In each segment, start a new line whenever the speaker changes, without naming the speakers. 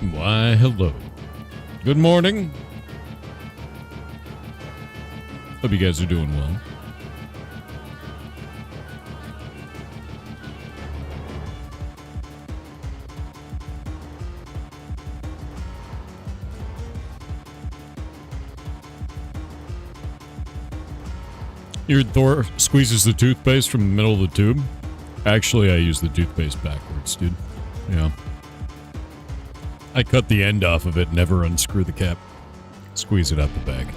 Why, hello. Good morning. Hope you guys are doing well. Your Thor squeezes the toothpaste from the middle of the tube. Actually, I use the toothpaste backwards, dude. Yeah. I cut the end off of it, never unscrew the cap. Squeeze it out the bag.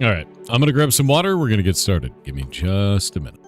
All right, I'm going to grab some water. We're going to get started. Give me just a minute.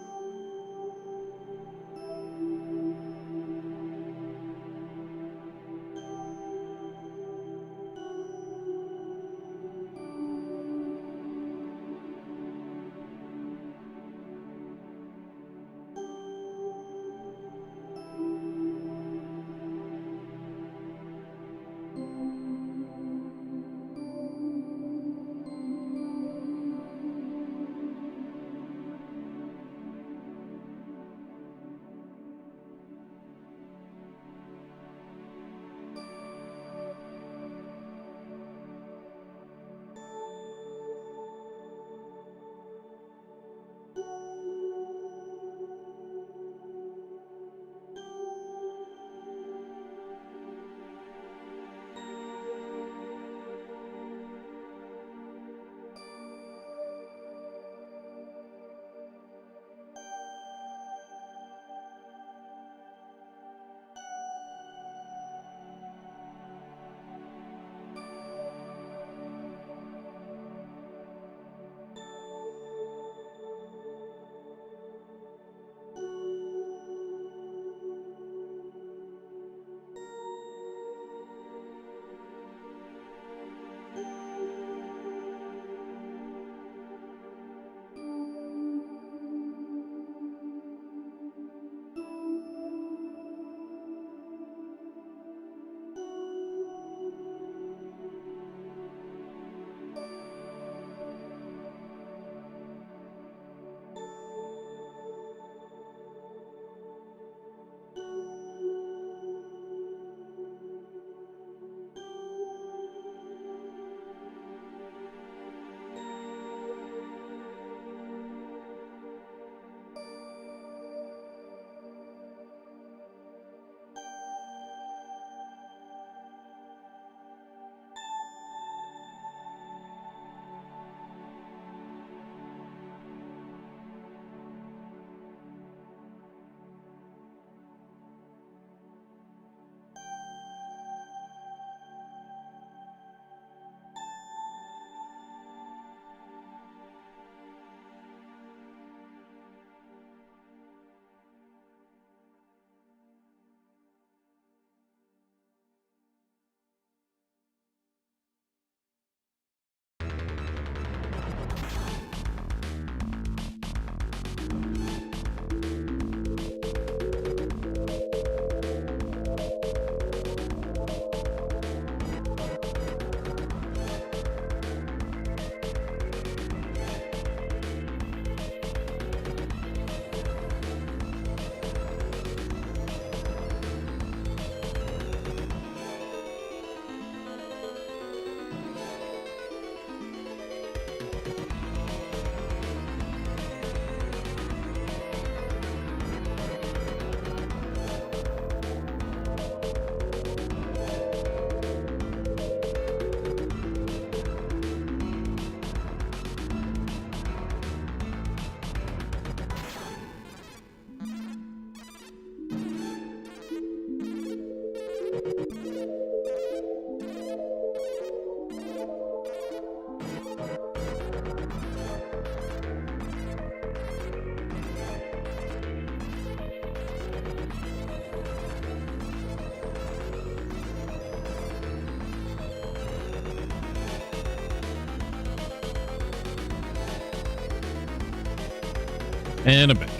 And I'm back.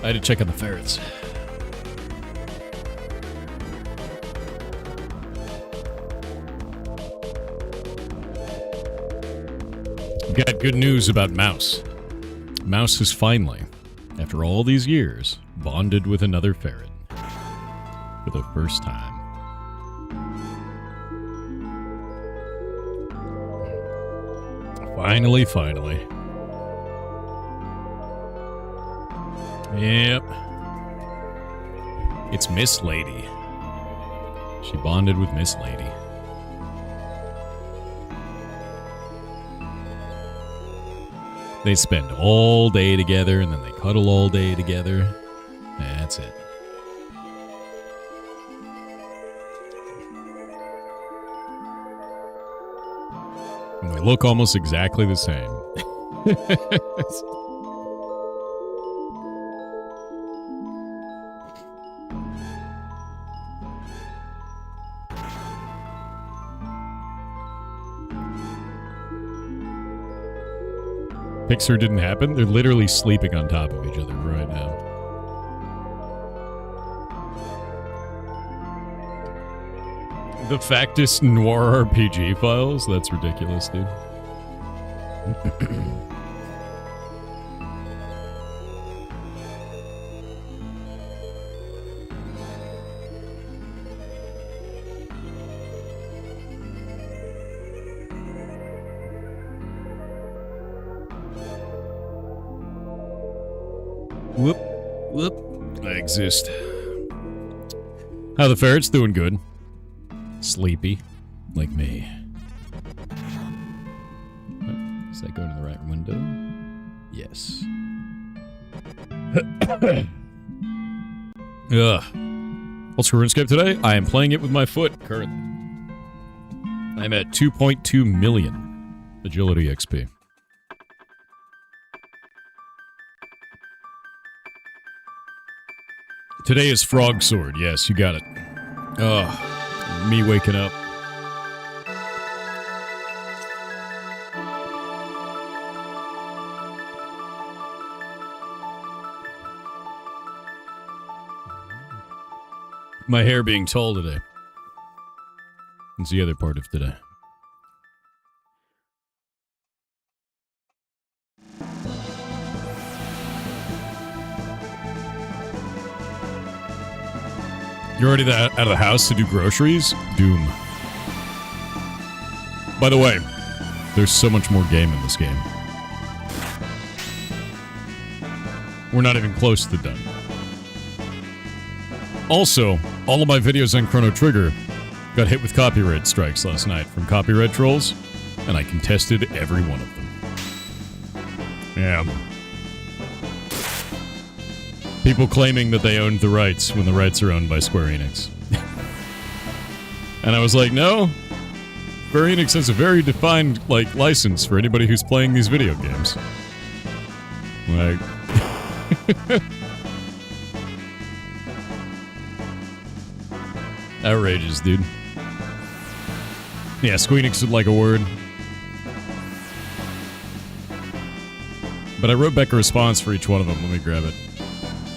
I had to check on the ferrets. Got good news about Mouse. Mouse has finally, after all these years, bonded with another ferret. For the first time. Finally. Yep. It's Miss Lady. She bonded with Miss Lady. They spend all day together, and then they cuddle all day together. That's it. And they look almost exactly the same. Pixar didn't happen. They're literally sleeping on top of each other right now. The Factus Noir RPG files? That's ridiculous, dude. Whoop. I exist. How the ferret's doing? Good. Sleepy, like me. Is that going to the right window? Yes. Ugh. What's RuneScape today? I am playing it with my foot currently. I'm at 2.2 million agility XP. Today is Frog Sword. Yes, you got it. Ugh. Me waking up. My hair being tall today. It's the other part of today. You're already out of the house to do groceries? Doom. By the way, there's so much more game in this game. We're not even close to done. Also, all of my videos on Chrono Trigger got hit with copyright strikes last night from copyright trolls, and I contested every one of them. Yeah. People claiming that they owned the rights when the rights are owned by Square Enix. And I was like, no. Square Enix has a very defined, license for anybody who's playing these video games. Like... Outrageous, dude. Yeah, Square Enix would like a word. But I wrote back a response for each one of them. Let me grab it.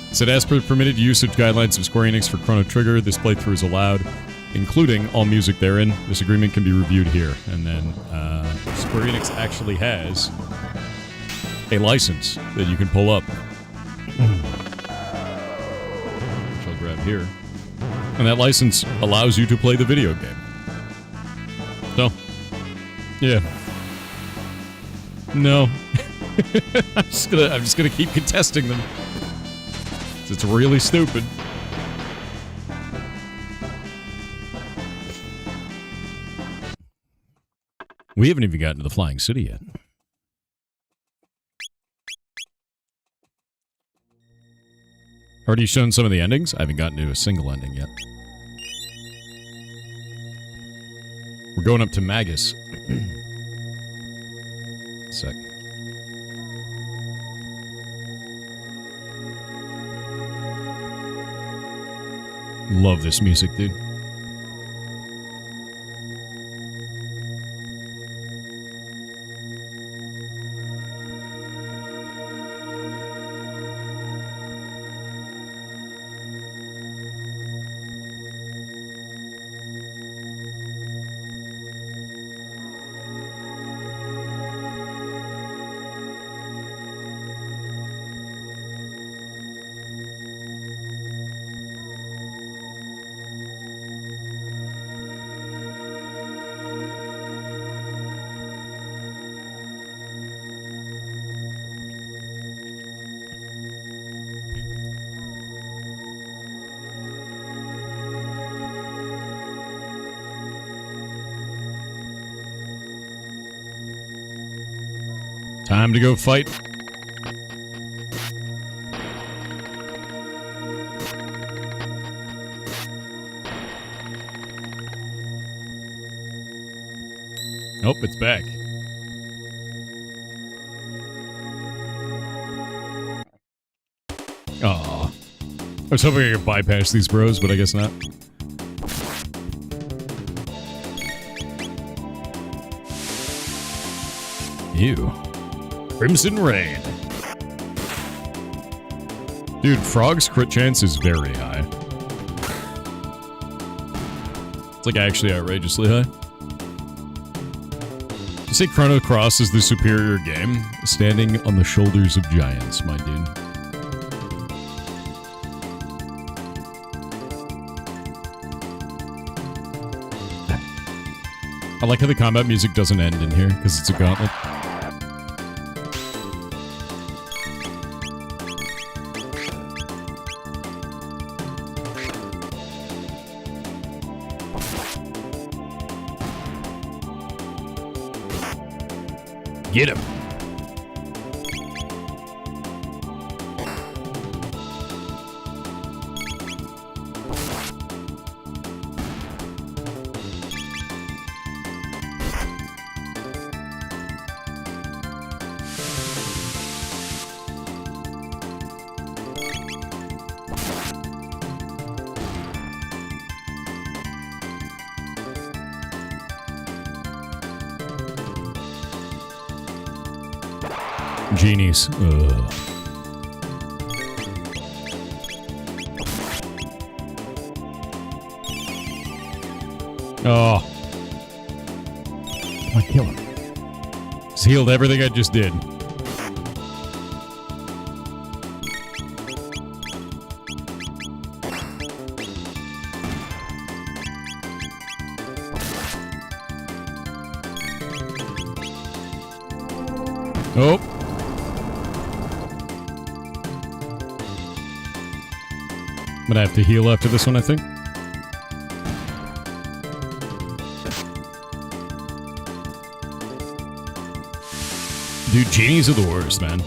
It said, as per permitted usage guidelines of Square Enix for Chrono Trigger, this playthrough is allowed, including all music therein. This agreement can be reviewed here. And then Square Enix actually has a license that you can pull up. Which I'll grab here. And that license allows you to play the video game. So, yeah. No. I'm just gonna keep contesting them. It's really stupid. We haven't even gotten to the Flying City yet. Already shown some of the endings? I haven't gotten to a single ending yet. We're going up to Magus. Sec. Love this music, dude. Time to go fight. Oh, it's back. Aw. I was hoping I could bypass these bros, but I guess not. Ew. Crimson Rain. Dude, Frog's crit chance is very high. It's like actually outrageously high. You say Chrono Cross is the superior game? Standing on the shoulders of giants, my dude. I like how the combat music doesn't end in here, because it's a gauntlet. Get him. Genies. Ugh. Oh. I kill him. He's healed everything I just did. Oh. I'm gonna have to heal after this one, I think. Dude, genies are the worst, man.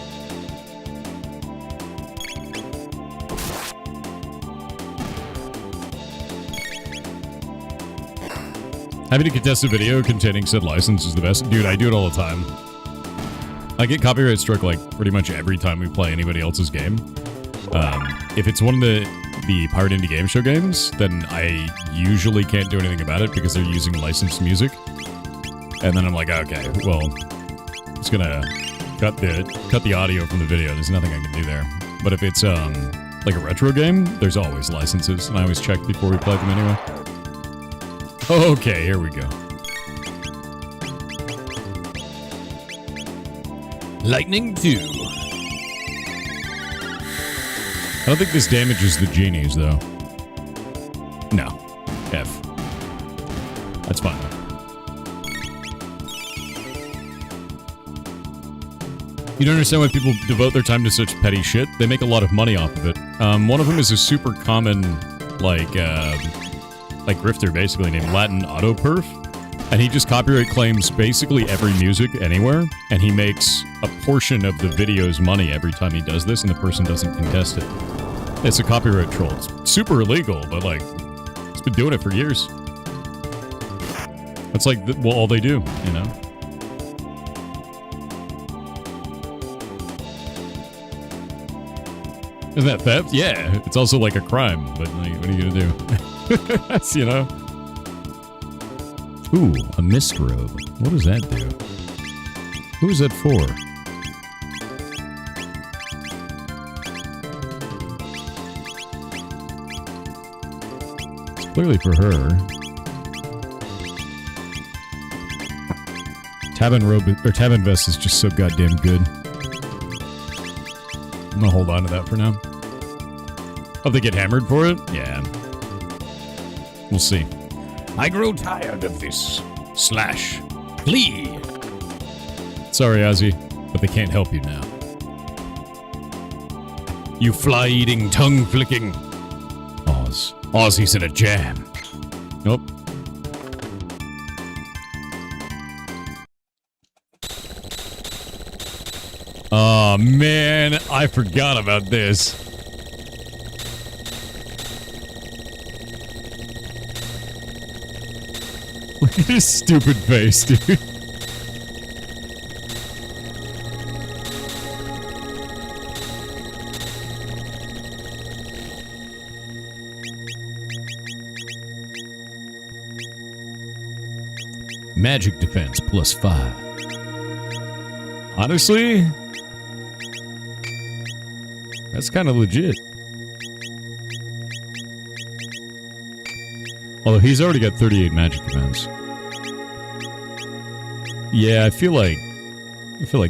Having to contest a video containing said license is the best. Dude, I do it all the time. I get copyright struck like pretty much every time we play anybody else's game. If it's one of the Pirate Indie Game Show games, then I usually can't do anything about it because they're using licensed music. And then I'm like, okay, well, it's gonna cut the audio from the video. There's nothing I can do there. But if it's like a retro game, there's always licenses, and I always check before we play them anyway. Okay, here we go. Lightning 2. I don't think this damages the genies, though. No. F. That's fine. You don't understand why people devote their time to such petty shit. They make a lot of money off of it. One of them is a super common, like grifter, basically, named Latin Autoperf. And he just copyright claims basically every music anywhere, and he makes a portion of the video's money every time he does this, and the person doesn't contest it. It's a copyright troll. It's super illegal, but, like, it's been doing it for years. That's like, well, all they do, you know? Isn't that theft? Yeah, it's also like a crime, but, like, what are you gonna do? That's, you know? Ooh, a mist robe. What does that do? Who is that for? It's clearly for her. Tabin robe or Tabin vest is just so goddamn good. I'm gonna hold on to that for now. Hope they get hammered for it? Yeah. We'll see. I grow tired of this. Slash. Flee. Sorry, Ozzy, but they can't help you now. You fly-eating, tongue-flicking. Oz. Ozzy's in a jam. Nope. Oh, man. I forgot about this. Look at his stupid face, dude. Magic defense +5. Honestly, that's kind of legit. Although he's already got 38 magic defense. Yeah, I feel like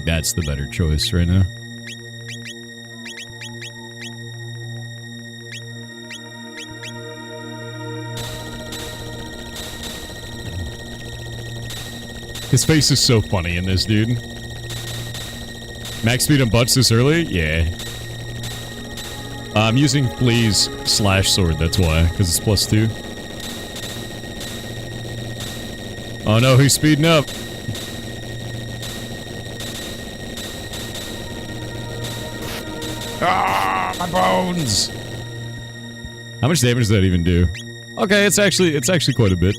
that's the better choice right now. His face is so funny in this, dude. Max speed on butts this early? Yeah. I'm using Flea's slash sword, that's why, because it's +2. Oh no, he's speeding up. Ah, my bones! How much damage does that even do? Okay, it's actually quite a bit.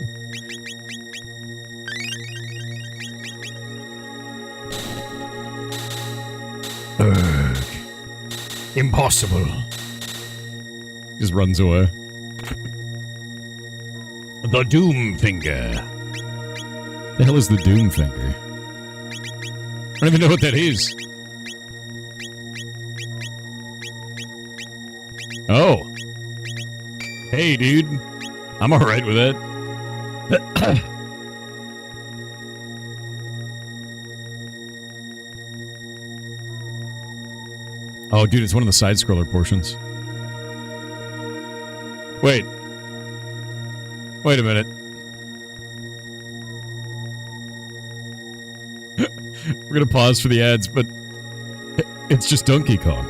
Impossible. Just runs away. The Doom Finger. The hell is the Doom Finger? I don't even know what that is. Oh. Hey, dude. I'm alright with that. Oh, dude, it's one of the side-scroller portions. Wait. Wait a minute. We're gonna pause for the ads, but it's just Donkey Kong.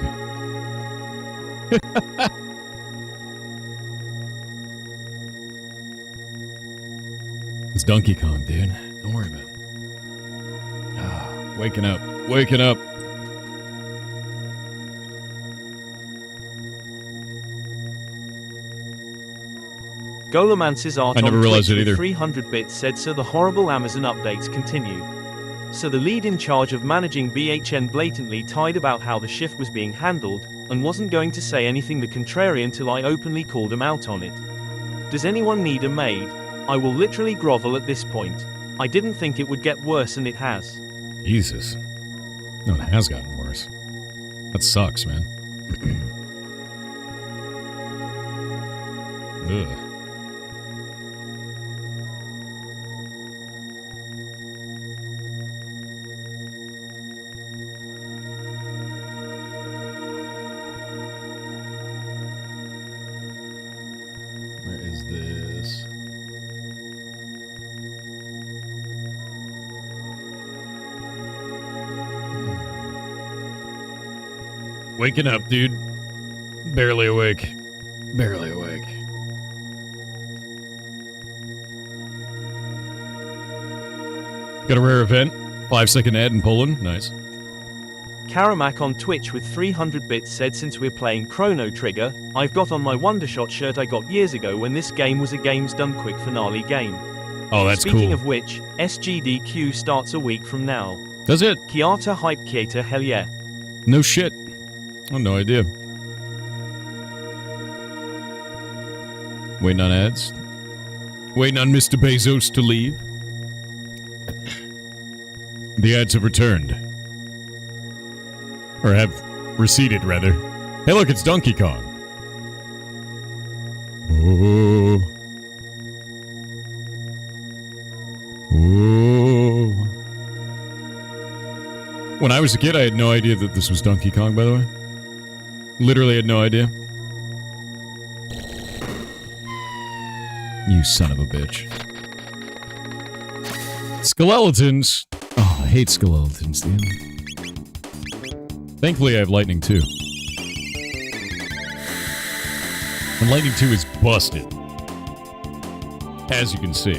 It's Donkey Kong, dude. Don't worry about it. Ah, waking up. Waking up.
Golomance's art
I never
on
realized
Twitch
it either.
with 300 bits said, so the horrible Amazon updates continue. So the lead in charge of managing BHN blatantly tied about how the shift was being handled, and wasn't going to say anything the contrary until I openly called him out on it. Does anyone need a maid? I will literally grovel at this point. I didn't think it would get worse, and it has.
Jesus. No, it has gotten worse. That sucks, man. Ugh. Where is this? Waking up, dude. Barely awake. Barely awake. Got a rare event. 5-second ad in Poland. Nice.
Karamak on Twitch with 300 bits said, since we're playing Chrono Trigger, I've got on my Wondershot shirt I got years ago when this game was a Games Done Quick finale game.
Oh, that's cool.
Speaking of which, SGDQ starts a week from now.
Does it?
Kiata hype Kiata, hell yeah.
No shit. I have no idea. Waiting on ads. Waiting on Mr. Bezos to leave. The ads have returned. Or have receded, rather. Hey, look, it's Donkey Kong. Oh. Oh. When I was a kid, I had no idea that this was Donkey Kong, by the way. Literally had no idea. You son of a bitch. Skeletons. Oh, I hate skeletons, dude. Thankfully, I have Lightning 2. And Lightning 2 is busted. As you can see.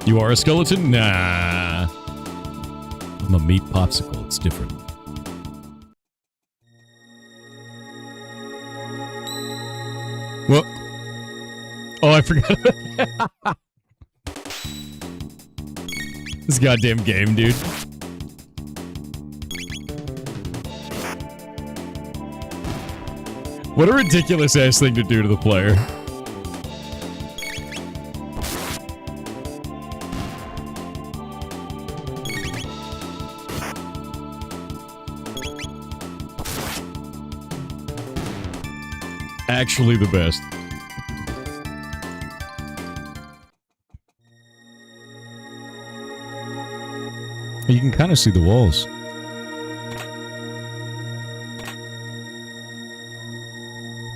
You You are a skeleton? Nah. I'm a meat popsicle. It's different. What? Oh, I forgot. This goddamn game, dude. What a ridiculous ass thing to do to the player. Actually the best. You can kind of see the walls.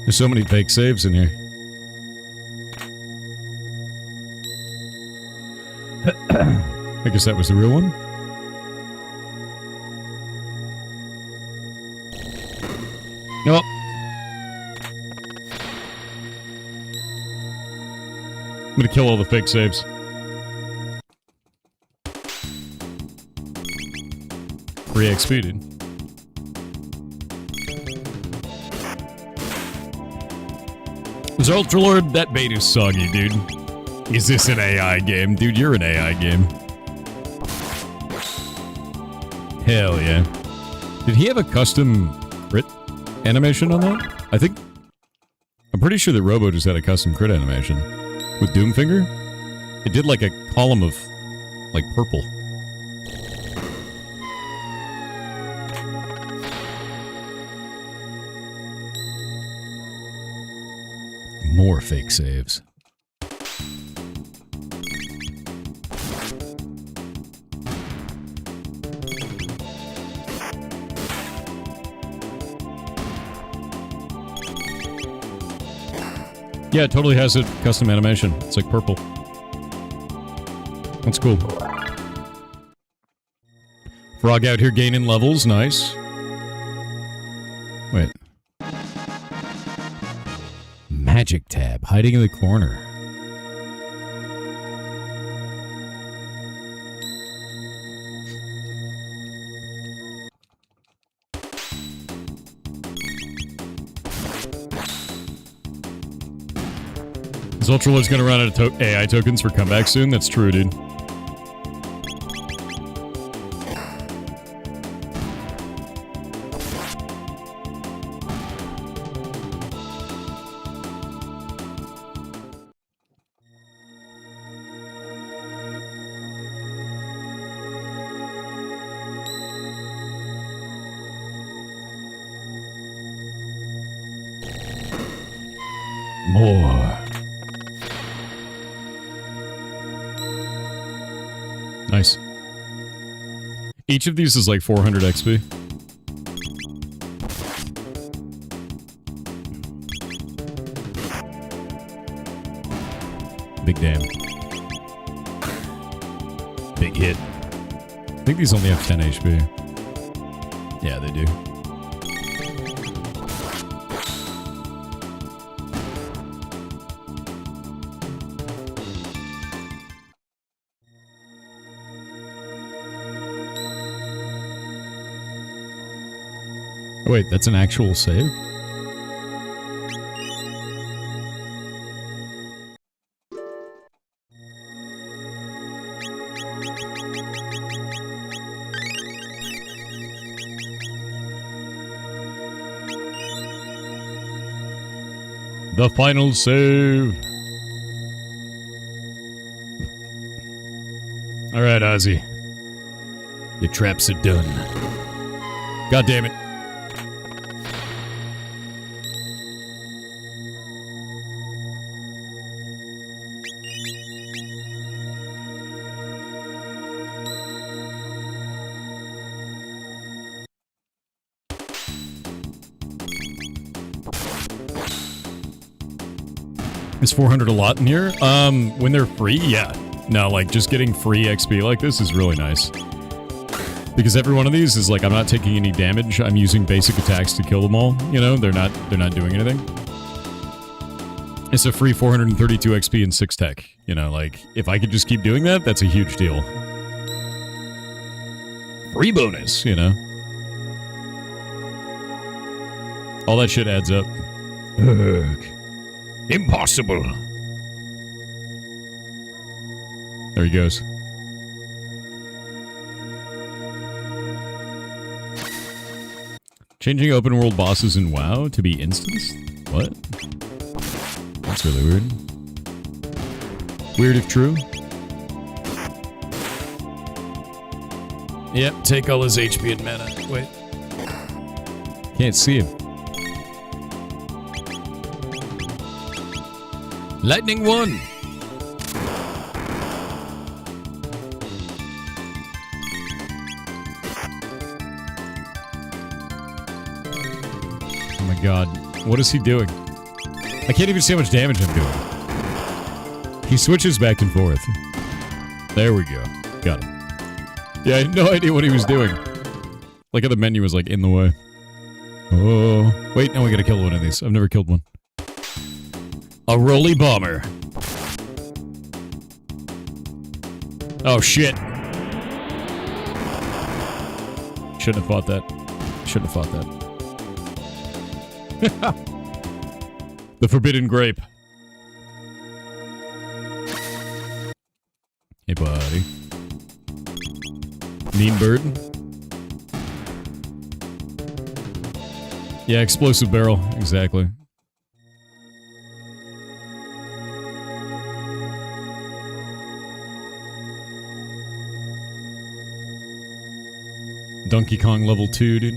There's so many fake saves in here. I guess that was the real one. Nope. I'm gonna kill all the fake saves. Free XP, dude. This Ultralord, that bait is soggy, dude. Is this an AI game? Dude, you're an AI game. Hell yeah. Did he have a custom crit animation on that? I'm pretty sure that Robo just had a custom crit animation. With Doomfinger? It did like a column of, like, purple. More fake saves. Yeah, it totally has a custom animation. It's like purple. That's cool. Frog out here gaining levels. Nice. Wait. Magic tab. Hiding in the corner. Is Ultralord's gonna run out of AI tokens for comeback soon? That's true, dude. More. Nice. Each of these is like 400 XP. Big damn. Big hit. I think these only have 10 HP. Yeah, they do. Oh, wait, that's an actual save? The final save. Alright, Ozzy. Your traps are done. God damn it. Is 400 a lot in here? When they're free, yeah. No, like, just getting free XP like this is really nice. Because every one of these is like, I'm not taking any damage, I'm using basic attacks to kill them all, you know? They're not doing anything. It's a free 432 XP and 6 tech. You know, like, if I could just keep doing that, that's a huge deal. Free bonus, you know. All that shit adds up. Ugh. Impossible. There he goes. Changing open world bosses in WoW to be instants? What? That's really weird. Weird if true. Yep, take all his HP and mana. Wait. Can't see him. Lightning 1! Oh my god. What is he doing? I can't even see how much damage I'm doing. He switches back and forth. There we go. Got him. Yeah, I had no idea what he was doing. Like how the menu was like in the way. Oh. Wait, no, we gotta kill one of these. I've never killed one. A roly bomber. Oh shit. Shouldn't have fought that. Shouldn't have fought that. The forbidden grape. Hey, buddy. Mean bird. Yeah, explosive barrel. Exactly. Donkey Kong level 2, dude.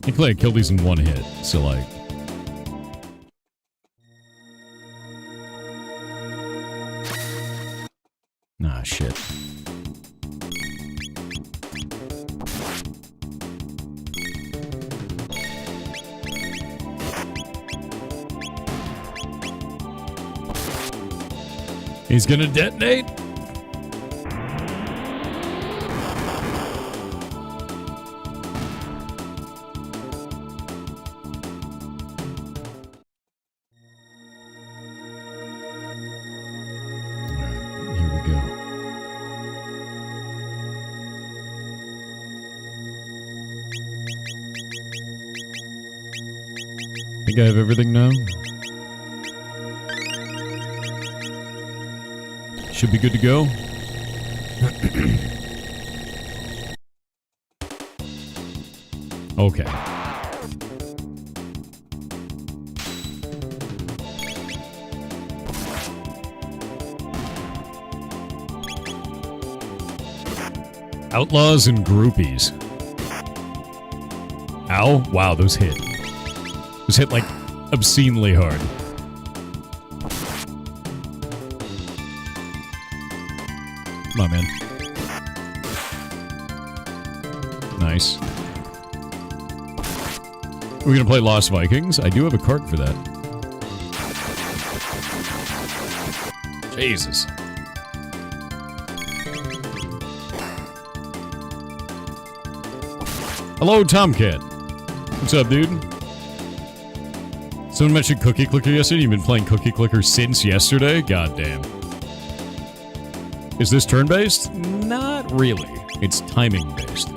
Thankfully, I killed these in one hit, so like... Nah, shit. He's gonna detonate? I have everything now. Should be good to go. Okay. Outlaws and groupies. Ow. Wow, those hit. Was hit like obscenely hard. Come on, man. Nice. We're gonna play Lost Vikings. I do have a card for that. Jesus. Hello, Tomcat. What's up, dude? Someone mentioned Cookie Clicker yesterday. You've been playing Cookie Clicker since yesterday? God damn. Is this turn-based? Not really. It's timing-based.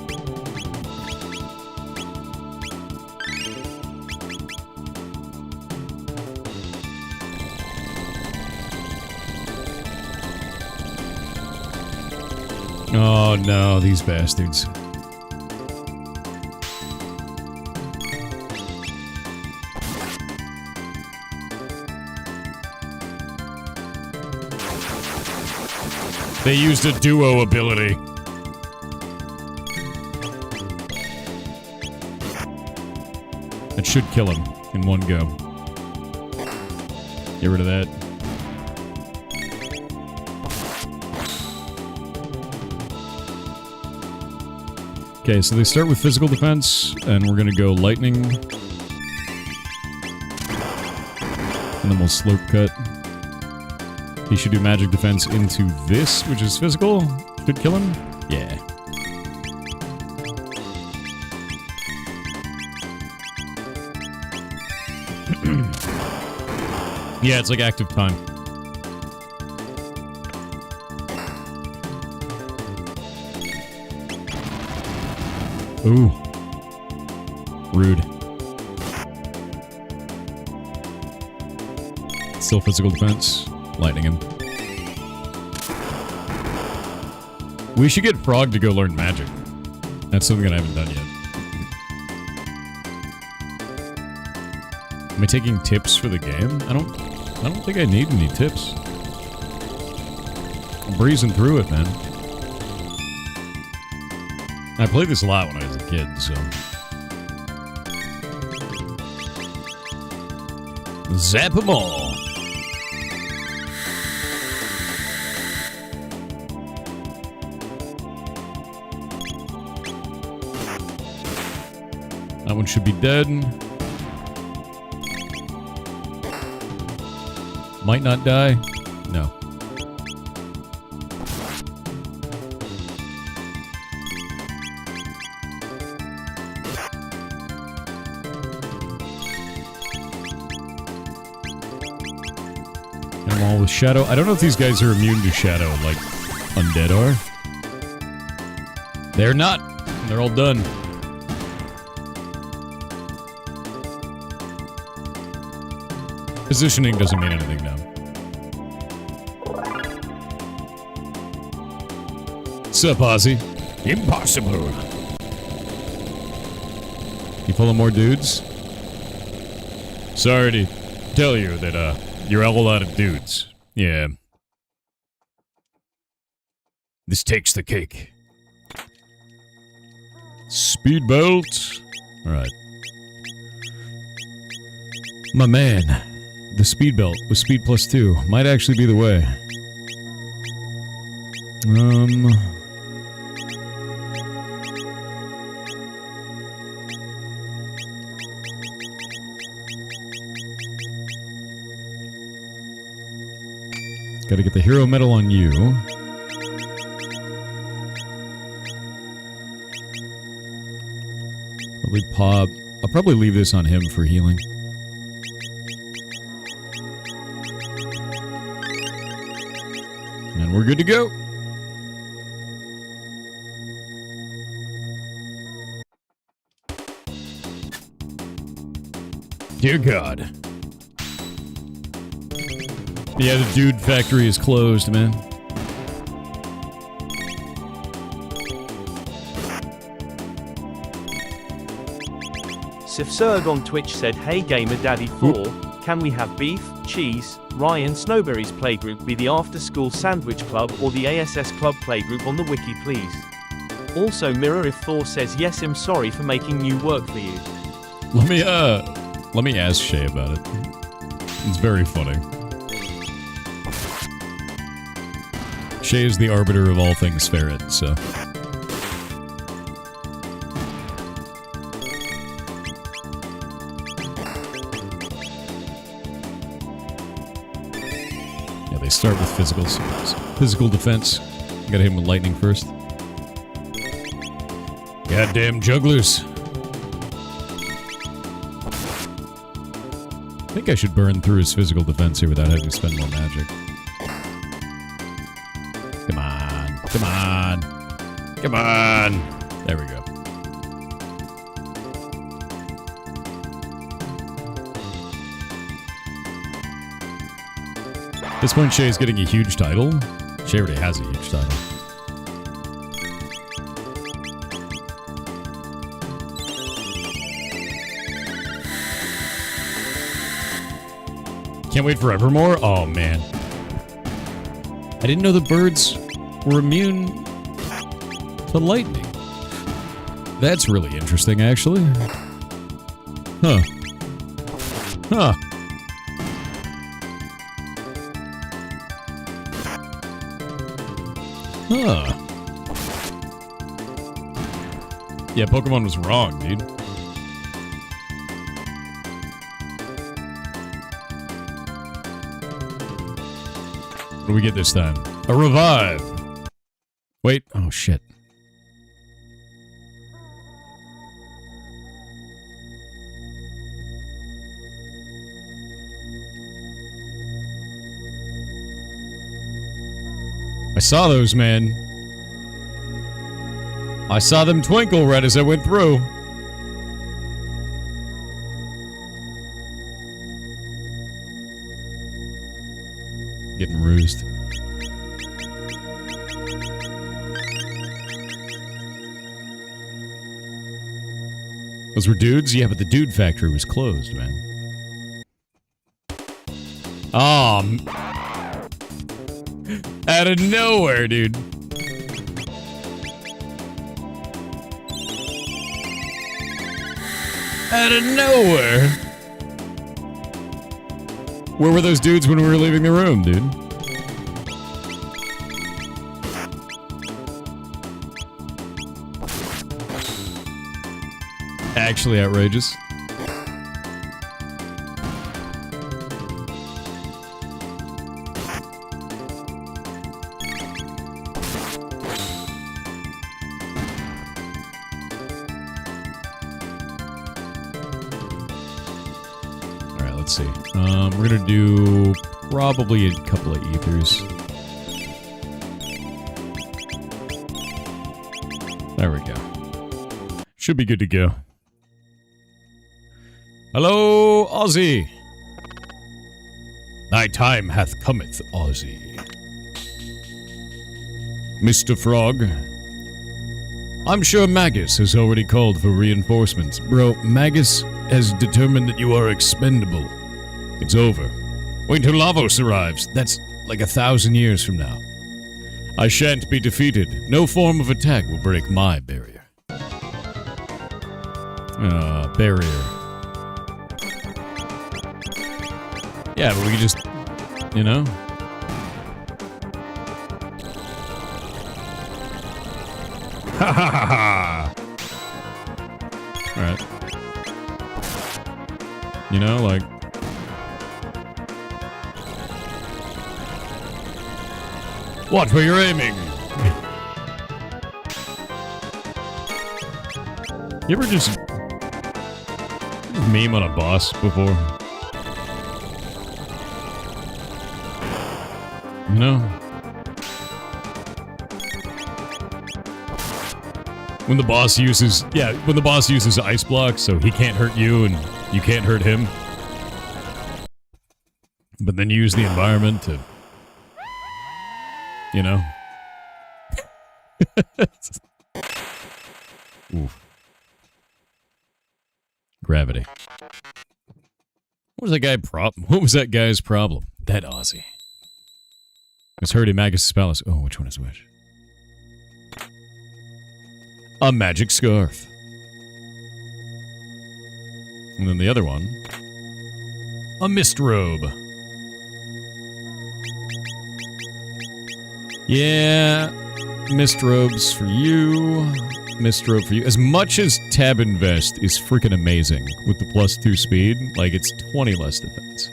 Oh no, these bastards. They used a duo ability. That should kill him in one go. Get rid of that. Okay, so they start with physical defense, and we're gonna go lightning. And then we'll slope cut. He should do magic defense into this, which is physical. Should kill him? Yeah. Yeah, it's like active time. Ooh. Rude. Still physical defense. Lightning him. We should get Frog to go learn magic. That's something that I haven't done yet. Am I taking tips for the game? I don't think I need any tips. I'm breezing through it, man. I played this a lot when I was a kid, so. Zap them all. That one should be dead. Might not die. No. I'm all with Shadow. I don't know if these guys are immune to Shadow like Undead are. They're not. They're all done. Positioning doesn't mean anything now. Sup, Ozzy? Impossible. You full of more dudes? Sorry to tell you that, you're all out of dudes. Yeah. This takes the cake. Speedboat. Alright. My man. The speed belt with speed +2 might actually be the way. Gotta get the hero medal on you. Probably pop. I'll probably leave this on him for healing. And we're good to go. Dear God. Yeah, the dude factory is closed, man.
Sifsurg on Twitch said, "Hey Gamer Daddy 4, can we have beef, cheese, Ryan Snowberry's playgroup be the after-school sandwich club or the ASS club playgroup on the wiki, please? Also mirror if Thor says yes, I'm sorry for making new work for you."
Let me ask Shay about it. It's very funny. Shay is the arbiter of all things ferret, so. Yeah, they start with physical defense. Gotta hit him with lightning first. Goddamn jugglers. I think I should burn through his physical defense here without having to spend more magic. Come on. Come on. Come on. There we go. At this point, Shay's getting a huge title. Shay already has a huge title. Can't wait for Evermore? Oh, man. I didn't know the birds were immune to lightning. That's really interesting, actually. Huh. Huh. Huh. Yeah, Pokemon was wrong, dude. What do we get this time? A revive. Wait. Oh, shit. I saw those, man. I saw them twinkle right as I went through. Getting rused. Those were dudes? Yeah, but the dude factory was closed, man. Out of nowhere, dude. Out of nowhere. Where were those dudes when we were leaving the room, dude? Actually outrageous. Let's see. We're gonna do probably a couple of ethers. There we go. Should be good to go. Hello, Ozzy. Thy time hath cometh, Ozzy. Mr. Frog. I'm sure Magus has already called for reinforcements. Bro, Magus has determined that you are expendable. It's over. Wait till Lavos arrives. That's like 1,000 years from now. I shan't be defeated. No form of attack will break my barrier. Barrier. Yeah, but we can just, you know? Ha ha ha ha! Alright. You know, like... Watch where you're aiming! You ever just... meme on a boss before? You know? When the boss uses... yeah, when the boss uses ice block, so he can't hurt you and you can't hurt him. But then you use the environment to... you know? Oof. Gravity. What was that guy what was that guy's problem? That Aussie. It's hurt in Magus' palace. Oh, which one is which? A magic scarf. And then the other one. A mist robe. Yeah. Mist robes for you. Mist robe for you. As much as Tab Invest is freaking amazing with the +2 speed, like it's 20 less defense.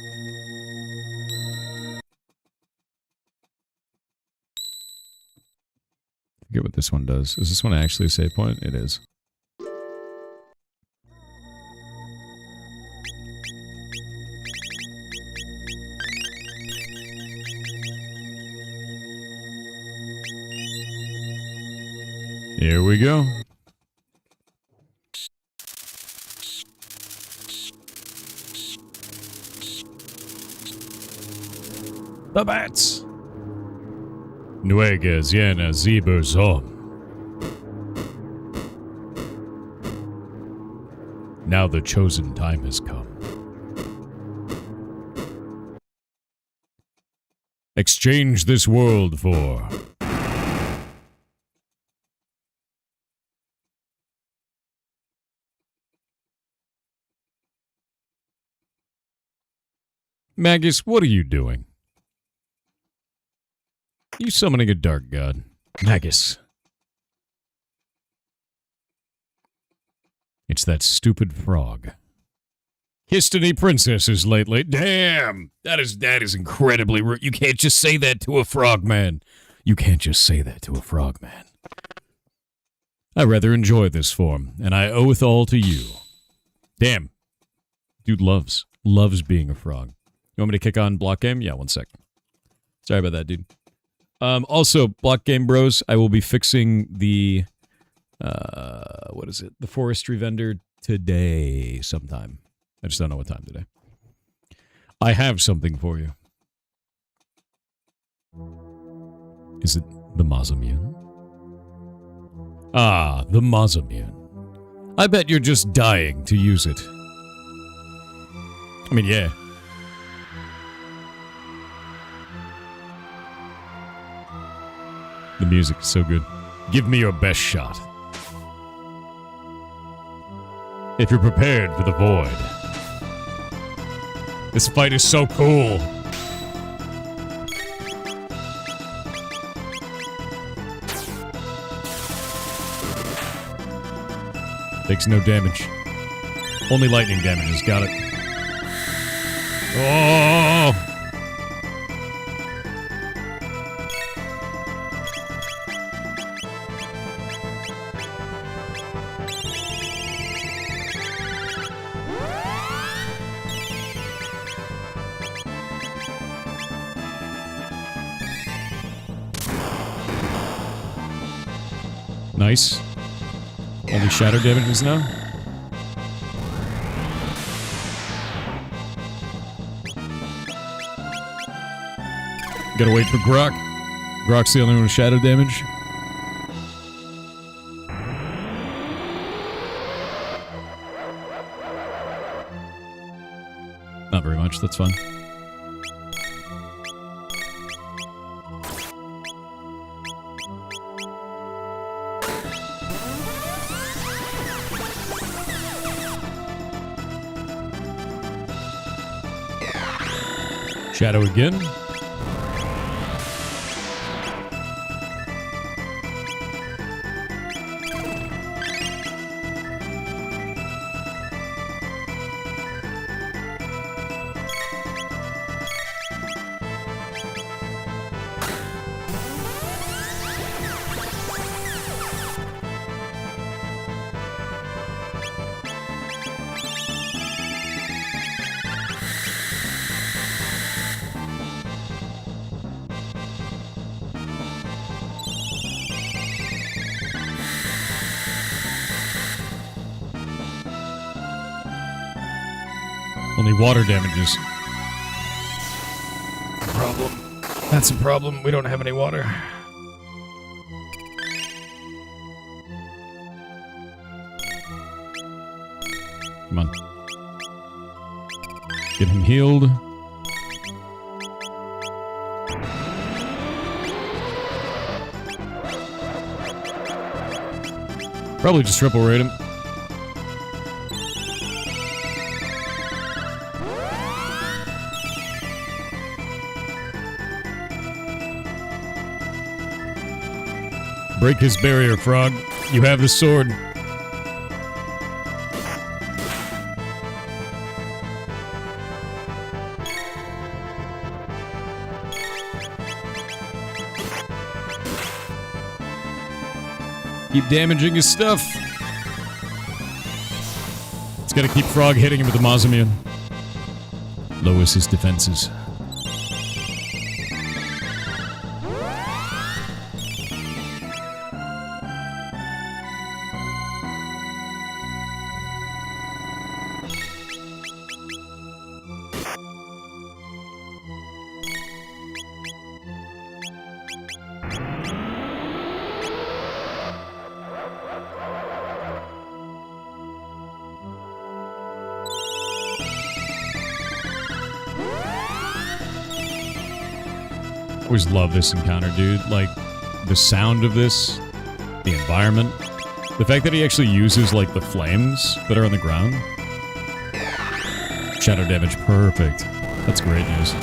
Forget what this one does. Is this one actually a save point? It is. Here we go. The bats. Nuegas Yana Zebers on. Now the chosen time has come. Exchange this world for... Magus, what are you doing? You summoning a dark god. Magus. It's that stupid frog. Kissed any princesses lately? Damn! That is incredibly rude. You can't just say that to a frogman. You can't just say that to a frogman. I rather enjoy this form, and I owe it all to you. Damn. Dude loves being a frog. You want me to kick on block game? Yeah, 1 second. Sorry about that, dude. Also, block game bros, I will be fixing the, what is it? The forestry vendor today sometime. I just don't know what time today. I have something for you. Is it the Mazamune? Ah, the Mazamune. I bet you're just dying to use it. I mean, yeah. The music is so good. Give me your best shot. If you're prepared for the void. This fight is so cool. Takes no damage. Only lightning damages. Got it. Oh! Nice. Only shadow damages now. Gotta wait for Grok. Grok's the only one with shadow damage. Not very much, that's fine. Shadow again. Only water damages. Problem. That's a problem. We don't have any water. Come on. Get him healed. Probably just triple rate him. Break his barrier, Frog. You have the sword. Keep damaging his stuff. It's gotta keep Frog hitting him with the Mazamune. Lowers his defenses. Always love this encounter, dude. Like, the sound of this, the environment, the fact that he actually uses, like, the flames that are on the ground. Shadow damage, perfect. That's great news.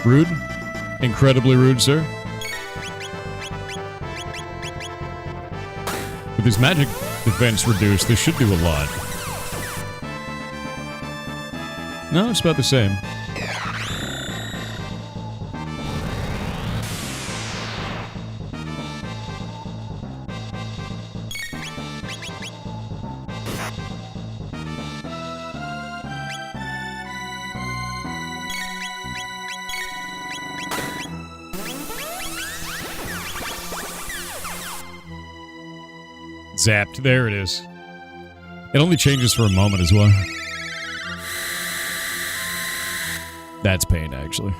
Rude? Incredibly rude, sir. With his magic defense reduced, this should do a lot. No, it's about the same. Zapped. There it is. It only changes for a moment as well. That's pain, actually.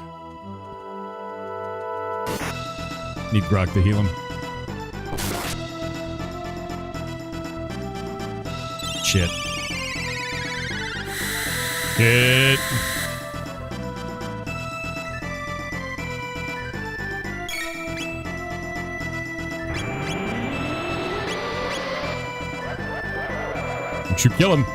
Need Grok to heal him. Shit. Hit. Don't you kill him.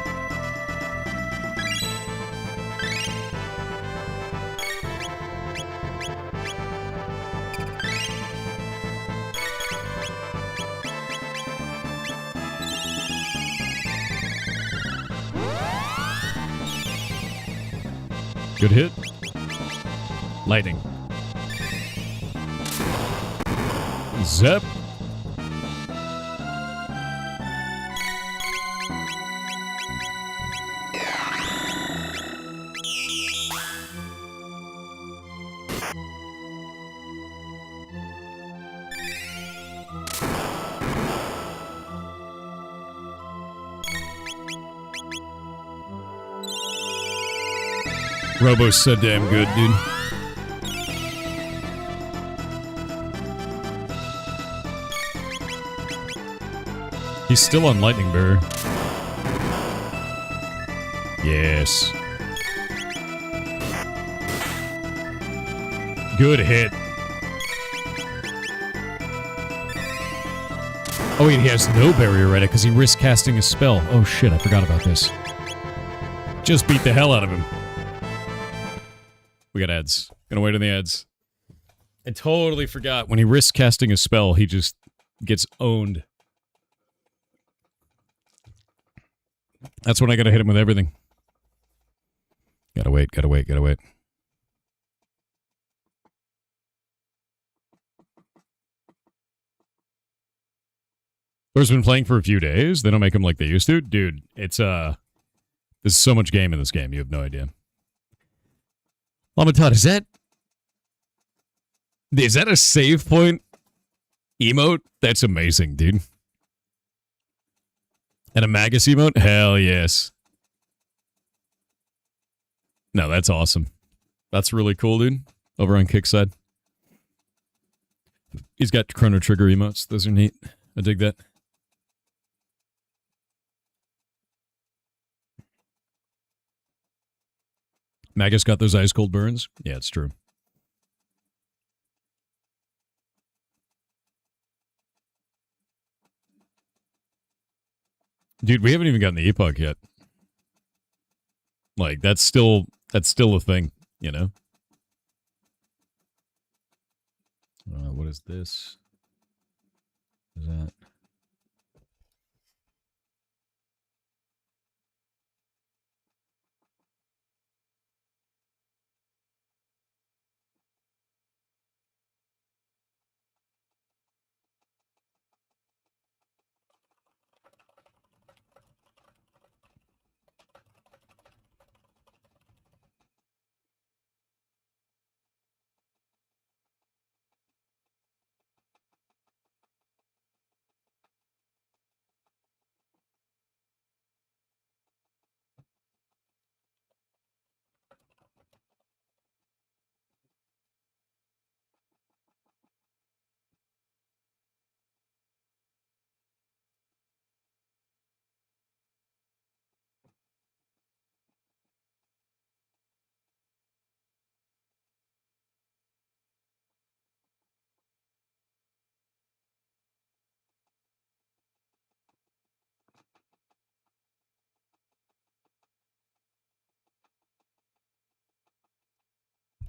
Good hit. Lightning. Zap. Robo's so damn good, dude. He's still on Lightning Bearer. Yes. Good hit. Oh wait, he has no barrier right because he risked casting a spell. Oh shit, I forgot about this. Just beat the hell out of him. We got ads. Gonna wait on the ads. I totally forgot. When he risks casting a spell, he just gets owned. That's when I gotta hit him with everything. Gotta wait, gotta wait, gotta wait. Thor's been playing for a few days. They don't make him like they used to. Dude, it's, there's so much game in this game. You have no idea. Lamatad, is that a save point emote? That's amazing, dude. And a Magus emote? Hell yes. No, that's awesome. That's really cool, dude. Over on Kickside. He's got Chrono Trigger emotes. Those are neat. I dig that. Magus got those ice cold burns? Yeah, it's true. Dude, we haven't even gotten the epoch yet. Like, that's still a thing, you know? What is this? What is that?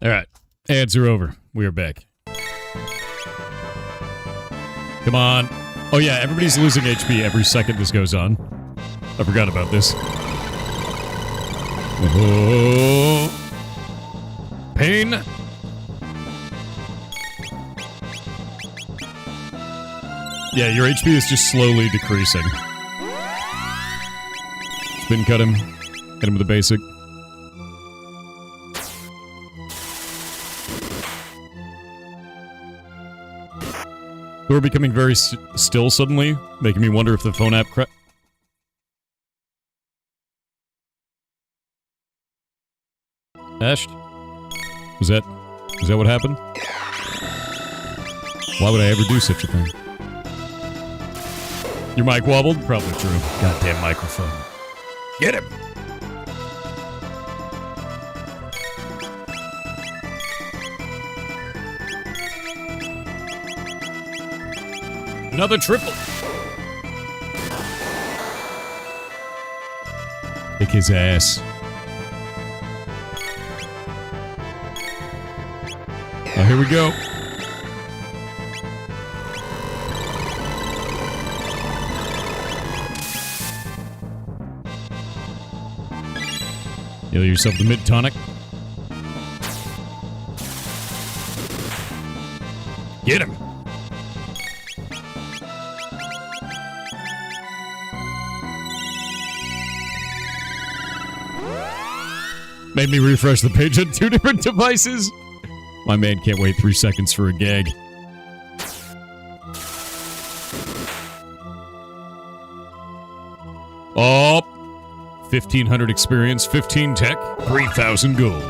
All right. Ads are over. We are back. Come on. Oh yeah, everybody's losing HP every second this goes on. I forgot about this. Oh. Pain. Yeah, your HP is just slowly decreasing. Spin cut him. Hit him with a basic. We're becoming very still suddenly, making me wonder if the phone app crashed. Was that what happened? Why would I ever do such a thing? Your mic wobbled? Probably true. Goddamn microphone. Get him! Another triple. Kick his ass. Oh, here we go. Heal yourself the mid-tonic. Get him! Made me refresh the page on 2 different devices. My man can't wait 3 seconds for a gag. Oh, 1,500 experience, 15 tech, 3,000 gold.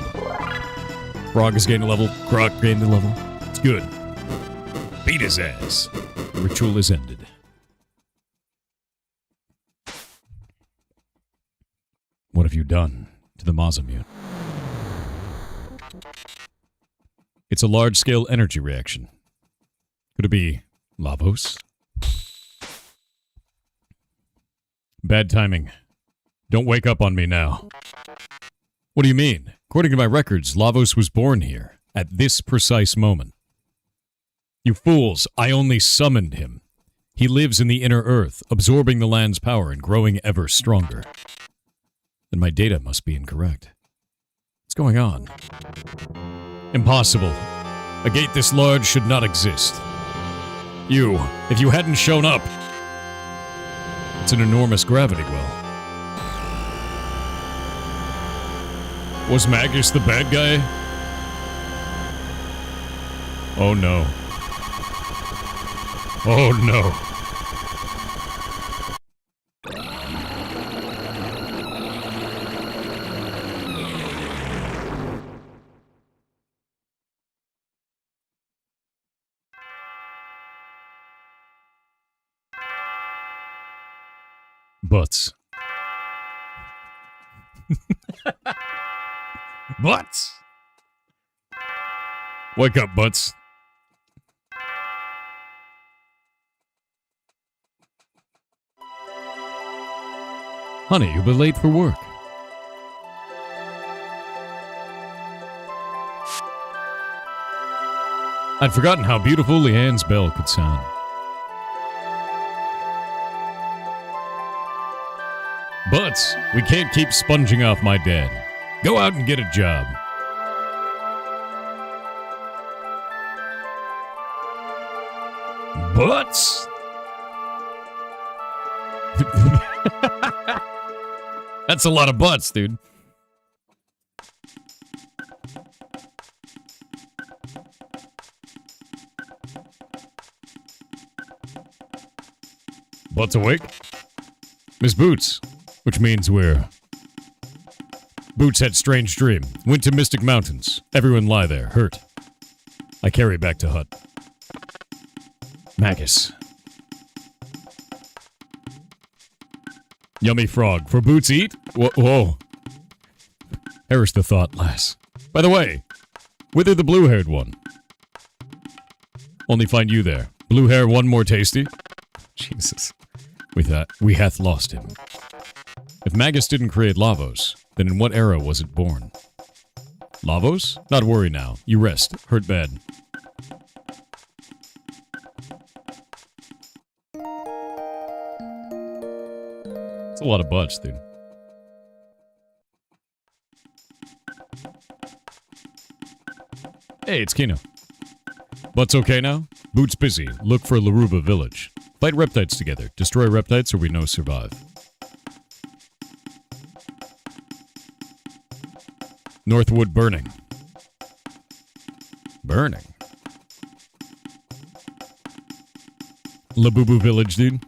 Frog has gained a level. Grog gained a level. It's good. Beat his ass. The ritual is ended. What have you done to the Mazamute? It's a large-scale energy reaction. Could it be Lavos? Bad timing. Don't wake up on me now. What do you mean? According to my records, Lavos was born here, at this precise moment. You fools, I only summoned him. He lives in the inner earth, absorbing the land's power and growing ever stronger. Then my data must be incorrect. What's going on? Impossible. A gate this large should not exist. If you hadn't shown up... It's an enormous gravity well. Was Magus the bad guy? Oh no. Oh no. Butts. Butts! Wake up, Butts. Honey, you'll be late for work. I'd forgotten how beautiful Leanne's bell could sound. Butts, we can't keep sponging off my dad. Go out and get a job. Butts? That's a lot of butts, dude. Butts awake? Miss Boots. Which means we're... Boots had strange dream. Went to Mystic Mountains. Everyone lie there, hurt. I carry back to hut. Magus. Yummy frog. For Boots eat? Whoa. Perish the thought, lass. By the way, whither the blue-haired one? Only find you there. Blue hair one more tasty? Jesus. We hath lost him. If Magus didn't create Lavos, then in what era was it born? Lavos? Not worry now. You rest. Hurt bad. a lot of butts, dude. Hey, it's Kino. Butts okay now? Boots busy. Look for Laruba Village. Fight reptites together. Destroy reptites or we no survive. Northwood burning. Burning. Labubu Village, dude.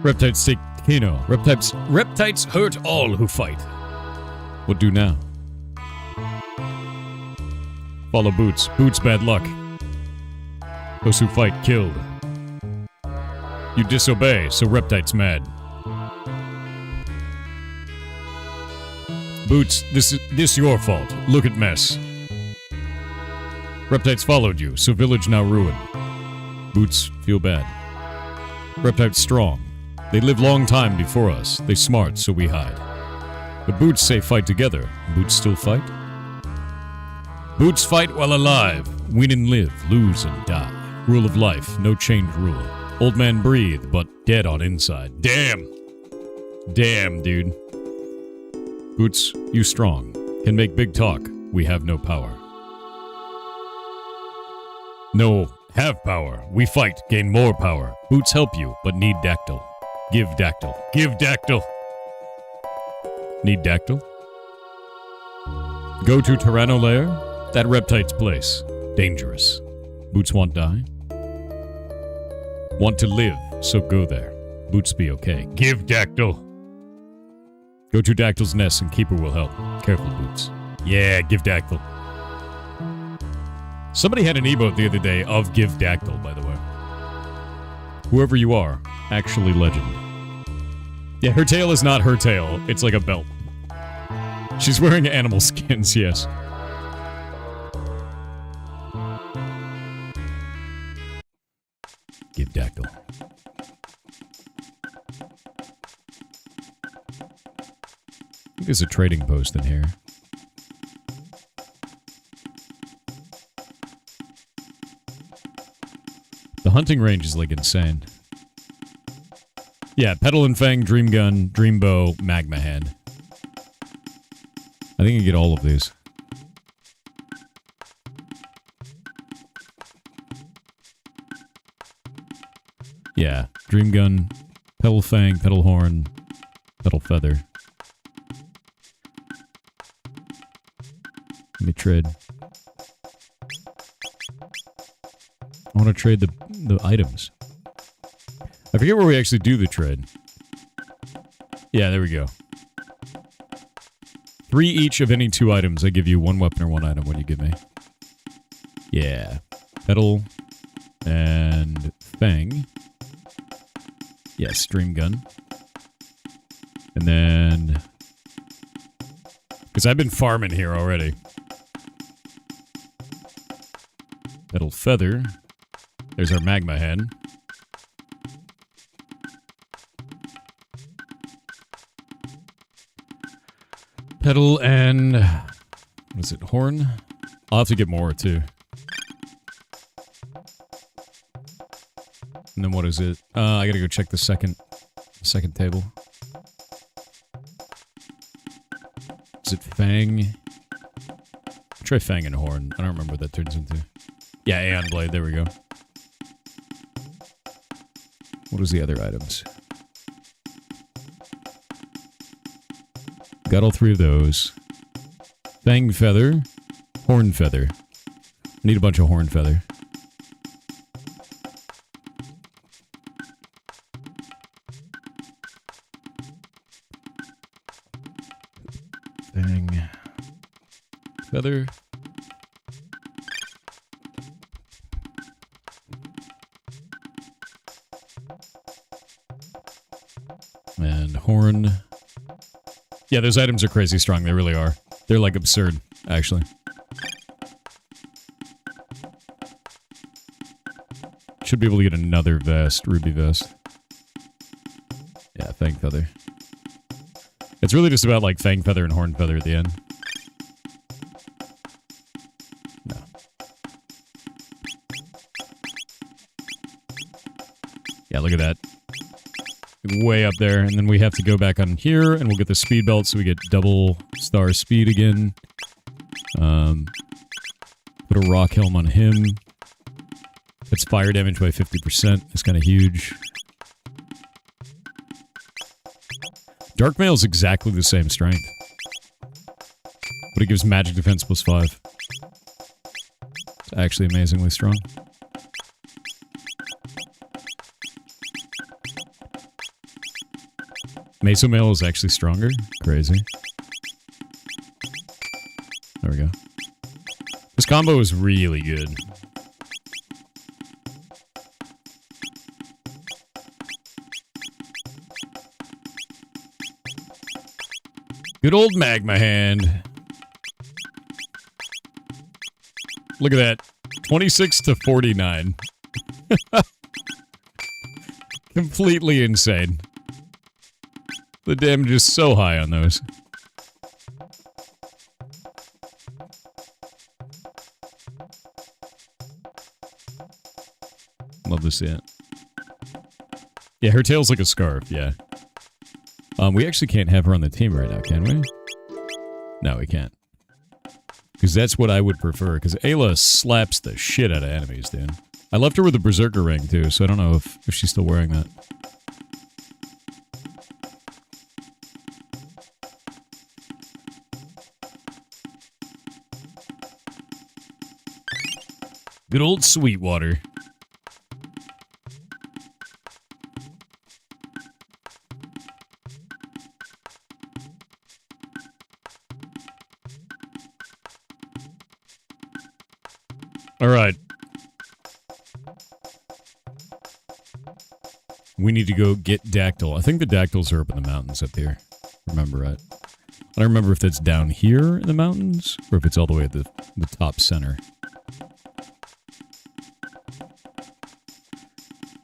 Reptites take Kano. Reptites hurt all who fight. What do now? Follow Boots. Boots bad luck. Those who fight killed. You disobey, so Reptites mad. Boots, this your fault. Look at mess. Reptites followed you, so village now ruined. Boots feel bad. Reptites strong. They live long time before us. They smart, so we hide. But Boots say fight together. Boots still fight? Boots fight while alive. Win and live, lose and die. Rule of life, no change rule. Old man breathe, but dead on inside. Damn! Damn, dude. Boots, you strong. Can make big talk. We have no power. No, have power. We fight, gain more power. Boots help you, but need Dactyl. Give Dactyl. Give Dactyl! Need Dactyl? Go to Tyranno Lair? That Reptite's place. Dangerous. Boots want die? Want to live, so go there. Boots be okay. Give Dactyl! Go to Dactyl's nest and Keeper will help. Careful, Boots. Yeah, give Dactyl. Somebody had an emote the other day of Give Dactyl, by the way. Whoever you are, actually legend. Yeah, her tail is not her tail. It's like a belt. She's wearing animal skins, yes. Give Dactyl. I think there's a trading post in here. The hunting range is like insane. Yeah, Petal and Fang, Dream Gun, Dream Bow, Magma Hand. I think you get all of these. Yeah, Dream Gun, Petal Fang, Petal Horn, Petal Feather. Let me trade. I want to trade the items. I forget where we actually do the trade. Yeah, there we go. 3 each of any 2 items. I give you 1 weapon or 1 item when you give me. Yeah. Petal and Fang. Yes, Dream Gun. And then... because I've been farming here already. Petal Feather. There's our Magma Hand. Petal and... what is it? Horn? I'll have to get more, too. And then what is it? I gotta go check the second table. Is it Fang? I'll try Fang and Horn. I don't remember what that turns into. Yeah, Aeon Blade. There we go. What is the other items? Got all 3 of those. Fang Feather. Horn Feather. I need a bunch of Horn Feather. Fang Feather. And Horn. Yeah, those items are crazy strong. They really are. They're like absurd, actually. Should be able to get another vest, ruby vest. Fang Feather. It's really just about, like, Fang Feather and Horn Feather at the end. No. Yeah, look at that. Way up there, and then we have to go back on here, and we'll get the speed belt so we get double star speed again. Put a rock helm on him. It's fire damage by 50%. It's kind of huge. Dark Mail is exactly the same strength. But it gives magic defense plus 5. It's actually amazingly strong. Meso Mail is actually stronger. Crazy. There we go. This combo is really good. Good old Magma Hand. Look at that. 26 to 49. Completely insane. The damage is so high on those. Love to see it. Yeah, her tail's like a scarf, yeah. We actually can't have her on the team right now, can we? No, we can't. Because that's what I would prefer, because Ayla slaps the shit out of enemies, dude. I left her with a Berserker ring, too, so I don't know if she's still wearing that. Good old Sweetwater. All right. We need to go get Dactyl. I think the Dactyls are up in the mountains up here. Remember, right? I don't remember if that's down here in the mountains or if it's all the way at the top center.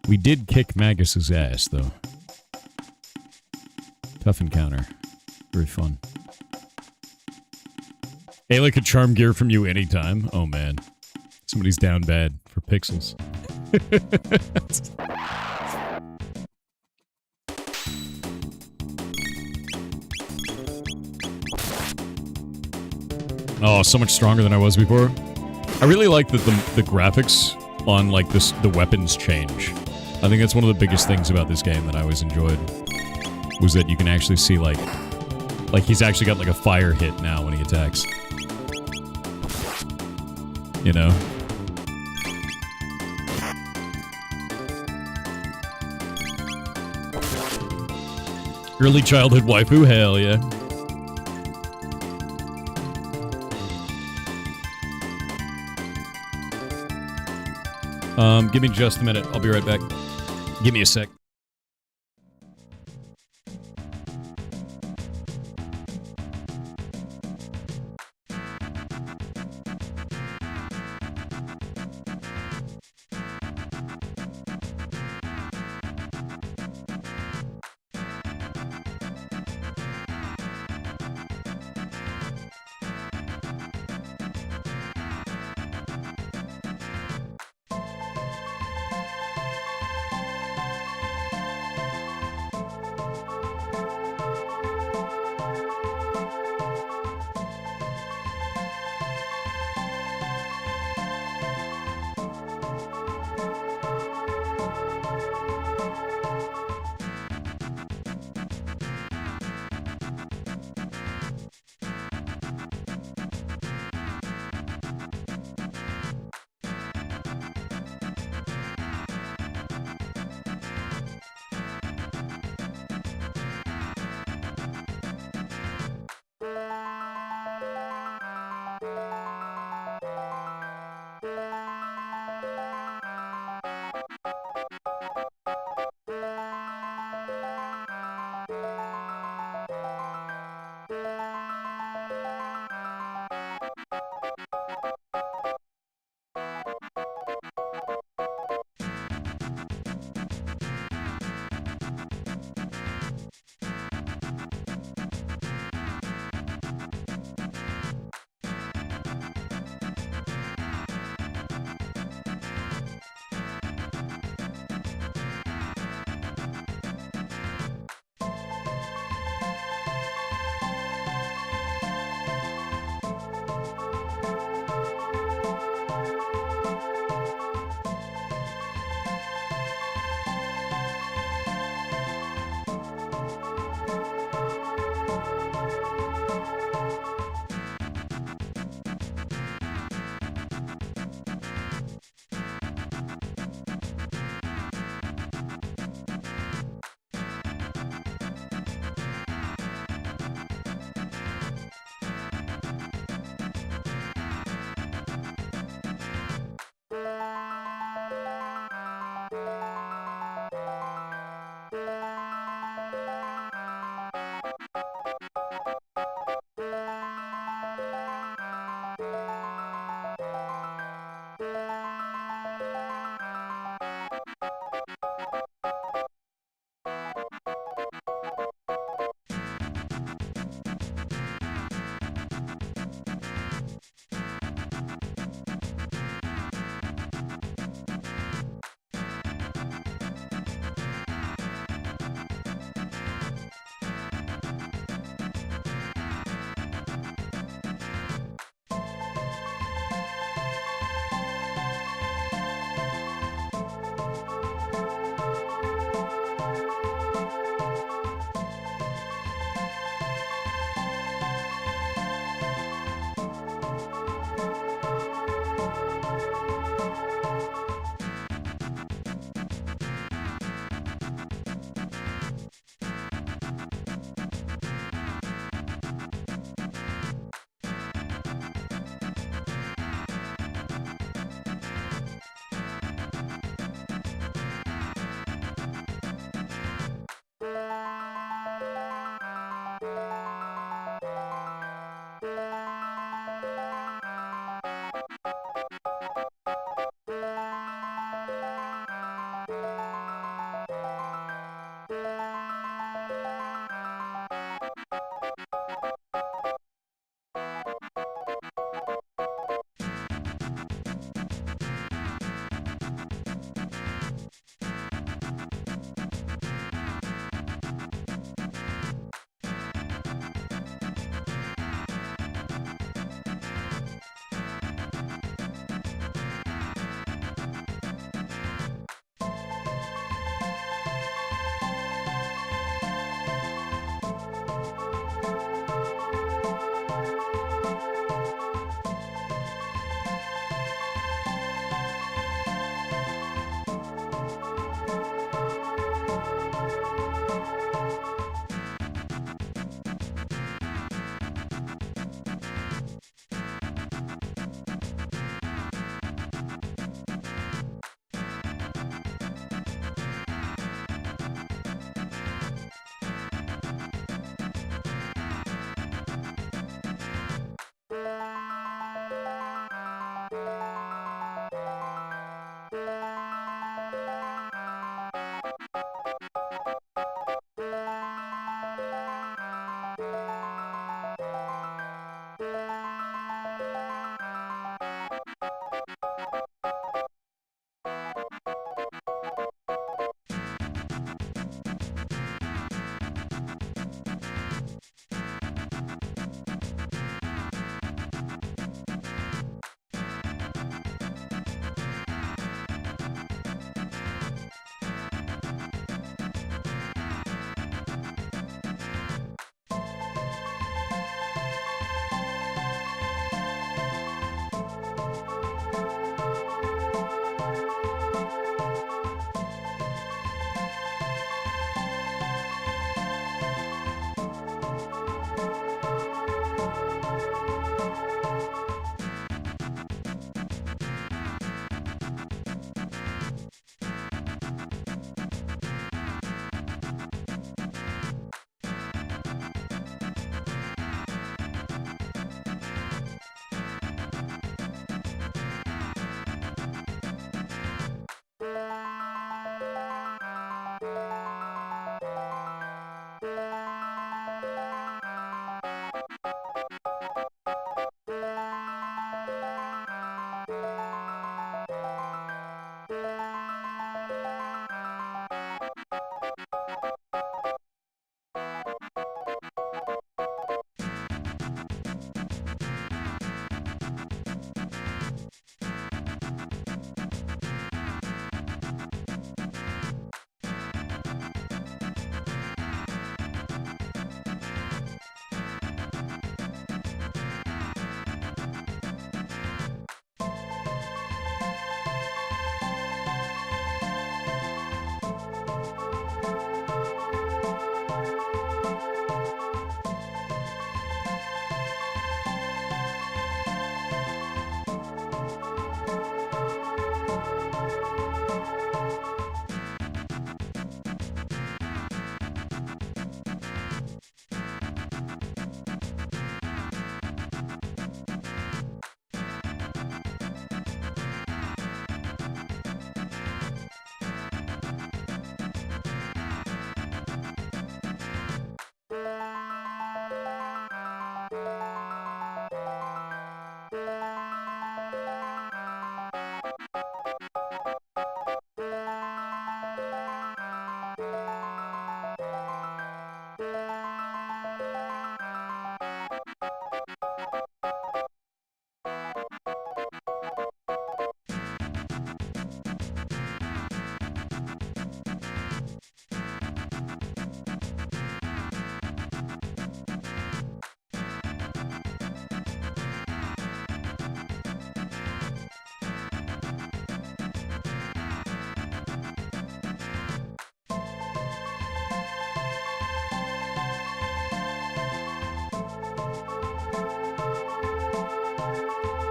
We did kick Magus's ass, though. Tough encounter. Very fun. Ayla could charm gear from you anytime. Oh, man. Somebody's down bad for pixels. Oh, so much stronger than I was before. I really like that the graphics on, like, the weapons change. I think that's one of the biggest things about this game that I always enjoyed. Was that you can actually see, like he's actually got, like, a fire hit now when he attacks. You know? Early childhood waifu? Hell yeah. Give me just a minute. I'll be right back. Give me a sec.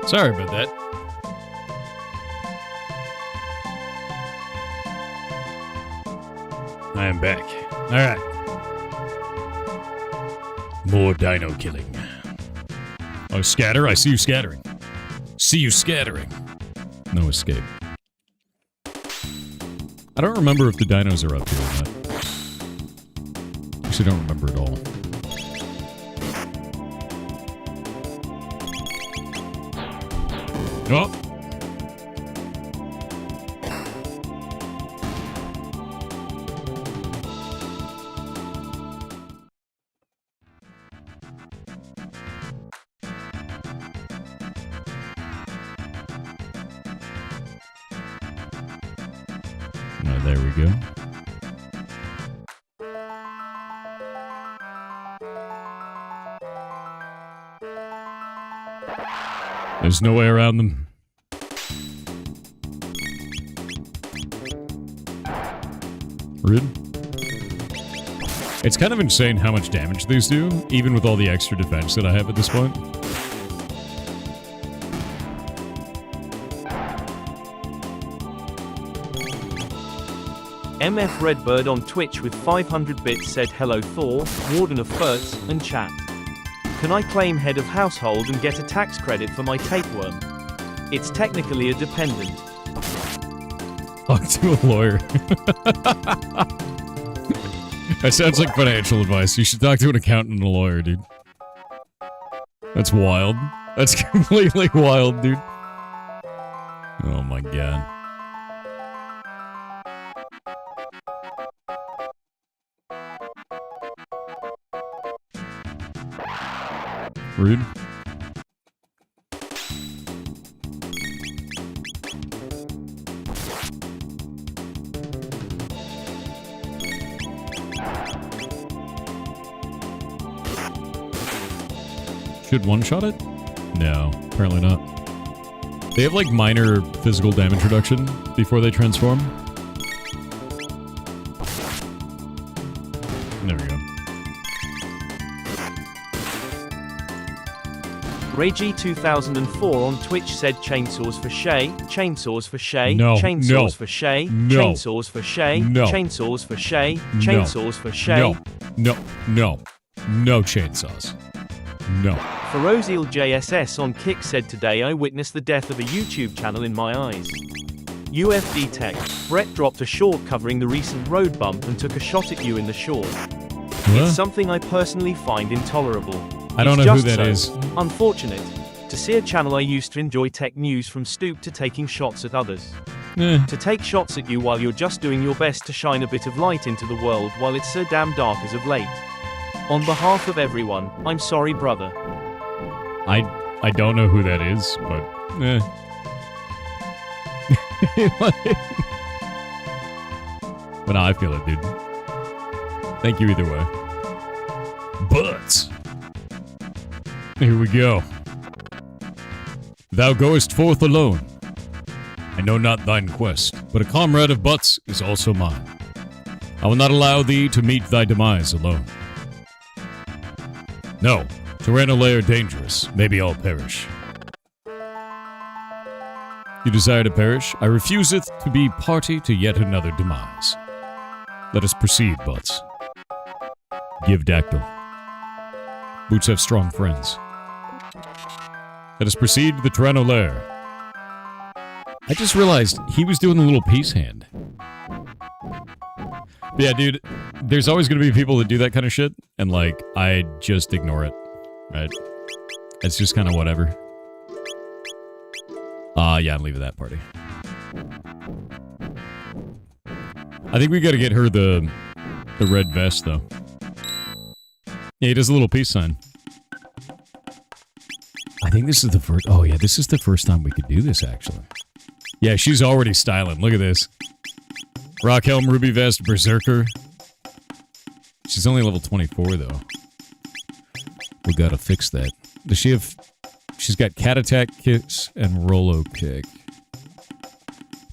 Sorry about that. I am back. Alright. More dino killing. Oh, scatter? I see you scattering. See you scattering. No escape. I don't remember if the dinos are up here or not. Actually, I don't remember at all. Oh! Now, there we go. There's no way around them. Rude. It's kind of insane how much damage these do, even with all the extra defense that I have at this point.
MF Redbird on Twitch with 500 bits said hello Thor, Warden of Furts, and chat. Can I claim head of household and get a tax credit for my tapeworm? It's technically a dependent.
Talk to a lawyer. That sounds like financial advice. You should talk to an accountant and a lawyer, dude. That's wild. That's completely wild, dude. Oh my god. Rude. Should one-shot it? No, apparently not. They have like minor physical damage reduction before they transform. There we go.
Reggie 2004 on Twitch said chainsaws for Shay, chainsaws for Shay,
No,
chainsaws
no,
for Shay,
no,
chainsaws for Shay,
no,
chainsaws for Shay,
no,
chainsaws for Shay.
no, no, no, no chainsaws. No.
Ferozil JSS on Kick said today I witnessed the death of a YouTube channel in my eyes. UFD Tech, Brett dropped a short covering the recent road bump and took a shot at you in the short. It's something I personally find intolerable.
I don't know who that is.
Unfortunate to see a channel I used to enjoy tech news from stoop to taking shots at others. To take shots at you while you're just doing your best to shine a bit of light into the world while it's so damn dark as of late. On behalf of everyone, I'm sorry, brother.
I don't know who that is, but but no, I feel it, dude. Thank you either way. But here we go. Thou goest forth alone. I know not thine quest, but a comrade of butts is also mine. I will not allow thee to meet thy demise alone. No, Tyrannosaur are dangerous. Maybe I'll perish. You desire to perish? I refuseth to be party to yet another demise. Let us proceed, butts. Give Dactyl. Boots have strong friends. Let us proceed to the Tyrannosaur. I just realized he was doing the little peace hand. But yeah, dude, there's always going to be people that do that kind of shit, and, like, I just ignore it, right? It's just kind of whatever. Yeah, I'm leaving that party. I think we got to get her the red vest, though. Yeah, he does a little peace sign. I think this is the first... Oh, yeah, this is the first time we could do this, actually. Yeah, she's already styling. Look at this. Rock Helm, Ruby Vest, Berserker. She's only level 24, though. We gotta fix that. Does she have... She's got Cat Attack kicks and Rolo Kick.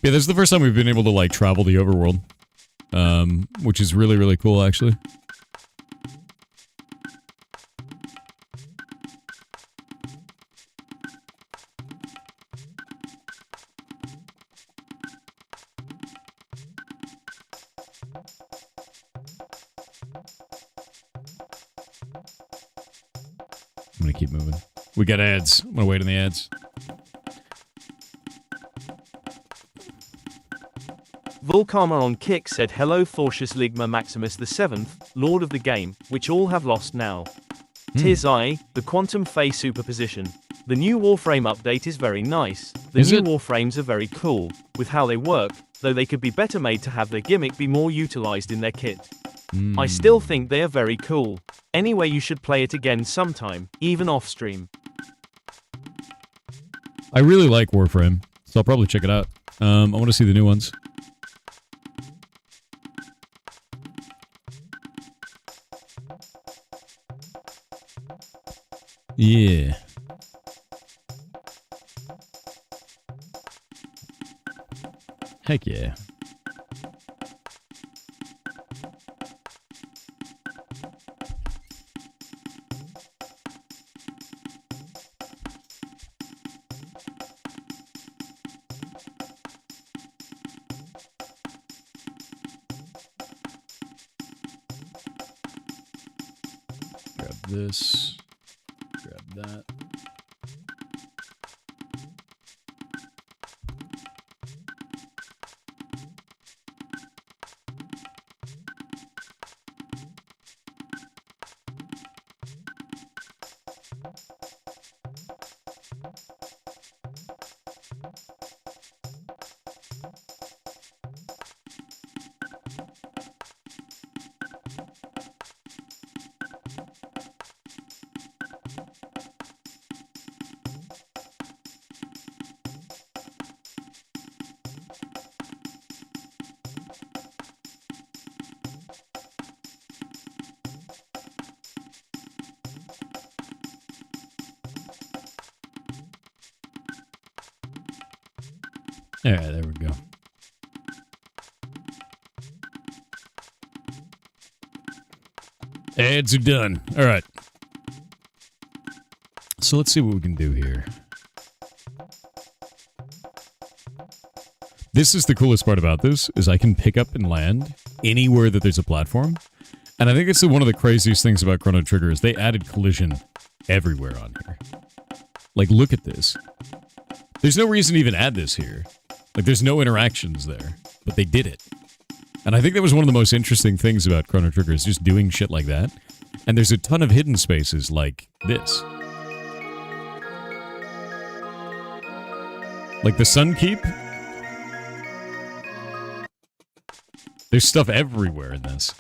Yeah, this is the first time we've been able to, like, travel the overworld. Which is really, really cool, actually. I'm gonna keep moving. We got ads. I'm gonna wait on the ads.
Volkarma on Kick said hello Fortius Ligma Maximus the 7th, Lord of the Game, which all have lost now. Tis I, the Quantum Phase Superposition. The new Warframe update is very nice. The new Warframes are very cool, with how they work, though they could be better made to have their gimmick be more utilized in their kit. I still think they are very cool. Anyway, you should play it again sometime, even off stream.
I really like Warframe, so I'll probably check it out. I want to see the new ones. Yeah. Heck yeah. Grab this. Grab that. Alright, there we go. Ads are done. Alright. So let's see what we can do here. This is the coolest part about this, is I can pick up and land anywhere that there's a platform. And I think it's one of the craziest things about Chrono Trigger is they added collision everywhere on here. Like, look at this. There's no reason to even add this here. Like, there's no interactions there, but they did it. And I think that was one of the most interesting things about Chrono Trigger, is just doing shit like that. And there's a ton of hidden spaces like this. Like the Sun Keep. There's stuff everywhere in this.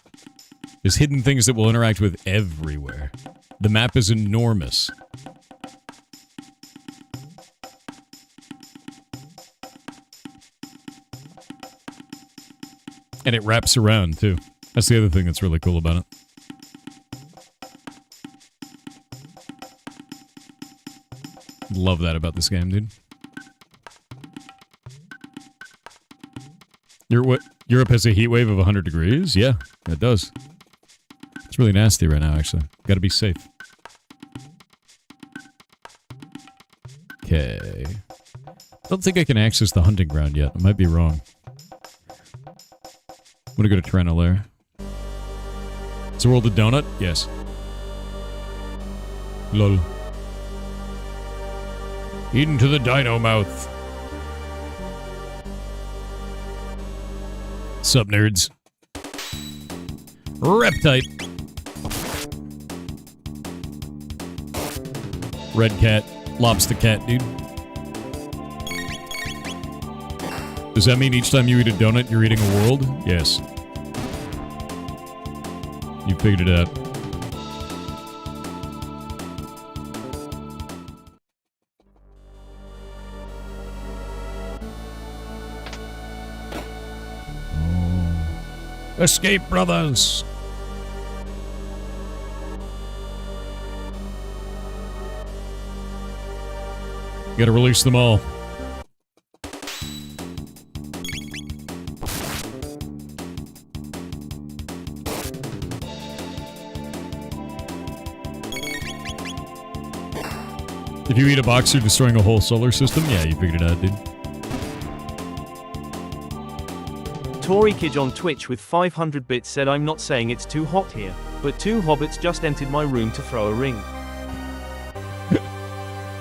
There's hidden things that we'll interact with everywhere. The map is enormous. And it wraps around, too. That's the other thing that's really cool about it. Love that about this game, dude. Europe has a heat wave of 100 degrees? Yeah, it does. It's really nasty right now, actually. Gotta be safe. Okay. I don't think I can access the hunting ground yet. I might be wrong. I'm gonna go to Treno Lair. Is the world a donut? Yes. Lol. Into the dino mouth. Sup, nerds? Reptype. Red cat. Lobster cat, dude. Does that mean each time you eat a donut, you're eating a world? Yes. You figured it out. Escape, brothers! Gotta release them all. If you eat a box, you're destroying a whole solar system? Yeah, you figured it out, dude.
Tory Kid on Twitch with 500 bits said I'm not saying it's too hot here, but two hobbits just entered my room to throw a ring.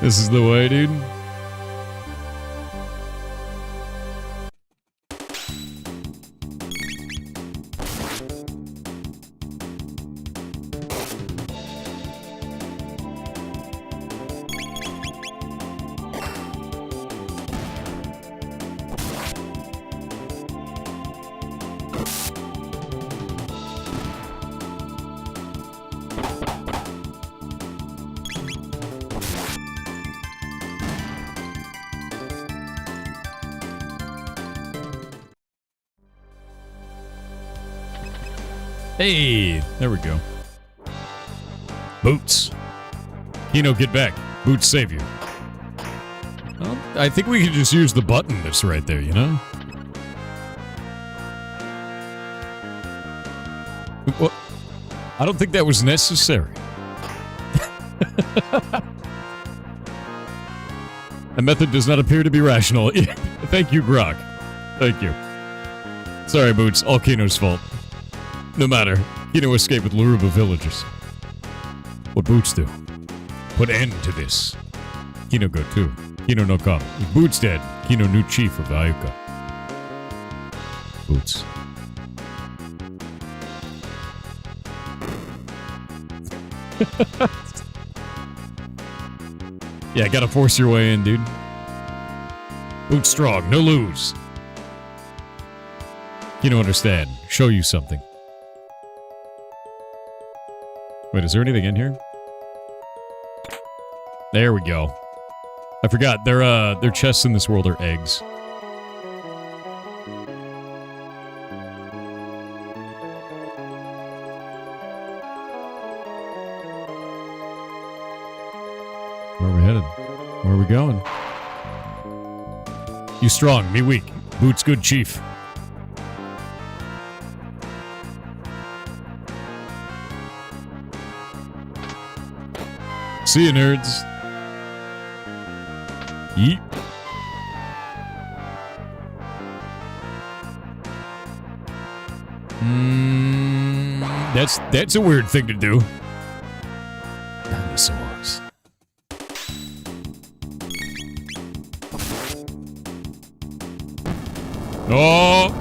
This is the way, dude. Hey, there we go. Boots. Kino, get back. Boots save you. Well, I think we could just use the button that's right there, you know? What? I don't think that was necessary. The method does not appear to be rational. Thank you, Grok. Thank you. Sorry, Boots. All Kino's fault. No matter. Kino escaped with Luruba villagers. What Boots do? Put end to this. Kino go too. Kino no come. With Boots dead, Kino new chief of the Ayuka. Boots. Yeah, gotta force your way in, dude. Boots strong, no lose. Kino understand. Show you something. Wait, is there anything in here? There we go. I forgot, their chests in this world are eggs. Where are we headed? Where are we going? You strong, me weak. Boots good chief. See you, nerds. Yeet. That's a weird thing to do. Dinosaurs. Oh!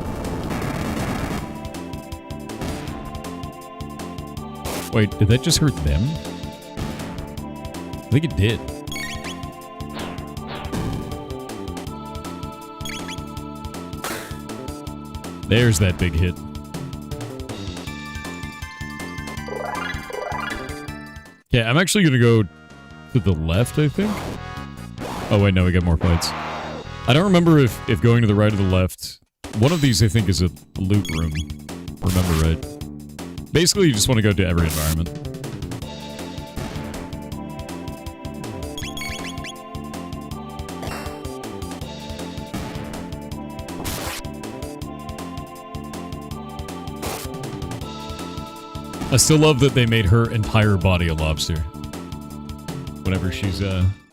Wait, did that just hurt them? I think it did. There's that big hit. Yeah, I'm actually gonna go to the left, I think. Oh wait, no, we got more fights. I don't remember if going to the right or the left. One of these, I think, is a loot room. Remember right. Basically, you just want to go to every environment. I still love that they made her entire body a lobster. Whenever she's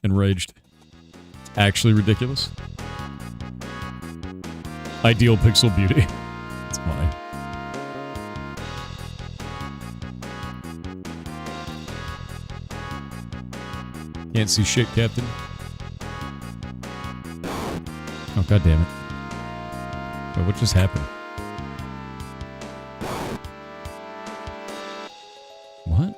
enraged. It's actually ridiculous. Ideal pixel beauty. It's mine. Can't see shit, Captain. Oh, god damn it. Wait, what just happened? What?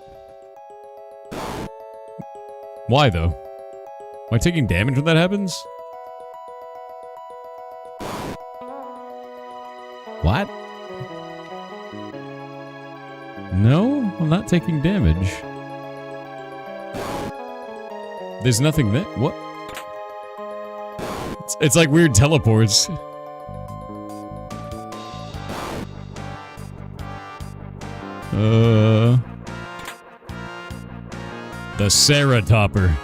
Why, though? Am I taking damage when that happens? What? No, I'm not taking damage. There's nothing there. What? It's like weird teleports. The Sarah Topper.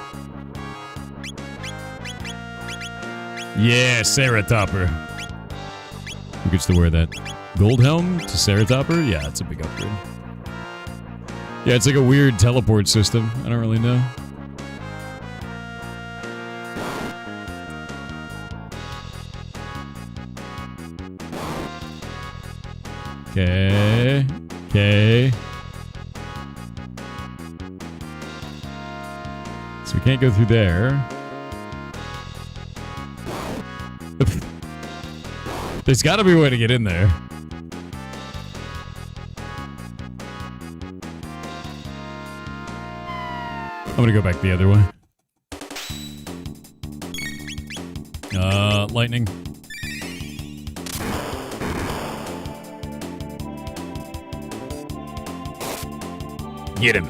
Yeah, Sarah Topper. Who gets to wear that? Gold helm to Sarah Topper? Yeah, it's a big upgrade. Yeah, it's like a weird teleport system. I don't really know. Okay. Okay. So we can't go through there. There's got to be a way to get in there. I'm gonna go back the other way. Lightning. Get him.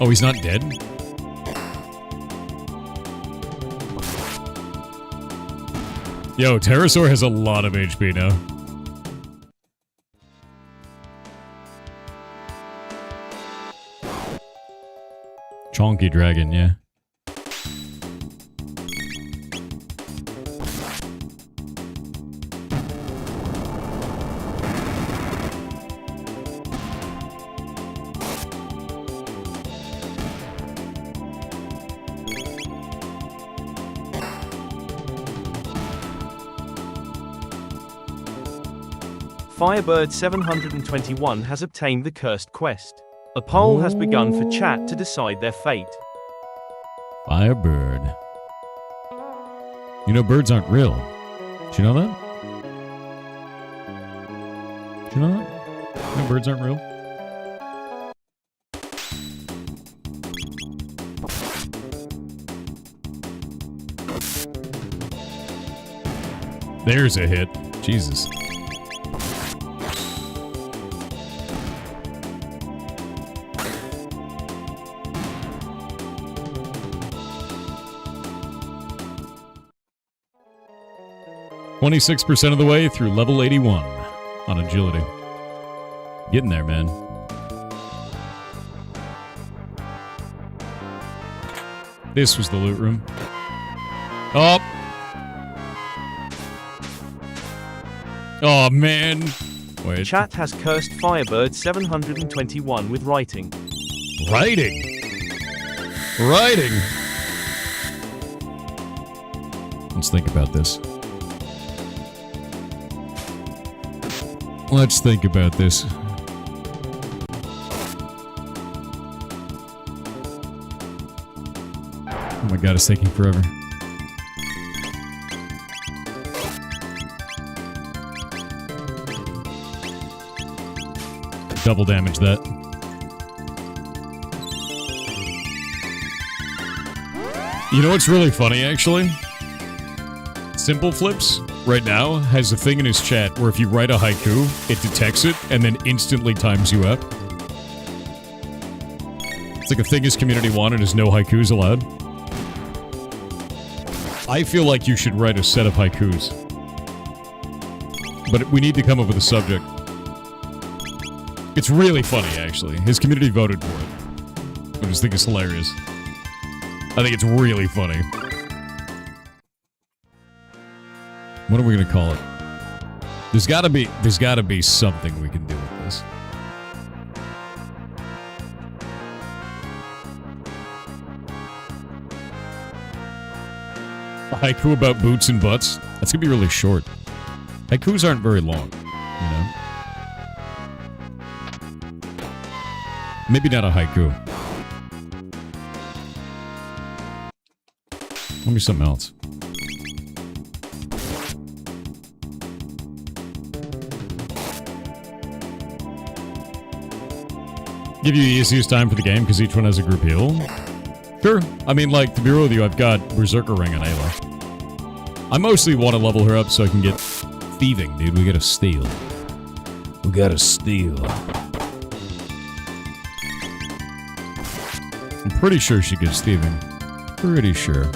Oh, he's not dead? Yo, Pterosaur has a lot of HP now. Chonky dragon, yeah.
Firebird 721 has obtained the cursed quest. A poll has begun for chat to decide their fate.
Firebird. You know birds aren't real. Did you know that? Did you know that? You know birds aren't real? There's a hit. Jesus. .26% of the way through level 81 on agility. Getting there, man. This was the loot room. Oh! Oh, man. Wait.
Chat has cursed Firebird 721 with writing.
Writing? Writing? Let's think about this. Let's think about this. Oh my god, it's taking forever. Double damage that. You know what's really funny, actually? Simple Flips, right now, has a thing in his chat where if you write a haiku, it detects it and then instantly times you up. It's like a thing his community wanted is no haikus allowed. I feel like you should write a set of haikus. But we need to come up with a subject. It's really funny, actually. His community voted for it. I just think it's hilarious. I think it's really funny. What are we gonna call it? There's gotta be something we can do with this. A haiku about boots and butts? That's gonna be really short. Haikus aren't very long, you know? Maybe not a haiku. Let me something else. Give you the easiest time for the game because each one has a group heal? Sure. I mean, like, to be real with you, I've got Berserker Ring on Ayla. I mostly want to level her up so I can get thieving, dude. We gotta steal. We gotta steal. I'm pretty sure she gets thieving. Pretty sure.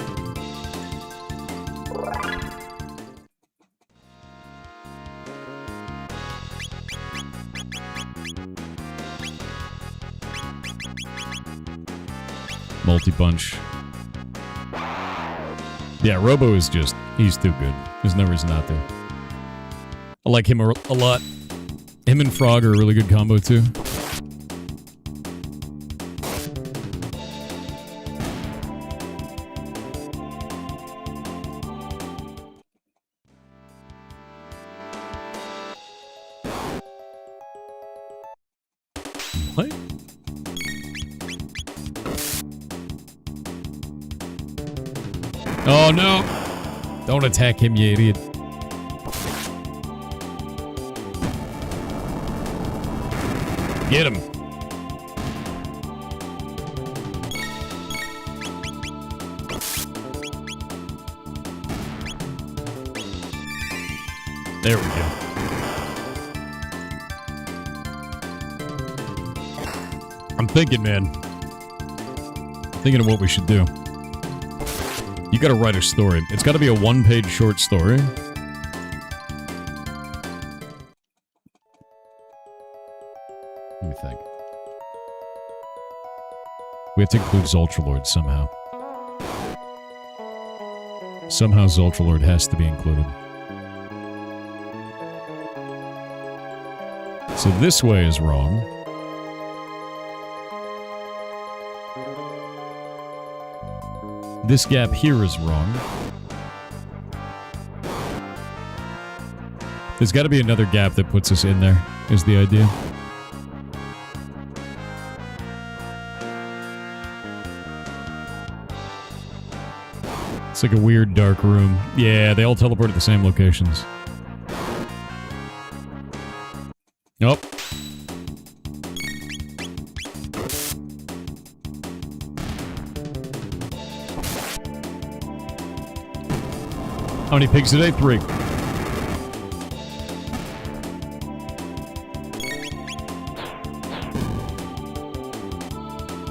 Multi-punch. Yeah, Robo is just... He's too good. There's no reason not to. I like him a lot. Him and Frog are a really good combo, too. What? Oh, no! Don't attack him, you idiot. Get him. There we go. I'm thinking, man. Thinking of what we should do. You gotta write a story. It's gotta be a one-page short story. Let me think. We have to include Zultralord somehow. Somehow Zultralord has to be included. So this way is wrong. This gap here is wrong. There's got to be another gap that puts us in there, is the idea. It's like a weird dark room. Yeah, they all teleport at the same locations. Nope. How many pigs today? 3.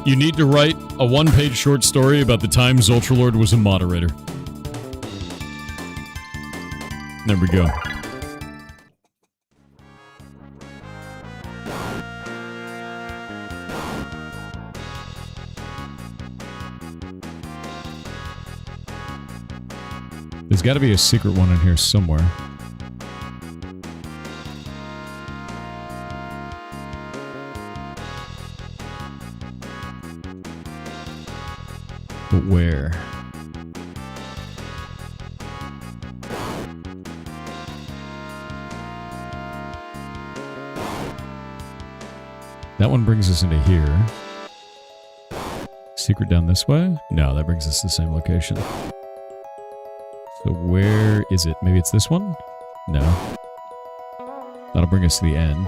You need to write a one-page short story about the time Zultralord was a moderator. There we go. There's got to be a secret one in here somewhere. But where? That one brings us into here. Secret down this way? No, that brings us to the same location. So where is it? Maybe it's this one? No. That'll bring us to the end.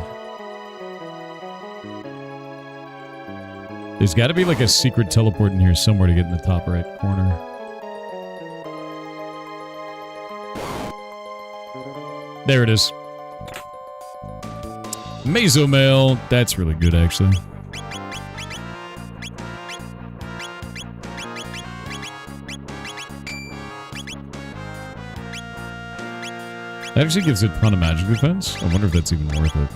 There's got to be like a secret teleport in here somewhere to get in the top right corner. There it is. Mesomail. That's really good, actually. That actually gives it a ton of magic defense. I wonder if that's even worth it.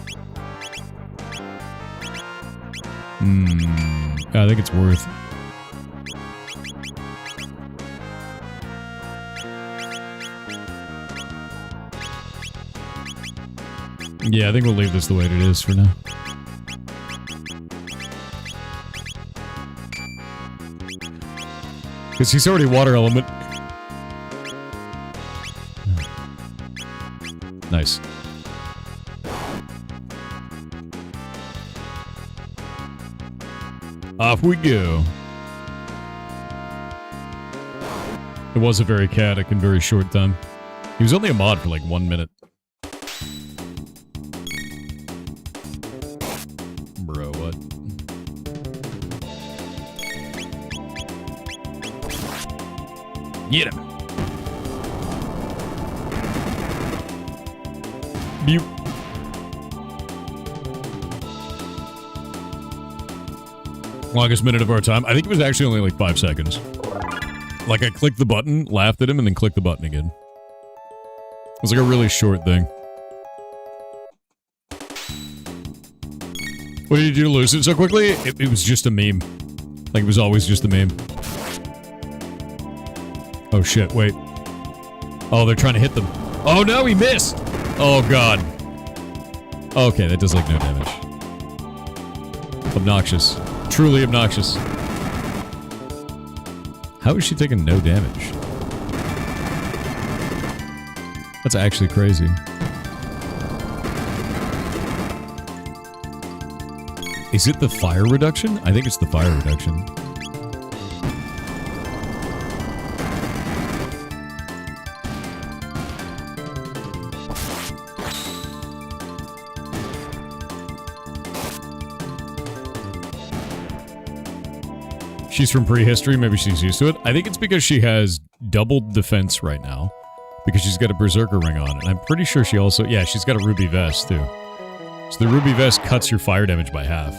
I think it's worth. Yeah, I think we'll leave this the way it is for now. Because he's already water element. Nice. Off we go. It was a very chaotic and very short time. He was only a mod for like 1 minute. Bro, what? Get him. Beep. Longest minute of our time. I think it was actually only like 5 seconds. Like I clicked the button, laughed at him, and then clicked the button again. It was like a really short thing. What did you do to lose it so quickly? It was just a meme. Like it was always just the meme. Oh shit, wait. Oh, they're trying to hit them. Oh no, he missed! Oh god. Okay, that does like no damage. Obnoxious. Truly obnoxious. How is she taking no damage? That's actually crazy. Is it the fire reduction? I think it's the fire reduction. She's from prehistory, maybe she's used to it. I think it's because she has doubled defense right now. Because she's got a berserker ring on. And I'm pretty sure she also... Yeah, she's got a ruby vest, too. So the ruby vest cuts your fire damage by half.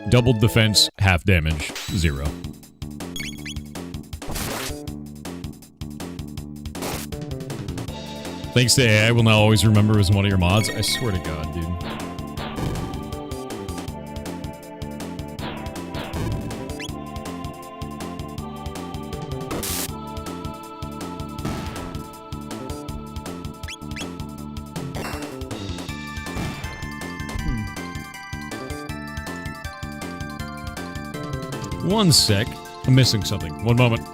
Doubled defense, half damage, 0. Thanks to AI, will now always remember as one of your mods. I swear to God, dude. One sec. I'm missing something. One moment.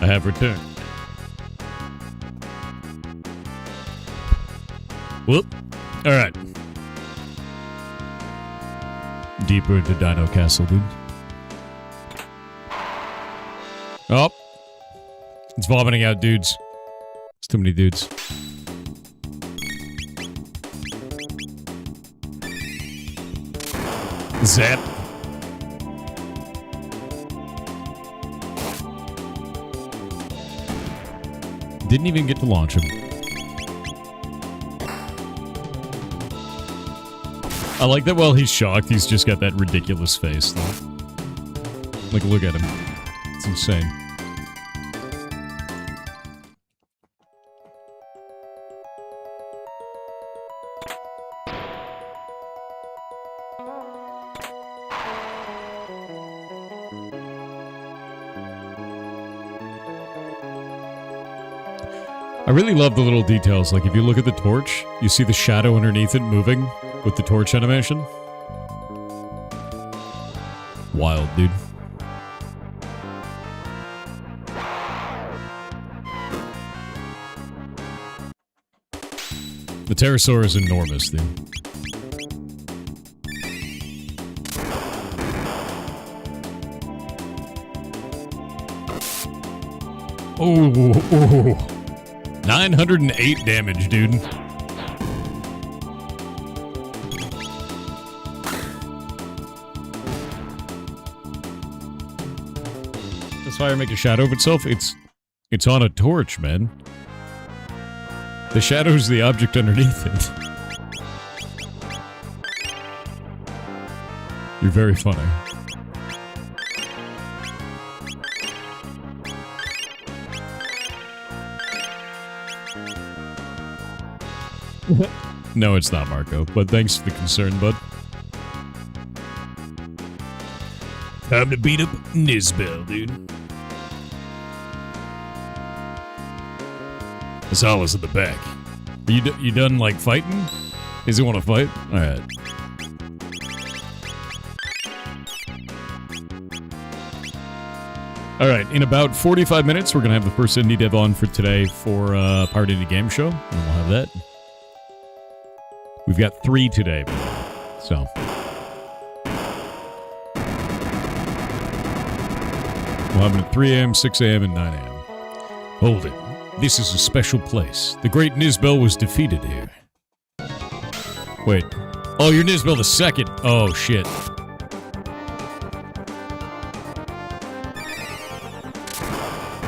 I have returned. Whoop. Alright. Deeper into Dino Castle, dude. Oh. It's vomiting out dudes. It's too many dudes. Zap. Didn't even get to launch him. I like that while he's shocked, he's just got that ridiculous face, though. Like, look at him. It's insane. I really love the little details. Like if you look at the torch, you see the shadow underneath it moving with the torch animation. Wild, dude. The pterosaur is enormous, dude. Oh, 908 damage, dude. Does fire make a shadow of itself? It's on a torch, man. The shadow's the object underneath it. You're very funny. No, it's not, Marco, but thanks for the concern, bud. Time to beat up Nizbel, dude. Azala's in the back. Are you done, like, fighting? Does he want to fight? Alright. Alright, in about 45 minutes, we're going to have the first indie dev on for today for Pirate Indie Game Show, and we'll have that. We've got 3 today, so. We'll have them at 3 a.m., 6 a.m., and 9 a.m. Hold it. This is a special place. The great Nizbel was defeated here. Wait. Oh, you're Nizbel the second. Oh, shit.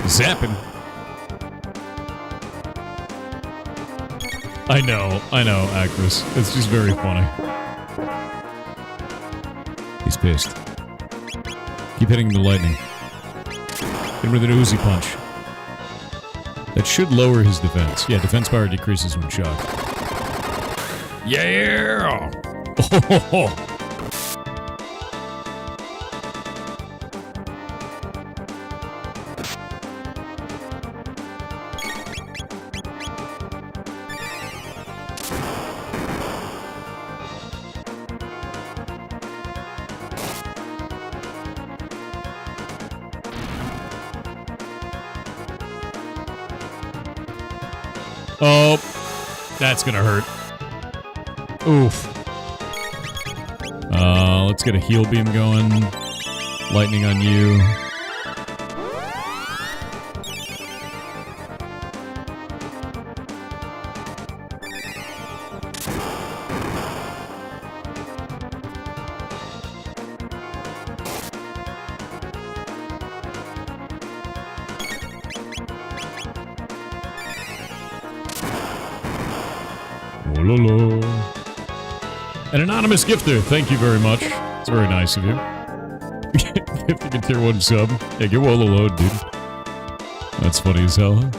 Zapping. I know, Actress. It's just very funny. He's pissed. Keep hitting the lightning. Hit him with an Uzi punch. That should lower his defense. Yeah, defense power decreases when shocked. Yeah! Oh, oh, that's gonna hurt. Oof. Let's get a heal beam going. Lightning on you. An anonymous gifter, thank you very much. It's very nice of you. 50 tier 1 sub. Yeah, get well load, dude. That's funny as hell.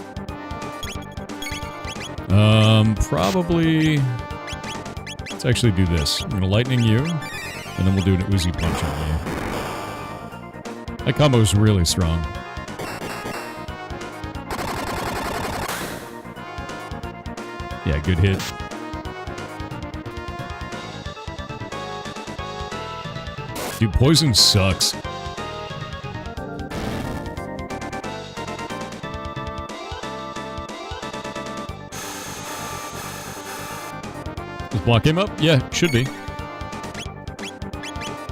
Probably... Let's actually do this. I'm gonna lightning you, and then we'll do an Uzi punch on you. That combo's really strong. Yeah, good hit. Dude, poison sucks. Does block him up? Yeah, should be.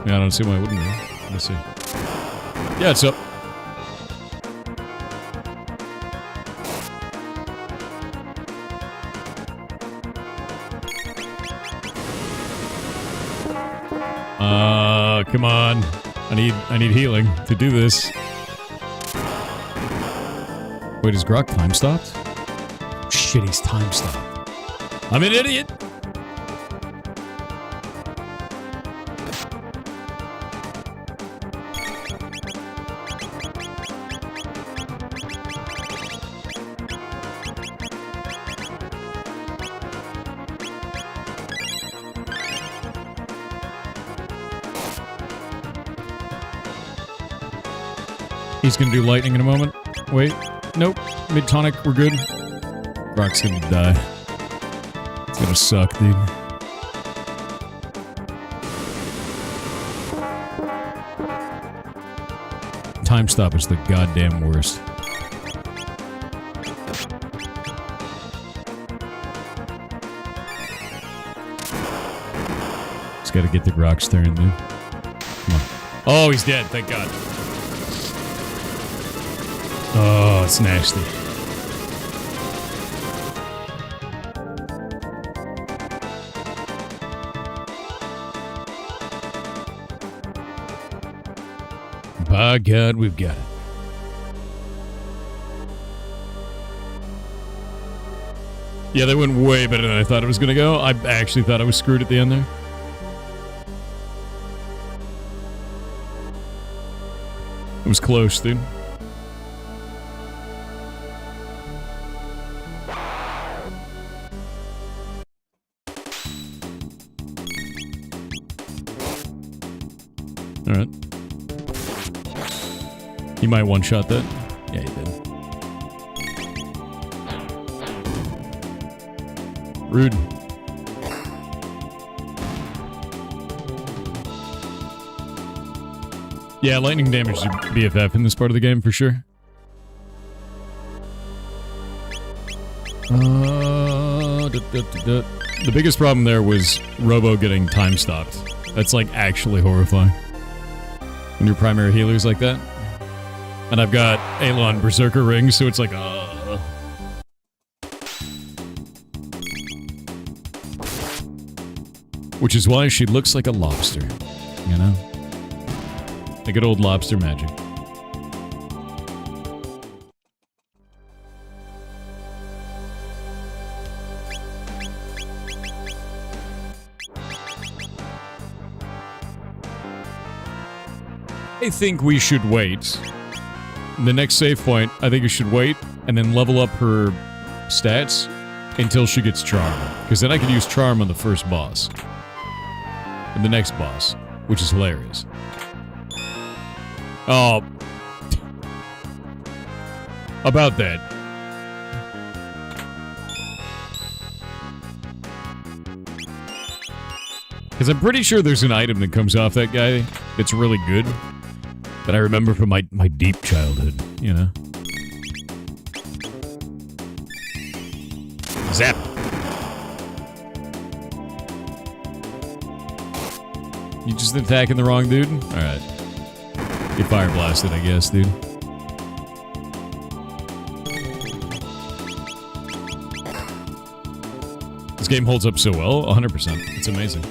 Yeah, I don't see why it wouldn't be. Let me see. Yeah, it's up. Come on. I need healing to do this. Wait, is Grok time stopped? Shit, he's time stopped. I'm an idiot! He's gonna do lightning in a moment. Wait. Nope. Mid-tonic, we're good. Brock's gonna die. It's gonna suck, dude. Time stop is the goddamn worst. Just gotta get the Grok's turn, dude. Come on. Oh, he's dead, thank God. Oh, it's nasty. By God, we've got it. Yeah, that went way better than I thought it was going to go. I actually thought I was screwed at the end there. It was close, dude. Alright. He might one-shot that. Yeah, he did. Rude. Yeah, lightning damage is BFF in this part of the game for sure. The biggest problem there was Robo getting time stopped. That's like actually horrifying. When your primary healer's like that. And I've got Alon Berserker rings, so it's like, Which is why she looks like a lobster, you know? The good old lobster magic. I think we should wait. The next save point, I think you should wait and then level up her stats until she gets Charm. Because then I could use Charm on the first boss. And the next boss, which is hilarious. Oh. About that. Because I'm pretty sure there's an item that comes off that guy that's really good. That I remember from my deep childhood, you know? Zap! You just attacking the wrong dude? Alright. Get fire blasted, I guess, dude. This game holds up so well, 100%. It's amazing.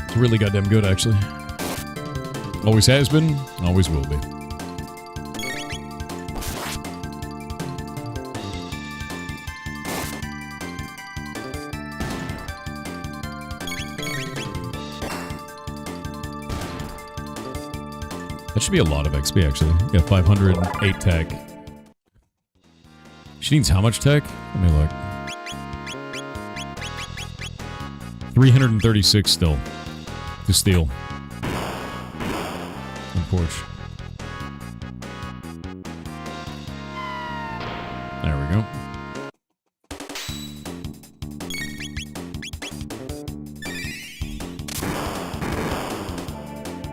It's really goddamn good, actually. Always has been, always will be. That should be a lot of XP, actually. Yeah, 508 tech. She needs how much tech? Let me look. 336 still. To steal. On porch. There we go.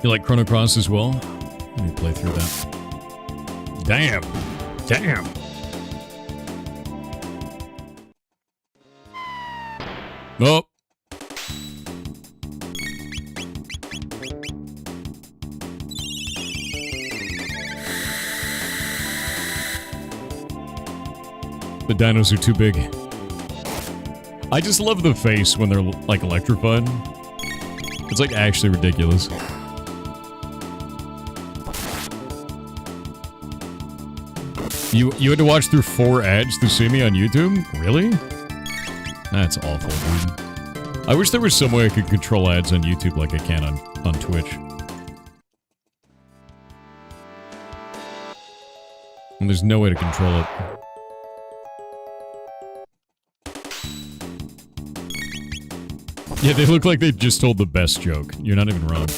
You like Chrono Cross as well? Let me play through that. Damn! Damn! Oh! The dinos are too big. I just love the face when they're, like, electrified. It's, like, actually ridiculous. You had to watch through 4 ads to see me on YouTube? Really? That's awful, dude. I wish there was some way I could control ads on YouTube like I can on Twitch. And there's no way to control it. Yeah, they look like they just told the best joke. You're not even wrong.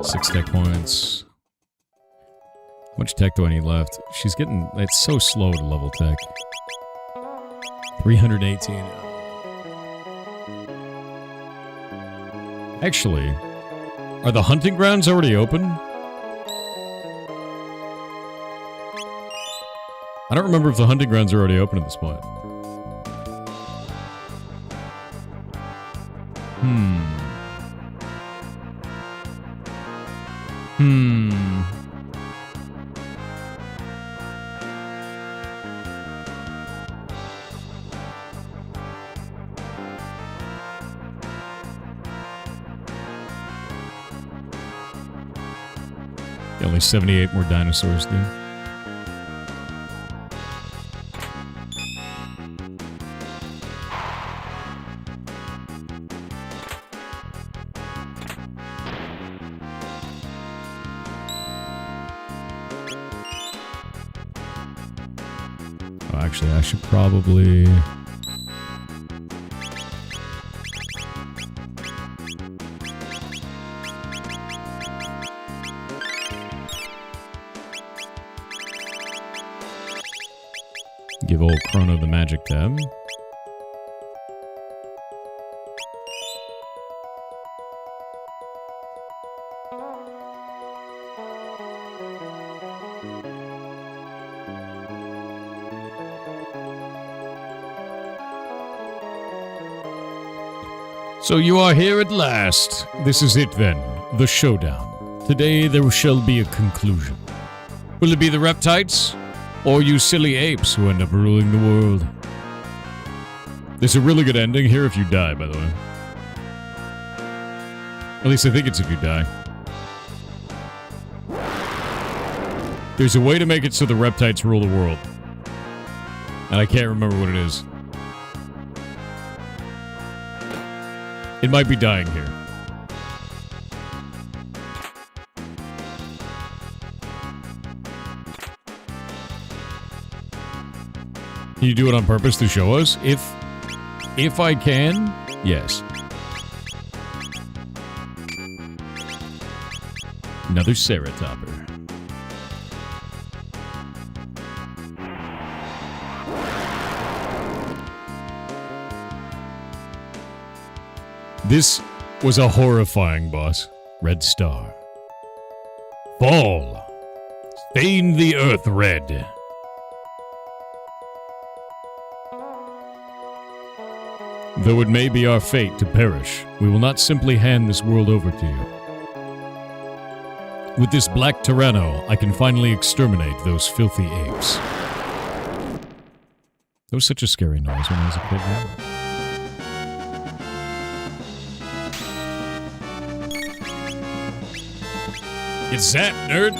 6 tech points. How much tech do I need left? She's getting... It's so slow to level tech. 318. Actually, are the hunting grounds already open? I don't remember if the hunting grounds are already open at this point. Only 78 more dinosaurs, dude. Oh, actually, I should probably... give old Chrono the magic tab. So you are here at last. This is it then, the showdown. Today there shall be a conclusion. Will it be the reptites? Or you silly apes who end up ruling the world? There's a really good ending here if you die, by the way. At least I think it's if you die. There's a way to make it so the reptites rule the world. And I can't remember what it is. It might be dying here. Can you do it on purpose to show us? If I can, yes. Another Ceratopper. This was a horrifying boss. Red Star. Fall. Stain the earth red. Though it may be our fate to perish, we will not simply hand this world over to you. With this black Tyranno, I can finally exterminate those filthy apes. That was such a scary noise when I was a kid, man. It's that, nerd!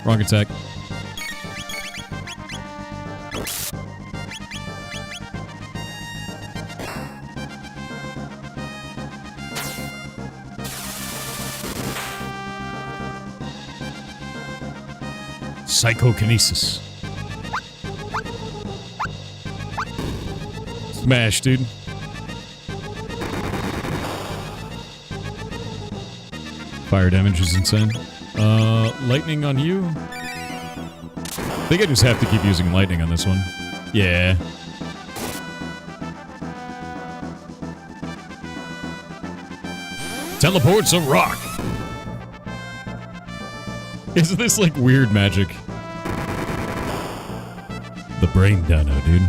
Wrong attack. Psychokinesis. Smash, dude. Fire damage is insane. Lightning on you? I think I just have to keep using lightning on this one. Yeah. Teleports a rock! Isn't this like weird magic? The brain dino, dude.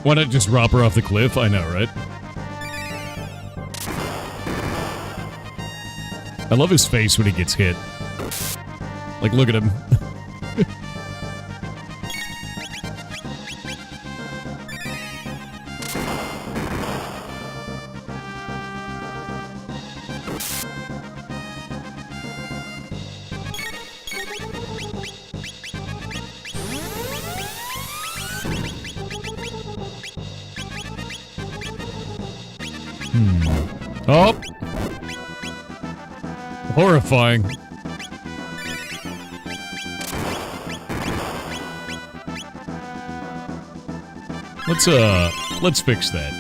Why not just drop her off the cliff? I know, right? I love his face when he gets hit. Like, look at him. Oh! Horrifying. Let's fix that.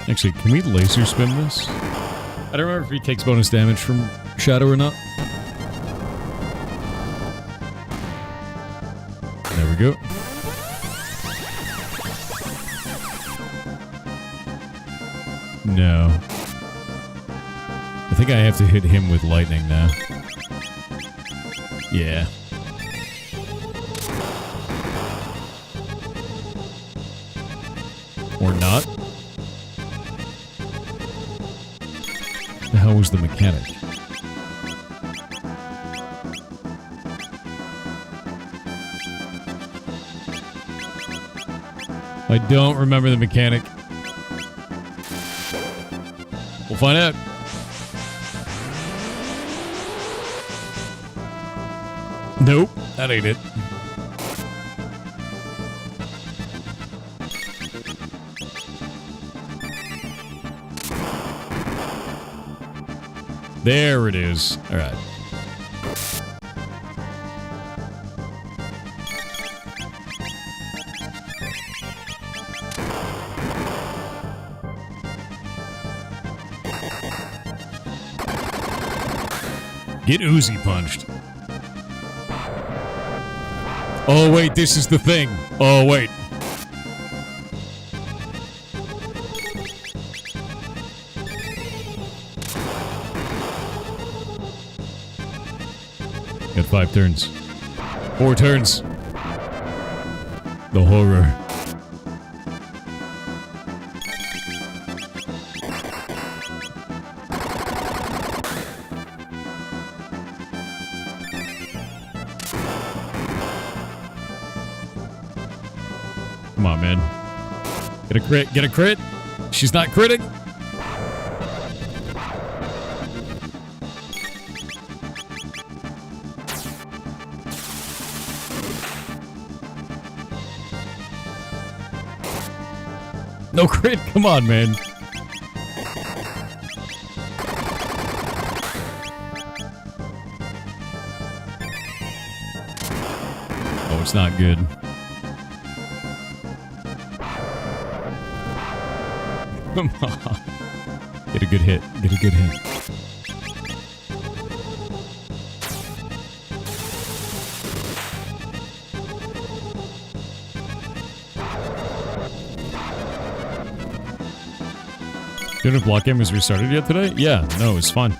Actually, can we laser spin this? I don't remember if he takes bonus damage from Shadow or not. There we go. No. I think I have to hit him with lightning now. Yeah. Or not. The hell was the mechanic? I don't remember the mechanic. We'll find out. Nope, that ain't it. There it is. All right. Get Uzi punched. Oh, wait, this is the thing. Oh, wait. Got 5 turns. 4 turns. The horror. Come on, man. Get a crit. Get a crit. She's not critting. No crit. Come on, man. Oh, it's not good. Come on. Get a good hit. Get a good hit. Do you know if block game was restarted yet today? Yeah, no, it's fine.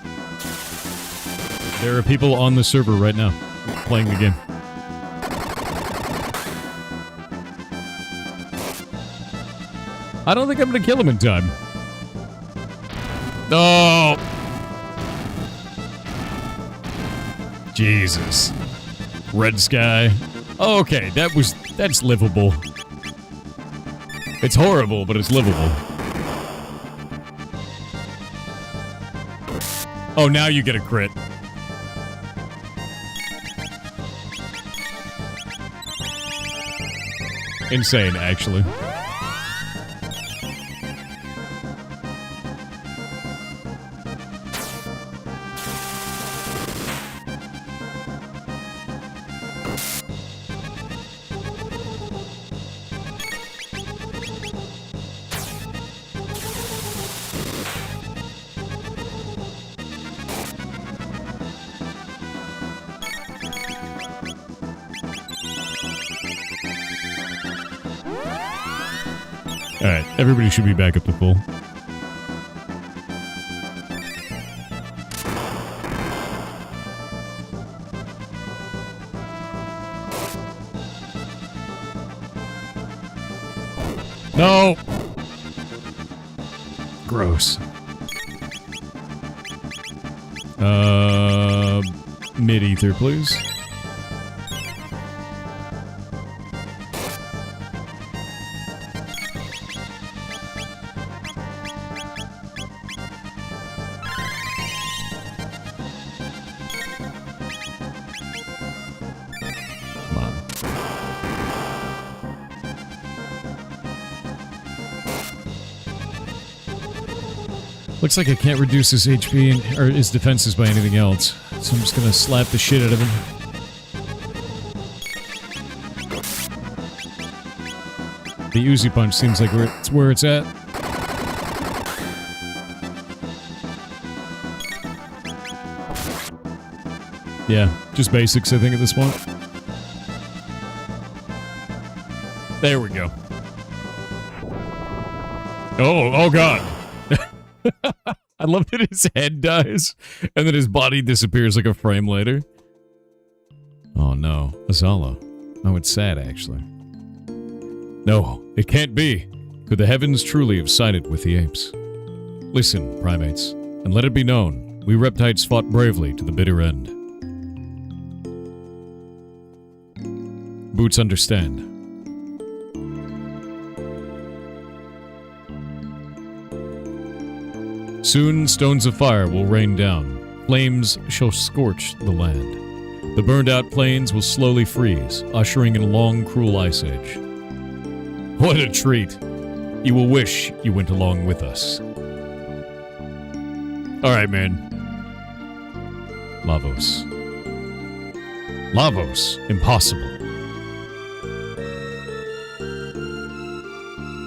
There are people on the server right now playing the game. I don't think I'm gonna kill him in time. No! Jesus. Red sky. Oh, okay, that's livable. It's horrible, but it's livable. Oh, now you get a crit. Insane, actually. Alright, everybody should be back up to full. No! Gross. Mid-ether, please. Looks like I can't reduce his HP or his defenses by anything else. So I'm just gonna slap the shit out of him. The Uzi punch seems like it's where it's at. Yeah, just basics, I think, at this point. There we go. Oh god. I love that his head dies, and then his body disappears like a frame later. Oh no, Azala. Oh, it's sad, actually. No, it can't be. Could the heavens truly have sided with the apes? Listen, primates, and let it be known, we reptiles fought bravely to the bitter end. Boots understand. Soon stones of fire will rain down. Flames shall scorch the land. The burned-out plains will slowly freeze, ushering in a long, cruel ice age. What a treat! You will wish you went along with us. Alright, man. Lavos. Lavos. Impossible.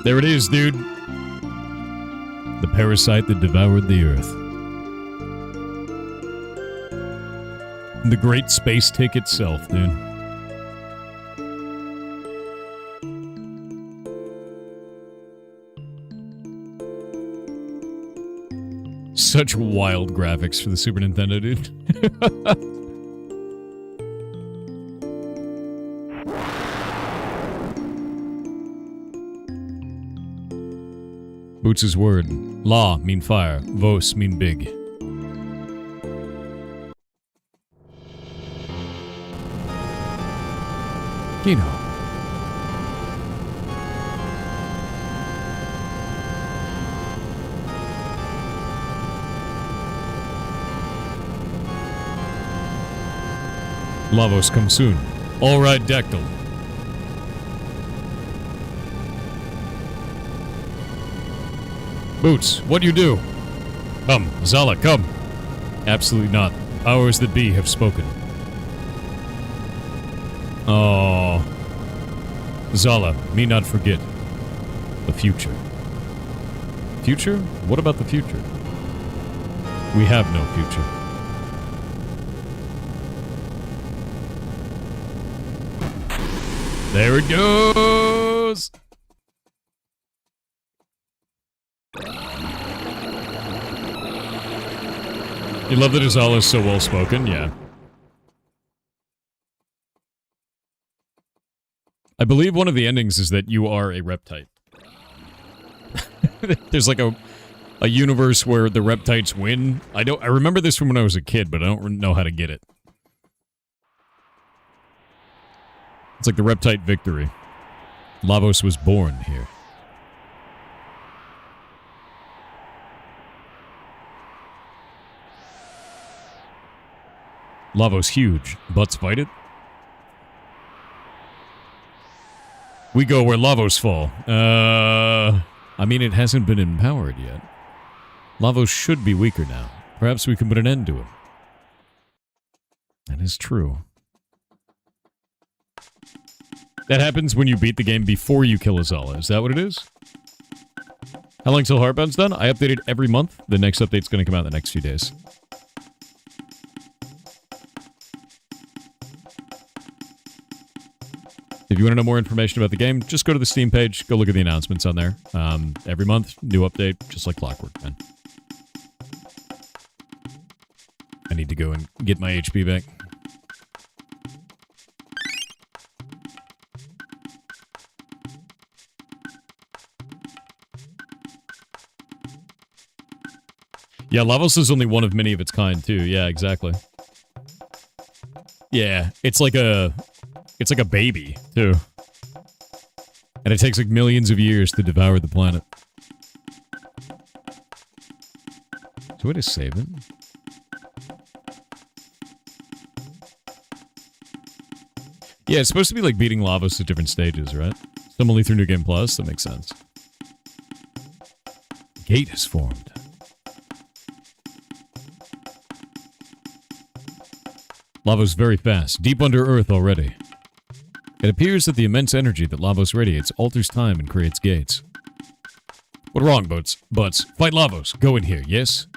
There it is, dude. The parasite that devoured the Earth. The great space tick itself, dude. Such wild graphics for the Super Nintendo, dude. Boots' word. La mean fire. Vos mean big. Kino. Lavos come soon. All right, Dectal. Boots, what do you do? Come, Zala, come. Absolutely not. Powers that be have spoken. Oh. Zala, me not forget. The future. Future? What about the future? We have no future. There it goes! You love that Azala is so well-spoken? Yeah. I believe one of the endings is that you are a reptite. There's like a universe where the reptites win. I remember this from when I was a kid, but I don't know how to get it. It's like the reptite victory. Lavos was born here. Lavos huge. Butts fight it? We go where Lavos fall. I mean, it hasn't been empowered yet. Lavos should be weaker now. Perhaps we can put an end to him. That is true. That happens when you beat the game before you kill Azala. Is that what it is? How long till Heartbound's done? I update it every month. The next update's going to come out in the next few days. If you want to know more information about the game, just go to the Steam page. Go look at the announcements on there. Every month, new update, just like clockwork, man. I need to go and get my HP back. Yeah, Lavos is only one of many of its kind, too. Yeah, exactly. Yeah, it's like a baby, too. And it takes like millions of years to devour the planet. So it is save it. Yeah, it's supposed to be like beating Lavos at different stages, right? Similarly through New Game Plus, that makes sense. Gate is formed. Lava's very fast, deep under Earth already. It appears that the immense energy that Lavos radiates alters time and creates gates. What wrong, Butts? Fight Lavos. Go in here, yes?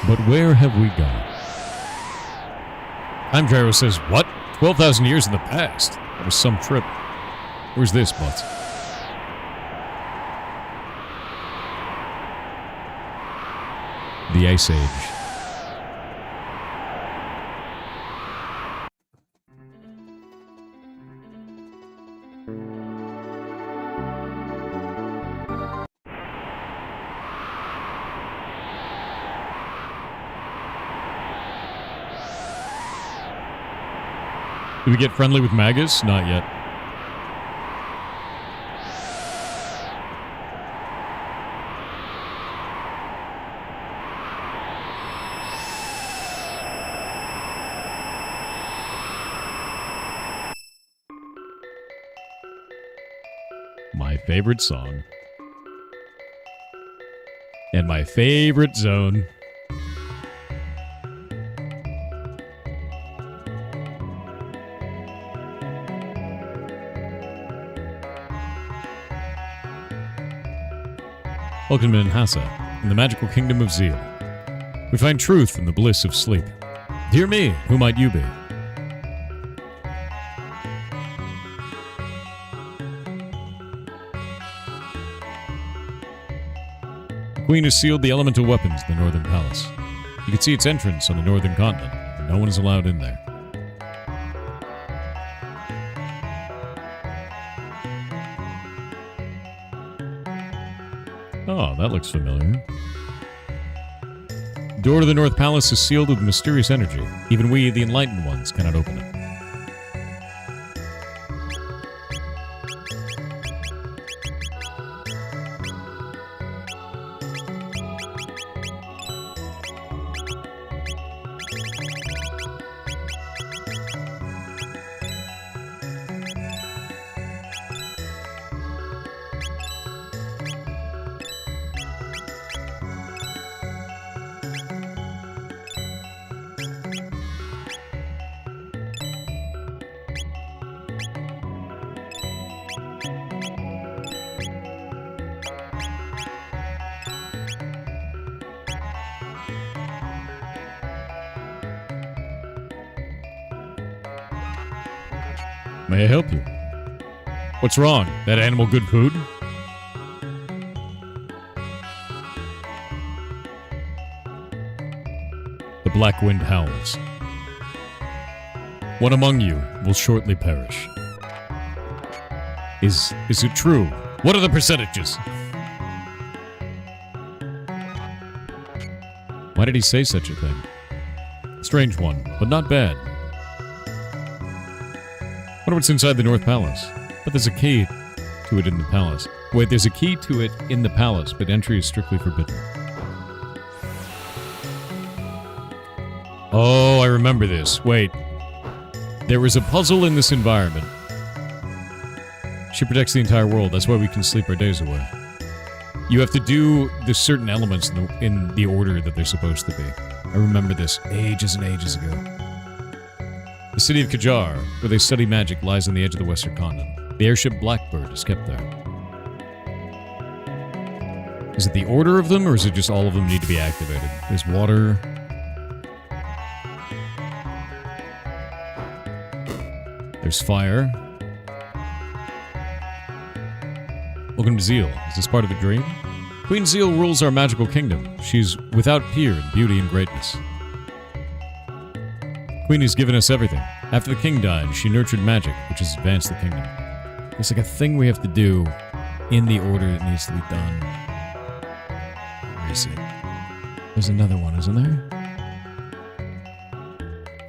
But where have we gone? Time Gyro says, what? 12,000 years in the past? That was some trip. Where's this, Butts? The Ice Age. Did we get friendly with Magus? Not yet. My favorite song. And my favorite zone. Welcome to Minhasa, in the magical kingdom of Zeal. We find truth in the bliss of sleep. Dear me, who might you be? The Queen has sealed the elemental weapons in the Northern Palace. You can see its entrance on the Northern Continent, and no one is allowed in there. Oh, that looks familiar. The door to the North Palace is sealed with mysterious energy. Even we, the enlightened ones, cannot open it. May I help you? What's wrong? That animal good food? The black wind howls. One among you will shortly perish. Is it true? What are the percentages? Why did he say such a thing? Strange one, but not bad. Wonder what's inside the North Palace. But there's a key to it in the palace. Wait, there's a key to it in the palace, but entry is strictly forbidden. Oh, I remember this. Wait. There was a puzzle in this environment. She protects the entire world. That's why we can sleep our days away. You have to do the certain elements in the order that they're supposed to be. I remember this ages and ages ago. The city of Kajar, where they study magic, lies on the edge of the western continent. The airship Blackbird is kept there. Is it the order of them, or is it just all of them need to be activated? There's water. There's fire. Welcome to Zeal. Is this part of a dream? Queen Zeal rules our magical kingdom. She's without peer in beauty and greatness. Queen has given us everything. After the king died, she nurtured magic, which has advanced the kingdom. It's like a thing we have to do in the order it needs to be done. Where is it? There's another one, isn't there?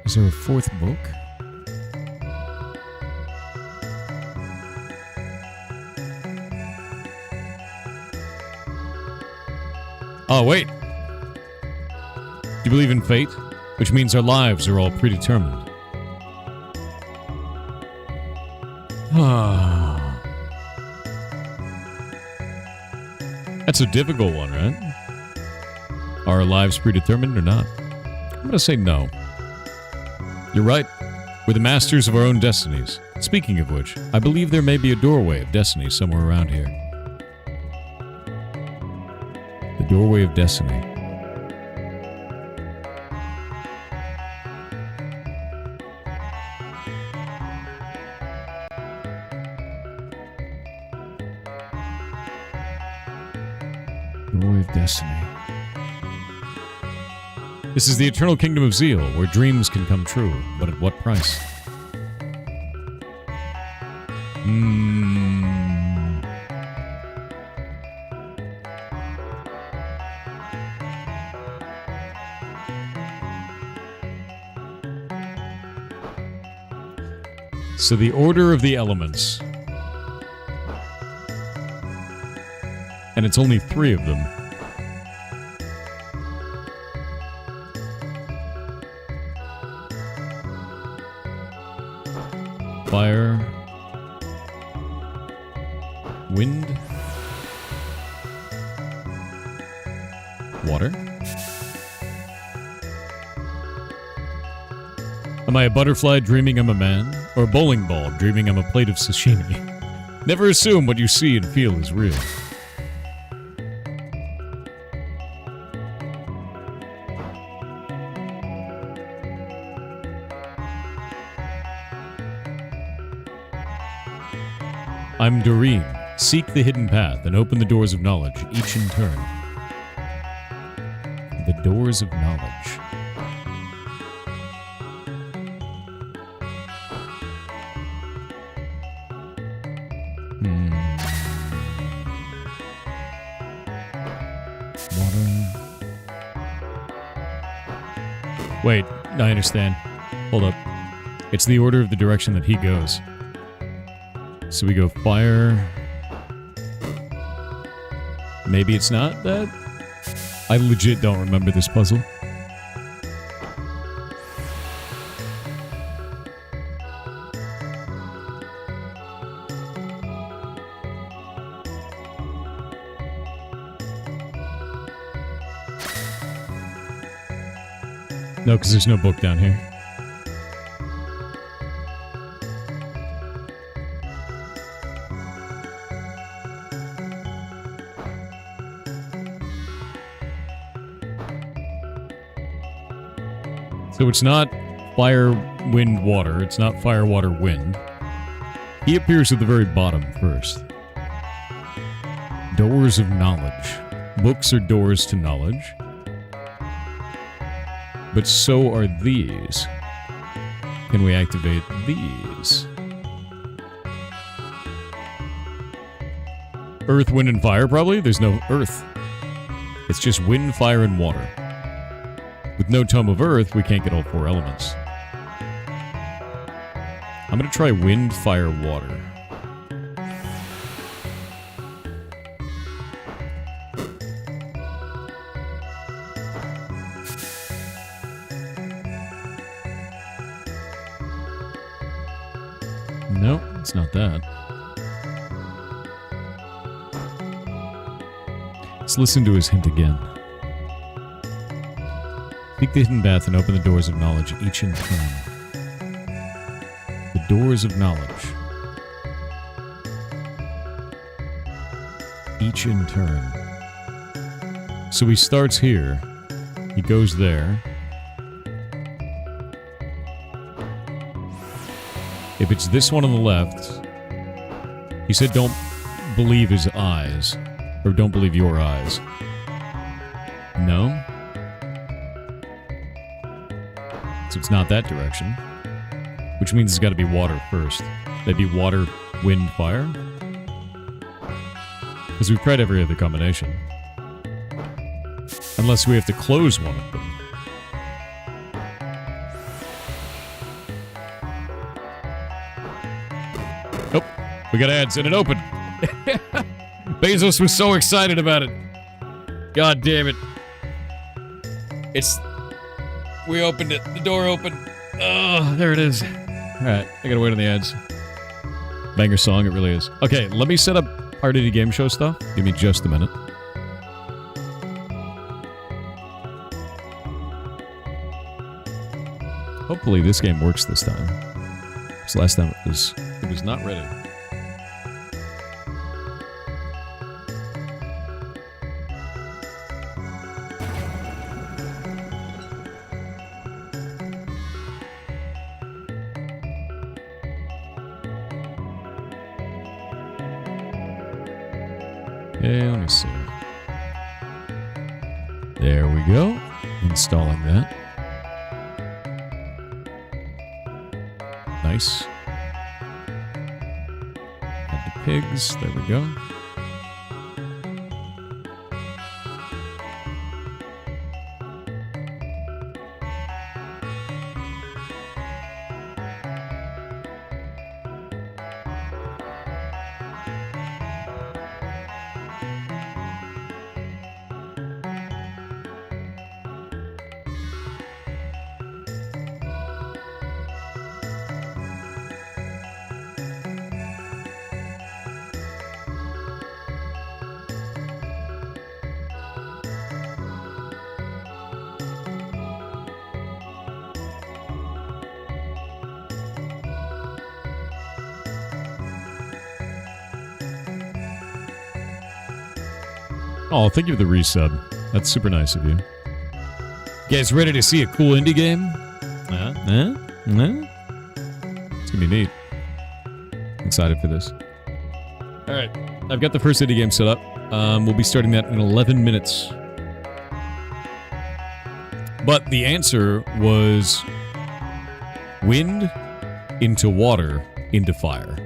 Is there a fourth book? Oh, wait. you believe in fate? Which means our lives are all predetermined. That's a difficult one, right? Are our lives predetermined or not? I'm going to say no. You're right. We're the masters of our own destinies. Speaking of which, I believe there may be a doorway of destiny somewhere around here. The doorway of destiny. Doorway of destiny. This is the eternal kingdom of Zeal, where dreams can come true, but at what price? So the order of the elements. And it's only 3 of them. Fire, wind, water. Am I a butterfly dreaming I'm a man? Or a bowling ball dreaming I'm a plate of sashimi? Never assume what you see and feel is real. I'm Doreen. Seek the hidden path and open the doors of knowledge, each in turn. The doors of knowledge. Water. Wait, I understand. Hold up. It's the order of the direction that he goes. So we go fire. Maybe it's not that? I legit don't remember this puzzle. No, because there's no book down here. So it's not fire, wind, water. It's not fire, water, wind. He appears at the very bottom first. Doors of knowledge. Books are doors to knowledge. But so are these. Can we activate these? Earth, wind, and fire, probably? There's no earth. It's just wind, fire, and water. With no Tome of Earth, we can't get all 4 elements. I'm gonna try wind, fire, water. No, it's not that. Let's listen to his hint again. Seek the hidden path and open the doors of knowledge, each in turn. The doors of knowledge. Each in turn. So he starts here. He goes there. If it's this one on the left, he said don't believe his eyes. Or don't believe your eyes. No? So it's not that direction. Which means it's got to be water first. That'd be water, wind, fire. Because we've tried every other combination. Unless we have to close one of them. Nope. We got ads and it opened. Bezos was so excited about it. God damn it. It's We opened it. The door opened. Oh, there it is. Alright, I gotta wait on the ads. Banger song, it really is. Okay, let me set up Party to Game Show stuff. Give me just a minute. Hopefully this game works this time. Because last time it was not ready. Okay, let me see. There we go. Installing that. Nice. Add the pigs. There we go. Oh, thank you for the resub. That's super nice of you. You guys ready to see a cool indie game? It's gonna be neat. I'm excited for this. Alright, I've got the first indie game set up. We'll be starting that in 11 minutes. But the answer was wind into water into fire.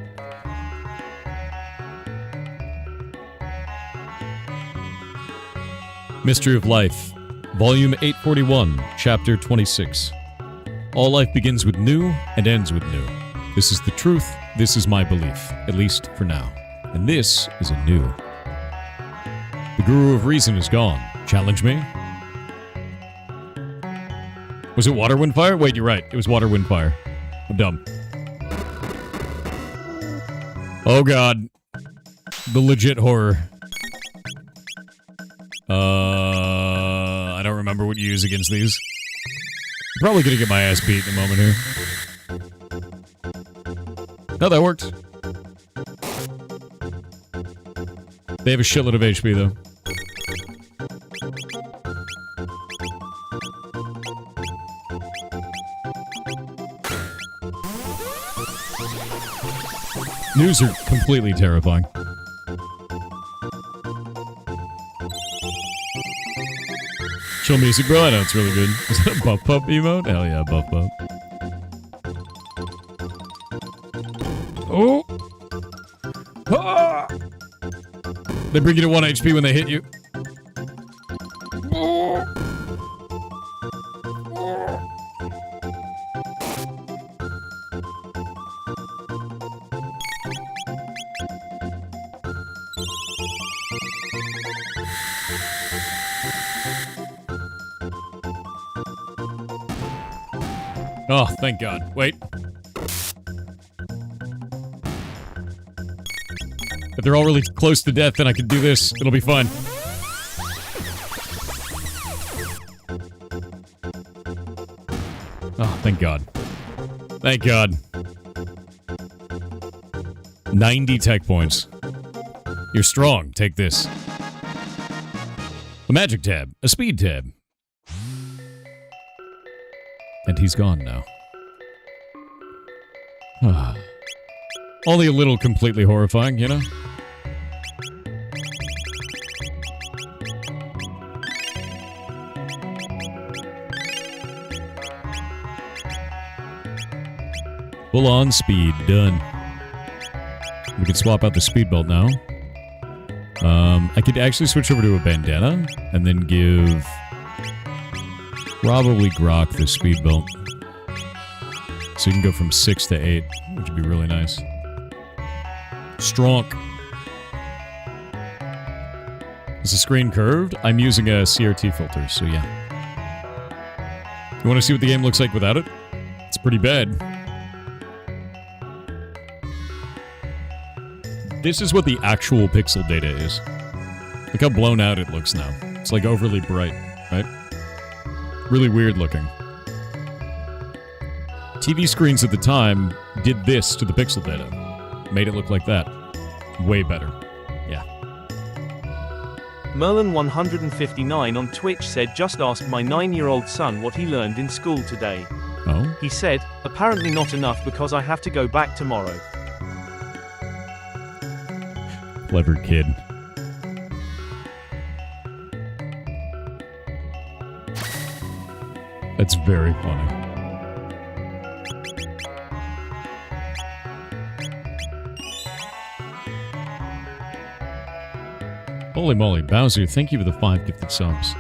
Mystery of Life, Volume 841, Chapter 26. All life begins with new and ends with new. This is the truth, this is my belief, at least for now. And this is a new. The Guru of Reason is gone. Challenge me? Was it Water, Wind, Fire? Wait, you're right. It was Water, Wind, Fire. I'm dumb. Oh god. The legit horror. I don't remember what you use against these. I'm probably gonna get my ass beat in a moment here. No, that worked. They have a shitload of HP, though. News are completely terrifying. Chill music, bro. I know it's really good. Is that a buff pup emote? Hell yeah, buff pup. Oh! Ah! They bring you to 1 HP when they hit you. Oh! Oh, thank God. Wait. If they're all really close to death, then I can do this. It'll be fun. Oh, thank God. Thank God. 90 tech points. You're strong. Take this. A magic tab. A speed tab. And he's gone now. Only a little completely horrifying, you know? Full on speed. Done. We can swap out the speed belt now. I could actually switch over to a bandana and then give... probably Grok the speed belt. So you can go from 6 to 8, which would be really nice. Strong. Is the screen curved? I'm using a CRT filter, so yeah. You want to see what the game looks like without it? It's pretty bad. This is what the actual pixel data is. Look how blown out it looks now. It's like overly bright, right? Really weird looking. TV screens at the time did this to the pixel data. Made it look like that. Way better. Yeah.
Merlin159 on Twitch said, just asked my 9-year-old son what he learned in school today.
Oh?
He said, apparently not enough because I have to go back tomorrow.
Clever kid. That's very funny. Holy moly, Bowser, thank you for the 5 gifted subs.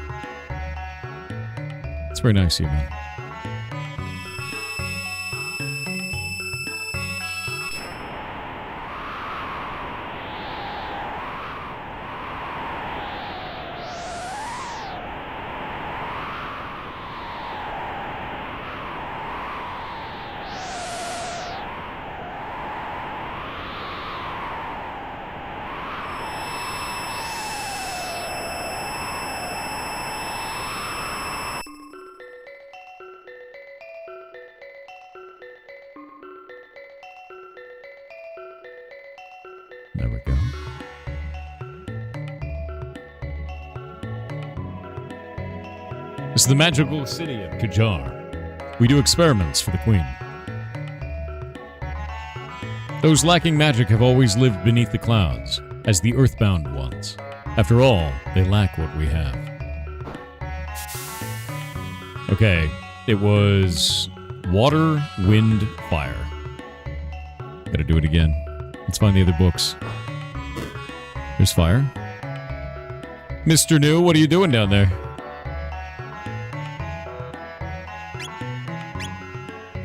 It's very nice of you, man. There we go. This is the magical city of Kajar. We do experiments for the Queen. Those lacking magic have always lived beneath the clouds, as the earthbound ones. After all, they lack what we have. Okay, it was water, wind, fire. Gotta do it again. Let's find the other books. There's fire. Mr. New, what are you doing down there?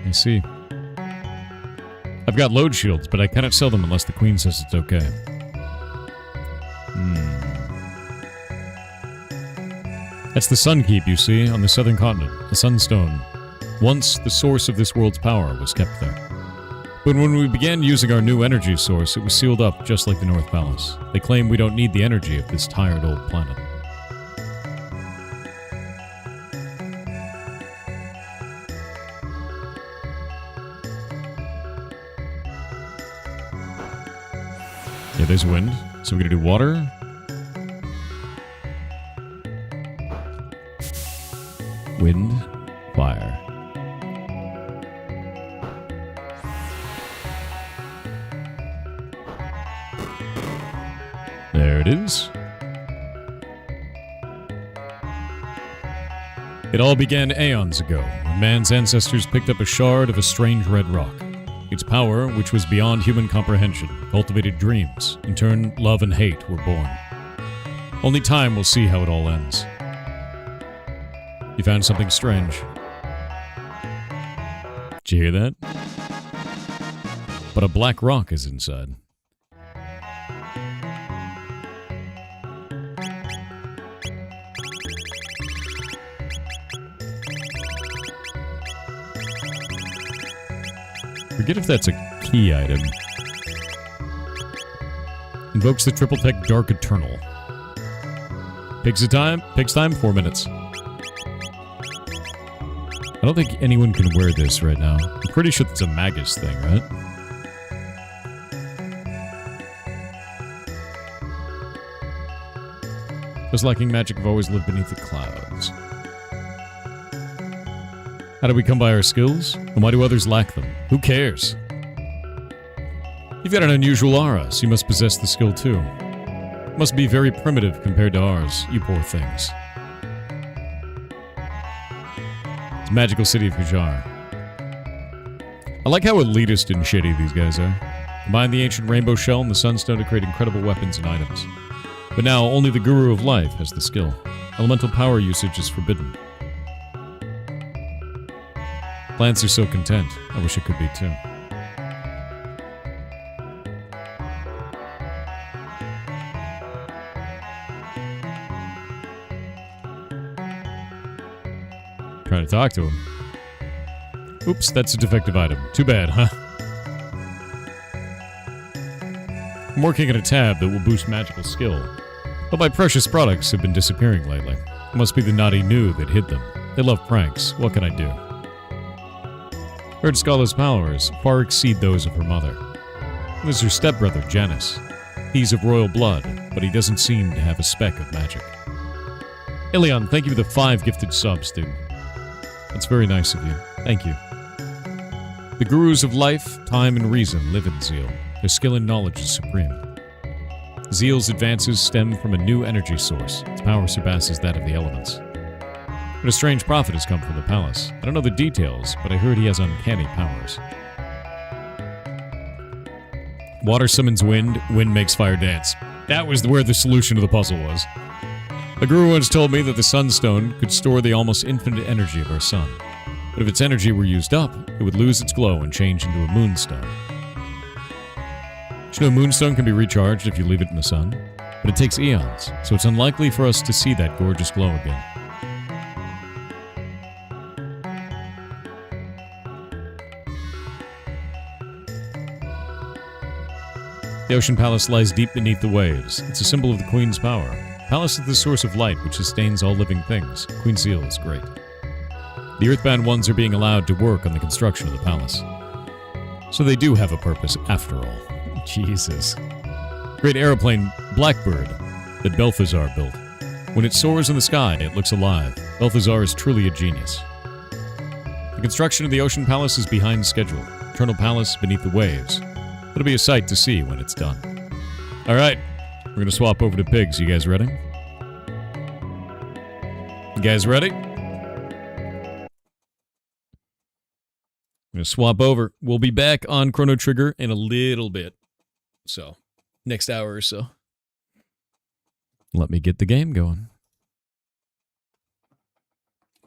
I see. I've got load shields, but I cannot sell them unless the Queen says it's okay. That's the Sun Keep, you see, on the southern continent. The Sunstone. Once, the source of this world's power was kept there. But when we began using our new energy source, it was sealed up just like the North Palace. They claim we don't need the energy of this tired old planet. Yeah, there's wind. So we're gonna do water. Wind, fire. There it is. It all began aeons ago, when man's ancestors picked up a shard of a strange red rock. Its power, which was beyond human comprehension, cultivated dreams. In turn, love and hate were born. Only time will see how it all ends. You found something strange. Did you hear that? But a black rock is inside. Forget if that's a key item. Invokes the Triple Tech Dark Eternal. Pig's time, 4 minutes. I don't think anyone can wear this right now. I'm pretty sure it's a Magus thing, right? Those lacking magic have always lived beneath the clouds. How do we come by our skills? And why do others lack them? Who cares? You've got an unusual aura, so you must possess the skill too. It must be very primitive compared to ours, you poor things. It's magical city of Kajar. I like how elitist and shitty these guys are. Combine the ancient rainbow shell and the sunstone to create incredible weapons and items. But now, only the Guru of Life has the skill. Elemental power usage is forbidden. Plants are so content. I wish it could be too. Trying to talk to him. Oops, that's a defective item. Too bad, huh? I'm working on a tab that will boost magical skill, but my precious products have been disappearing lately. It must be the naughty new that hid them. They love pranks. What can I do? Heard Scala's powers far exceed those of her mother. There's her stepbrother, Janus. He's of royal blood, but he doesn't seem to have a speck of magic. Ilion, thank you for the 5 gifted subs, dude. That's very nice of you. Thank you. The gurus of life, time, and reason live in Zeal. Their skill and knowledge is supreme. Zeal's advances stem from a new energy source. Its power surpasses that of the elements. But a strange prophet has come from the palace. I don't know the details, but I heard he has uncanny powers. Water summons wind, wind makes fire dance. That was where the solution to the puzzle was. A guru once told me that the sunstone could store the almost infinite energy of our sun. But if its energy were used up, it would lose its glow and change into a moonstone. You know, a moonstone can be recharged if you leave it in the sun, but it takes eons, so it's unlikely for us to see that gorgeous glow again. The Ocean Palace lies deep beneath the waves. It's a symbol of the Queen's power. The palace is the source of light which sustains all living things. Queen Zeal is great. The Earthbound ones are being allowed to work on the construction of the palace. So they do have a purpose after all. Jesus. Great aeroplane, Blackbird, that Balthazar built. When it soars in the sky, it looks alive. Balthazar is truly a genius. The construction of the Ocean Palace is behind schedule. Eternal Palace beneath the waves. It'll be a sight to see when it's done. Alright, we're gonna swap over to pigs. You guys ready? You guys ready? I'm gonna swap over. We'll be back on Chrono Trigger in a little bit. So, next hour or so. Let me get the game going.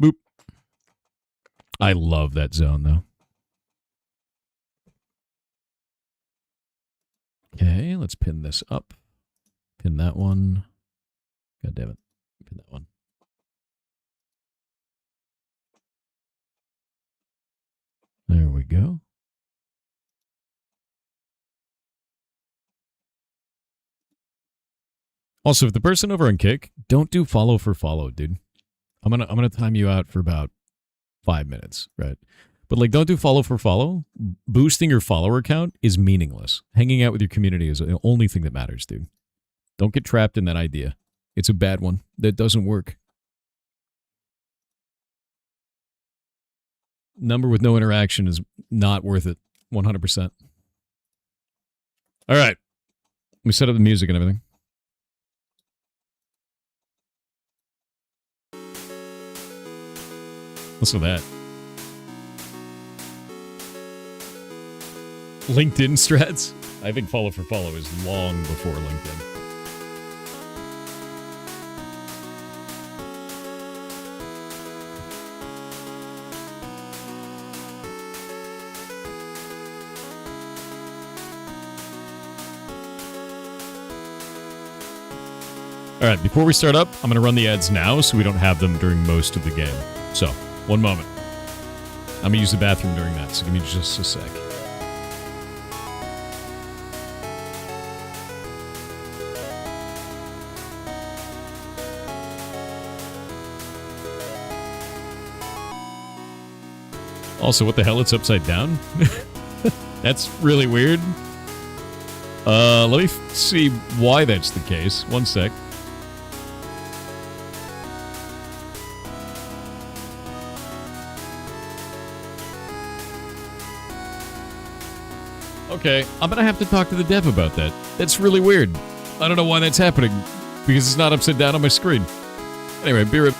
Boop. I love that zone, though. Okay, let's pin this up. Pin that one. God damn it. Pin that one. There we go. Also, if the person over on Kick, don't do follow for follow, dude. I'm gonna time you out for about 5 minutes, right? But like, don't do follow for follow. Boosting your follower count is meaningless. Hanging out with your community is the only thing that matters, dude. Don't get trapped in that idea. It's a bad one. That doesn't work. Number with no interaction is not worth it. 100%. All right. Let me set up the music and everything. Listen to that. LinkedIn strats? I think follow for follow is long before LinkedIn. Alright, before we start up, I'm going to run the ads now so we don't have them during most of the game. So, one moment. I'm going to use the bathroom during that, so give me just a sec. Also, what the hell? It's upside down? That's really weird. Let me see why that's the case. One sec. Okay, I'm gonna have to talk to the dev about that. That's really weird. I don't know why that's happening, because it's not upside down on my screen. Anyway, be right back.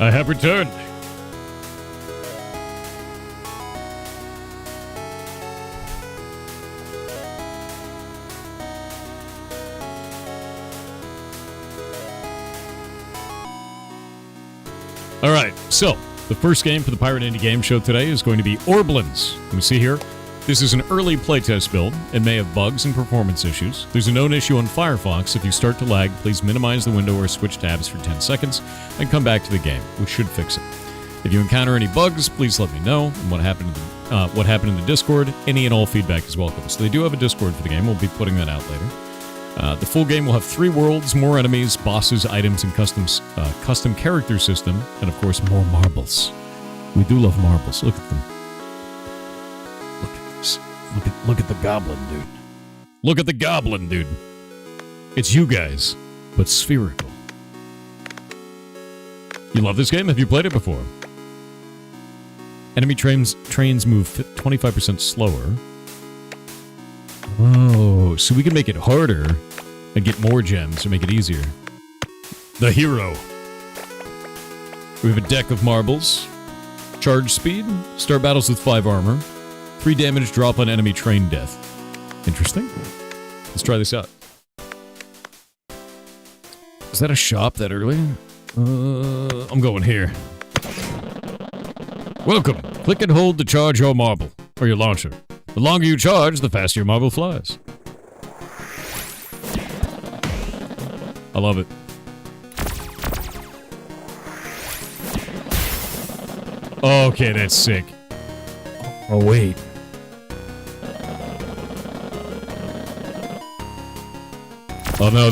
I have returned. All right, so the first game for the Pirate Indie Game Show today is going to be Orblins. Let me see here. This is an early playtest build. It may have bugs and performance issues. There's a known issue on Firefox. If you start to lag, please minimize the window or switch tabs for 10 seconds and come back to the game, which should fix it. If you encounter any bugs, please let me know. And what happened in the Discord. Any and all feedback is welcome. So they do have a Discord for the game. We'll be putting that out later. The full game will have 3 worlds, more enemies, bosses, items, and custom character system, and of course more marbles. We do love marbles. Look at them. Look at this. Look at the goblin, dude. Look at the goblin, dude. It's you guys, but spherical. You love this game? Have you played it before? Enemy trains move 25% slower. Oh, so we can make it harder and get more gems to make it easier. The hero. We have a deck of marbles. Charge speed. Start battles with 5 armor. 3 damage drop on enemy train death. Interesting. Let's try this out. Is that a shop that early? I'm going here. Welcome. Click and hold to charge your marble, or your launcher. The longer you charge, the faster your marble flies. I love it. Okay, that's sick. Oh, wait. Oh, no.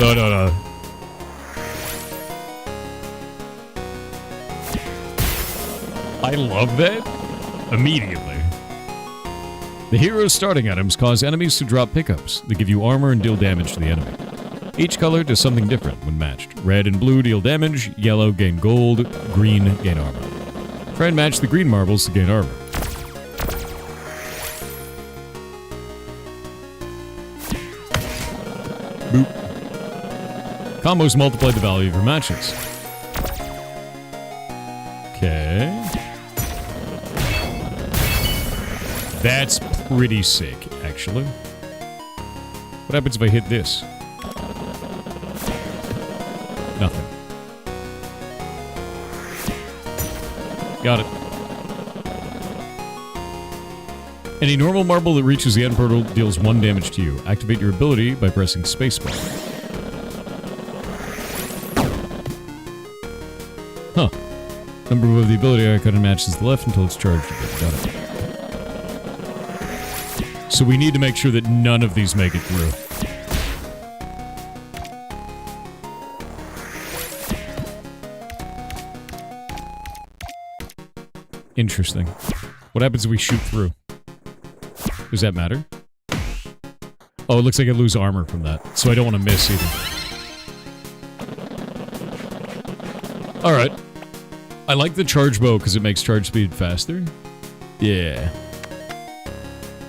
I love that. Immediately. The hero's starting items cause enemies to drop pickups. They give you armor and deal damage to the enemy. Each color does something different when matched. Red and blue deal damage, yellow gain gold, green gain armor. Try and match the green marbles to gain armor. Boop. Combos multiply the value of your matches. Okay. That's pretty sick, actually. What happens if I hit this? Nothing. Got it. Any normal marble that reaches the end portal deals 1 damage to you. Activate your ability by pressing spacebar. Huh. Number of the ability icon matches the left until it's charged again. Got it. So we need to make sure that none of these make it through. Interesting. What happens if we shoot through? Does that matter? Oh, it looks like I lose armor from that, so I don't want to miss either. Alright. I like the charge bow because it makes charge speed faster. Yeah.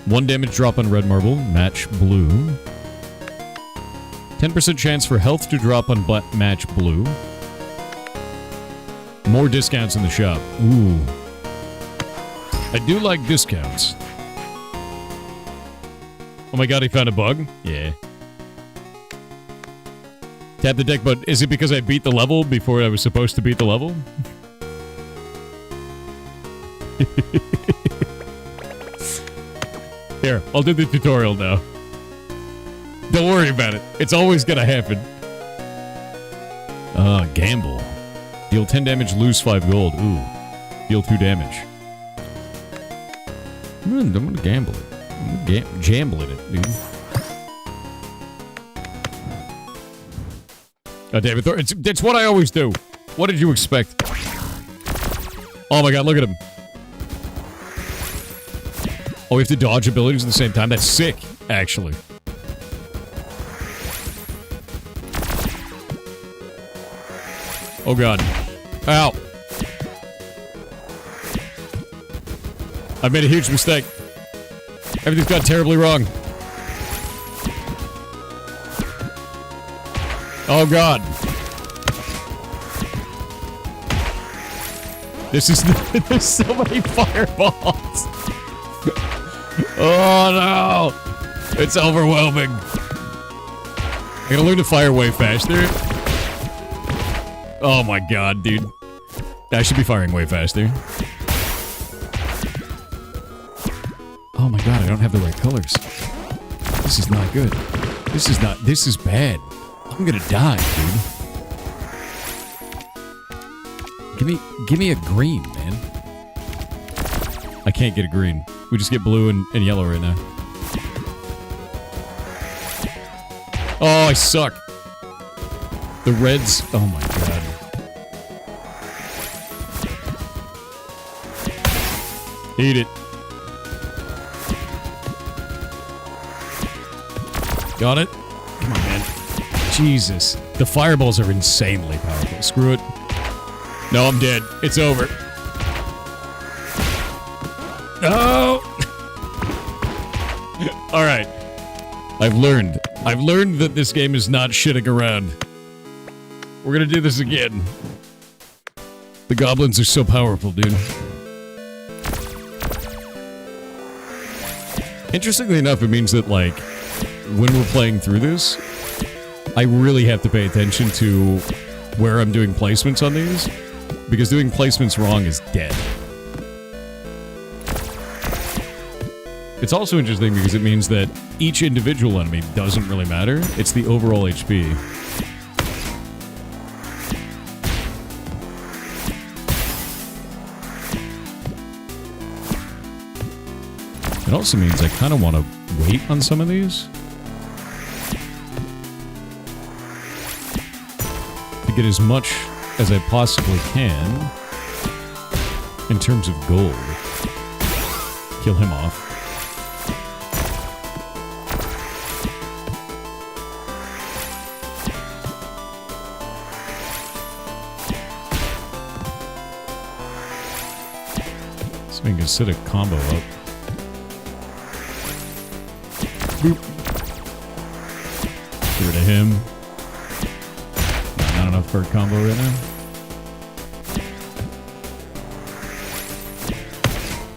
1 damage drop on red marble, match blue. 10% chance for health to drop on match blue. More discounts in the shop. Ooh. I do like discounts. Oh my god, he found a bug? Yeah. Tap the deck, but is it because I beat the level before I was supposed to beat the level? Here, I'll do the tutorial now. Don't worry about it. It's always gonna happen. Gamble. Deal 10 damage, lose 5 gold. Ooh. Deal 2 damage. I'm gonna gamble it. I'm jambling it, dude. God damn it. It's what I always do. What did you expect? Oh my god, look at him. Oh, we have to dodge abilities at the same time? That's sick, actually. Oh god. Ow. I've made a huge mistake. Everything's gone terribly wrong. Oh god. This is... There's so many fireballs. Oh, no. It's overwhelming. I gotta learn to fire way faster. Oh, my God, dude. I should be firing way faster. Oh, my God, I don't have the right colors. This is not good. This is bad. I'm gonna die, dude. Give me a green, man. I can't get a green. We just get blue and yellow right now. Oh, I suck. The reds, oh my god. Eat it. Got it? Come on, man. Jesus. The fireballs are insanely powerful. Screw it. No, I'm dead. It's over. No! Alright. I've learned. I've learned that this game is not shitting around. We're gonna do this again. The goblins are so powerful, dude. Interestingly enough, it means that, like, when we're playing through this, I really have to pay attention to where I'm doing placements on these, because doing placements wrong is dead. It's also interesting because it means that each individual enemy doesn't really matter, it's the overall HP. It also means I kind of want to wait on some of these to get as much as I possibly can in terms of gold. Kill him off. So we can set a combo up. Boop. Get rid of him. Not enough for a combo right now.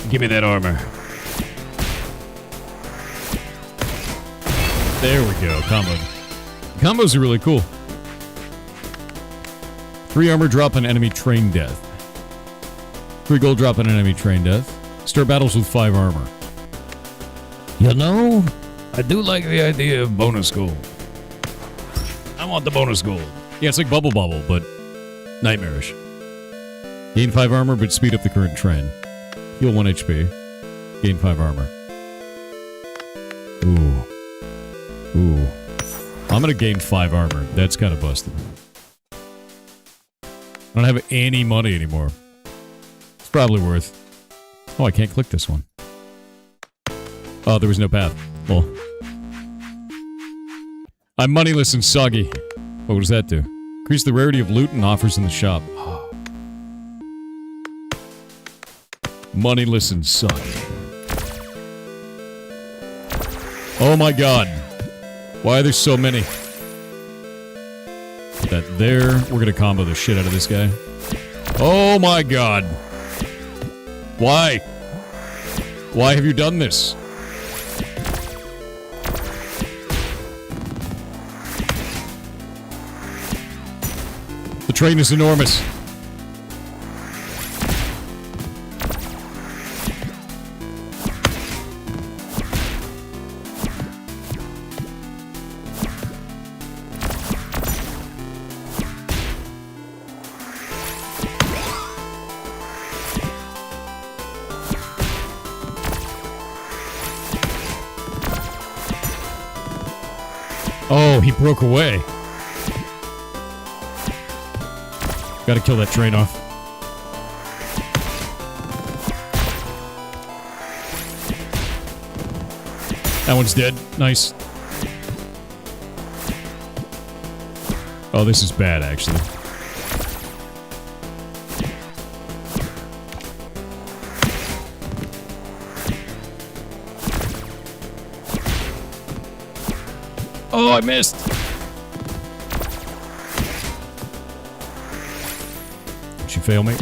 Give me that armor. There we go, combo. Combos are really cool. 3 armor drop on enemy train death. 3 gold drop on enemy train death. Start battles with 5 armor. You know, I do like the idea of bonus gold. I want the bonus gold. Yeah, it's like Bubble Bobble, but nightmarish. Gain 5 armor, but speed up the current train. Heal 1 HP. Gain 5 armor. Ooh. Ooh. I'm gonna gain 5 armor. That's kind of busted. I don't have any money anymore. It's probably worth... Oh, I can't click this one. Oh, there was no path. Well... I'm moneyless and soggy. What does that do? Increase the rarity of loot and offers in the shop. Moneyless and soggy. Oh my god. Why are there so many? Put that there. We're gonna combo the shit out of this guy. Oh my god. Why? Why have you done this? The train is enormous. Oh, he broke away. Gotta kill that train off. That one's dead. Nice. Oh, this is bad, actually. Oh, I missed! Did she fail me?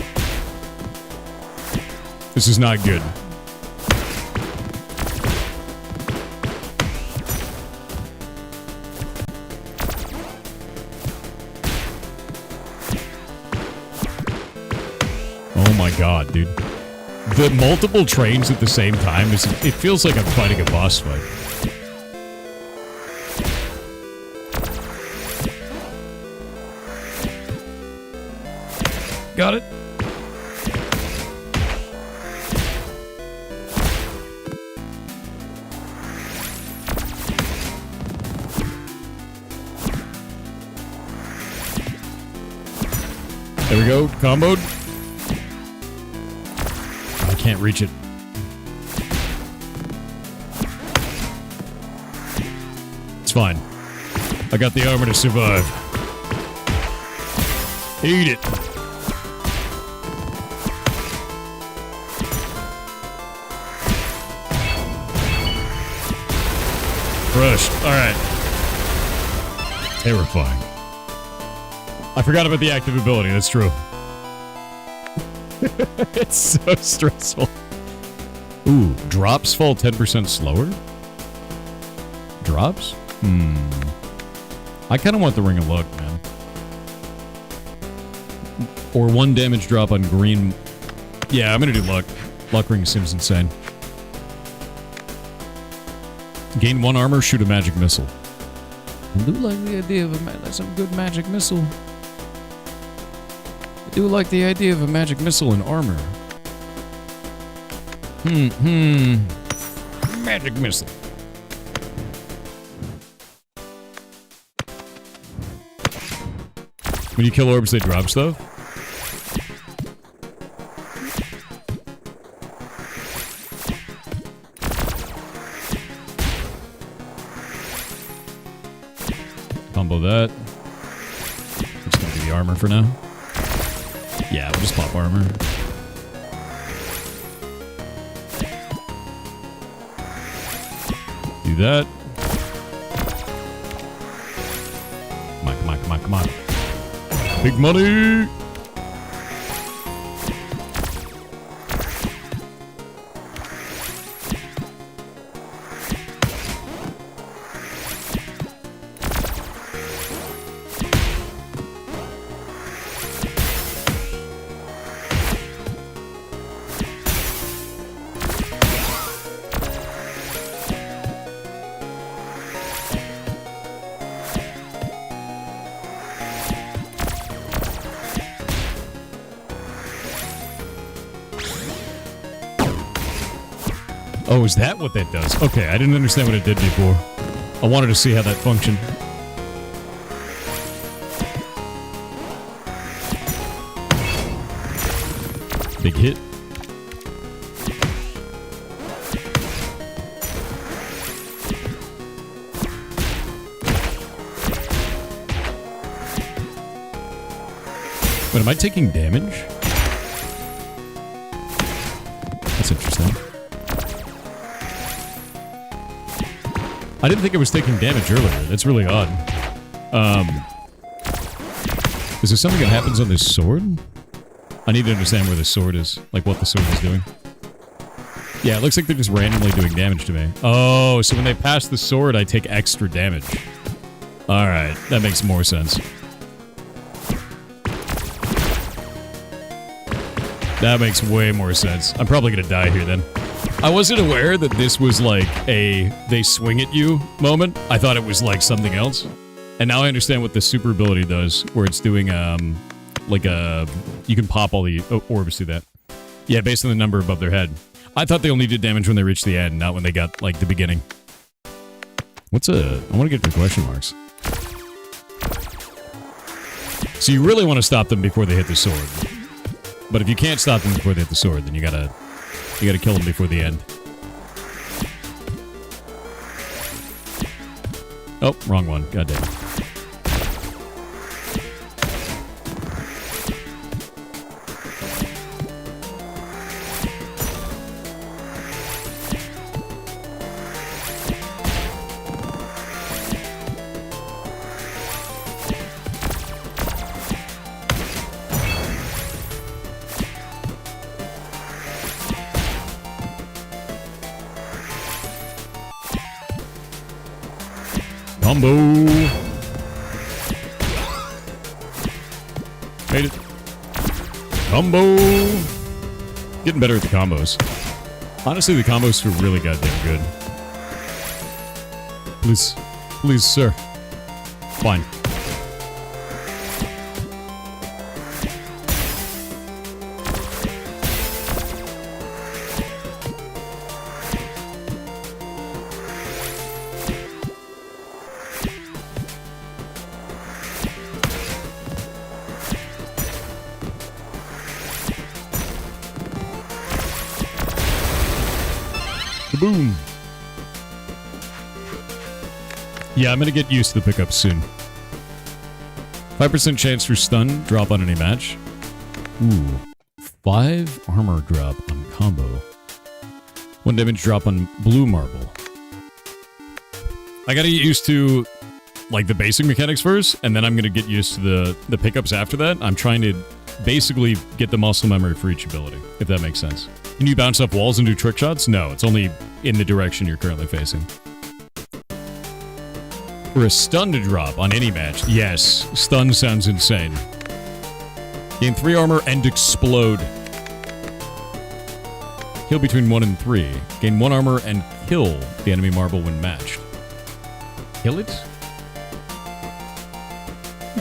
This is not good. Oh my god, dude. The multiple trains at the same time, it feels like I'm fighting a boss fight. Got it. There we go, comboed. I can't reach it. It's fine. I got the armor to survive. Eat it. Crushed. Alright. Terrifying. I forgot about the active ability, that's true. It's so stressful. Ooh, drops fall 10% slower? Drops? I kind of want the Ring of Luck, man. Or 1 damage drop on green. Yeah, I'm gonna do Luck. Luck Ring seems insane. Gain 1 armor, shoot a magic missile. I do like the idea of some good magic missile. I do like the idea of a magic missile and armor. Magic missile. When you kill orbs, they drop stuff? Combo that. I'm just gonna do the armor for now. Yeah, we'll just pop armor. Do that. Come on, come on, come on, come on. Big money! Oh, is that what that does? Okay, I didn't understand what it did before. I wanted to see how that functioned. Big hit. Wait, am I taking damage? That's interesting. I didn't think I was taking damage earlier. That's really odd. Is there something that happens on this sword? I need to understand where the sword is. Like, what the sword is doing. Yeah, it looks like they're just randomly doing damage to me. Oh, so when they pass the sword, I take extra damage. Alright, that makes more sense. That makes way more sense. I'm probably gonna die here then. I wasn't aware that this was like a they swing at you moment. I thought it was like something else. And now I understand what the super ability does, where it's doing like a you can pop all the orbs through that. Yeah, based on the number above their head. I thought they only did damage when they reached the end, not when they got like the beginning. What's I want to get to the question marks. So you really want to stop them before they hit the sword. But if you can't stop them before they hit the sword, then you gotta kill them before the end. Oh, wrong one. God damn it. Combo. Made it. Combo. Getting better at the combos. Honestly, the combos feel really goddamn good. Please. Please, sir. Fine. Boom. Yeah, I'm gonna get used to the pickups soon. 5% chance for stun drop on any match. Ooh. 5 armor drop on combo. 1 damage drop on blue marble. I gotta get used to like the basic mechanics first, and then I'm gonna get used to the pickups after that. I'm trying to basically get the muscle memory for each ability, if that makes sense. Can you bounce off walls and do trick shots? No, it's only in the direction you're currently facing. For a stun to drop on any match, yes, stun sounds insane. Gain 3 armor and explode. Heal between 1 and 3. Gain 1 armor and kill the enemy marble when matched. Kill it?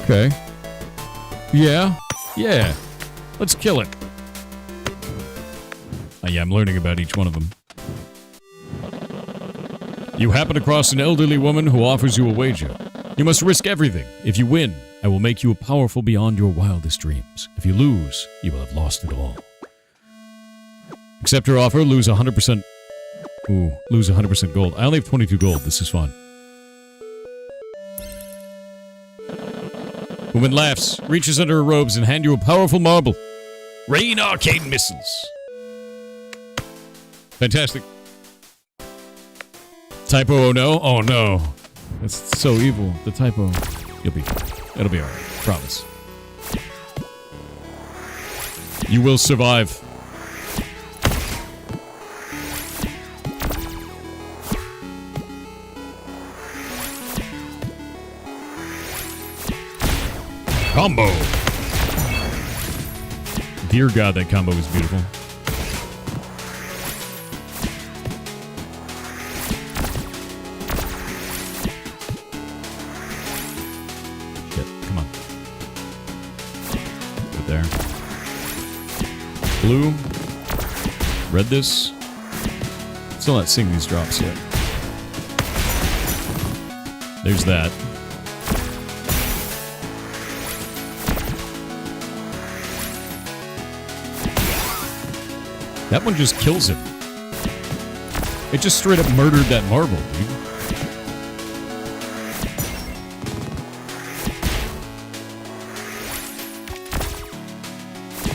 Okay. Yeah. Yeah. Let's kill it. Yeah, I'm learning about each one of them. You happen across an elderly woman who offers you a wager. You must risk everything. If you win, I will make you powerful beyond your wildest dreams. If you lose, you will have lost it all. Accept her offer, lose 100%... Ooh, lose 100% gold. I only have 22 gold. This is fun. Woman laughs, reaches under her robes, and hand you a powerful marble. Rain arcane missiles. Fantastic. Typo, oh no? Oh no. That's so evil. The typo. It'll be alright. Promise. You will survive. Combo. Dear God, that combo is beautiful. Blue. Read this. Still not seeing these drops yet. There's that. That one just kills him. It just straight up murdered that marble, dude.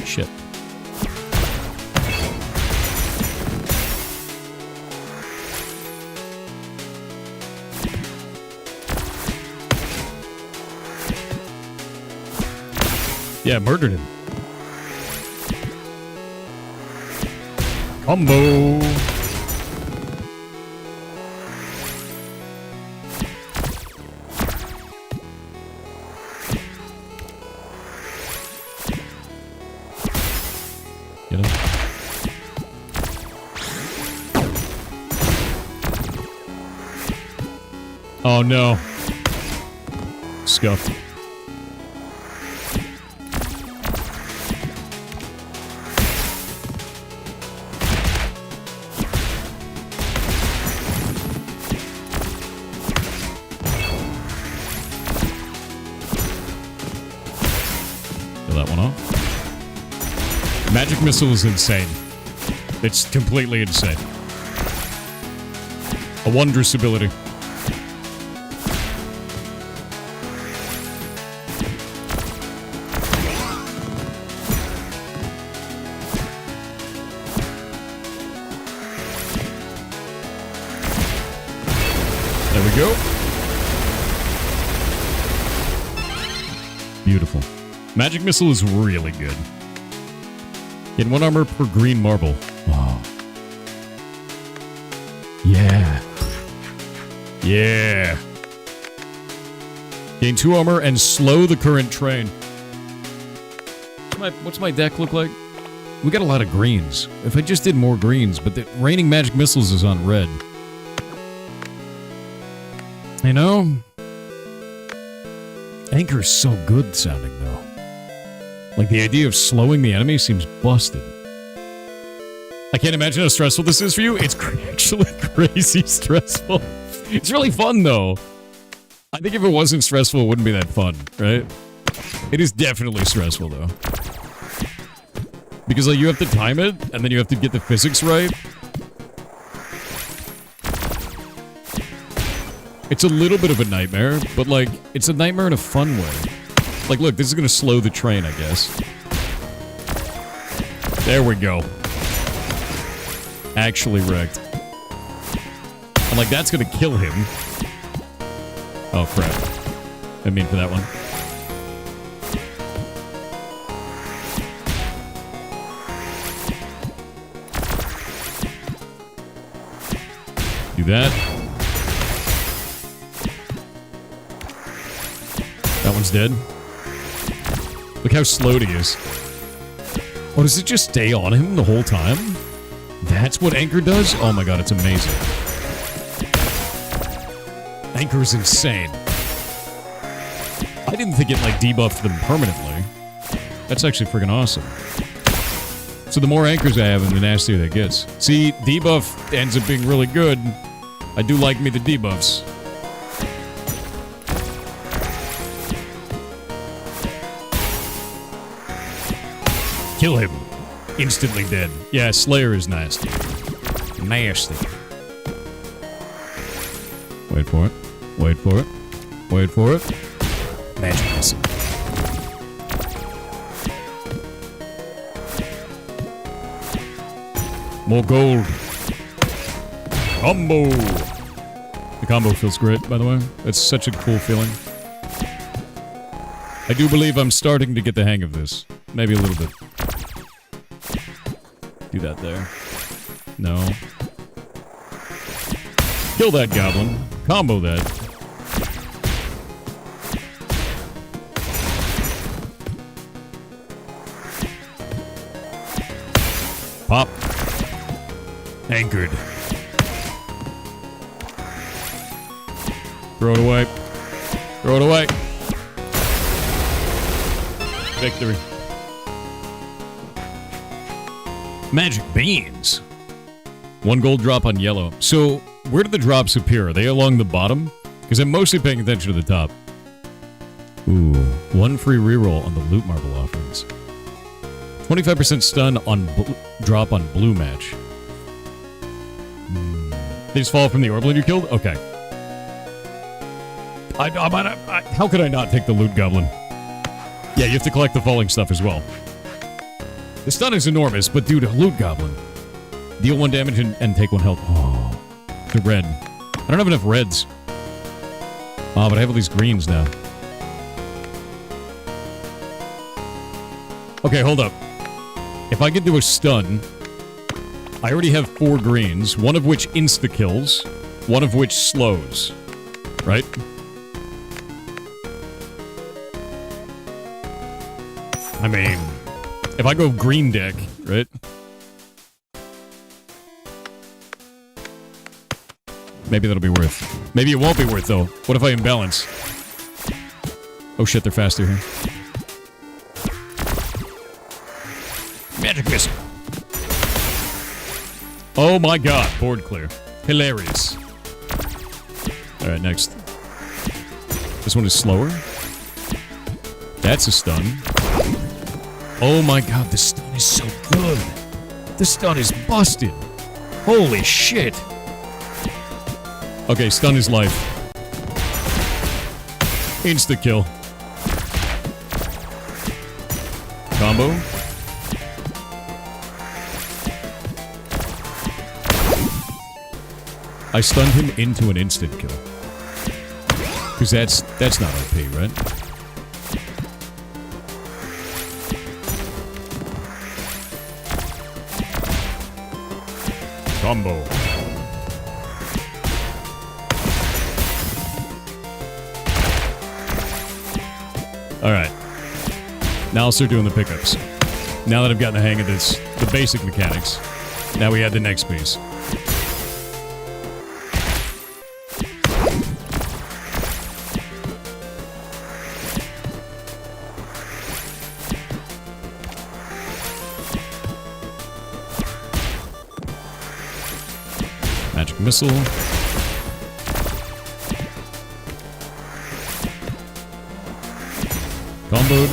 Shit. Yeah, murdered him. Combo. Get him. Oh no. Scuffed. Magic missile is insane. It's completely insane. A wondrous ability. There we go. Beautiful. Magic missile is really good. Get 1 armor per green marble. Wow. Yeah. Yeah. Gain 2 armor and slow the current train. What's my deck look like? We got a lot of greens. If I just did more greens, but the raining magic missiles is on red. You know? Anchor's so good sounding, though. Like, the idea of slowing the enemy seems busted. I can't imagine how stressful this is for you. It's actually crazy stressful. It's really fun, though. I think if it wasn't stressful, it wouldn't be that fun, right? It is definitely stressful, though. Because, like, you have to time it, and then you have to get the physics right. It's a little bit of a nightmare, but, like, it's a nightmare in a fun way. Like, look, this is gonna slow the train, I guess. There we go. Actually wrecked. I'm like, that's gonna kill him. Oh, crap. I mean for that one. Do that. That one's dead. Look how slowed he is. Oh, does it just stay on him the whole time? That's what Anchor does? Oh my god, it's amazing. Anchor is insane. I didn't think it, like, debuffed them permanently. That's actually freaking awesome. So the more anchors I have, the nastier that gets. See, debuff ends up being really good. I do like me the debuffs. Kill him. Instantly dead. Yeah, Slayer is nasty. Nasty. Wait for it. Wait for it. Wait for it. Magic missile. More gold. Combo. The combo feels great, by the way. That's such a cool feeling. I do believe I'm starting to get the hang of this. Maybe a little bit. Do that there. No. Kill that goblin. Combo that. Pop. Anchored. Throw it away. Throw it away. Victory. Magic beans. 1 gold drop on yellow. So, where do the drops appear? Are they along the bottom? Because I'm mostly paying attention to the top. Ooh. 1 free reroll on the loot marble offerings. 25% stun on drop on blue match. They just fall from the orblin you killed? Okay. How could I not take the loot goblin? Yeah, you have to collect the falling stuff as well. The stun is enormous, but dude, a loot goblin. Deal 1 damage and take 1 health. Oh, the red. I don't have enough reds. Oh, but I have all these greens now. Okay, hold up. If I get to a stun, I already have 4 greens, 1 of which insta-kills, 1 of which slows. Right? I mean, if I go green deck, right? Maybe that'll be worth. Maybe it won't be worth, though. What if I imbalance? Oh shit, they're faster here. Magic missile. Oh my god, board clear. Hilarious. Alright, next. This one is slower. That's a stun. Oh my god, the stun is so good. The stun is busted. Holy shit. Okay, stun is life. Insta-kill. Combo. I stunned him into an instant kill. Because that's not OP, right? Combo. Alright. Now I'll start doing the pickups. Now that I've gotten the hang of this, the basic mechanics, now we add the next piece. Magic missile. Comboed.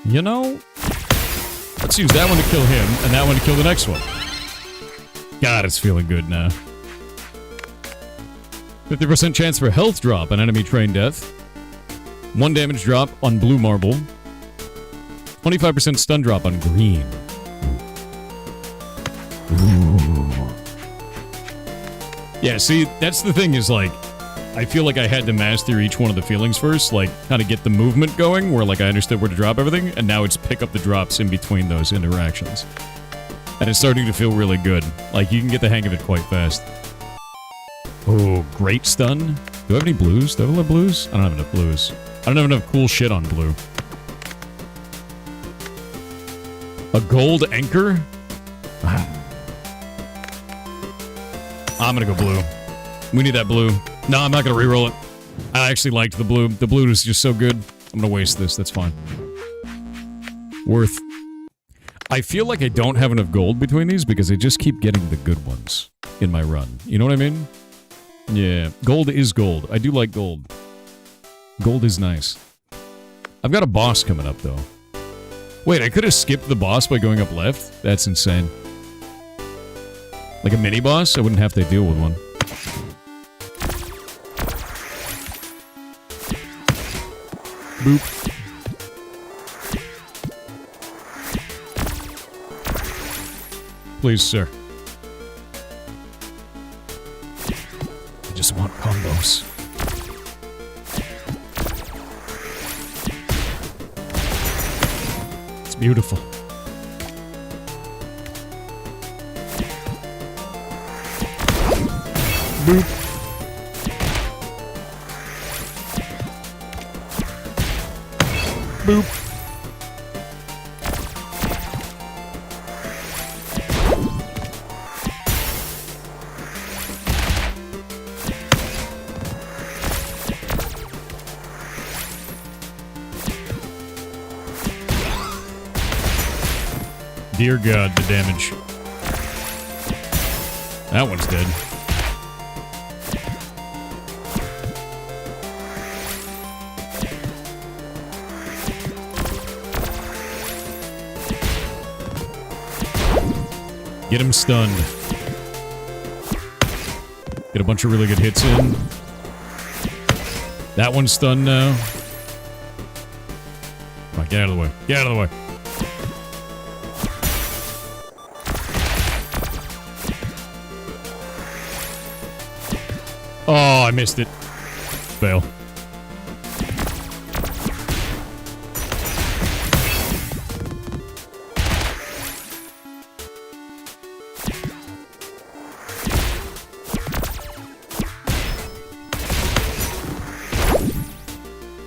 You know, let's use that one to kill him, and that one to kill the next one. God, it's feeling good now. 50% chance for health drop on enemy train death. 1 damage drop on blue marble. 25% stun drop on green. Ooh. Yeah, see, that's the thing is, like, I feel like I had to master each one of the feelings first, like, kind of get the movement going, where, like, I understood where to drop everything, and now it's pick up the drops in between those interactions. And it's starting to feel really good. Like, you can get the hang of it quite fast. Oh, great stun. Do I have any blues? Do I have a lot of blues? I don't have enough blues. I don't have enough cool shit on blue. A gold anchor? I'm gonna go blue. We need that blue. No, I'm not gonna reroll it. I actually liked the blue. The blue is just so good. I'm gonna waste this. That's fine. Worth. I feel like I don't have enough gold between these because I just keep getting the good ones in my run. You know what I mean? Yeah. Gold is gold. I do like gold. Gold is nice. I've got a boss coming up, though. Wait, I could have skipped the boss by going up left? That's insane. Like a mini-boss? I wouldn't have to deal with one. Boop. Please, sir. I just want combos. It's beautiful. Boop. Boop. Dear God, the damage. That one's dead. Get him stunned. Get a bunch of really good hits in. That one's stunned now. Come on, get out of the way. Get out of the way. Oh, I missed it. Fail.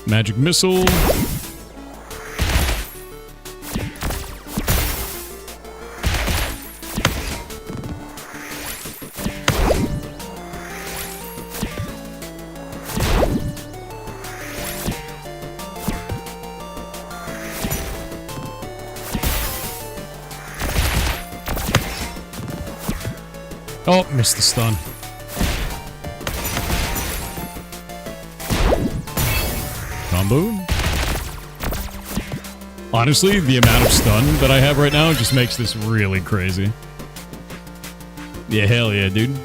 Magic missile. Oh, missed the stun. Combo. Honestly, the amount of stun that I have right now just makes this really crazy. Yeah, hell yeah, dude.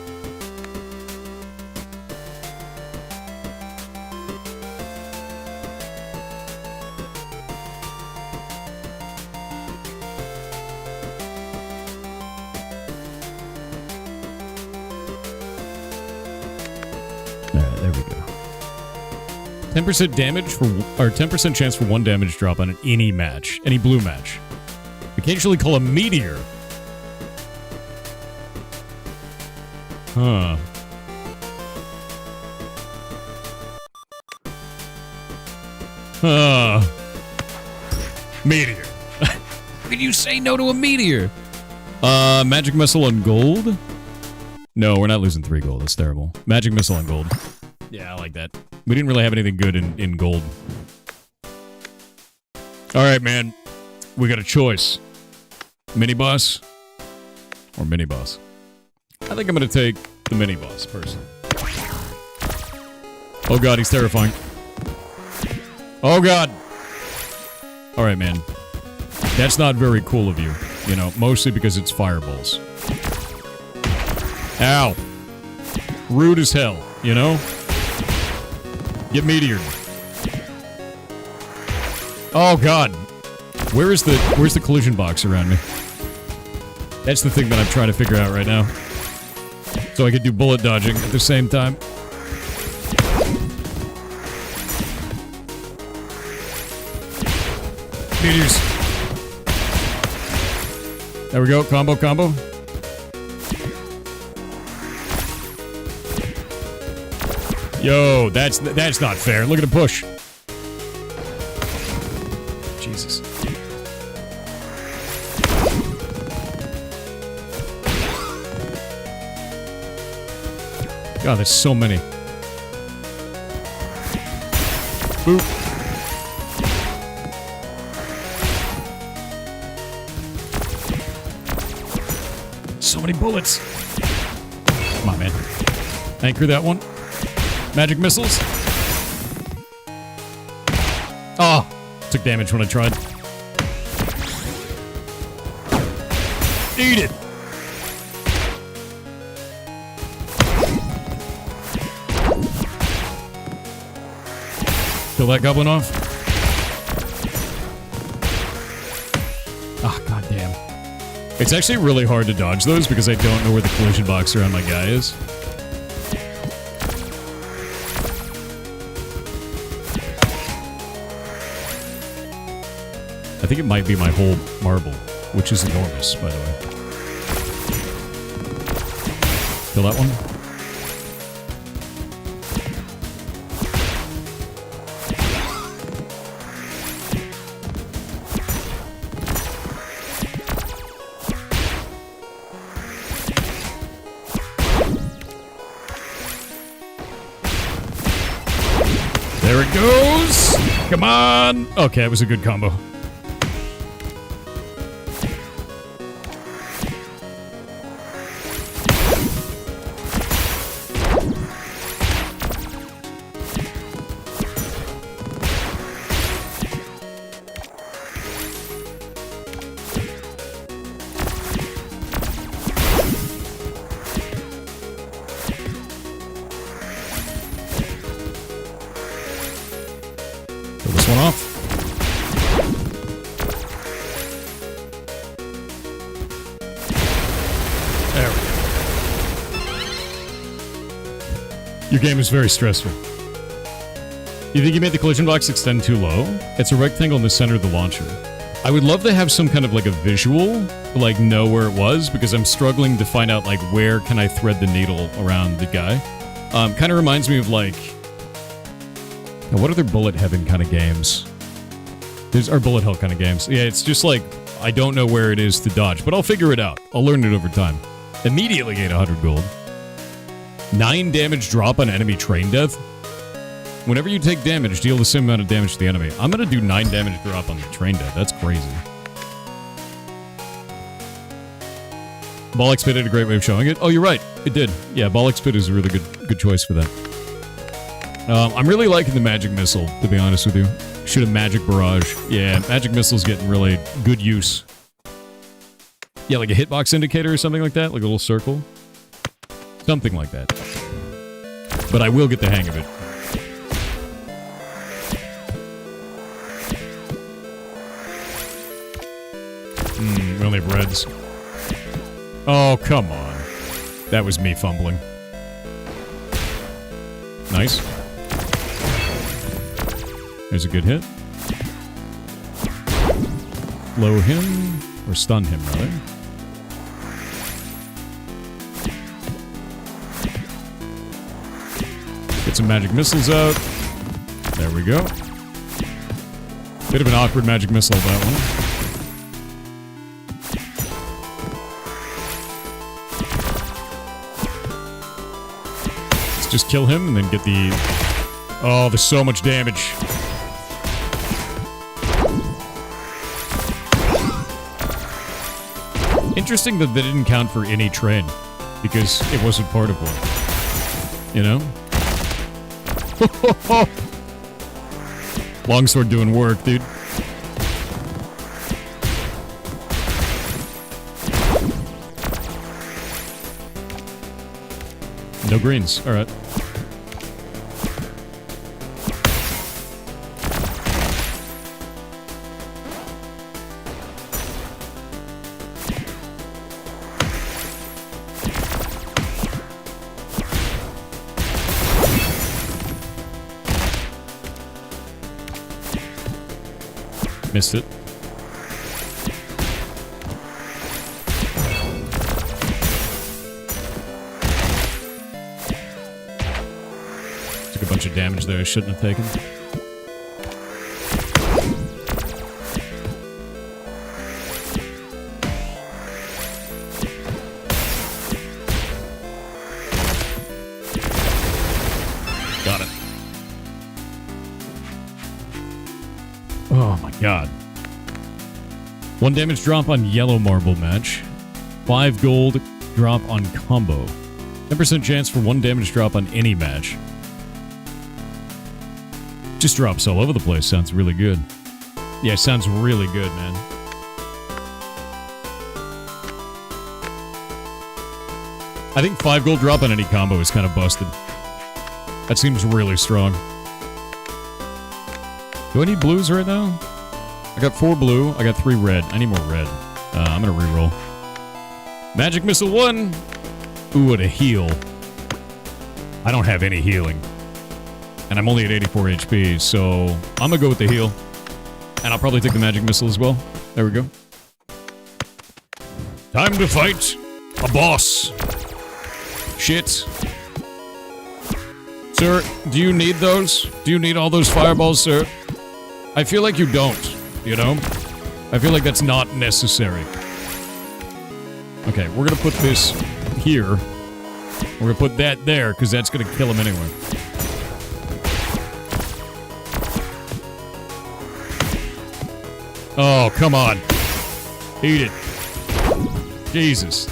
Alright, there we go. 10% damage for, or 10% chance for 1 damage drop on any match. Any blue match. Occasionally call a meteor. Huh. Meteor. How could you say no to a meteor? Magic missile on gold? No, we're not losing 3 gold. That's terrible. Magic missile on gold. Yeah, I like that. We didn't really have anything good in gold. Alright, man. We got a choice. Mini-boss or mini-boss? I think I'm gonna take the mini-boss, personally. Oh god, he's terrifying. Oh god! Alright, man. That's not very cool of you. You know, mostly because it's fireballs. Ow. Rude as hell, you know? Get meteored. Oh god. Where's the collision box around me? That's the thing that I'm trying to figure out right now. So I could do bullet dodging at the same time. Meteors. There we go, combo. Yo, that's not fair. Look at him push. Jesus. God, there's so many. Boop. So many bullets. Come on, man. Anchor that one. Magic missiles. Oh, took damage when I tried. Eat it. Kill that goblin off. Ah, goddamn. It's actually really hard to dodge those because I don't know where the collision box around my guy is. I think it might be my whole marble, which is enormous, by the way. Kill that one. There it goes! Come on! Okay, it was a good combo. Your game is very stressful. You think you made the collision box extend too low? It's a rectangle in the center of the launcher. I would love to have some kind of like a visual, like know where it was, because I'm struggling to find out like where can I thread the needle around the guy. Kind of reminds me of like, what other bullet heaven kind of games? There's our bullet hell kind of games. Yeah, it's just like, I don't know where it is to dodge, but I'll figure it out. I'll learn it over time. Immediately gain 100 gold. 9 damage drop on enemy train death. Whenever you take damage, deal the same amount of damage to the enemy. I'm gonna do 9 damage drop on the train death. That's crazy. Bollock Spit had a great way of showing it. Oh, you're right. It did. Yeah, Bollock Spit is a really good choice for that. I'm really liking the magic missile, to be honest with you. Shoot a magic barrage. Yeah, magic missile's getting really good use. Yeah, like a hitbox indicator or something like that? Like a little circle? Something like that. But I will get the hang of it. We only have reds. Oh, come on. That was me fumbling. Nice. There's a good hit. Blow him, or stun him, rather. Get some magic missiles out. There we go. Bit of an awkward magic missile, that one. Let's just kill him and then get the... Oh, there's so much damage. Interesting that they didn't count for any train, because it wasn't part of one. You know? Longsword doing work, dude. No greens. Alright. Missed it. Took a bunch of damage there I shouldn't have taken. Got it. Oh my god. 1 damage drop on yellow marble match. 5 gold drop on combo. 10% chance for 1 damage drop on any match. Just drops all over the place. Sounds really good. Yeah, sounds really good, man. I think 5 gold drop on any combo is kind of busted. That seems really strong. Do I need blues right now? I got 4 blue. I got 3 red. I need more red. I'm gonna reroll. Magic Missile 1! Ooh, and a heal. I don't have any healing. And I'm only at 84 HP, so I'm gonna go with the heal. And I'll probably take the Magic Missile as well. There we go. Time to fight a boss. Shit. Sir, do you need those? Do you need all those fireballs, sir? I feel like you don't, you know? I feel like that's not necessary. Okay, we're gonna put this here. We're gonna put that there, because that's gonna kill him anyway. Oh, come on. Eat it. Jesus.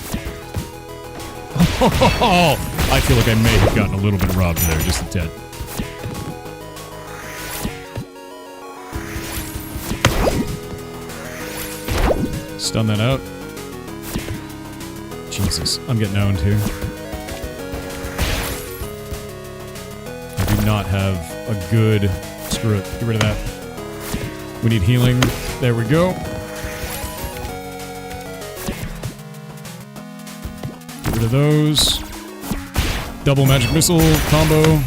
Oh, I feel like I may have gotten a little bit robbed there, just a tad. Stun that out. Jesus, I'm getting owned here. I do not have a good... Screw it. Get rid of that. We need healing. There we go. Get rid of those. Double magic missile combo.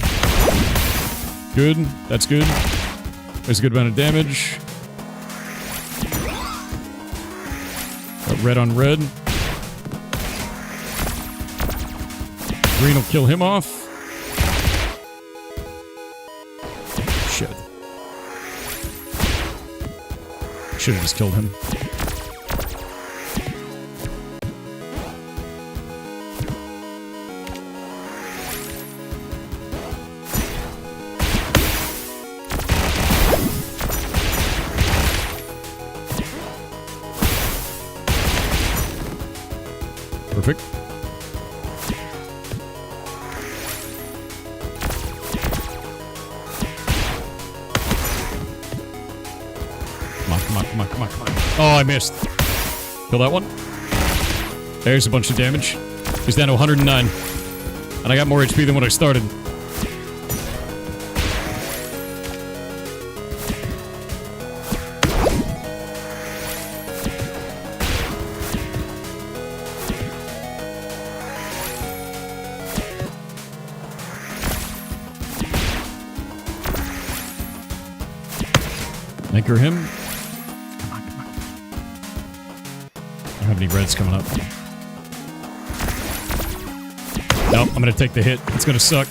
Good. That's good. There's a good amount of damage. Got red on red. Green will kill him off. Shit. Should have just killed him. Perfect. Come on. Oh, I missed. Kill that one. There's a bunch of damage. He's down to 109. And I got more HP than when I started. Anchor him. Come on. I don't have any reds coming up. Nope, I'm gonna take the hit. It's gonna suck.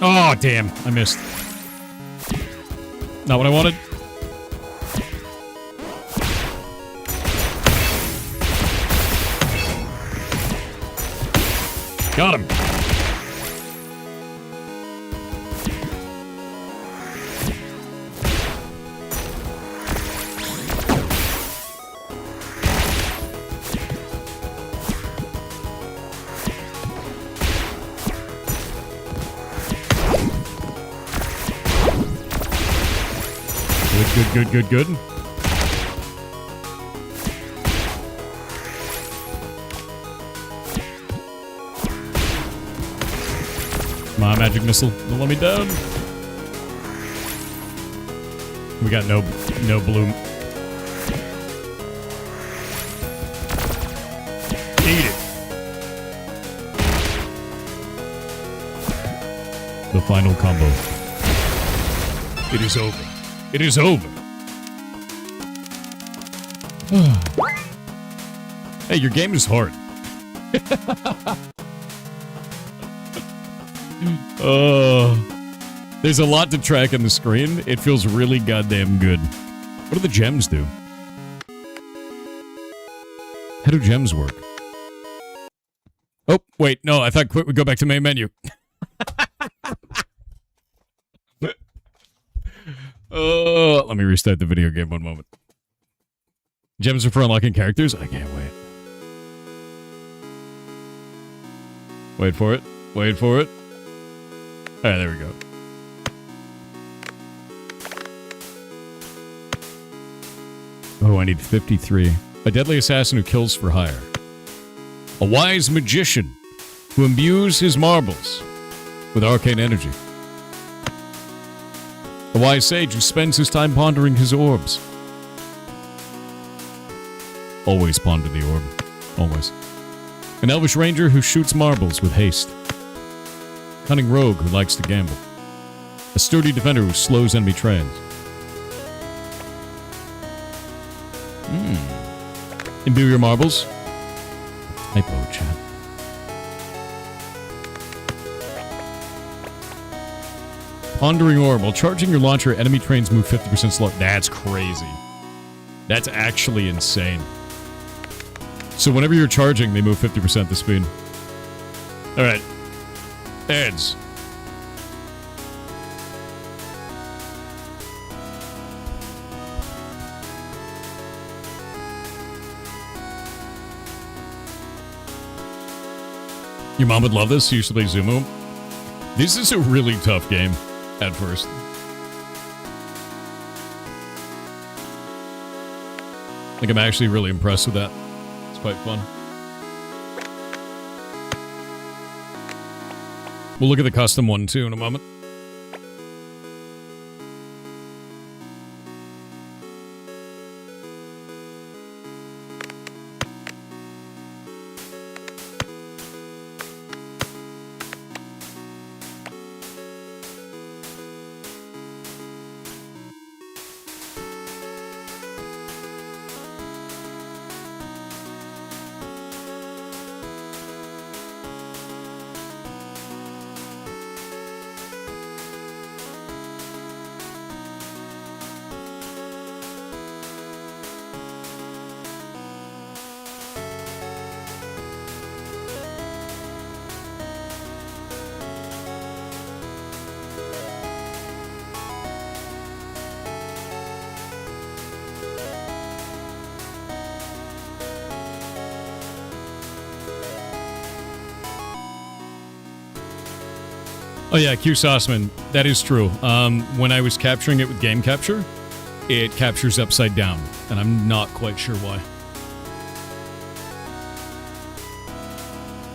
Oh, damn. I missed. Not what I wanted. Got him. Good. My magic missile, don't let me down. We got no bloom. Eat it. The final combo. It is over. It is over. Hey, your game is hard. There's a lot to track on the screen. It feels really goddamn good. What do the gems do? How do gems work? Oh, wait, no, I thought quit would go back to main menu. Let me restart the video game one moment. Gems are for unlocking characters? I can't wait. Wait for it. Wait for it. Alright, there we go. Oh, I need 53. A deadly assassin who kills for hire. A wise magician who imbues his marbles with arcane energy. A wise sage who spends his time pondering his orbs. Always ponder the orb. Always. An elvish ranger who shoots marbles with haste. Cunning rogue who likes to gamble. A sturdy defender who slows enemy trains. Imbue your marbles. Hypo chat. Pondering orb. While charging your launcher, enemy trains move 50% slower. That's crazy. That's actually insane. So whenever you're charging, they move 50% the speed. Alright. Ads. Your mom would love this. She used to play Zumo. This is a really tough game at first. Like, I'm actually really impressed with that. It's quite fun. We'll look at the custom one, too, in a moment. Oh yeah, Q Sauceman. That is true. When I was capturing it with game capture, it captures upside down, and I'm not quite sure why.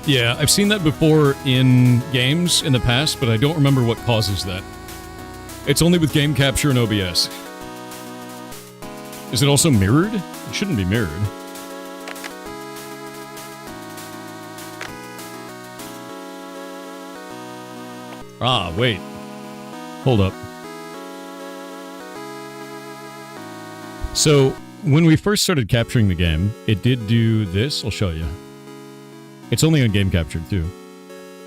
Yeah, I've seen that before in games in the past, but I don't remember what causes that. It's only with game capture and OBS. Is it also mirrored? It shouldn't be mirrored. Ah, wait. Hold up. So, when we first started capturing the game, it did do this. I'll show you. It's only on game captured, too.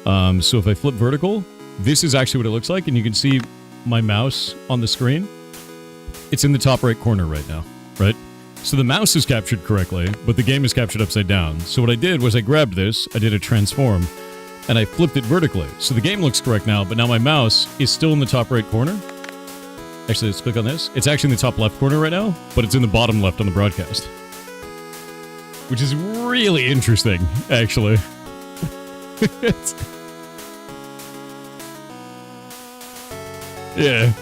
So if I flip vertical, this is actually what it looks like, and you can see my mouse on the screen. It's in the top right corner right now, right? So the mouse is captured correctly, but the game is captured upside down. So what I did was I grabbed this, I did a transform, and I flipped it vertically. So the game looks correct now, but now my mouse is still in the top right corner. Actually, let's click on this. It's actually in the top left corner right now, but it's in the bottom left on the broadcast. Which is really interesting, actually. Yeah.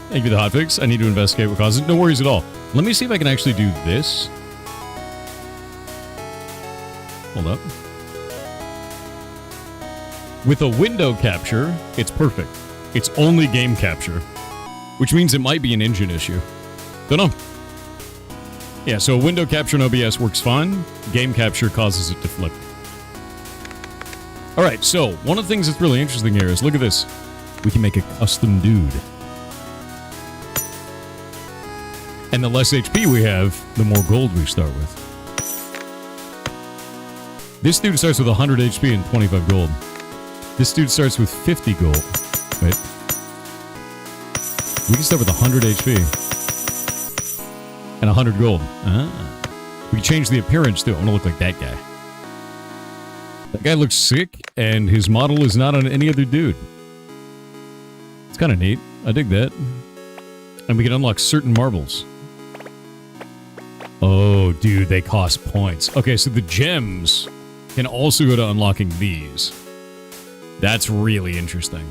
Thank you for the hotfix. I need to investigate what causes it. No worries at all. Let me see if I can actually do this. Hold up. With a window capture, it's perfect. It's only game capture, which means it might be an engine issue. Don't know. Yeah, so a window capture in OBS works fine. Game capture causes it to flip. Alright, so one of the things that's really interesting here is, look at this. We can make a custom dude. And the less HP we have, the more gold we start with. This dude starts with 100 HP and 25 gold. This dude starts with 50 gold. Wait. We can start with 100 HP. And 100 gold. Ah. We can change the appearance too. I want to look like that guy. That guy looks sick, and his model is not on any other dude. It's kind of neat. I dig that. And we can unlock certain marbles. Oh, dude, they cost points. Okay, so the gems can also go to unlocking these. That's really interesting.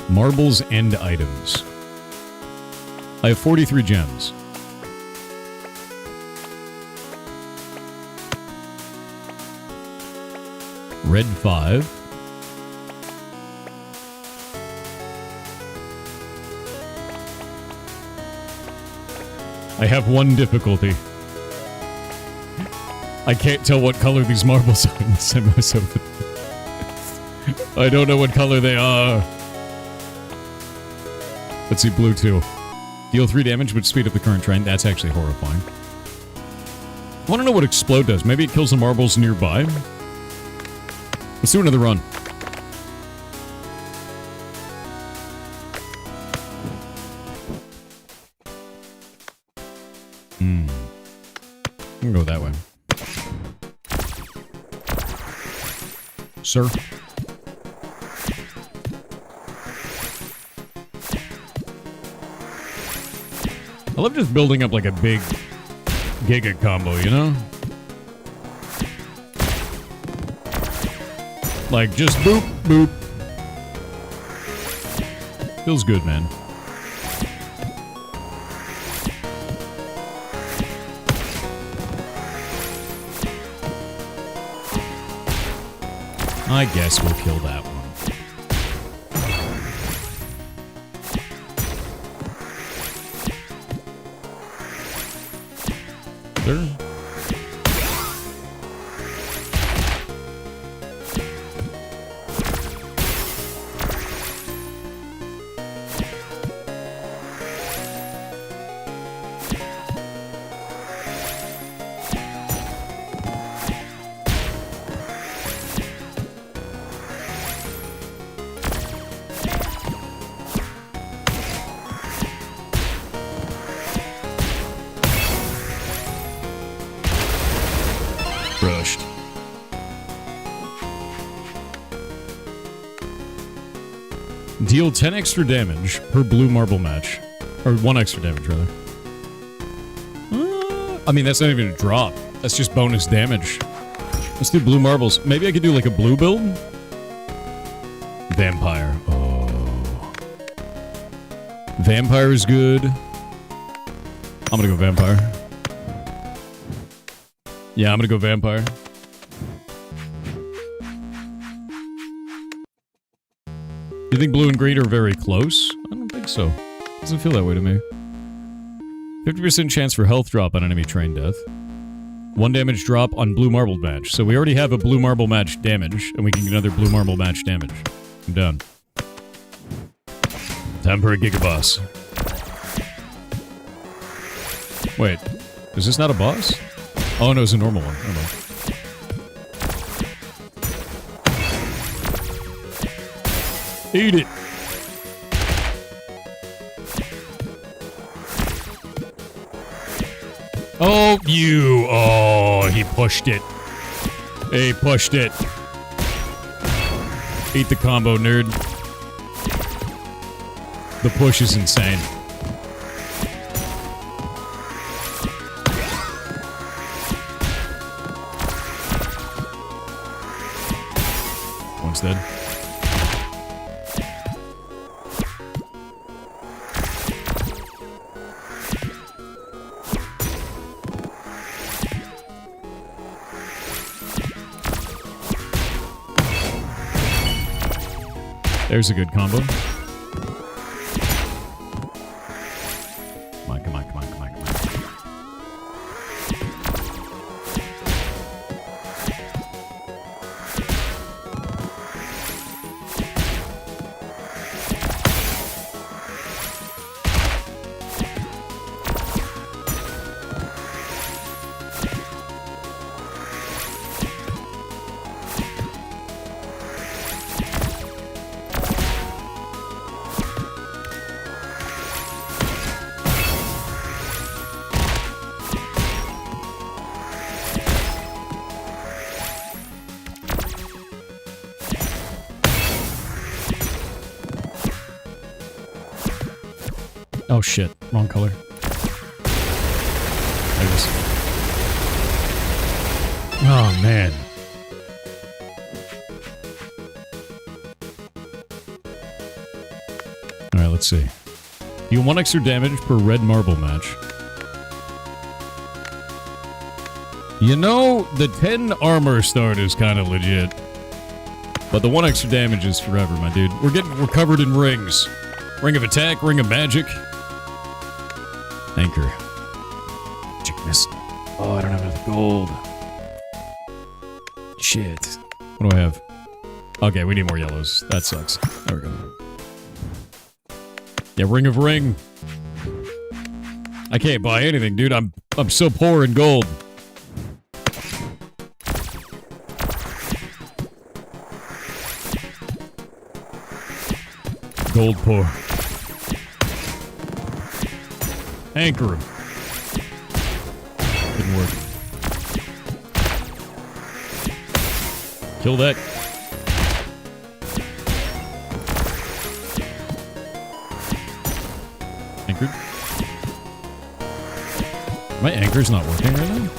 Marbles and items. I have 43 gems. Red 5. I have one difficulty. I can't tell what color these marbles are in the semi-sofa. I don't know what color they are. Let's see, blue 2. Deal 3 damage, but speed up the current train. That's actually horrifying. I want to know what explode does. Maybe it kills the marbles nearby. Let's do another run. I'm gonna go that way. Sir? I love just building up like a big Giga combo, you know? Like, just boop, boop. Feels good, man. I guess we'll kill that one. There. Crushed. Deal 10 extra damage per blue marble match. Or 1 extra damage, rather. I mean, that's not even a drop. That's just bonus damage. Let's do blue marbles. Maybe I could do like a blue build? Vampire. Oh. Vampire is good. I'm gonna go vampire. Yeah, I'm gonna go vampire. You think blue and green are very close? I don't think so. Doesn't feel that way to me. 50% chance for health drop on enemy train death. 1 damage drop on blue marble match. So we already have a blue marble match damage, and we can get another blue marble match damage. I'm done. Time for a Giga boss. Wait, is this not a boss? Oh no, it's a normal one. Oh, no. Eat it! Oh, you. Oh, he pushed it. He pushed it. Eat the combo, nerd. The push is insane. One's dead. There's a good combo. Come on, come on, come on, come on, come on. Oh shit, wrong color. There it is. Oh man. Alright, let's see. Deal 1 extra damage per red marble match. You know, the 10 armor start is kind of legit. But the 1 extra damage is forever, my dude. We're covered in rings. Ring of attack, ring of magic. Anchor. Magic missile. Oh, I don't have enough gold. Shit. What do I have? Okay, we need more yellows. That sucks. There we go. Yeah, ring of ring. I can't buy anything, dude. I'm so poor in gold. Gold poor. Anchor him. Didn't work. Kill that. Anchored. My anchor's not working right now?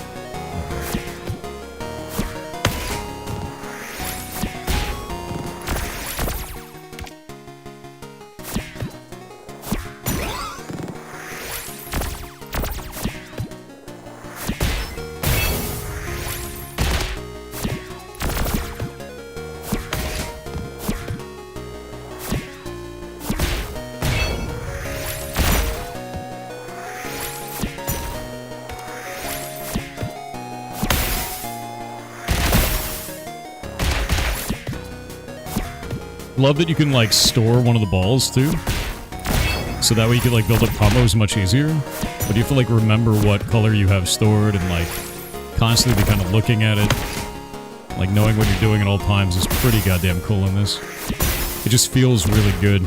Love that you can, like, store one of the balls, too. So that way you can, like, build up combos much easier. But you have to, like, remember what color you have stored and, like, constantly be kind of looking at it. Like, knowing what you're doing at all times is pretty goddamn cool in this. It just feels really good.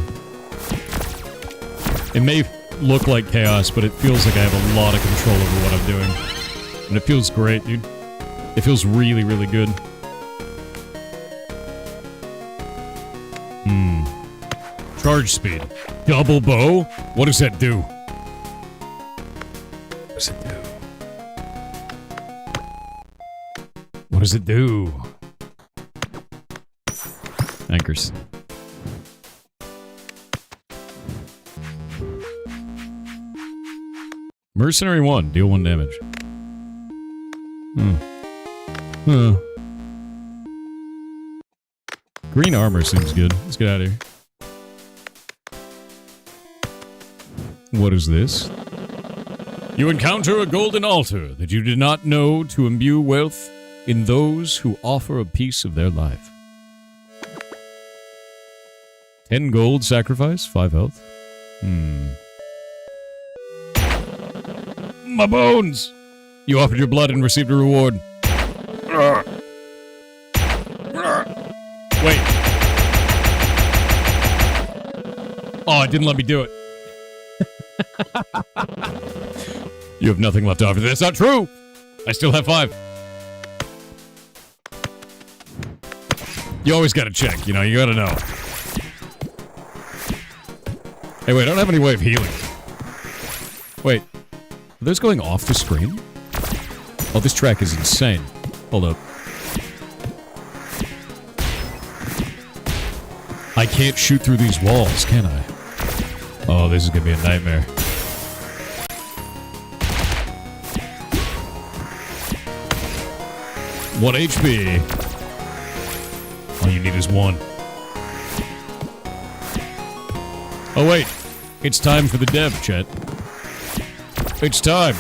It may look like chaos, but it feels like I have a lot of control over what I'm doing. And it feels great, dude. It feels really, really good. Charge speed. Double bow? What does that do? What does it do? What does it do? Anchors. Mercenary 1. Deal 1 damage. Green armor seems good. Let's get out of here. What is this? You encounter a golden altar that you did not know to imbue wealth in those who offer a piece of their life. 10 gold sacrifice, 5 health. My bones! You offered your blood and received a reward. Wait. Oh, it didn't let me do it. You have nothing left to offer. That's not true! I still have 5. You always gotta check, you know, you gotta know. Hey, wait, I don't have any way of healing. Wait, are those going off the screen? Oh, this track is insane. Hold up. I can't shoot through these walls, can I? Oh, this is gonna be a nightmare. One HP. All you need is 1. Oh wait, it's time for the dev, chat. It's time.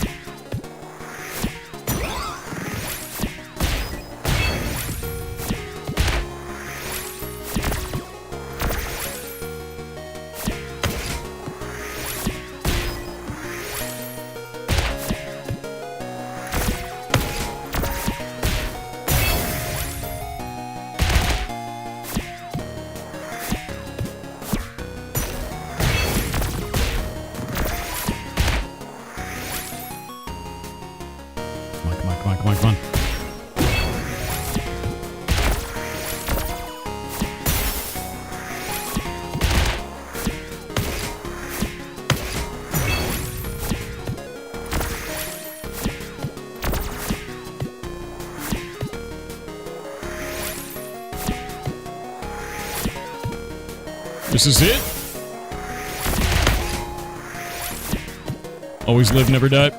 Come on. This is it? Always live, never die.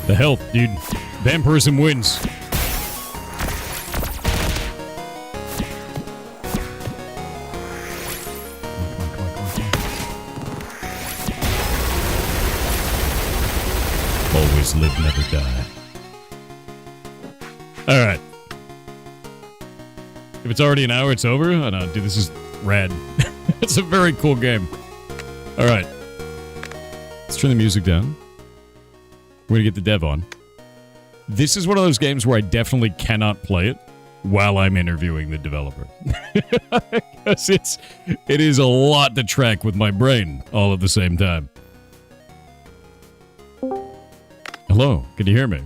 The health, dude. Vampirism wins. Always live, never die. Alright. If it's already an hour, it's over? Oh no, dude, this is rad. It's a very cool game. Alright. Let's turn the music down. We're gonna get the dev on. This is one of those games where I definitely cannot play it while I'm interviewing the developer. Because it is a lot to track with my brain all at the same time. Hello, can you hear me?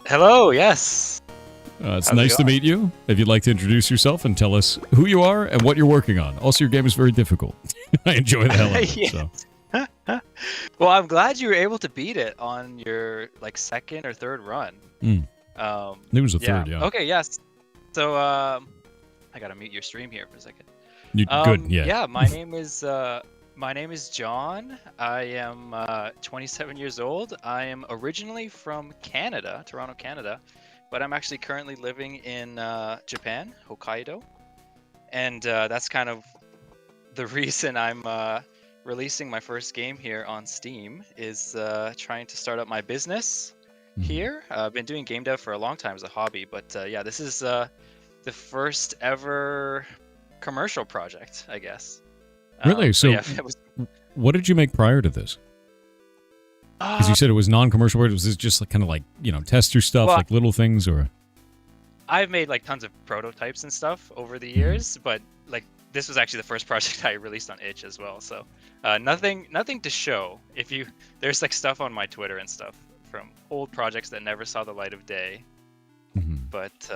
Hello, yes.
It's nice to meet you. If you'd like to introduce yourself and tell us who you are and what you're working on. Also, your game is very difficult. I enjoy the hell out of it, so.
Well, I'm glad you were able to beat it on your second or third run.
It was the third, yeah.
Okay, yes. So I gotta mute your stream here for a second.
Good, yeah.
Yeah, my name is John. I am 27 years old. I am originally from Canada, Toronto, Canada, but I'm actually currently living in Japan, Hokkaido, and that's kind of the reason I'm releasing my first game here on Steam is trying to start up my business here. I've been doing game dev for a long time as a hobby, but yeah, this is the first ever commercial project, I guess.
Really? So
yeah,
what did you make prior to this? Because you said it was non-commercial, but was this just tester stuff, like little things, or?
I've made tons of prototypes and stuff over the years, but this was actually the first project I released on itch as well. So nothing to show. There's stuff on my Twitter and stuff from old projects that never saw the light of day. But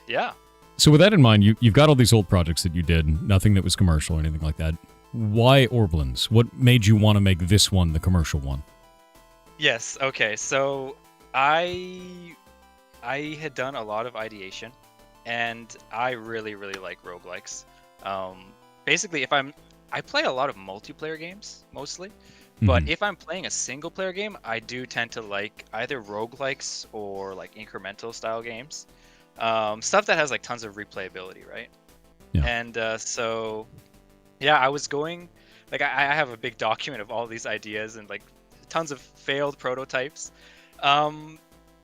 yeah.
So with that in mind, you've got all these old projects that you did, nothing that was commercial or anything like that. Why Orblins? What made you want to make this one the commercial one? Yes.
Okay. So I had done a lot of ideation, and I really like roguelikes. Basically, I play a lot of multiplayer games mostly, but if I'm playing a single player game, I do tend to like either roguelikes or incremental style games, stuff that has tons of replayability, right?
Yeah.
And so yeah, I was going I have a big document of all these ideas and tons of failed prototypes,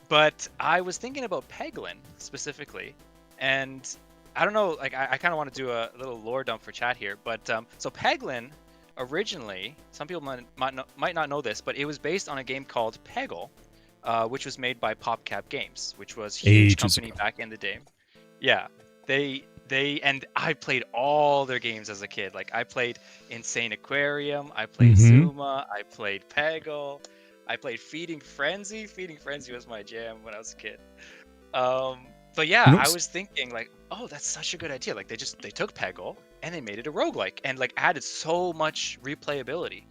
But I was thinking about Peglin specifically, and I don't know, like I kind of want to do a little lore dump for chat here, but so Peglin originally, some people might not know this, but it was based on a game called Peggle, which was made by PopCap Games, which was a huge
Ages
company
ago.
back in the day. Yeah, and I played all their games as a kid. Like I played Insane Aquarium, I played
Mm-hmm.
Zuma, I played Peggle, I played Feeding Frenzy. Feeding Frenzy was my jam when I was a kid. Um, but
You
yeah,
know
I
what's
was thinking like, oh, that's such a good idea. Like they took Peggle and they made it a roguelike and like added so much replayability,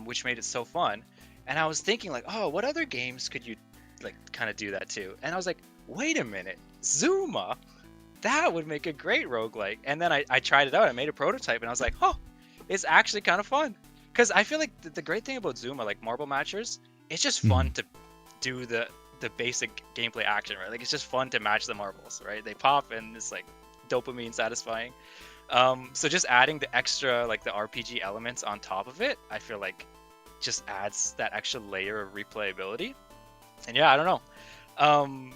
which made it so fun. And I was thinking like, oh, what other games could you like kind of do that to? And I was like, wait a minute, Zuma, that would make a great roguelike. And then I tried it out. I made a prototype and I was like, oh, it's actually kind of fun. Because I feel like the great thing about Zuma, like Marble Matchers, it's just fun to do the basic gameplay action, right? Like it's just fun to match the marbles, right? They pop and it's like dopamine satisfying. So just adding the extra like the RPG elements on top of it, I feel like just adds that extra layer of replayability. And yeah, I don't know.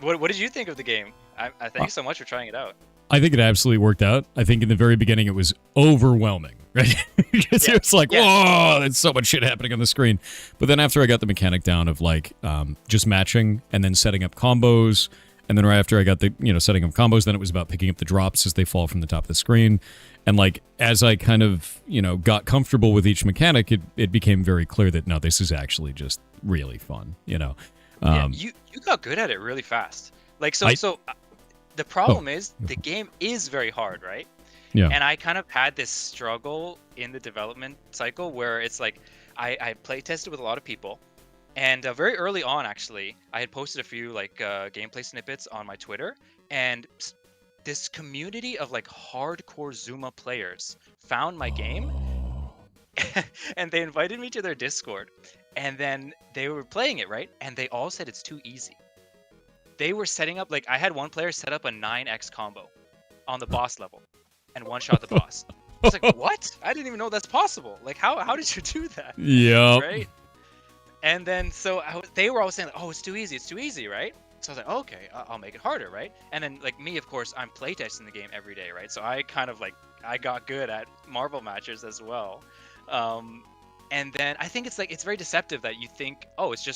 What did you think of the game? I thank you so much for trying it out.
I think it absolutely worked out. I think in the very beginning it was overwhelming, right? Because
Yeah.
it was like,
Yeah.
whoa, there's so much shit happening on the screen. But then after I got the mechanic down of like just matching and then setting up combos, and then right after I got the setting up combos, then it was about picking up the drops as they fall from the top of the screen. And like as I kind of got comfortable with each mechanic, it became very clear that no, this is actually just really fun.
Yeah, you got good at it really fast. Like
I-
the problem is the game is very hard, right?
Yeah.
And I kind of had this struggle in the development cycle where it's like I play tested with a lot of people, and very early on actually I had posted a few like gameplay snippets on my Twitter, and this community of like hardcore Zuma players found my game and they invited me to their Discord, and then they were playing it, right? And they all said it's too easy. They were setting up, like, I had one player set up a 9x combo on the boss level and one shot the boss. I was like, what? I didn't even know that's possible. Like, how did you do that?
Yeah.
Right? And then, so they were all saying, like, oh, it's too easy, right? So I was like, okay, I'll make it harder, right? And then, like, me, of course, I'm playtesting the game every day, right? So I kind of, like, I got good at Marble Matchers as well. And then I think it's like it's very deceptive that you think, oh, it's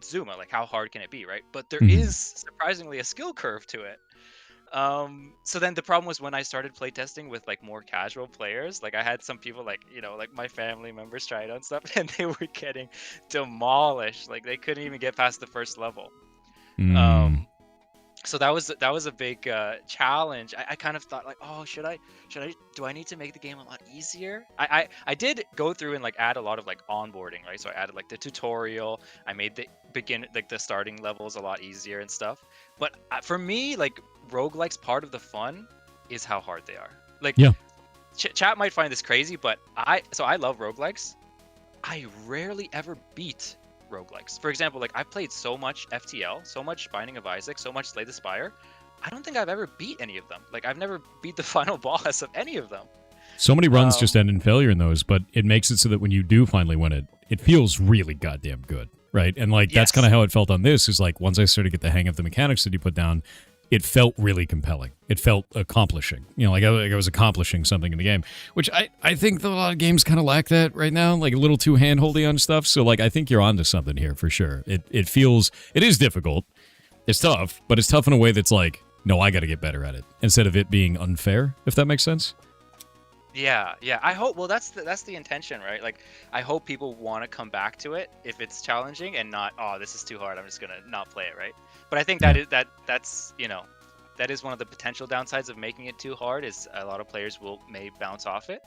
Zuma, like how hard can it be, right? But there is surprisingly a skill curve to it. So then the problem was when I started playtesting with like more casual players, like I had some people like like my family members try it out and stuff, and they were getting demolished. Like they couldn't even get past the first level. So that was a big challenge. I kind of thought like, oh, do I need to make the game a lot easier? I did go through and like add a lot of like onboarding, right? So I added like the tutorial. I made the starting levels a lot easier and stuff. But for me, like roguelikes, part of the fun is how hard they are. Like,
Yeah.
Chat might find this crazy, but I love roguelikes. I rarely ever beat roguelikes. For example, like I played so much FTL, so much Binding of Isaac, so much Slay the Spire. I don't think I've ever beat any of them. Like I've never beat the final boss of any of them.
So many runs just end in failure in those, but it makes it so that when you do finally win it, it feels really goddamn good, right? And like that's
Yes.
kind of how it felt on this. Is like once I started to get the hang of the mechanics that you put down, it felt really compelling. It felt accomplishing. Like I was accomplishing something in the game, which I think that a lot of games kind of lack that right now, like a little too handholdy on stuff. So like I think you're onto something here for sure. It is difficult. It's tough, but it's tough in a way that's like, no, I got to get better at it instead of it being unfair, if that makes sense.
Yeah. I hope. Well, that's the intention, right? Like, I hope people want to come back to it if it's challenging and not, oh, this is too hard, I'm just gonna not play it, right? But I think that is one of the potential downsides of making it too hard is a lot of players may bounce off it.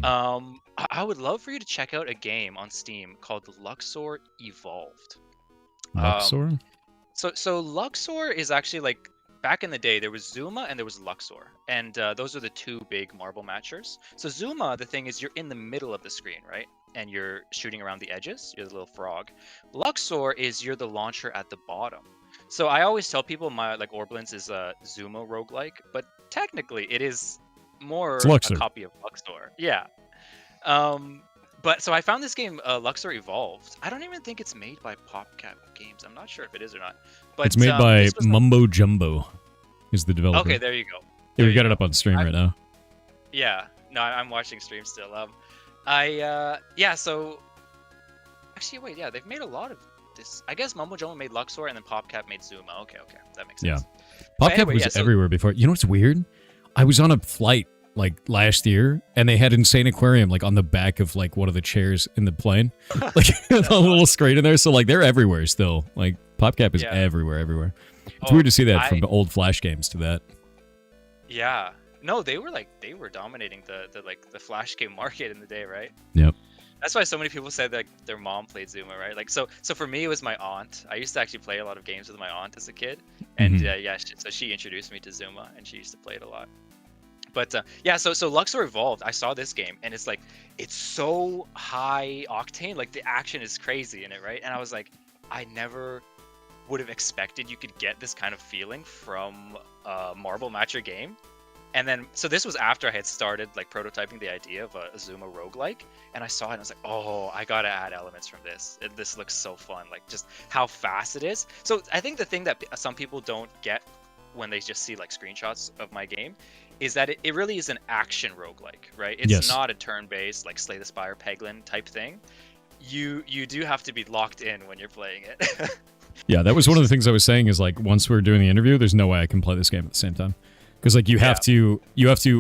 I would love for you to check out a game on Steam called Luxor Evolved.
Luxor?
So Luxor is actually like back in the day there was Zuma and there was Luxor, and those are the two big marble matchers. So Zuma, the thing is you're in the middle of the screen, right? And you're shooting around the edges. You're the little frog. Luxor is you're the launcher at the bottom. So I always tell people my like Orblins is a Zuma roguelike, but technically it is more
It's Luxor.
a copy of Luxor. Yeah. But so I found this game, Luxor Evolved. I don't even think it's made by PopCap Games. I'm not sure if it is or not. But
It's made by
this was
Mumbo Jumbo, is the developer.
okay, there you go.
Yeah,
There
we
you
got it
go.
up on stream right now.
Yeah, no, I'm watching stream still. Yeah. So actually, wait, yeah, they've made a lot of this. I guess Mumbo Jumbo made Luxor, and then PopCap made Zuma. Okay, that makes sense.
PopCap
But anyway,
was
yeah, so-
everywhere before. You know what's weird? I was on a flight like last year, and they had Insane Aquarium like on the back of like one of the chairs in the plane, like a little screen in there. So like they're everywhere still. Like PopCap is
Yeah.
everywhere. It's
Oh,
weird to see that from the old Flash games to that.
Yeah. No, they were dominating the Flash game market in the day, right?
Yep.
That's why so many people said that their mom played Zuma, right? Like so for me it was my aunt. I used to actually play a lot of games with my aunt as a kid, and so she introduced me to Zuma, and she used to play it a lot. But yeah, so Luxor Evolved, I saw this game, and it's so high octane, like the action is crazy in it, right? And I was like, I never would have expected you could get this kind of feeling from a Marble Matcher game. And then, so this was after I had started like prototyping the idea of a Zuma roguelike, and I saw it and I was like, oh, I gotta add elements from this. This looks so fun, like just how fast it is. So I think the thing that some people don't get when they just see like screenshots of my game is that it really is an action roguelike, right? It's not a turn-based like Slay the Spire Peglin type thing. You do have to be locked in when you're playing it.
Yeah, that was one of the things I was saying is like once we were doing the interview, there's no way I can play this game at the same time. Because like you have to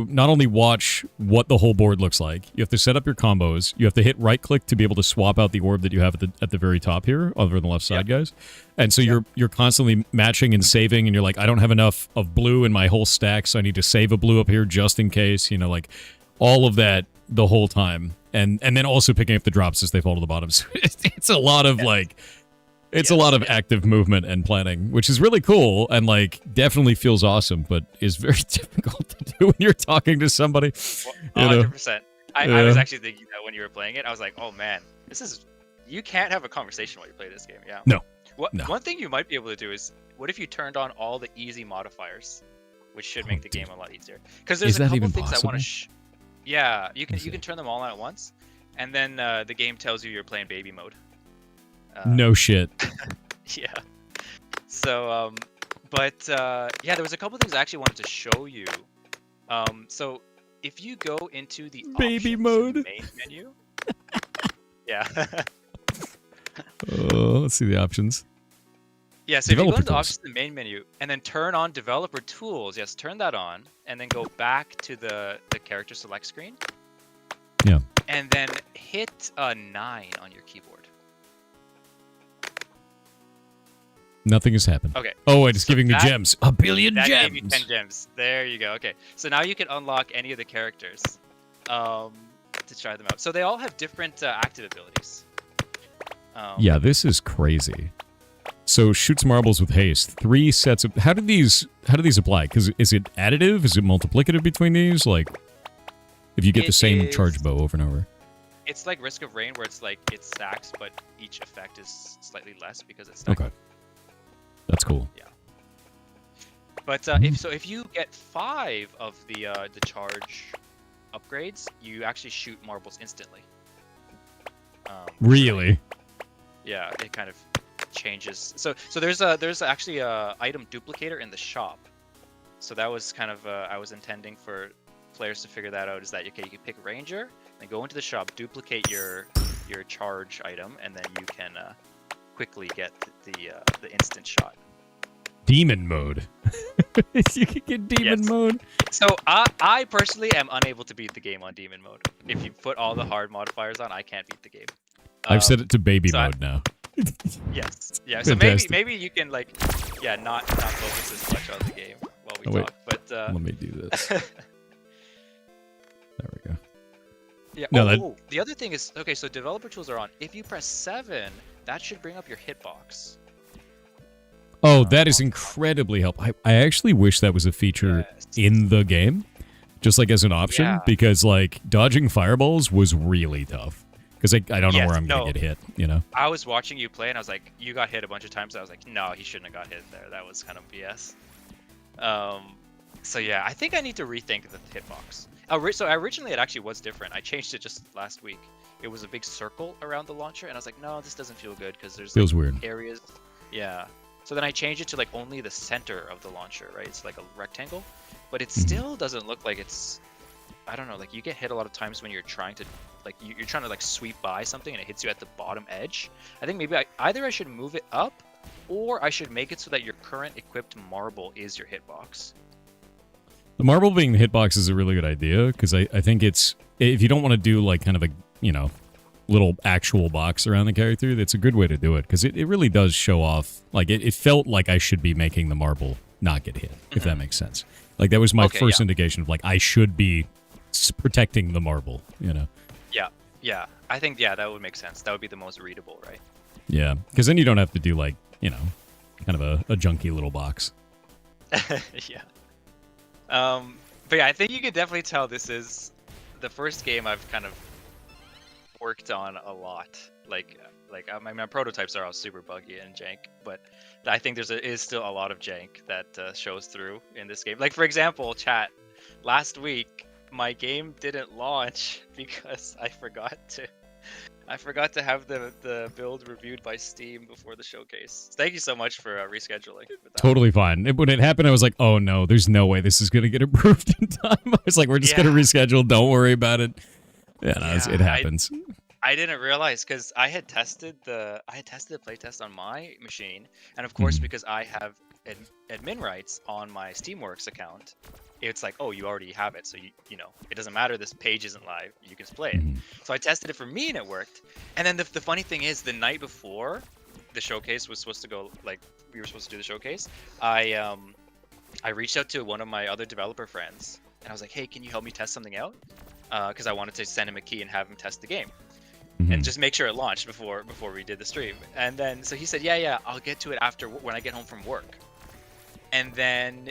not only watch what the whole board looks like, you have to set up your combos, you have to hit right click to be able to swap out the orb that you have at the very top here, over on the left side, guys. And so you're constantly matching and saving, and you're like, I don't have enough of blue in my whole stack, so I need to save a blue up here just in case, like all of that the whole time. And then also picking up the drops as they fall to the bottom. So it's a lot of like a lot of active movement and planning, which is really cool and like definitely feels awesome, but is very difficult to do when you're talking to somebody.
100%. I was actually thinking that when you were playing it. I was like, oh man, you can't have a conversation while you play this game. Yeah.
No.
One thing you might be able to do is, what if you turned on all the easy modifiers, which should make the game a lot easier? Because there's a couple things I want to. Yeah, you can turn them all on at once, and then the game tells you you're playing baby mode.
No shit.
Yeah. So, yeah, there was a couple things I actually wanted to show you. So if you go into the
baby
options
mode
main menu, yeah.
Let's see the options.
Yeah, so if you go into the
tools.
options in the main menu and then turn on developer tools, yes, turn that on, and then go back to the character select screen.
Yeah.
And then hit 9 on your keyboard.
Nothing has happened.
Okay.
Oh, it's giving me gems. A billion
that
gems.
gave you 10 gems. There you go. Okay. So now you can unlock any of the characters to try them out. So they all have different active abilities.
Yeah, this is crazy. So shoots marbles with haste. 3 sets of. How do these apply? Because is it additive? Is it multiplicative between these? Like, if you get the same charge bow over and over.
It's like Risk of Rain, where it's like it stacks, but each effect is slightly less because it's stacked.
Okay. That's cool.
Yeah. But if you get 5 of the charge upgrades, you actually shoot marbles instantly.
Really?
Yeah, it kind of changes. So there's actually a item duplicator in the shop. So that was kind of I was intending for players to figure that out. Is that okay? You can pick Ranger, then go into the shop, duplicate your charge item, and then you can quickly get the instant shot.
Demon mode. You can get demon mode.
So I personally am unable to beat the game on demon mode. If you put all the hard modifiers on, I can't beat the game.
I've set it to baby mode now.
Yes. Yeah.
Fantastic.
So maybe you can not focus as much on the game while we talk. But
let me do this. There we go.
Yeah.
No,
the other thing is, okay, so developer tools are on. If you press 7, that should bring up your hitbox.
Oh, that is incredibly helpful. I actually wish that was a feature in the game, just like as an option, because like dodging fireballs was really tough. Because I don't know where I'm going to get hit,
I was watching you play, and I was like, you got hit a bunch of times. I was like, no, he shouldn't have got hit there. That was kind of BS. So yeah, I think I need to rethink the hitbox. So originally it actually was different. I changed it just last week. it was a big circle around the launcher, and I was like, no, this doesn't feel good because there's
Feels
like,
weird.
areas. Yeah. So then I changed it to like only the center of the launcher, right? It's like a rectangle, but it still doesn't look like it's. I don't know. Like you get hit a lot of times when you're trying to, like you're trying to like sweep by something and it hits you at the bottom edge. I think maybe either I should move it up, or I should make it so that your current equipped marble is your hitbox.
The marble being the hitbox is a really good idea, because I think it's, if you don't want to do like kind of a, you know, little actual box around the character, that's a good way to do it, because it really does show off, like it felt like I should be making the marble not get hit, if that makes sense. Like that was my first indication of like I should be protecting the marble, you know?
Yeah. I think, that would make sense. That would be the most readable, right?
Yeah, because then you don't have to do like, you know, kind of a junky little box.
Yeah. But yeah, I think you could definitely tell this is the first game I've kind of worked on a lot. Like my prototypes are all super buggy and jank, but I think is still a lot of jank that shows through in this game. Like for example, chat, last week my game didn't launch because I forgot to have the build reviewed by Steam before the showcase. Thank you so much for rescheduling.
Totally fine. When it happened, I was like, oh no, there's no way this is going to get approved in time. I was like, we're just going to reschedule. Don't worry about it. Yeah, no, it happens.
I didn't realize, because I had tested the playtest on my machine, and of course because I have admin rights on my Steamworks account, it's like, oh, you already have it, so you know it doesn't matter, this page isn't live, you can play it. So I tested it for me and it worked. And then the funny thing is, the night before the showcase was supposed to go, like we were supposed to do the showcase, I reached out to one of my other developer friends and I was like, hey, can you help me test something out? Because I wanted to send him a key and have him test the game and just make sure it launched before we did the stream. And then so he said, yeah, I'll get to it after when I get home from work. And then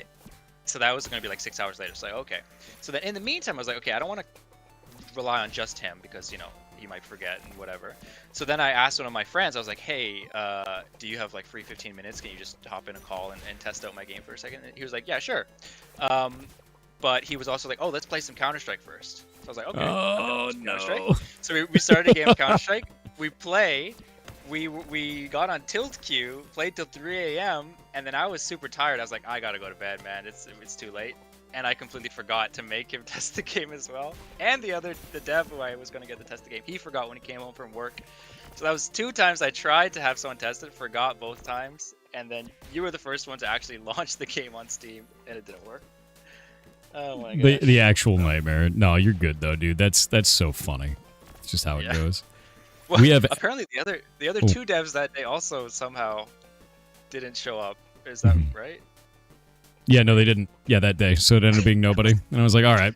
so that was going to be like 6 hours later. So like, okay. So then in the meantime, I was like, okay, I don't want to rely on just him because, you know, he might forget and whatever. So then I asked one of my friends, I was like, hey, do you have like free 15 minutes? Can you just hop in a call and test out my game for a second? And he was like, yeah, sure. But he was also like, oh, let's play some Counter-Strike first. So I was like, okay.
Oh,
no. So we started a game of Counter-Strike. We got on tilt queue, played till 3 a.m. and then I was super tired. I was like, I gotta go to bed, man. It's too late. And I completely forgot to make him test the game as well. And the dev who I was gonna get to test the game, he forgot when he came home from work. So that was 2 times I tried to have someone test it, forgot both times, and then you were the first one to actually launch the game on Steam, and it didn't work. Oh my god.
The actual nightmare. No, you're good though, dude. That's so funny. It's just how it goes.
Well,
we have
apparently the other 2 devs that day also somehow didn't show up. Is that right?
Yeah, no, they didn't. Yeah, that day. So it ended up being nobody. And I was like, all right.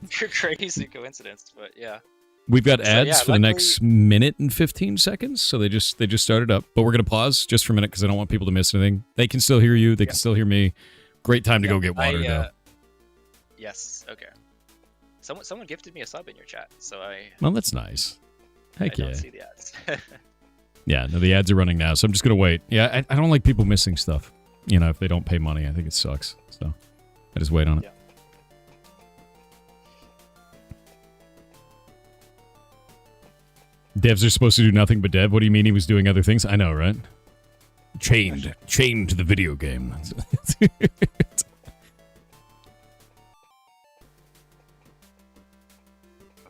Crazy coincidence, but yeah.
We've got ads for the next minute and 15 seconds. So they just started up. But we're going to pause just for a minute because I don't want people to miss anything. They can still hear you. They can still hear me. Great time to go get water, though.
Yes, okay. Someone gifted me a sub in your chat, so
Well, that's nice. Heck yeah.
I don't see the ads.
Yeah, no, the ads are running now, so I'm just going to wait. Yeah, I don't like people missing stuff. You know, if they don't pay money, I think it sucks. So I just wait on it. Yeah. Devs are supposed to do nothing but dev. What do you mean he was doing other things? I know, right? Chained to the video game.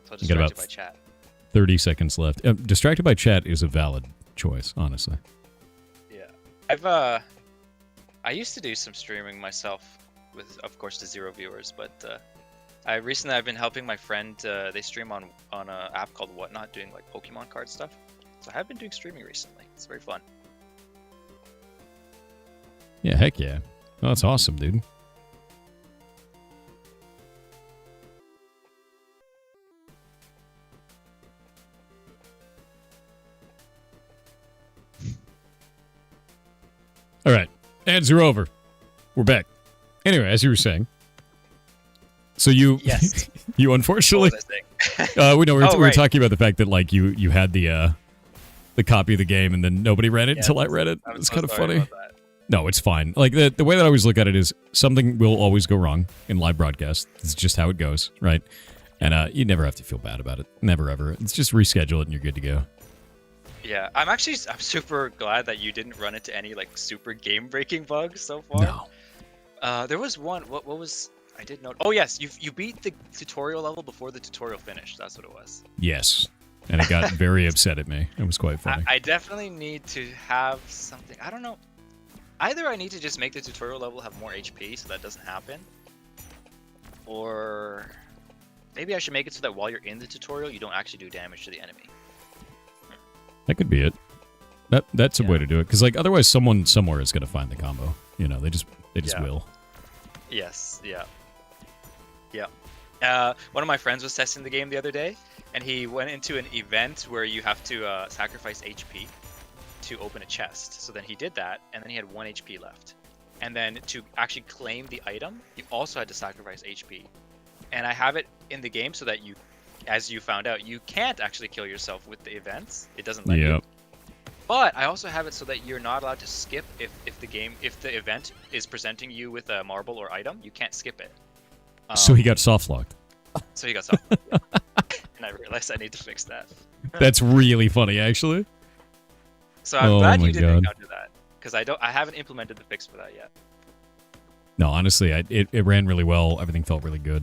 So distracted by chat.
30 seconds left. Distracted by chat is a valid choice, honestly.
Yeah. I used to do some streaming myself with, of course, to 0 viewers, but I've been helping my friend, they stream on an app called Whatnot, doing like Pokemon card stuff. So I have been doing streaming recently. It's very fun.
Yeah, heck yeah. Oh, that's awesome, dude. All right, ads are over. We're back. Anyway, as you were saying, so you, you unfortunately, we were talking about the fact that like you had the copy of the game and then nobody read it until I read it. It's kind of funny. No, it's fine. Like the way that I always look at it is something will always go wrong in live broadcast. It's just how it goes, right? And you never have to feel bad about it. Never, ever. It's just reschedule it and you're good to go.
Yeah, I'm super glad that you didn't run into any like super game-breaking bugs so far.
No.
There was one. What was? I did note. Oh yes, you beat the tutorial level before the tutorial finished. That's what it was.
Yes. And it got very upset at me. It was quite funny.
I definitely need to have something. I don't know. Either I need to just make the tutorial level have more HP so that doesn't happen, or maybe I should make it so that while you're in the tutorial, you don't actually do damage to the enemy.
That could be it. That's a way to do it. Because like otherwise, someone somewhere is gonna find the combo. You know, they just will.
Yes. Yeah. One of my friends was testing the game the other day, and he went into an event where you have to sacrifice HP to open a chest. So then he did that, and then he had 1 HP left. And then to actually claim the item, you also had to sacrifice HP. And I have it in the game so that you, as you found out, you can't actually kill yourself with the events. It doesn't let you. But I also have it so that you're not allowed to skip if the event is presenting you with a marble or item, you can't skip it.
So he got soft locked.
So he got soft locked. Yeah. And I realized I need to fix that.
That's really funny, actually.
So I'm glad you didn't encounter that, because I haven't implemented the fix for that yet.
No, honestly, it ran really well. Everything felt really good.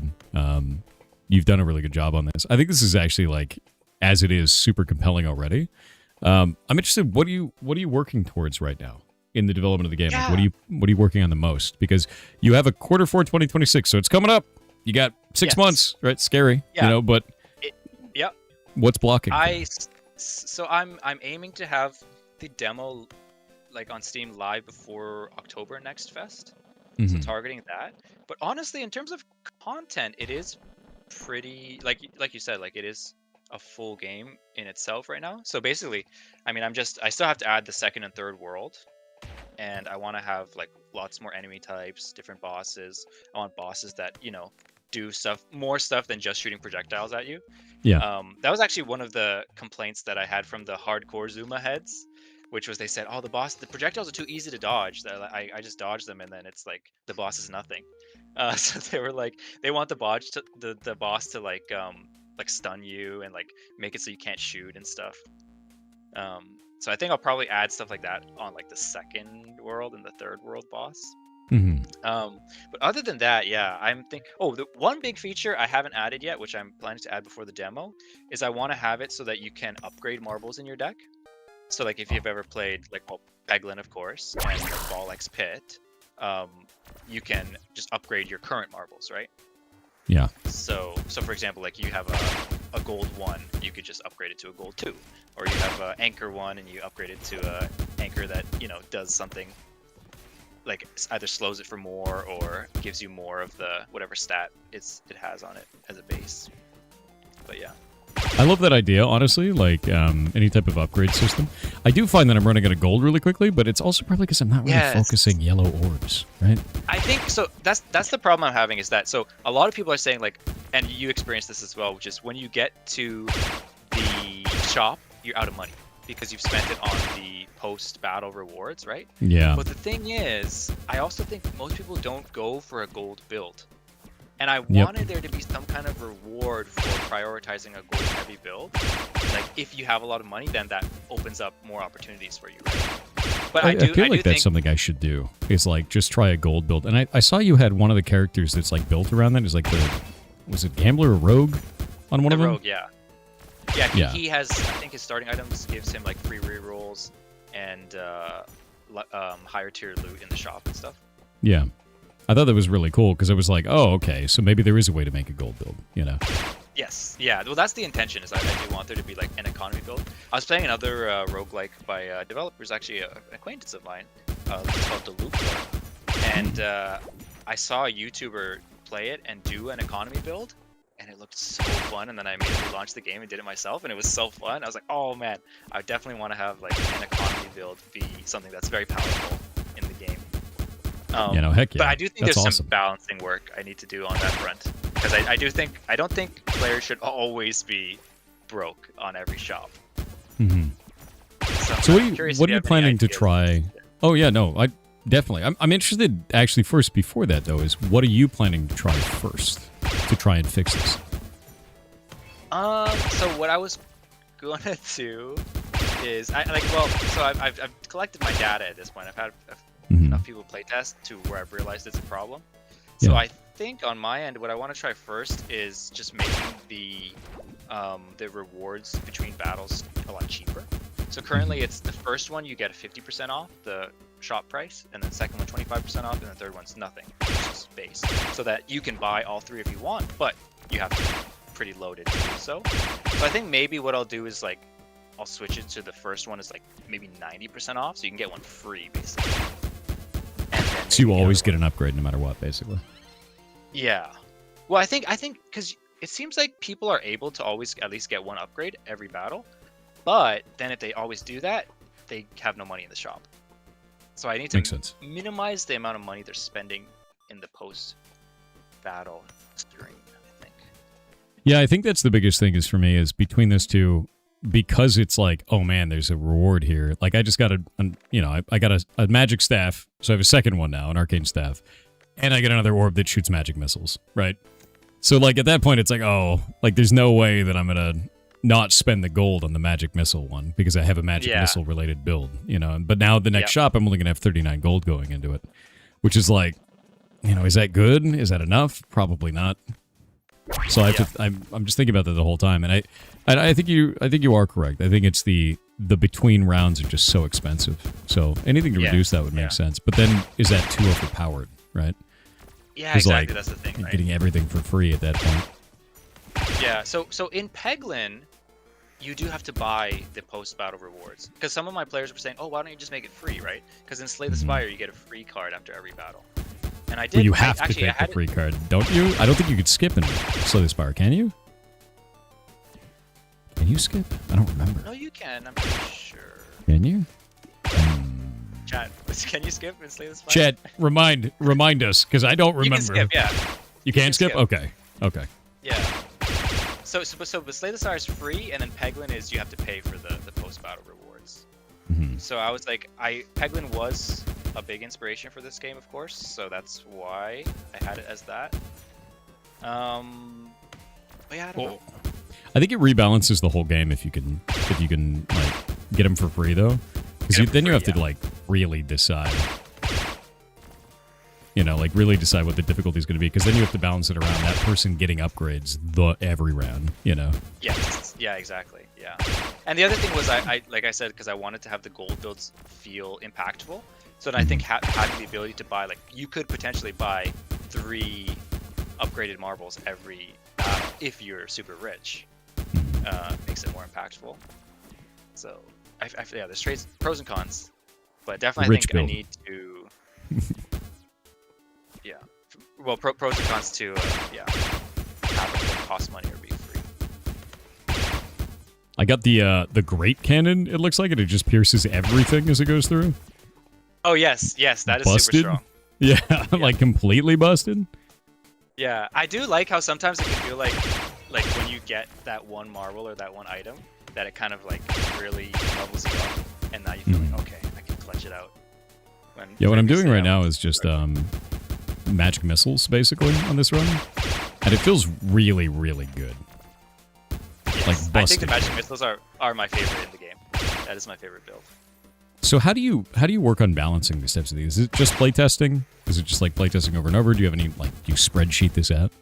You've done a really good job on this. I think this is actually like, as it is, super compelling already. I'm interested. What are you working towards right now in the development of the game?
Yeah.
Like, what are you working on the most? Because you have a Q4 2026, so it's coming up. You got 6 months, right? Scary, you know. But
yep.
What's blocking?
So I'm aiming to have the demo like on Steam live before October next fest. So targeting that. But honestly, in terms of content, it is pretty like you said, like it is a full game in itself right now. So basically, I mean, I still have to add the second and third world, and I want to have like lots more enemy types, different bosses. I want bosses that, you know, do more stuff than just shooting projectiles at you.
Yeah.
That was actually one of the complaints that I had from the hardcore Zuma heads, which was they said, oh, the projectiles are too easy to dodge. That I just dodge them and then it's like the boss is nothing. So they were like, they want the boss to like stun you and like make it so you can't shoot and stuff. So I think I'll probably add stuff like that on like the second world and the third world boss. But other than that, yeah, the one big feature I haven't added yet, which I'm planning to add before the demo, is I want to have it so that you can upgrade marbles in your deck. So like if you've ever played like Peglin, of course, and the Ballex Pit, you can just upgrade your current marbles, right?
Yeah.
So for example, like you have a gold 1, you could just upgrade it to a gold 2, or you have an anchor 1 and you upgrade it to a anchor that, you know, does something like either slows it for more or gives you more of the whatever stat it has on it as a base. But yeah.
I love that idea, honestly, like any type of upgrade system. I do find that I'm running out of gold really quickly, but it's also probably because I'm not really focusing yellow orbs, right?
I think so. That's the problem I'm having, is that so a lot of people are saying like, and you experience this as well, which is when you get to the shop, you're out of money because you've spent it on the post-battle rewards, right?
Yeah.
But the thing is, I also think most people don't go for a gold build. And I wanted there to be some kind of reward for prioritizing a gold heavy build. Like if you have a lot of money, then that opens up more opportunities for you, right? But I
feel like that's something I should do, is like just try a gold build. And I saw you had one of the characters that's like built around that, is like was it Gambler or Rogue on one of them?
Rogue, yeah. He has, I think his starting items gives him like free rerolls and higher tier loot in the shop and stuff.
Yeah. I thought that was really cool because I was like, oh, okay, so maybe there is a way to make a gold build, you know?
Yes, yeah. Well, that's the intention, is I do want there to be like an economy build. I was playing another roguelike by developers, actually an acquaintance of mine, it's called The Loop, and I saw a YouTuber play it and do an economy build, and it looked so fun, and then I immediately launched the game and did it myself, and it was so fun. I was like, oh man, I definitely want to have like an economy build be something that's very powerful in the game.
Heck yeah.
But I do think
that's
there's
awesome.
some balancing work I need to do on that front, because I don't think players should always be broke on every shop.
So what are you planning to try? Oh yeah, no, I definitely. I'm interested actually. First, before that though, is what are you planning to try first to try and fix this?
So what I was gonna do is I've collected my data at this point. I've had enough people playtest to where I've realized it's a problem. So
Yeah.
I think on my end, what I want to try first is just making the rewards between battles a lot cheaper. So currently, it's the first one you get a 50% off the shop price, and then the second one 25% off, and the third one's nothing, it's just base. So that you can buy all three if you want, but you have to be pretty loaded to do so. So I think maybe what I'll do is like I'll switch it to the first one is like maybe 90% off, so you can get one free basically. And then
So you
maybe the
always
other
get an upgrade no matter what, basically.
Yeah. Well, I think because it seems like people are able to always at least get one upgrade every battle, but then if they always do that, they have no money in the shop. So I need to
Makes sense.
minimize the amount of money they're spending in the post-battle stream, I think.
Yeah, I think that's the biggest thing is for me is between those two, because it's like, oh man, there's a reward here. Like I just got I got a magic staff, so I have a second one now, an arcane staff, and I get another orb that shoots magic missiles, right? So like at that point, it's like, oh, like there's no way that I'm gonna not spend the gold on the magic missile one because I have a magic missile related build, But now the next shop, I'm only gonna have 39 gold going into it, which is like, is that good? Is that enough? Probably not. So I'm just thinking about that the whole time, and I think you are correct. I think it's the between rounds are just so expensive. So anything to reduce that would make sense. But then is that too overpowered, right?
Yeah, exactly. That's the thing. Right?
Getting everything for free at that point.
Yeah. So in Peglin, you do have to buy the post-battle rewards because some of my players were saying, "Oh, why don't you just make it free, right?" Because in Slay the Spire, you get a free card after every battle. And I did.
Well, you have to take the free card, don't you? I don't think you could skip in Slay the Spire, can you? Can you skip? I don't remember.
No, you can. I'm pretty sure.
Can you?
Chat, can you skip and Slay the Spire?
Chat, remind us, because I don't remember.
You can skip, yeah.
You can skip? Okay.
Yeah. So Slay the Spire is free, and then Peglin is you have to pay for the post-battle rewards. So I was like, Peglin was a big inspiration for this game, of course, so that's why I had it as that. But yeah, I don't know.
I think it rebalances the whole game if you can like get them for free though, because then you have to like really decide, like really decide what the difficulty is going to be, because then you have to balance it around that person getting upgrades every round,
Yes, yeah, exactly, yeah. And the other thing was I like I said, because I wanted to have the gold builds feel impactful. So then I think having the ability to buy, like, you could potentially buy 3 upgraded marbles every battle if you're super rich. Makes it more impactful. So, yeah, there's pros and cons. But definitely I think I need to... yeah. Well, pros and cons to, have it cost money or be free.
I got the great cannon, it looks like, and it just pierces everything as it goes through.
Oh, yes, that is
busted?
super strong.
Yeah, like completely busted.
Yeah, I do like how sometimes it can feel like when you get that one marble or that one item, that it kind of like really levels you up, and now you feel like, okay, I can clutch it out.
What I'm doing right now is just magic missiles, basically, on this run, and it feels really, really good.
Yes,
like busted.
I think the magic missiles are my favorite in the game. That is my favorite build.
So how do you work on balancing the steps of these? Is it just playtesting? Is it just like playtesting over and over? Do you have any, like, do you spreadsheet this out,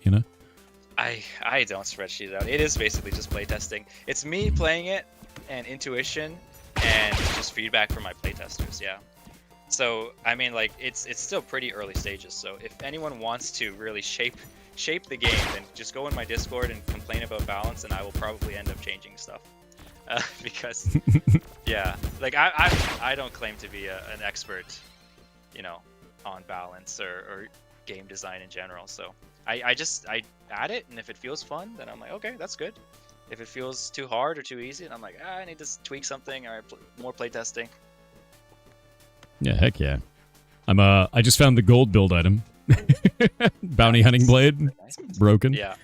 I don't spreadsheet it out. It is basically just playtesting. It's me playing it and intuition and just feedback from my playtesters, yeah. So, I mean, like, it's still pretty early stages, so if anyone wants to really shape the game, then just go in my Discord and complain about balance, and I will probably end up changing stuff. Because, yeah, like, I don't claim to be an expert, on balance or game design in general, so I add it, and if it feels fun, then I'm like, okay, that's good. If it feels too hard or too easy, and I'm like, I need to tweak something, or more playtesting.
Yeah, heck yeah. I just found the gold build item. Bounty hunting blade. Broken.
Yeah.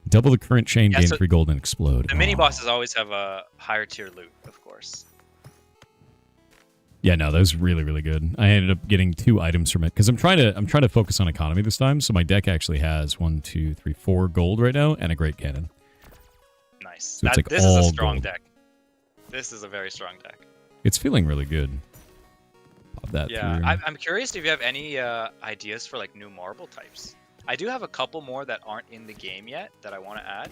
Double the current chain, gain 3 gold, and explode.
The mini bosses always have a higher tier loot, of course.
Yeah, no, that was really, really good. I ended up getting 2 items from it because I'm trying to focus on economy this time. So my deck actually has 1, 2, 3, 4 gold right now and a great cannon.
Nice.
So it's like
this is a
all
strong
gold.
deck. This is a very strong deck.
It's feeling really good. Pop that
Yeah,
through.
I'm curious if you have any ideas for like new marble types. I do have a couple more that aren't in the game yet that I want to add.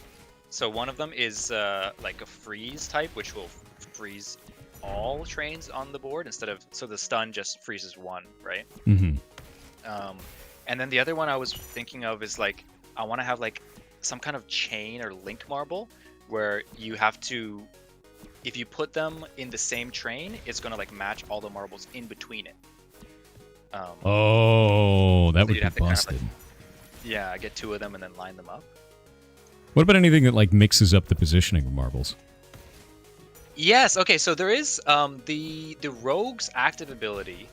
So one of them is like a freeze type, which will freeze all trains on the board instead of, so the stun just freezes one, right?
Mm-hmm.
And then the other one I was thinking of is like, I want to have like some kind of chain or link marble where you have to, if you put them in the same train, it's going to like match all the marbles in between it.
Oh, that
so
would
you'd
be
have to kind of,
busted.
yeah, get 2 of them and then line them up.
What about anything that like mixes up the positioning of marbles?
Yes. Okay. So there is the rogue's active ability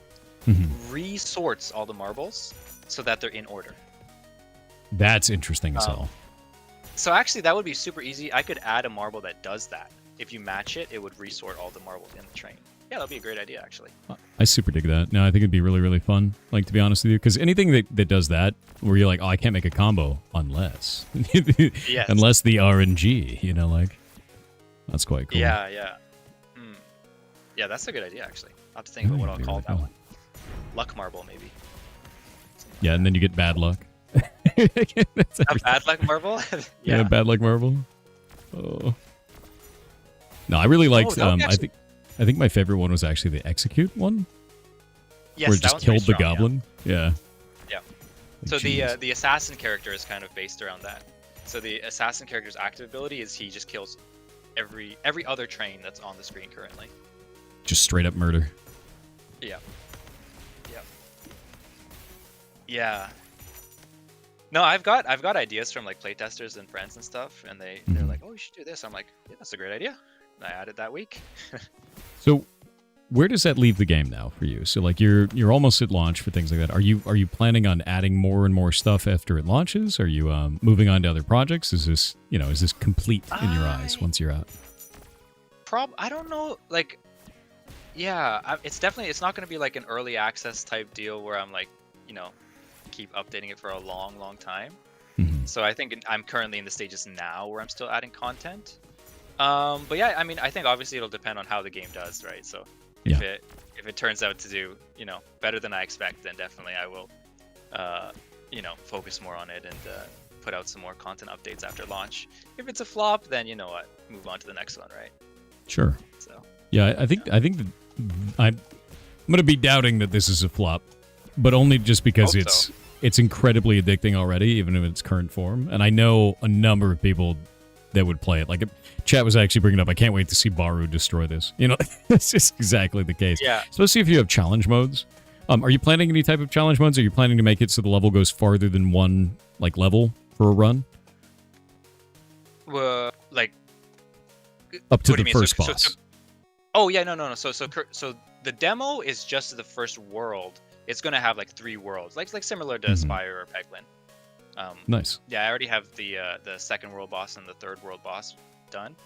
Mm-hmm.
resorts all the marbles so that they're in order.
That's interesting as hell.
So actually, that would be super easy. I could add a marble that does that. If you match it, it would resort all the marbles in the train. Yeah, that'd be a great idea, actually.
I super dig that. No, I think it'd be really, really fun. Like, to be honest with you, because anything that does that, where you're like, oh, I can't make a combo unless,
Yes.
unless the RNG, you know, like, that's quite cool.
Yeah, yeah. Yeah, that's a good idea, actually. I'll have to think about what I'll call that one. Luck marble, maybe.
Yeah, and then you get bad luck.
A bad luck marble?
Yeah, bad luck marble. Oh. No, I really liked. I think my favorite one was actually the execute one.
Yes,
where it
that
just
one's
killed
pretty
the
strong,
goblin. Yeah.
Yeah.
Like,
So
jeez.
the assassin character is kind of based around that. So the assassin character's active ability is he just kills every other train that's on the screen currently.
Just straight up murder.
Yeah. Yeah. Yeah. No, I've got ideas from like playtesters and friends and stuff, and they're like, "Oh, you should do this." I'm like, "Yeah, that's a great idea." And I added that week.
So, where does that leave the game now for you? So, like, you're almost at launch for things like that. Are you planning on adding more and more stuff after it launches? Are you moving on to other projects? Is this complete in your eyes once you're out?
I don't know. Like, yeah, it's not going to be like an early access type deal where I'm like, keep updating it for a long, long time.
Mm-hmm.
So I think I'm currently in the stages now where I'm still adding content. But yeah, I mean, I think obviously it'll depend on how the game does, right? So if it turns out to do, better than I expect, then definitely I will, focus more on it and put out some more content updates after launch. If it's a flop, then you know what, move on to the next one, right?
Sure.
So
yeah, I think that I'm gonna be doubting that this is a flop, but only just because it's incredibly addicting already, even in its current form. And I know a number of people that would play it. Like, chat was actually bringing up, I can't wait to see Baru destroy this. That's just exactly the case.
Yeah.
Especially if you have challenge modes. Are you planning any type of challenge modes? Are you planning to make it so the level goes farther than one level for a run?
Like
up to
what do
the
you mean?
first boss.
Oh yeah, no. So the demo is just the first world. It's gonna have like 3 worlds, like similar to Spire or Peglin.
Nice.
Yeah, I already have the second world boss and the third world boss done.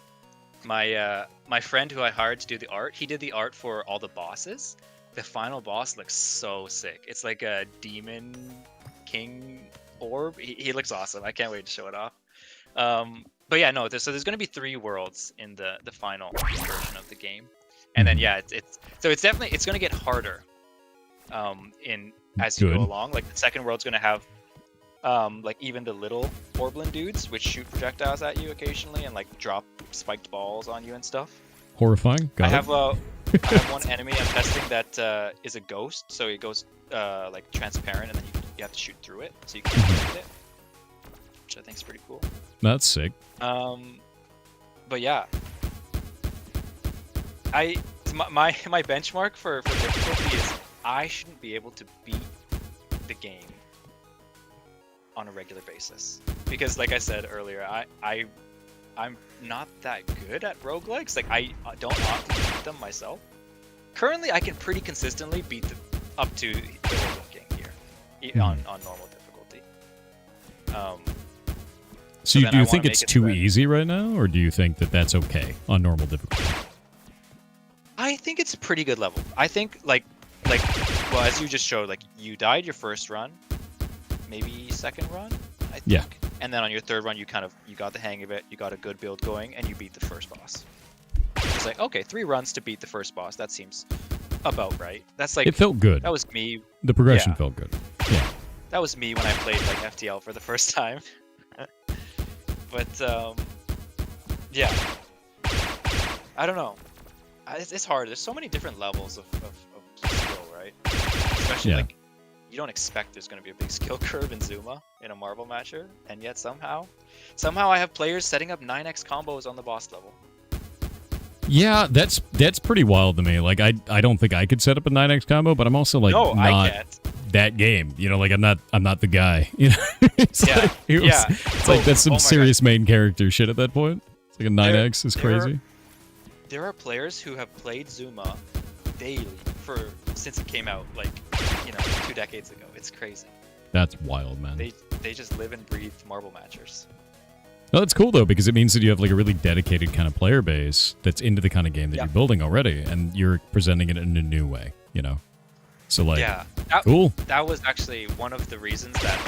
My friend who I hired to do the art, he did the art for all the bosses. The final boss looks so sick. It's like a demon king orb. He looks awesome. I can't wait to show it off. But yeah, no. So there's gonna be 3 worlds in the final version of the game, and then yeah, it's gonna get harder. As you go along, like the second world's gonna have like even the little orblin dudes which shoot projectiles at you occasionally and like drop spiked balls on you and stuff.
Horrifying.
I have one enemy I'm testing that is a ghost, so it goes like transparent, and then you have to shoot through it, so you can shoot it, which I think is pretty cool.
That's sick.
But yeah, my benchmark for difficulty is I shouldn't be able to beat the game on a regular basis, because like I said earlier, I'm not that good at roguelikes. Like I don't often beat them myself. Currently, I can pretty consistently beat up to the Orblin King here on normal difficulty.
So do you think it's too easy right now, or do you think that that's okay on normal difficulty?
I think it's a pretty good level. I think well, as you just showed, like you died your first run, maybe second run, I think.
Yeah.
and then on your third run, you got the hang of it, you got a good build going, and you beat the first boss. It's like, okay, 3 runs to beat the first boss. That seems about right. That's like,
it felt good.
That was me.
The progression felt good. Yeah.
That was me when I played like FTL for the first time. But yeah, I don't know. It's hard. There's so many different levels of skill, right? Especially like, you don't expect there's going to be a big skill curve in Zuma in a Marvel matcher, and yet somehow I have players setting up 9x combos on the boss level.
Yeah, that's pretty wild to me. Like, I don't think I could set up a 9x combo, but I'm also like not that game. You know, like I'm not the guy. You know, it's like that's some serious main character shit at that point. It's like a 9x is crazy.
There are players who have played Zuma daily since it came out, like, 2 decades ago. It's crazy. That's wild, man. They just live and breathe Marvel matchers.
Well, that's cool, though, because it means that you have like a really dedicated kind of player base that's into the kind of game that you're building already, and you're presenting it in a new way, you know? So, like, cool.
That was actually one of the reasons that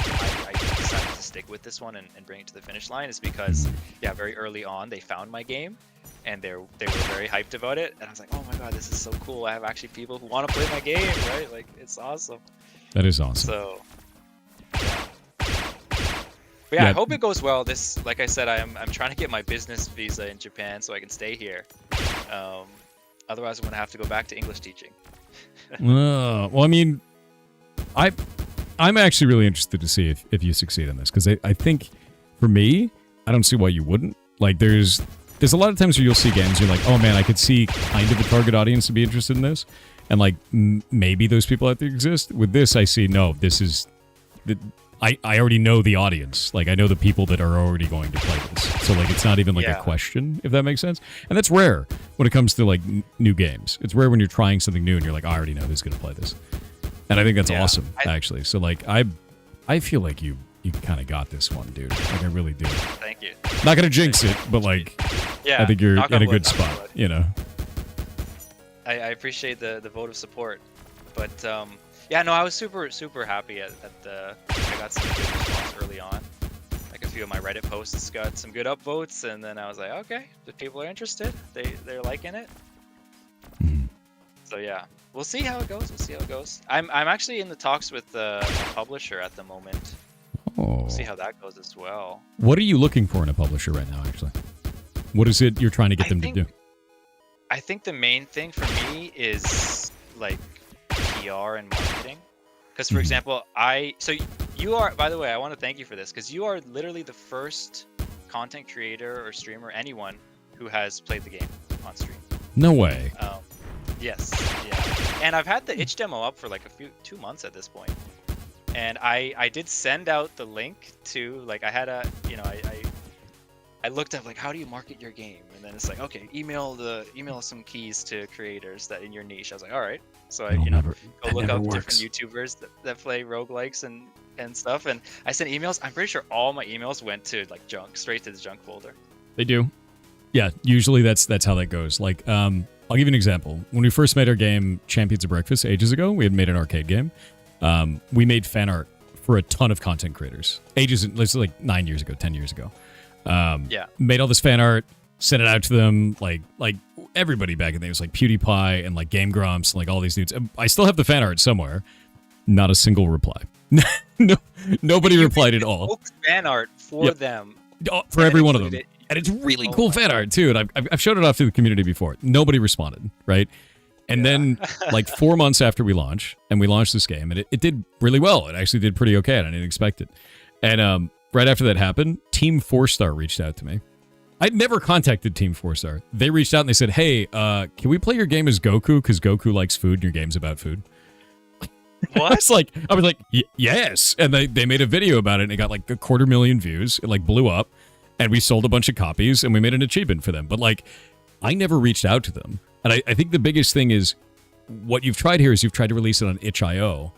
I decided to stick with this one and bring it to the finish line, is because, very early on, they found my game, and they were very hyped about it, and I was like, oh my god, this is so cool. I have actually people who want to play my game, right? Like, it's awesome.
That is awesome.
So, but yeah, I hope it goes well. This, like I said, I'm trying to get my business visa in Japan so I can stay here. Otherwise, I'm gonna have to go back to English teaching.
Well, I mean, I'm actually really interested to see if you succeed in this, because I think, for me, I don't see why you wouldn't. Like, there's a lot of times where you'll see games, you're like, oh man, I could see kind of a target audience to be interested in this, and like maybe those people out there exist. With this, I see no. This is I already know the audience. Like, I know the people that are already going to play this. So, like, it's not even, like, a question, if that makes sense. And that's rare when it comes to, like, new games. It's rare when you're trying something new and you're like, I already know who's going to play this. And I think that's awesome, actually. So, like, I feel like you kind of got this one, dude. Like, I really do.
Thank you.
Not going to jinx it, but, like, I think you're in a good spot, you know?
I appreciate the vote of support. But, yeah, no, I was super, super happy at I got some good response early on. Like, a few of my Reddit posts got some good upvotes, and then I was like, okay, the people are interested. They're liking it. So yeah, we'll see how it goes. I'm actually in the talks with a publisher at the moment. We'll see how that goes as well.
What are you looking for in a publisher right now, actually? What is it you're trying to get them to do?
I think the main thing for me is, like, PR and marketing. Because, for example, you are, by the way, I want to thank you for this, because you are literally the first content creator or streamer, anyone, who has played the game on stream.
No way.
Yes, yeah. And I've had the itch demo up for like 2 months at this point. And I did send out the link to, like, I had a, I looked up, like, how do you market your game? And then it's like, okay, email some keys to creators that in your niche. I was like, all right. So I, go look up different YouTubers that play roguelikes and stuff. And I sent emails. I'm pretty sure all my emails went to, like, junk, straight to the junk folder.
They do. Yeah, usually that's how that goes. Like, I'll give you an example. When we first made our game Champions of Breakfast ages ago, we had made an arcade game. We made fan art for a ton of content creators. This like 9 years ago, 10 years ago. Made all this fan art, sent it out to them, like everybody back in the day. It was like PewDiePie and like Game Grumps and like all these dudes. I still have the fan art somewhere. Not a single reply. No, nobody replied at all.
Fan art for them.
For every one of them. And it's really cool fan art too. And I've showed it off to the community before. Nobody responded, right? And then, like 4 months after we launched this game, and it did really well. It actually did pretty okay, and I didn't expect it. And right after that happened, Team 4-Star reached out to me. I'd never contacted Team 4-Star. They reached out and they said, hey, can we play your game as Goku? Because Goku likes food and your game's about food.
What?
I was like, yes. And they made a video about it, and it got like 250,000 views. It like blew up, and we sold a bunch of copies, and we made an achievement for them. But like, I never reached out to them. And I think the biggest thing is, what you've tried here is you've tried to release it on itch.io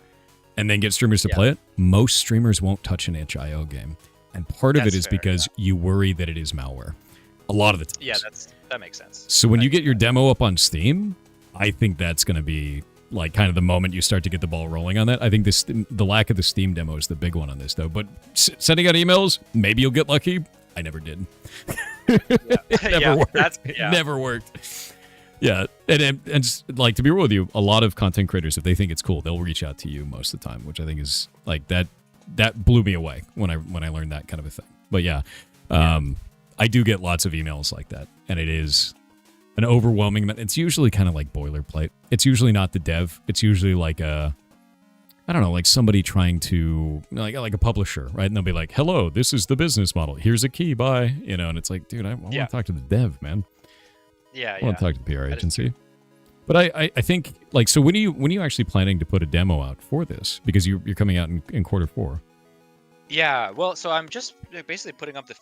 and then get streamers to play it. Most streamers won't touch an itch.io game. And part of it is because you worry that it is malware. A lot of the times.
Yeah, that makes sense.
So when you get your demo up on Steam, I think that's going to be like kind of the moment you start to get the ball rolling on that. I think the lack of the Steam demo is the big one on this, though. But sending out emails, maybe you'll get lucky. I never did. It never worked. It never worked. Yeah, and like, to be real with you, a lot of content creators, if they think it's cool, they'll reach out to you most of the time, which I think is like that blew me away when I learned that kind of a thing. But yeah, I do get lots of emails like that, and it is an overwhelming amount. It's usually kind of like boilerplate. It's usually not the dev. It's usually like I don't know, like somebody trying to, like a publisher, right? And they'll be like, hello, this is the business model. Here's a key, bye. You know, and it's like, dude, I want to talk to the dev, man.
Yeah,
I want to talk to the PR agency. But I think, like, so when are you actually planning to put a demo out for this? Because you're coming out in Q4.
Yeah, well, so I'm just basically putting up the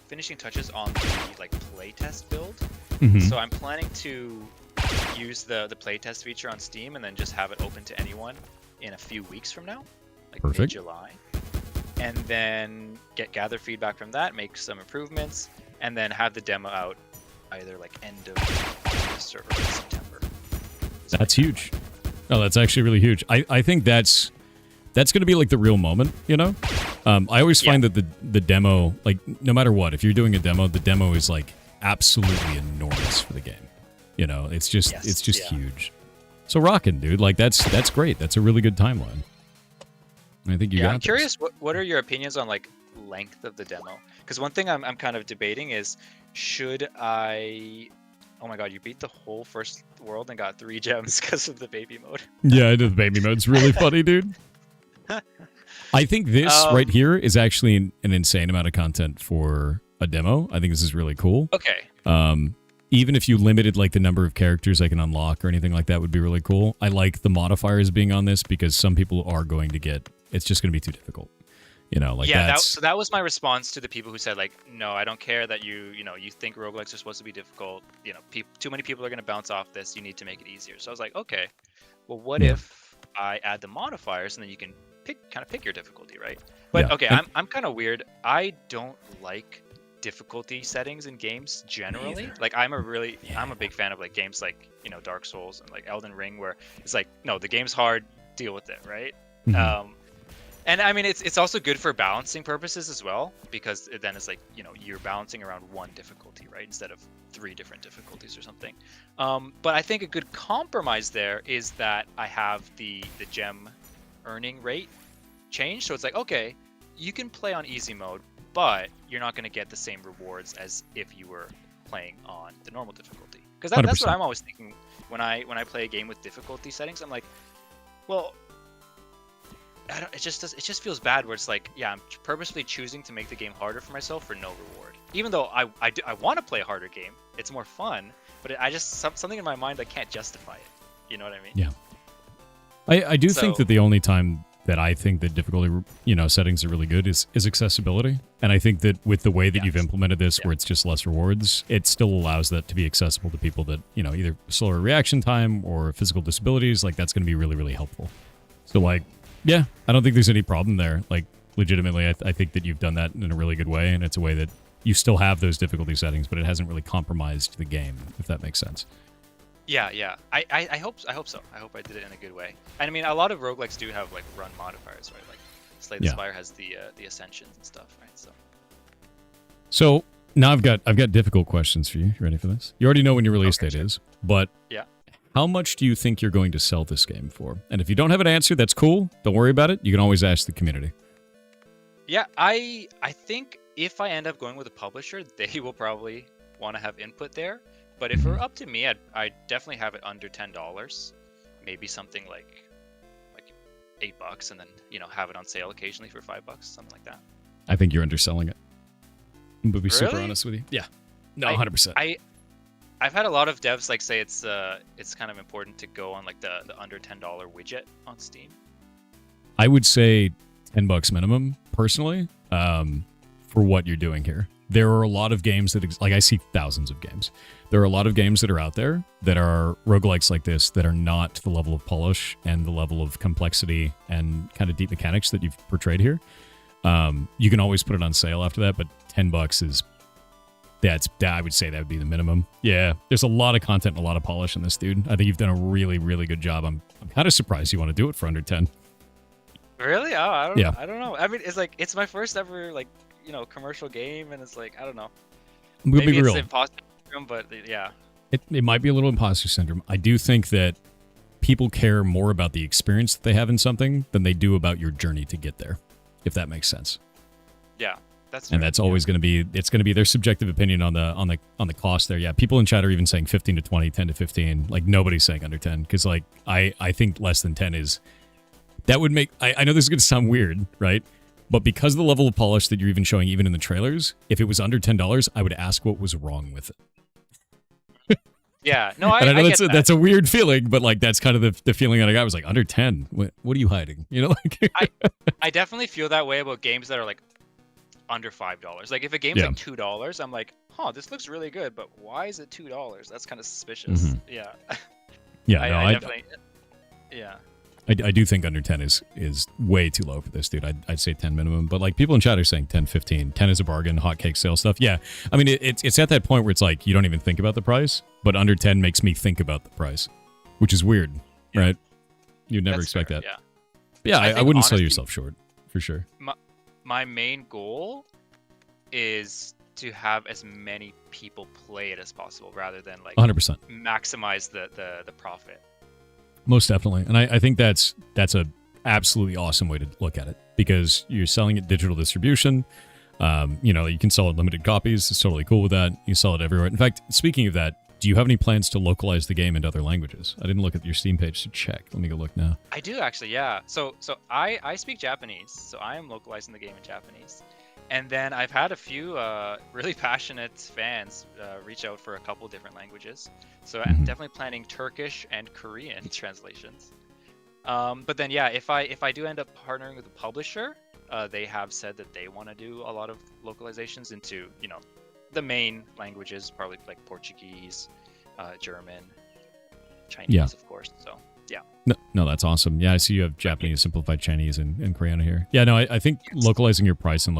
finishing touches on the, like, playtest build.
Mm-hmm.
So I'm planning to use the playtest feature on Steam and then just have it open to anyone in a few weeks from now, like mid-July. And then gather feedback from that, make some improvements, and then have the demo out either like end of August or early September.
That's huge. No, that's actually really huge. I think that's going to be like the real moment, you know? I always find that the demo, like, no matter what, if you're doing a demo, the demo is like absolutely enormous for the game. You know, it's just huge. So rockin', dude. Like, that's great. That's a really good timeline. I think you got
I'm curious, what are your opinions on, like, length of the demo? Because one thing I'm kind of debating is, should I... Oh my god, you beat the whole first world and got 3 gems because of the baby mode.
Yeah, I did the baby mode. It's really funny, dude. I think this right here is actually an insane amount of content for a demo. I think this is really cool.
Okay.
Even if you limited like the number of characters I can unlock or anything like that would be really cool. I like the modifiers being on this because some people are going to get, it's just going to be too difficult. You know, like
so that was my response to the people who said, like, no, I don't care that you think roguelikes are supposed to be difficult. You know, too many people are going to bounce off this. You need to make it easier. So I was like, okay, well, what if I add the modifiers and then you can pick your difficulty, right? But okay, I'm kind of weird. I don't like difficulty settings in games generally. Like, I'm a big fan of like games like, you know, Dark Souls and like Elden Ring, where it's like, no, the game's hard, deal with it, right?
Mm-hmm.
And I mean, it's also good for balancing purposes as well, because then it's like, you know, you're balancing around one difficulty, right, instead of 3 different difficulties or something. But I think a good compromise there is that I have the gem earning rate changed. So it's like, okay, you can play on easy mode, but you're not going to get the same rewards as if you were playing on the normal difficulty. Because that's what I'm always thinking when I play a game with difficulty settings. I'm like, well, it just feels bad where it's like, yeah, I'm purposely choosing to make the game harder for myself for no reward. Even though I want to play a harder game, it's more fun, but something in my mind, I can't justify it. You know what I mean?
Yeah. I do think that the only time that I think that difficulty, you know, settings are really good is accessibility. And I think that with the way that you've implemented this, where it's just less rewards, it still allows that to be accessible to people that, you know, either slower reaction time or physical disabilities. Like, that's going to be really, really helpful. So, like, yeah, I don't think there's any problem there. Like, legitimately, I think that you've done that in a really good way, and it's a way that you still have those difficulty settings, but it hasn't really compromised the game, if that makes sense.
Yeah. I hope so. I hope I did it in a good way. And I mean, a lot of roguelikes do have like run modifiers, right? Like Slay the Spire has the ascensions and stuff, right? So
now I've got difficult questions for you. You ready for this? You already know when your release date is, but how much do you think you're going to sell this game for? And if you don't have an answer, that's cool. Don't worry about it. You can always ask the community.
Yeah, I think if I end up going with a publisher, they will probably want to have input there. But if it were up to me, I'd definitely have it under $10. Maybe something like $8, and then, you know, have it on sale occasionally for $5, something like that.
I think you're underselling it. I'm gonna be super honest with you. Yeah, no, 100%.
I've had a lot of devs like say it's kind of important to go on like the under $10 widget on Steam.
I would say $10 minimum personally, for what you're doing here. There are a lot of games that, like, I see thousands of games. There are a lot of games that are out there that are roguelikes like this that are not the level of polish and the level of complexity and kind of deep mechanics that you've portrayed here. You can always put it on sale after that, but $10 is I would say that would be the minimum. Yeah, there's a lot of content and a lot of polish in this, dude. I think you've done a really, really good job. I'm kind of surprised you want to do it for under 10.
Really? Oh, I don't.
Yeah.
I don't know. I mean, it's like it's my first ever like commercial game, and it's like I don't know.
I'm gonna
Maybe
be
it's
real.
imposter syndrome, but yeah.
It might be a little imposter syndrome. I do think that people care more about the experience that they have in something than they do about your journey to get there, if that makes sense.
Yeah, that's.
And that's always going to be, it's going to be their subjective opinion on the cost there. Yeah, people in chat are even saying 15 to 20, 10 to 15. Like nobody's saying under 10 because like I think less than 10 is, that would make, I know this is going to sound weird, right? But because of the level of polish that you're even showing even in the trailers, if it was under $10, I would ask what was wrong with it.
Yeah, no, I
know
get that.
that's a weird feeling, but like that's kind of the feeling that I got was like under 10. What are you hiding? You know, like
I definitely feel that way about games that are like under $5. Like if a game's like $2, I'm like, huh, this looks really good, but why is it $2? That's kind of suspicious.
Mm-hmm.
Yeah.
Yeah,
I definitely. Yeah.
I do think under 10 is way too low for this, dude. I'd say 10 minimum. But like people in chat are saying 10, 15. 10 is a bargain, hotcake sale stuff. Yeah. I mean, it's at that point where it's like you don't even think about the price, but under 10 makes me think about the price, which is weird, right? You'd never expect that.
Yeah.
But yeah, I wouldn't
honestly,
sell yourself short, for sure.
My main goal is to have as many people play it as possible rather than like
100%.
maximize the profit.
Most definitely. And I think that's a absolutely awesome way to look at it because you're selling it digital distribution. You can sell it limited copies. It's totally cool with that. You sell it everywhere. In fact, speaking of that, do you have any plans to localize the game into other languages? I didn't look at your Steam page to check. Let me go look now.
I do actually, yeah. So I speak Japanese, so I am localizing the game in Japanese. And then I've had a few really passionate fans reach out for a couple different languages. So I'm definitely planning Turkish and Korean translations. But then, yeah, if I do end up partnering with a publisher, they have said that they want to do a lot of localizations into, the main languages, probably like Portuguese, German, Chinese, of course. So, yeah.
No, that's awesome. Yeah, I see you have Japanese, simplified Chinese, and Korean here. Yeah, no, I think localizing your price and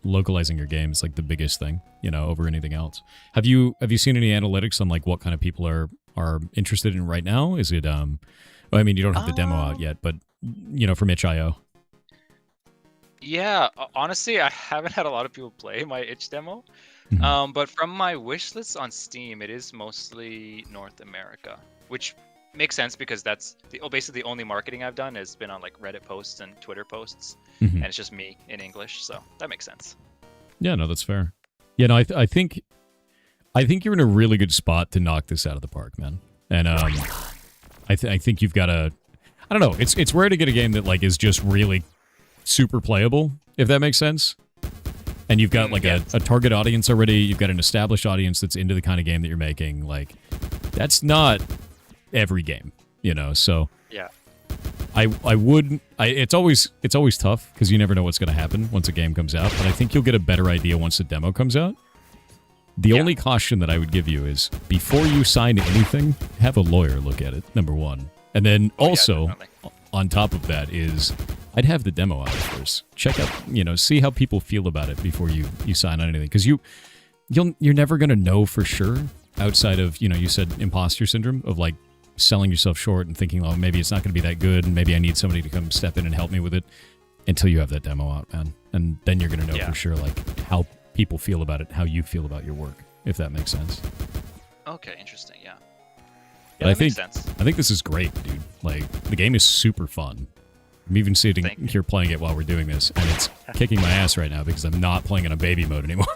localizing your game is like the biggest thing, over anything else. Have you seen any analytics on like what kind of people are interested in right now? Is it I mean, you don't have the demo out yet, but from itch.io.
Yeah, honestly, I haven't had a lot of people play my itch demo. But from my wish list on Steam, it is mostly North America, which makes sense because that's basically the only marketing I've done has been on like Reddit posts and Twitter posts, and it's just me in English, so that makes sense. Yeah,
no, that's fair. Yeah, no, I think you're in a really good spot to knock this out of the park, man. And I think you've got I don't know, it's rare to get a game that like is just really super playable, if that makes sense. And you've got like a target audience already. You've got an established audience that's into the kind of game that you're making. Like, that's not every game, So
yeah,
it's always tough because you never know what's going to happen once a game comes out. But I think you'll get a better idea once the demo comes out. The only caution that I would give you is before you sign anything, have a lawyer look at it. Number one, and then also on top of that is I'd have the demo out first. Check out, see how people feel about it before you sign on anything. Because you're never going to know for sure outside of, you said imposter syndrome of like selling yourself short and thinking, oh, maybe it's not going to be that good and maybe I need somebody to come step in and help me with it until you have that demo out, man. And then you're going to know for sure like how people feel about it, how you feel about your work, if that makes sense.
Okay, interesting, yeah.
But I think this is great, dude. Like, the game is super fun. I'm even sitting here playing it while we're doing this, and it's kicking my ass right now because I'm not playing in a baby mode anymore.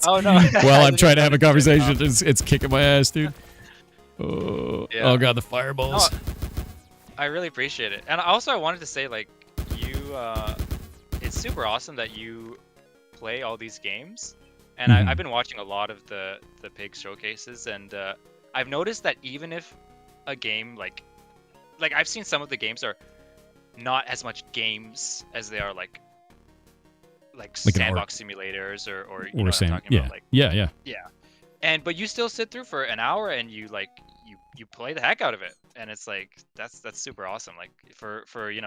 Oh, no.
While I'm trying to have a conversation, it's kicking my ass, dude. Oh, oh God, the fireballs.
Oh, I really appreciate it. And also, I wanted to say, like, it's super awesome that you play all these games. And I've been watching a lot of the pig showcases, and I've noticed that even if a game like I've seen some of the games are not as much games as they are like sandbox simulators or you know what I'm talking about, like yeah. But you still sit through for an hour and you play the heck out of it, and it's like that's super awesome. Like for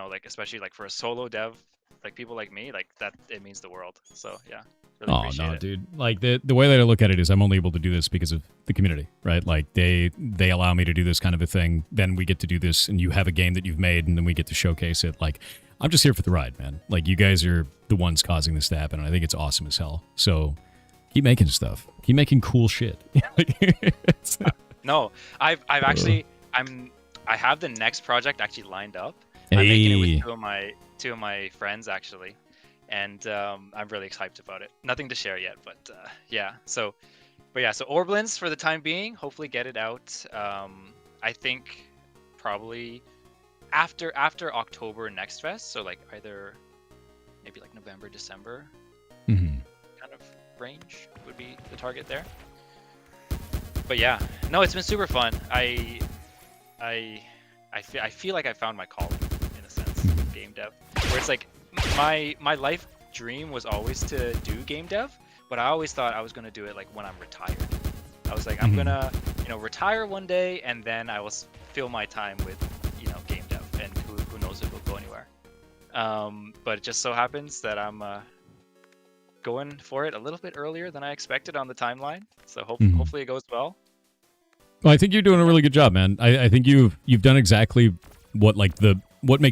like especially like for a solo dev, like people like me, like that, it means the world. So yeah. Really
Oh
appreciate
no,
it.
dude! Like the way that I look at it is, I'm only able to do this because of the community, right? Like they allow me to do this kind of a thing. Then we get to do this, and you have a game that you've made, and then we get to showcase it. Like I'm just here for the ride, man. Like you guys are the ones causing this to happen, and I think it's awesome as hell. So keep making stuff. Keep making cool shit.
No, I've actually I have the next project actually lined up. I'm making it with two of my friends actually, and I'm really excited about it. Nothing to share yet, but yeah. So Orblins for the time being. Hopefully get it out. I think probably after October next fest. So like either maybe like November, December kind of range would be the target there. But yeah, no, it's been super fun. I feel like I found my calling in a sense with game dev, where it's like my life dream was always to do game dev, but I always thought I was gonna do it like when I'm retired. I was like, I'm gonna retire one day, and then I will fill my time with game dev, and who knows if it'll go anywhere. But it just so happens that I'm going for it a little bit earlier than I expected on the timeline. So hopefully it goes well.
Well, I think you're doing a really good job, man. I think you've done exactly what makes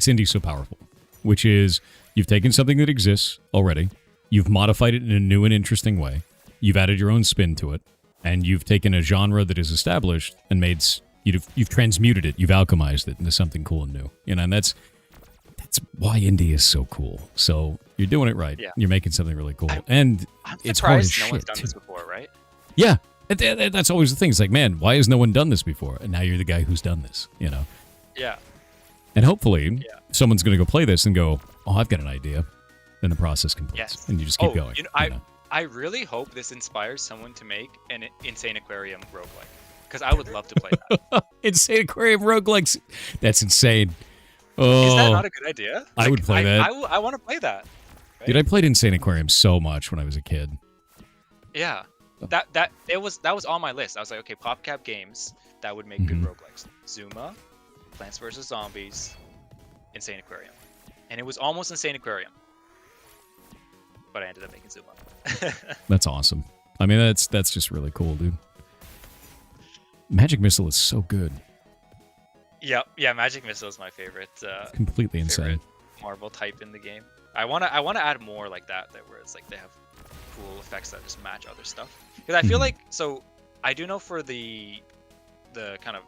indie so powerful, which is you've taken something that exists already, you've modified it in a new and interesting way, you've added your own spin to it, and you've taken a genre that is established and you've transmuted it, you've alchemized it into something cool and new. And that's why indie is so cool. So you're doing it right.
Yeah.
You're making something really cool, and it's hard as
no
shit
one's done
too.
this before, right?
Yeah. That's always the thing. It's like, man, why has no one done this before? And now you're the guy who's done this,
Yeah.
And hopefully someone's going to go play this and go, oh, I've got an idea. Then the process completes.
Yes.
And you just keep going.
I really hope this inspires someone to make an Insane Aquarium roguelike, because I would love to play that.
Insane Aquarium roguelikes. That's insane. Oh,
Is that not a good idea?
I would play that.
I want to play that. Right?
Dude, I played Insane Aquarium so much when I was a kid.
Yeah. That was on my list. I was like, okay, PopCap games that would make good roguelikes. Zuma, Plants vs Zombies, Insane Aquarium, and it was almost Insane Aquarium, but I ended up making Zuma.
That's awesome. I mean, that's just really cool, dude. Magic Missile is so good.
Yeah, Magic Missile is my favorite.
Completely insane.
Marble type in the game. I wanna add more like that where it's like they have cool effects that just match other stuff. Because I feel like, so I do know for the kind of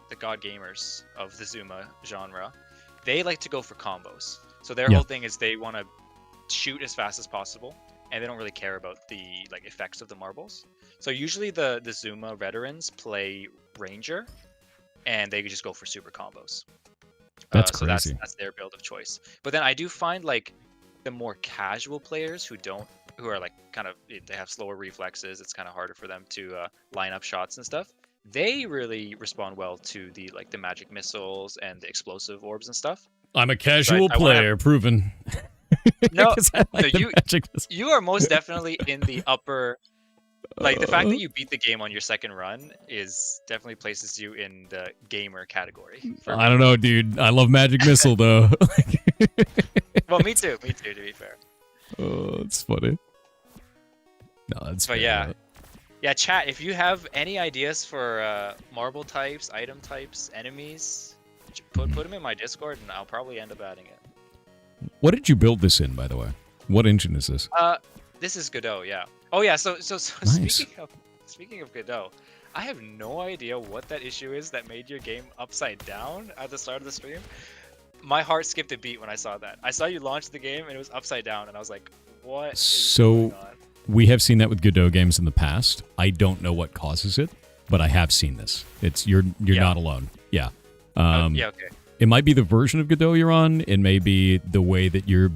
the god gamers of the Zuma genre, they like to go for combos. So their whole thing is they want to shoot as fast as possible, and they don't really care about the like effects of the marbles. So usually the Zuma veterans play Ranger, and they just go for super combos.
That's
crazy.
So
that's their build of choice. But then I do find like the more casual players who are like kind of, they have slower reflexes, it's kind of harder for them to line up shots and stuff, they really respond well to the magic missiles and the explosive orbs and stuff.
I'm a casual player, proven.
No,
like
you are most definitely in the upper, like the fact that you beat the game on your second run is definitely places you in the gamer category.
I don't know, dude. I love Magic Missile though.
Well, me too, to be fair.
Oh, it's funny. No, that's
but
fair.
yeah, chat, if you have any ideas for marble types, item types, enemies, put them in my Discord, and I'll probably end up adding it.
What did you build this in, by the way? What engine is this?
This is Godot, yeah. Oh yeah, so
Nice.
speaking of Godot, I have no idea what that issue is that made your game upside down at the start of the stream. My heart skipped a beat when I saw that. I saw you launch the game and it was upside down, and I was like, what is going on?
We have seen that with Godot games in the past. I don't know what causes it, but I have seen this. You're not alone. Yeah.
Yeah, okay.
It might be the version of Godot you're on. It may be the way that you're,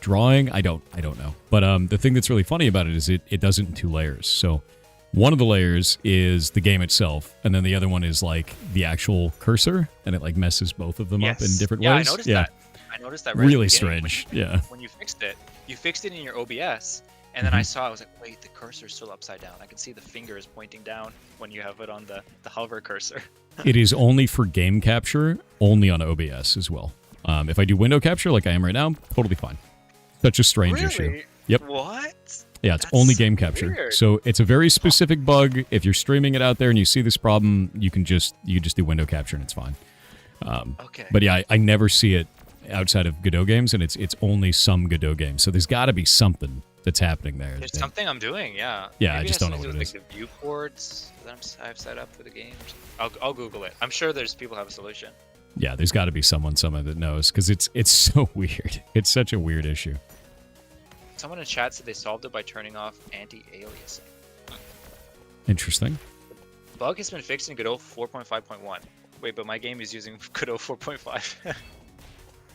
drawing. I don't know. But the thing that's really funny about it is it does it in two layers. So one of the layers is the game itself, and then the other one is like the actual cursor, and it like messes both of them up in different ways.
I noticed that. I noticed that. Right
Really strange.
When you fixed it in your OBS. And then I was like, wait, the cursor's still upside down. I can see the finger is pointing down when you have it on the hover cursor.
It is only for game capture, only on OBS as well. If I do window capture like I am right now, totally fine. Such a strange issue. Yep.
What?
Yeah, it's
That's
only
so
game capture.
weird.
So it's a very specific bug. If you're streaming it out there and you see this problem, you can just do window capture and it's fine.
Okay.
But yeah, I never see it outside of Godot games, and it's only some Godot games. So there's got to be something that's happening there.
There's something I'm doing, yeah.
Yeah,
Maybe
I just
it has
don't know
something
what
to
it
do with, like, the viewports that I've set up for the game. I'll Google it. I'm sure there's people have a solution.
Yeah, there's got to be someone that knows, because it's so weird. It's such a weird issue.
Someone in chat said they solved it by turning off anti-aliasing.
Interesting.
Bug has been fixed in Godot 4.5.1. Wait, but my game is using Godot 4.5.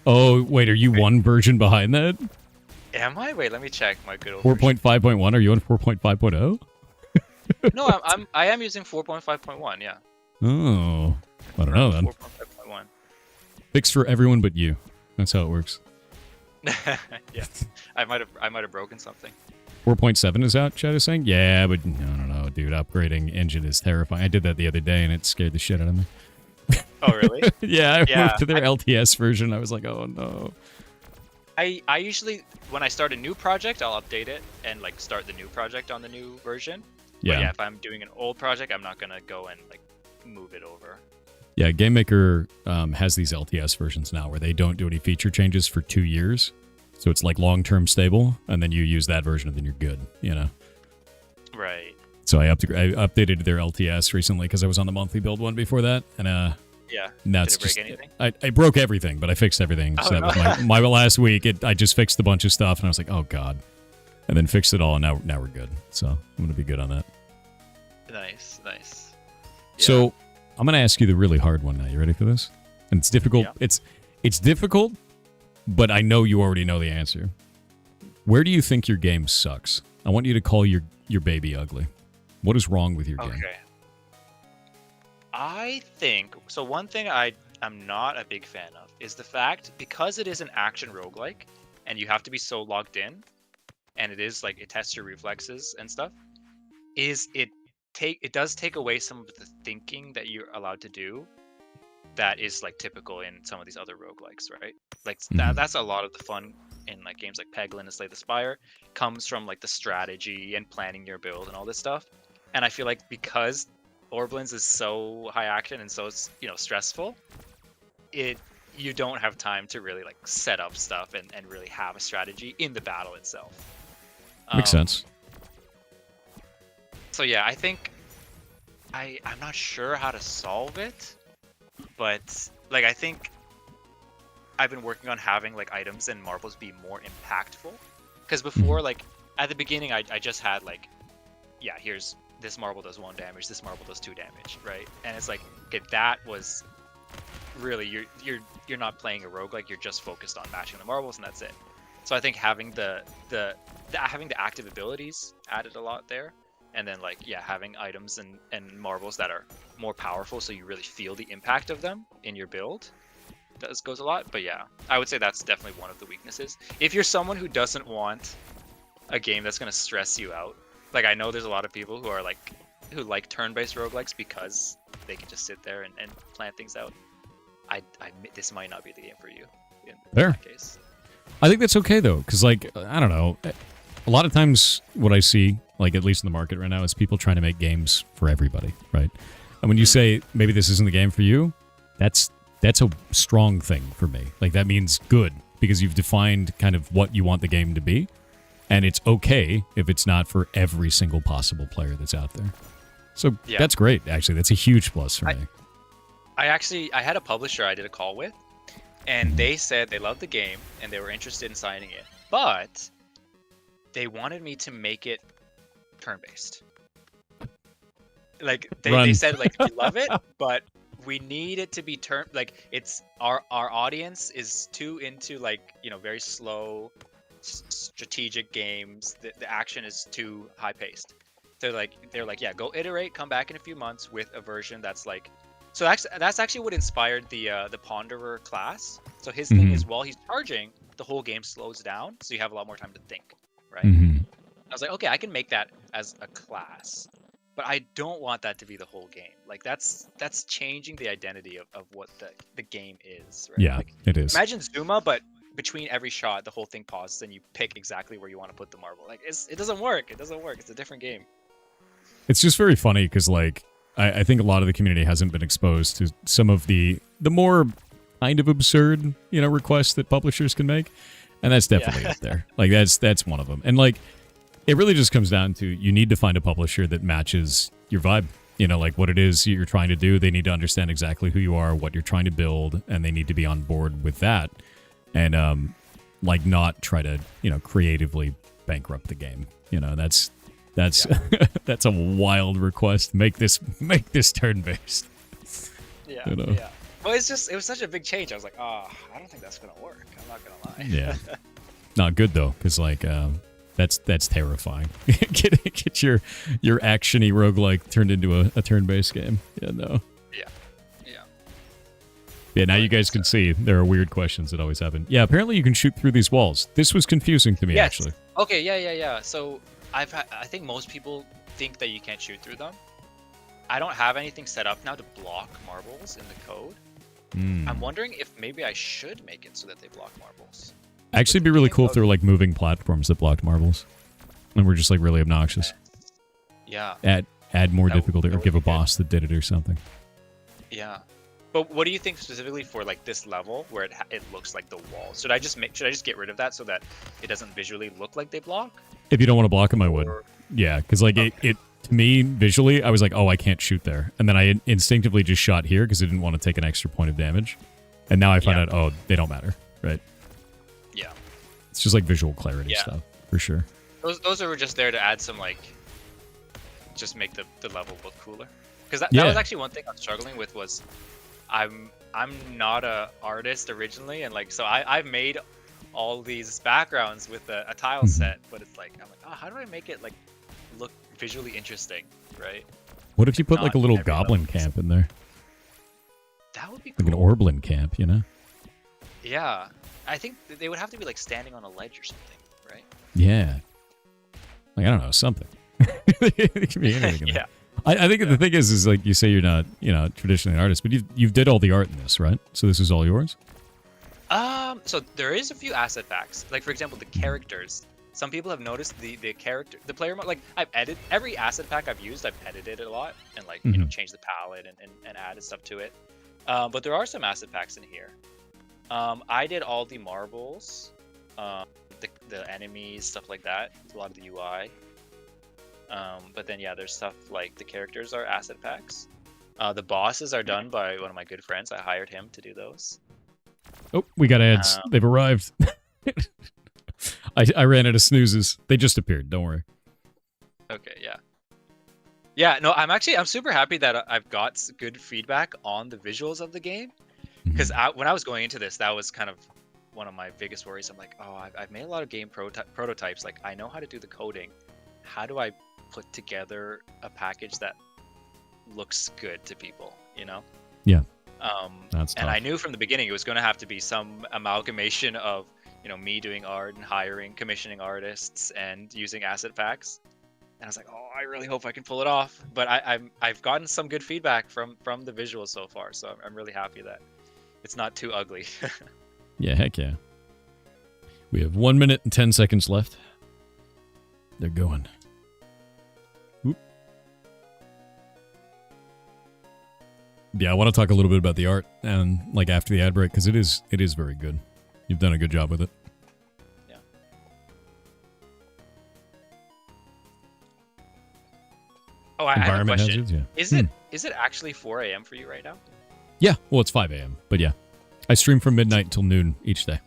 Oh, wait, are you one version behind that?
Am I? Wait, let me check my Godot.
4.5.1? Are you on 4.5.0?
No, I am using 4.5.1. Yeah.
Oh, I don't know then.
4.5.1.
Fixed for everyone but you. That's how it works.
Yeah, I might have broken something.
4.7 is out, Chad is saying? Yeah, but I don't know, dude. Upgrading engine is terrifying. I did that the other day, and it scared the shit out of me.
Oh, really?
Yeah, I moved to their LTS version. I was like, oh, no.
I usually, when I start a new project, I'll update it and, like, start the new project on the new version.
Yeah.
But yeah, if I'm doing an old project, I'm not going to go and, like, move it over.
Yeah, GameMaker has these LTS versions now where they don't do any feature changes for 2 years. So it's like long-term stable, and then you use that version, and then you're good, you know?
Right.
So I updated their LTS recently because I was on the monthly build one before that, and
yeah.
now
Did
it's
it break
just
anything?
I broke everything, but I fixed everything.
Oh,
So that
no.
was my last week. I just fixed a bunch of stuff, and I was like, oh god, and then fixed it all, and now we're good. So I'm gonna be good on that.
Nice. Yeah.
So I'm gonna ask you the really hard one now. You ready for this? And it's difficult.
Yeah.
It's difficult, but I know you already know the answer. Where do you think your game sucks? I want you to call your baby ugly. What is wrong with your game?
Okay. I think so. One thing I'm not a big fan of is the fact, because it is an action roguelike and you have to be so logged in, and it is like it tests your reflexes and stuff, is it does take away some of the thinking that you're allowed to do that is like typical in some of these other roguelikes, right? Like that's a lot of the fun in like games like Peglin and Slay the Spire comes from like the strategy and planning your build and all this stuff. And I feel like because Orblins is so high action and so, you know, stressful, you don't have time to really like set up stuff and really have a strategy in the battle itself.
Makes sense.
So yeah, I think I'm not sure how to solve it, but like I think I've been working on having like items and marbles be more impactful. Because before, like at the beginning, I just had like, yeah, here's this marble does 1 damage, this marble does 2 damage, right? And it's like, okay, that was really you're not playing a roguelike, you're just focused on matching the marbles and that's it. So I think having having the active abilities added a lot there. And then like, yeah, having items and marbles that are more powerful so you really feel the impact of them in your build goes a lot. But yeah, I would say that's definitely one of the weaknesses. If you're someone who doesn't want a game that's going to stress you out, like I know there's a lot of people who like turn-based roguelikes because they can just sit there and plan things out. This might not be the game for you in that case.
I think that's okay though, because like, I don't know, a lot of times what I see, like at least in the market right now, is people trying to make games for everybody, right? And when you say maybe this isn't the game for you, that's a strong thing for me. Like that means good, because you've defined kind of what you want the game to be, and it's okay if it's not for every single possible player that's out there. So that's great, actually. That's a huge plus for me.
I had a publisher I did a call with, and they said they loved the game and they were interested in signing it, but they wanted me to make it turn-based. Like they said, like, we love it, but we need it to be like it's our audience is too into like, you know, very slow strategic games. The action is too high-paced. They're like, yeah, go iterate, come back in a few months with a version that's like. So that's actually what inspired the Ponderer class. So his thing is, while he's charging, the whole game slows down, so you have a lot more time to think, right? I was like, okay, I can make that as a class, but I don't want that to be the whole game. Like that's changing the identity of what the game is, right?
Yeah,
like,
it is.
Imagine Zuma, but between every shot, the whole thing pauses and you pick exactly where you want to put the marble. Like it doesn't work. It doesn't work. It's a different game.
It's just very funny because, like, I think a lot of the community hasn't been exposed to some of the more kind of absurd, requests that publishers can make, and that's definitely up there. Like, that's one of them. And, like, it really just comes down to you need to find a publisher that matches your vibe. Like what it is you're trying to do. They need to understand exactly who you are, what you're trying to build, and they need to be on board with that. And, like, not try to, creatively bankrupt the game. That's that's a wild request. Make this turn-based.
Yeah. Yeah. Well, it was such a big change. I was like, I don't think that's gonna work. I'm not gonna lie.
Yeah. Not good though, because like that's terrifying. get your action-y roguelike turned into a turn-based game. Yeah, no. Yeah, now you guys can see there are weird questions that always happen. Yeah, apparently you can shoot through these walls. This was confusing to me, actually.
Okay, yeah. So I think most people think that you can't shoot through them. I don't have anything set up now to block marbles in the code. I'm wondering if maybe I should make it so that they block marbles.
Actually, it'd be really cool if there were like moving platforms that blocked marbles, and we're just like really obnoxious.
Yeah.
Add more difficulty, or give a boss that did it or something.
Yeah. But what do you think specifically for like this level where it looks like the wall? Should I just get rid of that so that it doesn't visually look like they block?
If you don't want to block them, I would. Yeah, because like it to me visually, I was like, oh, I can't shoot there, and then I instinctively just shot here because I didn't want to take an extra point of damage, and now I find out, oh, they don't matter, right?
Yeah.
It's just like visual clarity stuff for sure.
Those are just there to add some like, just make the level look cooler. Because that was actually one thing I'm struggling with was. I'm not a artist originally, and like so I've made all these backgrounds with a tile set, but it's like I'm like, how do I make it like look visually interesting, right?
What if you put like a little goblin camp in there?
That would be cool.
Like an Orblin camp,
Yeah, I think they would have to be like standing on a ledge or something, right?
Yeah, like I don't know, something. It can be anything. Yeah. I think the thing is like you say you're not, traditionally an artist, but you've did all the art in this, right? So this is all yours?
So there is a few asset packs. Like for example, the characters. Some people have noticed the the player mode. Like I've edited every asset pack I've used. I've edited it a lot and like changed the palette and added stuff to it. But there are some asset packs in here. I did all the marbles, the enemies, stuff like that. A lot of the UI. But then there's stuff like the characters are asset packs. The bosses are done by one of my good friends. I hired him to do those.
Oh, we got ads. They've arrived. I ran out of snoozes. They just appeared. Don't worry.
Okay, yeah. Yeah, no, I'm super happy that I've got good feedback on the visuals of the game. Because when I was going into this, that was kind of one of my biggest worries. I'm like, I've made a lot of game prototypes. Like, I know how to do the coding. How do I put together a package that looks good to people,
Yeah. That's tough.
And I knew from the beginning it was going to have to be some amalgamation of, me doing art and commissioning artists and using asset packs. And I was like, I really hope I can pull it off. But I've gotten some good feedback from the visuals so far, so I'm really happy that it's not too ugly.
Yeah, heck yeah. We have 1 minute and 10 seconds left. They're going. Oop. Yeah, I want to talk a little bit about the art and like after the ad break because it is very good. You've done a good job with it.
Yeah. Oh, I have a question. Hazards, yeah. Is it actually 4 a.m. for you right now?
Yeah. Well, it's 5 a.m. But yeah, I stream from midnight until noon each day.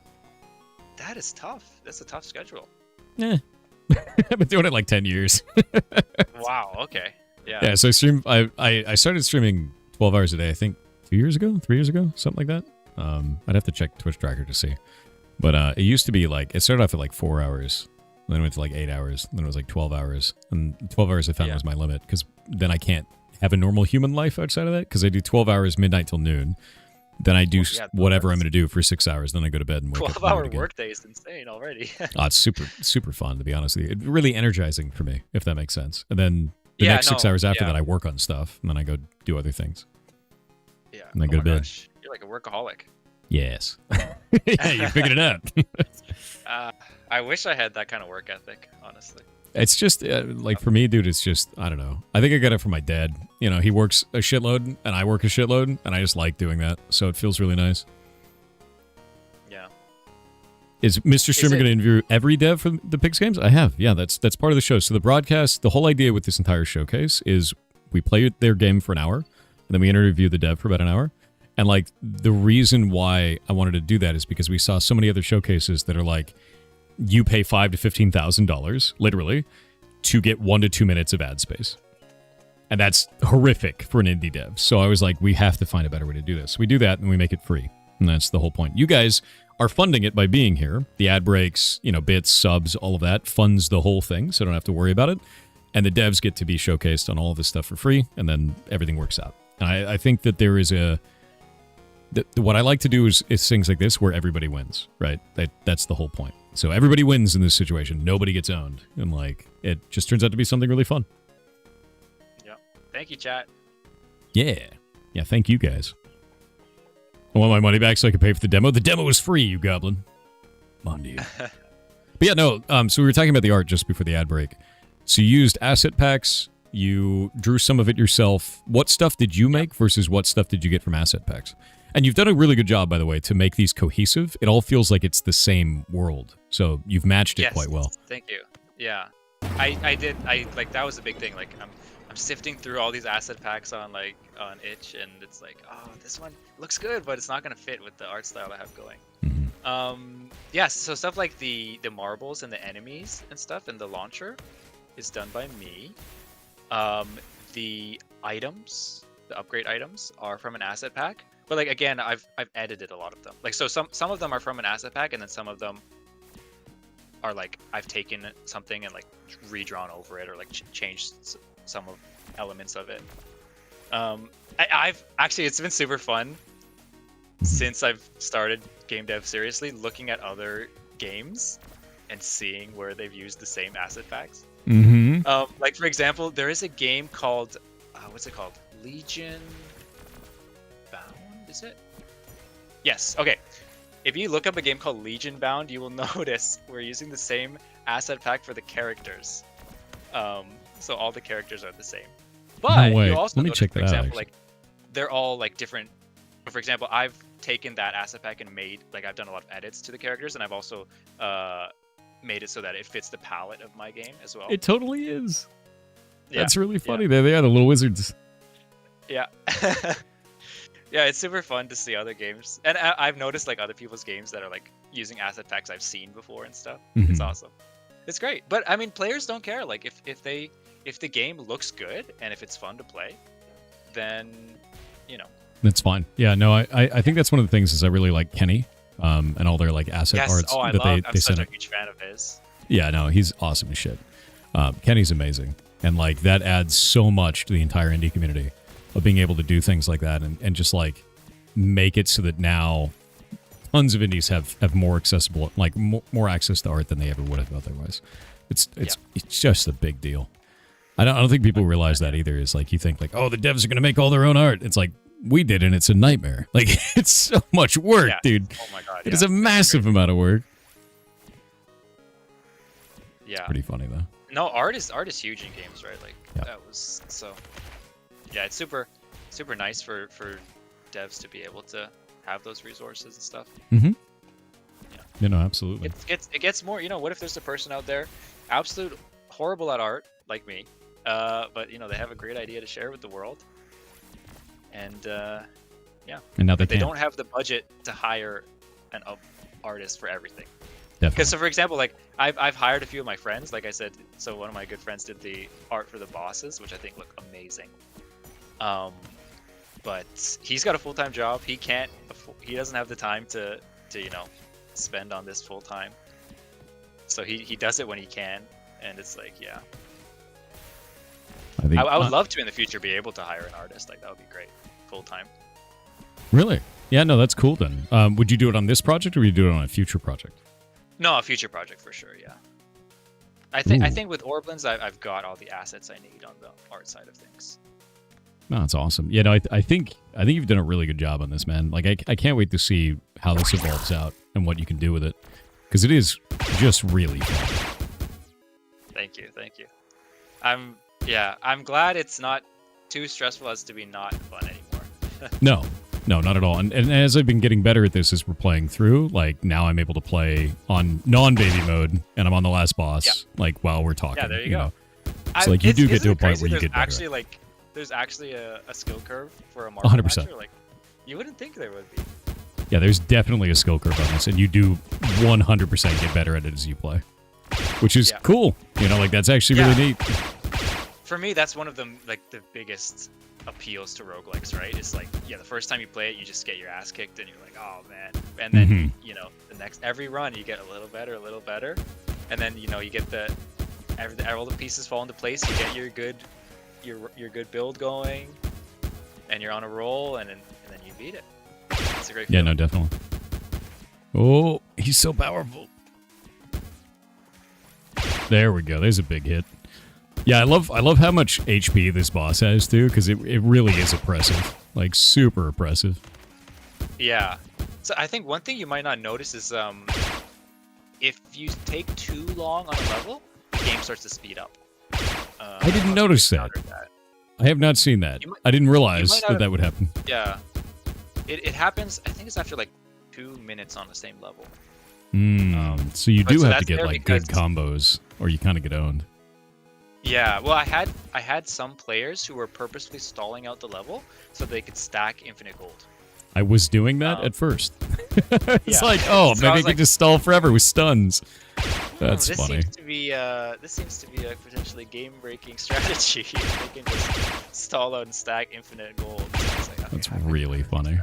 That is tough. That's a tough schedule.
Yeah. I've been doing it like 10 years.
Wow. Okay. Yeah.
Yeah. So I started streaming 12 hours a day. I think 3 years ago, something like that. I'd have to check Twitch tracker to see. But it used to be like it started off at like 4 hours, then it went to like 8 hours, then it was like 12 hours, and 12 hours I found was my limit because then I can't have a normal human life outside of that because I do 12 hours midnight till noon. Then I do whatever I'm going to do for 6 hours. Then I go to bed and wake up.
12-hour workday is insane already.
It's super fun, to be honest with you. It's really energizing for me, if that makes sense. And then the next 6 hours after that, I work on stuff, and then I go do other things.
Yeah.
And then go to bed.
Gosh. You're like a workaholic.
Yes. Yeah, you figured it out.
I wish I had that kind of work ethic, honestly.
It's just like for me, dude. It's just I don't know. I think I got it from my dad. You know, he works a shitload and I work a shitload, and I just like doing that. So it feels really nice.
Yeah.
Is Mr. Streamer going to interview every dev for the Pigs games? I have. Yeah, that's part of the show. So the broadcast, the whole idea with this entire showcase is we play their game for an hour, and then we interview the dev for about an hour. And like the reason why I wanted to do that is because we saw so many other showcases that are like, you pay $5,000 to $15,000, literally, to get 1 to 2 minutes of ad space. And that's horrific for an indie dev. So I was like, we have to find a better way to do this. We do that and we make it free. And that's the whole point. You guys are funding it by being here. The ad breaks, you know, bits, subs, all of that funds the whole thing. So I don't have to worry about it. And the devs get to be showcased on all of this stuff for free. And then everything works out. And I think that there is what I like to do is things like this where everybody wins, right? That's the whole point. So everybody wins in this situation. Nobody gets owned. And like, it just turns out to be something really fun.
Yeah. Thank you, chat.
Yeah. Yeah, thank you guys. I want my money back so I can pay for the demo. The demo was free, you goblin. Come on, dude. But yeah, no, so we were talking about the art just before the ad break. So you used asset packs. You drew some of it yourself. What stuff did you make versus what stuff did you get from asset packs? And you've done a really good job, by the way, to make these cohesive. It all feels like it's the same world. So you've matched it quite well.
Thank you. Yeah. I did. Like, that was a big thing. Like, I'm sifting through all these asset packs on itch, and it's like, oh, this one looks good, but it's not gonna fit with the art style I have going.
Mm-hmm.
Yeah, so stuff like the marbles and the enemies and stuff and the launcher is done by me. The items, the upgrade items, are from an asset pack. But like, again, I've edited a lot of them. Like, so some of them are from an asset pack, and then some of them are like I've taken something and like redrawn over it, or like changed some of elements of it. I've actually, it's been super fun since I've started game dev seriously, looking at other games and seeing where they've used the same asset packs.
Mm-hmm.
Like, for example, there is a game called what's it called? Legion Bound, is it? Yes. Okay. If you look up a game called Legion Bound, you will notice we're using the same asset pack for the characters. So all the characters are the same. But
no way.
you also
Let me
notice,
check
for
that
example,
out,
like they're all like different. For example, I've taken that asset pack and made, like, I've done a lot of edits to the characters, and I've also made it so that it fits the palette of my game as well.
It totally is.
Yeah.
That's really funny. Yeah. They are the little wizards.
Yeah. Yeah, it's super fun to see other games, and I've noticed like other people's games that are like using asset packs I've seen before and stuff.
Mm-hmm.
It's awesome. It's great. But I mean, players don't care. Like, if the game looks good and if it's fun to play, then you know.
That's fine. Yeah, no, I think that's one of the things is I really like Kenny, and all their like asset arts that they
send.
I'm
such a huge fan of his.
Yeah, no, he's awesome as shit. Kenny's amazing, and like that adds so much to the entire indie community of being able to do things like that and just like make it so that now tons of indies have more accessible, like more access to art than they ever would have otherwise. It's just a big deal. I don't think people realize that either. Is like, you think like, oh, the devs are gonna make all their own art. It's like, we did, and it's a nightmare. Like, it's so much work, dude.
Oh my god.
It is a massive amount of work.
Yeah.
It's pretty funny though.
No, art is huge in games, right? Like, that was so. Yeah, it's super nice for devs to be able to have those resources and stuff.
Mm-hmm.
Yeah.
You know, absolutely.
It gets more. You know, what if there's a person out there, absolute horrible at art like me, but you know, they have a great idea to share with the world, and yeah.
And now
they don't have the budget to hire an artist for everything. Because, so for example, like I've hired a few of my friends, like I said. So one of my good friends did the art for the bosses, which I think look amazing. But he's got a full-time job. He doesn't have the time to you know, spend on this full time. So he does it when he can, and it's like, yeah. I would love to in the future be able to hire an artist. Like, that would be great, full time.
Really? Yeah, no, that's cool then. Would you do it on this project, or would you do it on a future project?
No, a future project for sure. Yeah. I think with Orblins, I've got all the assets I need on the art side of things.
No, it's awesome. Yeah, no, I think you've done a really good job on this, man. Like, I can't wait to see how this evolves out and what you can do with it, because it is just really fun.
Thank you. I'm glad it's not too stressful as to be not fun anymore.
No, not at all. And as I've been getting better at this as we're playing through, like now I'm able to play on non-baby mode, and I'm on the last boss, like while we're talking.
Yeah, there you go.
So like you do get to a point where you get better.
Actually, like, there's actually a skill curve for a Marvel
100%.
matcher. Like, you wouldn't think there would be.
Yeah, there's definitely a skill curve on this, and you do 100% get better at it as you play, which is cool. You know, like that's actually really neat.
For me, that's one of the biggest appeals to roguelikes, right? It's like, the first time you play it, you just get your ass kicked, and you're like, oh man. And then every run you get a little better, and then you get all the pieces fall into place. You get your good build going, and you're on a roll, and then you beat it. It's a great feeling.
Yeah, no, definitely. Oh, he's so powerful. There we go. There's a big hit. Yeah, I love how much HP this boss has too, because it really is oppressive, like super oppressive.
Yeah. So I think one thing you might not notice is if you take too long on a level, the game starts to speed up.
I didn't notice that. I have not seen that. I didn't realize that would happen.
Yeah. It happens, I think it's after like 2 minutes on the same level.
So you do have to get like good combos, or you kind of get owned.
Yeah, well, I had some players who were purposely stalling out the level so they could stack infinite gold.
I was doing that at first. It's like, so maybe I could just stall forever with stuns. That's funny.
This seems to be a potentially game-breaking strategy. They can just stall out and stack infinite gold. So like,
that's really funny.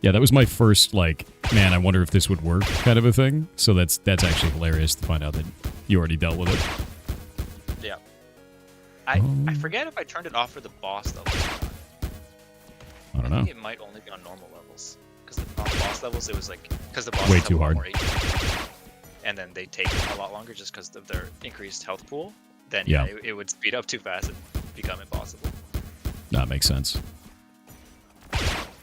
Yeah, that was my first, like, man, I wonder if this would work kind of a thing. So that's actually hilarious to find out that you already dealt with it.
Yeah. I forget if I turned it off for the boss levels or not.
I don't know.
I think it might only be on normal levels. Because on the boss levels, it was like... Because the boss
way too hard.
And then they take a lot longer just because of their increased health pool. Then, it would speed up too fast and become impossible.
That makes sense.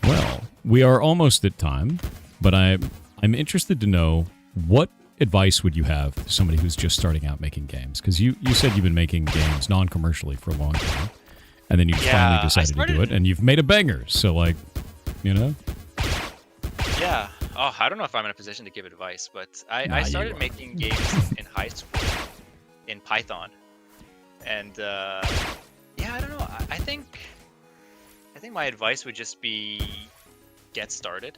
Well, we are almost at time, but I'm interested to know, what advice would you have to somebody who's just starting out making games? Because you said you've been making games non-commercially for a long time, and then you finally decided to do it, and you've made a banger. So, like,
Yeah. Oh, I don't know if I'm in a position to give advice, but I started making games in high school in Python, and I don't know. I think my advice would just be get started.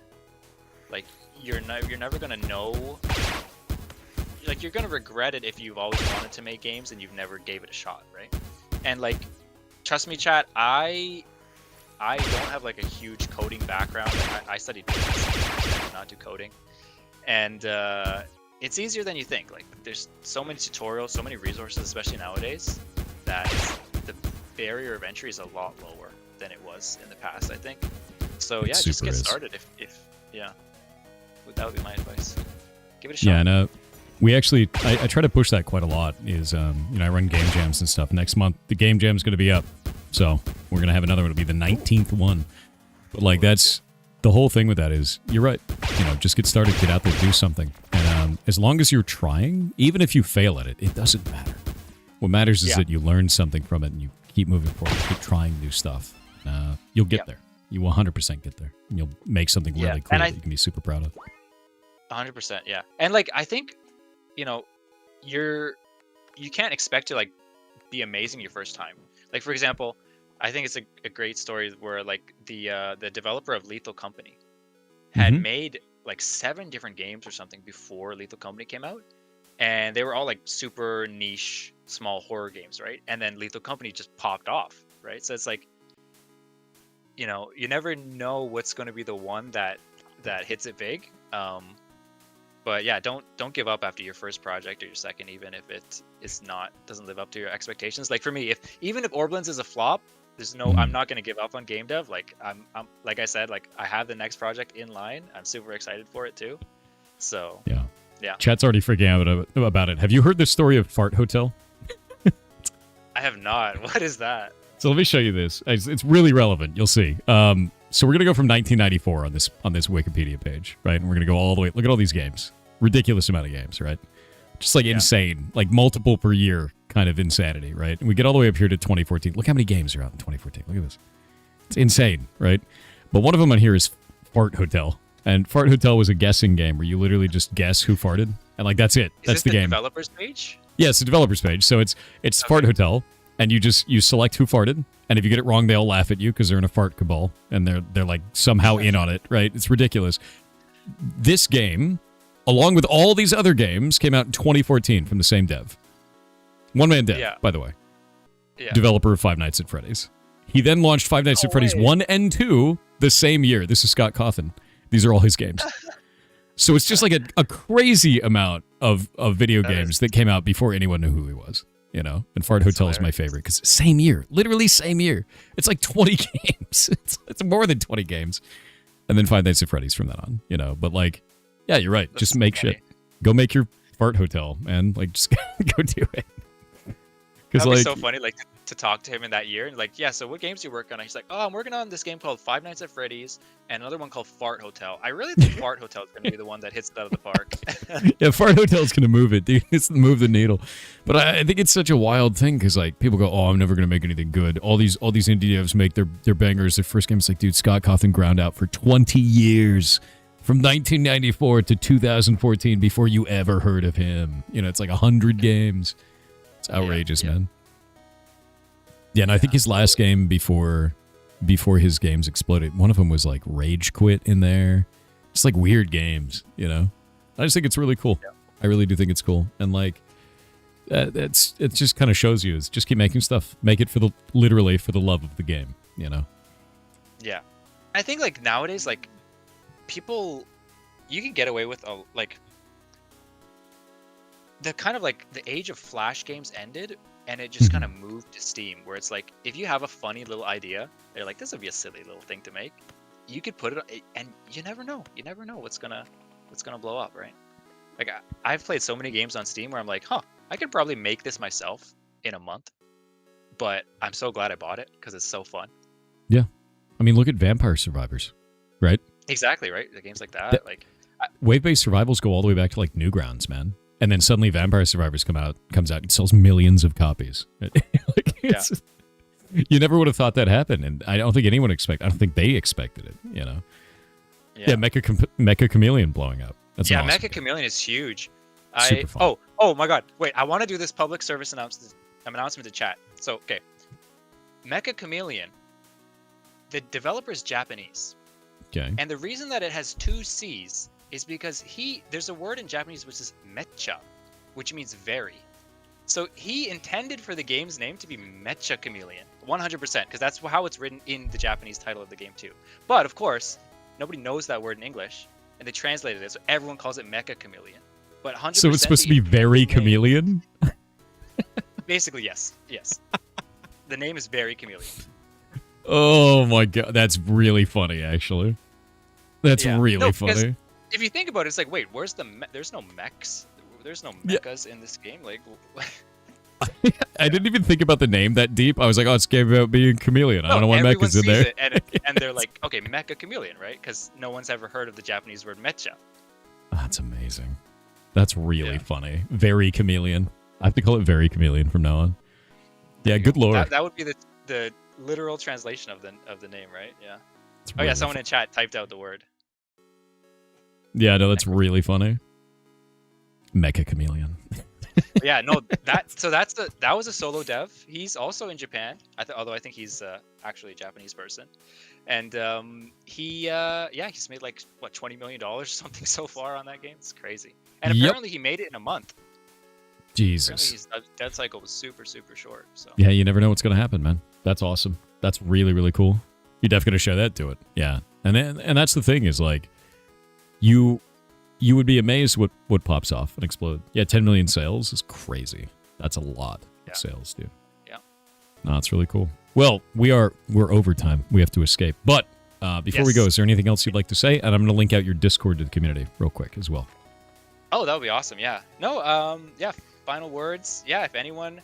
Like, you're never gonna know. Like, you're gonna regret it if you've always wanted to make games and you've never gave it a shot, right? And like, trust me, chat, I don't have like a huge coding background. Like, I studied business, I did not do coding, and it's easier than you think. Like, there's so many tutorials, so many resources, especially nowadays, that the barrier of entry is a lot lower than it was in the past, I think. So yeah, just get started. If that would be my advice. Give it a shot.
Yeah, and we actually, I try to push that quite a lot. Is I run game jams and stuff. Next month, the game jam's going to be up, so we're going to have another one. It'll be the 19th one. But like, that's the whole thing with that is, you're right. Just get started, get out there, do something. And as long as you're trying, even if you fail at it, it doesn't matter. What matters is that you learn something from it and you keep moving forward, keep trying new stuff. You'll get there. You will 100% get there. And you'll make something really cool that you can be super proud of.
100%, yeah. And like, I think, you can't expect to like be amazing your first time. Like, for example, I think it's a great story where like the developer of Lethal Company had made like 7 different games or something before Lethal Company came out, and they were all like super niche, small horror games, right? And then Lethal Company just popped off, right? So it's like, you never know what's going to be the one that hits it big. But yeah, don't give up after your first project or your second, even if it doesn't live up to your expectations. Like, for me, even if Orblins is a flop, I'm not going to give up on game dev. Like, I'm like I said, like, I have the next project in line. I'm super excited for it too. So yeah.
Chat's already freaking out about it. Have you heard the story of Fart Hotel?
I have not. What is that?
So let me show you this. It's really relevant. You'll see. So we're gonna go from 1994 on this Wikipedia page, right? And we're gonna go all the way. Look at all these games. Ridiculous amount of games, right? Just like insane, like multiple per year kind of insanity, right? And we get all the way up here to 2014. Look how many games are out in 2014. Look at this. It's insane, right? But one of them on here is Fart Hotel. And Fart Hotel was a guessing game where you literally just guess who farted. And like, that's it. That's the game.
Developers page?
Yeah, it's the developers page. So it's okay. Fart Hotel. And you select who farted. And if you get it wrong, they'll laugh at you because they're in a fart cabal. And they're like somehow in on it, right? It's ridiculous. This game, along with all these other games, came out in 2014 from the same dev. One-man dev, by the way. Yeah. Developer of Five Nights at Freddy's. He then launched Five Nights at Freddy's 1 and 2 the same year. This is Scott Cawthon. These are all his games. So it's just like a crazy amount of video games that came out before anyone knew who he was. You know? And Fart Hotel is my favorite because same year. Literally same year. It's like 20 games. It's more than 20 games. And then Five Nights at Freddy's from that on. You know? But like, yeah, you're right. Just make shit. Go make your Fart Hotel, man. Like, just go do it.
That'd be so funny, like, to talk to him in that year. And like, yeah, so what games do you work on? And he's like, oh, I'm working on this game called Five Nights at Freddy's and another one called Fart Hotel. I really think Fart Hotel is going to be the one that hits it out of the park.
Yeah, Fart Hotel is going to move it, dude. It's move the needle. But I think it's such a wild thing because like people go, oh, I'm never going to make anything good. All these indie devs make their bangers. Their first game is like, dude, Scott Cawthon ground out for 20 years. From 1994 to 2014 before you ever heard of him. You know, it's like 100 games. It's outrageous, man. Yeah, and I think his last game before his games exploded, one of them was like Rage Quit in there. Just like weird games, you know? I just think it's really cool. Yeah. I really do think it's cool. And like, it just kind of shows you is just keep making stuff. Make it literally for the love of the game, you know?
Yeah. I think like nowadays, like, people, you can get away with like the kind of like the age of Flash games ended and it just kind of moved to Steam where it's like if you have a funny little idea, they're like, this would be a silly little thing to make, you could put it and you never know what's gonna blow up, right? Like I've played so many games on Steam where I'm like, I could probably make this myself in a month, but I'm so glad I bought it because it's so fun.
Yeah, I mean, look at Vampire Survivors, right?
Exactly, right? The games like that,
wave-based survivals go all the way back to like Newgrounds, man. And then suddenly Vampire Survivors comes out, it sells millions of copies. You never would have thought that happened, and I don't think anyone I don't think they expected it, you know. Yeah, Mecha Chameleon blowing up. That's awesome.
Mecha Chameleon is huge.
Super fun.
Oh my god. Wait, I want to do this public service announcement to chat. So, okay. Mecha Chameleon, the developer's Japanese.
Okay.
And the reason that it has 2 C's is because there's a word in Japanese which is mecha, which means very. So he intended for the game's name to be Mecha Chameleon, 100%, because that's how it's written in the Japanese title of the game too. But of course, nobody knows that word in English, and they translated it, so everyone calls it Mecha Chameleon. But 100%.
So it's supposed to be Very Chameleon?
Basically, yes. The name is Very Chameleon.
Oh my god, that's really funny, actually. That's really funny.
If you think about it, it's like, wait, there's no mechs? There's no mechas in this game? Like,
I didn't even think about the name that deep. I was like, oh, it's a game about being a chameleon. I don't know why mecha's in there.
And they're like, okay, Mecha Chameleon, right? Because no one's ever heard of the Japanese word mecha.
That's amazing. That's really funny. Very Chameleon. I have to call it Very Chameleon from now on. Yeah, good lord.
That would be the literal translation of the name, right? Yeah. Really someone in chat typed out the word.
Yeah, no, that's really funny. Mecha Chameleon.
Yeah, no, that was a solo dev. He's also in Japan, although I think he's actually a Japanese person. And he's made like what $20 million or something so far on that game. It's crazy. And apparently he made it in a month.
Jesus.
His dev cycle was super, super short. So
yeah, you never know what's gonna happen, man. That's awesome. That's really, really cool. You're definitely gonna show that to it. Yeah, and that's the thing is like, you would be amazed what pops off and explode. Yeah, 10 million sales is crazy. That's a lot of sales, dude.
Yeah.
No, it's really cool. Well, we're over time. We have to escape. But before we go, is there anything else you'd like to say? And I'm going to link out your Discord to the community real quick as well.
Oh, that would be awesome. Yeah. No. Final words. Yeah. If anyone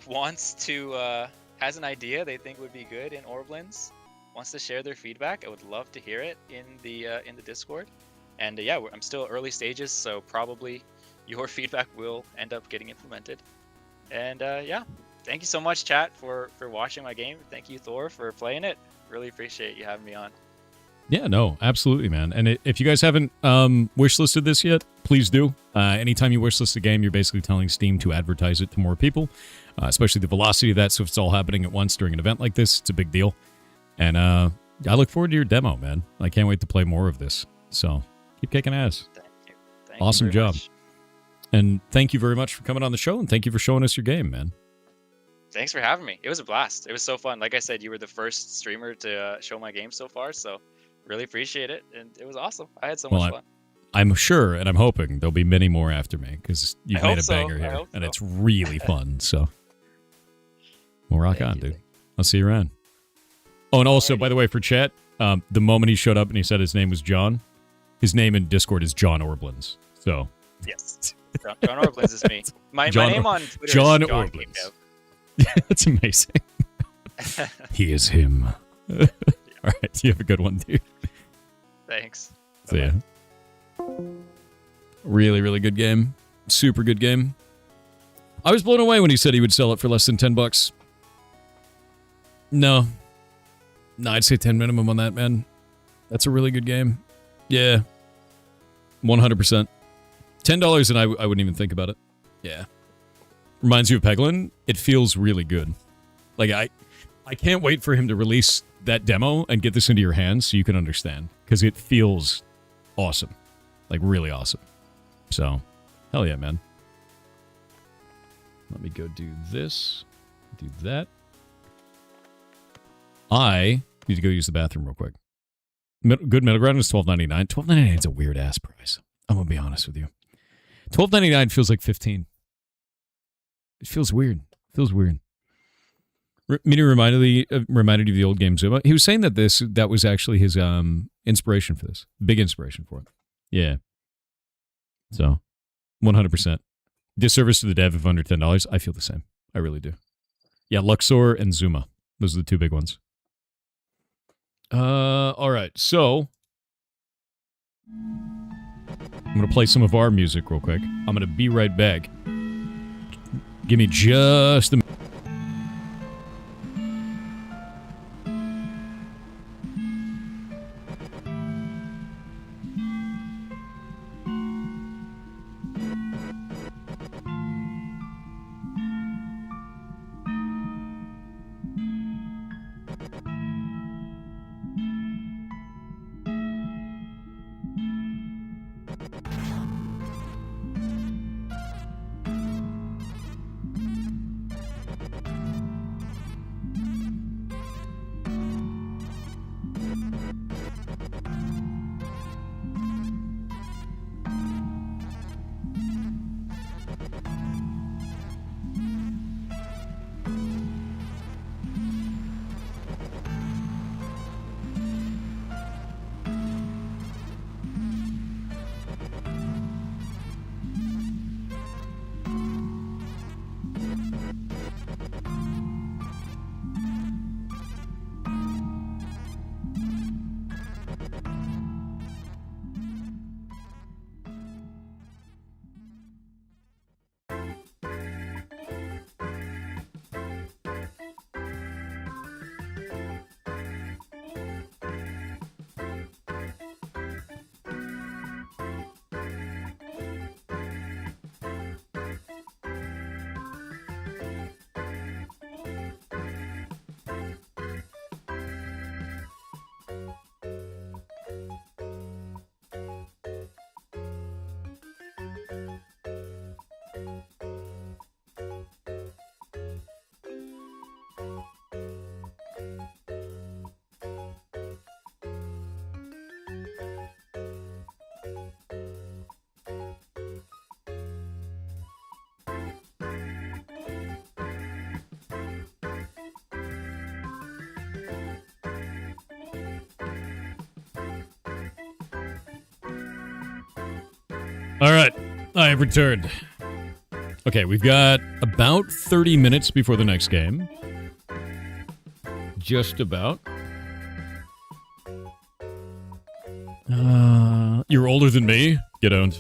wants to has an idea they think would be good in Orblins, wants to share their feedback, I would love to hear it in the Discord. And yeah, I'm still early stages, so probably your feedback will end up getting implemented. And yeah, thank you so much, chat, for watching my game. Thank you, Thor, for playing it. Really appreciate you having me on.
Yeah, no, absolutely, man. And if you guys haven't wishlisted this yet, please do. Anytime you wishlist a game, you're basically telling Steam to advertise it to more people, especially the velocity of that. So if it's all happening at once during an event like this, it's a big deal. And I look forward to your demo, man. I can't wait to play more of this. So keep kicking ass.
Thank you.
Awesome job.
Much.
And thank you very much for coming on the show, and thank you for showing us your game, man.
Thanks for having me. It was a blast. It was so fun. Like I said, you were the first streamer to show my game so far, so really appreciate it. And it was awesome. I had so much fun.
I'm sure, and I'm hoping there'll be many more after me, because you've made a banger here, and it's really fun. So, well, rock on, dude. I'll see you around. Oh, and also, by the way, for chat, the moment he showed up and he said his name was John, his name in Discord is John Orblins. So,
yes, John Orblins is me. My name on Twitter
John
is John
Orblins. That's amazing. He is him. All right, you have a good one, dude.
Thanks.
See ya. Really, really good game. Super good game. I was blown away when he said he would sell it for less than $10. No, I'd say 10 minimum on that, man. That's a really good game. Yeah, 100%. $10 and I wouldn't even think about it. Yeah. Reminds you of Peglin. It feels really good. Like, I can't wait for him to release that demo and get this into your hands so you can understand. Because it feels awesome. Like, really awesome. So, hell yeah, man. Let me go do this. Do that. I need to go use the bathroom real quick. Good middle ground is $12.99. $12.99 is a weird ass price. I'm going to be honest with you. $12.99 feels like $15. It feels weird. Feels weird. Mini reminded you of the old game Zuma. He was saying that that was actually his inspiration for this. Big inspiration for it. Yeah. So, 100%. Disservice to the dev of under $10. I feel the same. I really do. Yeah, Luxor and Zuma. Those are the two big ones. All right. So, I'm going to play some of our music real quick. I'm going to be right back. Give me just a minute. All right, I have returned. Okay, we've got about 30 minutes before the next game. just about. You're older than me? Get owned.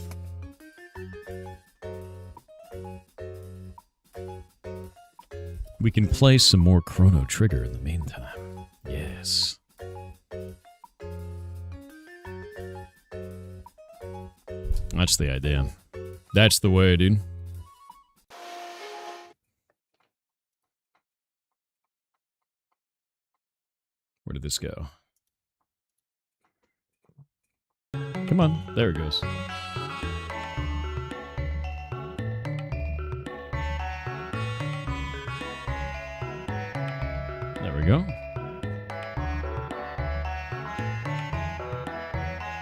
We can play some more Chrono Trigger in the meantime. Yes. That's the idea. That's the way, dude. Where did this go? Come on. There it goes. There we go.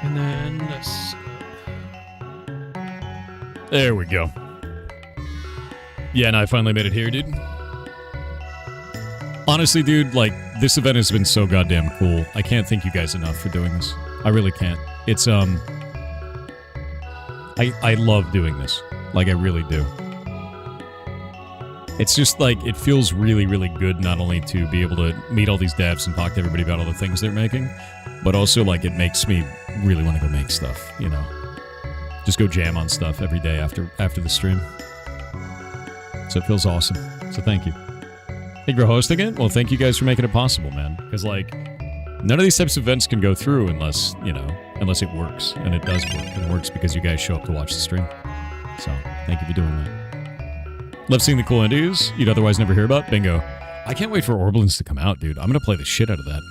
And then this. There we go. Yeah, and I finally made it here, dude. Honestly, dude, like, this event has been so goddamn cool. I can't thank you guys enough for doing this. I really can't. It's, I love doing this. Like, I really do. It's just, like, it feels really, really good not only to be able to meet all these devs and talk to everybody about all the things they're making, but also, like, it makes me really want to go make stuff, you know? Just go jam on stuff every day after the stream. So it feels awesome. So thank you. Thank you for hosting it. Well, thank you guys for making it possible, man. Because, like, none of these types of events can go through unless, you know, unless it works. And it does work. It works because you guys show up to watch the stream. So, thank you for doing that. Love seeing the cool indies you'd otherwise never hear about. Bingo. I can't wait for Orblins to come out, dude. I'm going to play the shit out of that.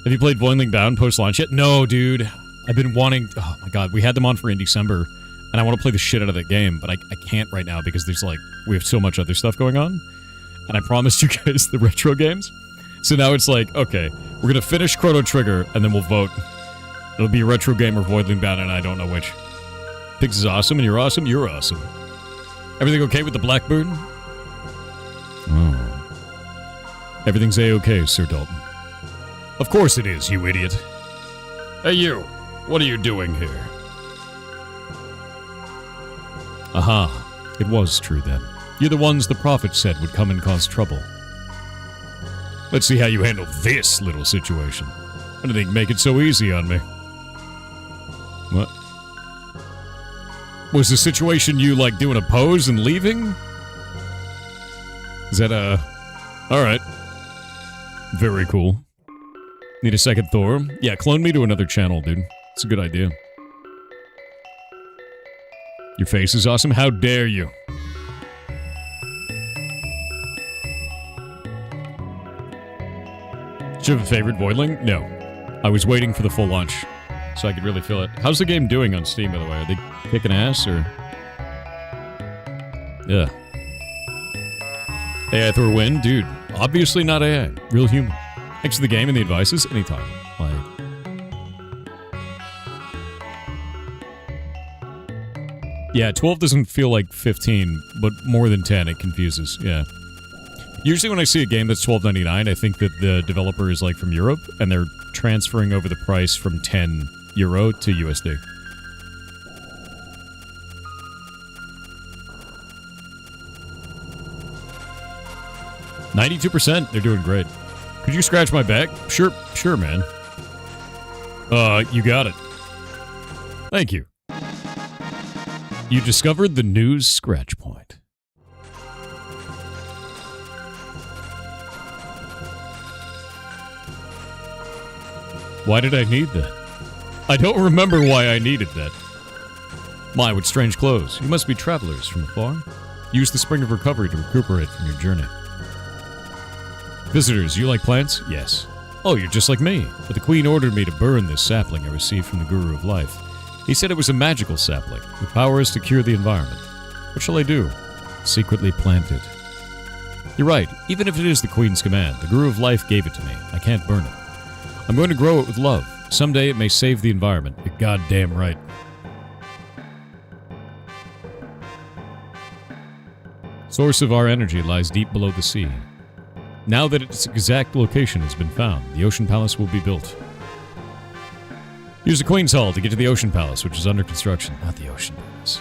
Have you played Heartbound post-launch yet? No, dude. I've been wanting... Oh, my God. We had them on for in December, and I want to play the shit out of that game, but I can't right now because there's, like... We have so much other stuff going on. And I promised you guys the retro games. So now it's like, okay, we're going to finish Chrono Trigger, and then we'll vote. It'll be a retro game or Voidling-bound, and I don't know which. Pigs is awesome, and you're awesome. You're awesome. Everything okay with the Blackbird? Oh. Everything's A-okay, Sir Dalton. Of course it is, you idiot. Hey, you. What are you doing here? Aha. It was true, then. You're the ones the prophet said would come and cause trouble. Let's see how you handle this little situation. I didn't think make it so easy on me. What? Was the situation you, like, doing a pose and leaving? Is that, Alright. Very cool. Need a second Thor? Yeah, clone me to another channel, dude. It's a good idea. Your face is awesome. How dare you? Do you have a favorite Voidling? No. I was waiting for the full launch, so I could really feel it. How's the game doing on Steam, by the way? Are they kicking ass, or...? Yeah. AI Thor win? Dude, obviously not AI. Real human. Thanks for the game and the advices. Anytime. Like... Yeah, 12 doesn't feel like 15, but more than 10, it confuses. Yeah. Usually when I see a game that's $12.99, I think that the developer is, like, from Europe, and they're transferring over the price from €10 to USD. %. They're doing great. Could you scratch my back? Sure, man. You got it. Thank you. You discovered the news scratch point. Why did I need that? I don't remember why I needed that. My, what strange clothes. You must be travelers from afar. Use the Spring of Recovery to recuperate from your journey. Visitors, you like plants? Yes. Oh, you're just like me. But the Queen ordered me to burn this sapling I received from the Guru of Life. He said it was a magical sapling, with powers to cure the environment. What shall I do? Secretly plant it. You're right. Even if it is the Queen's command, the Guru of Life gave it to me. I can't burn it. I'm going to grow it with love. Someday it may save the environment. You're goddamn right. Source of our energy lies deep below the sea. Now that its exact location has been found, the Ocean Palace will be built. Use the Queen's Hall to get to the Ocean Palace, which is under construction. Not the Ocean Palace.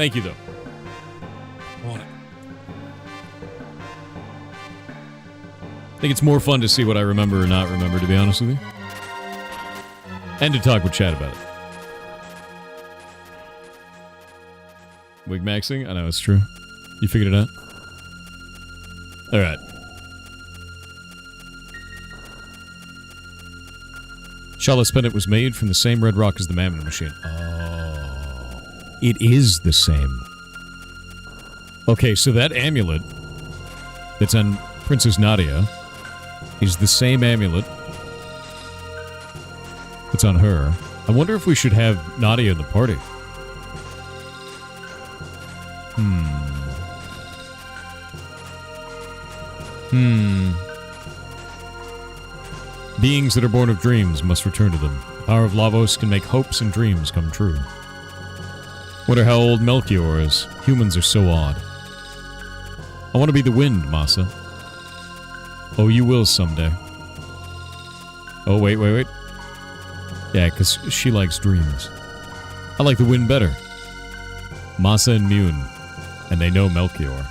Thank you, though. I want it. I think it's more fun to see what I remember or not remember, to be honest with you. And to talk with chat about it. Wig maxing? I know, it's true. You figured it out? Alright. Charlotte's pendant was made from the same red rock as the Mammon machine. Oh. It is the same. Okay, so that amulet that's on Princess Nadia is the same amulet that's on her. I wonder if we should have Nadia in the party. Beings that are born of dreams must return to them. The power of Lavos can make hopes and dreams come true. Wonder how old Melchior is. Humans are so odd. I want to be the wind, Masa. Oh, you will someday. Oh, wait. Yeah, because she likes dreams. I like the wind better. Masa and Mune. And they know Melchior.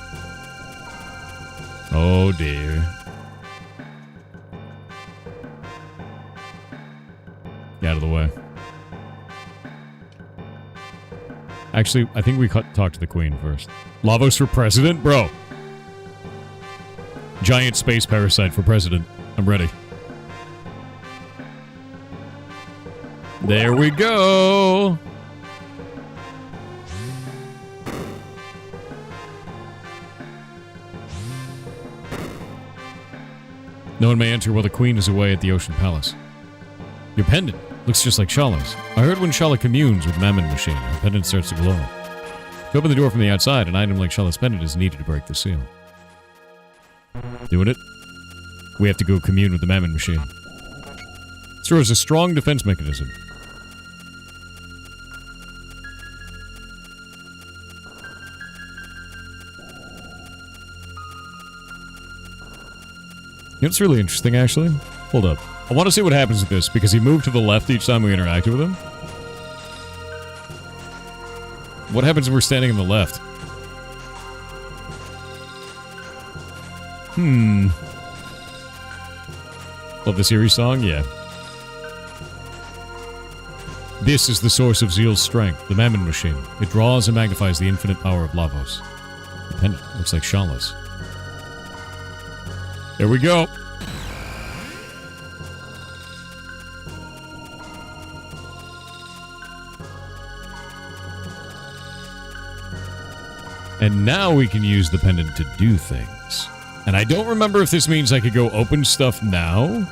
Oh, dear. Get out of the way. Actually, I think we talk to the Queen first. Lavos for president? Bro. Giant space parasite for president. I'm ready. There we go! No one may enter while the Queen is away at the Ocean Palace. Your pendant looks just like Shala's. I heard when Shala communes with Mammon Machine, her pendant starts to glow. To open the door from the outside, an item like Shala's pendant is needed to break the seal. Doing it? We have to go commune with the Mammon Machine. Serves a strong defense mechanism. You know what's really interesting, actually? Hold up. I want to see what happens with this, because he moved to the left each time we interacted with him. What happens if we're standing on the left? Love the series song? Yeah. This is the source of Zeal's strength, the Mammon Machine. It draws and magnifies the infinite power of Lavos. The pendant looks like Shala's. There we go. And now we can use the pendant to do things. And I don't remember if this means I could go open stuff now.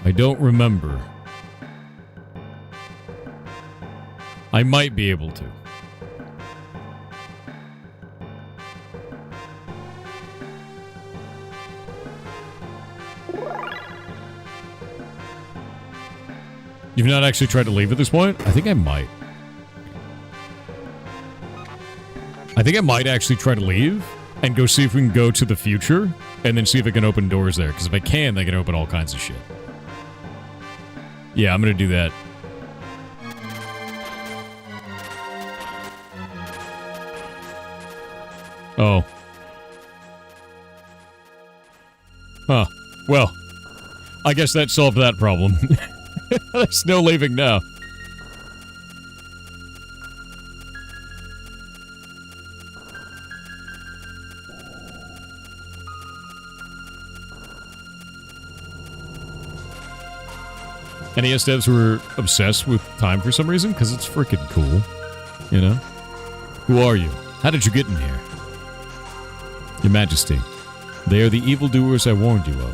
I don't remember. I might be able to. You've not actually tried to leave at this point? I think I might. I think I might actually try to leave and go see if we can go to the future and then see if I can open doors there. Because if I can, they can open all kinds of shit. Yeah, I'm gonna do that. Oh. Huh. Well, I guess that solved that problem. There's no leaving now. NES devs were obsessed with time for some reason, because it's freaking cool. You know? Who are you? How did you get in here? Your Majesty, they are the evildoers I warned you of.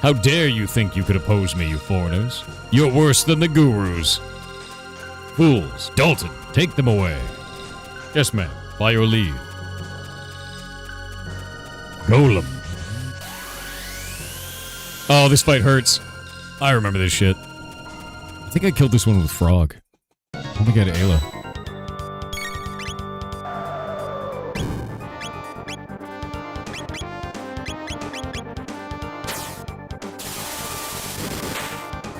How dare you think you could oppose me, you foreigners? You're worse than the gurus. Fools. Dalton, take them away. Yes, ma'am. By your leave. Golem. Oh, this fight hurts. I remember this shit. I think I killed this one with Frog. Oh my god, Ayla.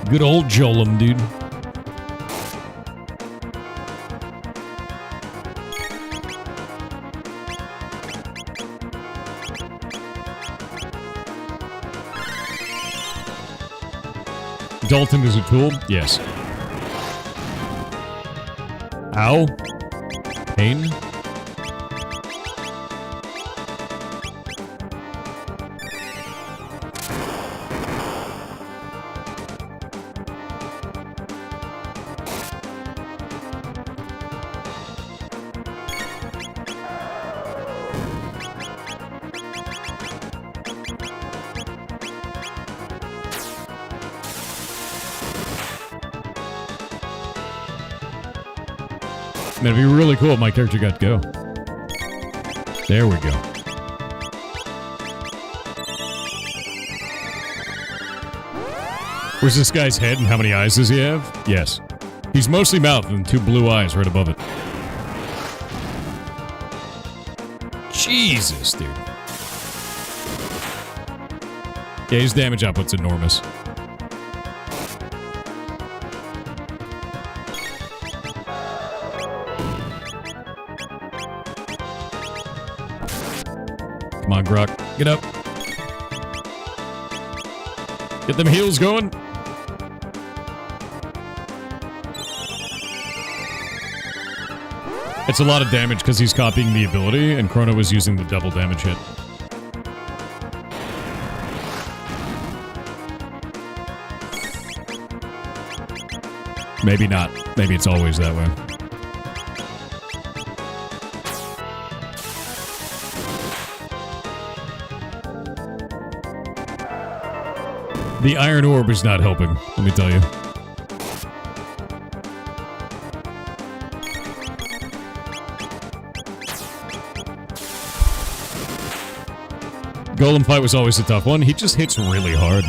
Good old Jolum, dude. Dalton is a tool? Yes. Ow. Pain. Man, it'd be really cool if my character got to go. There we go. Where's this guy's head and how many eyes does he have? Yes. He's mostly mouth and 2 blue eyes right above it. Jesus, dude. Yeah, his damage output's enormous. Come on, Grok. Get up. Get them heels going. It's a lot of damage because he's copying the ability, and Chrono was using the double damage hit. Maybe not. Maybe it's always that way. The iron orb is not helping, let me tell you. Golem fight was always a tough one. He just hits really hard.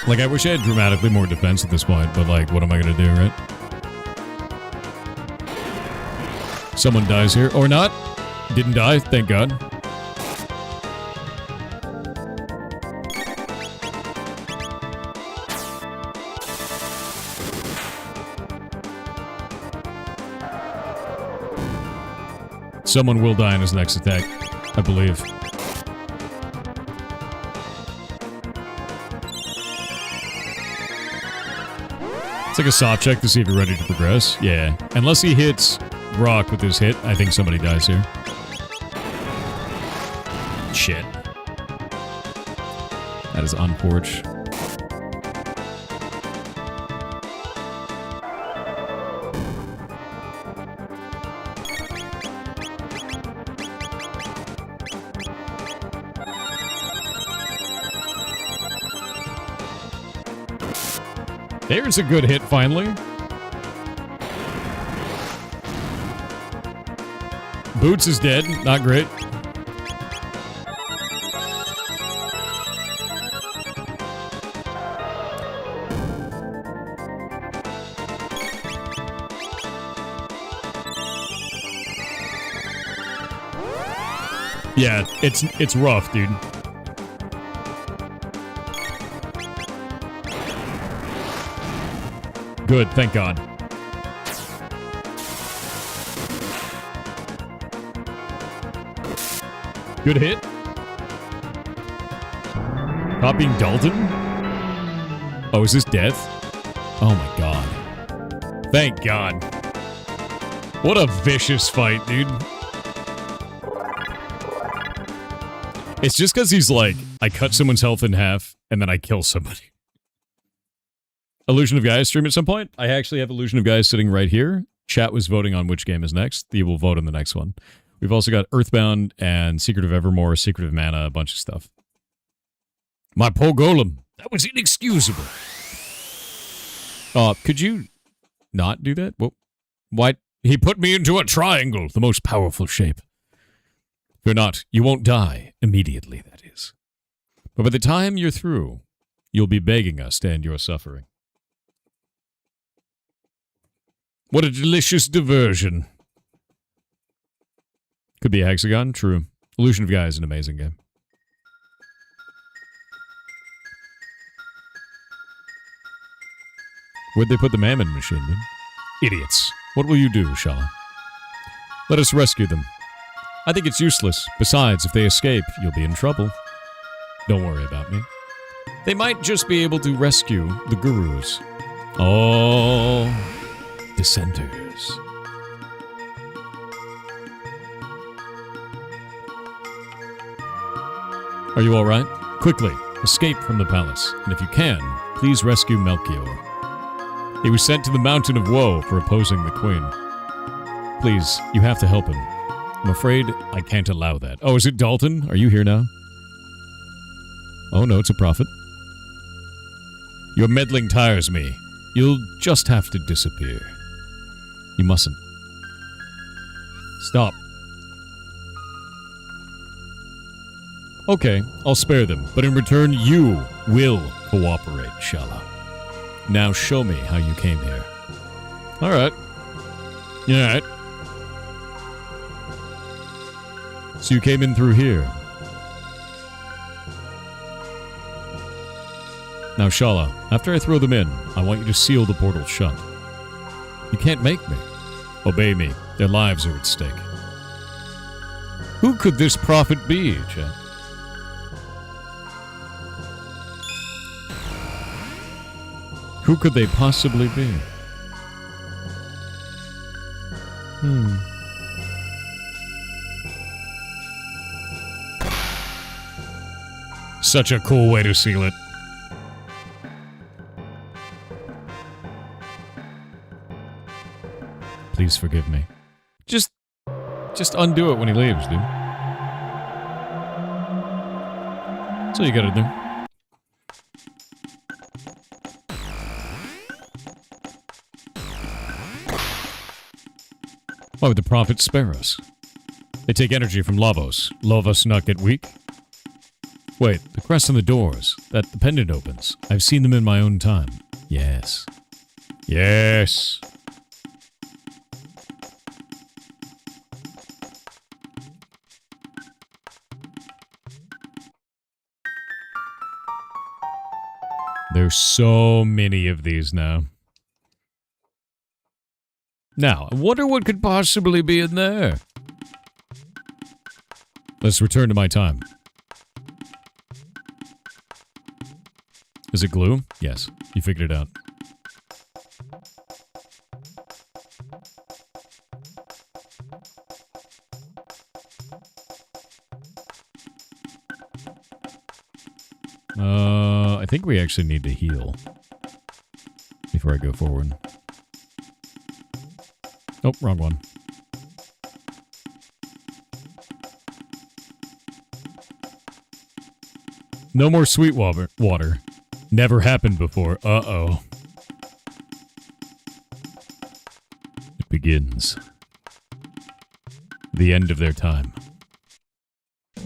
Like, I wish I had dramatically more defense at this point, but like, what am I gonna do, right? Someone dies here. Or not. Didn't die, thank God. Someone will die in his next attack, I believe. It's like a soft check to see if you're ready to progress. Yeah. Unless he hits Rock with his hit, I think somebody dies here. Shit. That is unfortunate. There's a good hit, finally. Boots is dead. Not great. Yeah, it's rough, dude. Good, thank God. Good hit. Copying Dalton? Oh, is this death? Oh my God. Thank God. What a vicious fight, dude. It's just because he's like, I cut someone's health in half, and then I kill somebody. Illusion of Gaia stream at some point. I actually have Illusion of Gaia sitting right here. Chat was voting on which game is next. They will vote on the next one. We've also got Earthbound and Secret of Evermore, Secret of Mana, a bunch of stuff. My poor golem. That was inexcusable. Could you not do that? Well, why? He put me into a triangle, the most powerful shape. Fear not, you won't die immediately, that is. But by the time you're through, you'll be begging us to end your suffering. What a delicious diversion. Could be a hexagon, true. Illusion of Gaia is an amazing game. Where'd they put the Mammon machine, then? Idiots. What will you do, Shala? Let us rescue them. I think it's useless. Besides, if they escape, you'll be in trouble. Don't worry about me. They might just be able to rescue the gurus. Oh, dissenters. Are you alright? Quickly, escape from the palace, and if you can, please rescue Melchior. He was sent to the Mountain of Woe for opposing the Queen. Please, you have to help him. I'm afraid I can't allow that. Oh, is it Dalton? Are you here now? Oh no, it's a prophet. Your meddling tires me. You'll just have to disappear. You mustn't. Stop. Okay, I'll spare them, but in return you will cooperate, Shala. Now show me how you came here. Alright. Alright. So you came in through here. Now, Shala, after I throw them in, I want you to seal the portal shut. You can't make me. Obey me. Their lives are at stake. Who could this prophet be, chat? Who could they possibly be? Such a cool way to seal it. Please forgive me. Just undo it when he leaves, dude. That's all you gotta do. Why would the prophets spare us? They take energy from Lavos. Lavos not get weak? Wait, the crest on the doors. That the pendant opens. I've seen them in my own time. Yes. Yes. There's so many of these now. Now, I wonder what could possibly be in there. Let's return to my time. Is it glue? Yes, you figured it out. I think we actually need to heal before I go forward. Oh, wrong one. No more sweet water. Never happened before. Uh-oh. It begins. The end of their time.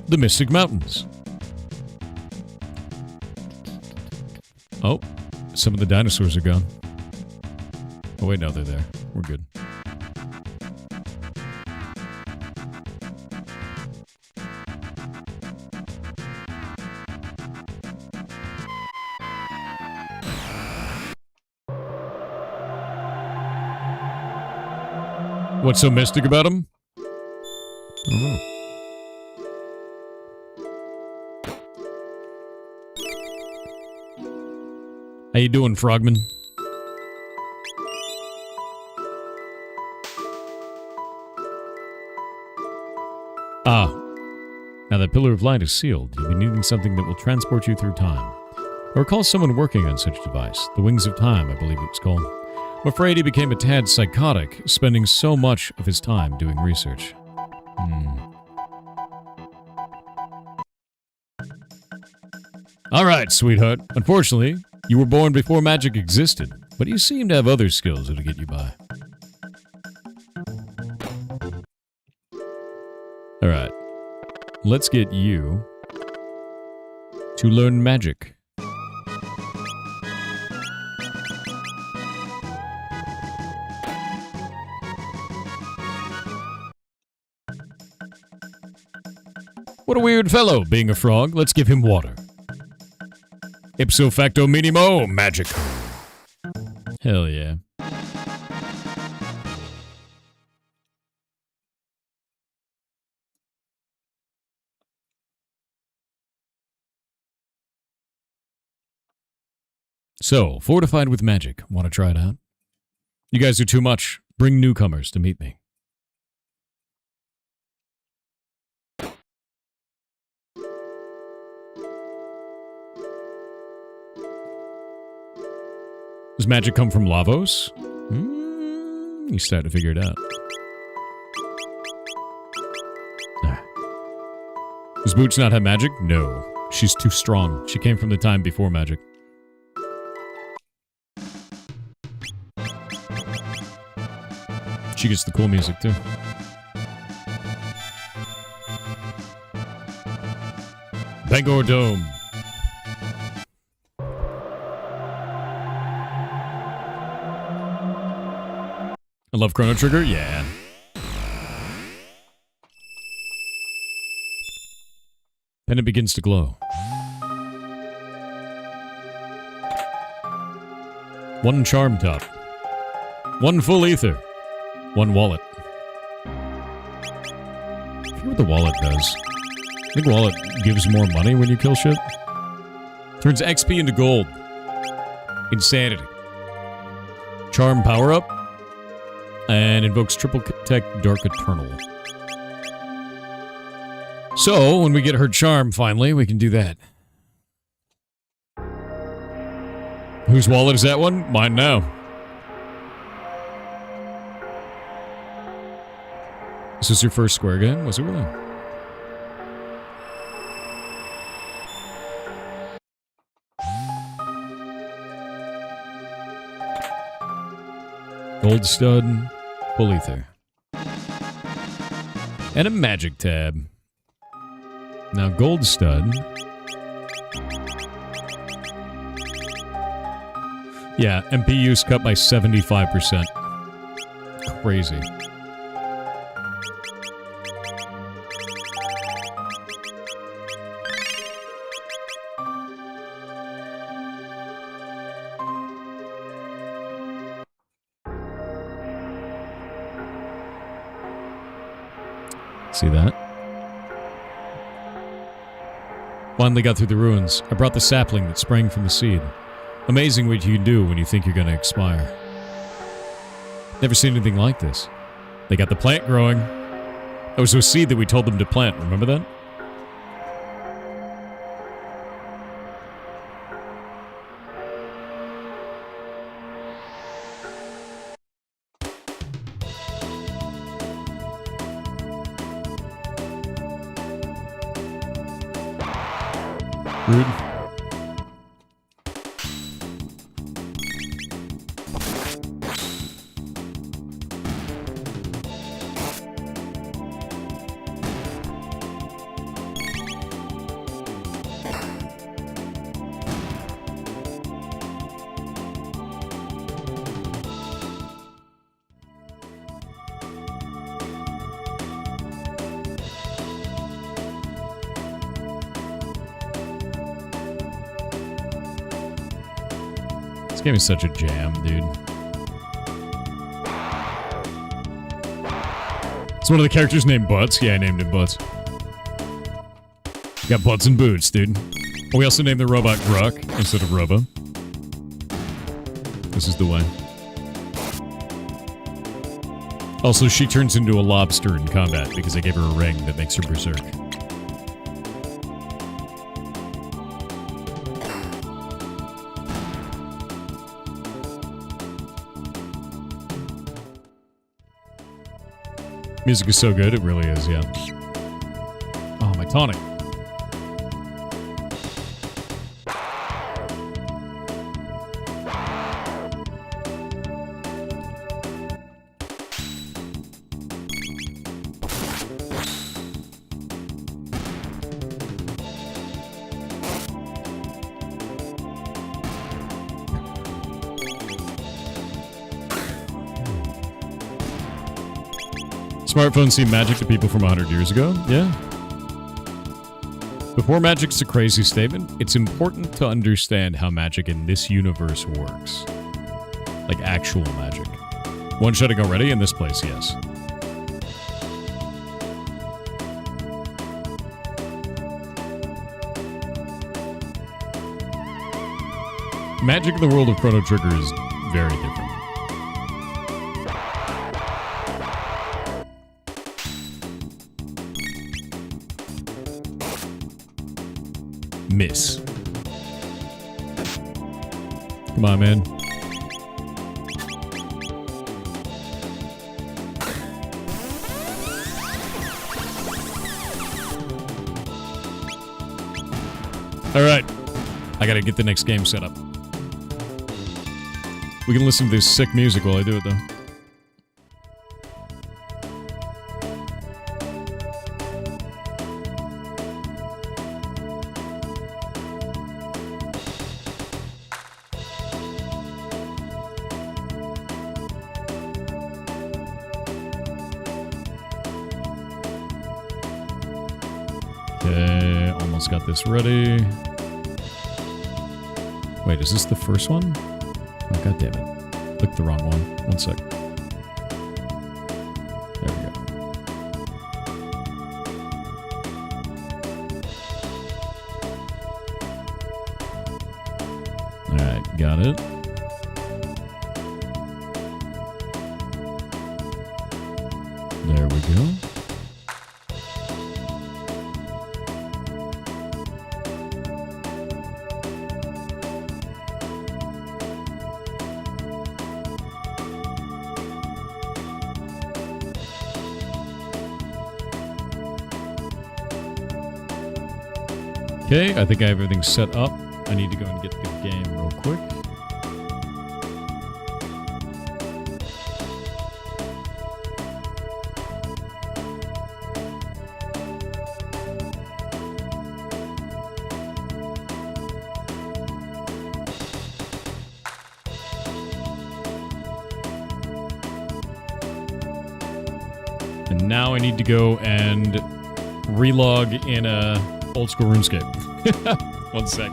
The Mystic Mountains. Oh, some of the dinosaurs are gone. Oh wait, no, they're there. We're good. What's so mystic about him? I don't know. How you doing, Frogman? Ah. Now that Pillar of Light is sealed, you'll be needing something that will transport you through time. I recall someone working on such a device. The Wings of Time, I believe it was called. I'm afraid he became a tad psychotic, spending so much of his time doing research. Alright, sweetheart. Unfortunately, you were born before magic existed, but you seem to have other skills that'll get you by. Alright. Let's get you to learn magic. What a weird fellow, being a frog. Let's give him water. Ipso facto minimo, magic. Hell yeah. So, fortified with magic. Want to try it out? You guys are too much. Bring newcomers to meet me. Does magic come from Lavos? You start to figure it out. Does Boots not have magic? No. She's too strong. She came from the time before magic. She gets the cool music, too. Bangor Dome. I love Chrono Trigger? Yeah. Then it begins to glow. One charm top. One full ether. One wallet. I forget what the wallet does. I think wallet gives more money when you kill shit. Turns XP into gold. Insanity. Charm power up. And invokes triple tech Dark Eternal. So, when we get her charm, finally, we can do that. Whose wallet is that one? Mine now. This was your first Square game? Was it really? Gold stud, full ether. And a magic tab. Now, gold stud. Yeah, MP use cut by 75%. Crazy. See that? Finally got through the ruins. I brought the sapling that sprang from the seed. Amazing what you can do when you think you're going to expire. Never seen anything like this. They got the plant growing. That was a seed that we told them to plant. Remember that? Rude. This game is such a jam, dude. It's one of the characters named Butts. Yeah, I named him Butts. Got Butts and Boots, dude. We also named the robot Gruck instead of Robo. This is the way. Also, she turns into a lobster in combat because I gave her a ring that makes her berserk. Music is so good, it really is, yeah. Oh, my tonic. Smartphones seem magic to people from 100 years ago. Yeah. Before magic's a crazy statement, it's important to understand how magic in this universe works. Like actual magic. One-shotting already in this place, yes. Magic in the world of Chrono Trigger is very different. Miss. Come on, man. All right. I gotta get the next game set up. We can listen to this sick music while I do it, though. Okay, almost got this ready. Wait, is this the first one? Oh, god damn it. Clicked the wrong one. One sec. There we go. Alright, got it. There we go. Okay, I think I have everything set up. I need to go and get the game real quick. And now I need to go and relog in a old school RuneScape. 1 sec.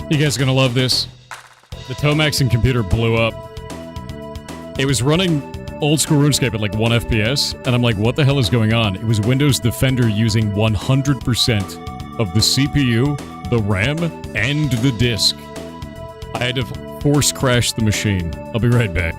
You guys are gonna love this. The Tomaxing computer blew up. It was running old school RuneScape at like 1 FPS, and I'm like, what the hell is going on? It was Windows Defender using 100% of the CPU, the RAM, and the disk. I had to force crash the machine. I'll be right back.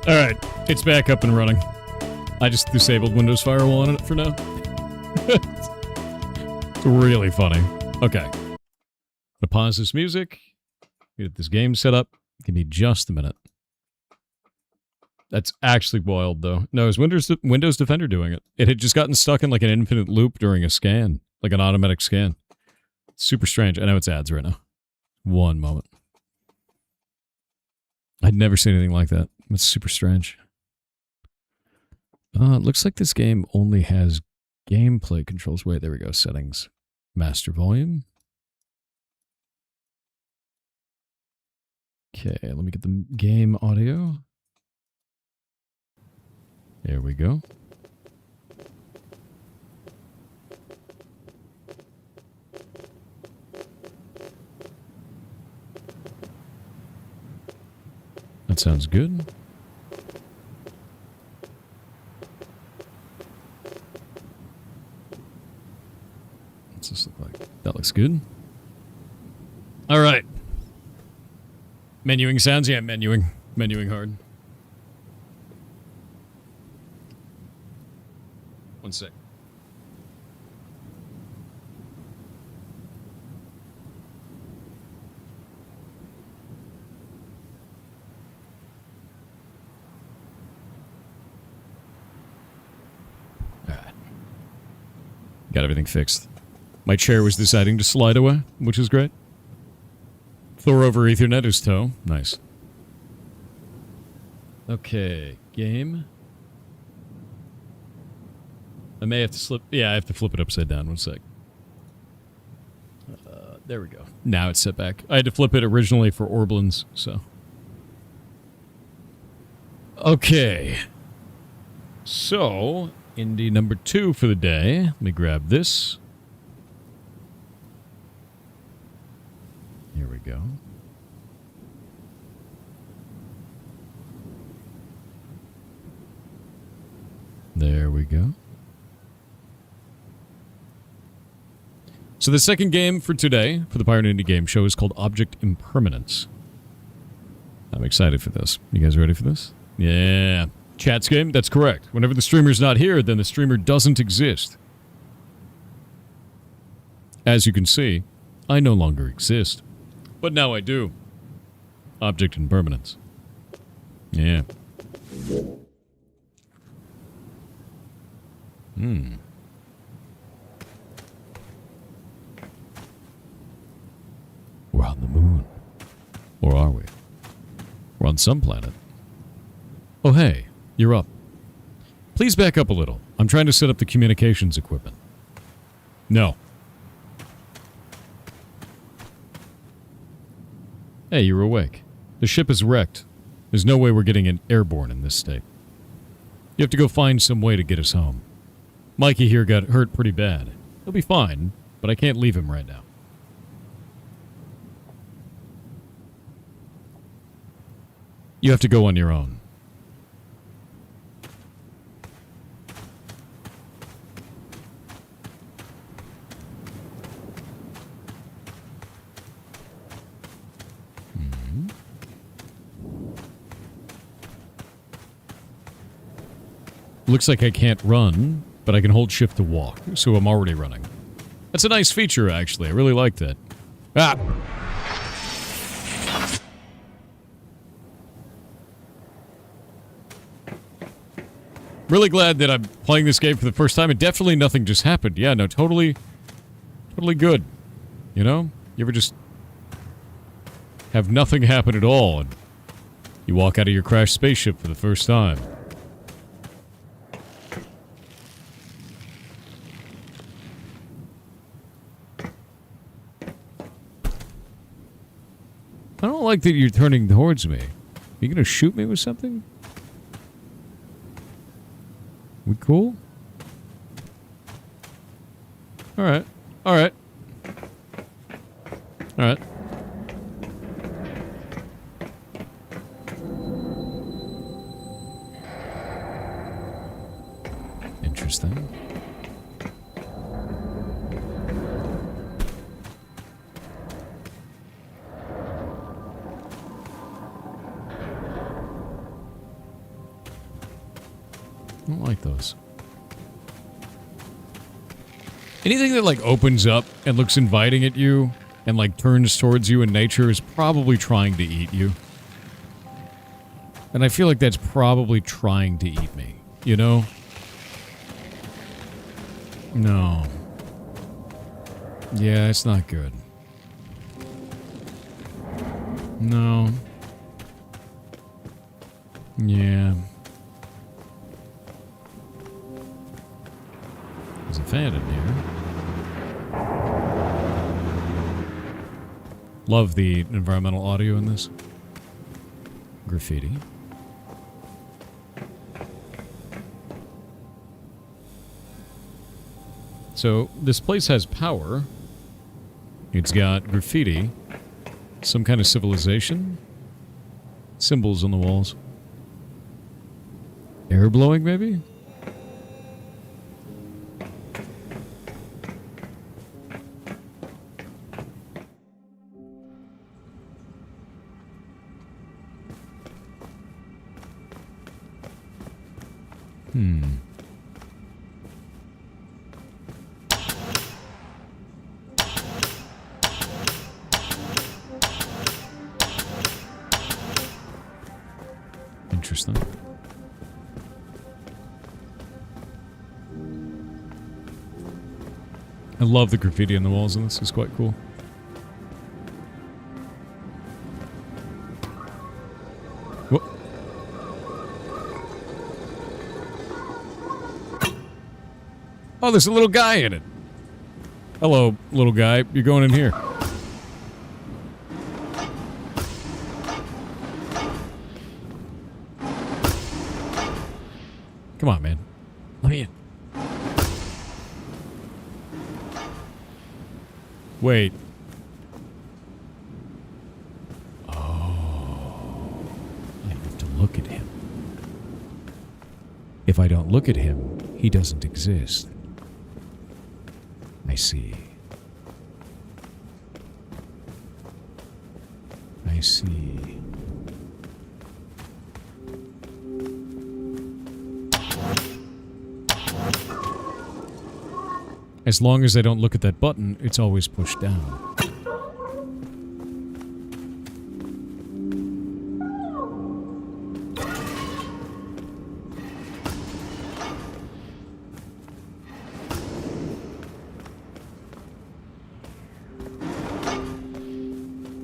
Alright, it's back up and running. I just disabled Windows Firewall on it for now. It's really funny. Okay. I'm gonna pause this music. Get this game set up. Give me just a minute. That's actually wild, though. No, it was Windows Defender doing it. It had just gotten stuck in like an infinite loop during a scan. Like an automatic scan. Super strange. I know it's ads right now. One moment. I'd never seen anything like that. It's super strange. It looks like this game only has gameplay controls. Wait, there we go. Settings. Master volume. Okay, let me get the game audio. There we go. That sounds good. What's this look like? That looks good. All right. Menuing sounds? Yeah, menuing. Menuing hard. One sec. Got everything fixed. My chair was deciding to slide away, which is great. Thor over Ethernet is toe. Nice. Okay, game. I may have to slip... Yeah, I have to flip it upside down. One sec. There we go. Now it's set back. I had to flip it originally for Orblins, so... Okay. So, indie number 2 for the day. Let me grab this. Here we go. There we go. So the second game for today, for the Pirate Indie Game Show, is called Object Impermanence. I'm excited for this. You guys ready for this? Yeah. Chat's game? That's correct. Whenever the streamer's not here, then the streamer doesn't exist. As you can see, I no longer exist. But now I do. Object impermanence. Yeah. We're on the moon. Or are we? We're on some planet. Oh, hey. You're up. Please back up a little. I'm trying to set up the communications equipment. No. Hey, you're awake. The ship is wrecked. There's no way we're getting it airborne in this state. You have to go find some way to get us home. Mikey here got hurt pretty bad. He'll be fine, but I can't leave him right now. You have to go on your own. Looks like I can't run, but I can hold shift to walk, so I'm already running. That's a nice feature, actually. I really like that. Ah! Really glad that I'm playing this game for the first time, and definitely nothing just happened. Yeah, no, totally good. You know? You ever just have nothing happen at all, and you walk out of your crashed spaceship for the first time. I don't like that you're turning towards me. Are you gonna shoot me with something? We cool? Alright. Alright. Alright. Interesting. I don't like those. Anything that, like, opens up and looks inviting at you and, like, turns towards you in nature is probably trying to eat you. And I feel like that's probably trying to eat me, you know? No. Yeah, it's not good. No. Yeah. There's a fan in here. Love the environmental audio in this. Graffiti. So, this place has power. It's got graffiti. Some kind of civilization. Symbols on the walls. Air blowing, maybe? Interesting. I love the graffiti on the walls in this. It's quite cool. What? Oh, there's a little guy in it. Hello, little guy. You're going in here. Come on, man. Let me in. Wait. Oh. I have to look at him. If I don't look at him, he doesn't exist. I see. I see. As long as I don't look at that button, it's always pushed down.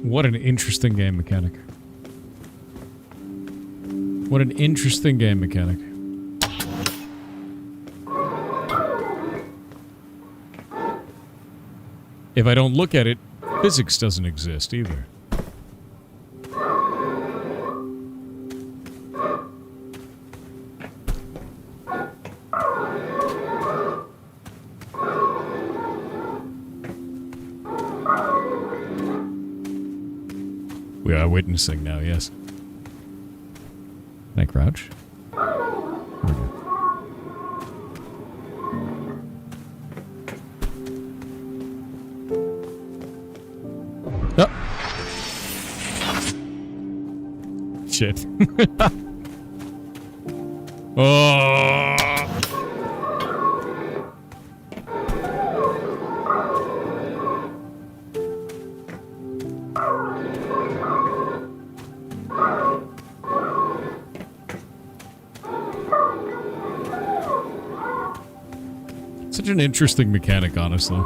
What an interesting game mechanic. What an interesting game mechanic. If I don't look at it, physics doesn't exist either. We are witnessing now, yes. Can I crouch? There we go. Oh. Shit. Oh. Such an interesting mechanic, honestly.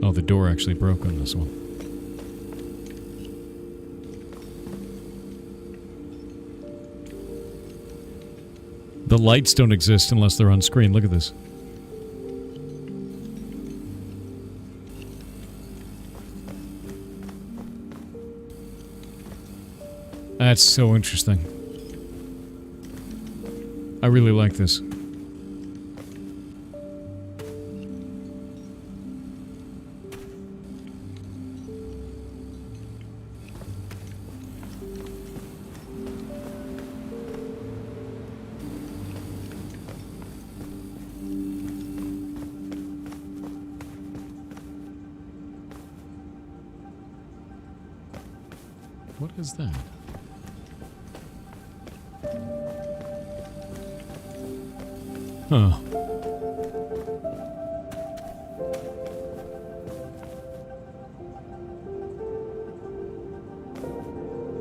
Oh, the door actually broke on this one. The lights don't exist unless they're on screen. Look at this. That's so interesting. I really like this. What is that? Huh.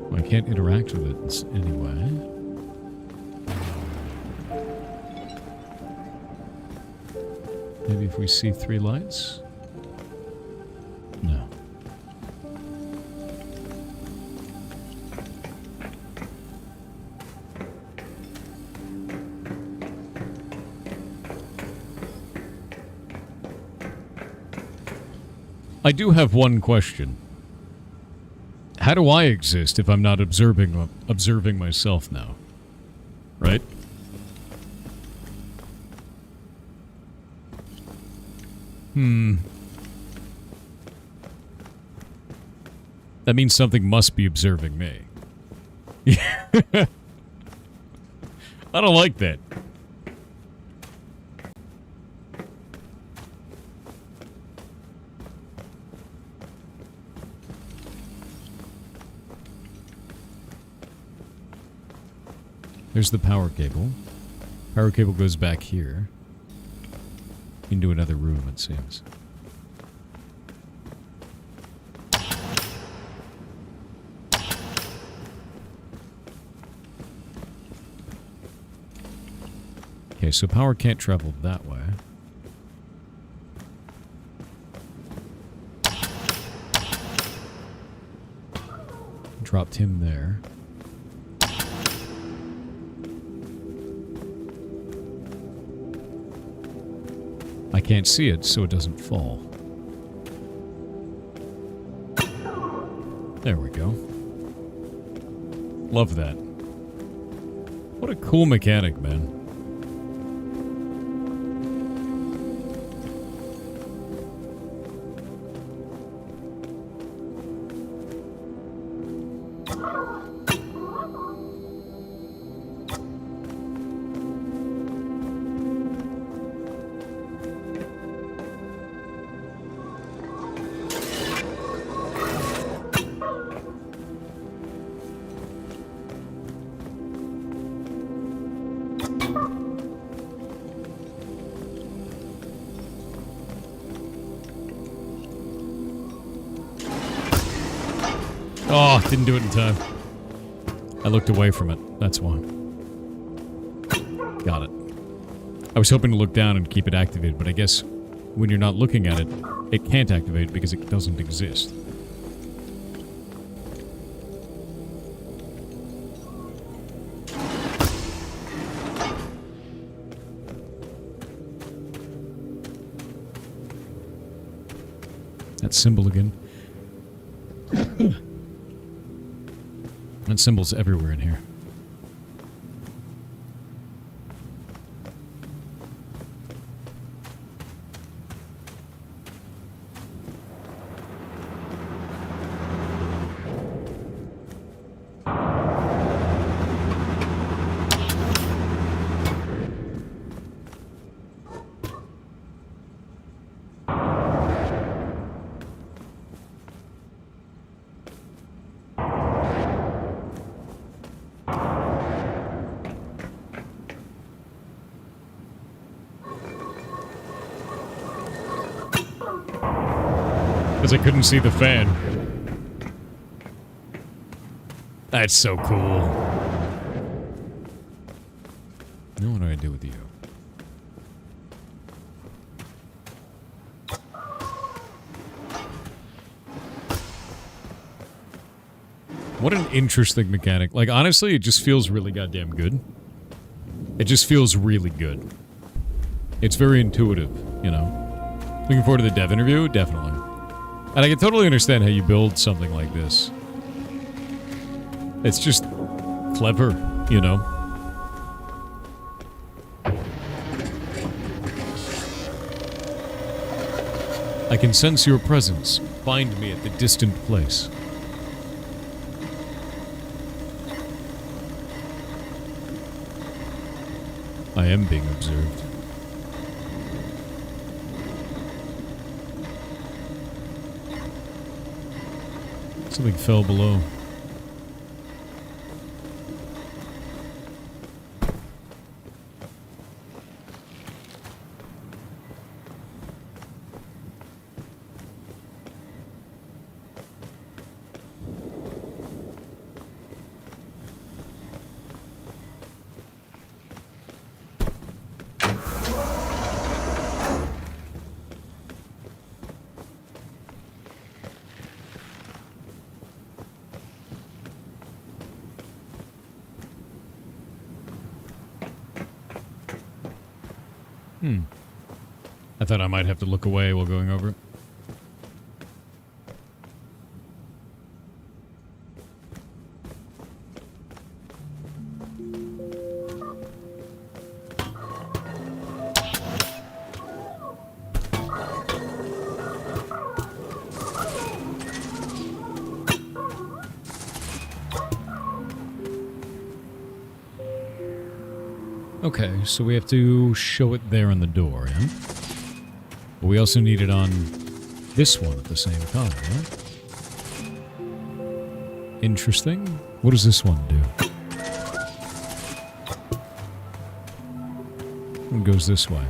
Well, I can't interact with it anyway. Maybe if we see 3 lights? No. I do have one question. How do I exist if I'm not observing myself now? Right? That means something must be observing me. I don't like that. There's the power cable. Power cable goes back here. Into another room, it seems. Okay, so power can't travel that way. Dropped him there. I can't see it, so it doesn't fall. There we go. Love that. What a cool mechanic, man. Oh, didn't do it in time. I looked away from it. That's why. Got it. I was hoping to look down and keep it activated, but I guess when you're not looking at it, it can't activate because it doesn't exist. That symbol again. That symbol's everywhere in here. Because I couldn't see the fan. That's so cool. Now what do I do with you? What an interesting mechanic. Like, honestly, it just feels really goddamn good. It just feels really good. It's very intuitive, you know? Looking forward to the dev interview? Definitely. And I can totally understand how you build something like this. It's just clever, you know? I can sense your presence. Find me at the distant place. I am being observed. Something fell below. I thought I might have to look away while going over it. Okay, so we have to show it there on the door, yeah? But we also need it on this one at the same time, yeah? Interesting. What does this one do? It goes this way.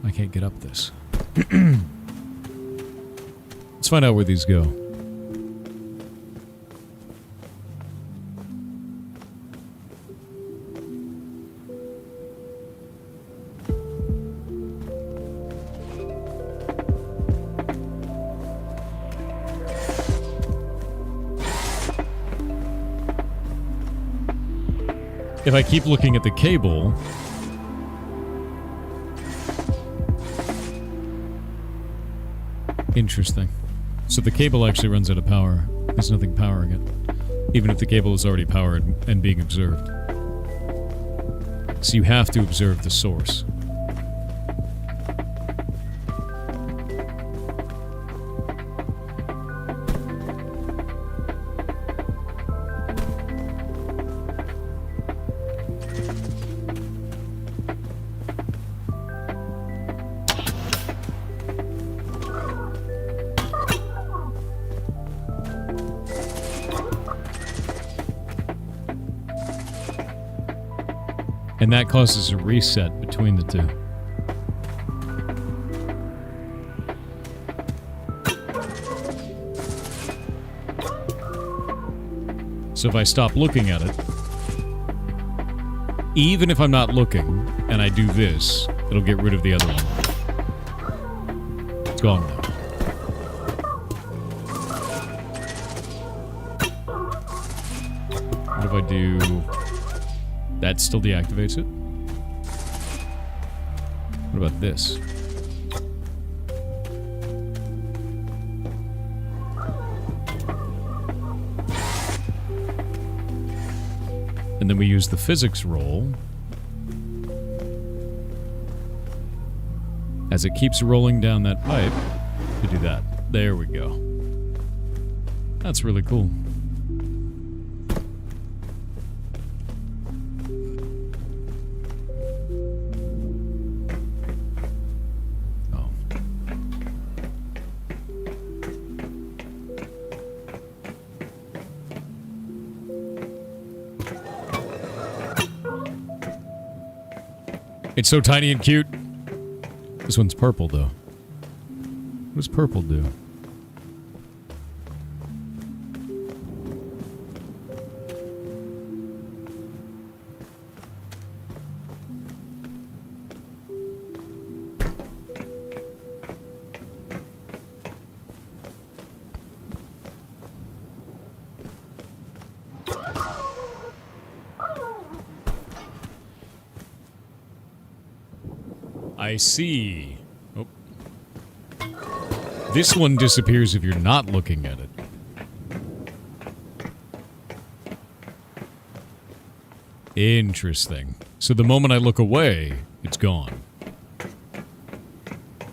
I can't get up this. Let's find out where these go. If I keep looking at the cable... Interesting. So the cable actually runs out of power. There's nothing powering it. Even if the cable is already powered and being observed. So you have to observe the source. And that causes a reset between the two. So if I stop looking at it, even if I'm not looking, and I do this, it'll get rid of the other one. It's gone now. What if I do... That still deactivates it? What about this? And then we use the physics roll as it keeps rolling down that pipe to do that. There we go. That's really cool. Oh. It's so tiny and cute. This one's purple, though. What does purple do? I see. Oh. This one disappears if you're not looking at it. Interesting. So the moment I look away, it's gone.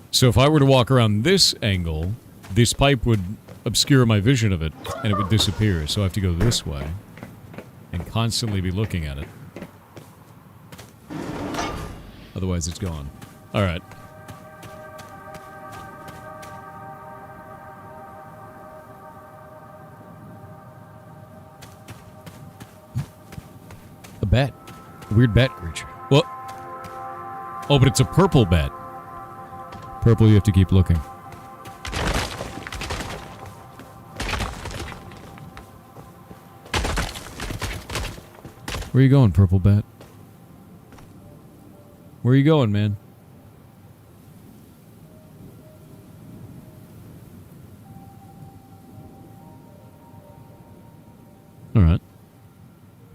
So if I were to walk around this angle, this pipe would obscure my vision of it, and it would disappear. So I have to go this way and constantly be looking at it. Otherwise, it's gone. All right. A bat. A weird bat creature. What? Oh, but it's a purple bat. Purple, you have to keep looking. Where are you going, purple bat? Where are you going, man? Alright.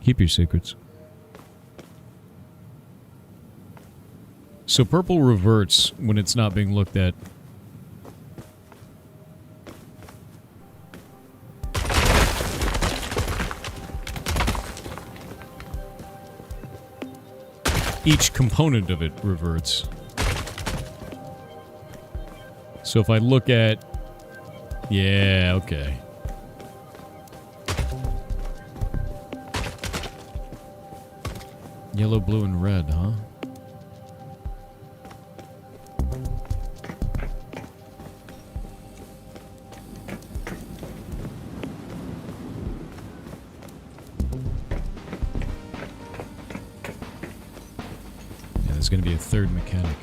Keep your secrets. So purple reverts when it's not being looked at. Each component of it reverts. So if I look at... Yeah, okay. Yellow, blue, and red, huh? Yeah, there's gonna be a third mechanic.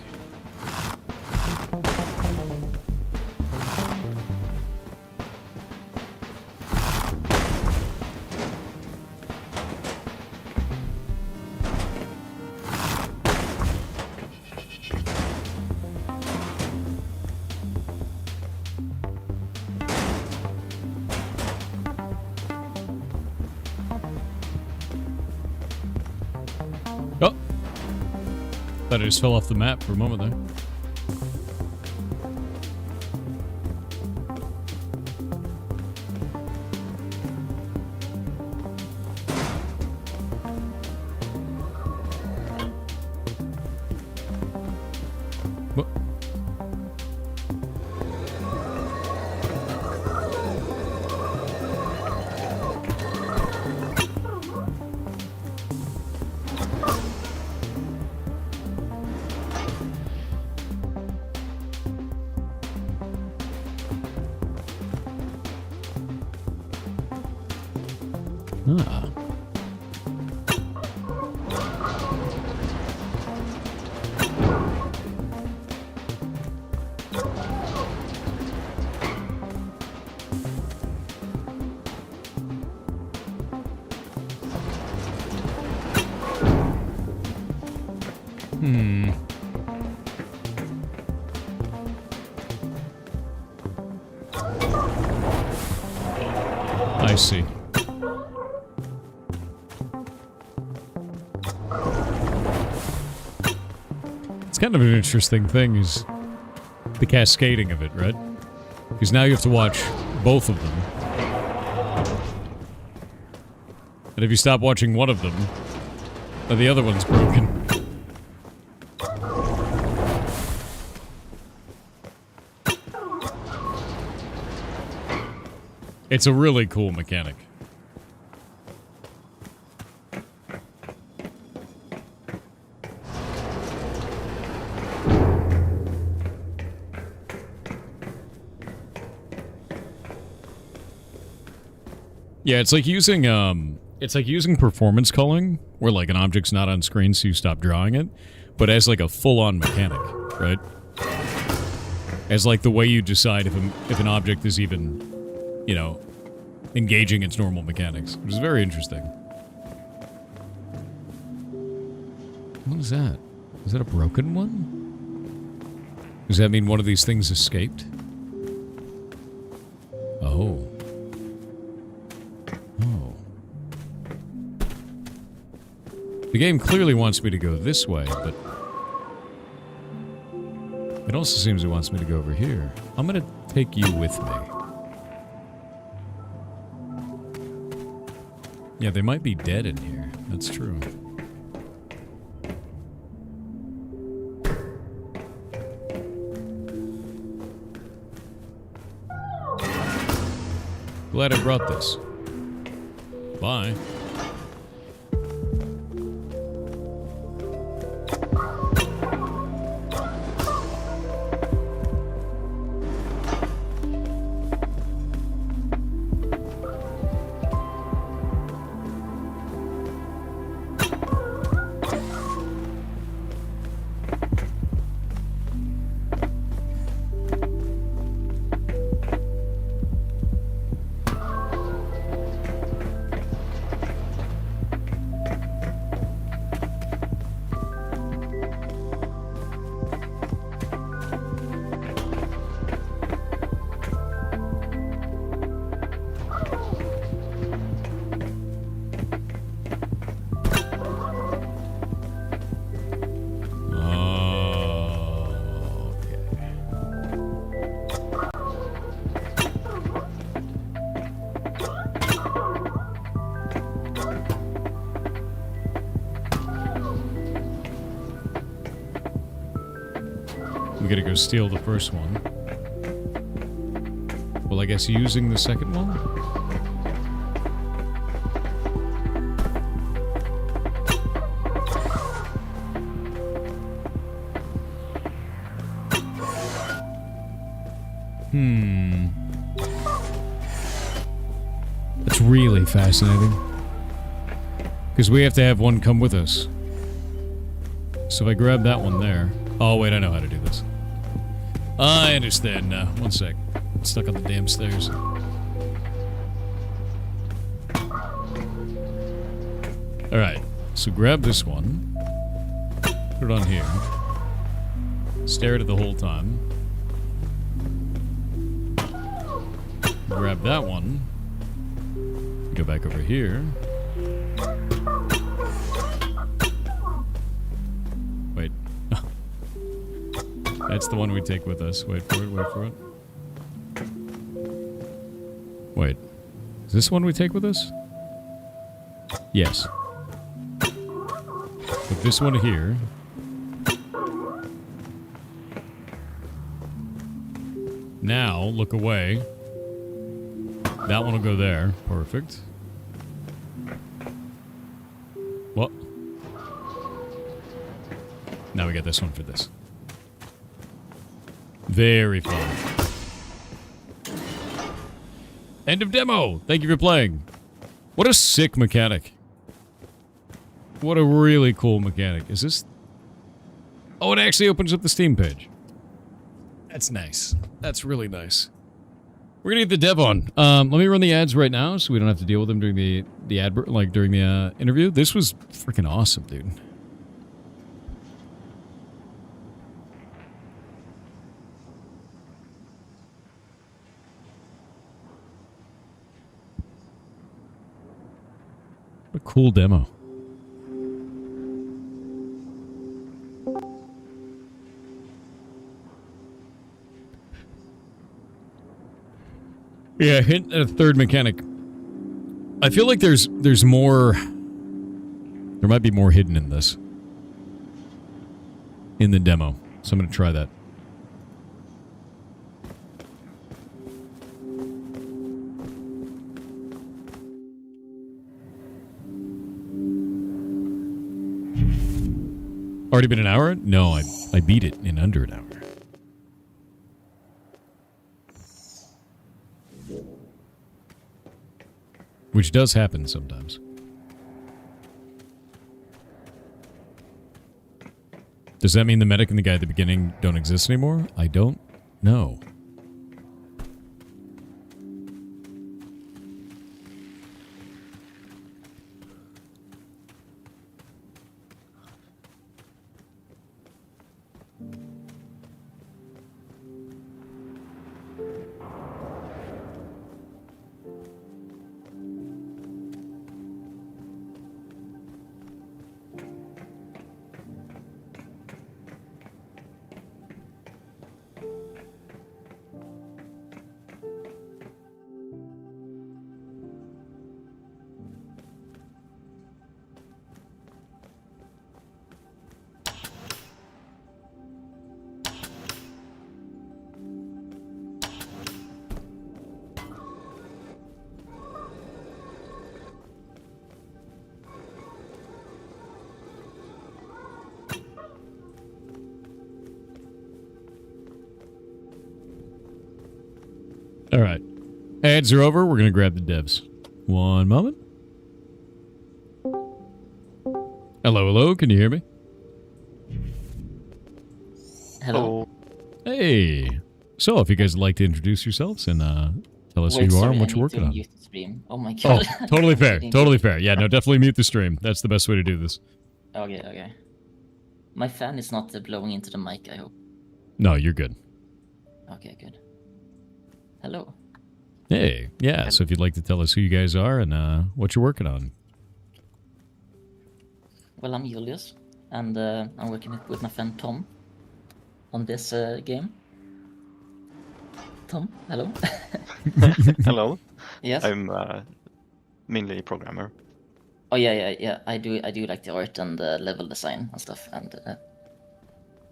Thought I just fell off the map for a moment there. What? Ah. I see. It's kind of an interesting thing, is the cascading of it, right? Because now you have to watch both of them. And if you stop watching one of them, then the other one's broken. It's a really cool mechanic. Yeah, it's like using performance culling, where like an object's not on screen, so you stop drawing it, but as like a full-on mechanic, right? As like the way you decide if an object is even, you know, engaging its normal mechanics, which is very interesting. What is that? Is that a broken one? Does that mean one of these things escaped? Oh. Oh. The game clearly wants me to go this way, but it also seems it wants me to go over here. I'm gonna take you with me. Yeah, they might be dead in here. That's true. Glad I brought this. Bye. We gotta go steal the first one. Well, I guess using the second one? That's really fascinating. Because we have to have one come with us. So if I grab that one there... Oh, wait, I know how to do this. I understand now. One sec. I'm stuck on the damn stairs. Alright, so grab this one. Put it on here. Stare at it the whole time. Grab that one. Go back over here. Wait. That's the one we take with us. Wait for it, wait for it. Wait. Is this one we take with us? Yes. Put this one here. Now, look away. That one will go there. Perfect. What? Now we got this one for this. Very fun. End of demo! Thank you for playing. What a sick mechanic. What a really cool mechanic. Is this... Oh, it actually opens up the Steam page. That's nice. That's really nice. We're gonna get the dev on. Let me run the ads right now so we don't have to deal with them during the ad, like during the interview. This was freaking awesome, dude. What a cool demo. Yeah, hint at a third mechanic. I feel like there's more. There might be more hidden in this. In the demo. So I'm going to try that. Already been an hour? No, I beat it in under an hour. Which does happen sometimes. Does that mean the medic and the guy at the beginning don't exist anymore? I don't know. All right. Ads are over. We're going to grab the devs. One moment. Hello, hello. Can you hear me?
Hello.
Hey. So, if you guys would like to introduce yourselves and tell us who you are and what you're working on.
Mute the stream. Oh my god.
Oh, totally fair. Totally fair. Yeah, no, definitely mute the stream. That's the best way to do this.
Okay, okay. My fan is not blowing into the mic, I hope.
No, you're good.
Okay, good. Hello.
Hey. Yeah, so if you'd like to tell us who you guys are and what you're working on.
Well, I'm Julius, and I'm working with my friend Tom on this game. Tom, hello.
Hello.
Yes.
I'm mainly a programmer.
Oh yeah. I do like the art and the level design and stuff, and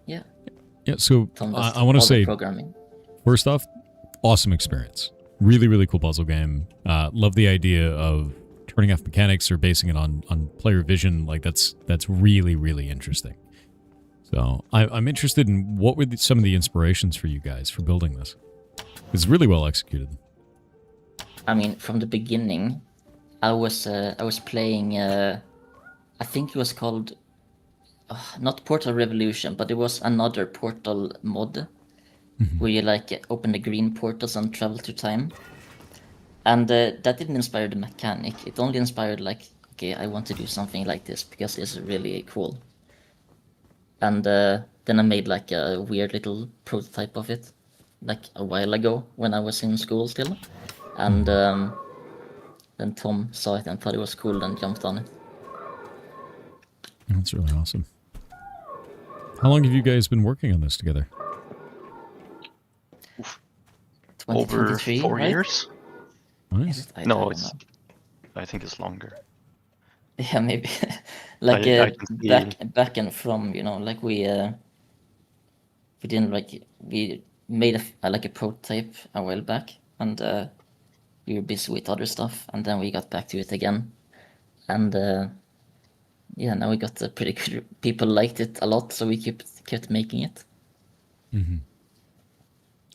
yeah.
Yeah, so
Tom does
I want
all
to
the
say,
programming.
first off, awesome experience. Really, really cool puzzle game. Love the idea of turning off mechanics or basing it on player vision. Like that's really, really interesting. So I'm interested in what were some of the inspirations for you guys for building this. It's really well executed.
I mean, from the beginning, I was playing. I think it was called not Portal Revolution, but it was another Portal mod where you like open the green portals and travel through time. And that didn't inspire the mechanic. It only inspired like, okay, I want to do something like this because it's really cool. And then I made like a weird little prototype of it, like a while ago when I was in school still. And then Tom saw it and thought it was cool and jumped on it.
That's really awesome. How long have you guys been working on this together?
Over 4
right?
years?
Nice.
I
No,
don't know.
I think it's longer.
Yeah, maybe. Like
I can see-
back and from, you know, like we didn't like we made like a prototype a while back, and we were busy with other stuff, and then we got back to it again, and yeah, now we got pretty good. People liked it a lot, so we kept making it.
Mm-hmm.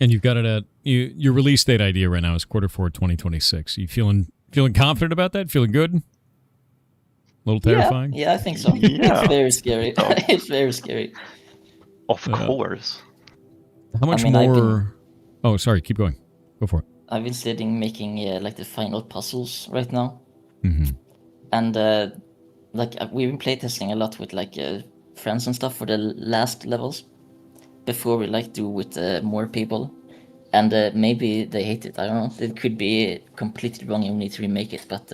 And you've got it at your release date idea right now is Q4 2026. You feeling confident about that? Feeling good? A little terrifying?
Yeah, I think so.
Yeah.
It's very scary. It's very scary.
Of course.
How much
I mean, I've
more? Oh, sorry. Keep going. Go for it.
I've been studying making like the final puzzles right now,
Mm-hmm.
and like we've been playtesting a lot with like friends and stuff for the last levels before we like do with more people, and maybe they hate it. I don't know. It could be completely wrong and we need to remake it, but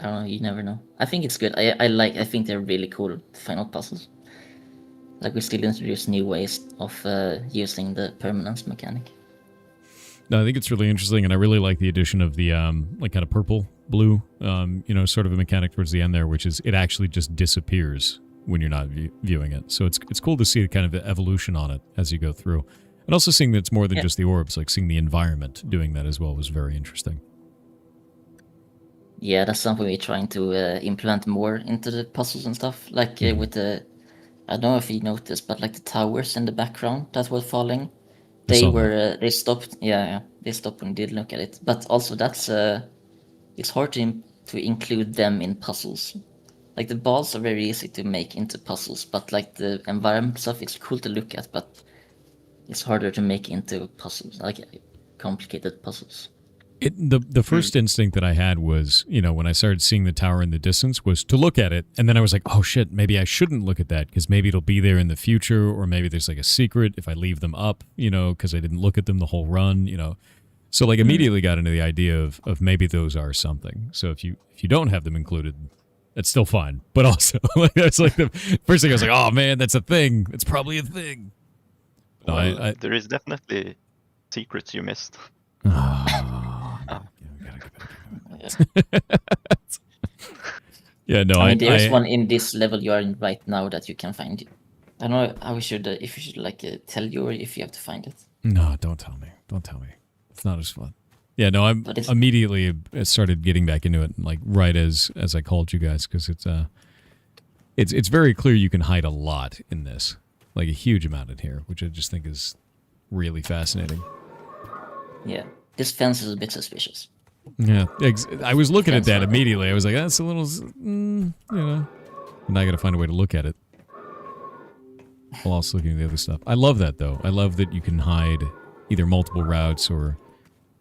I don't know. You never know. I think it's good. I think they're really cool final puzzles. Like we still introduce new ways of using the permanence mechanic.
No, I think it's really interesting, and I really like the addition of the like kind of purple blue, sort of a mechanic towards the end there, which is it actually just disappears when you're not viewing it. So it's cool to see kind of the evolution on it as you go through, and also seeing that it's more than just the orbs, like seeing the environment doing that as well was very interesting.
Yeah, that's something we're trying to implement more into the puzzles and stuff. Like with the, I don't know if you noticed, but like the towers in the background that were falling. They stopped. Yeah, they stopped when you did look at it. But also, that's it's hard to include them in puzzles. Like the balls are very easy to make into puzzles, but like the environment stuff, it's cool to look at, but it's harder to make into puzzles, like complicated puzzles.
The first instinct that I had was, when I started seeing the tower in the distance, was to look at it, and then I was like, oh shit, maybe I shouldn't look at that, because maybe it'll be there in the future, or maybe there's like a secret if I leave them up, because I didn't look at them the whole run, So like immediately got into the idea of maybe those are something. So if you don't have them included, that's still fine. But also, that's like the first thing I was like, oh man, that's a thing. It's probably a thing. No,
well, there is definitely secrets you missed.
Yeah, no,
I mean, there's one in this level you are in right now that you can find. I don't know how we should, if we should like tell you or if you have to find it.
No, don't tell me. Don't tell me. It's not as fun. Yeah, no, I'm immediately started getting back into it, like right as I called you guys, because it's very clear you can hide a lot in this, like a huge amount in here, which I just think is really fascinating.
Yeah, this fence is a bit suspicious.
Yeah, I was looking at that immediately. I was like, that's a little, and I got to find a way to look at it. While also looking at the other stuff. I love that, though. I love that you can hide either multiple routes or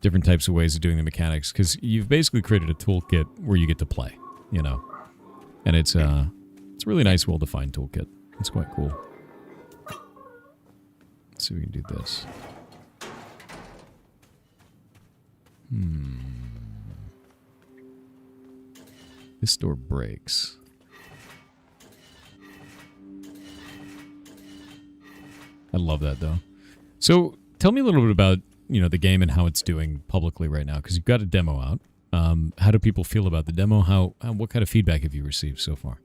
different types of ways of doing the mechanics, because you've basically created a toolkit where you get to play, And it's a really nice, well-defined toolkit. It's quite cool. Let's see if we can do this. This door breaks. I love that, though. So, tell me a little bit about, the game and how it's doing publicly right now, because you've got a demo out. How do people feel about the demo? What kind of feedback have you received so far?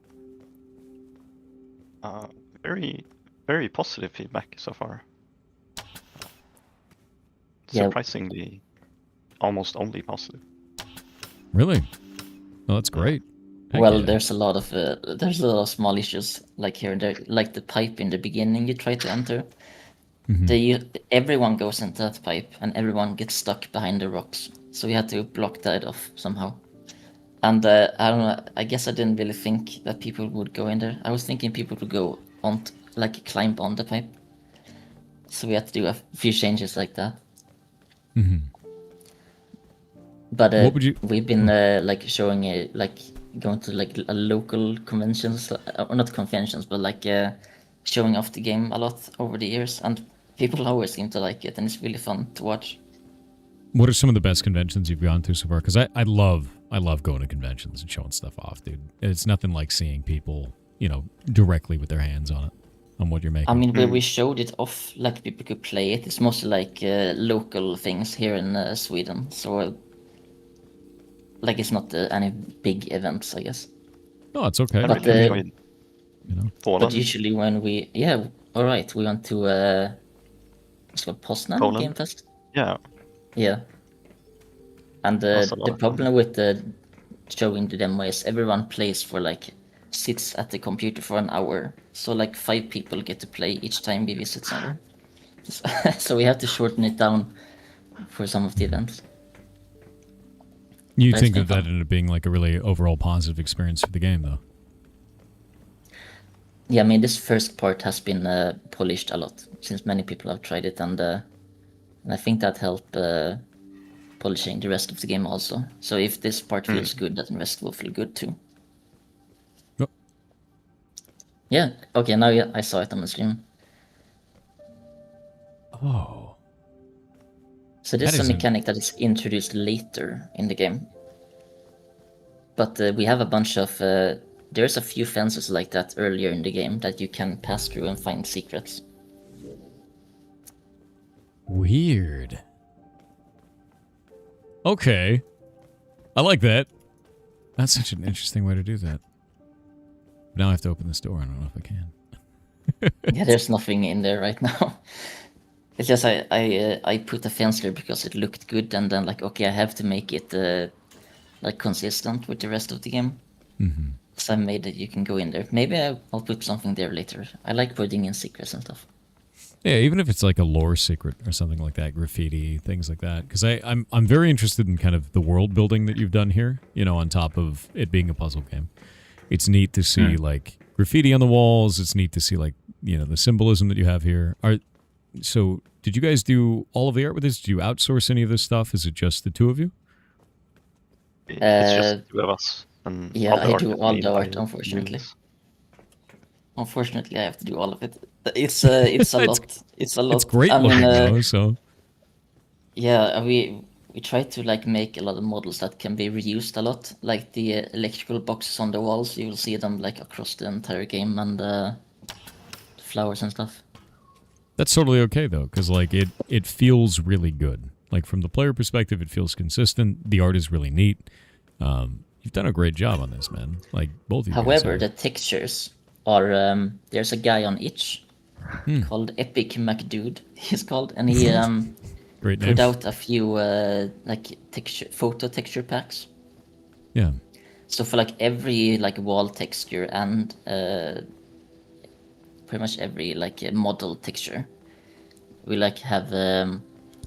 Very, very positive feedback so far. Surprisingly, almost only positive.
Really? Well, that's great.
Well, there's a lot of small issues like here and there, like the pipe in the beginning you try to enter. Everyone goes into that pipe and everyone gets stuck behind the rocks, so we had to block that off somehow. And I don't know, I guess I didn't really think that people would go in there. I was thinking people would go on, climb on the pipe. So we had to do a few changes like that. But we've been showing going to a local conventions, or not conventions, but showing off the game a lot over the years, and people always seem to like it, and it's really fun to watch.
What are some of the best conventions you've gone to so far? Because I love going to conventions and showing stuff off, dude. It's nothing like seeing people, directly with their hands on it, on what you're making.
I mean, where we showed it off, like people could play it, it's mostly local things here in Sweden. So, it's not any big events, I guess.
No, it's okay.
But usually when we, all right, we went to it's called Poznan Game Fest.
Yeah.
Yeah. And the problem with showing the demo is everyone plays for sits at the computer for an hour. So 5 people get to play each time we visit somewhere. So we have to shorten it down for some of the events.
You think that ended up being a really overall positive experience for the game, though?
Yeah, I mean, this first part has been polished a lot since many people have tried it, and I think that helped polishing the rest of the game also. So if this part feels good, then the rest will feel good too.
Yep.
Yeah. Okay. Now I saw it on the stream.
Oh.
So this is a mechanic that is introduced later in the game. But we have a bunch of there's a few fences like that earlier in the game that you can pass through and find secrets.
Weird. Okay. I like that. That's such an interesting way to do that. Now I have to open this door. I don't know if I can.
Yeah, there's nothing in there right now. It's just I put a fence there because it looked good, and then like, okay, I have to make it like consistent with the rest of the game.
Mm-hmm.
So I made it you can go in there. Maybe I'll put something there later. I like putting in secrets and stuff.
Yeah, even if it's like a lore secret or something like that, graffiti, things like that. Because I'm very interested in kind of the world building that you've done here, you know, on top of it being a puzzle game. It's neat to see like graffiti on the walls. It's neat to see like, you know, the symbolism that you have here. So did you guys do all of the art with this? Did you outsource any of this stuff? Is it just the two of you?
It's just the two of us. And
Yeah,
all the
I
art
do
is
all
made
the
by
art, unfortunately.
humans.
Unfortunately, I have to do all of it. It's a lot. It's a lot.
It's great
I mean,
looking though, so.
yeah, we try to like make a lot of models that can be reused a lot, like the electrical boxes on the walls. You will see them like across the entire game, and the flowers and stuff.
That's totally okay though, because like it feels really good. Like from the player perspective, it feels consistent. The art is really neat. You've done a great job on this, man. Like both of you.
However, the textures are there's a guy on itch called Epic McDude. He's called, and he
great name.
put out a few like photo texture packs.
Yeah.
So for like every like wall texture and pretty much every like model texture, we like have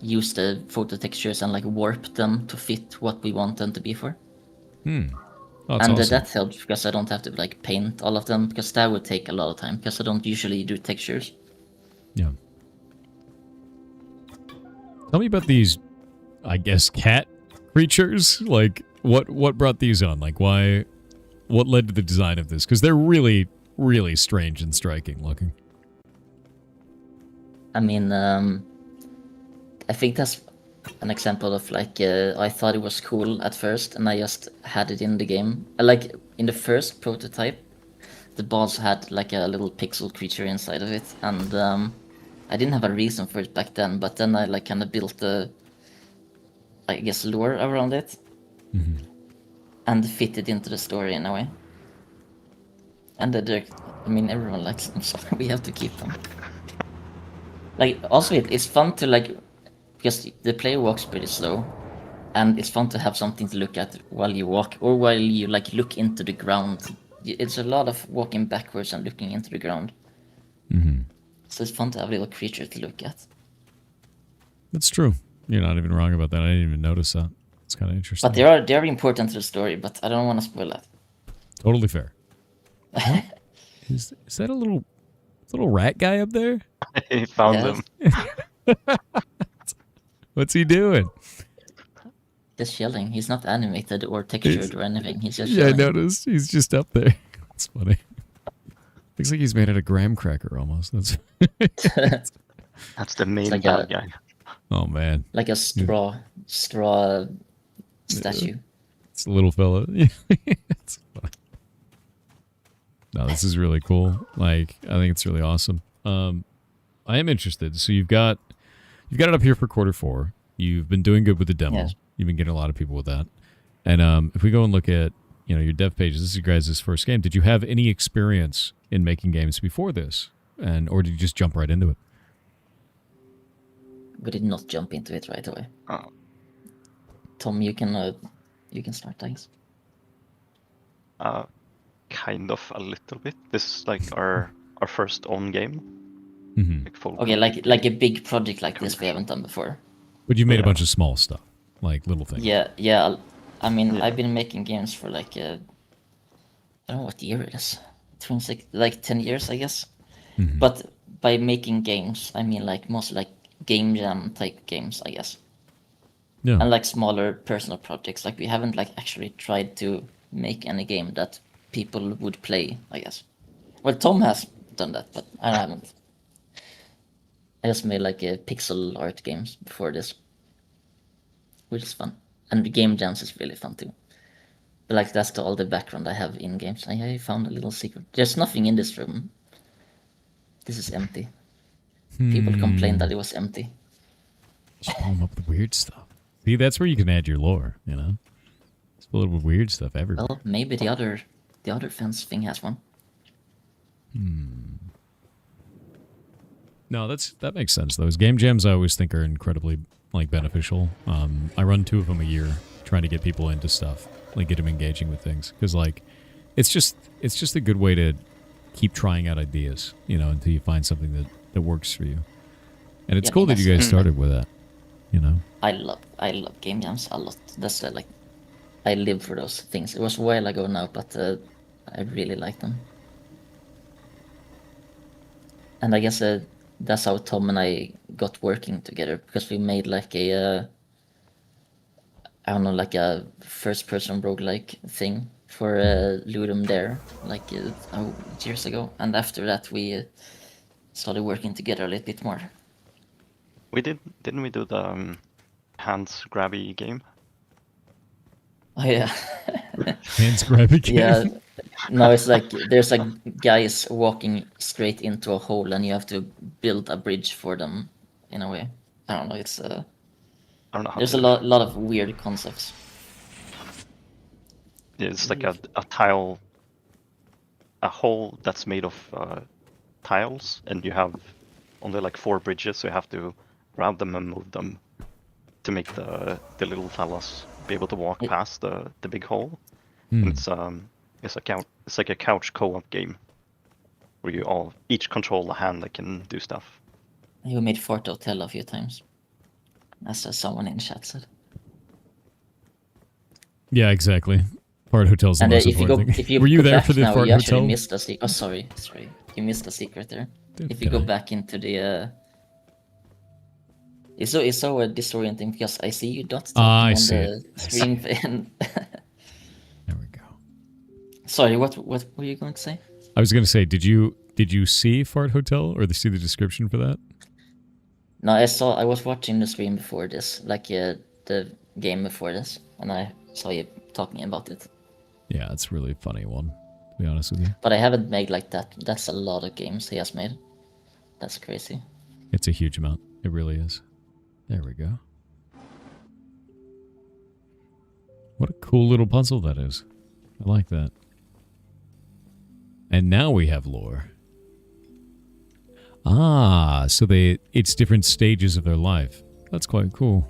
used the photo textures and like warped them to fit what we want them to be for.
Oh, that's
And
awesome.
that helps because I don't have to like paint all of them, because that would take a lot of time because I don't usually do textures.
Yeah. Tell me about these, I guess, cat creatures. Like, what brought these on? Like, why? What led to the design of this? Because they're really, really strange and striking looking.
I mean, I think that's an example of like I thought it was cool at first, and I just had it in the game. Like in the first prototype, the boss had like a little pixel creature inside of it, and I didn't have a reason for it back then. But then I like kind of built the, I guess, lore around it, and fit it into the story in a way. And I mean, everyone likes them, so we have to keep them. Like also, it's fun to like, because the player walks pretty slow, and it's fun to have something to look at while you walk, or while you like look into the ground. It's a lot of walking backwards and looking into the ground. So it's fun to have a little creature to look at.
That's true. You're not even wrong about that. I didn't even notice that. It's kind of interesting.
But they're important to the story, but I don't want to spoil that.
Totally fair. What? Is that a little rat guy up there?
He found
Yes.
them.
What's he doing?
Just chilling. He's not animated or textured or anything. He's just
Yeah, I
chilling.
noticed. He's just up there. That's funny. Looks like he's made out of graham cracker almost. That's
That's the main
like
bad
a-
guy.
oh man,
Like a straw statue.
it's a little fella. It's funny. No, this is really cool. Like, I think it's really awesome. I am interested. So you've got it up here for Q4. You've been doing good with the demo.
Yes.
You've been getting a lot of people with that. And if we go and look at your dev pages, this is your guys' first game. Did you have any experience in making games before this, or did you just jump right into it?
We did not jump into it right away.
Oh.
Tom, you can start things.
Kind of a little bit. This is like our first own game. Like full
Okay, like a big project like this we haven't done before.
But you made a
Yeah.
bunch of small stuff, like little things.
Yeah. I mean,
Yeah.
I've been making games for like I don't know what year it is. 26, like 10 years, I guess. But by making games, I mean like mostly like game jam type games, I guess.
Yeah.
And like smaller personal projects. Like we haven't like actually tried to make any game that people would play, I guess. Well, Tom has done that, but I haven't. I just made like pixel art games before this, which is fun. And the game jams is really fun too. But like that's all the background I have in games. I found a little secret. There's nothing in this room. This is empty. People complained that it was empty.
Just fill them up with weird stuff. See, that's where you can add your lore, you know? It's full of weird stuff everywhere.
Well, maybe the other fence thing has one.
No, that makes sense. Those game jams I always think are incredibly like beneficial. I run 2 of them a year, trying to get people into stuff, like get them engaging with things, because like it's just a good way to keep trying out ideas, you know, until you find something that works for you. And it's cool that you guys started with that, you know.
I love game jams a lot. That's like I live for those things. It was a while ago now, but I really like them. And I guess that's how Tom and I got working together, because we made like a I don't know, like a first-person roguelike thing for Ludum Dare, like years ago. And after that, we started working together a little bit more.
Didn't we do the hands grabby game?
Oh yeah.
Hands grabby game.
Yeah. No, it's like there's like guys walking straight into a hole, and you have to build a bridge for them in a way. I don't know. It's
I don't know how
there's
to
a
do it.
lot of weird concepts.
Yeah, it's like a tile, a hole that's made of tiles, and you have only like 4 bridges, so you have to grab them and move them to make the little fellas be able to walk past the big hole. And it's like a couch co-op game where you each control a hand that can do stuff.
You made Fort Hotel a few times, as someone in chat said.
Yeah, exactly. Fart Hotel's the
And
most
if you
important
go,
thing.
if you
Were you
go
there
back
for the
now,
Fart
you actually
Hotel?
missed a secret. Oh, sorry, you missed a secret there.
Dude,
If you go
okay.
back into the, it's so disorienting because I see you not talking
I
on
see
the
it. I see
screen. And
There we go.
sorry, what were you going to say?
I was going to say, did you see Fart Hotel or see the description for that?
No, I was watching the stream before this, like the game before this, and I saw you talking about it.
Yeah, it's a really funny one, to be honest with you.
But I haven't made like that. That's a lot of games he has made. That's crazy.
It's a huge amount. It really is. There we go. What a cool little puzzle that is. I like that. And now we have lore. Ah, so it's different stages of their life. That's quite cool.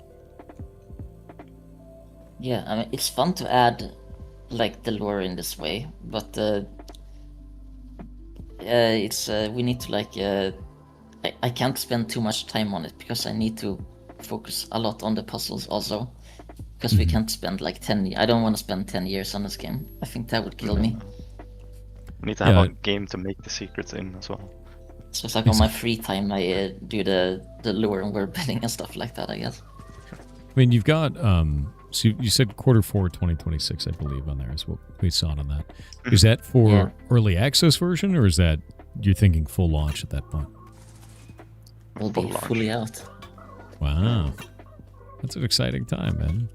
Yeah, I mean, it's fun to add like the lore in this way, but it's we need to like I can't spend too much time on it because I need to focus a lot on the puzzles also, because we can't spend like 10. I don't want to spend 10 years on this game. I think that would kill me.
We need to have a game to make the secrets in as well.
So it's like on my free time I do the lore and world building and stuff like that, I guess.
I mean, you've got so you said Q4 2026, I believe, on there is what we saw on that. Is that for early access version, or is that you're thinking full launch at that point?
We'll be fully out.
Wow, that's an exciting time, man.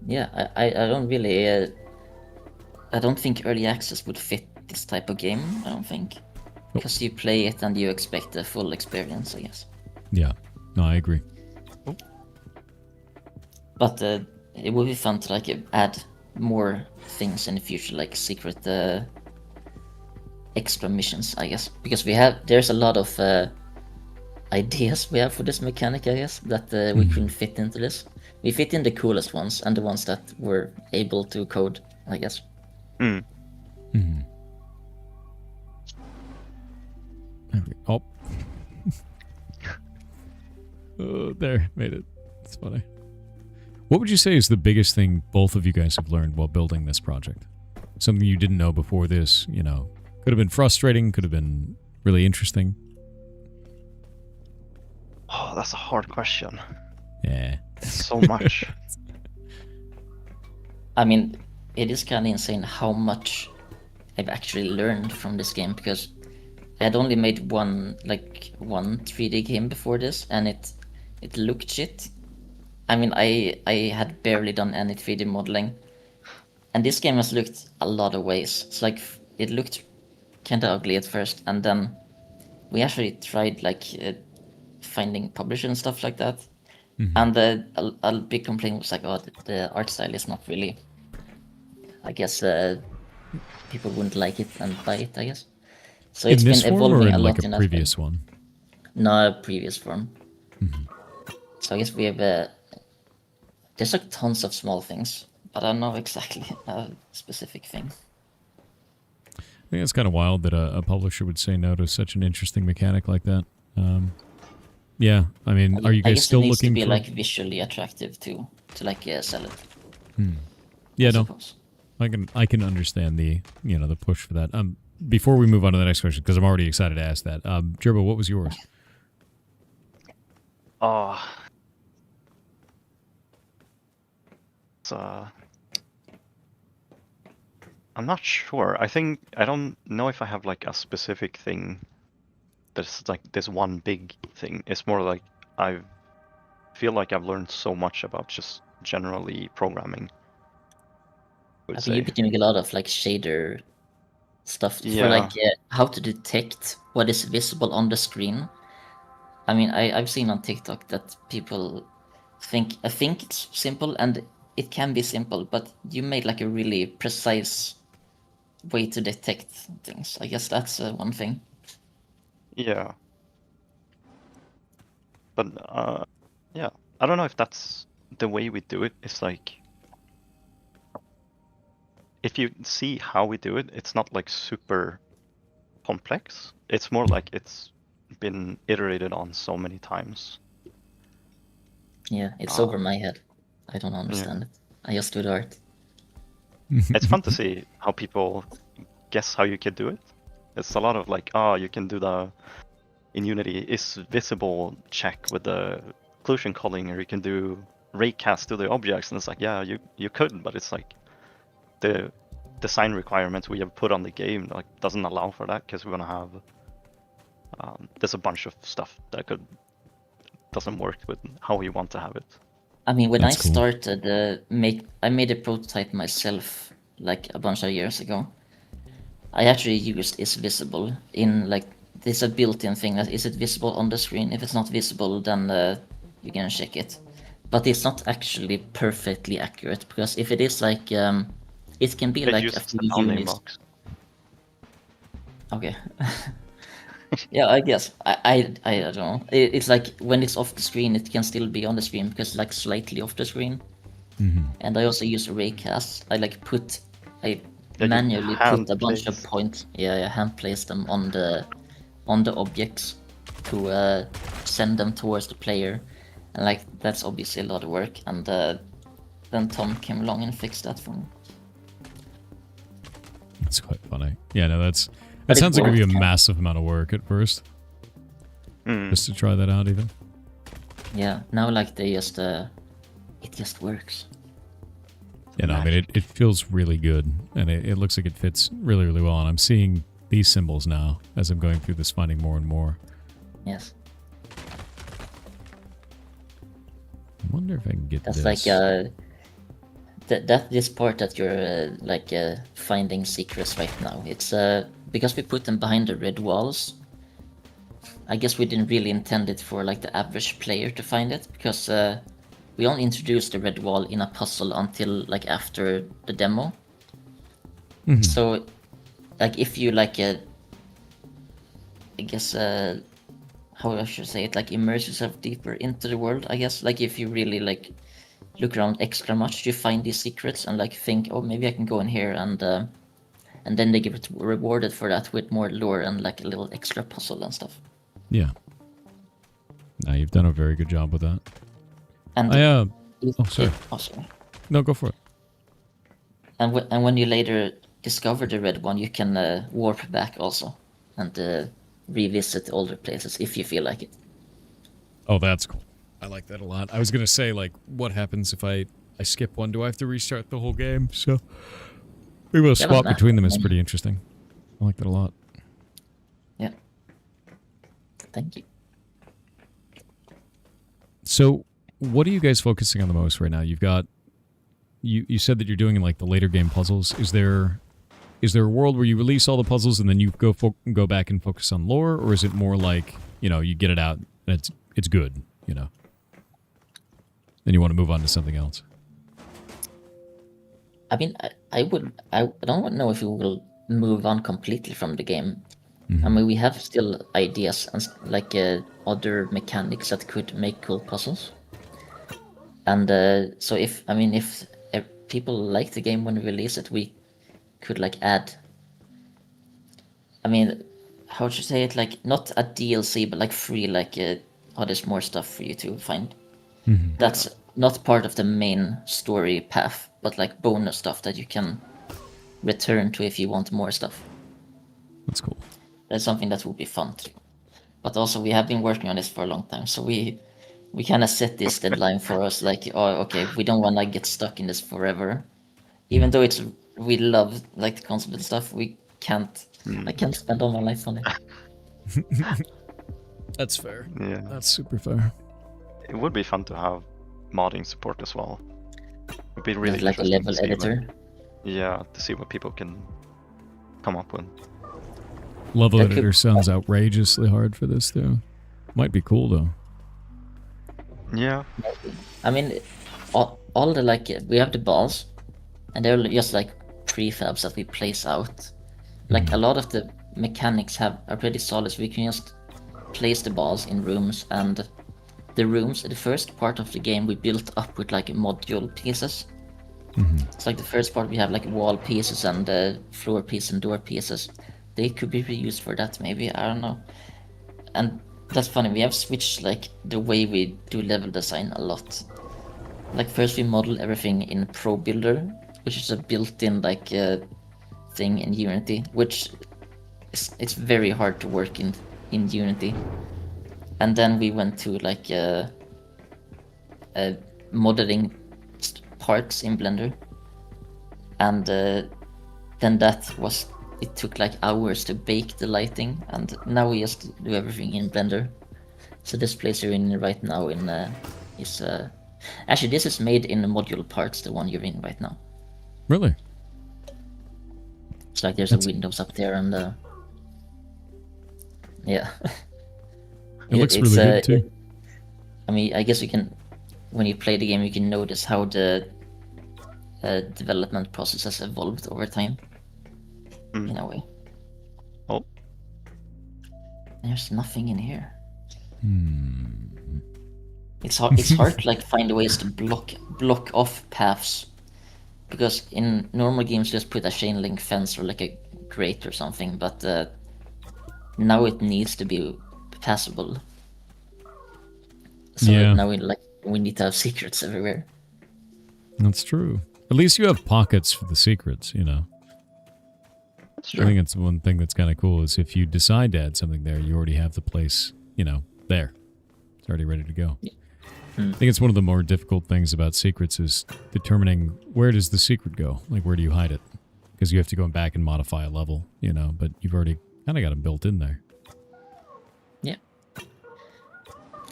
Yeah, I don't really I don't think early access would fit this type of game. I don't think, because you play it and you expect a full experience, I guess.
Yeah, no, I agree.
But it would be fun to like add more things in the future, like secret extra missions, I guess, because there's a lot of ideas we have for this mechanic, I guess, that we couldn't fit into this. We fit in the coolest ones and the ones that we're able to code, I guess.
Oh. There, made it. It's funny. What would you say is the biggest thing both of you guys have learned while building this project? Something you didn't know before this, you know, could have been frustrating, could have been really interesting.
Oh, that's a hard question.
Yeah.
So much.
I mean, it is kind of insane how much I've actually learned from this game, because I had only made one 3D game before this, and it looked shit. I mean, I had barely done any 3D modeling, And this game has looked a lot of ways. It's like it looked kind of ugly at first, and then we actually tried like finding publishers and stuff like that. And a big complaint was like, oh, the art style is not really. I guess people wouldn't like it and buy it. I guess. So it's
In this
been
form or
evolving
in
a
like
lot
a
in that
previous
way.
one?
No, previous form. So I guess we have there's like tons of small things, but I don't know exactly a specific thing.
I think it's kind of wild that a publisher would say no to such an interesting mechanic like that. Yeah, I mean, are you
I
guys
guess
still
it needs
looking
to be
for?
like visually attractive to like sell it.
Yeah,
I
no,
suppose.
I can understand the the push for that. Before we move on to the next question, because I'm already excited to ask that. Gerbo, what was yours?
It's, I'm not sure. I don't know if I have like a specific thing that's like this one big thing. It's more like I feel like I've learned so much about just generally programming. I would
I think you've
say.
been doing a lot of like shader stuff for
Yeah.
like how to detect what is visible on the screen. I mean, I've seen on TikTok that people I think it's simple, and it can be simple, but you made like a really precise way to detect things. I guess that's one thing.
Yeah. But yeah, I don't know if that's the way we do it. It's like if you see how we do it, it's not like super complex. It's more like it's been iterated on so many times.
Yeah, it's over my head. I don't
Yeah.
understand it. I just do the art.
It's fun to see how people guess how you could do it. It's a lot of like, oh, you can do the in Unity is visible check with the occlusion culling, or you can do raycast to the objects, and it's like, yeah, you could, but it's like the design requirements we have put on the game like doesn't allow for that, because we're gonna have there's a bunch of stuff that doesn't work with how we want to have it.
I mean, when
That's
I
cool.
started I made a prototype myself like a bunch of years ago. I actually used is visible in like there's a built-in thing that is it visible on the screen. If it's not visible, then you can check it. But it's not actually perfectly accurate, because if it is like it can be
It
like a
uses the
few
non-name
units.
box.
Okay. Yeah, I guess I don't know. It's like when it's off the screen, it can still be on the screen because it's like slightly off the screen. And I also use raycast. I
Yeah, you
manually
hand
put a bunch of
place.
points. Yeah, I hand place them on the objects to send them towards the player, and like that's obviously a lot of work. And then Tom came along and fixed that for me.
That's quite funny. Yeah, no, that
But it
sounds like it'd be a
worked.
massive amount of work at first, just to try that out, even.
Yeah, now like they just it just works.
Yeah, no, I mean, it feels really good, and it looks like it fits really, really well. And I'm seeing these symbols now as I'm going through this, finding more and more.
Yes.
I wonder if I can get
That's
this.
like this part that you're finding secrets right now. It's because we put them behind the red walls. I guess we didn't really intend it for like the average player to find it, because we only introduced the red wall in a puzzle until like after the demo. So like if you like I guess how I should say it, like immerse yourself deeper into the world, I guess. Like if you really like look around extra much, you find these secrets and like think, oh, maybe I can go in here, and then they get rewarded for that with more lore and like a little extra puzzle and stuff.
Yeah. No, you've done a very good job with that.
And
Oh, sorry.
sorry.
No, go for it.
And when you later discover the red one, you can warp back also and revisit older places if you feel like it.
Oh, that's cool. I like that a lot. I was going to say, like, what happens if I skip one? Do I have to restart the whole game? So, being able to swap between them is pretty interesting. I like that a lot.
Yeah. Thank you.
So, what are you guys focusing on the most right now? You've got you said that you're doing like the later game puzzles. Is there a world where you release all the puzzles and then you go back and focus on lore, or is it more like, you know, you get it out and it's good, you know, then you want to move on to something else?
I mean, I don't know if we will move on completely from the game. I mean, we have still ideas and like other mechanics that could make cool puzzles. And so if people like the game when we release it, we could like add. I mean, how should I say it? Like not a DLC, but like free, like there's more stuff for you to find. That's not part of the main story path, but like bonus stuff that you can return to if you want more stuff.
That's cool.
That's something that would be fun too. But also, we have been working on this for a long time, so we kind of set this deadline for us. Like, oh, okay, we don't want to get stuck in this forever. Even though we love like the concept and stuff, we can't. I can't spend all my life on it.
That's fair.
Yeah.
That's super fair.
It would be fun to have modding support as well. It'd be really
Like a
interesting
level
to see
editor.
to see what people can come up with.
Level
That
editor
could-
sounds outrageously hard for this, though. Might be cool, though.
Yeah.
I mean, all the like we have the balls, and they're just like prefabs that we place out. Like a lot of the mechanics are pretty solid. So we can just place the balls in rooms, and the rooms, the first part of the game we built up with like module pieces. It's like the first part we have like wall pieces and floor pieces and door pieces. They could be reused for that maybe, I don't know. And that's funny, we have switched like the way we do level design a lot. Like first we model everything in Pro Builder, which is a built-in like thing in Unity, which it's very hard to work in Unity. And then we went to like modeling parts in Blender, and then it took like hours to bake the lighting, and now we just do everything in Blender. So this place you're in right now is actually, this is made in the module parts, the one you're in right now.
Really?
It's like there's a windows up there, and yeah.
It looks really good, too.
I mean, I guess you can, when you play the game, you can notice how the development process has evolved over time. In a way.
Oh.
There's nothing in here. It's hard to like find ways to block off paths, because in normal games just put a chain link fence or like a grate or something, but now it needs to be passable. So
Yeah.
now we need to have secrets everywhere.
That's true. At least you have pockets for the secrets, you know.
That's
I
true.
think it's one thing that's kind of cool is if you decide to add something there, you already have the place, you know, there. It's already ready to go. I think it's one of the more difficult things about secrets is determining where does the secret go? Like, where do you hide it? Because you have to go back and modify a level, you know, but you've already kind of got them built in there.
Yeah.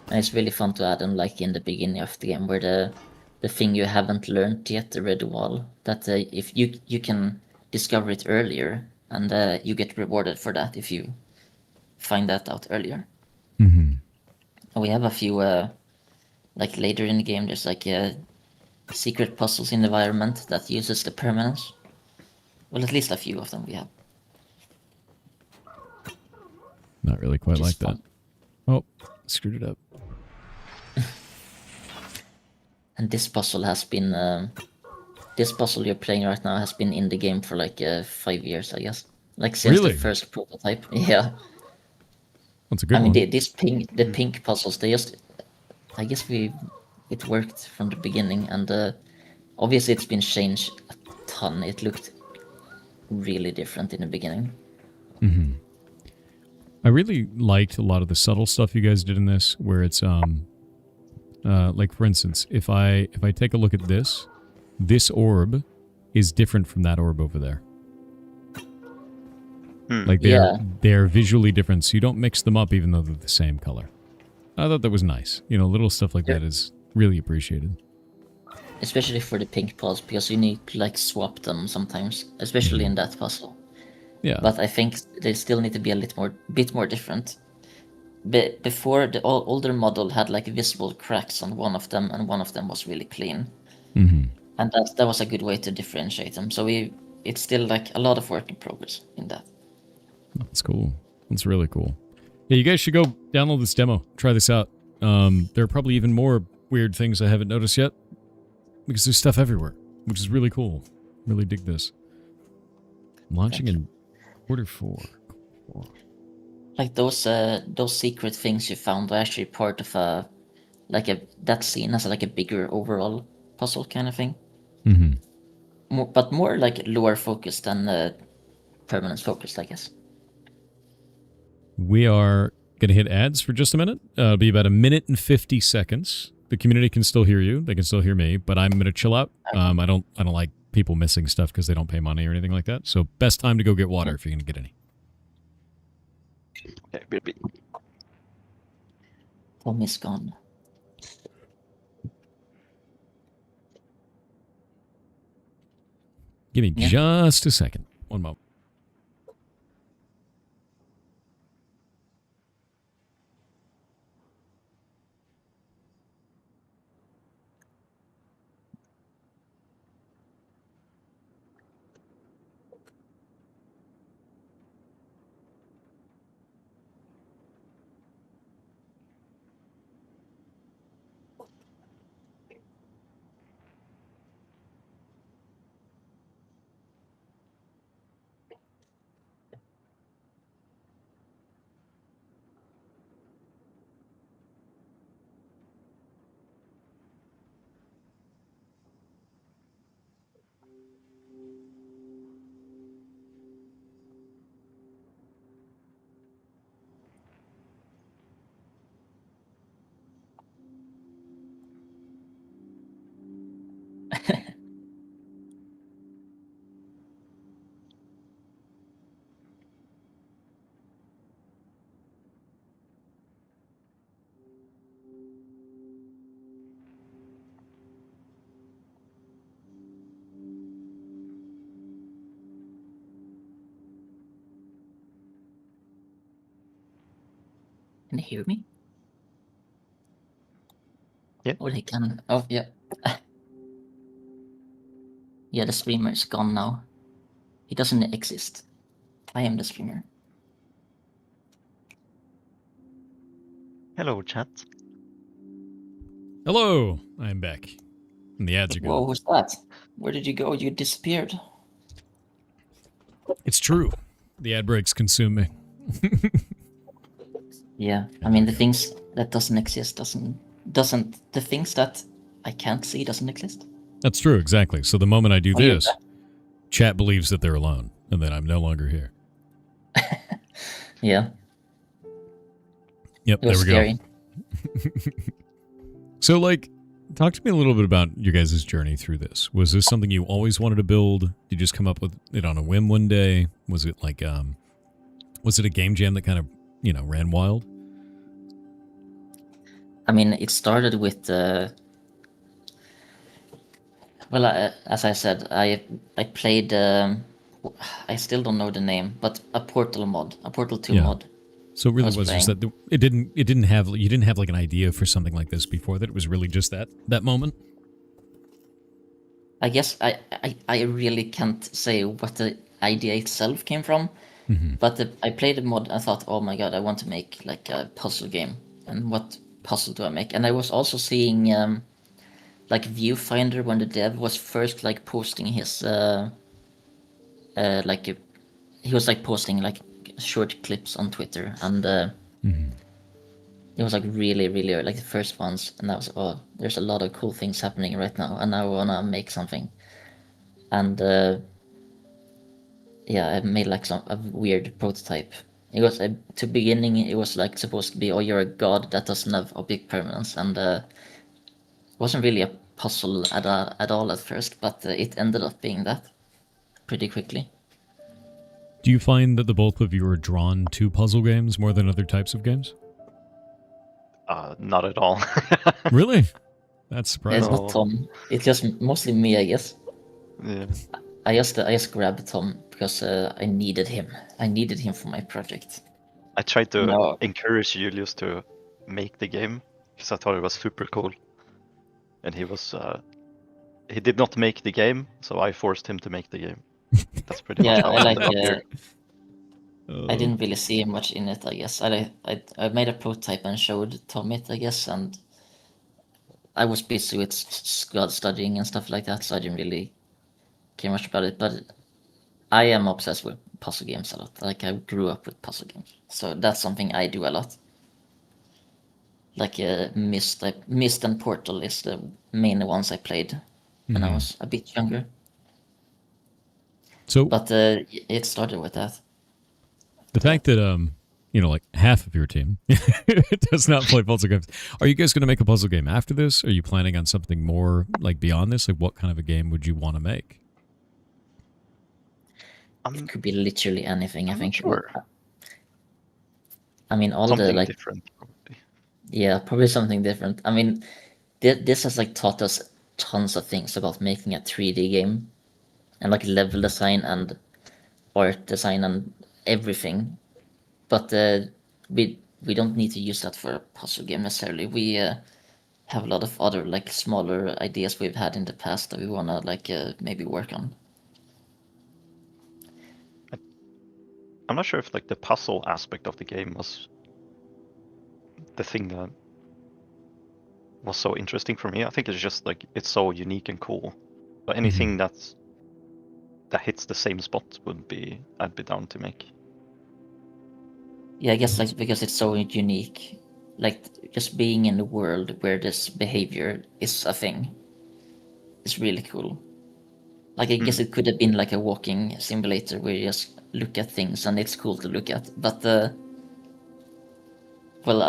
And it's really fun to add them like in the beginning of the game, where the thing you haven't learned yet, the red wall, that if you can discover it earlier, and you get rewarded for that if you find that out earlier. And we have a few like later in the game, there's like secret puzzles in the environment that uses the permanence. Well, at least a few of them we have.
Not really quite
Which
like
is fun.
that. Oh, screwed it up.
And this puzzle has been this puzzle you're playing right now has been in the game for like 5 years, I guess. Like since
Really?
the first prototype. Yeah.
That's a good
I mean,
one.
the pink puzzles, I guess it worked from the beginning, and obviously it's been changed a ton. It looked really different in the beginning.
I really liked a lot of the subtle stuff you guys did in this, where it's like for instance, if I take a look at this orb is different from that orb over there. Like they're visually different, so you don't mix them up even though they're the same color. I thought that was nice. You know, little stuff like that is really appreciated.
especially for the pink balls, because you need to like swap them sometimes, especially in that puzzle.
Yeah.
But I think they still need to be a bit more different. Before, the older model had like visible cracks on one of them, and one of them was really clean.
Mm-hmm.
And that was a good way to differentiate them. So it's still like a lot of work in progress in that.
That's cool. That's really cool. Yeah, you guys should go download this demo. Try this out. There are probably even more weird things I haven't noticed yet, because there's stuff everywhere, which is really cool. Really dig this. Launching in Q4.
Like those secret things you found were actually part of that scene as like a bigger overall puzzle kind of thing.
Mm-hmm.
But more like lore focused than permanence focused, I guess.
We are going to hit ads for just a minute. It'll be about 1:50 seconds. The community can still hear you. They can still hear me, but I'm going to chill out. I don't like people missing stuff because they don't pay money or anything like that. So best time to go get water if you're going to get any.
Okay, baby.
Tommy's gone.
Give me just a second. One moment.
Can they hear me?
Yeah.
Oh, they can. Oh, yeah. Yeah, the streamer is gone now. He doesn't exist. I am the streamer.
Hello, chat.
Hello. I am back. And the ads are
Whoa,
gone.
who's that? Where did you go? You disappeared.
It's true. The ad breaks consume me.
Yeah, I mean the things that doesn't exist doesn't the things that I can't see doesn't exist.
That's true, exactly. So the moment I do
yeah.
this, chat believes that they're alone, and then I'm no longer here.
Yeah.
Yep,
It was
there we
scary.
go. So, like, talk to me a little bit about your guys' journey through this. Was this something you always wanted to build? Did you just come up with it on a whim one day? Was it like, was it a game jam that kind of, ran wild?
I mean, it started with well, as I said, I played. I still don't know the name, but a Portal mod, a Portal 2 mod.
So it really
was
was just
playing.
that you didn't have like an idea for something like this before that. It was really just that moment.
I guess I really can't say what the idea itself came from, but I played the mod and thought, oh my god, I want to make like a puzzle game. And what puzzle do I make? And I was also seeing like Viewfinder when the dev was first like posting his he was like posting like short clips on Twitter, and it was like really really like the first ones, and I was, oh, there's a lot of cool things happening right now, and I wanna make something. And yeah, I made like a weird prototype. It was to beginning it was like supposed to be, oh, you're a god that doesn't have object permanence, and it wasn't really a puzzle at all at first, but it ended up being that pretty quickly.
Do you find that the both of you are drawn to puzzle games more than other types of games?
Not at all.
Really? That's
It's
surprising.
No.
not Tom. It's just mostly me, I guess.
Yeah.
I just grabbed Tom because I needed him. I needed him for my project.
I tried to
No.
encourage Julius to make the game because I thought it was super cool, and he did not make the game, so I forced him to make the game. That's pretty much
Yeah,
how
I
I
like.
ended up here.
I didn't really see much in it, I guess. I made a prototype and showed Tom it, I guess, and I was busy with studying and stuff like that, so I didn't really care much about it. But I am obsessed with puzzle games a lot. Like I grew up with puzzle games, so that's something I do a lot. Like Myst and Portal is the main ones I played when I was a bit younger.
So
But it started with that.
the fact that like half of your team does not play puzzle games. Are you guys going to make a puzzle game after this? Are you planning on something more like beyond this? Like what kind of a game would you want to make?
It could be literally anything. I
I'm not
think.
sure.
I mean, all
Something
the like.
different, probably.
Yeah, probably something different. I mean, this has like taught us tons of things about making a 3D game, and like level design and art design and everything. But we don't need to use that for a puzzle game necessarily. We have a lot of other like smaller ideas we've had in the past that we wanna like maybe work on.
I'm not sure if like the puzzle aspect of the game was the thing that was so interesting for me. I think it's just like it's so unique and cool. But anything that hits the same spot I'd be down to make.
Yeah, I guess like because it's so unique, like just being in a world where this behavior is a thing is really cool. Like I guess it could have been like a walking simulator where you just look at things and it's cool to look at. But well,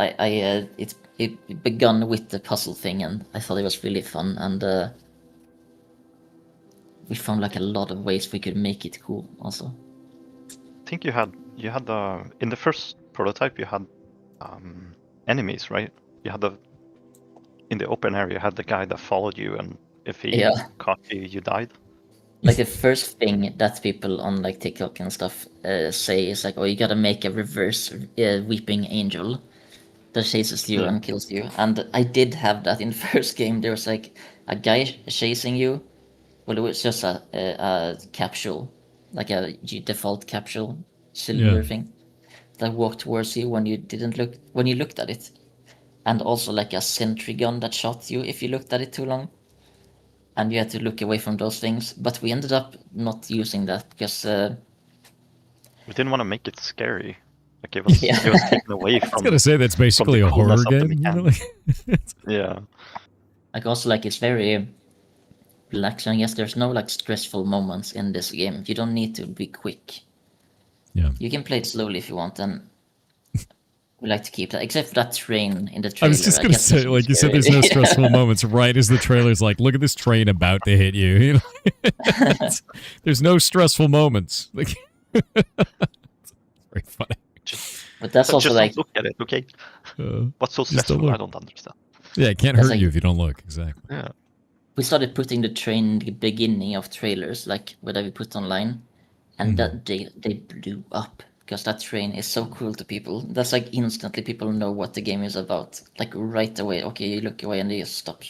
it begun with the puzzle thing and I thought it was really fun and we found like a lot of ways we could make it cool also.
I think you had in the first prototype you had enemies, right? You had in the open area you had the guy that followed you, and if he caught you, you died.
Like the first thing that people on like TikTok and stuff say is like, "Oh, you gotta make a reverse weeping angel that chases you and kills you." And I did have that in the first game. There was like a guy chasing you. Well, it was just a capsule, like a default capsule, silver thing that walked towards you when you didn't look when you looked at it, and also like a sentry gun that shot you if you looked at it too long. And you had to look away from those things, but we ended up not using that because
we didn't want to make it scary. Like it was taken away from.
I was gonna say that's basically a horror game. You know,
yeah.
Like also like it's very relaxing. I guess there's no like stressful moments in this game. You don't need to be quick.
Yeah.
You can play it slowly if you want, and we like to keep that, except for that train in the trailer.
I was just gonna say, like you said, there's no stressful moments. Right as the trailer's like, look at this train about to hit you. You know? There's no stressful moments. Like, it's very funny.
But that's also
just
like
don't look at it, okay? What's so
just
stressful? I don't understand.
Yeah, it can't hurt you if you don't look. Exactly.
Yeah.
We started putting the train in the beginning of trailers, like whatever we put online, and that they blew up. Because that train is so cool to people. That's like instantly people know what the game is about. Like right away. Okay, you look away and they just stop.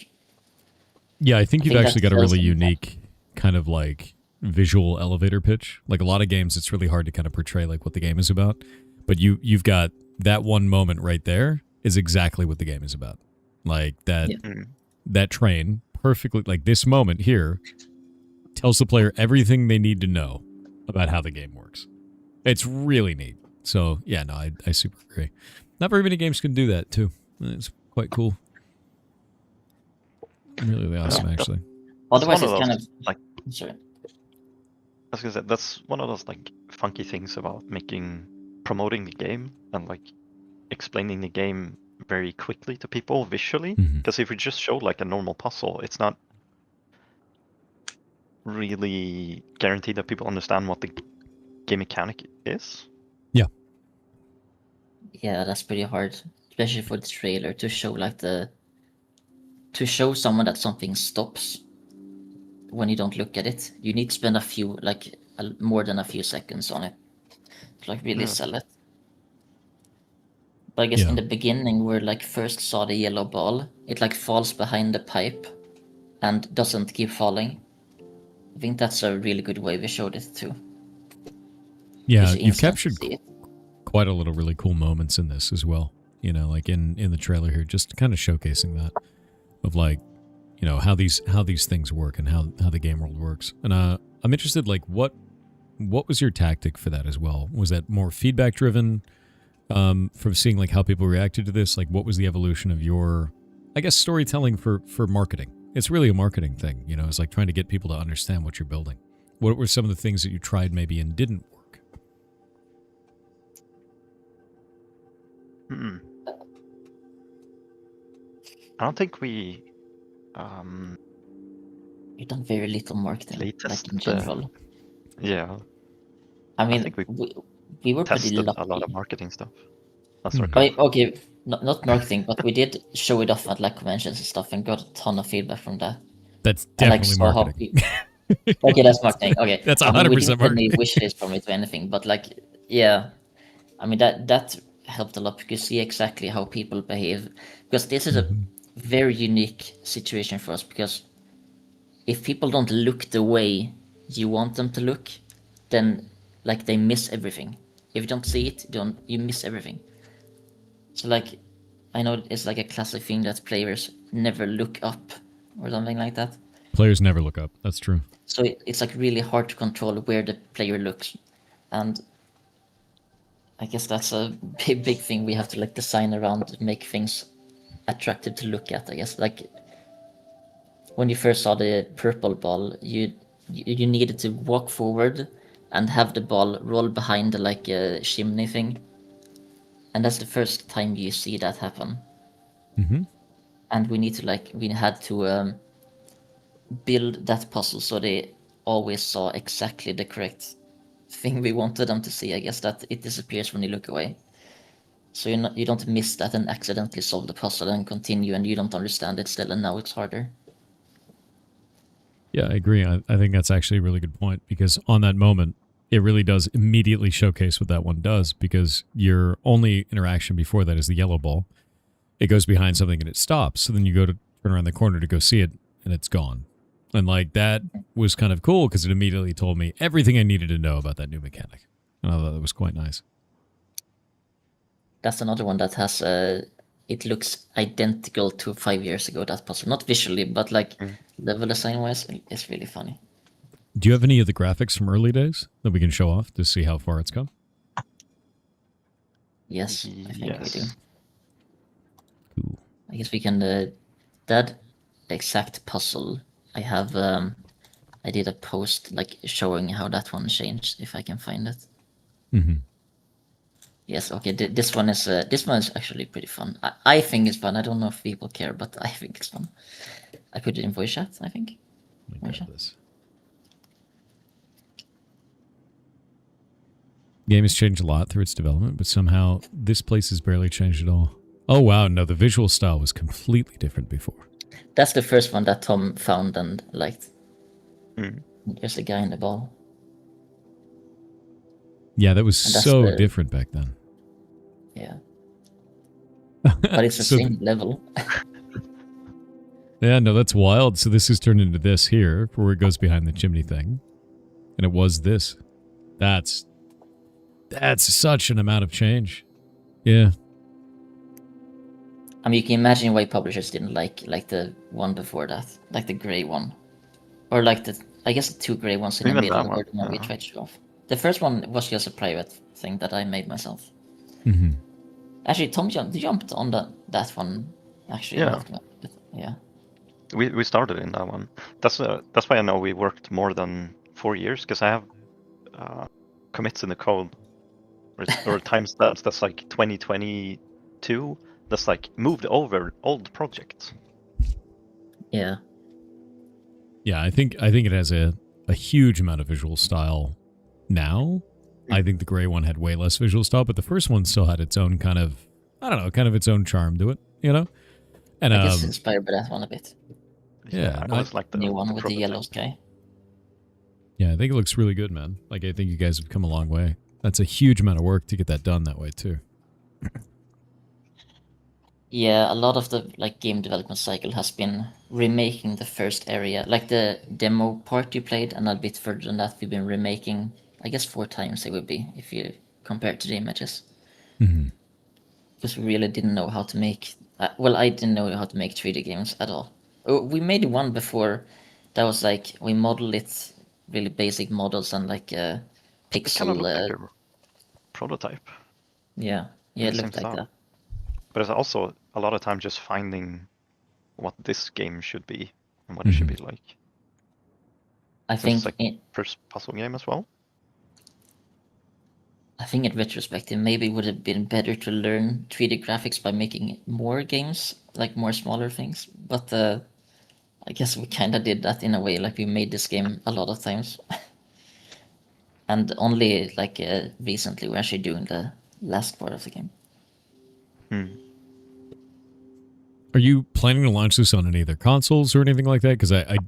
Yeah, I think you've actually got a really unique kind of like visual elevator pitch. Like a lot of games, it's really hard to kind of portray like what the game is about. But you've got that one moment right there is exactly what the game is about. Like that train perfectly, like this moment here tells the player everything they need to know about how the game works. It's really neat. So, yeah, no, I super agree. Not very many games can do that, too. It's quite cool. Really awesome, actually.
Otherwise, it's kind of...
like...
Sorry.
I was going to say, that's one of those, like, funky things about promoting the game and, like, explaining the game very quickly to people visually. Because if we just show, like, a normal puzzle, it's not really guaranteed that people understand what the game mechanic is.
Yeah, that's pretty hard, especially for the trailer to show like the to show someone that something stops when you don't look at it, you need to spend more than a few seconds on it to like really sell it. But I guess in the beginning, where like first saw the yellow ball, it like falls behind the pipe and doesn't keep falling. I think that's a really good way we showed it too.
Yeah, you've captured quite a little really cool moments in this as well. You know, like in the trailer here, just kind of showcasing that of like, you know, how these things work and how the game world works. And I'm interested, like, what was your tactic for that as well? Was that more feedback driven? From seeing like how people reacted to this, like what was the evolution of your, I guess, storytelling for marketing? It's really a marketing thing, you know. It's like trying to get people to understand what you're building. What were some of the things that you tried maybe and didn't work?
I don't think we.
We've done very little marketing, like in general.
Yeah.
I mean,
I think
we were pretty
tested
lucky.
a lot of marketing stuff. That's okay.
Okay, not marketing, but we did show it off at like conventions and stuff and got a ton of feedback from that.
That's definitely marketing.
Okay, that's marketing. Okay,
that's 100% marketing.
We didn't get any wish list from it or anything, but like, yeah, I mean that helped a lot because you see exactly how people behave. Because this is a very unique situation for us. Because if people don't look the way you want them to look, then like they miss everything. If you don't see it, you miss everything. So like, I know it's like a classic thing that players never look up or something like that.
Players never look up. That's true.
So it's like really hard to control where the player looks, and I guess that's a big thing we have to like design around to make things attractive to look at. I guess like when you first saw the purple ball, you needed to walk forward and have the ball roll behind like a chimney thing. And that's the first time you see that happen. And we had to build that puzzle so they always saw exactly the correct thing we wanted them to see. I guess that it disappears when you look away. So you don't miss that and accidentally solve the puzzle and continue and you don't understand it still and now it's harder.
Yeah, I agree. I think that's actually a really good point because on that moment, it really does immediately showcase what that one does because your only interaction before that is the yellow ball. It goes behind something and it stops. So then you go to turn around the corner to go see it and it's gone. And like that was kind of cool because it immediately told me everything I needed to know about that new mechanic. And I thought that was quite nice.
That's another one that has it looks identical to 5 years ago, that puzzle. Not visually, but like level design wise, it's really funny.
Do you have any of the graphics from early days that we can show off to see how far it's come?
Yes, I think we do.
Cool.
I guess we can. That exact puzzle, I have. I did a post like showing how that one changed. If I can find it. Yes. Okay. This one is actually pretty fun. I think it's fun. I don't know if people care, but I think it's fun. I put it in voice chat. I think. Voice chat.
The game has changed a lot through its development, but somehow this place has barely changed at all. Oh, wow. No, the visual style was completely different before.
That's the first one that Tom found and liked. There's a guy in the ball.
Yeah, that was so different back then.
Yeah. But it's the same level.
Yeah, no, that's wild. So this has turned into this here, where it goes behind the chimney thing. And it was this. That's such an amount of change. Yeah.
I mean, you can imagine why publishers didn't like the one before that, like the gray one, or like I guess the two gray ones in the middle where the one we tried to show off. The first one was just a private thing that I made myself. Actually, Tom jumped on that one. Actually, yeah.
We started in that one. That's why I know we worked more than 4 years because I have commits in the code or timestamps that's like 2022. That's like moved over old projects.
Yeah.
Yeah, I think it has a huge amount of visual style now. I think the gray one had way less visual style, but the first one still had its own kind of its own charm to it, you know? And
I guess inspired by that one a bit.
Yeah,
I always like the
New one with the
prototype.
yellow sky.
yeah, I think it looks really good, man. Like I think you guys have come a long way. That's a huge amount of work to get that done that way too.
Yeah, a lot of the like game development cycle has been remaking the first area, like the demo part you played, and a bit further than that, we've been remaking. I guess 4 times it would be if you compare it to the images,
Mm-hmm.
because we really didn't know how to make. Well, I didn't know how to make 3D games at all. We made one before, that was like we modeled it really basic models and like
It kind of
pixel.
looked like a prototype
Yeah,
in
yeah, it
the same
looked like
style.
that.
But it's also a lot of time just finding what this game should be and what it should be like.
I
So it's
think
like
in,
first puzzle game as well.
I think in retrospective, maybe it would have been better to learn 3D graphics by making more games, like more smaller things. But I guess we kind of did that in a way. Like we made this game a lot of times, and only like recently we're actually doing the last part of the game.
Are you planning to launch this on any other consoles or anything like that? Because I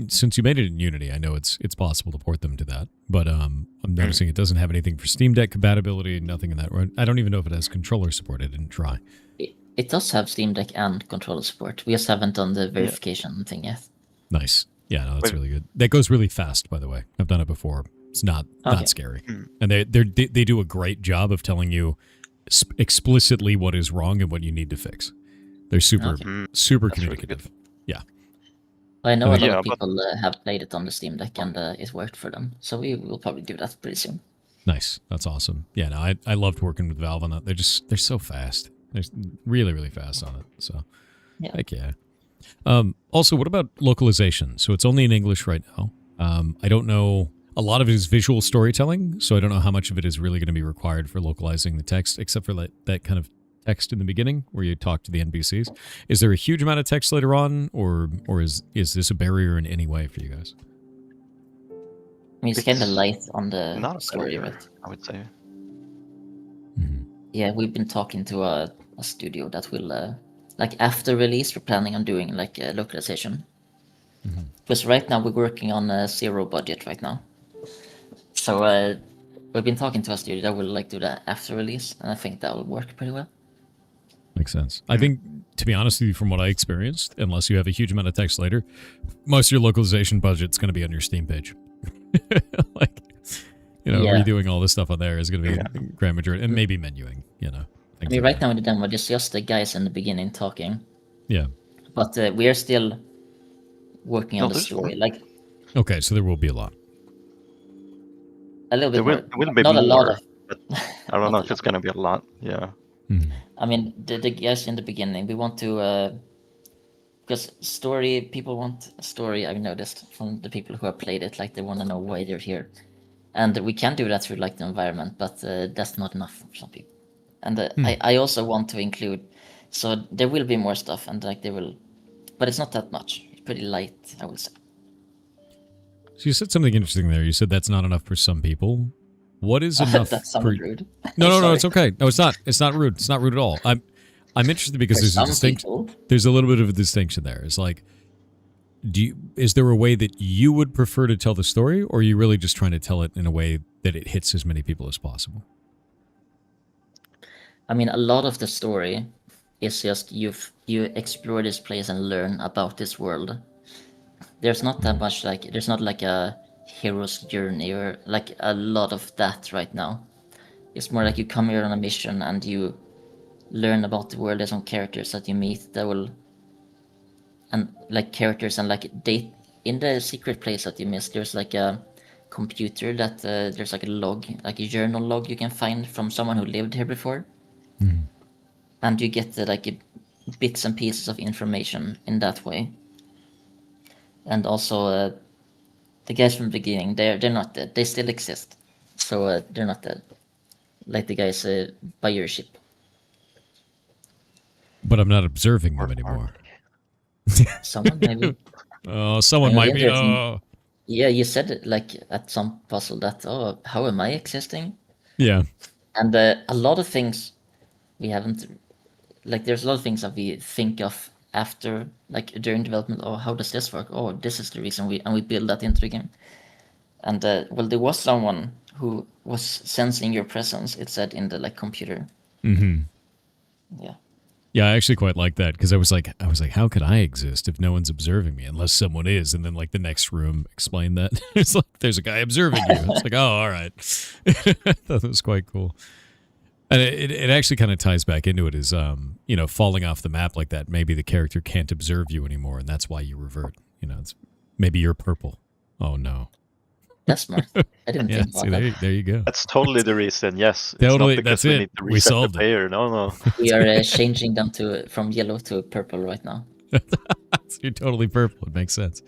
since you made it in Unity, I know it's possible to port them to that. But I'm noticing it doesn't have anything for Steam Deck compatibility, nothing in that. I don't even know if it has controller support. I didn't try.
It does have Steam Deck and controller support. We just haven't done the verification thing yet.
Nice. Yeah, no, that's
Wait.
really good. That goes really fast, by the way. I've done it before. It's not
Okay.
scary, and they do a great job of telling you explicitly what is wrong and what you need to fix. They're super super
That's really
communicative.
I know a lot
Yeah,
of
but-
people have played it on the Steam Deck and it worked for them. So we will probably do that pretty soon.
Nice. That's awesome. Yeah, no, I loved working with Valve on that. They're so fast. They're really, really fast on it. So,
Yeah.
heck yeah. Also, what about localization? So it's only in English right now. I don't know. A lot of it is visual storytelling, so I don't know how much of it is really going to be required for localizing the text, except for that kind of text in the beginning where you talk to the NPCs. Is there a huge amount of text later on, or is this a barrier in any way for you guys?
I mean, it's kind of light on the
Not a
story,
barrier,
right?
I would say.
Yeah, we've been talking to a studio that will, like after release, we're planning on doing like a localization. Because right now we're working on a zero budget right now. So we've been talking to a studio that will like do that after release, and I think that will work pretty well.
Makes sense. I think, to be honest with you, from what I experienced, unless you have a huge amount of text later, most of your localization budget's going to be on your Steam page. Like,
Yeah.
redoing all this stuff on there is going to be a grand majority, and maybe menuing,
I mean, right now in the demo, it's just the guys in the beginning talking,
Yeah.
but we are still working on the
there's
story.
more.
Like
Okay, so there will be a lot.
a little bit
There
more.
will be
Not
more,
a lot of.
but I don't know if it's gonna be a lot. Yeah.
I mean, the guys in the beginning, we want to, because story, people want a story. I've noticed from the people who have played it, like they want to know why they're here, and we can do that through like the environment, but that's not enough for some people. And I also want to include, so there will be more stuff, and like there will, but it's not that much. It's pretty light, I would say.
So you said something interesting there. You said that's not enough for some people. What is enough
That's
for...
somewhat rude.
No,
Sorry.
it's okay. No, it's not. It's not rude. It's not rude at all. I'm interested because
For
there's a
some
distinction.
people.
There's a little bit of a distinction there. It's like, is there a way that you would prefer to tell the story, or are you really just trying to tell it in a way that it hits as many people as possible?
I mean, a lot of the story is just you explore this place and learn about this world. There's not that much like there's not like a hero's journey or like a lot of that right now. It's more like you come here on a mission and you learn about the world. There's some characters that you meet that will, and like characters and like they in the secret place that you missed. There's like a computer that there's like a log, like a journal log you can find from someone who lived here before, and you get like bits and pieces of information in that way. And also the guys from the beginning, they're not dead. They still exist, so they're not dead. Like the guys by your ship.
But I'm not observing them anymore.
Someone maybe.
Oh, someone
It was
might be.
interesting.
Oh,
Yeah, you said it like at some puzzle that how am I existing?
yeah.
And a lot of things we haven't, like there's a lot of things that we think of after, like during development. Oh, how does this work? Oh, this is the reason we build that into the game. And well, there was someone who was sensing your presence. It said in the like computer.
Mm-hmm.
Yeah.
Yeah, I actually quite like that because I was like, how could I exist if no one's observing me unless someone is? And then like the next room explained that it's like there's a guy observing you. It's like, oh, all right. I thought that was quite cool. And it actually kind of ties back into it as falling off the map like that. Maybe the character can't observe you anymore, and that's why you revert. It's maybe you're purple. Oh no.
That's smart. I didn't think about that.
There you go.
That's totally the reason. Yes,
Totally,
it's not because
that's
we
it.
need to
We
reset
solved
the
it.
player. No.
We are changing them from yellow to purple right now.
You're totally purple. It makes sense.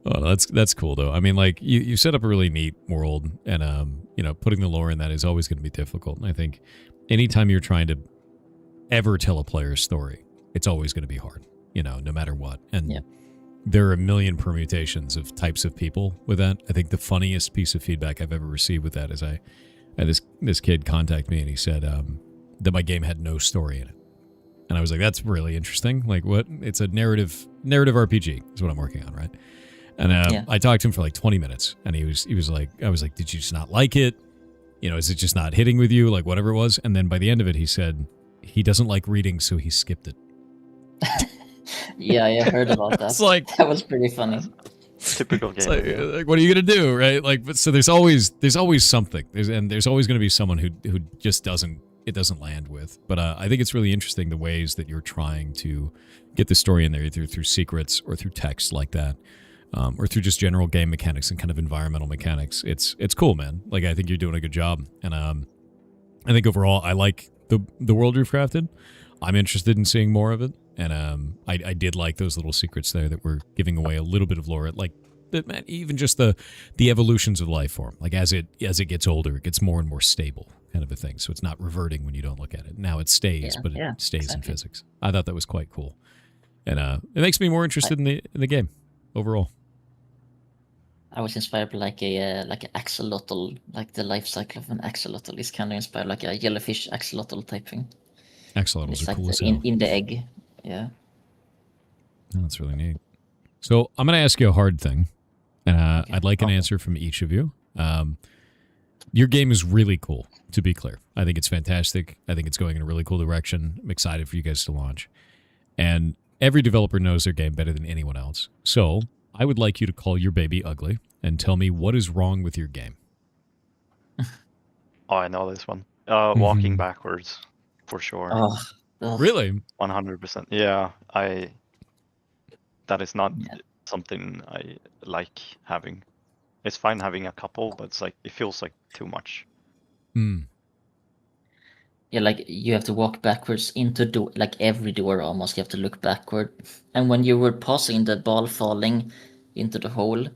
Oh, no, that's cool though. I mean, like you set up a really neat world, and putting the lore in that is always going to be difficult. And I think anytime you're trying to ever tell a player's story, it's always going to be hard. No matter what. And there are a million permutations of types of people with that. I think the funniest piece of feedback I've ever received with that is I had this kid contact me and he said that my game had no story in it. And I was like, that's really interesting. Like, what? It's a narrative RPG is what I'm working on, right? And I talked to him for like 20 minutes, and he was like, I was like, did you just not like it? Is it just not hitting with you? Like, whatever it was. And then by the end of it, he said he doesn't like reading, so he skipped it.
Yeah, I heard about that.
It's like,
that was pretty funny.
Typical game.
Like, what are you gonna do, right? Like, but so there's always something. There's always gonna be someone who just doesn't land with. But I think it's really interesting the ways that you're trying to get the story in there, either through secrets or through text like that, or through just general game mechanics and kind of environmental mechanics. It's cool, man. Like, I think you're doing a good job, and I think overall I like the world you've crafted. I'm interested in seeing more of it. And I did like those little secrets there that were giving away a little bit of lore. Like, even just the evolutions of life form. Like, as it gets older, it gets more and more stable, kind of a thing. So it's not reverting when you don't look at it. Now it stays, but it stays in physics. I thought that was quite cool, and it makes me more interested in the game overall.
I was inspired by like a axolotl, like the life cycle of an axolotl is kind of inspired like a jellyfish axolotl type thing.
Axolotls
It's
are
like
cool as hell.
in the egg. Yeah.
Oh, that's really neat. So I'm going to ask you a hard thing, and I'd like an answer from each of you. Your game is really cool, to be clear. I think it's fantastic. I think it's going in a really cool direction. I'm excited for you guys to launch. And every developer knows their game better than anyone else. So I would like you to call your baby ugly and tell me what is wrong with your game.
Oh, I know this one. Walking backwards, for sure.
Oh,
Really?
100%. Yeah, that is not something I like having. It's fine having a couple, but it's like it feels like too much.
Yeah, like you have to walk backwards into door, like every door almost. You have to look backward, and when you were pausing the ball falling into the hole,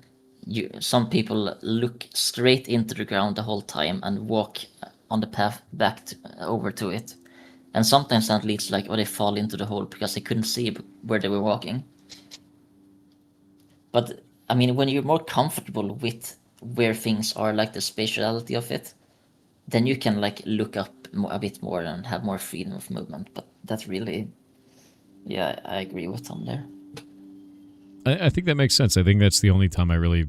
some people look straight into the ground the whole time and walk on the path back over to it. And sometimes that leads like, they fall into the hole because they couldn't see where they were walking. But I mean, when you're more comfortable with where things are, like the spatiality of it, then you can like look up a bit more and have more freedom of movement. But that's really, I agree with Tom there.
I think that makes sense. I think that's the only time I really,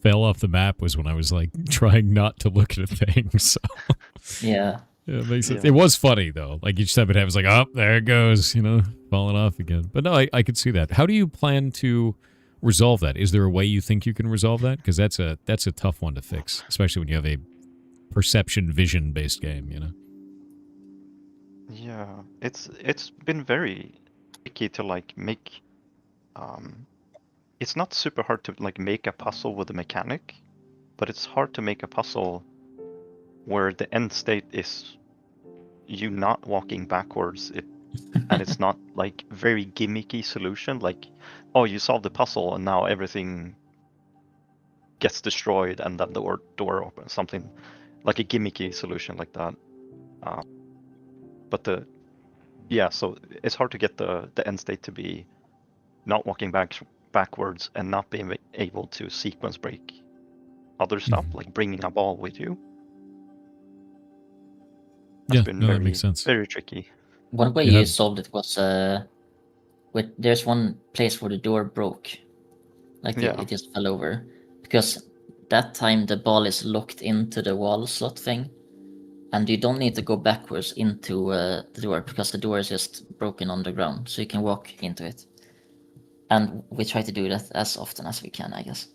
fell off the map was when I was like trying not to look at a thing. So
Yeah.
Yeah, it makes sense. It was funny though. Like each time it happens, like, oh, there it goes, falling off again. But no, I could see that. How do you plan to resolve that? Is there a way you think you can resolve that? Because that's a tough one to fix, especially when you have a perception vision based game.
Yeah, it's been very tricky to like make. It's not super hard to like make a puzzle with a mechanic, but it's hard to make a puzzle where the end state is you not walking backwards, and it's not like very gimmicky solution like, oh, you solved the puzzle and now everything gets destroyed and then the door opens, something like a gimmicky solution like that. So it's hard to get the end state to be not walking backwards and not being able to sequence break other stuff, like bringing a ball with you. That's been
that makes sense.
Very tricky.
One way you solved it was there's one place where the door broke, like
Yeah.
it just fell over, because that time the ball is locked into the wall slot thing, and you don't need to go backwards into the door because the door is just broken on the ground, so you can walk into it. And we try to do that as often as we can, I guess.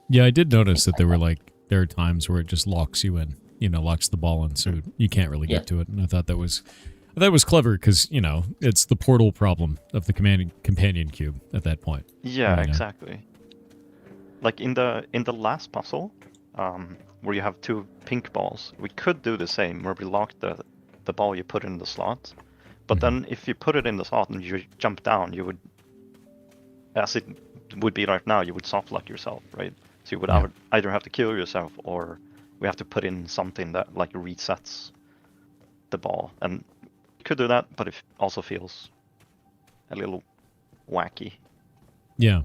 Yeah, I did notice that there are times where it just locks you in, locks the ball in, so you can't really get to it. And I thought that was clever because, it's the portal problem of the companion cube at that point.
Yeah, exactly. Like in the last puzzle, where you have 2 pink balls, we could do the same where we lock the ball you put in the slot, but then if you put it in the slot and you jump down, you would, as it would be right now, you would soft lock yourself, right? So you would either have to kill yourself, or we have to put in something that like resets the ball. And you could do that, but it also feels a little wacky.
Yeah.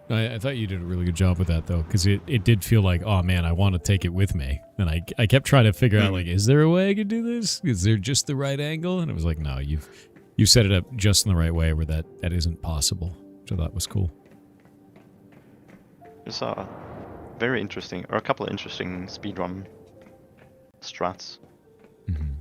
I thought you did a really good job with that, though, because it did feel like, oh, man, I want to take it with me. And I kept trying to figure out, like, is there a way I could do this? Is there just the right angle? And it was like, no, you set it up just in the right way where that isn't possible, which I thought was cool.
There's a couple of interesting speedrun strats.
Mm-hmm.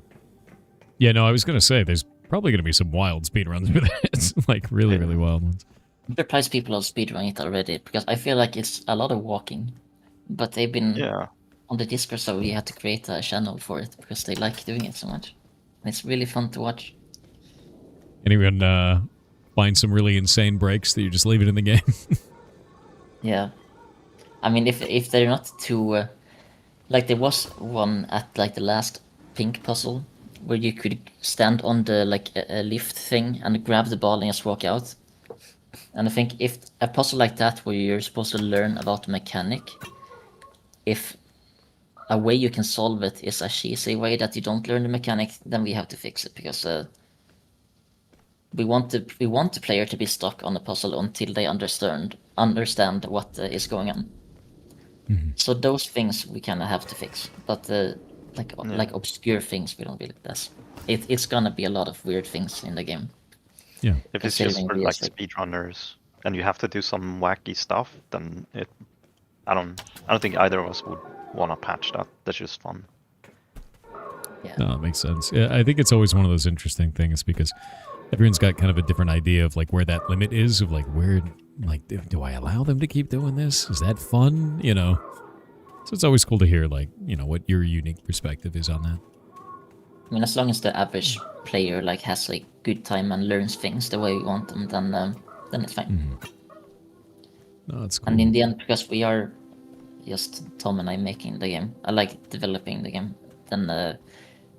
Yeah, no, I was going to say, there's probably going to be some wild speedruns with it. Like, really, really wild ones.
I'm surprised people have speedrun it already, because I feel like it's a lot of walking. But they've been on the Discord, so we had to create a channel for it, because they like doing it so much. And it's really fun to watch.
Anyone find some really insane breaks that you just leave it in the game?
Yeah. I mean, if they're not too... like, there was one at, like, the last pink puzzle, where you could stand on the, like, a lift thing and grab the ball and just walk out. And I think if a puzzle like that, where you're supposed to learn about the mechanic, if a way you can solve it is a cheesy way that you don't learn the mechanic, then we have to fix it, because we want the player to be stuck on the puzzle until they understand what is going on. Mm-hmm. So those things we kind of have to fix, but like obscure things we don't really. It's gonna be a lot of weird things in the game.
Yeah.
If it's just for like speedrunners and you have to do some wacky stuff, then I don't think either of us would want to patch that. That's just fun.
Yeah. No, it makes sense. Yeah, I think it's always one of those interesting things because everyone's got kind of a different idea of like where that limit is of like where, like, do I allow them to keep doing this? Is that fun? So it's always cool to hear like, what your unique perspective is on that.
I mean, as long as the average player like has a good time and learns things the way we want them, then it's fine.
Mm-hmm. No, that's cool.
And in the end, because we are just Tom and I making the game, I like developing the game, then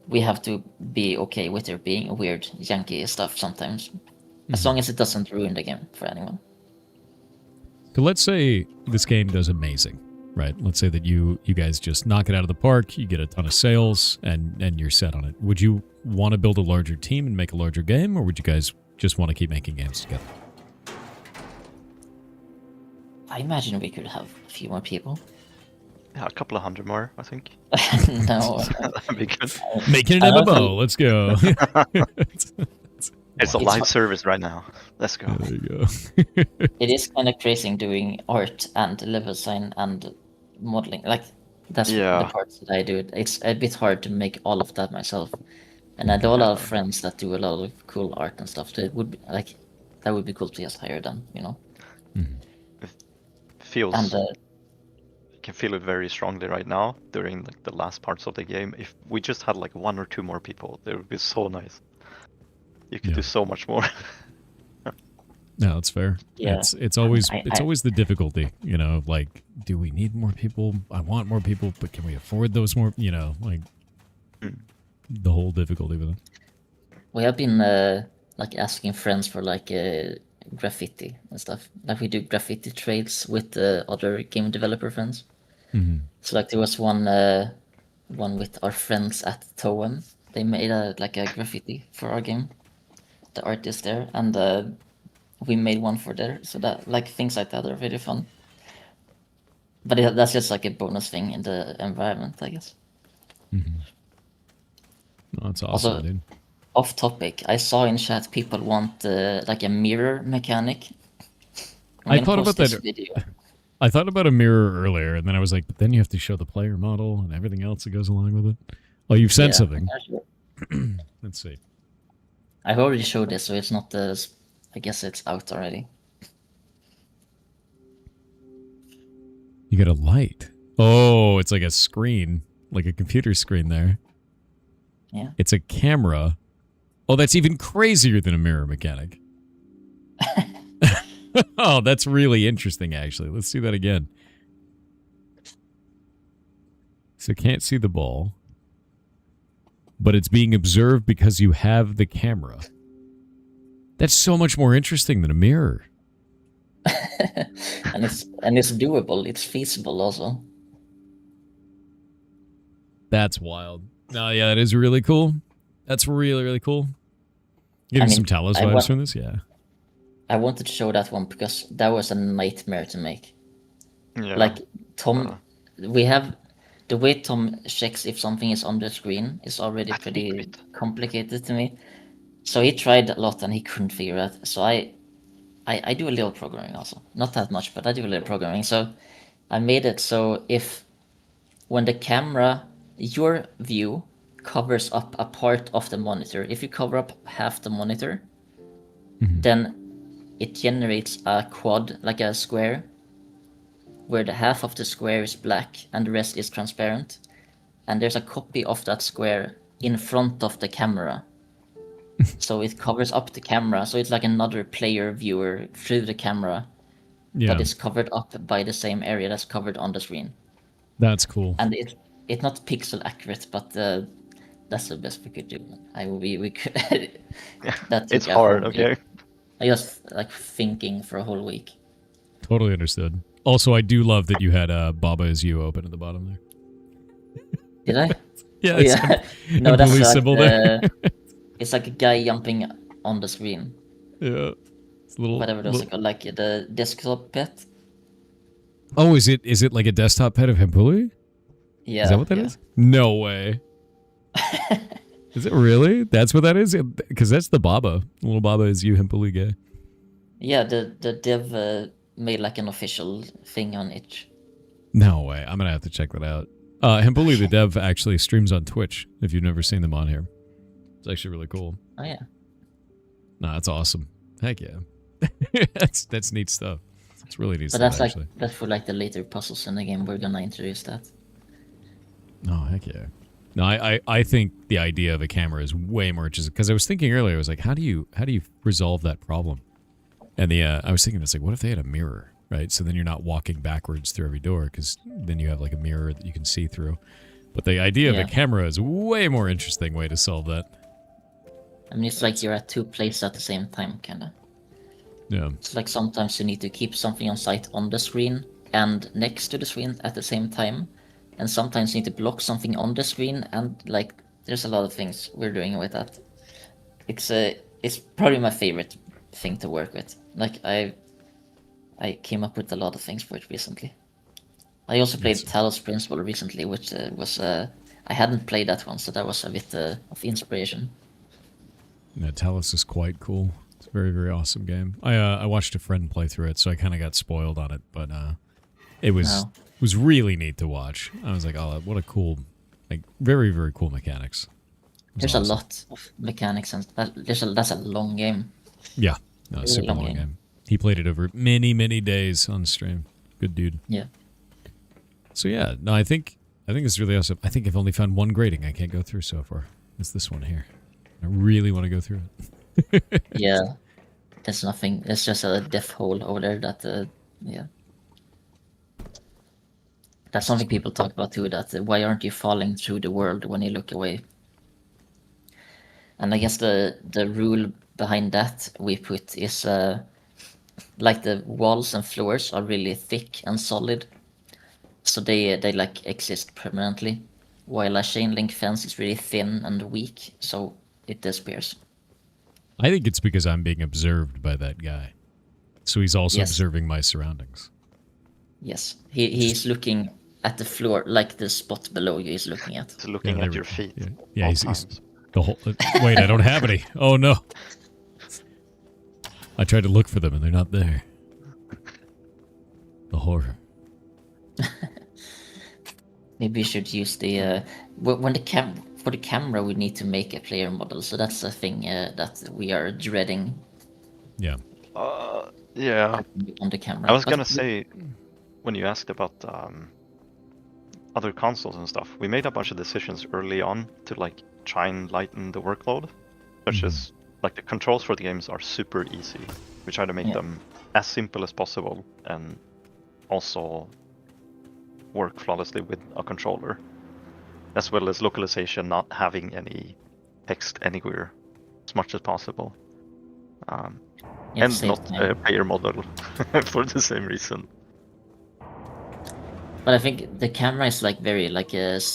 we have to be okay with there being weird, janky stuff sometimes, as long as it doesn't ruin the game for anyone.
So let's say this game does amazing, right? Let's say that you guys just knock it out of the park, you get a ton of sales, and you're set on it. Would you want to build a larger team and make a larger game, or would you guys just want to keep making games together?
I imagine we could have a few more people.
Yeah, a couple of hundred more, I think.
No.
That'd be good.
Making an MMO, let's go.
It's a live service right now. Let's go.
There you go.
It is kind of crazy doing art and level design and modeling. Like, that's the parts that I do. It's a bit hard to make all of that myself. And I know a lot of friends that do a lot of cool art and stuff. So it would be like, that would be cool to just hire them,
Mm-hmm.
Feels... And, can feel it very strongly right now during like the last parts of the game. If we just had like 1 or 2 more people, it would be so nice. You could do so much more.
No, that's fair.
Yeah.
It's always the difficulty, of like, do we need more people? I want more people, but can we afford those more? Like the whole difficulty with it.
We have been like asking friends for like graffiti and stuff. Like we do graffiti trades with other game developer friends.
Mm-hmm.
So like there was one with our friends at Toem. They made a graffiti for our game. The art is there, and we made one for there. So that like things like that are really fun. But that's just like a bonus thing in the environment, I guess.
Mm-hmm. No, that's awesome,
also,
dude.
Off topic, I saw in chat people want like a mirror mechanic. I'm
I
gonna
thought
post
about
this
that.
video.
I thought about a mirror earlier, and then I was like, but then you have to show the player model and everything else that goes along with it. Oh, you've sent
Yeah,
something.
actually,
Let's see.
I've already showed this, so it's not I guess it's out already.
You got a light. Oh, it's like a screen, like a computer screen there.
Yeah.
It's a camera. Oh, that's even crazier than a mirror mechanic. Oh, that's really interesting, actually. Let's do that again. So can't see the ball, but it's being observed because you have the camera. That's so much more interesting than a mirror.
and it's doable. It's feasible also.
That's wild. No, yeah, that is really cool. That's really, really cool. Getting some Talos vibes from this, yeah.
I wanted to show that one because that was a nightmare to make.
Yeah.
Like Tom, we have the way Tom checks if something is on the screen is already pretty complicated to me. So he tried a lot and he couldn't figure it out. So I do a little programming also, not that much, but I do a little programming. So I made it so when the camera, your view covers up a part of the monitor. If you cover up half the monitor, then it generates a quad, like a square, where the half of the square is black and the rest is transparent. And there's a copy of that square in front of the camera. So it covers up the camera. So it's like another player viewer through the camera.
Yeah.
But it's covered up by the same area that's covered on the screen.
That's cool.
And it's not pixel accurate, but that's the best we could do. We could.
It's hard, okay?
I was like thinking for a whole week.
Totally understood. Also, I do love that you had Baba as you open at the bottom there.
Did I?
Yeah,
No, that's like
symbol there.
it's like a guy jumping on the screen.
Yeah. It's a little,
whatever those are called, like the desktop pet.
Oh, is it like a desktop pet of Hempuli?
Yeah.
Is that what that is? No way. Is it really? That's what that is? Because that's the Baba. The little Baba is you, Hempuli guy.
Yeah, the dev made like an official thing on it.
No way. I'm going to have to check that out. Hempuli, the dev, actually streams on Twitch, if you've never seen them on here. It's actually really cool.
Oh, yeah.
Nah, that's awesome. Heck yeah. that's neat stuff. It's really neat
but
stuff,
that's
actually.
that's for like the later puzzles in the game. We're gonna introduce that.
Oh, heck yeah. No, I think the idea of a camera is way more interesting. Because I was thinking earlier, I was like, how do you resolve that problem? And I was thinking, it's like, what if they had a mirror, right? So then you're not walking backwards through every door, because then you have like a mirror that you can see through. But the idea of a camera is a way more interesting way to solve that.
I mean, it's like you're at two places at the same time, kinda.
Yeah.
It's like sometimes you need to keep something on sight on the screen and next to the screen at the same time. And sometimes you need to block something on the screen, and like there's a lot of things we're doing with that. It's probably my favorite thing to work with. Like I came up with a lot of things for it recently. I also played Talos Principle recently, which was I hadn't played that one, so that was a bit of inspiration.
Yeah, Talos is quite cool. It's a very, very awesome game. I watched a friend play through it, so I kind of got spoiled on it, but it was really neat to watch. I was like, oh, what a cool, like, very, very cool mechanics.
There's awesome. A lot of mechanics, and that's a long game.
Yeah, no, super long game. He played it over many, many days on stream. Good dude.
Yeah.
So yeah, no, I think it's really awesome. I think I've only found one grading I can't go through so far. It's this one here. I really want to go through it.
Yeah, there's nothing. It's just a death hole over there. That yeah. That's something people talk about too. That why aren't you falling through the world when you look away? And I guess the rule behind that we put is like the walls and floors are really thick and solid, so they like exist permanently, while a chain link fence is really thin and weak, so it disappears.
I think it's because I'm being observed by that guy, so he's also observing my surroundings.
Yes, he's looking at the floor, like the spot below you is looking at.
He's looking at your feet.
Yeah, he's The whole. Wait, I don't have any. Oh no. I tried to look for them and they're not there. The horror.
Maybe we should use the when for the camera we need to make a player model. So that's a thing that we are dreading
Yeah.
Yeah.
on the camera.
I was
But
gonna say, when you asked about other consoles and stuff, we made a bunch of decisions early on to like try and lighten the workload, such as like the controls for the games are super easy. We try to make them as simple as possible and also work flawlessly with a controller, as well as localization, not having any text anywhere as much as possible, and
same
not
time.
a player model for the same reason.
But I think the camera is like very like old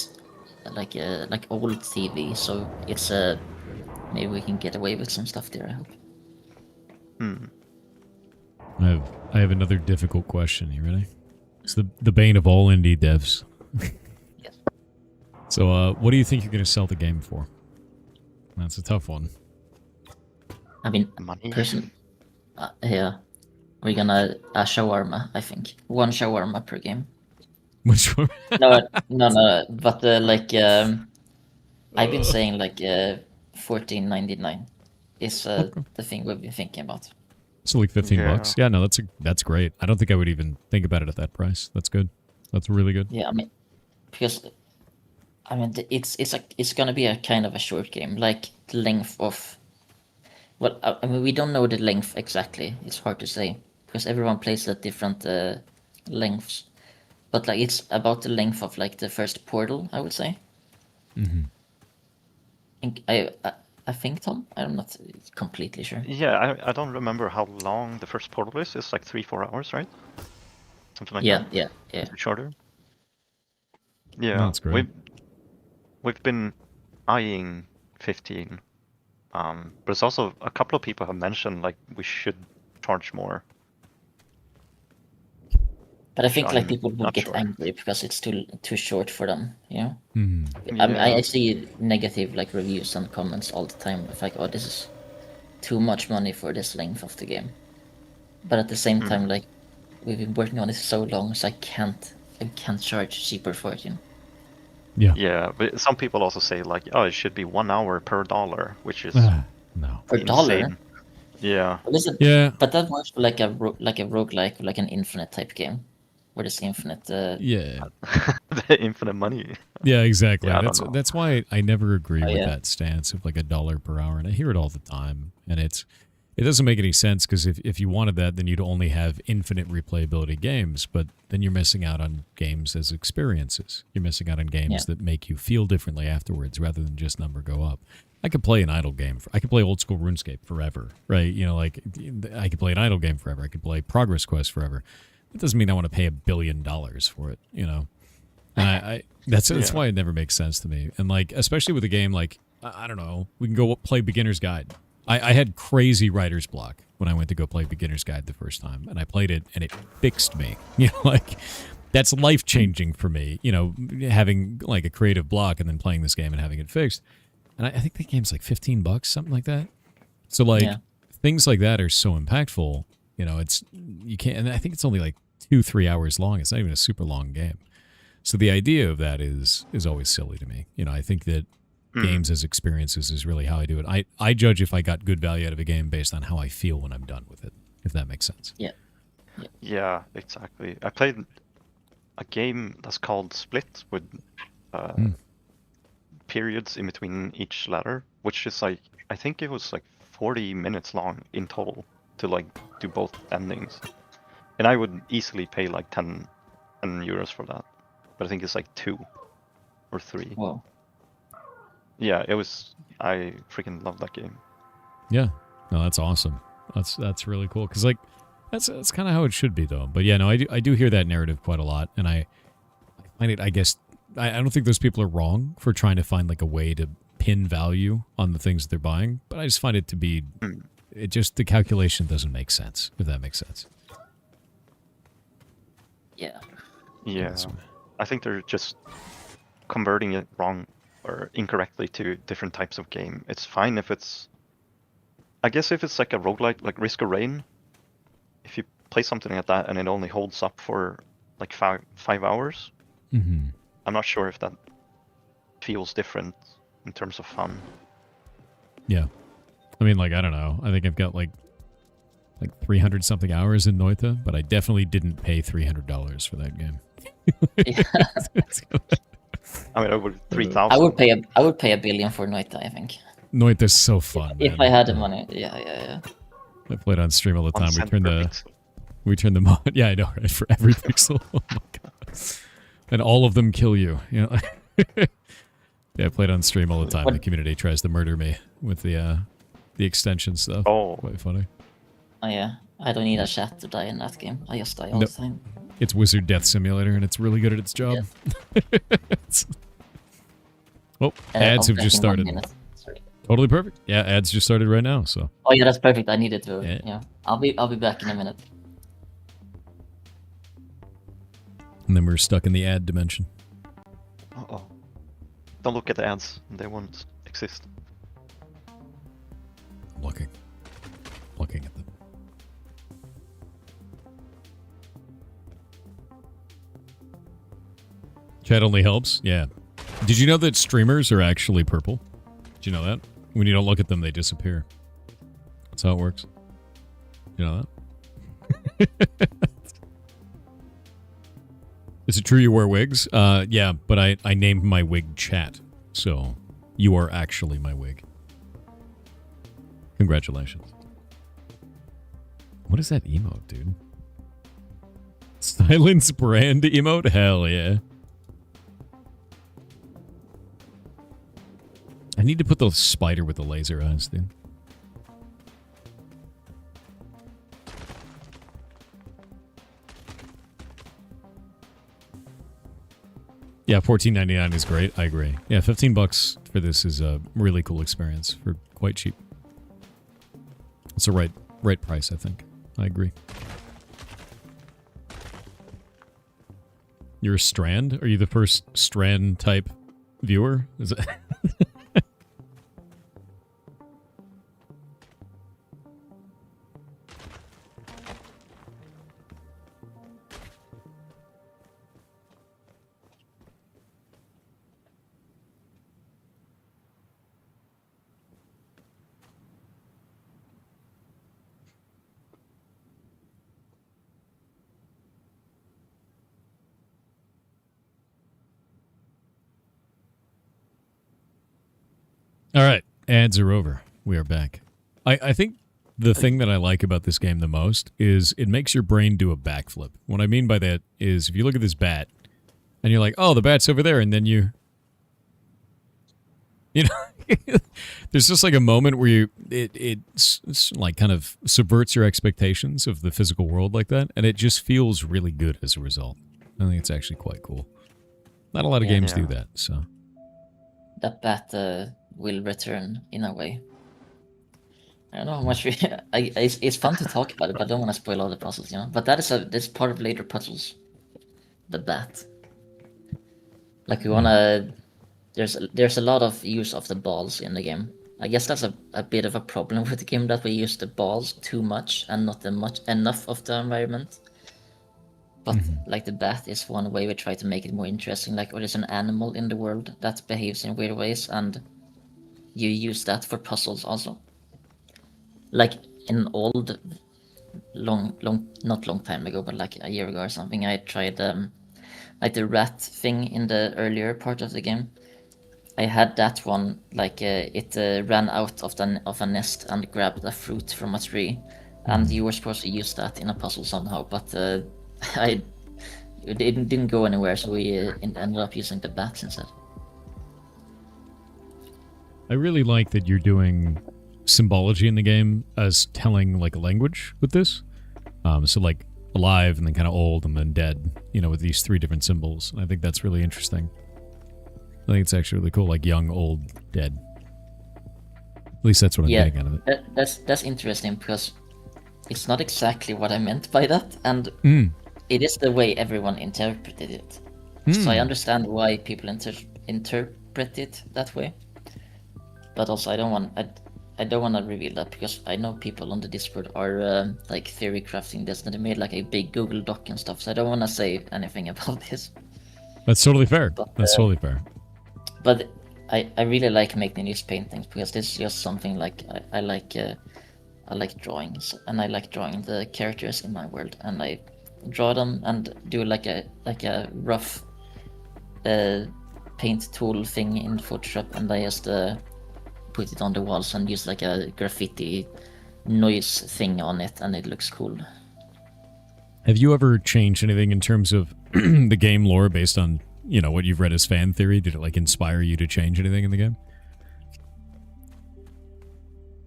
TV, so it's maybe we can get away with some stuff there. I hope.
I have another difficult question. You ready? It's the bane of all indie devs.
Yes.
So, what do you think you're going to sell the game for? That's a tough one.
I mean,
Money.
yeah, we're gonna shawarma. I think one shawarma per game.
Which one?
No. But I've been saying like $14.99 is the thing we've been thinking about.
So like 15
Yeah.
bucks. Yeah, no, that's great. I don't think I would even think about it at that price. That's good. That's really good.
Yeah, I mean, because it's gonna be a kind of a short game, like the length of. Well, I mean, we don't know the length exactly. It's hard to say because everyone plays at different lengths. But like it's about the length of like the first Portal, I would say.
Mm-hmm.
I think, Tom. I'm not completely sure.
Yeah, I don't remember how long the first Portal is. It's like 3-4 hours, right? Something like that.
Yeah.
Shorter. Yeah,
That's great.
we've been eyeing 15, but it's also a couple of people have mentioned like we should charge more.
But I think like
I'm
people would
not
get
sure.
angry because it's too short for them. You know.
Mm-hmm.
I mean, I
Yeah.
see negative like reviews and comments all the time. It's like, oh, this is too much money for this length of the game. But at the same time, like we've been working on this so long, so I can't charge cheaper for it. You know?
Yeah.
Yeah, but some people also say like, oh, it should be 1 hour per $1, which is
No.
Per dollar.
insane. Yeah.
But listen,
Yeah.
but that works for like a roguelike, like an infinite type game, where there's infinite.
Yeah.
The infinite money.
Yeah, exactly.
Yeah, I don't know.
That's why I never agree with
yeah.
that stance of like $1 per hour, and I hear it all the time, and it doesn't make any sense because if you wanted that, then you'd only have infinite replayability games, but then you're missing out on games as experiences. You're missing out on games that make you feel differently afterwards, rather than just number go up. I could play an idle game. I could play old school RuneScape forever, right? You know, like I could play an idle game forever. I could play Progress Quest forever. That doesn't mean I want to pay $1 billion for it, you know. And that's why it never makes sense to me. And like, especially with a game like I don't know, we can go play Beginner's Guide. I had crazy writer's block when I went to go play Beginner's Guide the first time, and I played it, and it fixed me. You know, like that's life changing for me. You know, having like a creative block and then playing this game and having it fixed. And I think the game's like $15, something like that. So like things like that are so impactful. You know, you can't, and I think it's only like 2-3 hours long. It's not even a super long game. So the idea of that is always silly to me. You know, I think that games as experiences is really how I do it. I judge if I got good value out of a game based on how I feel when I'm done with it, if that makes sense.
Yeah, exactly. I played a game that's called Split with periods in between each letter, which is like, I think it was like 40 minutes long in total to like do both endings. And I would easily pay like 10 euros for that. But I think it's like 2 or 3.
Whoa.
Yeah, I freaking love that game.
Yeah. No, that's awesome. That's really cool. Cause like, that's kind of how it should be though. But yeah, no, I do hear that narrative quite a lot. And I find it, I guess, I don't think those people are wrong for trying to find like a way to pin value on the things that they're buying. But I just find it to be, the calculation doesn't make sense, if that makes sense.
Yeah.
Yeah. I think they're just converting it wrong, or incorrectly to different types of game. It's fine if it's, I guess if it's like a roguelike, like Risk of Rain, if you play something like that and it only holds up for like 5 hours, I'm not sure if that feels different in terms of fun.
Yeah. I mean, like, I don't know. I think I've got like 300 something hours in Noita, but I definitely didn't pay $300 for that game.
Yeah.
I mean, over 3,000.
I would pay $1 billion for Noita, I think.
Noita's so fun.
If
man.
I had the money. Yeah.
I play it on stream all the time.
1 cent per pixel.
We turn them on. Yeah, I know, right? For every pixel. Oh my god. And all of them kill you. You know? Yeah, I play it on stream all the time. The community tries to murder me with the extension stuff.
Oh.
Quite funny.
Oh yeah. I don't need a chat to die in that game. I just die all the time.
It's Wizard Death Simulator, and it's really good at its job. Oh, ads have just started. Totally perfect. Yeah, ads just started right now. So.
Oh yeah, that's perfect. I needed to. Yeah. I'll be back in a minute.
And then we're stuck in the ad dimension.
Uh-oh. Don't look at the ads. They won't exist.
I'm looking at them. Chat only helps? Yeah. Did you know that streamers are actually purple? Did you know that? When you don't look at them, they disappear. That's how it works. You know that? Is it true you wear wigs? Yeah, but I named my wig Chat. So, you are actually my wig. Congratulations. What is that emote, dude? Silence brand emote? Hell yeah. I need to put the spider with the laser eyes, dude. Yeah, $14.99 is great. I agree. Yeah, $15 for this is a really cool experience for quite cheap. It's the right price, I think. I agree. You're a Strand? Are you the first Strand type viewer? Is it? All right, ads are over. We are back. I think the thing that I like about this game the most is it makes your brain do a backflip. What I mean by that is if you look at this bat and you're like, oh, the bat's over there, and then you know, there's just like a moment where it's like kind of subverts your expectations of the physical world like that, and it just feels really good as a result. I think it's actually quite cool. Not a lot of games do that, so.
That bat will return in a way. I don't know how much it's fun to talk about it, but I don't want to spoil all the puzzles, you know. But that's part of later puzzles. The bat. Like we wanna. There's a lot of use of the balls in the game. I guess that's a bit of a problem with the game, that we use the balls too much and not enough of the environment. But like the bat is one way we try to make it more interesting. Like, there's an animal in the world that behaves in weird ways, and you use that for puzzles also. Like in old, not long time ago, but like a year ago or something, I tried like the rat thing in the earlier part of the game. I had that one, like it ran out of a nest and grabbed a fruit from a tree, and you were supposed to use that in a puzzle somehow, but it didn't go anywhere, so we ended up using the bats instead.
I really like that you're doing symbology in the game as telling like a language with this. So like alive and then kind of old and then dead, you know, with these three different symbols. I think that's really interesting. I think it's actually really cool, like young, old, dead. At least that's what I'm getting out of it.
That's interesting, because it's not exactly what I meant by that, and it is the way everyone interpreted it. So I understand why people interpret interpret it that way. But also, I don't want to reveal that because I know people on the Discord are like theory crafting this, and they made like a big Google Doc and stuff. So I don't want to say anything about this.
That's totally fair.
But,
That's totally fair.
But I really like making these paintings because this is just something like I like drawings, and I like drawing the characters in my world, and I draw them and do like a rough paint tool thing in Photoshop, and I just put it on the walls and use like a graffiti noise thing on it, and it looks cool.
Have you ever changed anything in terms of the game lore based on, you know, what you've read as fan theory? Did it like inspire you to change anything in the game?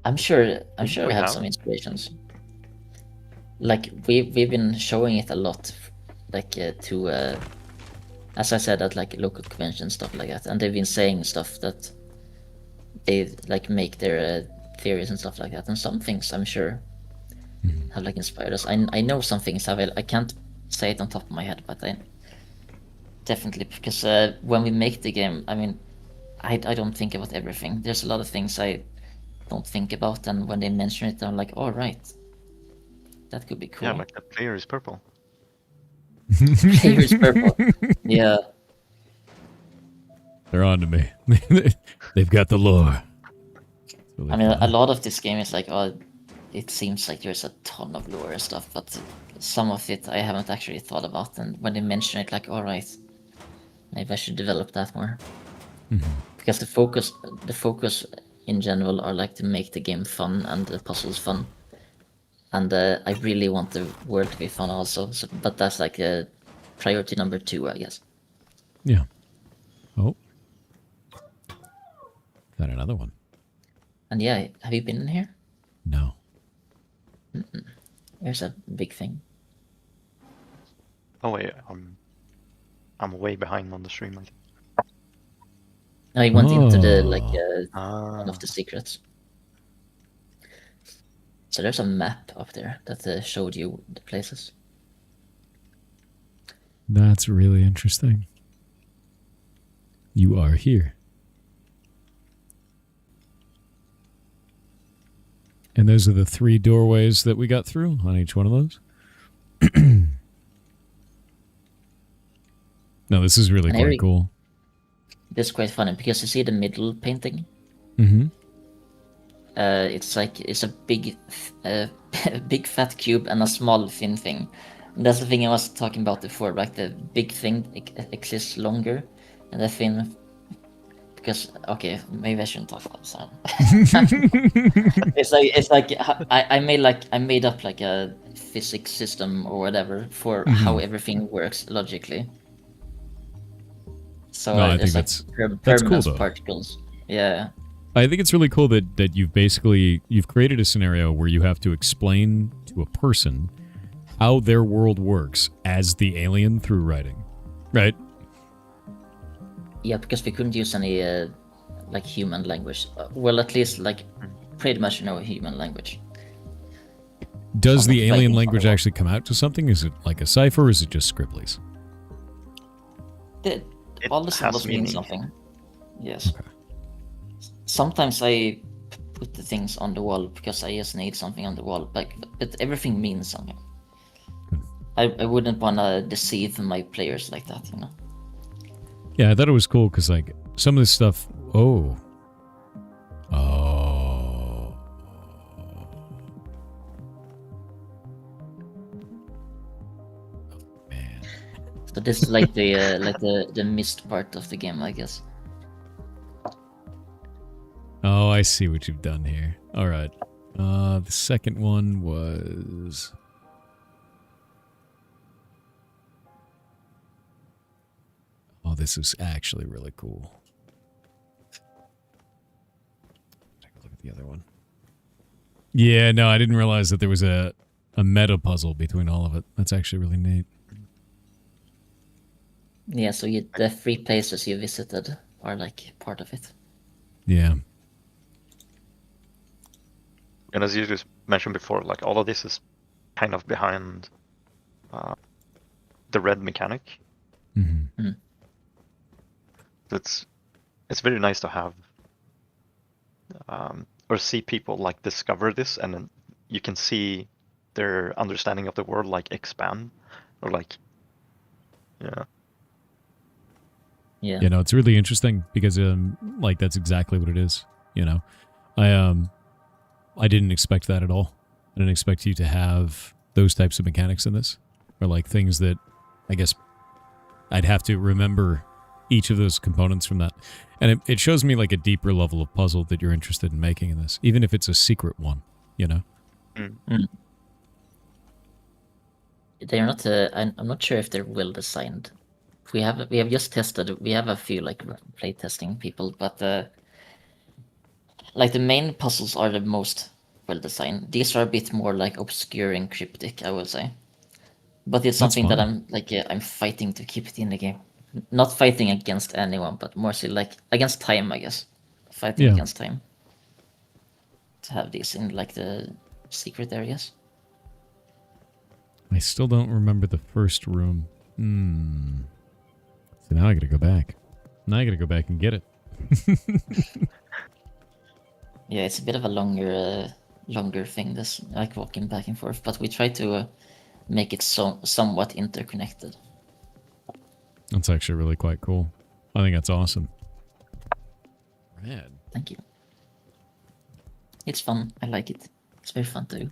I'm sure I have some inspirations. Like we've been showing it a lot, like to as I said, at like local conventions, stuff like that, and they've been saying stuff that they like make their theories and stuff like that, and some things I'm sure have like inspired us. I know some things have. I can't say it on top of my head, but I definitely, because when we make the game, I mean, I don't think about everything. There's a lot of things I don't think about, and when they mention it, I'm like, oh right, that could be cool.
Yeah, like the player is purple.
Player is purple. Yeah.
They're on to me. They've got the lore. Really
I mean,
fun.
a lot of this game is like, oh, it seems like there's a ton of lore and stuff, but some of it I haven't actually thought about, and when they mention it, like, all right, maybe I should develop that more. Because the focus in general are like to make the game fun and the puzzles fun, and I really want the world to be fun also. So, but that's like priority number 2, I guess.
Yeah. Oh. Got another one.
And yeah, have you been in here?
No.
There's a big thing.
Oh wait, I'm way behind on the stream. I think.
No, he went into the like
Ah.
one of the secrets. So there's a map up there that showed you the places.
That's really interesting. You are here. And those are the 3 doorways that we got through on each one of those. No, this is really quite cool.
This is quite funny because you see the middle painting.
Mm-hmm.
It's like it's a big, big fat cube and a small thin thing. And that's the thing I was talking about before. Like the big thing exists longer, and the thin. Because okay, maybe I shouldn't talk about this. it's like I made up like a physics system or whatever for how everything works logically. So
No, I think
it's
that's cool, though.
particles. Yeah.
I think it's really cool that you've created a scenario where you have to explain to a person how their world works as the alien through writing, right?
Yeah, because we couldn't use any like human language. Well, at least like pretty much no human language.
Does the
Almost
alien
like-
language actually come out to something? Is it like a cipher, or is it just scribblies?
All the
has
symbols mean
meaning.
something. Yes.
Okay.
Sometimes I put the things on the wall because I just need something on the wall, but everything means something. I wouldn't want to deceive my players like that, you know.
Yeah, I thought it was cool because like some of this stuff. Oh. Man.
So this is like the missed part of the game, I guess.
Oh, I see what you've done here. All right. The second one was. Oh, this is actually really cool. Take a look at the other one. Yeah, no, I didn't realize that there was a meta puzzle between all of it. That's actually really neat.
Yeah, so the 3 places you visited are like part of it.
Yeah.
And as you just mentioned before, like all of this is kind of behind the red mechanic.
Mm-hmm.
That's it's very nice to have or see people like discover this, and then you can see their understanding of the world like expand, or like, yeah.
Yeah.
You know, it's really interesting because like that's exactly what it is. You know, I didn't expect that at all. I didn't expect you to have those types of mechanics in this, or like things that I guess I'd have to remember each of those components from that. And it shows me like a deeper level of puzzle that you're interested in making in this, even if it's a secret one, you know?
They're not. I'm not sure if they're well designed. We have just tested. We have a few like play testing people, but like the main puzzles are the most well designed. These are a bit more like obscure and cryptic, I would say. But it's
That's
something that
fine.
I'm fighting to keep it in the game. Not fighting against anyone, but more so like against time, I guess. Fighting
Yeah.
against time. To have these in like the secret areas.
I still don't remember the first room. So now I gotta go back. Now I gotta go back and get it.
Yeah, it's a bit of a longer thing, this like walking back and forth, but we try to make it somewhat interconnected.
That's actually really quite cool. I think that's awesome. Rad.
Thank you. It's fun. I like it. It's very fun to do.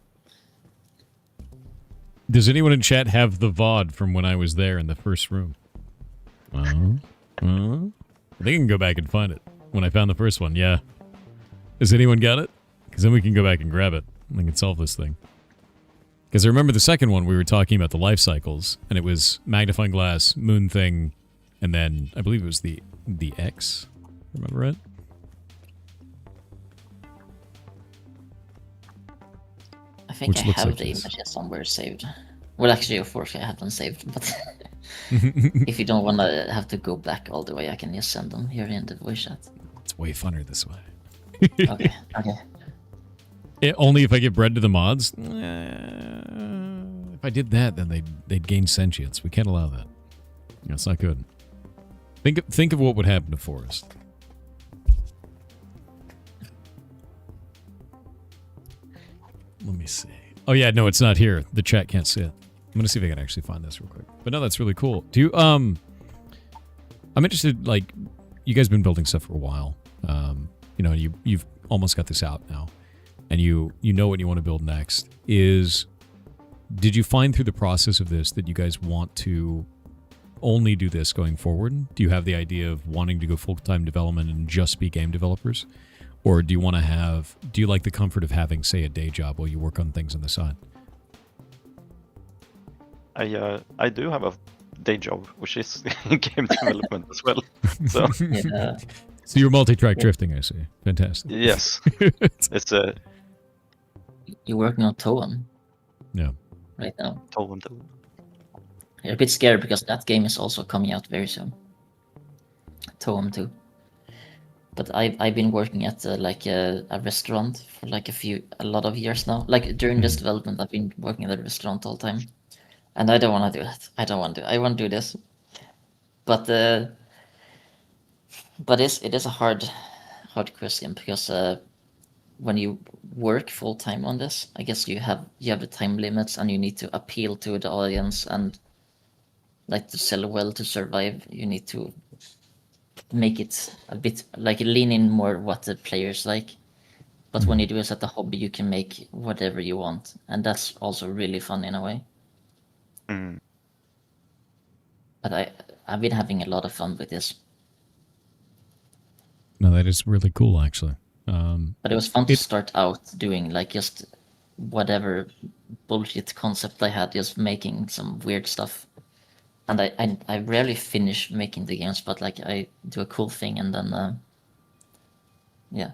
Does anyone in chat have the VOD from when I was there in the first room? I think I can go back and find it. When I found the first one, yeah. Has anyone got it? Because then we can go back and grab it. And we can solve this thing. Because I remember the second one, we were talking about the life cycles, and it was magnifying glass, moon thing, and then I believe it was the X. Remember it?
I think
Which
I
looks
have
like
the
this.
images somewhere saved. Well, actually, of course, I have them saved, but if you don't want to have to go back all the way, I can just send them here in the voice chat.
It's way funner this way.
Okay, okay.
Only if I give bread to the mods? If I did that, then they'd gain sentience. We can't allow that. That's not good. Think of what would happen to Forrest. Let me see. Oh yeah, no, it's not here. The chat can't see it. I'm gonna see if I can actually find this real quick. But no, that's really cool. Do you I'm interested, like, you guys have been building stuff for a while. You know, you've almost got this out now. And you know what you want to build next. Did you find through the process of this that you guys want to only do this going forward? Do you have the idea of wanting to go full-time development and just be game developers? Or do you like the comfort of having, say, a day job while you work on things on the side?
I do have a day job, which is game development as well. So
Yeah.
So you're multi-track drifting, I see. Fantastic.
yes, it's a
You're working on Toem
Yeah.
right now.
Toem.
You're a bit scared because that game is also coming out very soon. Toem 2. But I've been working at like a restaurant for like a lot of years now. Like during this development, I've been working at a restaurant all the time, and I don't want to do that. I don't want to. I want to do this, but it is a hard question because when you work full time on this, I guess you have the time limits and you need to appeal to the audience and like to sell well to survive. You need to make it a bit like lean in more what the players like. But when you do this at the hobby, you can make whatever you want, and that's also really fun in a way.
Mm.
But I've been having a lot of fun with this.
No, that is really cool, actually.
But it was fun to start out doing like just whatever bullshit concept I had, just making some weird stuff. And I rarely finish making the games, but like I do a cool thing and then yeah.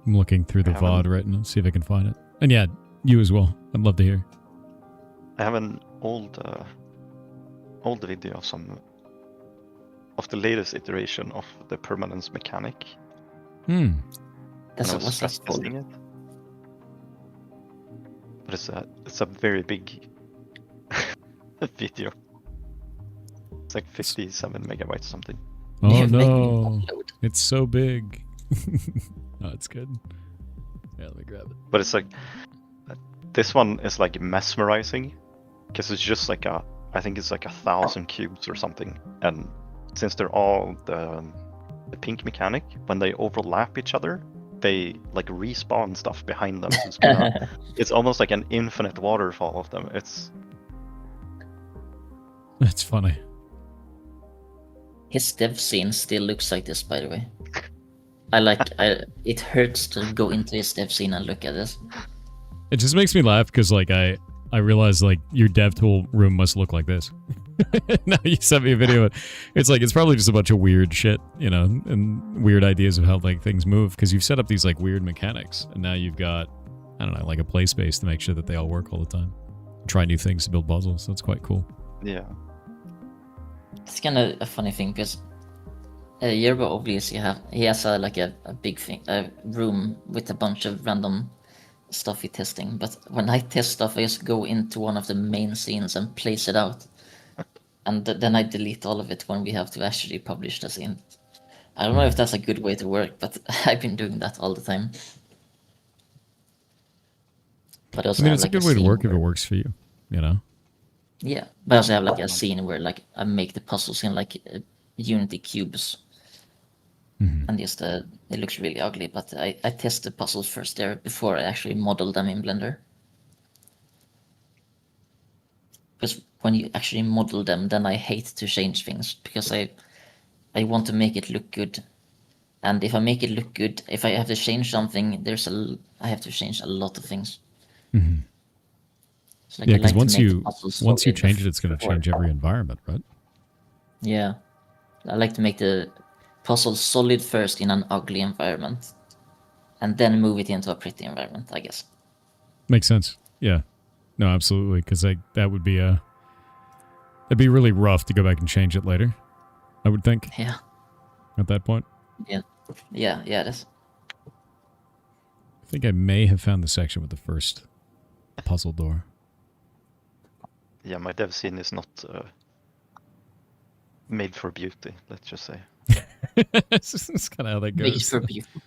I'm looking through the VOD right now, see if I can find it. And yeah, you as well. I'd love to hear.
I have an old video of the latest iteration of the permanence mechanic.
That's
I was
what's that
stress
called?
testing it. But it's a very big video. It's like 57 megabytes or something.
Oh
You're making me
no,
upload.
it's so big. Oh, it's good. Yeah, let me grab it.
But it's like this one is like mesmerizing because it's just like I think it's like 1,000 cubes or something, and since they're all the pink mechanic, when they overlap each other, they like respawn stuff behind them. It's almost like an infinite waterfall of them.
That's funny.
His dev scene still looks like this, by the way. It hurts to go into his dev scene and look at this.
It just makes me laugh because like I realize like your dev tool room must look like this. Now you sent me a video. It's like it's probably just a bunch of weird shit, you know, and weird ideas of how like things move because you've set up these like weird mechanics, and now you've got, I don't know, like a play space to make sure that they all work all the time. Try new things to build puzzles. That's quite cool.
Yeah.
It's kind of a funny thing because Yerbo obviously he has a big thing, a room with a bunch of random stuff he's testing. But when I test stuff, I just go into one of the main scenes and place it out, and then I delete all of it when we have to actually publish the scene. I don't know if that's a good way to work, but I've been doing that all the time. But also
I mean,
have,
it's
like,
a good way to
scene
work if it
where-
works for you, you know?
Yeah, but I also have like a scene where like I make the puzzles in like Unity cubes, and just it looks really ugly. But I test the puzzles first there before I actually model them in Blender. Because when you actually model them, then I hate to change things because I want to make it look good. And if I make it look good, if I have to change something, I have to change a lot of things. So, like,
Yeah,
I
because
like to make the puzzles
once you
solid
change it, it's going to
before.
change every environment, right?
Yeah, I like to make the puzzle solid first in an ugly environment, and then move it into a pretty environment, I guess.
Makes sense. Yeah. No, absolutely. Because that would be it'd be really rough to go back and change it later, I would think,
Yeah,
at that point.
yeah, it is.
I think I may have found the section with the first puzzle door.
Yeah, my dev scene is not made for beauty, let's just say.
It's kind of how that
Made
goes.
for beautiful.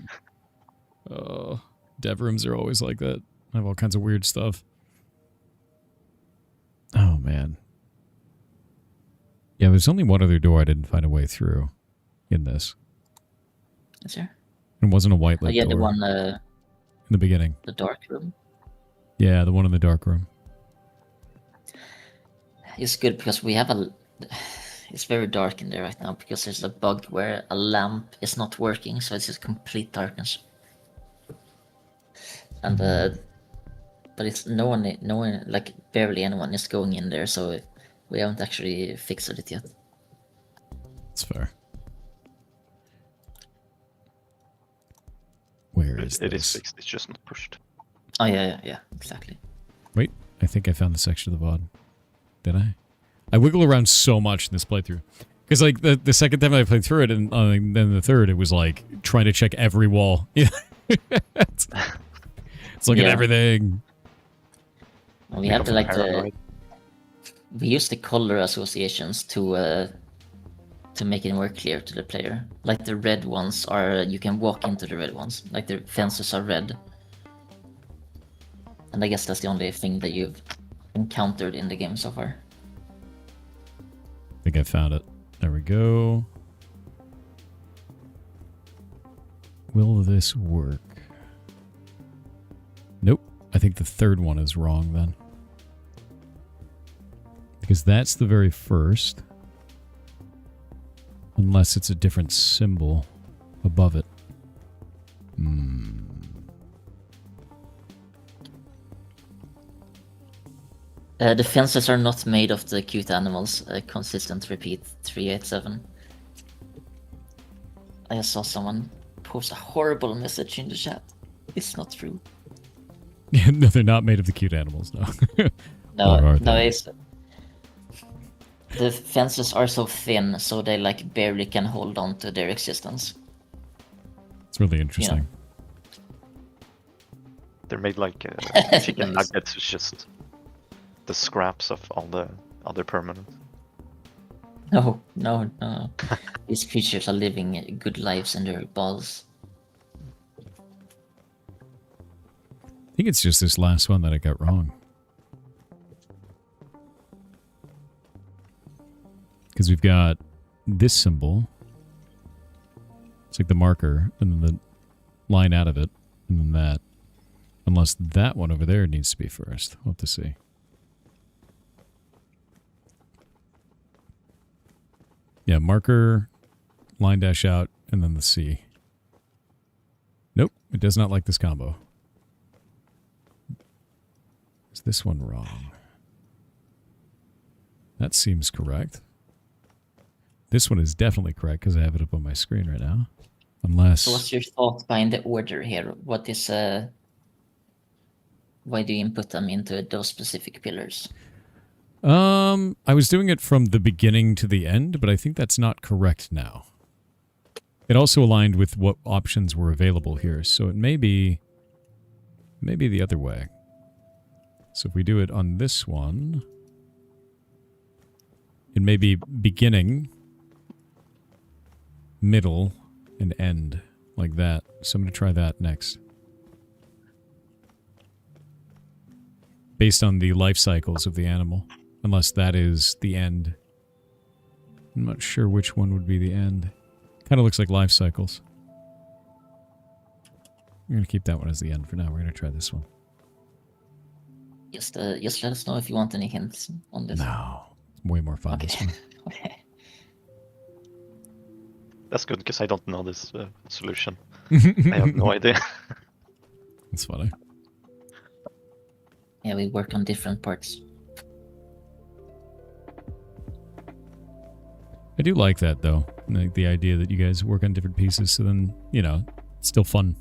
Oh, dev rooms are always like that. I have all kinds of weird stuff. Oh, man. Yeah, there's only one other door I didn't find a way through in this.
Is there?
It wasn't a white lit
Yeah,
door
the one,
in the beginning.
the dark room.
Yeah, the one in the dark room.
It's good because we have it's very dark in there right now because there's a bug where a lamp is not working, so it's just complete darkness. And but it's no one, like barely anyone is going in there, so we haven't actually fixed it yet.
It's fair. Where is
It is
this?
fixed, it's just not pushed.
Oh yeah, exactly.
Wait, I think I found the section of the VOD. Did I? I wiggle around so much in this playthrough. Because, like, the second time I played through it, and then the third, it was, like, trying to check every wall. Yeah. It's looking at everything.
Well, we have
Become
like
paranoid.
we use the color associations to make it more clear to the player. Like the red ones are, you can walk into the red ones. Like the fences are red. And I guess that's the only thing that you've encountered in the game so far.
I think I found it. There we go. Will this work? Nope. I think the third one is wrong then. Because that's the very first. Unless it's a different symbol above it.
The fences are not made of the cute animals. Consistent repeat 387. I saw someone post a horrible message in the chat. It's not true.
No, they're not made of the cute animals, no. Or
No,
are
no,
they?
it's the fences are so thin, so they like barely can hold on to their existence.
It's really interesting.
They're made like chicken
Nice.
nuggets, it's just the scraps of all the other permanents.
No, no, no. These creatures are living good lives in their balls.
I think it's just this last one that I got wrong. Because we've got this symbol. It's like the marker, and then the line out of it, and then that. Unless that one over there needs to be first. We'll have to see. Yeah, marker, line dash out, and then the C. Nope, it does not like this combo. Is this one wrong? That seems correct. This one is definitely correct because I have it up on my screen right now. Unless...
So what's your thought behind the order here? What is... Why do you input them into those specific pillars?
I was doing it from the beginning to the end, but I think that's not correct now. It also aligned with what options were available here, so it may be the other way. So if we do it on this one, it may be beginning, middle, and end, like that. So I'm going to try that next. Based on the life cycles of the animal. Unless that is the end. I'm not sure which one would be the end. Kind of looks like life cycles. I'm going to keep that one as the end for now. We're going to try this one.
Just let us know if you want any hints on this.
No. It's way more fun
Okay.
this one.
Okay.
That's good, because I don't know this solution. I have no idea.
That's funny.
Yeah, we work on different parts.
I do like that, though. Like the idea that you guys work on different pieces, so then, you know, it's still fun.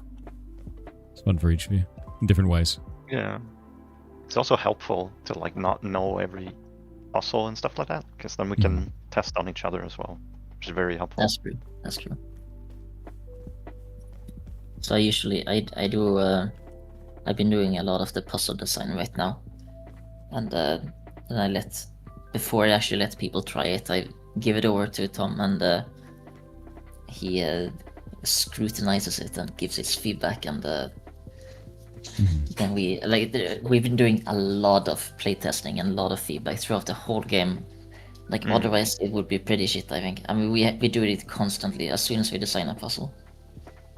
It's fun for each of you in different ways.
Yeah. It's also helpful to like not know every puzzle and stuff like that, because then we can test on each other as well, which is very helpful.
That's true. That's true. So I do I've been doing a lot of the puzzle design right now, and then before I actually let people try it, I give it over to Tom, and he scrutinizes it and gives his feedback, and then we've been doing a lot of playtesting and a lot of feedback throughout the whole game. Like otherwise it would be pretty shit, I think. I mean, we do it constantly as soon as we design a puzzle.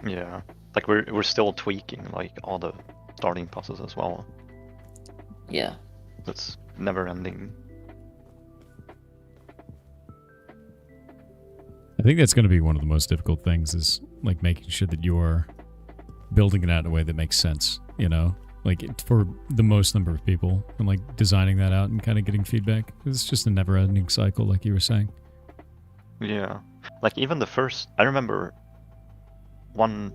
Yeah, like we're still tweaking like all the starting puzzles as well.
Yeah.
That's never ending.
I think that's going to be one of the most difficult things, is like making sure that you're building it out in a way that makes sense, you know? Like for the most number of people, and like designing that out and kind of getting feedback. It's just a never-ending cycle, like you were saying.
Yeah, like even the first, I remember one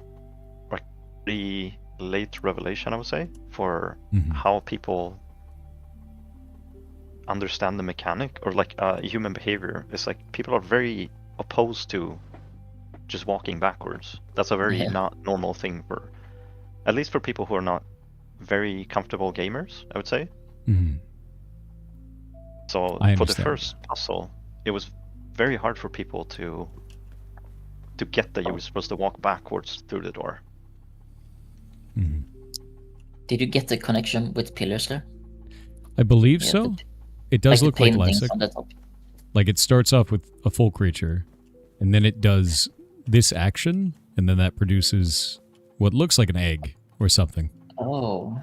like the late revelation, I would say, for how people understand the mechanic or like human behavior. It's like people are very opposed to just walking backwards. That's a very not normal thing for, at least for people who are not very comfortable gamers, I would say. So for the first puzzle, it was very hard for people to get that you were supposed to walk backwards through the door.
Did you get the connection with pillars there?
I believe so. It does look like life cycle.
on the top.
Like it starts off with a full creature, and then it does this action, and then that produces what looks like an egg or something.
Oh.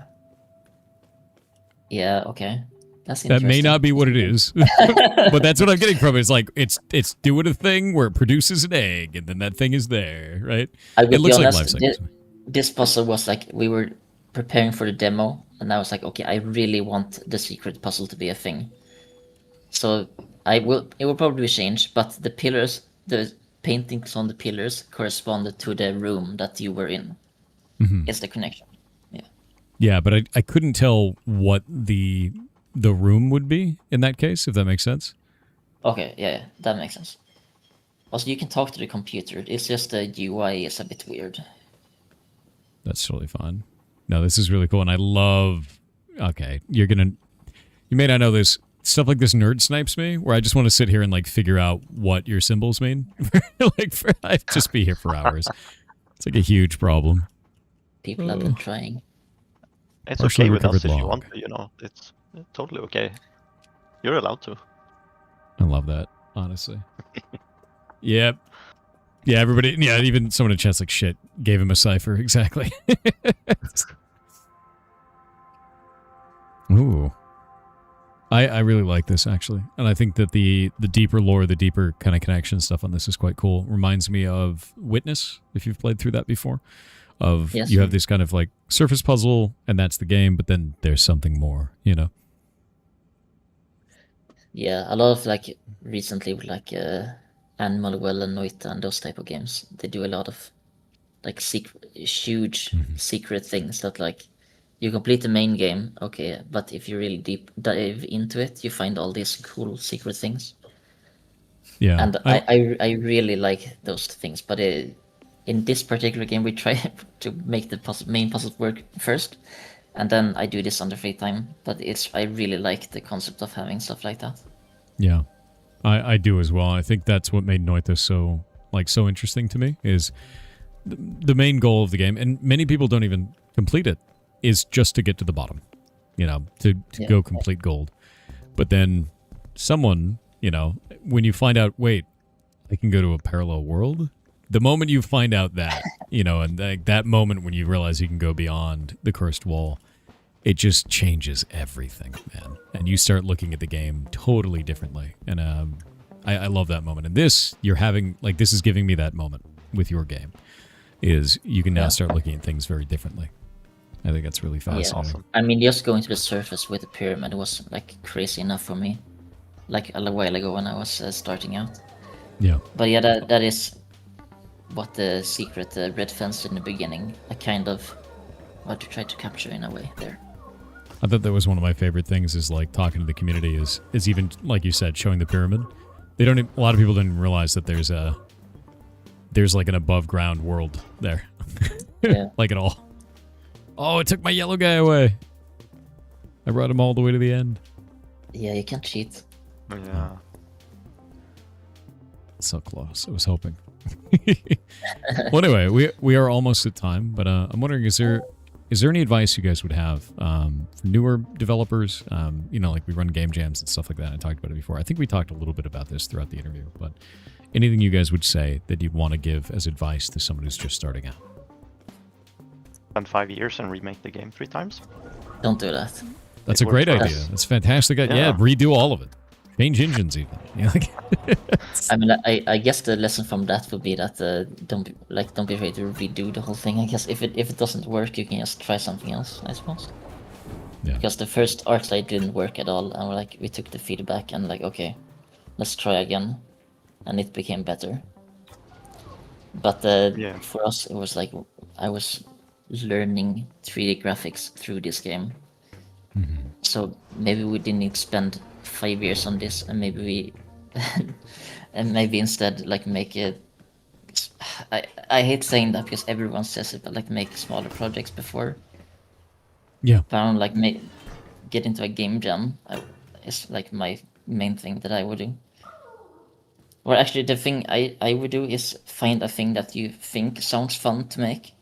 Yeah, okay. That's
That may not be what it is, but that's what I'm getting from it. It's like it's doing a thing where it produces an egg, and then that thing is there, right? It looks like life cycle.
This puzzle was like, we were preparing for the demo, and I was like, okay, I really want the secret puzzle to be a thing. So it will probably change, but the pillars, the paintings on the pillars corresponded to the room that you were in. It's the connection.
Yeah, but I couldn't tell what the room would be in that case, if that makes sense.
Okay, yeah, that makes sense. Also, you can talk to the computer. It's just the UI is a bit weird.
That's totally fine. No, this is really cool, and I love... Okay, you may not know this. stuff like this nerd snipes me, where I just want to sit here and like figure out what your symbols mean. I'd just be here for hours. It's like a huge problem.
People have been trying.
It's
Partially
okay with us
recovered
if you
log.
want to, you know. It's totally okay. You're allowed to.
I love that, honestly. Yep. Yeah, everybody, yeah, even someone in chat's like, shit, gave him a cipher, exactly. Ooh. I really like this, actually. And I think that the deeper lore, the deeper kind of connection stuff on this is quite cool. Reminds me of Witness, if you've played through that before. Of
Yes.
You have this kind of like surface puzzle, and that's the game, but then there's something more, you know?
Yeah, a lot of like recently with like Animal Well and Noita and those type of games, they do a lot of like huge secret things that like you complete the main game, okay, but if you really deep dive into it, you find all these cool secret things.
Yeah.
And I really like those things, but in this particular game, we try to make the main puzzle work first, and then I do this on the free time. But I really like the concept of having stuff like that.
Yeah, I do as well. I think that's what made Noita so interesting to me is the main goal of the game, and many people don't even complete it, is just to get to the bottom, you know, to go complete gold. But then someone, you know, when you find out, wait, I can go to a parallel world. The moment you find out that, you know, and that moment when you realize you can go beyond the cursed wall, it just changes everything, man. And you start looking at the game totally differently. And I love that moment. And this, this is giving me that moment with your game, is you can now start looking at things very differently. I think that's really fascinating.
Yeah. Awesome. I mean, just going to the surface with the pyramid was like crazy enough for me, like a while ago when I was starting out.
Yeah.
But yeah, that is what the secret red fence in the beginning, I kind of what to try to capture in a way there.
I thought that was one of my favorite things, is like talking to the community, is even like you said, showing the pyramid. A lot of people didn't realize that there's like an above ground world there.
Yeah.
Like at all. Oh, it took my yellow guy away. I brought him all the way to the end.
Yeah, you can't cheat.
Yeah.
So close. I was hoping. Well, anyway, we are almost at time, but I'm wondering, is there any advice you guys would have for newer developers? You know, like we run game jams and stuff like that. I talked about it before. I think we talked a little bit about this throughout the interview, but anything you guys would say that you'd want to give as advice to someone who's just starting out?
Spend 5 years and remake the game 3 times.
Don't do that.
That's a great idea. That's fantastic. Yeah, redo all of it. Change engines even. Yeah,
I mean, I guess the lesson from that would be that don't be afraid to redo the whole thing. I guess if it doesn't work, you can just try something else, I suppose.
Yeah.
Because the first ArcLight didn't work at all, and we took the feedback and okay, let's try again, and it became better. But for us, it was like I was learning 3D graphics through this game.
Mm-hmm.
So maybe we didn't need to spend 5 years on this, and maybe we and maybe instead make it. I hate saying that because everyone says it, but make smaller projects before.
Yeah.
But I don't get into a game jam. Is my main thing that I would do. Or actually, the thing I would do is find a thing that you think sounds fun to make.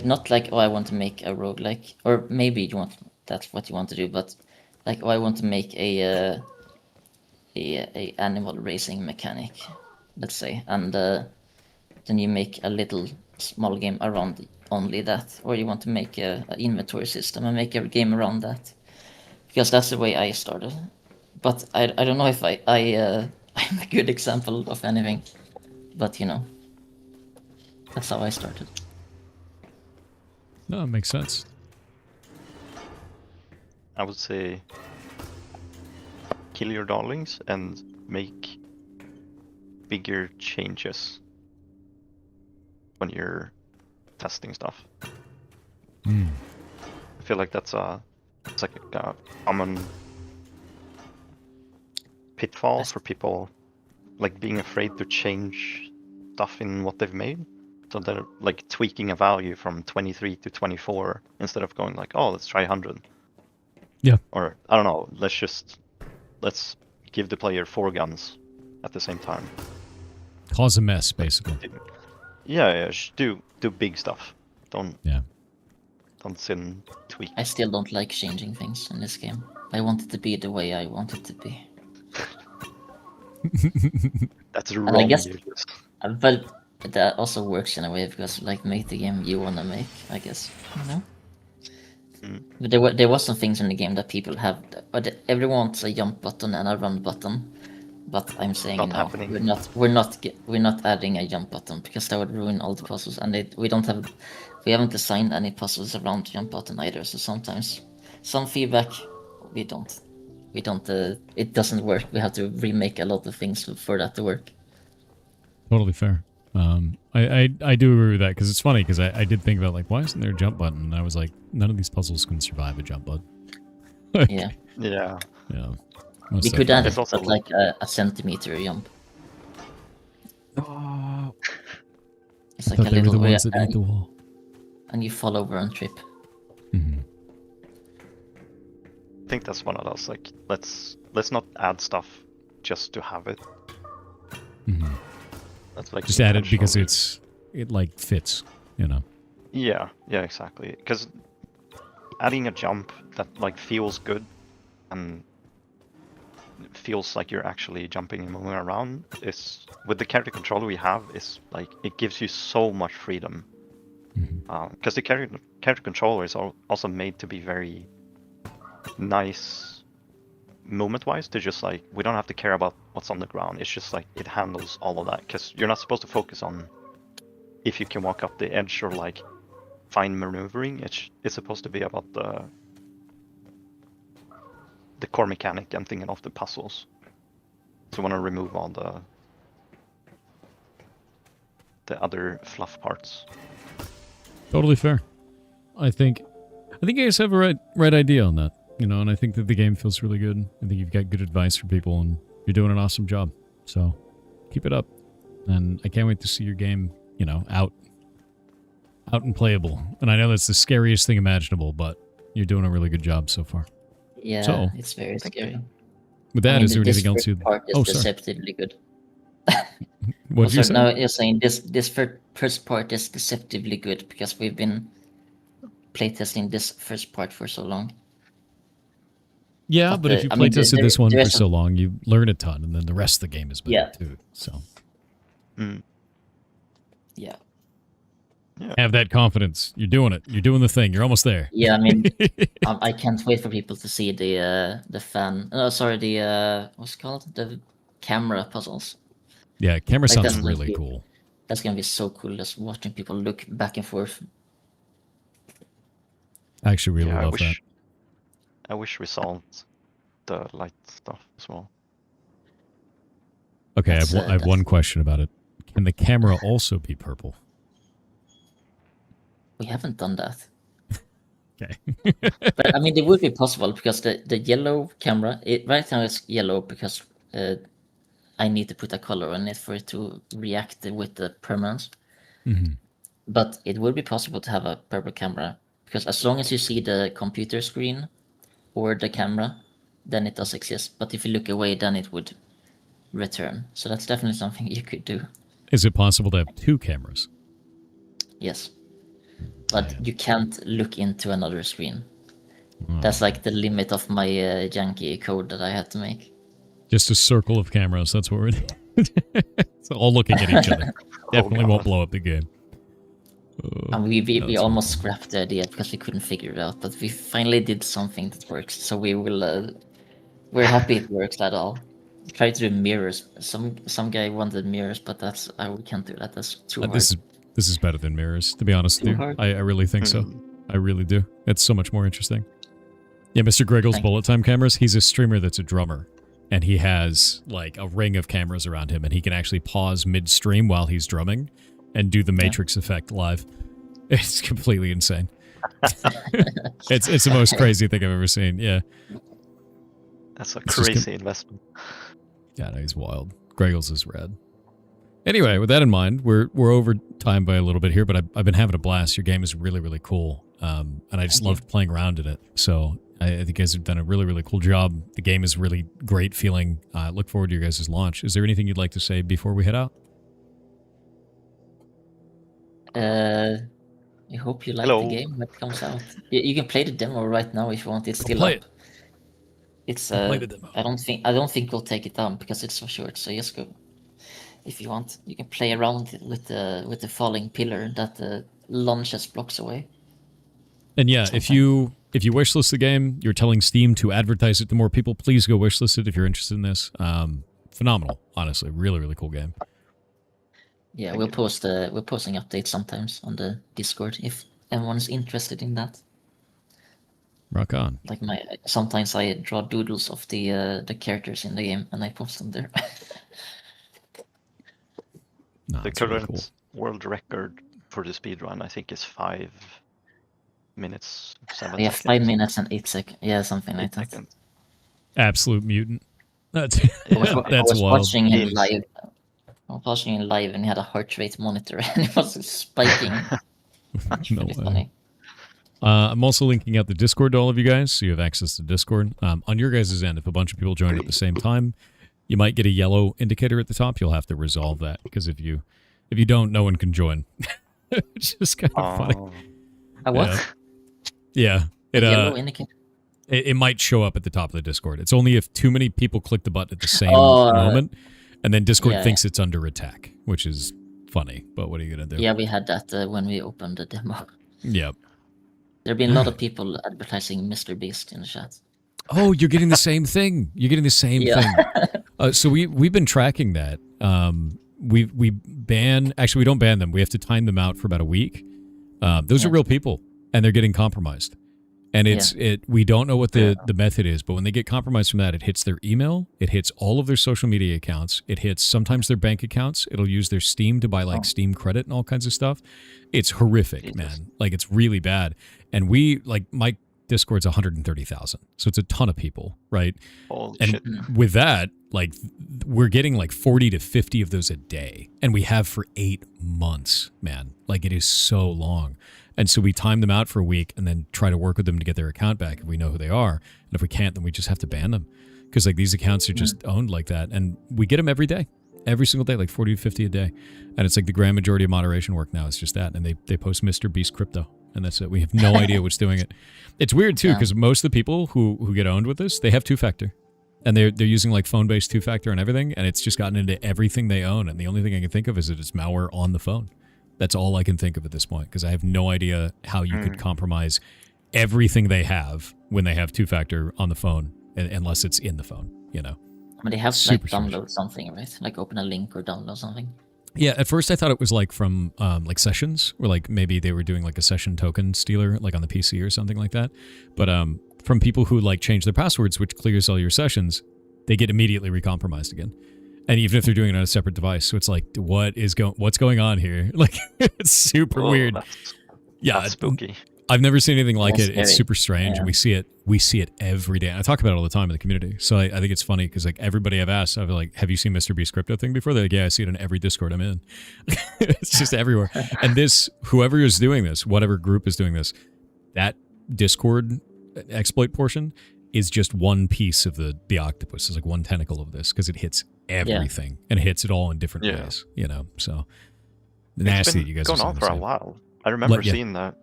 Not I want to make a roguelike, or maybe that's what you want to do, but I want to make a animal racing mechanic, let's say, and then you make a little small game around only that, or you want to make an inventory system and make a game around that, because that's the way I started. But I don't know if I'm a good example of anything, but that's how I started.
No, it makes sense.
I would say kill your darlings and make bigger changes when you're testing stuff. I feel like it's like a common pitfall for people, being afraid to change stuff in what they've made. So they're tweaking a value from 23 to 24 instead of going oh, let's try 100.
Yeah.
Or I don't know, let's just let's give the player 4 guns at the same time.
Cause a mess, basically.
Yeah, do big stuff. Don't sit and tweak.
I still don't like changing things in this game. I want it to be the way I want it to be.
That's
And
wrong.
I guess,
Julius.
but that also works in a way because like make the game you wanna make, I guess. You know. But there was some things in the game that people have, but everyone wants a jump button and a run button. But I'm saying
Not
no,
happening.
we're not adding a jump button because that would ruin all the puzzles, and we haven't designed any puzzles around the jump button either. So sometimes some feedback we don't it doesn't work. We have to remake a lot of things for that to work.
Totally fair. I do agree with that because it's funny because I did think about like why isn't there a jump button? And I was like, none of these puzzles can survive a jump button.
Yeah.
Yeah.
Yeah.
We could add
It's
it,
also
but like a centimeter jump.
Oh,
It's like
I thought
a
they were
little
the ones that eat the wall.
and you fall over and trip.
Mm-hmm.
I think that's one of those. Like, let's not add stuff just to have it.
Mm-hmm.
That's like
Just add it because
intentional.
it like fits, you know.
Yeah, exactly. Because adding a jump that like feels good and feels like you're actually jumping and moving around is, with the character controller we have, is like it gives you so much freedom. Because the character controller is also made to be very nice movement-wise. To just like, we don't have to care about what's on the ground. It's just like it handles all of that. Because you're not supposed to focus on if you can walk up the edge or like fine maneuvering. It's supposed to be about the core mechanic and thinking of the puzzles. So you want to remove all the other fluff parts.
Totally fair. I think you guys have a right idea on that, you know, and I think that the game feels really good. I think you've got good advice for people, and you're doing an awesome job. So keep it up, and I can't wait to see your game, you know, out and playable. And I know that's the scariest thing imaginable, but you're doing a really good job so far.
Yeah,
So,
it's very scary.
With that, is there anything else
you?
you'd...
Part is
Oh, sorry.
deceptively good.
What did you say?
No, you're saying this first part is deceptively good because we've been playtesting this first part for so long.
Yeah, but if you playtested this one for so long, you learn a ton, and then the rest of the game is better too. So,
yeah.
Have that confidence. You're doing it. You're doing the thing. You're almost there.
Yeah, I mean, I can't wait for people to see the what's it called? The camera puzzles.
Yeah, camera
Like,
sounds really cool.
That's gonna be so cool, just watching people look back and forth.
I actually really love that.
I wish we solved the light stuff as well.
Okay, I have one question about it. Can the camera also be purple?
We haven't done that.
Okay.
But I mean, it would be possible because the yellow camera, right now it's yellow because I need to put a color on it for it to react with the permanence.
Mm-hmm.
But it would be possible to have a purple camera because as long as you see the computer screen or the camera, then it does exist. But if you look away, then it would return. So that's definitely something you could do.
Is it possible to have 2 cameras?
Yes. But you can't look into another screen. That's like the limit of my janky code that I had to make.
Just a circle of cameras. That's what we're doing. So all looking at each other. Definitely won't blow up the game.
And we almost scrapped the idea because we couldn't figure it out. But we finally did something that works. So we will. We're happy it works at all. Try to do mirrors. Some guy wanted mirrors, but that's we can't do that. That's too hard.
This is better than mirrors, to be honest with you. I really think so. I really do. It's so much more interesting. Yeah, Mr. Greggle's bullet time cameras, he's a streamer that's a drummer. And he has like a ring of cameras around him, and he can actually pause mid-stream while he's drumming and do the Matrix effect live. It's completely insane. It's the most crazy thing I've ever seen. Yeah.
That's a crazy investment.
Yeah, no, he's wild. Greggles is rad. Anyway, with that in mind, we're over time by a little bit here, but I've been having a blast. Your game is really, really cool. And I just loved playing around in it. So I think you guys have done a really, really cool job. The game is really great feeling. Look forward to your guys' launch. Is there anything you'd like to say before we head out?
I hope you like
Hello.
the game when it comes out. You can play the demo right now if you want. It's still
play
up. It's
play the demo.
I don't think we'll take it down because it's so short. So just go. If you want, you can play around with the falling pillar that launches blocks away.
And yeah, if you wishlist the game, you're telling Steam to advertise it to more people. Please go wishlist it if you're interested in this. Phenomenal, honestly, really, really cool game.
Yeah, we're posting updates sometimes on the Discord if anyone's interested in that.
Rock on.
Like sometimes I draw doodles of the characters in the game and I post them there.
No,
The
it's really
current
cool.
world record for the speedrun, I think, is 5 minutes, 7
Yeah,
seconds.
5 minutes and 8 seconds. Yeah, something like
8
that.
seconds.
Absolute mutant. That's
I was
that's wild.
watching him
Games.
live. I was watching him live and he had a heart rate monitor and it was spiking. It's
No
really
way.
funny.
I'm also linking out the Discord to all of you guys, so you have access to Discord. On your guys' end, if a bunch of people join at the same time, you might get a yellow indicator at the top. You'll have to resolve that because if you don't, no one can join. It's just kind of funny.
Oh,
A what?
Yeah,
Yellow indicator.
it might show up at the top of the Discord. It's only if too many people click the button at the same
Oh,
moment, and then Discord
yeah,
thinks it's under attack, which is funny. But what are you gonna do?
Yeah, we had that when we opened the demo.
Yep.
There have been a lot of people advertising Mr. Beast in the chat.
Oh, you're getting the same thing. You're getting the same
Yeah.
thing. So we've been tracking that. We ban. Actually, we don't ban them. We have to time them out for about a week. Those are
Yeah.
real people, and they're getting compromised. And we don't know what the method is, but when they get compromised from that, it hits their email, it hits all of their social media accounts, it hits sometimes their bank accounts. It'll use their Steam to buy like Steam credit and all kinds of stuff. It's horrific, man. Like it's really bad. And my Discord's 130,000, so it's a ton of people, right?
holy
And
shit.
with that, like we're getting like 40 to 50 of those a day, and we have for 8 months, man. Like it is so long. And so we time them out for a week and then try to work with them to get their account back if we know who they are. And if we can't, then we just have to ban them because like these accounts are just owned like that. And we get them every day, every single day, like 40 to 50 a day. And it's like the grand majority of moderation work now is just that. And they post Mr. Beast crypto, and that's it. We have no idea what's doing it. It's weird too because most of the people who get owned with this, they have 2-factor. And they're using like phone-based 2-factor and everything, and it's just gotten into everything they own. And the only thing I can think of is that it's malware on the phone. That's all I can think of at this point because I have no idea how you could compromise everything they have when they have 2-factor on the phone, unless it's in the phone, you know.
I mean, they have to
Super
like download something, right? Like open a link or download something.
Yeah, at first I thought it was like from like sessions, or like maybe they were doing like a session token stealer, like on the PC or something like that. But from people who like change their passwords, which clears all your sessions, they get immediately recompromised again. And even if they're doing it on a separate device, so it's like, what's going on here? Like, it's super weird.
That's spooky.
I've never seen anything like
That's
it. It's
scary.
super strange, and we see it every day. And I talk about it all the time in the community. So I think it's funny because like everybody I've asked, I've like, have you seen Mr. Beast crypto thing before? They're like, yeah, I see it in every Discord I'm in. It's just everywhere. And whoever is doing this, whatever group is doing this, that Discord exploit portion is just one piece of the octopus. It's like one tentacle of this because it hits everything and it hits it all in different ways, you know. So nasty. You guys
going
are
on
saying
for
the
a
same.
while. I remember
Yeah.
seeing that.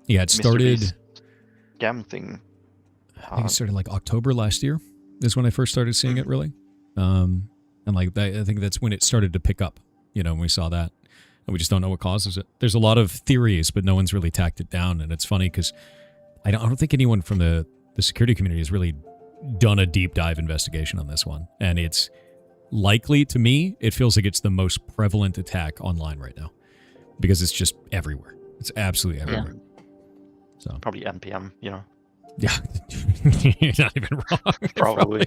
Yeah, it
Mr.
started.
Beast scam thing.
I think it started like October last year. Is when I first started seeing it really, and like I think that's when it started to pick up. You know, when we saw that, and we just don't know what causes it. There's a lot of theories, but no one's really tacked it down. And it's funny because I don't think anyone from the security community has really done a deep dive investigation on this one. And it's likely, to me, it feels like it's the most prevalent attack online right now because it's just everywhere. It's absolutely everywhere. So
Probably NPM, you know.
yeah, you're not even wrong.
Probably.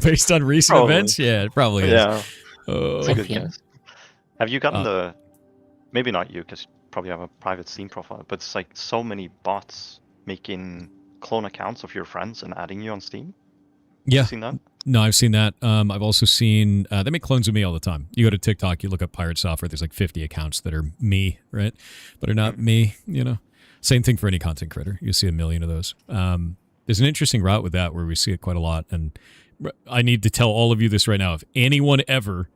Based on recent
Probably.
events, yeah, it probably is.
Yeah,
Oh.
it's a good
NPM.
guess. Have you gotten maybe not you, because you probably have a private Steam profile, but it's like so many bots making clone accounts of your friends and adding you on Steam?
Yeah.
You seen that?
No, I've seen that. I've also seen, they make clones of me all the time. You go to TikTok, you look up pirate software, there's like 50 accounts that are me, right? But are not me, you know? Same thing for any content creator. You see a million of those. There's an interesting route with that where we see it quite a lot. And I need to tell all of you this right now. If anyone ever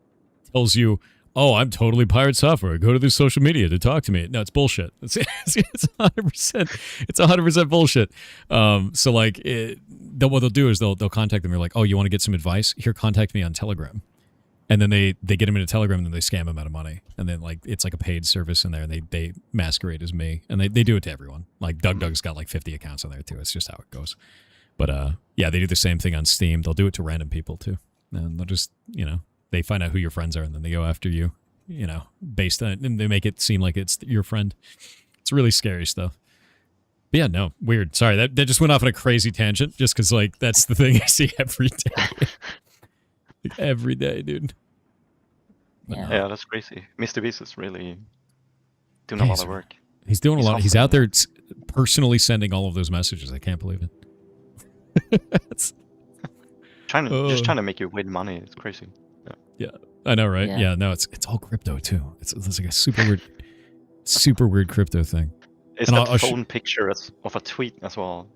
tells you, oh, I'm totally pirate software, go to this social media to talk to me. No, it's bullshit. It's 100%. It's 100% bullshit. So like, what they'll do is they'll contact them. They're like, oh, you want to get some advice? Here, contact me on Telegram. And then they get him into Telegram and then they scam him out of money. And then like it's like a paid service in there and they masquerade as me. And they do it to everyone. Like Doug's got like 50 accounts on there too. It's just how it goes. But yeah, they do the same thing on Steam. They'll do it to random people too. And they'll just, they find out who your friends are and then they go after you, based on, and they make it seem like it's your friend. It's really scary stuff. But yeah, no, weird. Sorry, that just went off on a crazy tangent just because like that's the thing I see every day. Like, every day, dude.
Yeah, that's crazy. Mr. Beast is really doing a lot of work.
He's doing a lot. He's out there personally sending all of those messages. I can't believe it.
Just trying to make you win money. It's crazy.
Yeah, I know, right? Yeah, no, it's all crypto too. It's like a super weird crypto thing.
It's
and
that phone picture of a tweet as well.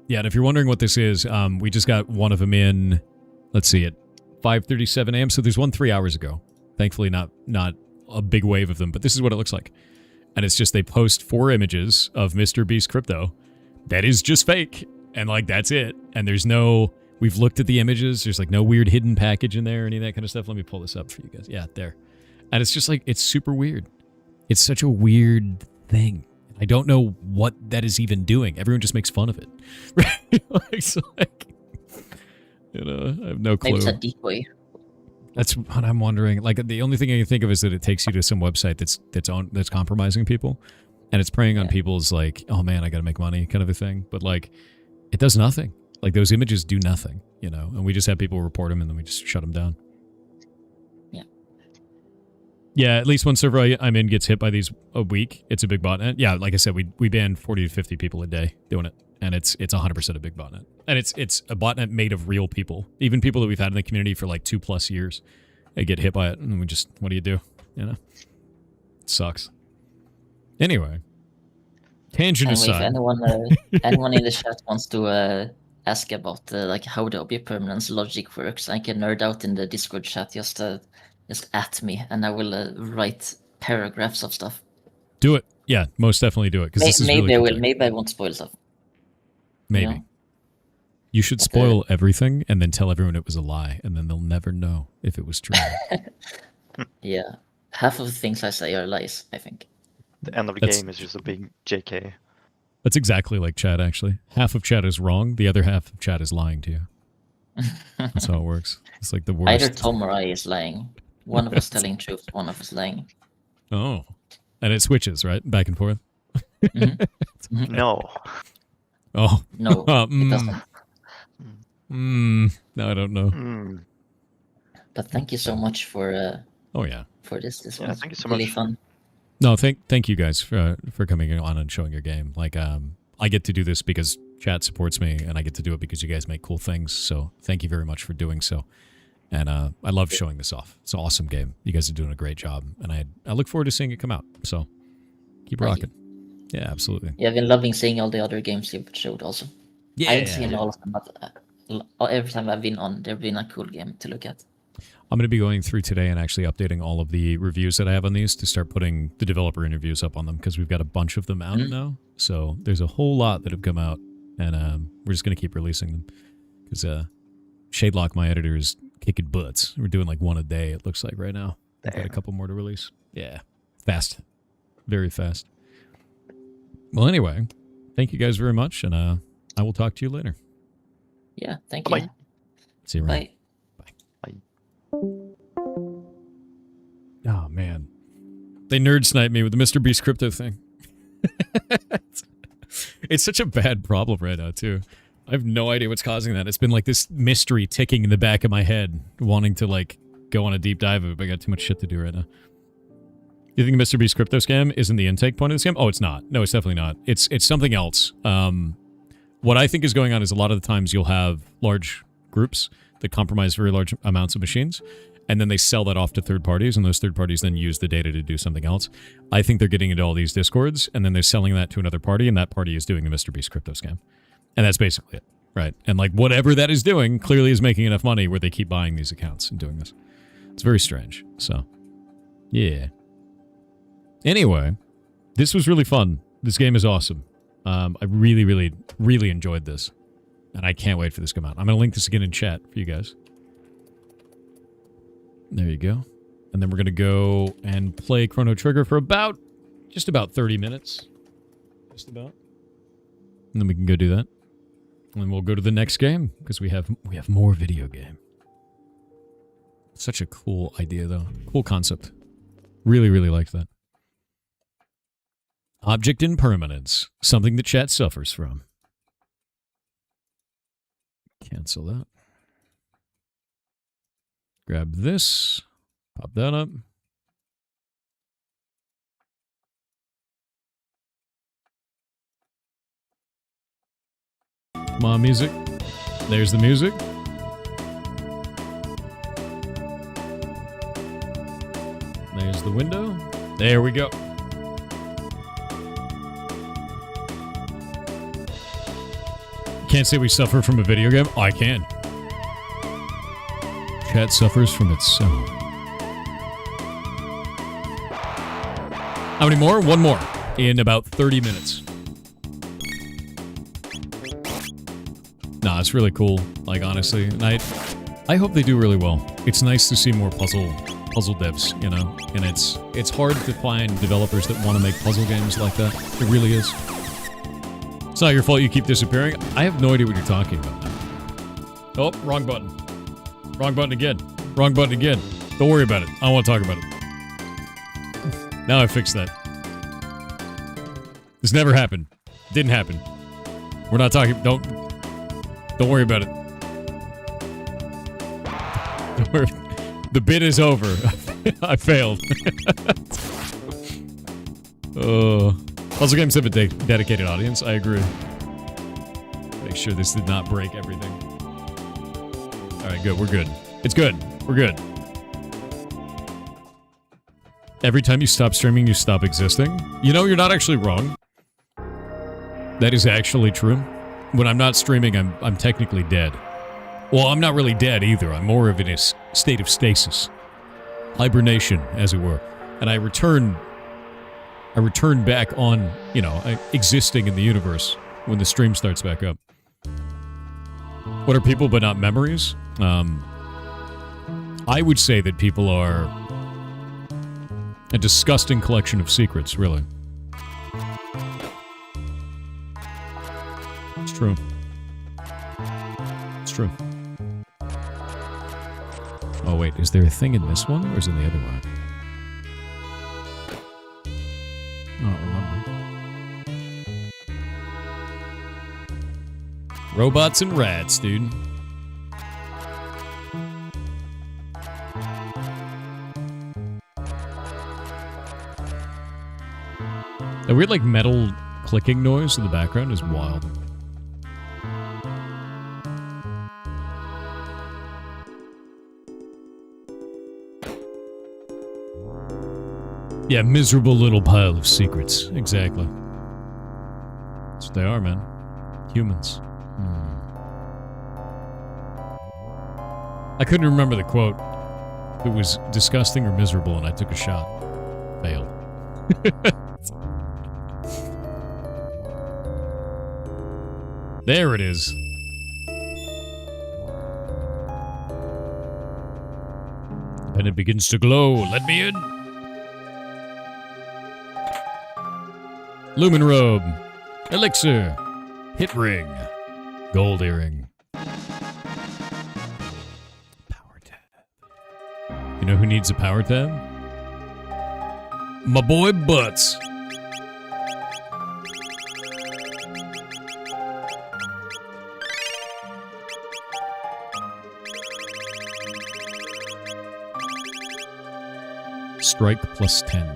Yeah, and if you're wondering what this is, we just got one of them in. Let's see, at 5:37 a.m. So there's one 3 hours ago. Thankfully, not a big wave of them, but this is what it looks like. And it's just they post 4 images of Mr. Beast crypto. That is just fake, and like that's it. And there's no. We've looked at the images. There's like no weird hidden package in there or any of that kind of stuff. Let me pull this up for you guys. Yeah, there. And it's just like, it's super weird. It's such a weird thing. I don't know what that is even doing. Everyone just makes fun of it. It's like, I have no clue.
Maybe it's a decoy.
That's what I'm wondering. Like the only thing I can think of is that it takes you to some website that's compromising people. And it's preying on people's like, oh man, I got to make money kind of a thing. But like, it does nothing. Like, those images do nothing, and we just have people report them, and then we just shut them down.
Yeah.
Yeah, at least one server I'm in gets hit by these a week. It's a big botnet. Yeah, like I said, we ban 40 to 50 people a day doing it, and it's 100% a big botnet. And it's a botnet made of real people. Even people that we've had in the community for like 2+ years, they get hit by it, and we just, what do you do? It sucks. Anyway, tangent aside.
If anyone in the chat wants to... ask about like how the object permanence logic works, I can nerd out in the Discord chat. Just at me, and I will write paragraphs of stuff.
Do it, yeah, most definitely do it. Because this is
maybe
really
I will. Maybe I won't spoil stuff.
Maybe you should spoil everything and then tell everyone it was a lie, and then they'll never know if it was true.
Yeah, half of the things I say are lies. I think
the end of the game is just a big JK.
That's exactly like chat, actually. Half of chat is wrong, the other half of chat is lying to you. That's how it works. It's like the worst.
Either Tom or I is lying. One of us telling truth, one of us lying.
Oh. And it switches, right? Back and forth?
Mm-hmm.
No.
Oh.
No, it doesn't.
No, I don't know.
But thank you so much for... for this. This was
thank you so
really
much.
fun.
No, thank you guys for coming on and showing your game. Like, I get to do this because chat supports me, and I get to do it because you guys make cool things. So thank you very much for doing so. And I love showing this off. It's an awesome game. You guys are doing a great job, and I look forward to seeing it come out. So keep rocking. Yeah, absolutely.
Yeah, I've been loving seeing all the other games you've showed also.
Yeah,
I haven't seen all of them, but every time I've been on, they've been a cool game to look at.
I'm going to be going through today and actually updating all of the reviews that I have on these to start putting the developer interviews up on them, because we've got a bunch of them out now. So there's a whole lot that have come out, and we're just going to keep releasing them because Shadelock, my editor, is kicking butts. We're doing like one a day, it looks like right now. I've got a couple more to release. Yeah, fast. Very fast. Well, anyway, thank you guys very much, and I will talk to you later.
Yeah, thank
Bye.
you.
See you around.
Bye.
Oh, man. They nerd sniped me with the Mr. Beast crypto thing. It's such a bad problem right now, too. I have no idea what's causing that. It's been like this mystery ticking in the back of my head, wanting to like go on a deep dive of it, but I got too much shit to do right now. You think Mr. Beast crypto scam isn't the intake point of the scam? Oh, it's not. No, it's definitely not. It's something else. What I think is going on is a lot of the times you'll have large groups that compromise very large amounts of machines, and then they sell that off to third parties, and those third parties then use the data to do something else. I think they're getting into all these discords, and then they're selling that to another party, and that party is doing the Mr. Beast crypto scam. And that's basically it, right? And like whatever that is doing clearly is making enough money where they keep buying these accounts and doing this. It's very strange. So, yeah. Anyway, this was really fun. This game is awesome. I really, really, really enjoyed this. And I can't wait for this to come out. I'm going to link this again in chat for you guys. There you go. And then we're going to go and play Chrono Trigger for just about 30 minutes. Just about. And then we can go do that. And then we'll go to the next game, because we have more video game. Such a cool idea, though. Cool concept. Really, really liked that. Object impermanence. Something that chat suffers from. Cancel that. Grab this. Pop that up. Come on, music. There's the music. There's the window. There we go. Can't say we suffer from a video game. Oh, I can. Chat suffers from itself. How many more? One more. In about 30 minutes. Nah, it's really cool. Like, honestly. And I hope they do really well. It's nice to see more puzzle devs, you know? And it's hard to find developers that want to make puzzle games like that. It really is. It's not your fault you keep disappearing. I have no idea what you're talking about now. Oh, wrong button. Wrong button again. Wrong button again. Don't worry about it. I don't want to talk about it. Now I fixed that. This never happened. Didn't happen. We're not talking... Don't worry about it. Don't worry. The bit is over. I failed. Puzzle games have a dedicated audience. I agree. Make sure this did not break everything. Alright, good. We're good. It's good. We're good. Every time you stop streaming, you stop existing. You know, you're not actually wrong. That is actually true. When I'm not streaming, I'm technically dead. Well, I'm not really dead either. I'm more of in a state of stasis. Hibernation, as it were. And I return back on, you know, existing in the universe when the stream starts back up. What are people but not memories? I would say that people are a disgusting collection of secrets, really. It's true. It's true. Oh, wait, is there a thing in this one, or is it in the other one? I don't remember. Robots and rats, dude. That weird, like, metal clicking noise in the background is wild. Yeah, miserable little pile of secrets. Exactly. That's what they are, man. Humans. I couldn't remember the quote. It was disgusting or miserable, and I took a shot. Failed. There it is. And it begins to glow. Let me in. Lumen robe. Elixir. Hit ring. Gold earring. Power tab. You know who needs a power tab? My boy Butts. Strike plus 10.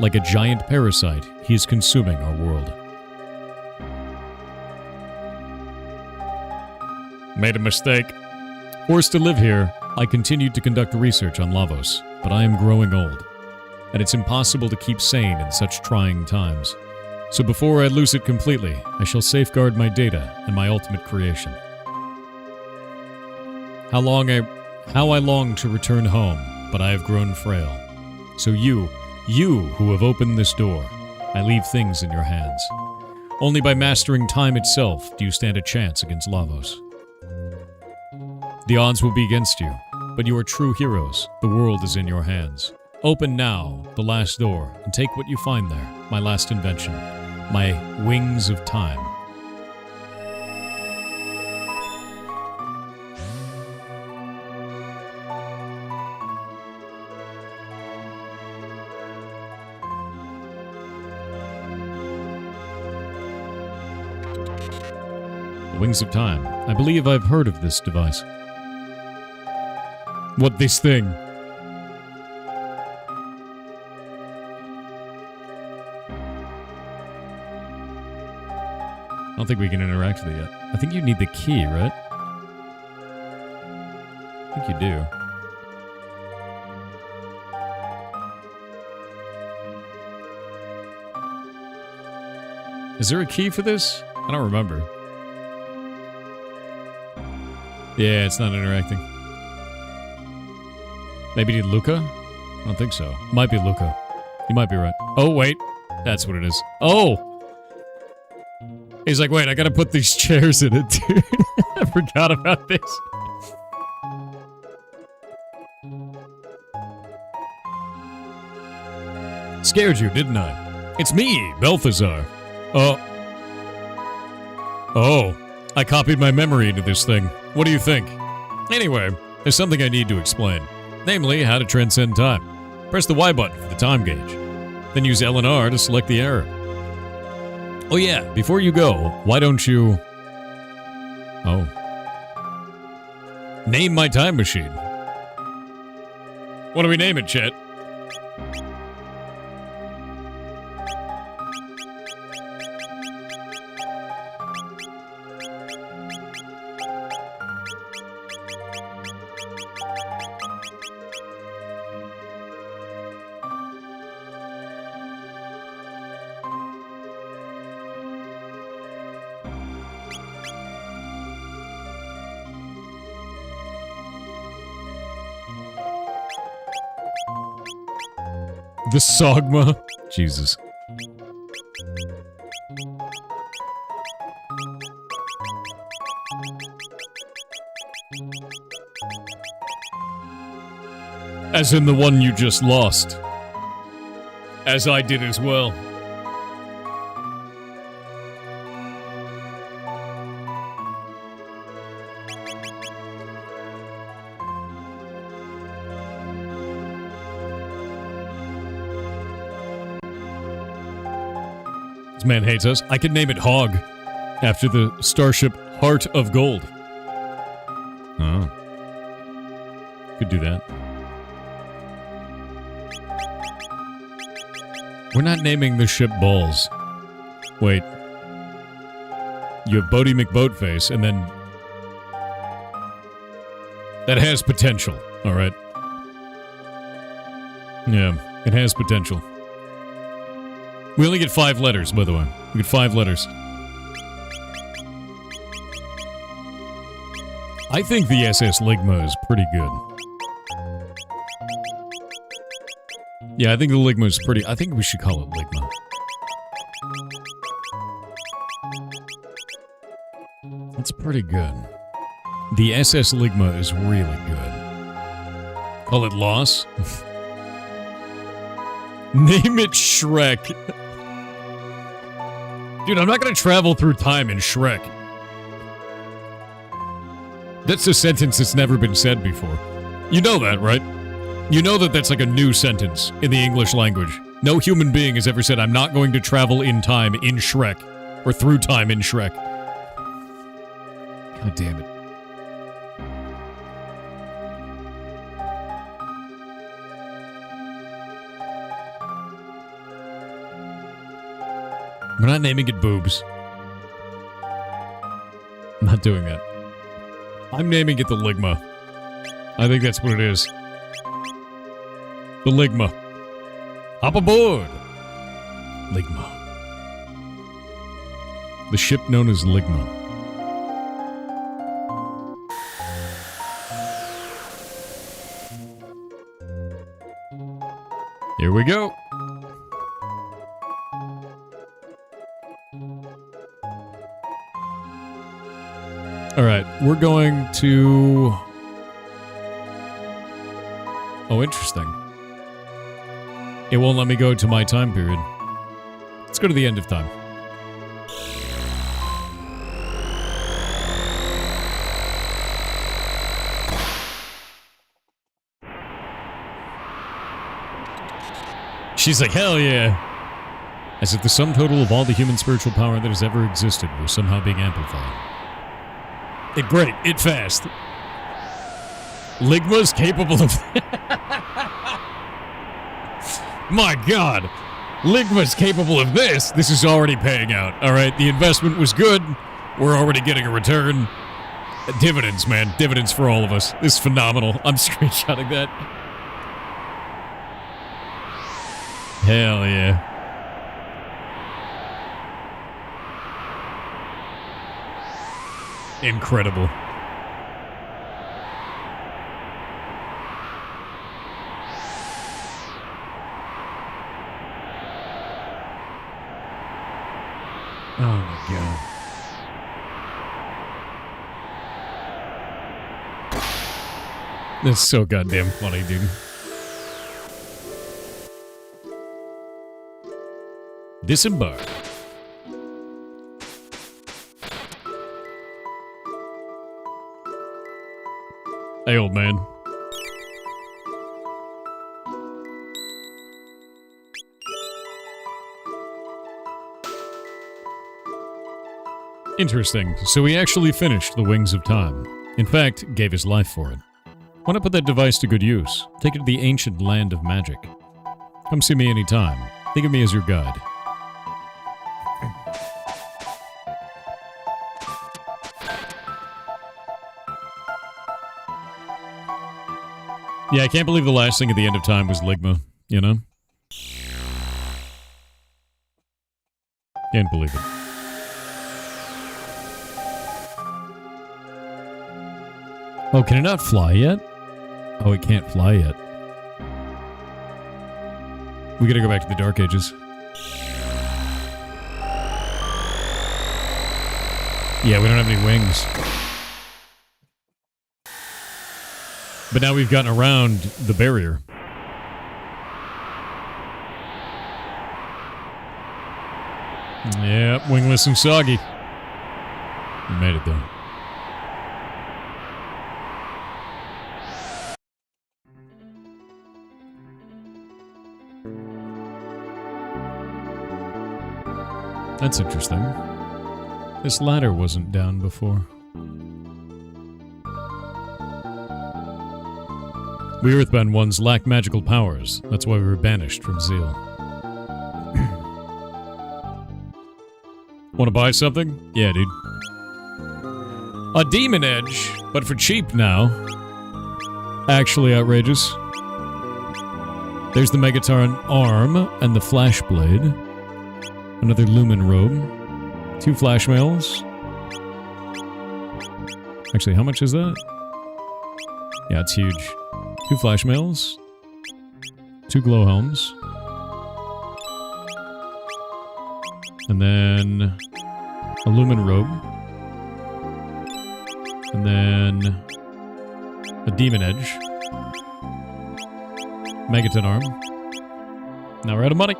Like a giant parasite, he is consuming our world. Made a mistake. Forced to live here, I continued to conduct research on Lavos, but I am growing old, and it's impossible to keep sane in such trying times. So before I lose it completely, I shall safeguard my data and my ultimate creation. How I long to return home, but I have grown frail. So you who have opened this door, I leave things in your hands. Only by mastering time itself do you stand a chance against Lavos. The odds will be against you, but you are true heroes. The world is in your hands. Open now the last door and take what you find there, my last invention, my wings of time. The wings of time. I believe I've heard of this device. What this thing? I don't think we can interact with it yet. I think you need the key, right? I think you do. Is there a key for this? I don't remember. Yeah, it's not interacting. Maybe need Luca? I don't think so. Might be Luca. You might be right. Oh, wait. That's what it is. Oh! He's like, wait, I gotta put these chairs in it, dude. I forgot about this. Scared you, didn't I? It's me, Balthazar. Oh, I copied my memory into this thing. What do you think? Anyway, there's something I need to explain. Namely, how to transcend time. Press the Y button for the time gauge. Then use L and R to select the error. Oh yeah, before you go, why don't you... Oh. Name my time machine. What do we name it, Chet? The Sogma? Jesus. As in the one you just lost. As I did as well. This man hates us. I could name it Hog, after the starship Heart of Gold. Oh. Could do that. We're not naming the ship Balls. Wait. You have Bodie McBoatface, and then... That has potential, alright? Yeah, it has potential. We only get 5 letters, by the way. We get 5 letters. I think the SS Ligma is pretty good. Yeah, I think the Ligma is pretty... I think we should call it Ligma. That's pretty good. The SS Ligma is really good. Call it Loss? Name it Shrek. Dude, I'm not gonna travel through time in Shrek. That's a sentence that's never been said before. You know that, right? You know that that's like a new sentence in the English language. No human being has ever said, I'm not going to travel in time in Shrek. Or through time in Shrek. God damn it. We're not naming it boobs. I'm not doing that. I'm naming it the Ligma. I think that's what it is. The Ligma. Hop aboard! Ligma. The ship known as Ligma. Here we go. All right, we're going to... Oh, interesting. It won't let me go to my time period. Let's go to the end of time. She's like, hell yeah. As if the sum total of all the human spiritual power that has ever existed were somehow being amplified. It great, it fast. Ligma's capable of... My god. Ligma's capable of this. This is already paying out. Alright, the investment was good. We're already getting a return. Dividends, man. Dividends for all of us. This is phenomenal. I'm screenshotting that. Hell yeah. Incredible. Oh my god. That's so goddamn funny, dude. Disembark. Hey, old man. Interesting. So he actually finished the Wings of Time. In fact, gave his life for it. Why not put that device to good use? Take it to the ancient land of magic. Come see me anytime. Think of me as your guide. Yeah, I can't believe the last thing at the end of time was Ligma, you know? Can't believe it. Oh, can it not fly yet? Oh, it can't fly yet. We gotta go back to the Dark Ages. Yeah, we don't have any wings. But now we've gotten around the barrier. Yep, wingless and soggy. We made it though. That's interesting. This ladder wasn't down before. We Earthbound ones lack magical powers. That's why we were banished from Zeal. Want to buy something? Yeah, dude. A Demon Edge, but for cheap now. Actually outrageous. There's the Megatarn arm and the Flash Blade. Another Lumen robe. 2 Flash Mails. Actually, how much is that? Yeah, it's huge. 2 Flash Mails. 2 Glow Helms. And then a Lumen robe. And then a Demon Edge. Megaton arm. Now we're out of money.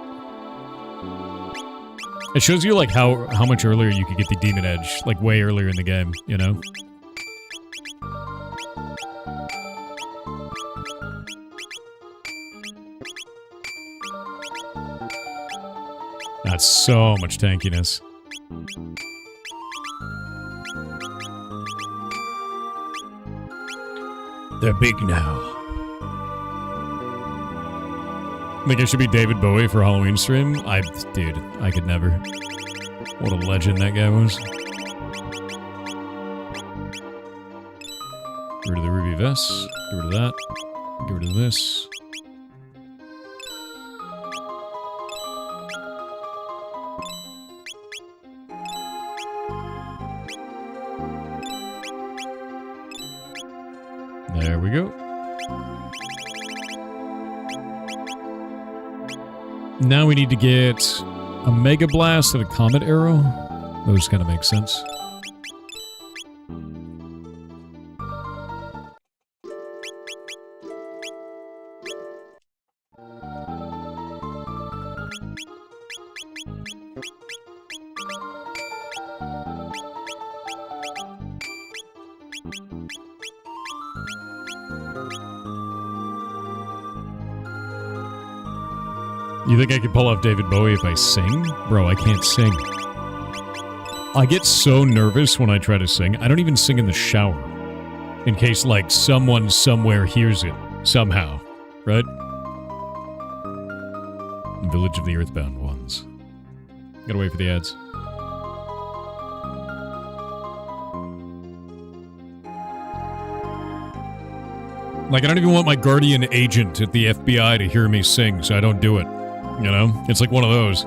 It shows you like how much earlier you could get the Demon Edge, like way earlier in the game, you know? That's so much tankiness. They're big now. Think I should be David Bowie for Halloween stream? Dude, I could never. What a legend that guy was. Get rid of the ruby vest. Get rid of that. Get rid of this. There we go. Now we need to get a Mega Blast and a Comet Arrow. Those kind of make sense. You think I could pull off David Bowie if I sing? Bro, I can't sing. I get so nervous when I try to sing. I don't even sing in the shower. In case, like, someone somewhere hears it. Somehow. Right? Village of the Earthbound Ones. Gotta wait for the ads. Like, I don't even want my guardian agent at the FBI to hear me sing, so I don't do it. You know? It's like one of those.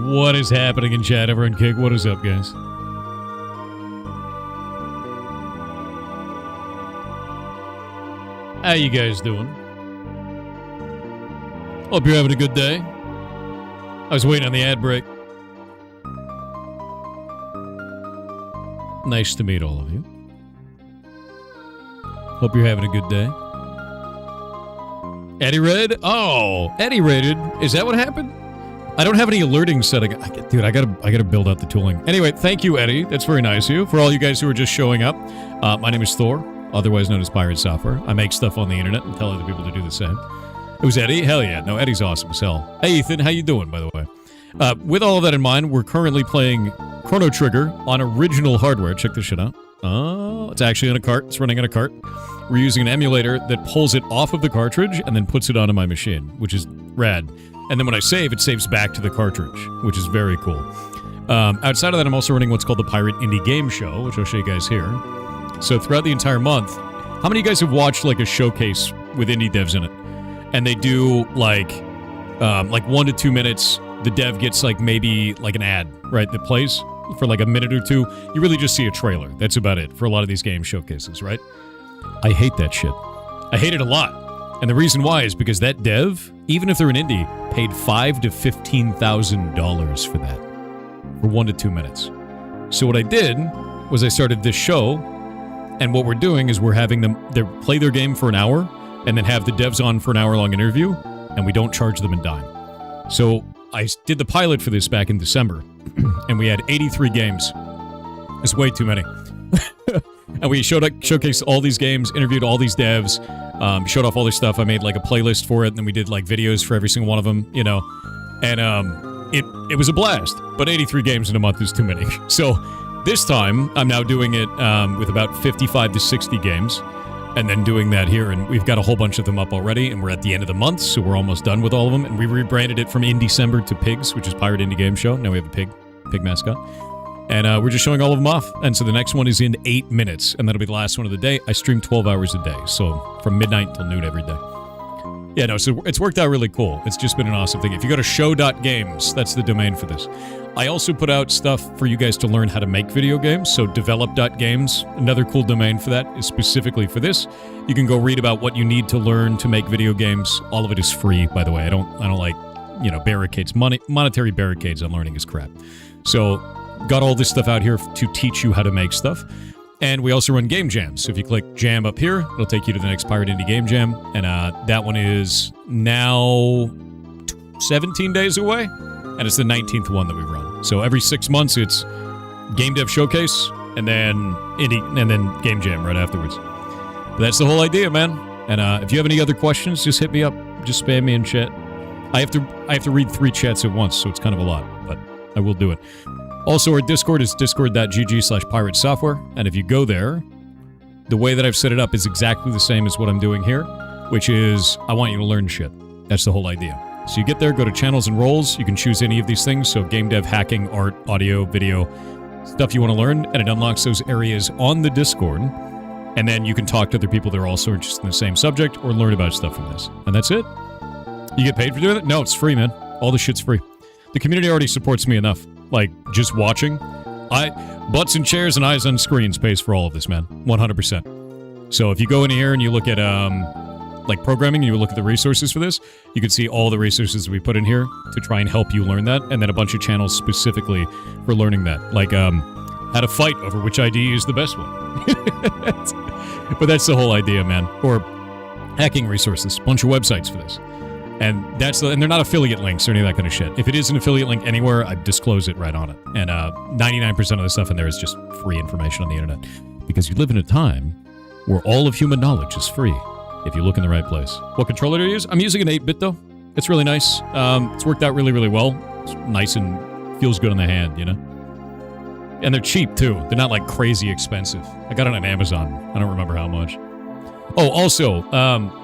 What is happening in chat? Everyone kick. What is up, guys? How you guys doing? Hope you're having a good day. I was waiting on the ad break. Nice to meet all of you. Hope you're having a good day. Eddie Red? Oh, Eddie Rated. Is that what happened? I don't have any alerting set. Dude, I gotta build out the tooling. Anyway, thank you, Eddie. That's very nice of you. For all you guys who are just showing up, my name is Thor, otherwise known as Pirate Software. I make stuff on the internet and tell other people to do the same. It was Eddie? Hell yeah. No, Eddie's awesome as hell. Hey, Ethan, how you doing, by the way? With all of that in mind, we're currently playing Chrono Trigger on original hardware. Check this shit out. Oh, it's actually in a cart. It's running in a cart. We're using an emulator that pulls it off of the cartridge and then puts it onto my machine, which is rad. And then when I save, it saves back to the cartridge, which is very cool. Outside of that, I'm also running what's called the Pirate Indie Game Show, which I'll show you guys here. So throughout the entire month, how many of you guys have watched like a showcase with indie devs in it? And they do like 1 to 2 minutes. The dev gets like maybe like an ad, right, that plays for like a minute or two. You really just see a trailer. That's about it for a lot of these game showcases, right? I hate that shit. I hate it a lot. And the reason why is because that dev, even if they're an indie, paid $5,000 to $15,000 for that. For 1 to 2 minutes. So what I did was I started this show, and what we're doing is we're having them play their game for an hour, and then have the devs on for an hour-long interview, and we don't charge them a dime. So I did the pilot for this back in December, and we had 83 games. It's way too many. And we showcased all these games, interviewed all these devs, showed off all this stuff. I made like a playlist for it, and then we did like videos for every single one of them, you know. And it was a blast, but 83 games in a month is too many. So this time, I'm now doing it with about 55 to 60 games. and then doing that here. And we've got a whole bunch of them up already, and we're at the end of the month, so we're almost done with all of them. And we rebranded it from In December to Pigs, which is Pirate Indie Game Show. Now we have a pig mascot. And we're just showing all of them off. And so the next one is in 8 minutes, and that'll be the last one of the day. I stream 12 hours a day, so from midnight until noon every day. Yeah, no, so it's worked out really cool. It's just been an awesome thing. If you go to show.games, that's the domain for this. I also put out stuff for you guys to learn how to make video games, so develop.games, another cool domain for that is specifically for this. You can go read about what you need to learn to make video games. All of it is free, by the way. I don't like, barricades. Monetary barricades on learning is crap. So, got all this stuff out here to teach you how to make stuff. And we also run game jams. So if you click jam up here, it'll take you to the next Pirate Indie Game Jam. And that one is now 17 days away. And it's the 19th one that we run. So every 6 months, it's Game Dev Showcase and then Game Jam right afterwards. But that's the whole idea, man. And if you have any other questions, just hit me up. Just spam me in chat. I have to read 3 chats at once, so it's kind of a lot, but I will do it. Also, our Discord is discord.gg/piratesoftware, and if you go there, the way that I've set it up is exactly the same as what I'm doing here, which is I want you to learn shit. That's the whole idea. So you get there, go to channels and roles, you can choose any of these things, so game dev, hacking, art, audio, video, stuff you want to learn, and it unlocks those areas on the Discord, and then you can talk to other people that are also interested in the same subject or learn about stuff from this. And that's it. You get paid for doing it? No, it's free, man. All this shit's free. The community already supports me enough. Like, just watching. Butts and chairs and eyes on screens pays for all of this, man. 100%. So if you go in here and you look at, programming, and you look at the resources for this, you can see all the resources we put in here to try and help you learn that, and then a bunch of channels specifically for learning that. Like, how to fight over which ID is the best one. But that's the whole idea, man. Or hacking resources. Bunch of websites for this. And and they're not affiliate links or any of that kind of shit. If it is an affiliate link anywhere, I disclose it right on it. And 99% of the stuff in there is just free information on the internet. Because you live in a time where all of human knowledge is free, if you look in the right place. What controller do you use? I'm using an 8-bit, though. It's really nice. It's worked out really, really well. It's nice and feels good on the hand, And they're cheap, too. They're not, like, crazy expensive. I got it on Amazon. I don't remember how much. Oh, also,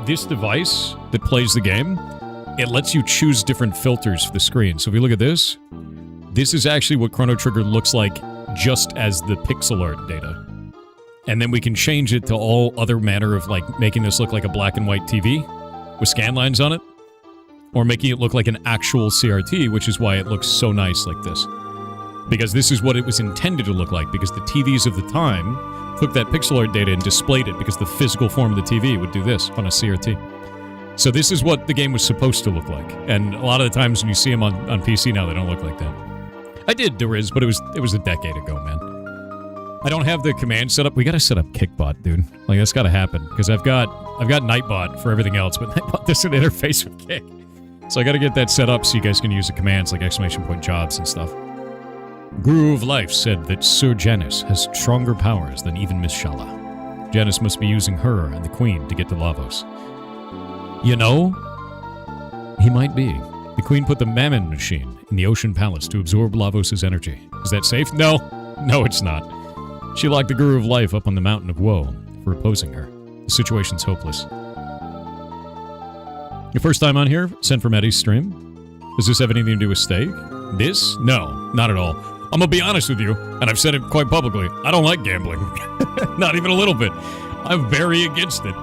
this device that plays the game, it lets you choose different filters for the screen. So if you look at this is actually what Chrono Trigger looks like just as the pixel art data. And then we can change it to all other manner of, like, making this look like a black and white TV with scan lines on it, or making it look like an actual CRT, which is why it looks so nice like this. Because this is what it was intended to look like, because the TVs of the time took that pixel art data and displayed it, because the physical form of the TV would do this on a CRT. So this is what the game was supposed to look like. And a lot of the times when you see them on PC now, they don't look like that. I did Deriz, but it was a decade ago, man. I don't have the command set up. We gotta set up Kickbot, dude. Like, that's gotta happen. Because I've got Nightbot for everything else, but Nightbot doesn't interface with Kick. So I gotta get that set up so you guys can use the commands like !jobs and stuff. Guru of Life said that Sir Janus has stronger powers than even Miss Shala. Janus must be using her and the Queen to get to Lavos. You know, he might be. The Queen put the Mammon machine in the Ocean Palace to absorb Lavos' energy. Is that safe? No. No, it's not. She locked the Guru of Life up on the Mountain of Woe for opposing her. The situation's hopeless. Your first time on here? Sent from Eddie's stream? Does this have anything to do with steak? This? No, not at all. I'm gonna be honest with you, and I've said it quite publicly. I don't like gambling. Not even a little bit. I'm very against it.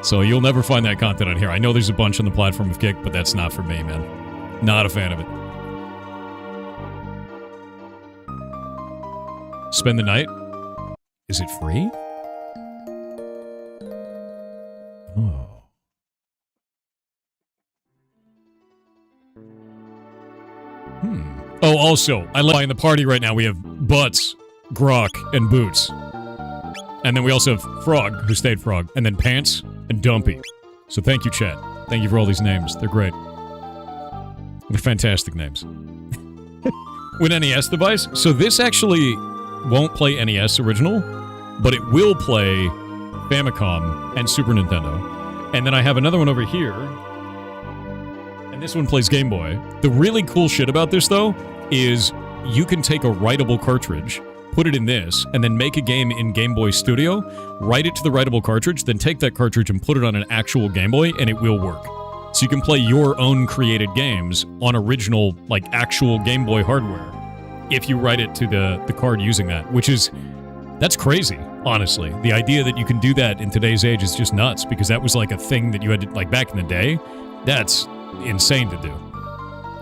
So you'll never find that content on here. I know there's a bunch on the platform of Kick, but that's not for me, man. Not a fan of it. Spend the night? Is it free? Oh. Oh, also, I like in the party right now we have Butts, Grok, and Boots. And then we also have Frog, who stayed Frog, and then Pants and Dumpy. So thank you, chat. Thank you for all these names. They're great. They're fantastic names. With NES device? So this actually won't play NES original, but it will play Famicom and Super Nintendo. And then I have another one over here. And this one plays Game Boy. The really cool shit about this, though, is you can take a writable cartridge, put it in this, and then make a game in Game Boy Studio, write it to the writable cartridge, then take that cartridge and put it on an actual Game Boy, and it will work. So you can play your own created games on original, like, actual Game Boy hardware if you write it to the card using that, which is... That's crazy, honestly. The idea that you can do that in today's age is just nuts, because that was like a thing that you had to, like, back in the day. That's insane to do.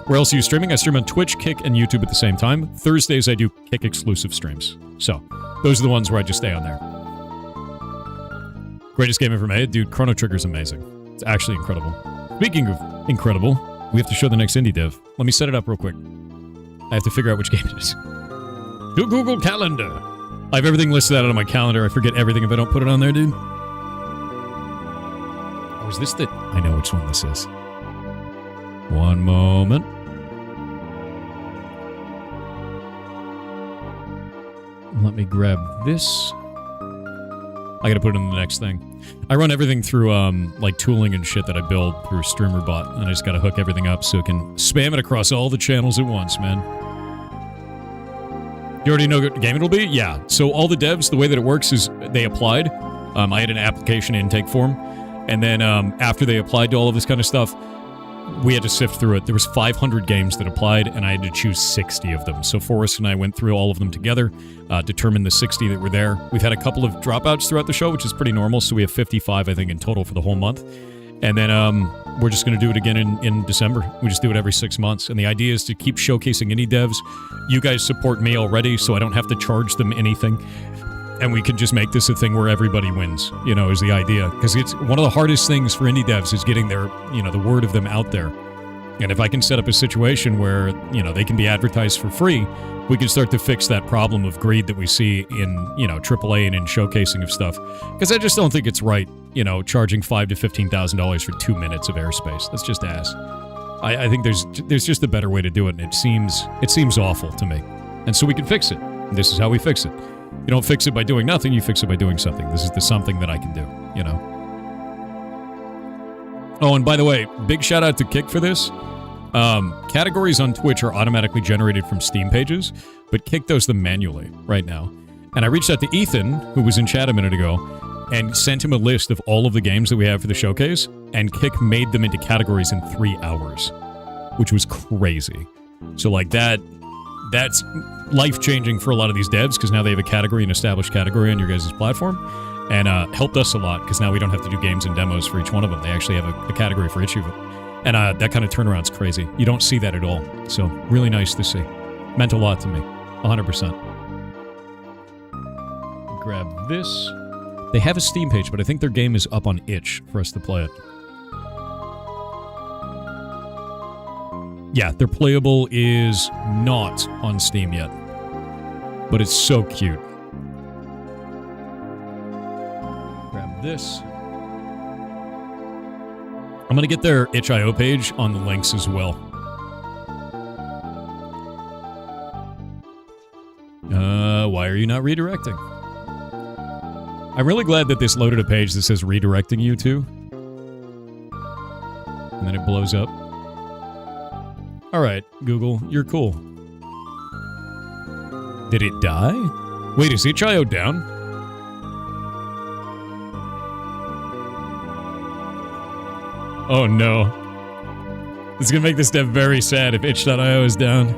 Where else are you streaming? I stream on Twitch, Kick, and YouTube at the same time. Thursdays, I do Kick exclusive streams. So, those are the ones where I just stay on there. Greatest game ever made? Dude, Chrono Trigger's amazing. It's actually incredible. Speaking of incredible, we have to show the next indie dev. Let me set it up real quick. I have to figure out which game it is. To Google Calendar. I have everything listed out on my calendar. I forget everything if I don't put it on there, dude. Or is this the... I know which one this is. One moment. Let me grab this. I gotta put it in the next thing. I run everything through, like, tooling and shit that I build through StreamerBot, and I just gotta hook everything up so it can spam it across all the channels at once, man. You already know what game it'll be? Yeah. So all the devs, the way that it works is they applied. I had an application intake form. And then after they applied to all of this kind of stuff, we had to sift through it. There was 500 games that applied, and I had to choose 60 of them. So Forrest and I went through all of them together, determined the 60 that were there. We've had a couple of dropouts throughout the show, which is pretty normal. So we have 55, I think, in total for the whole month. And then we're just going to do it again in December. We just do it every 6 months. And the idea is to keep showcasing indie devs. You guys support me already, so I don't have to charge them anything. And we can just make this a thing where everybody wins, you know, is the idea. Because it's one of the hardest things for indie devs is getting their, you know, the word of them out there. And if I can set up a situation where, you know, they can be advertised for free, we can start to fix that problem of greed that we see in, you know, AAA and in showcasing of stuff. Because I just don't think it's right, you know, charging $5,000 to $15,000 for 2 minutes of airspace. That's just ass. I think there's just a better way to do it, and it seems awful to me. And so we can fix it. And this is how we fix it. You don't fix it by doing nothing, you fix it by doing something. This is the something that I can do, you know. Oh, and by the way, big shout out to Kick for this. Categories on Twitch are automatically generated from Steam pages, but Kick does them manually right now. And I reached out to Ethan, who was in chat a minute ago, and sent him a list of all of the games that we have for the showcase, and Kick made them into categories in 3 hours, which was crazy. So, like, that's life-changing for a lot of these devs, because now they have a category, an established category on your guys' platform, and helped us a lot, because now we don't have to do games and demos for each one of them. They actually have a category for each of them. And that kind of turnaround's crazy. You don't see that at all. So, really nice to see. Meant a lot to me. 100%. Grab this. They have a Steam page, but I think their game is up on itch for us to play it. Yeah, their playable is not on Steam yet. But it's so cute. Grab this. I'm going to get their itch.io page on the links as well. Why are you not redirecting? I'm really glad that this loaded a page that says redirecting you to. And then it blows up. Alright, Google, you're cool. Did it die? Wait, is itch.io down? Oh no. This is gonna make this dev very sad if itch.io is down.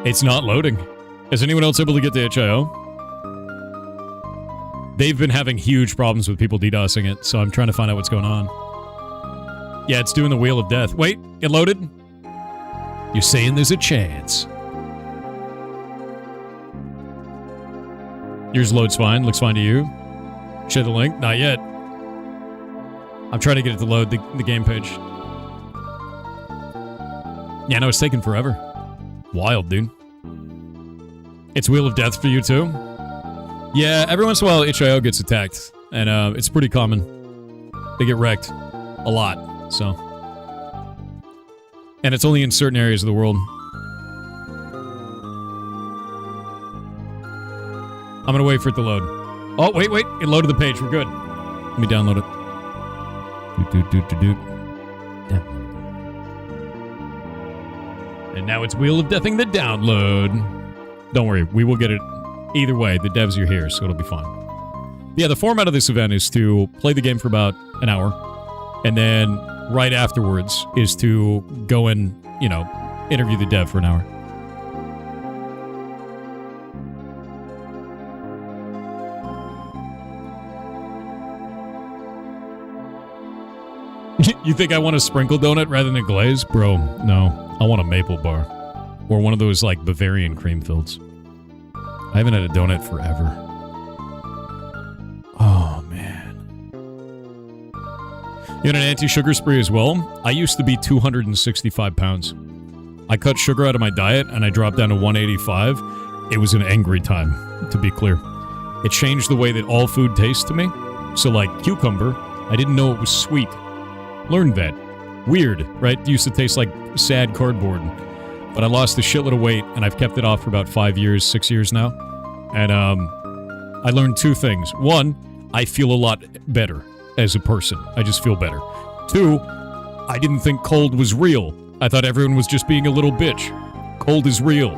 It's not loading. Is anyone else able to get to itch.io? They've been having huge problems with people DDoSing it, so I'm trying to find out what's going on. Yeah, it's doing the Wheel of Death. Wait, it loaded? You're saying there's a chance. Yours loads fine. Looks fine to you. Share the link? Not yet. I'm trying to get it to load the game page. Yeah, no, it's taking forever. Wild, dude. It's Wheel of Death for you, too? Yeah, every once in a while, itch.io gets attacked. And it's pretty common. They get wrecked. A lot, so. And it's only in certain areas of the world. I'm gonna wait for it to load. Oh, wait. It loaded the page. We're good. Let me download it. And now it's Wheel of Deathing the download. Don't worry. We will get it either way. The devs are here, so it'll be fine. Yeah, the format of this event is to play the game for about an hour, and then right afterwards is to go and, you know, interview the dev for an hour. You think I want a sprinkle donut rather than a glaze? Bro, no. I want a maple bar. Or one of those, like, Bavarian cream fills. I haven't had a donut forever. Oh, man. You had an anti-sugar spree as well? I used to be 265 pounds. I cut sugar out of my diet, and I dropped down to 185. It was an angry time, to be clear. It changed the way that all food tastes to me. So, like, cucumber, I didn't know it was sweet. Learned that. Weird, right? It used to taste like sad cardboard. But I lost a shitload of weight, and I've kept it off for about 5 years, 6 years now. And I learned two things. One, I feel a lot better as a person. I just feel better. Two, I didn't think cold was real. I thought everyone was just being a little bitch. Cold is real.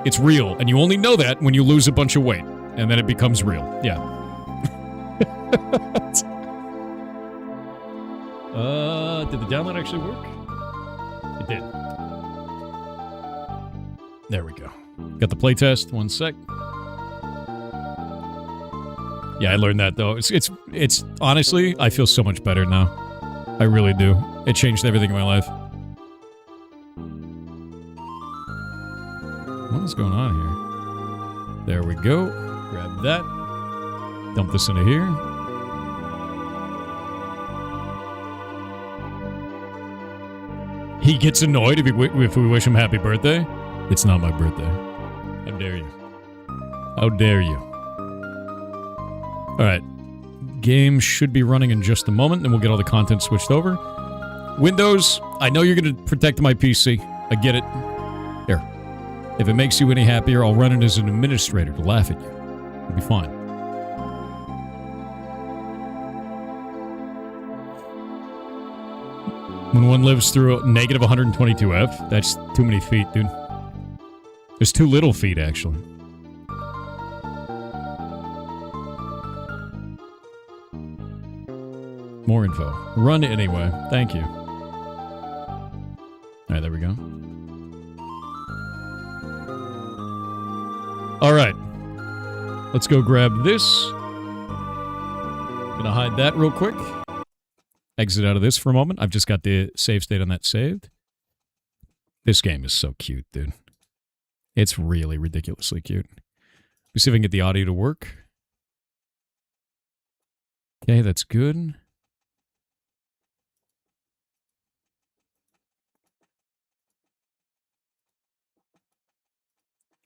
It's real. And you only know that when you lose a bunch of weight. And then it becomes real. Yeah. Did the download actually work? It did. There we go. Got the playtest. 1 sec. Yeah, I learned that though. It's honestly, I feel so much better now. I really do. It changed everything in my life. What is going on here? There we go. Grab that. Dump this into here. He gets annoyed if we wish him happy birthday. It's not my birthday. How dare you? How dare you? Alright. Game should be running in just a moment, then we'll get all the content switched over. Windows, I know you're going to protect my PC. I get it. Here. If it makes you any happier, I'll run it as an administrator to laugh at you. It'll be fine. When one lives through a negative 122F, that's too many feet, dude. There's too little feet, actually. More info. Run anyway. Thank you. Alright, there we go. Alright. Let's go grab this. Gonna hide that real quick. Exit out of this for a moment. I've just got the save state on that saved. This game is so cute, dude. It's really ridiculously cute. Let's see if I can get the audio to work. Okay, that's good.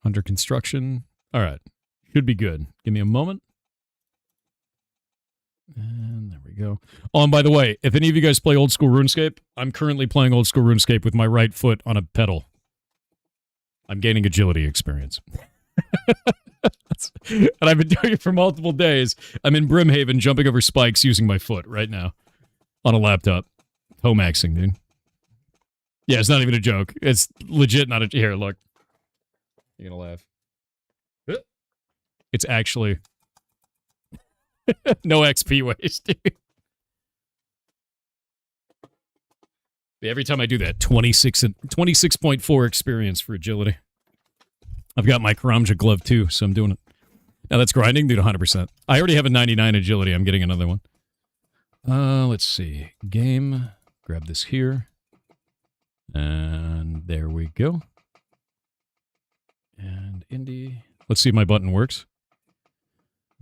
Under construction. All right. Should be good. Give me a moment. And there we go. Oh, and by the way, if any of you guys play old school RuneScape, I'm currently playing old school RuneScape with my right foot on a pedal. I'm gaining agility experience. And I've been doing it for multiple days. I'm in Brimhaven jumping over spikes using my foot right now. On a laptop. Toe-maxing, dude. Yeah, it's not even a joke. It's legit not a... Here, look. You're gonna laugh. It's actually... no XP waste, dude. Every time I do that, 26.4 experience for agility. I've got my Karamja glove too, so I'm doing it. Now that's grinding, dude, 100%. I already have a 99 agility. I'm getting another one. Let's see. Game. Grab this here. And there we go. And indie. Let's see if my button works.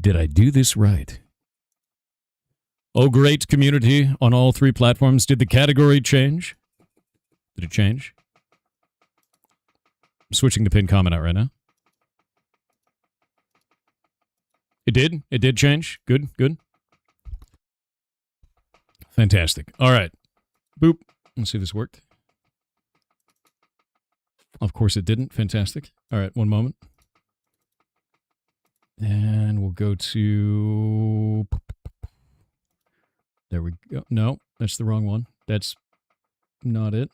Did I do this right? Oh, great community on all 3 platforms. Did the category change? Did it change? I'm switching the pinned comment out right now. It did? It did change? Good, good. Fantastic. All right. Boop. Let's see if this worked. Of course it didn't. Fantastic. All right, one moment. And we'll go to... There we go. No, that's the wrong one. That's not it.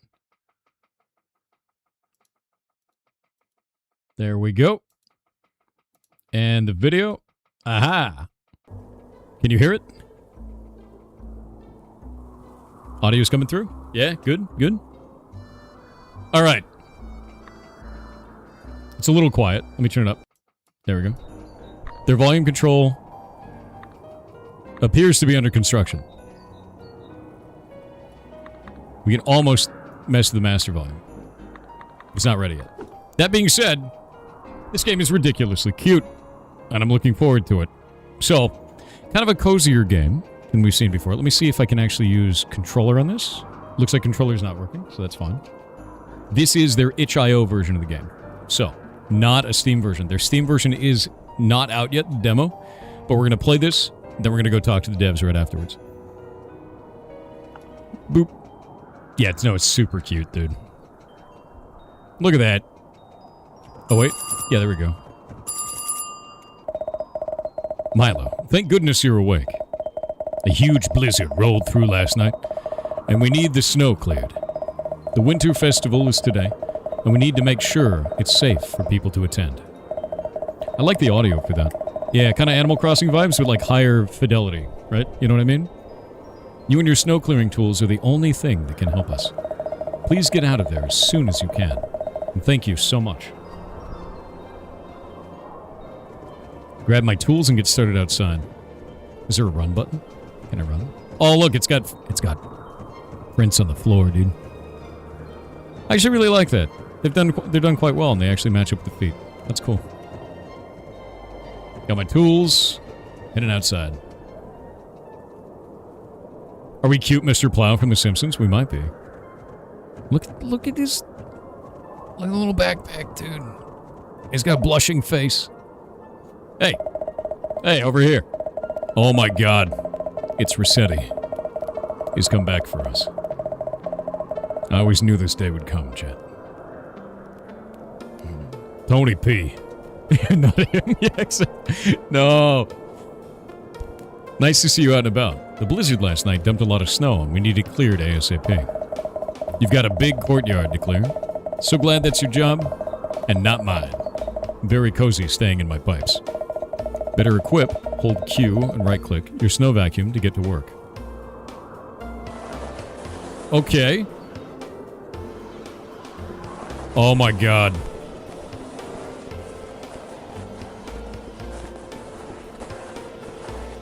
There we go. And the video. Aha! Can you hear it? Audio's coming through? Yeah, good, good. All right. It's a little quiet. Let me turn it up. There we go. Their volume control appears to be under construction. We can almost mess with the master volume. It's not ready yet. That being said, this game is ridiculously cute, and I'm looking forward to it. So, kind of a cozier game than we've seen before. Let me see if I can actually use controller on this. Looks like controller's not working, so that's fine. This is their itch.io version of the game. So, not a Steam version. Their Steam version is not out yet, the demo, but we're going to play this, then we're going to go talk to the devs right afterwards. Boop. Yeah, it's super cute, dude. Look at that. Oh, wait. Yeah, there we go. Milo, thank goodness you're awake. A huge blizzard rolled through last night, and we need the snow cleared. The Winter Festival is today, and we need to make sure it's safe for people to attend. I like the audio for that. Yeah, kind of Animal Crossing vibes with like higher fidelity, right? You know what I mean? You and your snow clearing tools are the only thing that can help us. Please get out of there as soon as you can. And thank you so much. Grab my tools and get started outside. Is there a run button? Can I run? Oh, look, it's got prints on the floor, dude. I actually really like that. They're done quite well, and they actually match up with the feet. That's cool. Got my tools. Heading outside. Are we cute, Mr. Plow from The Simpsons? We might be. Look at his like a little backpack, dude. He's got a blushing face. Hey, over here. Oh my God, it's Rossetti. He's come back for us. I always knew this day would come, Chet. Tony P. Not him. Yes. No. Nice to see you out and about. The blizzard last night dumped a lot of snow, and we need it cleared ASAP. You've got a big courtyard to clear. So glad that's your job, and not mine. Very cozy staying in my pipes. Better equip, hold Q, and right-click your snow vacuum to get to work. Okay. Oh my God.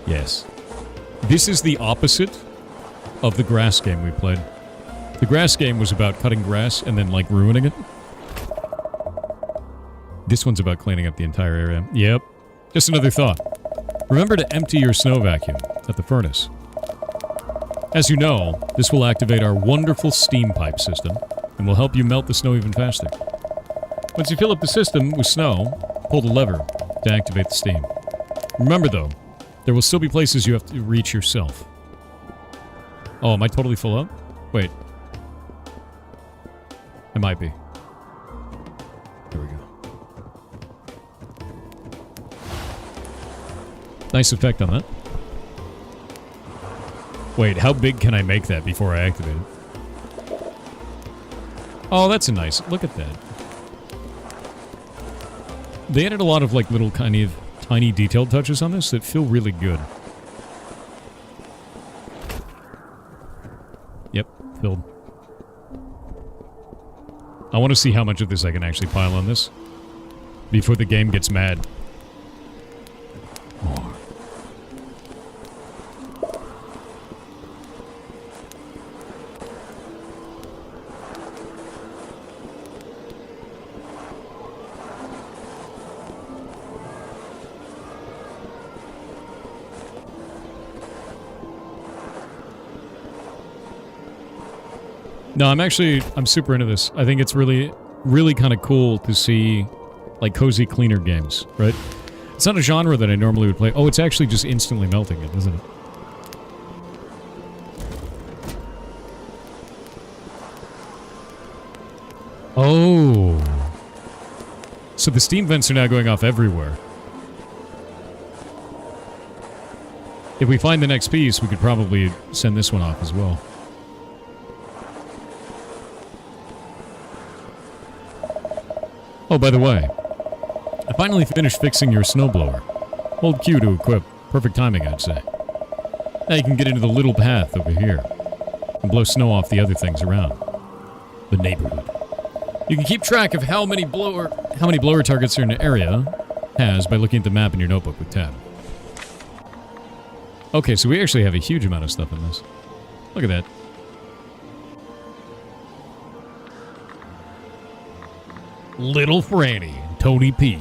Yes. This is the opposite of the grass game we played. The grass game was about cutting grass and then, like, ruining it. This one's about cleaning up the entire area. Yep. Just another thought. Remember to empty your snow vacuum at the furnace. As you know, this will activate our wonderful steam pipe system and will help you melt the snow even faster. Once you fill up the system with snow, pull the lever to activate the steam. Remember, though, there will still be places you have to reach yourself. Oh, am I totally full up? Wait. I might be. There we go. Nice effect on that. Wait, how big can I make that before I activate it? Oh, that's a nice... Look at that. They added a lot of, like, little kind of tiny detailed touches on this that feel really good. Yep, filled. I want to see how much of this I can actually pile on this before the game gets mad. More. No, I'm super into this. I think it's really, really kind of cool to see, like, cozy cleaner games, right? It's not a genre that I normally would play. Oh, it's actually just instantly melting it, isn't it? Oh. So the steam vents are now going off everywhere. If we find the next piece, we could probably send this one off as well. Oh, by the way, I finally finished fixing your snowblower. Hold Q to equip. Perfect timing, I'd say. Now you can get into the little path over here and blow snow off the other things around the neighborhood. You can keep track of how many blower targets are in an area has by looking at the map in your notebook with tab. Okay, so we actually have a huge amount of stuff in this. Look at that. Little Franny, Tony P.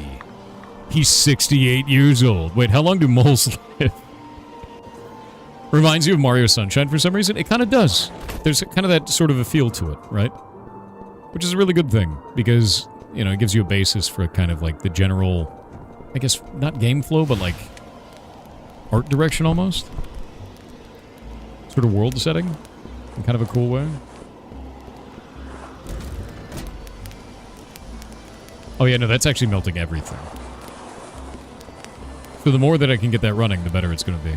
He's 68 years old. Wait, how long do moles live? Reminds you of Mario Sunshine for some reason? It kind of does. There's kind of that sort of a feel to it, right? Which is a really good thing, because, you know, it gives you a basis for kind of like the general, I guess, not game flow, but like art direction almost. Sort of world setting in kind of a cool way. Oh yeah, no, that's actually melting everything. So the more that I can get that running, the better it's going to be.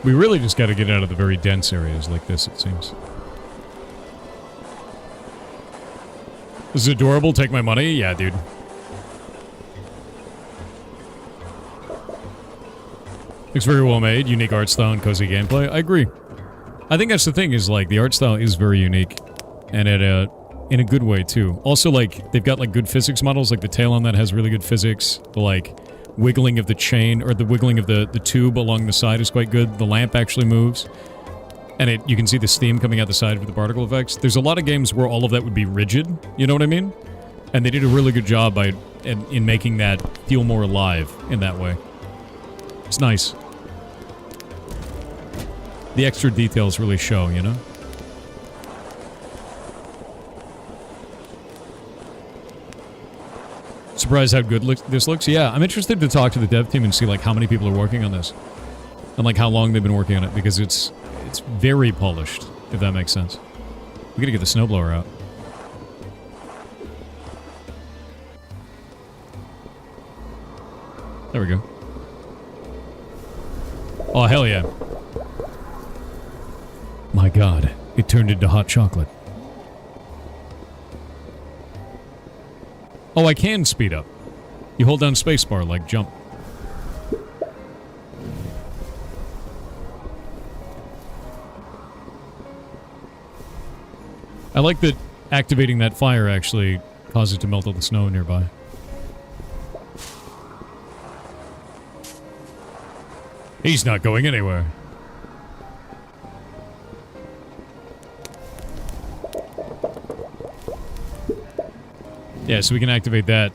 We really just got to get out of the very dense areas like this, it seems. This is adorable. Take my money? Yeah, dude. Looks very well made. Unique art style and cozy gameplay. I agree. I think that's the thing, is like the art style is very unique. And in a good way, too. Also, like, they've got like good physics models. Like the tail on that has really good physics. The like wiggling of the chain, or the wiggling of the tube along the side is quite good. The lamp actually moves. And you can see the steam coming out the side with the particle effects. There's a lot of games where all of that would be rigid, you know what I mean? And they did a really good job in making that feel more alive in that way. It's nice. The extra details really show, you know? Surprised how good this looks? Yeah, I'm interested to talk to the dev team and see like how many people are working on this. And like how long they've been working on it, because it's very polished, if that makes sense. We gotta get the snowblower out. There we go. Oh, hell yeah. My god, it turned into hot chocolate. Oh, I can speed up. You hold down spacebar like jump. I like that activating that fire actually causes it to melt all the snow nearby. He's not going anywhere. Yeah, so we can activate that.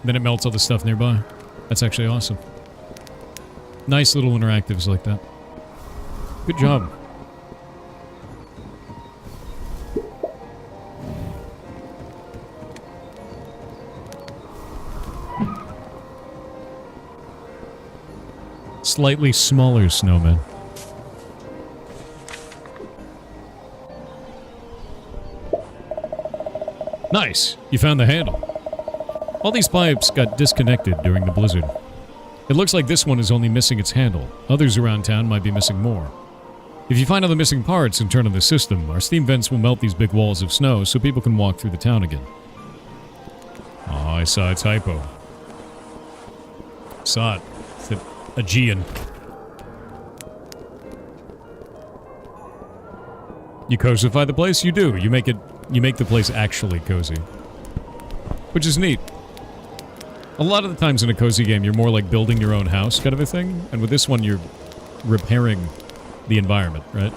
Then it melts all the stuff nearby. That's actually awesome. Nice little interactives like that. Good job. Slightly smaller snowman. Nice! You found the handle. All these pipes got disconnected during the blizzard. It looks like this one is only missing its handle. Others around town might be missing more. If you find all the missing parts and turn on the system, our steam vents will melt these big walls of snow so people can walk through the town again. Oh, I saw a typo. Saw it. It's Aegean. You cosify the place? You do. You make the place actually cozy. Which is neat. A lot of the times in a cozy game, you're more like building your own house kind of a thing. And with this one, you're repairing the environment, right?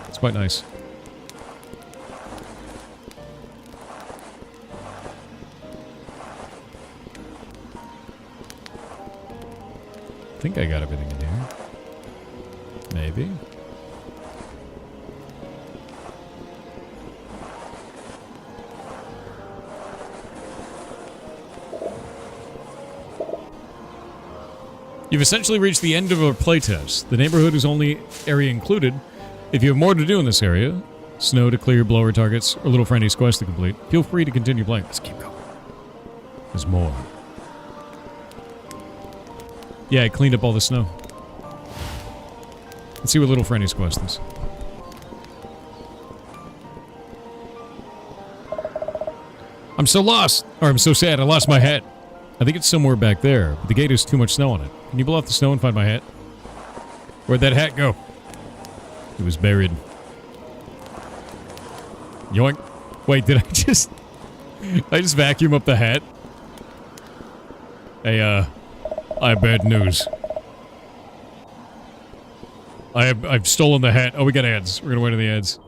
It's quite nice. I think I got everything in here. Maybe. You've essentially reached the end of our playtest. The neighborhood is only area included. If you have more to do in this area, snow to clear, blower targets, or Little Frenny's quest to complete, feel free to continue playing. Let's keep going. There's more. Yeah, I cleaned up all the snow. Let's see what Little Frenny's quest is. I'm so lost! Or I'm so sad, I lost my hat. I think it's somewhere back there, but the gate has too much snow on it. Can you blow off the snow and find my hat? Where'd that hat go? It was buried. Yoink. Wait, did I just... I just vacuum up the hat? Hey, I have bad news. I've stolen the hat. Oh, we got ads. We're gonna wait on the ads.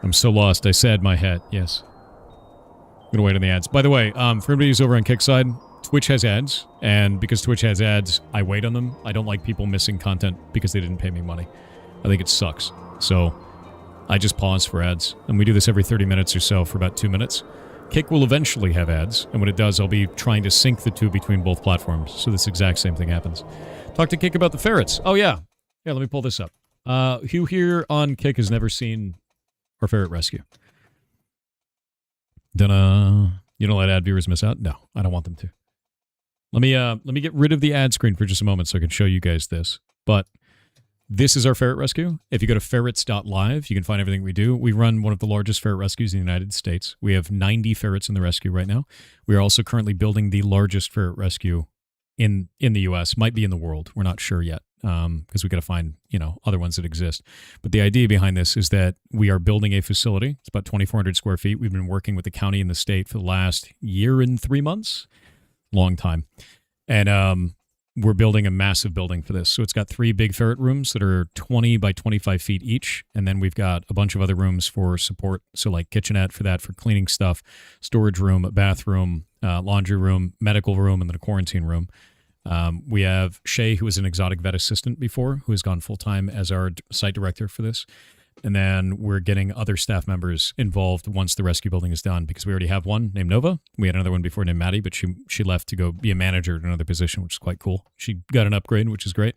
I'm so lost. I said my hat. Yes. I'm gonna wait on the ads. By the way, for everybody who's over on Kickside, Twitch has ads, and because Twitch has ads, I wait on them. I don't like people missing content because they didn't pay me money. I think it sucks. So, I just pause for ads, and we do this every 30 minutes or so for about 2 minutes. Kick will eventually have ads, and when it does, I'll be trying to sync the two between both platforms, so this exact same thing happens. Talk to Kick about the ferrets. Oh, yeah. Yeah, let me pull this up. Who here on Kick has never seen our ferret rescue? Dunna. You don't let ad viewers miss out? No, I don't want them to. Let me get rid of the ad screen for just a moment so I can show you guys this. But this is our ferret rescue. If you go to ferrets.live, you can find everything we do. We run one of the largest ferret rescues in the United States. We have 90 ferrets in the rescue right now. We are also currently building the largest ferret rescue in the U.S. Might be in the world. We're not sure yet because we got to find, other ones that exist. But the idea behind this is that we are building a facility. It's about 2,400 square feet. We've been working with the county and the state for the last year and 3 months. Long time. And we're building a massive building for this. So it's got 3 big ferret rooms that are 20 by 25 feet each. And then we've got a bunch of other rooms for support. So like kitchenette for that, for cleaning stuff, storage room, a bathroom, laundry room, medical room, and then a quarantine room. We have Shay, who was an exotic vet assistant before, who has gone full-time as our site director for this. And then we're getting other staff members involved once the rescue building is done, because we already have one named Nova. We had another one before named Maddie, but she left to go be a manager at another position, which is quite cool. She got an upgrade, which is great.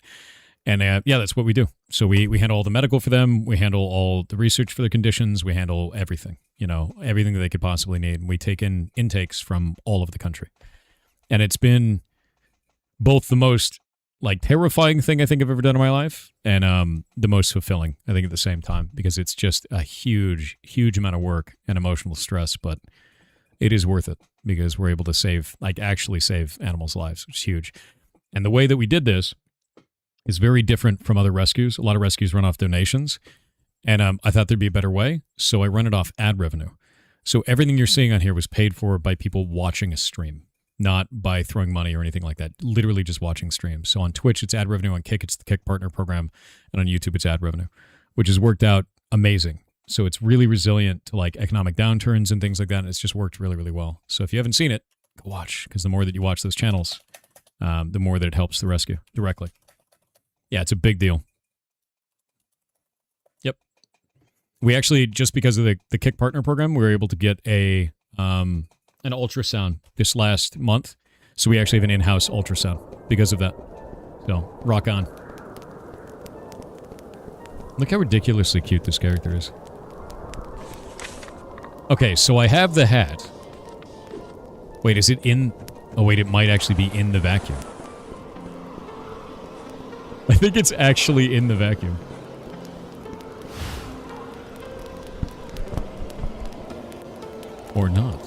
And yeah, that's what we do. So we handle all the medical for them. We handle all the research for their conditions. We handle everything, everything that they could possibly need. And we take in intakes from all over the country. And it's been both the most terrifying thing I think I've ever done in my life, and the most fulfilling, I think, at the same time, because it's just a huge, huge amount of work and emotional stress, but it is worth it because we're able to actually save animals' lives, which is huge. And the way that we did this is very different from other rescues. A lot of rescues run off donations, and I thought there'd be a better way, so I run it off ad revenue. So everything you're seeing on here was paid for by people watching a stream. Not by throwing money or anything like that. Literally just watching streams. So on Twitch, it's ad revenue. On Kick, it's the Kick Partner Program. And on YouTube, it's ad revenue, which has worked out amazing. So it's really resilient to economic downturns and things like that. And it's just worked really, really well. So if you haven't seen it, go watch. Because the more that you watch those channels, the more that it helps the rescue directly. Yeah, it's a big deal. Yep. We actually, just because of the Kick Partner Program, we were able to get an ultrasound this last month. So we actually have an in-house ultrasound because of that. So, rock on. Look how ridiculously cute this character is. Okay, so I have the hat. Wait, is it in... Oh, wait, it might actually be in the vacuum. I think it's actually in the vacuum. Or not.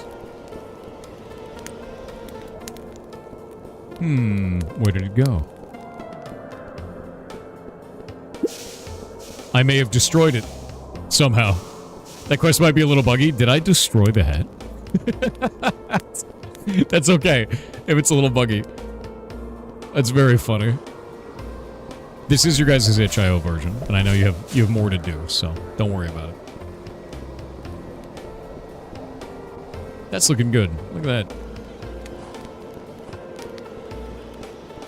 Where did it go? I may have destroyed it. Somehow. That quest might be a little buggy. Did I destroy the hat? That's okay, if it's a little buggy. That's very funny. This is your guys' itch.io version, and I know you have more to do, so don't worry about it. That's looking good. Look at that.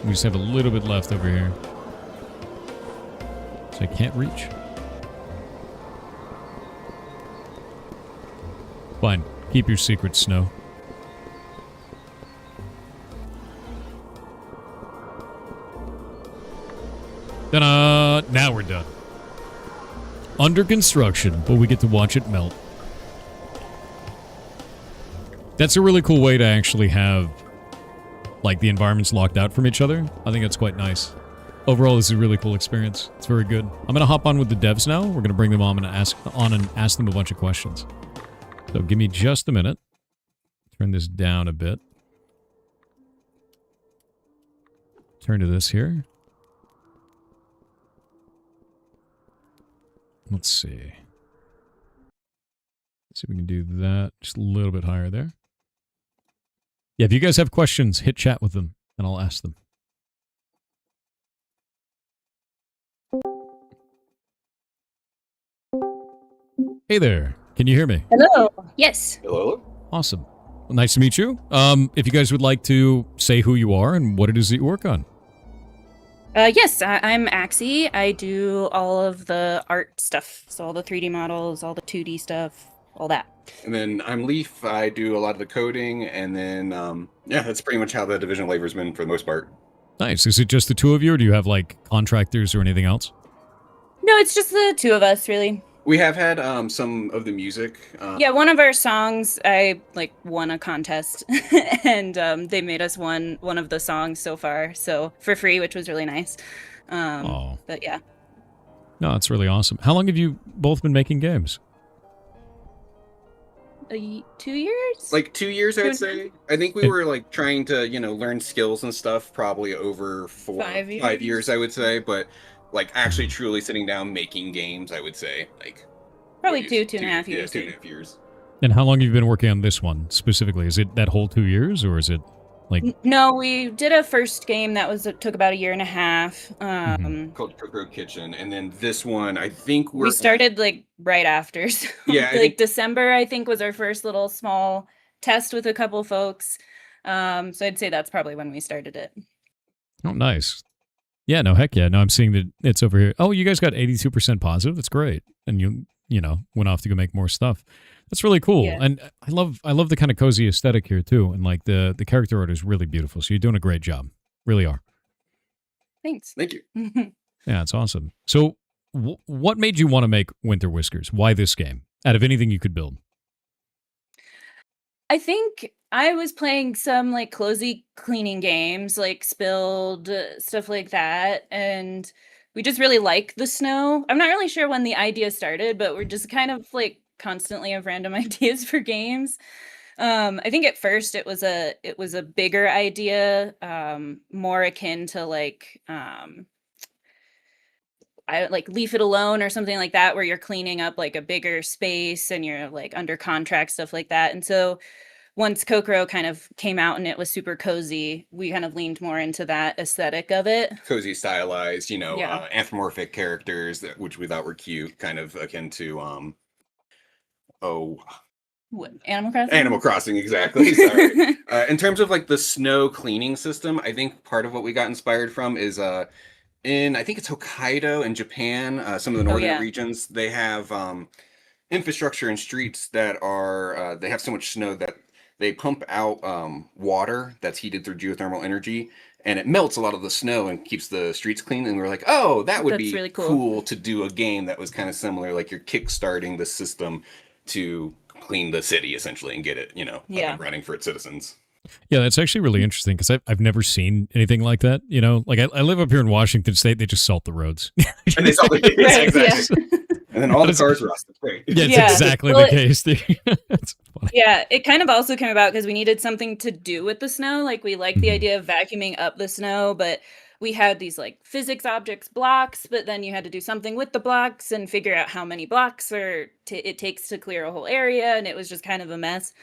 We just have a little bit left over here. So I can't reach. Fine. Keep your secret, Snow. Ta-da! Now we're done. Under construction, but we get to watch it melt. That's a really cool way to actually have, like, the environments locked out from each other. I think that's quite nice. Overall, this is a really cool experience. It's very good. I'm going to hop on with the devs now. We're going to bring them on and ask them a bunch of questions. So give me just a minute. Turn this down a bit. Turn to this here. Let's see. Let's see if we can do that just a little bit higher there. Yeah, if you guys have questions, hit chat with them, and I'll ask them. Hey there. Can you hear me?
Hello. Yes.
Hello.
Awesome. Well, nice to meet you. If you guys would like to say who you are and what it is that you work on.
Yes, I'm Axie. I do all of the art stuff. So all the 3D models, all the 2D stuff, all that.
And then I'm Leaf. I do a lot of the coding, and then yeah, that's pretty much how the division of labor's been for the most part.
Nice. Is it just the two of you, or do you have, like, contractors or anything else?
No, it's just the two of us, really.
We have had some of the music.
Yeah, one of our songs, I won a contest, and they made us one of the songs so far, so for free, which was really nice. But yeah.
No, it's really awesome. How long have you both been making games?
2 years?
Like 2 years, I'd say. I think we were like trying to, learn skills and stuff probably over 5 years, I would say. But like actually truly sitting down making games, I would say like
probably two and a half years.
Yeah, 2.5 years.
And how long have you been working on this one specifically? Is it that whole 2 years, or is it like?
No, we did a first game that took about 1.5 years.
Called Coco Kitchen, and then this one, I think
we started like right after. So,
yeah,
like December, I think was our first little small test with a couple folks. So I'd say that's probably when we started it.
Oh, nice. Yeah, no, heck yeah. No, I'm seeing that it's over here. Oh, you guys got 82% positive. That's great. And you went off to go make more stuff. That's really cool.
Yeah.
And I love the kind of cozy aesthetic here too. And like the character art is really beautiful. So you're doing a great job. Really are.
Thanks.
Thank you.
Yeah, it's awesome. So what made you want to make Winter Whiskers? Why this game? Out of anything you could build?
I think I was playing some like cozy cleaning games, like Spilled, stuff like that. And we just really like the snow. I'm not really sure when the idea started, but we're just kind of like constantly have random ideas for games. I think at first it was a bigger idea, more akin to like I like Leave It Alone or something like that, where you're cleaning up like a bigger space and you're like under contract, stuff like that. And so once Kokoro kind of came out and it was super cozy, we kind of leaned more into that aesthetic of it.
Cozy, stylized, anthropomorphic characters which we thought were cute, kind of akin to
What, Animal Crossing?
Animal Crossing, exactly. Sorry. In terms of like the snow cleaning system, I think part of what we got inspired from is I think it's Hokkaido in Japan, some of the northern regions, they have infrastructure and streets that are they have so much snow that they pump out water that's heated through geothermal energy, and it melts a lot of the snow and keeps the streets clean. And we're like, oh, that would be
really
cool to do a game that was kind of similar, like you're kickstarting the system to clean the city essentially and get it, up and running for its citizens.
Yeah, that's actually really interesting because I've never seen anything like that. Like I live up here in Washington State, they just salt the roads.
And they salt the exactly.
Yeah.
And then all the cars rust. It's great.
Yeah, it's exactly the case. That's funny.
Yeah, it kind of also came about because we needed something to do with the snow. Like we liked the idea of vacuuming up the snow, but we had these like physics objects blocks, but then you had to do something with the blocks and figure out how many blocks it takes to clear a whole area, and it was just kind of a mess.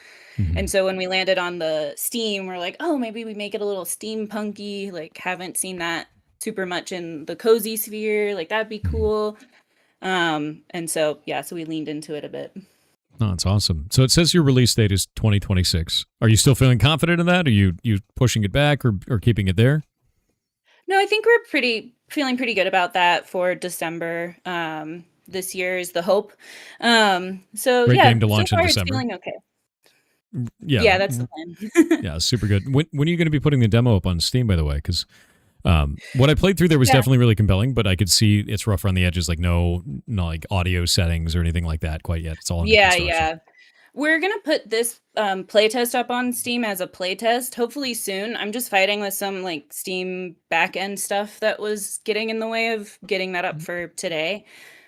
And so when we landed on the steam, we're like, oh, maybe we make it a little steampunky. Like haven't seen that super much in the cozy sphere. Like that'd be cool. And so so we leaned into it a bit.
Oh, that's awesome. So it says your release date is 2026. Are you still feeling confident in that? Are you pushing it back or keeping it there?
No, I think we're feeling pretty good about that for December. This year is the hope. So
Great game to launch
so far
in December.
It's feeling okay.
Yeah,
that's the plan.
Yeah, super good. When are you going to be putting the demo up on Steam, by the way? Because What I played through there was definitely really compelling, but I could see it's rough around the edges, like no like audio settings or anything like that quite yet. It's all under construction.
Yeah. We're gonna put this playtest up on Steam as a playtest, hopefully soon. I'm just fighting with some like Steam backend stuff that was getting in the way of getting that up for today.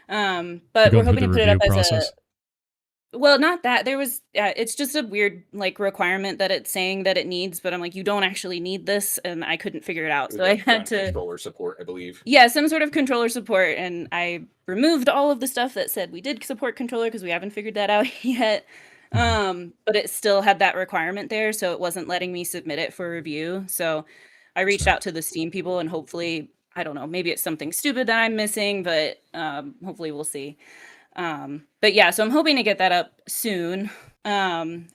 But we're hoping to put it up as a. Well, not that. There was it's just a weird like requirement that it's saying that it needs, but I'm like, you don't actually need this, and I couldn't figure it out. So I had to
controller support, I believe.
Yeah, some sort of controller support, and I removed all of the stuff that said we did support controller because we haven't figured that out yet. But it still had that requirement there, so it wasn't letting me submit it for review. So I reached out to the Steam people, and hopefully, I don't know, maybe it's something stupid that I'm missing, but hopefully we'll see. But yeah, so I'm hoping to get that up soon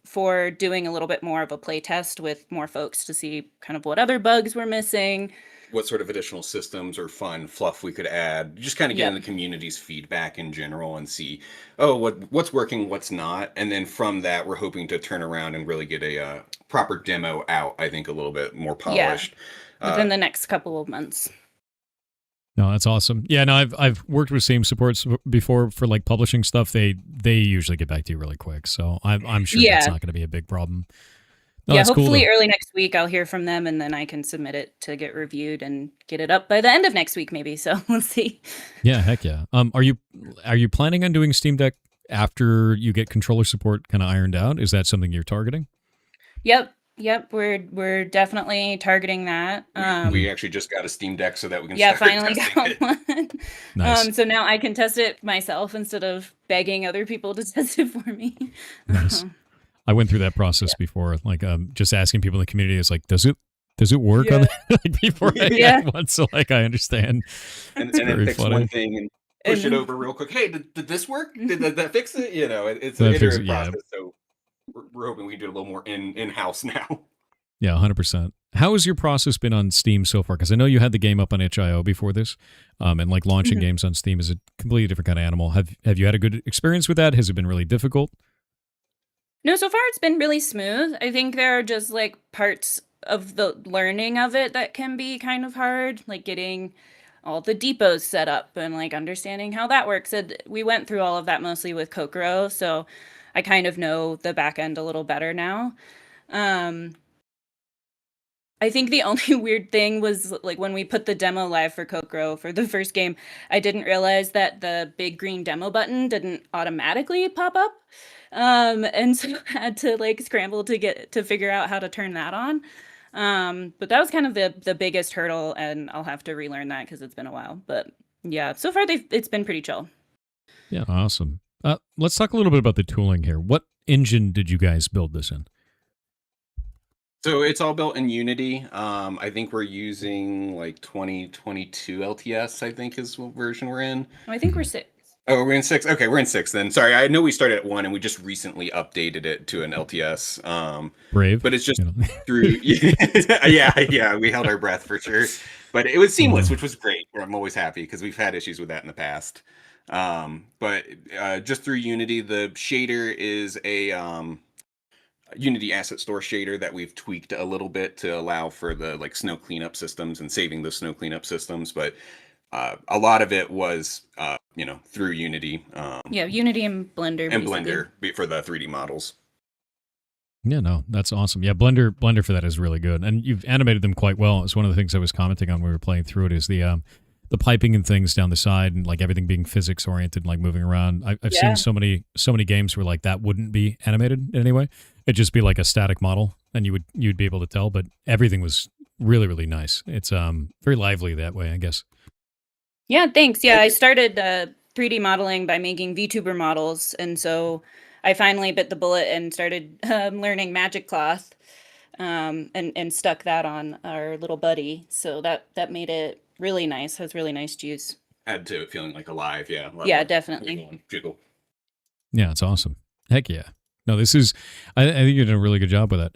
for doing a little bit more of a play test with more folks to see kind of what other bugs we're missing.
What sort of additional systems or fun fluff we could add, just kind of get in the community's feedback in general and see, what's working, what's not. And then from that, we're hoping to turn around and really get a proper demo out, I think a little bit more polished.
Within the next couple of months.
No, that's awesome. Yeah, no, I've worked with Steam supports before for like publishing stuff. They usually get back to you really quick, so I'm sure that's not going to be a big problem. No,
hopefully early next week I'll hear from them, and then I can submit it to get reviewed and get it up by the end of next week, maybe. So we'll see.
Yeah, heck yeah. Are you planning on doing Steam Deck after you get controller support kind of ironed out? Is that something you're targeting?
Yep, we're definitely targeting that.
We actually just got a Steam Deck so that we can
finally got one.
Nice.
So now I can test it myself instead of begging other people to test it for me.
Nice. I went through that process before, like just asking people in the community. It's like, does it work on like before I get one? So like I understand.
And then fix one thing and push it over real quick. Hey, did this work? Did that fix it? You know, it's an iterative process. So we're hoping we can do a little more in-house now.
Yeah, 100%. How has your process been on Steam so far? Because I know you had the game up on itch.io before this, and like launching games on Steam is a completely different kind of animal. Have you had a good experience with that? Has it been really difficult?
No, so far it's been really smooth. I think there are just like parts of the learning of it that can be kind of hard, like getting all the depots set up and like understanding how that works. And we went through all of that mostly with Kokoro, so I kind of know the back end a little better now. I think the only weird thing was like when we put the demo live for Kokoro for the first game, I didn't realize that the big green demo button didn't automatically pop up. And so I had to like scramble to figure out how to turn that on. But that was kind of the biggest hurdle, and I'll have to relearn that because it's been a while. But yeah, so far it's been pretty chill.
Yeah, awesome. Let's talk a little bit about the tooling here. What engine did you guys build this in?
So it's all built in Unity. I think we're using like 2022 LTS, I think is what version we're in.
I think we're 6.
Oh, we're in 6? Okay, we're in 6 then. Sorry, I know we started at 1 and we just recently updated it to an LTS.
Brave.
But it's just through... yeah, we held our breath for sure. But it was seamless, which was great. I'm always happy because we've had issues with that in the past. But just through Unity, the shader is a... Unity Asset Store shader that we've tweaked a little bit to allow for the like snow cleanup systems and saving the snow cleanup systems, but a lot of it was through Unity.
Unity and Blender.
And Blender for the 3D models.
Yeah, no, that's awesome. Yeah, Blender for that is really good, and you've animated them quite well. It's one of the things I was commenting on when we were playing through it is the piping and things down the side and like everything being physics oriented, like moving around. I've seen so many games where like that wouldn't be animated in any way. It'd just be like a static model and you'd be able to tell, but everything was really, really nice. It's very lively that way, I guess.
Yeah, thanks. Yeah, I started 3D modeling by making VTuber models, and so I finally bit the bullet and started learning Magic Cloth and stuck that on our little buddy. So that made it really nice. Has really nice juice.
Add to it feeling like alive. Yeah.
Yeah, definitely.
Jiggle.
Yeah, it's awesome. Heck yeah. No, this is. I think you're doing a really good job with it.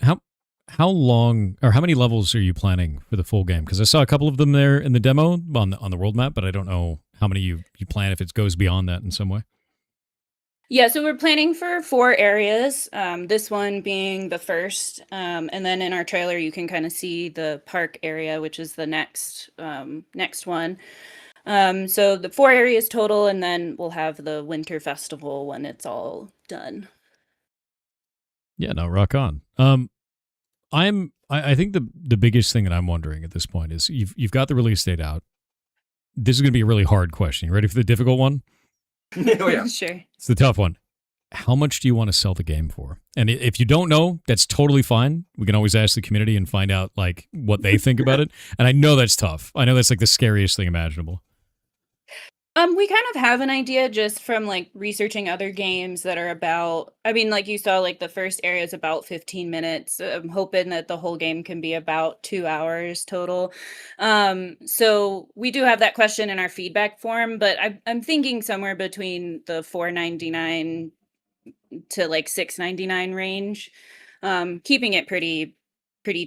How long or how many levels are you planning for the full game? Because I saw a couple of them there in the demo on the world map, but I don't know how many you plan if it goes beyond that in some way.
Yeah, so we're planning for 4 areas, this one being the first, and then in our trailer, you can kinda see the park area, which is the next one. So the 4 areas total, and then we'll have the winter festival when it's all done.
Yeah, no, rock on. I think the biggest thing that I'm wondering at this point is you've got the release date out. This is going to be a really hard question. You ready for the difficult one?
Oh yeah.
Sure.
It's the tough one. How much do you want to sell the game for? And if you don't know, that's totally fine. We can always ask the community and find out like what they think about it. And I know that's tough. I know that's like the scariest thing imaginable.
We kind of have an idea just from like researching other games that are about, I mean, like you saw, like the first area is about 15 minutes. I'm hoping that the whole game can be about 2 hours total. So we do have that question in our feedback form, but I'm thinking somewhere between the 4.99 to like 6.99 range. Keeping it pretty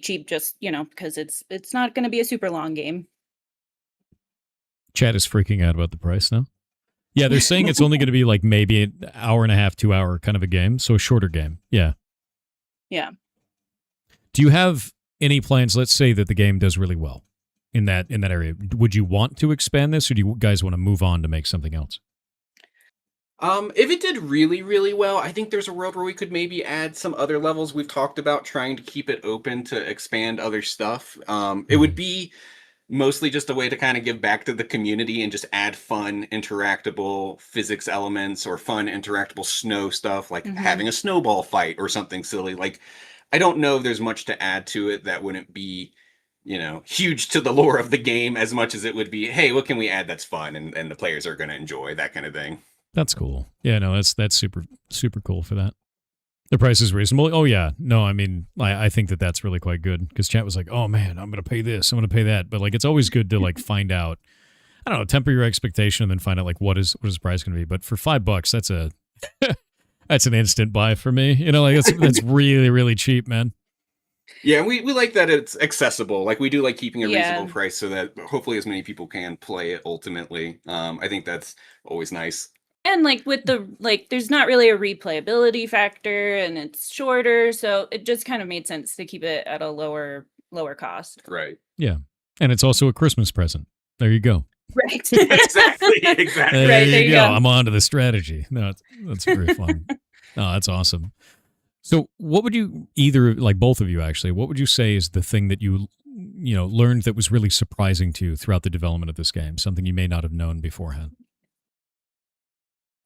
cheap, just because it's not going to be a super long game.
Chat is freaking out about the price now. Yeah, they're saying it's only going to be like maybe an hour and a half, 2 hour kind of a game. So a shorter game. Yeah.
Yeah.
Do you have any plans? Let's say that the game does really well in that area. Would you want to expand this, or do you guys want to move on to make something else?
If it did really, really well, I think there's a world where we could maybe add some other levels. We've talked about trying to keep it open to expand other stuff. It would be mostly just a way to kind of give back to the community and just add fun, interactable physics elements or fun, interactable snow stuff, like having a snowball fight or something silly. Like, I don't know if there's much to add to it that wouldn't be, huge to the lore of the game as much as it would be, hey, what can we add that's fun and the players are going to enjoy, that kind of thing.
That's cool. Yeah, no, that's super, super cool for that. The price is reasonable. Oh, yeah. No, I mean, I think that's really quite good because chat was like, oh, man, I'm going to pay this. I'm going to pay that. But like, it's always good to like find out, I don't know, temper your expectation and then find out like what is the price going to be. But for $5, that's an instant buy for me. Like that's really, really cheap, man.
Yeah, we like that it's accessible. Like we do like keeping a reasonable price so that hopefully as many people can play it ultimately. I think that's always nice.
And like with there's not really a replayability factor and it's shorter, so it just kind of made sense to keep it at a lower cost.
Right.
Yeah. And it's also a Christmas present. There you go.
Right.
exactly.
There you go. I'm on to the strategy. No, that's very fun. Oh, that's awesome. So what would you both of you actually, what would you say is the thing that you learned that was really surprising to you throughout the development of this game? Something you may not have known beforehand?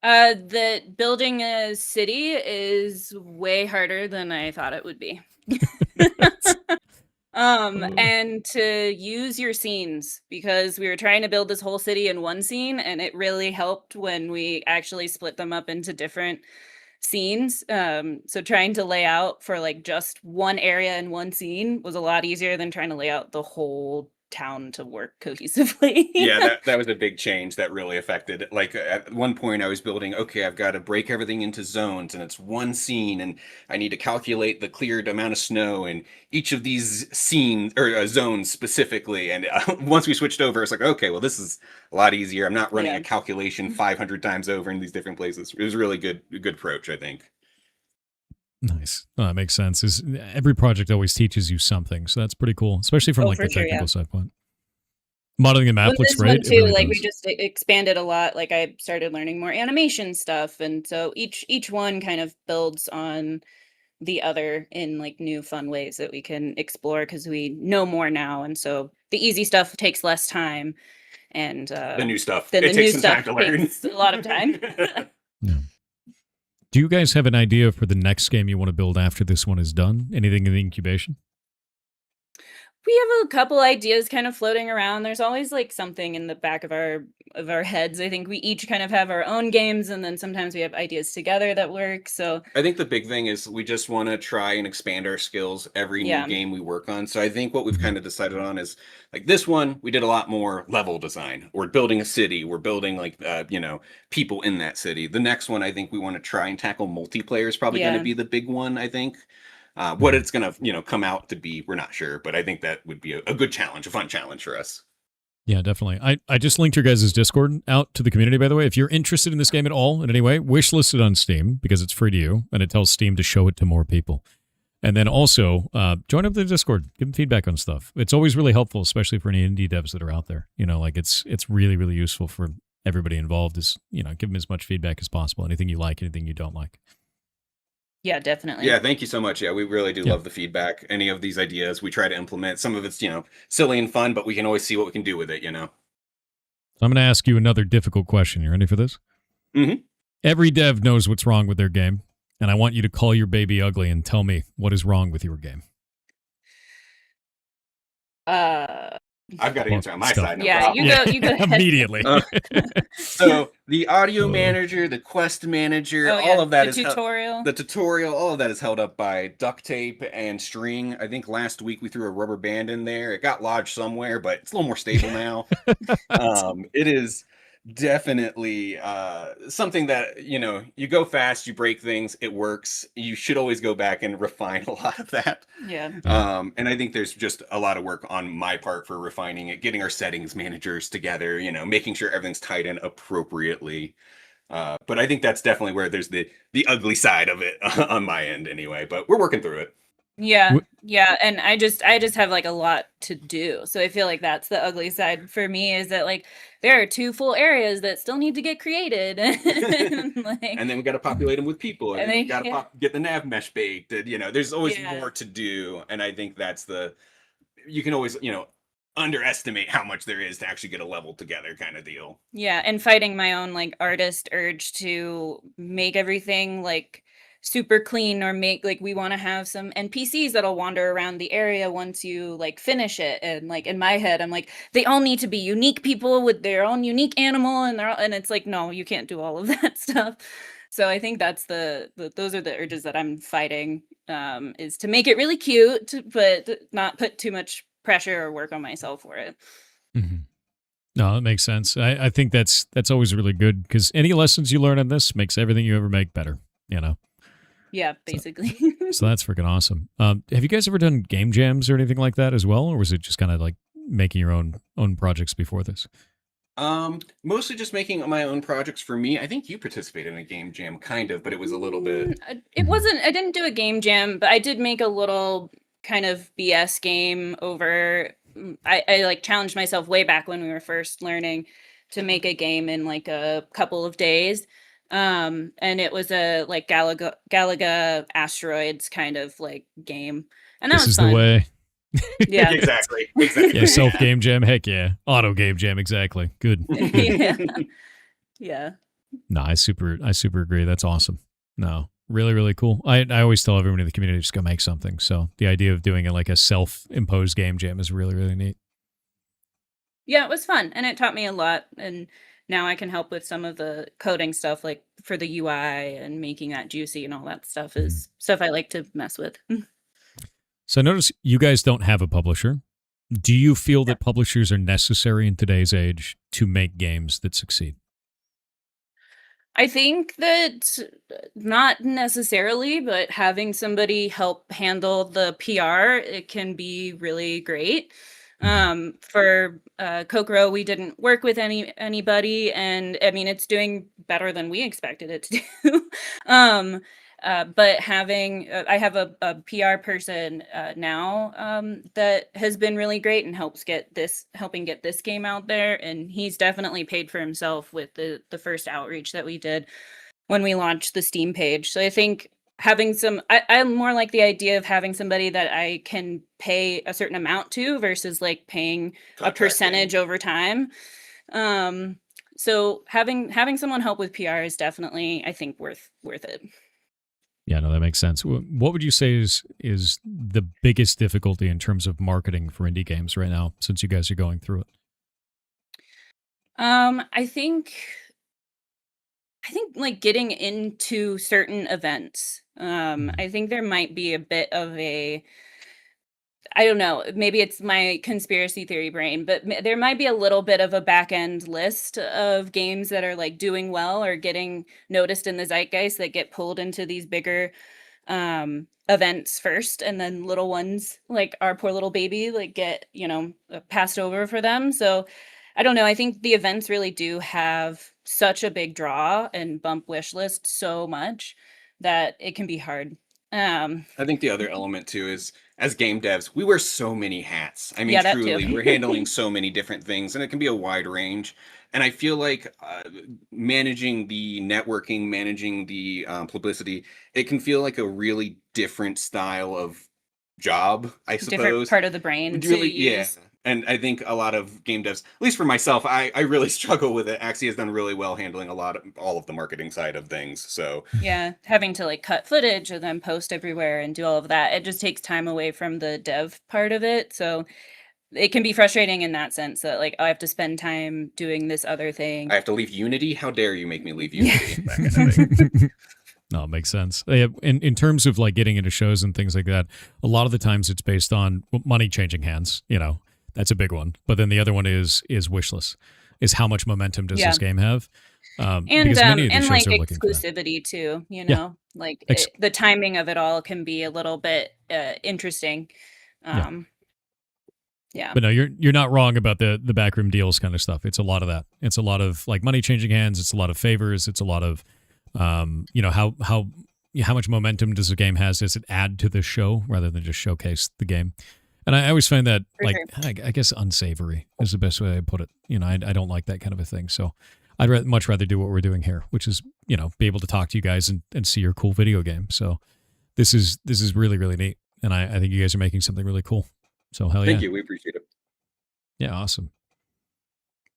That building a city is way harder than I thought it would be. And to use your scenes, because we were trying to build this whole city in one scene, and it really helped when we actually split them up into different scenes. So trying to lay out for like just one area in one scene was a lot easier than trying to lay out the whole town to work cohesively.
Yeah, that was a big change that really affected it. Like at one point I was building, okay, I've got to break everything into zones and it's one scene and I need to calculate the cleared amount of snow in each of these scenes or zones specifically. And once we switched over, it's like, okay, well, this is a lot easier. I'm not running a calculation 500 times over in these different places. It was really good approach, I think.
Nice. Oh, that makes sense. Every project always teaches you something, so that's pretty cool, especially from the technical side point. Modeling the map looks great.
Too, really like we just expanded a lot. Like I started learning more animation stuff, and so each one kind of builds on the other in like new fun ways that we can explore because we know more now, and so the easy stuff takes less time, and
the new stuff
it takes some time to learn. Takes a lot of time.
Yeah. Do you guys have an idea for the next game you want to build after this one is done? Anything in the incubation?
We have a couple ideas kind of floating around. There's always like something in the back of our heads. I think we each kind of have our own games, and then sometimes we have ideas together that work. So
I think the big thing is we just want to try and expand our skills every new game we work on. So I think what we've kind of decided on is like this one, we did a lot more level design. We're building a city. We're building like people in that city. The next one, I think we want to try and tackle multiplayer is probably going to be the big one, I think. What it's going to, come out to be, we're not sure, but I think that would be a good challenge, a fun challenge for us.
Yeah, definitely. I just linked your guys' Discord out to the community, by the way. If you're interested in this game at all in any way, wish listed on Steam because it's free to you and it tells Steam to show it to more people. And then also join up the Discord, give them feedback on stuff. It's always really helpful, especially for any indie devs that are out there. You know, like it's really, really useful for everybody involved is, you know, give them as much feedback as possible. Anything you like, anything you don't like.
Yeah, definitely.
Yeah, thank you so much. Yeah, we really do love the feedback. Any of these ideas we try to implement. Some of it's, silly and fun, but we can always see what we can do with it,
So I'm going to ask you another difficult question. You ready for this?
Mm-hmm.
Every dev knows what's wrong with their game, and I want you to call your baby ugly and tell me what is wrong with your game.
I've got an answer on my side. No
yeah,
problem.
you go ahead.
Immediately.
So the audio manager, the quest manager, all of that
the tutorial.
The tutorial, all of that is held up by duct tape and string. I think last week we threw a rubber band in there. It got lodged somewhere, but it's a little more stable now. It is definitely something that you go fast, you break things, it works. You should always go back and refine a lot of that.
Yeah.
And I think there's just a lot of work on my part for refining it, getting our settings managers together, making sure everything's tied in appropriately. But I think that's definitely where there's the ugly side of it on my end anyway, but we're working through it.
Yeah, and I just have like a lot to do. So I feel like that's the ugly side for me is that like there are 2 full areas that still need to get created. and
then we got to populate them with people, and then we got to get the nav mesh baked. And, there's always more to do, and I think that's you can always underestimate how much there is to actually get a level together kind of deal.
Yeah, and fighting my own like artist urge to make everything like super clean or make like we want to have some NPCs that'll wander around the area once you like finish it, and like in my head I'm like they all need to be unique people with their own unique animal, and it's like no, you can't do all of that stuff. So I think that's those are the urges that I'm fighting, is to make it really cute but not put too much pressure or work on myself for it.
Mm-hmm. No, that makes sense. I think that's always really good because any lessons you learn on this makes everything you ever make better,
Yeah, basically.
So that's freaking awesome. Have you guys ever done game jams or anything like that as well, or was it just kind of like making your own projects before this?
Mostly just making my own projects for me. I think you participated in a game jam, kind of, but it was a little bit.
It wasn't. I didn't do a game jam, but I did make a little kind of BS game over. I like challenged myself way back when we were first learning to make a game in like a couple of days. And it was a like Galaga asteroids kind of like game, and that
this
was
is
fun.
The way.
Yeah,
exactly.
Yeah, self game jam, heck yeah, auto game jam, exactly. Good.
Yeah.
No, I super agree. That's awesome. No, really, really cool. I always tell everyone in the community just go make something. So the idea of doing it like a self-imposed game jam is really, really neat.
Yeah, it was fun, and it taught me a lot, and now I can help with some of the coding stuff, like for the UI and making that juicy and all that stuff is stuff I like to mess with.
So notice you guys don't have a publisher. Do you feel that publishers are necessary in today's age to make games that succeed?
I think that not necessarily, but having somebody help handle the PR, it can be really great. For Kokoro, we didn't work with anybody, and I mean it's doing better than we expected it to do. But having I have a PR person now that has been really great and helping get this game out there, and he's definitely paid for himself with the first outreach that we did when we launched the Steam page. So I think having I'm more like the idea of having somebody that I can pay a certain amount to versus like paying a percentage over time. So having someone help with PR is definitely, I think, worth it.
Yeah, no, that makes sense. What would you say is the biggest difficulty in terms of marketing for indie games right now, since you guys are going through it?
I think like getting into certain events. I think there might be a bit of I don't know, maybe it's my conspiracy theory brain, but there might be a little bit of a back end list of games that are like doing well or getting noticed in the zeitgeist that get pulled into these bigger events first, and then little ones like our poor little baby like get passed over for them. So I don't know. I think the events really do have such a big draw and bump wish list so much that it can be hard.
I think the other element too is as game devs, we wear so many hats. I mean,
Yeah, that too.
truly, we're handling so many different things, and it can be a wide range. And I feel like managing the networking, managing the publicity, it can feel like a really different style of job, I
Different
suppose.
part of the brain to
Really, yeah.
use.
And I think a lot of game devs, at least for myself, I really struggle with it. Axie has done really well handling all of the marketing side of things. So
Yeah, having to like cut footage and then post everywhere and do all of that. It just takes time away from the dev part of it. So it can be frustrating in that sense that like I have to spend time doing this other thing.
I have to leave Unity. How dare you make me leave
Yeah.
Unity? That kind of thing.
No, it makes sense. In terms of like getting into shows and things like that, a lot of the times it's based on money changing hands. You know, that's a big one. But then the other one is wishless. Is how much momentum does this game have?
And
because many of the
and
shows
like
are looking for that.
exclusivity too, you
Yeah.
know, like the timing of it all can be a little bit interesting. Yeah.
But no, you're not wrong about the backroom deals kind of stuff. It's a lot of that. It's a lot of like money changing hands. It's a lot of favors. It's a lot of, you know, how much momentum does the game has? Does it add to the show rather than just showcase the game? And I always find that
For
like
sure.
I guess unsavory is the best way I put it. You know, I don't like that kind of a thing. So I'd much rather do what we're doing here, which is, you know, be able to talk to you guys and see your cool video game. So this is really, really neat. And I think you guys are making something really cool. So hell yeah.
Thank you. We appreciate it.
Yeah, awesome.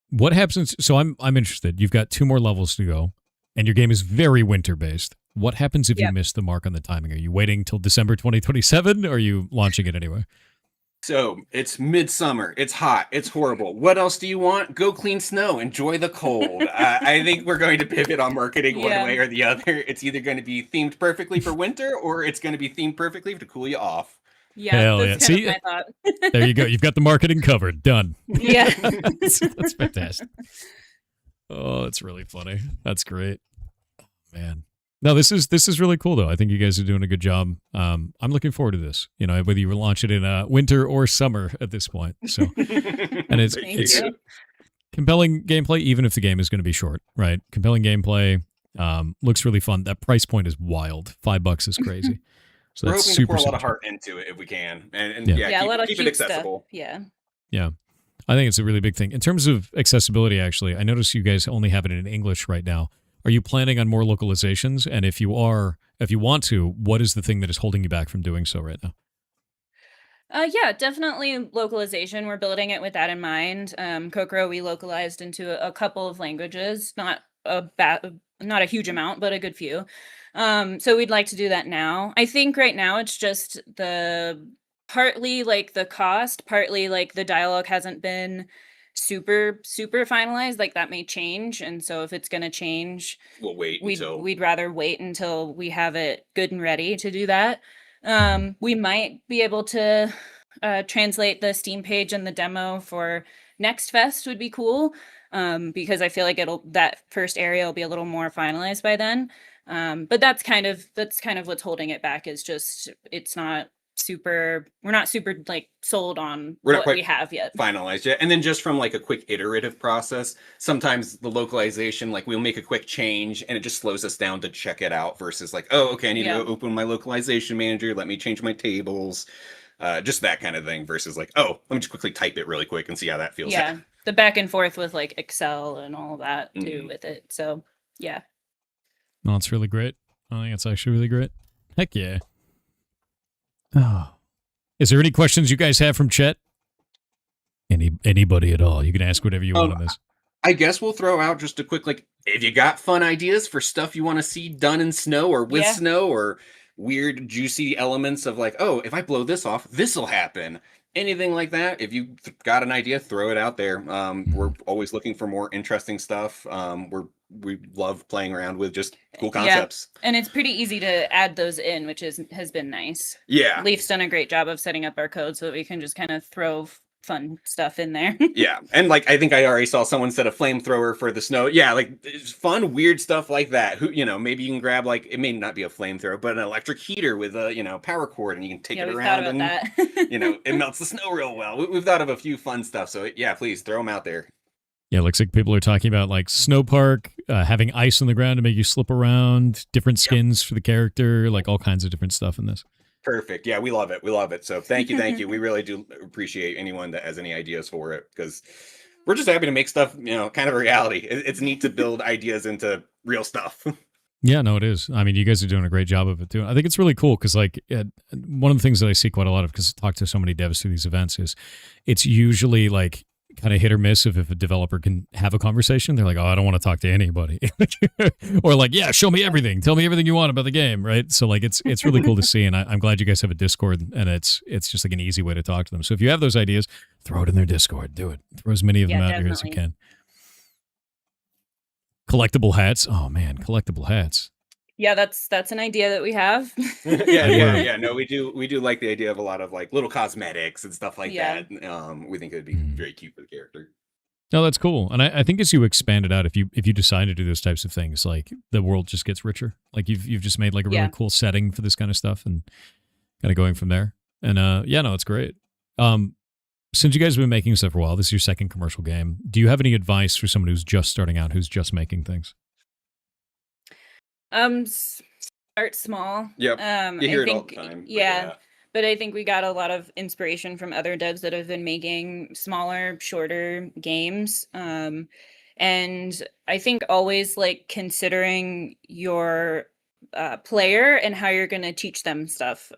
What happens? So I'm interested. You've got 2 more levels to go, and your game is very winter based. What happens if you miss the mark on the timing? Are you waiting till December 2027, or are you launching it anyway?
So it's midsummer. It's hot. It's horrible. What else do you want? Go clean snow. Enjoy the cold. I think we're going to pivot on marketing one way or the other. It's either going to be themed perfectly for winter, or it's going to be themed perfectly to cool you off.
Yeah,
hell
that's
yeah.
kind of my thought.
There you go. You've got the marketing covered. Done.
Yeah.
That's fantastic. Oh, that's really funny. That's great. Oh, man. No, this is really cool though. I think you guys are doing a good job. I'm looking forward to this. You know, whether you launch it in winter or summer at this point. So, and it's compelling gameplay, even if the game is going to be short, right? Compelling gameplay, looks really fun. That price point is wild. $5 is crazy. So
we're
that's
hoping
super
to pour a lot of
super
heart into it if we can, and
a lot of
keep it
cute stuff.
accessible.
Yeah.
Yeah. I think it's a really big thing. In terms of accessibility, actually, I notice you guys only have it in English right now. Are you planning on more localizations? And if you want to, what is the thing that is holding you back from doing so right now?
Yeah, definitely localization. We're building it with that in mind. Kokoro we localized into a couple of languages, not a huge amount, but a good few. So we'd like to do that now. I think right now it's just partly like the cost, partly like the dialogue hasn't been super finalized. Like that may change, and so if it's going to change,
We'll wait until
we'd rather wait until we have it good and ready to do that. We might be able to translate the Steam page and the demo for next fest would be cool, because I feel like that first area will be a little more finalized by then. But that's kind of what's holding it back, is just we're not super like sold on what we have yet.
Finalized yet. And then just from like a quick iterative process, sometimes the localization, like we'll make a quick change and it just slows us down to check it out versus like, oh, okay, I need to go open my localization manager. Let me change my tables. Just that kind of thing versus like, oh, let me just quickly type it really quick and see how that feels.
Yeah. The back and forth with like Excel and all that too with it. So yeah.
No, it's really great. I think it's actually really great. Heck yeah. Oh. Is there any questions you guys have from chat? Anybody at all? You can ask whatever you want on this.
I guess we'll throw out just a quick, like, if you got fun ideas for stuff you want to see done in snow or with snow, or weird, juicy elements of like, oh, if I blow this off, this'll happen. Anything like that. If you got an idea, throw it out there. We're always looking for more interesting stuff. We love playing around with just cool concepts.
Yeah. And it's pretty easy to add those in, which has been nice.
Yeah.
Leaf's done a great job of setting up our code so that we can just kind of throw fun stuff in there.
Yeah. And like, I think I already saw someone set a flamethrower for the snow. Yeah. Like it's fun, weird stuff like that. Who, maybe you can grab like, it may not be a flamethrower, but an electric heater with a, power cord, and you can take it around and,
that.
it melts the snow real well. We've thought of a few fun stuff. So yeah, please throw them out there.
Yeah, it looks like people are talking about like snow park, having ice on the ground to make you slip around, different skins for the character, like all kinds of different stuff in this.
Perfect. Yeah, we love it. We love it. So thank you. We really do appreciate anyone that has any ideas for it, because we're just happy to make stuff, kind of a reality. It's neat to build ideas into real stuff.
Yeah, no, it is. I mean, you guys are doing a great job of it too. I think it's really cool because, like, one of the things that I see quite a lot of, because I talk to so many devs through these events, is it's usually like kind of hit or miss if a developer can have a conversation. They're like, oh, I don't want to talk to anybody. Or like, yeah, show me everything. Tell me everything you want about the game, right? So like it's really cool to see, and I'm glad you guys have a Discord, and it's just like an easy way to talk to them. So if you have those ideas, throw it in their Discord. Do it. Throw as many of them out here as you can. Collectible hats. Oh man, collectible hats.
Yeah, that's an idea that we have.
Yeah. No, we do like the idea of a lot of like little cosmetics and stuff like that. We think it'd be very cute for the character.
No, that's cool. And I think as you expand it out, if you decide to do those types of things, like the world just gets richer. Like you've just made like a really cool setting for this kind of stuff, and kind of going from there. And no, it's great. Since you guys have been making stuff for a while, this is your second commercial game. Do you have any advice for someone who's just starting out, who's just making things?
Start small.
Yep. You hear it all the time.
Yeah. But I think we got a lot of inspiration from other devs that have been making smaller, shorter games. And I think always like considering your player and how you're going to teach them stuff.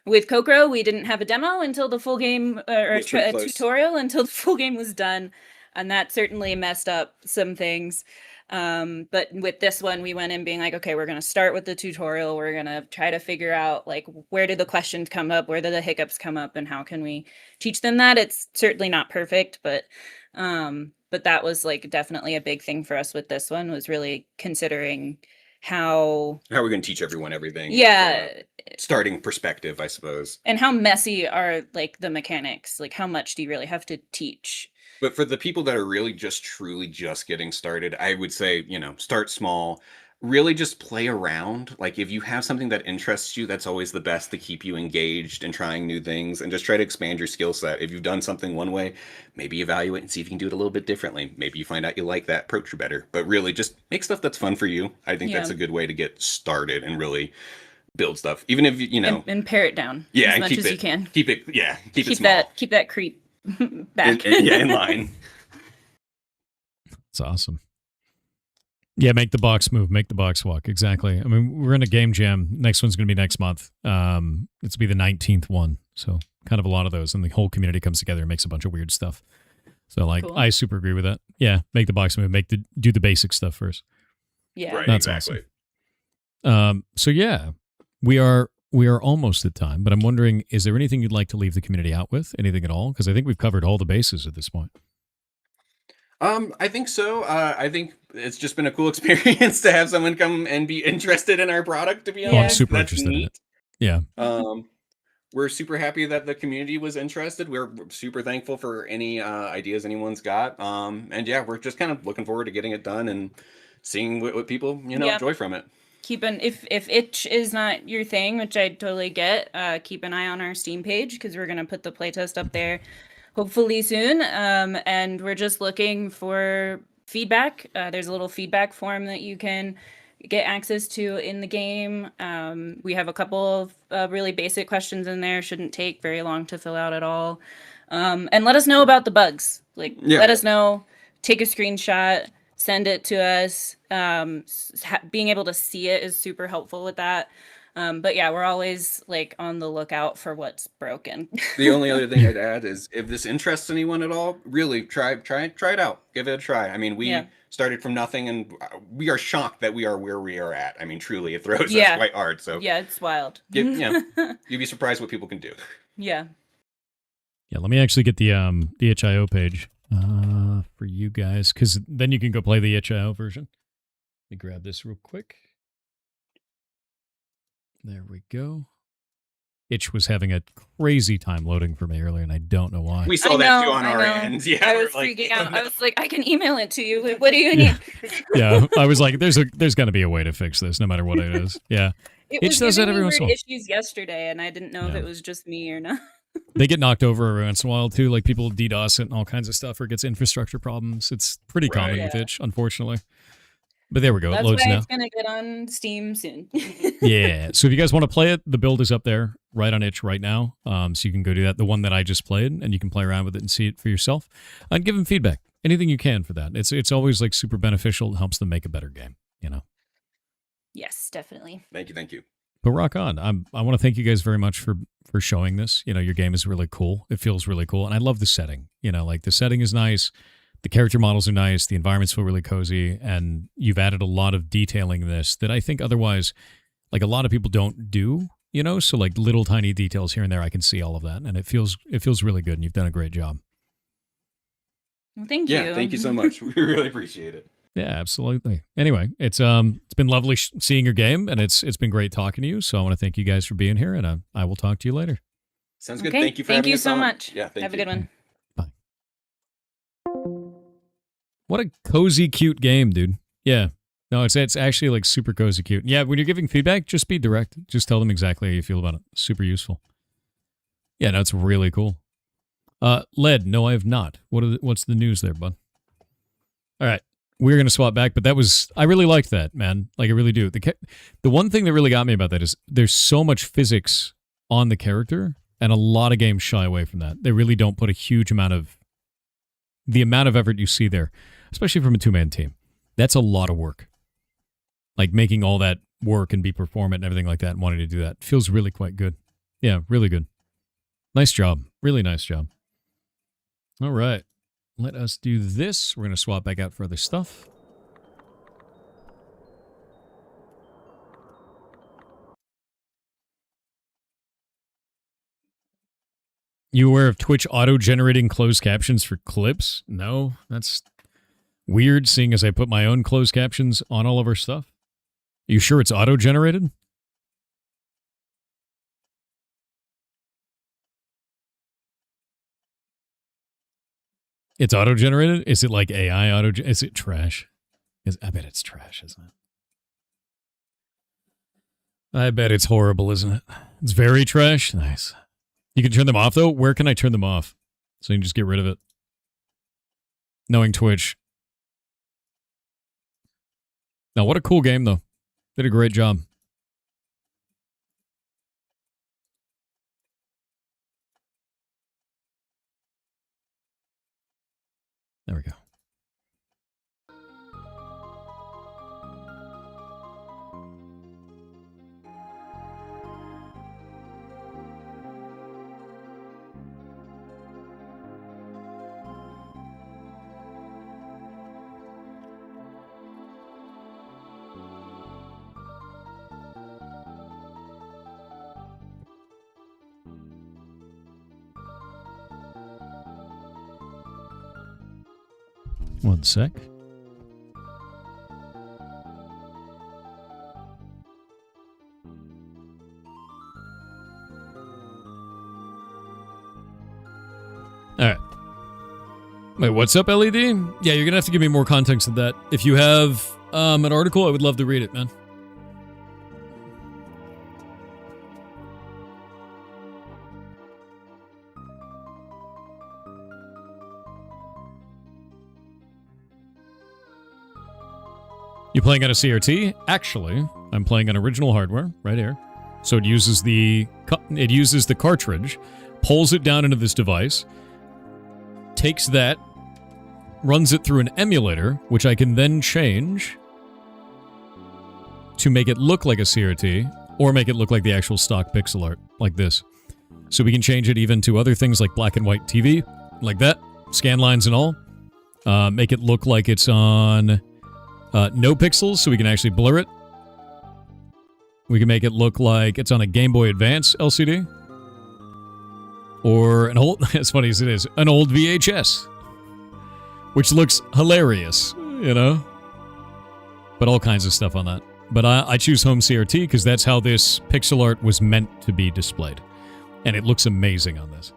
With Kokoro, we didn't have a demo until the full game, or a tutorial until the full game was done. And that certainly messed up some things. But with this one, we went in being like, okay, we're going to start with the tutorial. We're going to try to figure out like, where did the questions come up? Where did the hiccups come up? And how can we teach them that? It's certainly not perfect, but that was like definitely a big thing for us with this one, was really considering how
are we going to teach everyone everything?
Yeah.
Starting perspective, I suppose.
And how messy are like the mechanics? Like how much do you really have to teach?
But for the people that are really truly just getting started, I would say, start small, really just play around. Like if you have something that interests you, that's always the best to keep you engaged and trying new things, and just try to expand your skill set. If you've done something one way, maybe evaluate and see if you can do it a little bit differently. Maybe you find out you like that approach better, but really just make stuff that's fun for you. I think that's a good way to get started and really build stuff, even if
and pare it down as much as you can.
Keep it small.
Keep that creep back.
In line.
It's awesome. Yeah, make the box move, make the box walk. Exactly. I mean, we're in a game jam. Next one's going to be next month. It's be the 19th one. So kind of a lot of those, and the whole community comes together and makes a bunch of weird stuff. So like, cool. I super agree with that. Yeah, make the box move, do the basic stuff first.
Yeah,
right,
that's
exactly.
Awesome. So yeah, we are almost at time, but I'm wondering, is there anything you'd like to leave the community out with? Anything at all? Because I think we've covered all the bases at this point.
I think so. I think it's just been a cool experience to have someone come and be interested in our product, to be honest.
I'm super interested in it. Yeah.
We're super happy that the community was interested. We're super thankful for any ideas anyone's got. And yeah, we're just kind of looking forward to getting it done and seeing what people, enjoy from it.
If itch is not your thing, which I totally get, keep an eye on our Steam page, because we're going to put the playtest up there hopefully soon. And we're just looking for feedback. There's a little feedback form that you can get access to in the game. We have a couple of really basic questions in there. Shouldn't take very long to fill out at all. And let us know about the bugs. Let us know. Take a screenshot. Send it to us. Being able to see it is super helpful with that. But yeah, we're always on the lookout for what's broken.
The only other thing I'd add is, if this interests anyone at all, really try it out. Give it a try. I mean, we started from nothing, and we are shocked that we are where we are at. I mean, truly, it throws us quite hard. So
yeah, it's wild.
You'd be surprised what people can do.
Yeah.
Yeah. Let me actually get the itch.io page for you guys, because then you can go play the itch.io version. Let me grab this real quick. There we go. Itch was having a crazy time loading for me earlier, and I don't know why.
We saw that too on our end. Yeah,
I was freaking out. I was like, I can email it to you. What do you need?
Yeah, I was like, there's got to be a way to fix this, no matter what it is. Yeah,
Itch does that every once in a while. Issues yesterday, and I didn't know if it was just me or not.
They get knocked over every once in a while too. Like people DDoS it and all kinds of stuff, or it gets infrastructure problems. It's pretty common with itch, unfortunately. But there we go.
That's
it loads
why
now.
it's gonna get on Steam soon.
Yeah. So if you guys want to play it, the build is up there right on itch right now. So you can go do that. The one that I just played, and you can play around with it and see it for yourself, and give them feedback. Anything you can for that. It's always like super beneficial. It helps them make a better game. You know.
Yes, definitely.
Thank you.
But rock on. I want to thank you guys very much for showing this. You know, your game is really cool. It feels really cool, and I love the setting. You know, like the setting is nice. The character models are nice. The environments feel really cozy, and you've added a lot of detailing in this that I think otherwise, like a lot of people don't do. You know, so like little tiny details here and there, I can see all of that, and it feels really good. And you've done a great job.
Well, thank you.
Yeah, thank you so much. We really appreciate it.
Yeah, absolutely. Anyway, it's been lovely seeing your game, and it's been great talking to you. So I want to thank you guys for being here, and I will talk to you later.
Sounds good.
Okay.
Thank you for having us
so
on.
much.
Yeah,
Have a good one.
Bye. What a cozy, cute game, dude. Yeah. No, it's actually like super cozy, cute. Yeah, when you're giving feedback, just be direct. Just tell them exactly how you feel about it. Super useful. Yeah, no, it's really cool. Led, no, I have not. What's the news there, bud? All right. We're going to swap back, but I really liked that, man. Like, I really do. The one thing that really got me about that is there's so much physics on the character, and a lot of games shy away from that. They really don't put a huge amount of... The amount of effort you see there, especially from a two-man team, that's a lot of work. Like, making all that work and be performant and everything like that and wanting to do that feels really quite good. Yeah, really good. Nice job. Really nice job. All right. Let us do this. We're going to swap back out for other stuff. You aware of Twitch auto-generating closed captions for clips? No, that's weird, seeing as I put my own closed captions on all of our stuff. Are you sure it's auto-generated? It's auto-generated? Is it like AI auto? Is it trash? I bet it's trash, isn't it? I bet it's horrible, isn't it? It's very trash. Nice. You can turn them off, though? Where can I turn them off? So you can just get rid of it. Knowing Twitch. Now, what a cool game, though. Did a great job. There we go. One sec. All right. Wait, what's up, LED? Yeah, you're gonna have to give me more context of that. If you have an article, I would love to read it, man. You playing on a CRT? Actually, I'm playing on original hardware right here. So it uses the cartridge, pulls it down into this device, takes that, runs it through an emulator, which I can then change to make it look like a CRT or make it look like the actual stock pixel art, like this. So we can change it even to other things like black and white TV, like that, scan lines and all. Make it look like it's on no pixels, so we can actually blur it. We can make it look like it's on a Game Boy Advance LCD. Or an old, as funny as it is, an old VHS. Which looks hilarious, you know? But all kinds of stuff on that. But I choose home CRT because that's how this pixel art was meant to be displayed. And it looks amazing on this.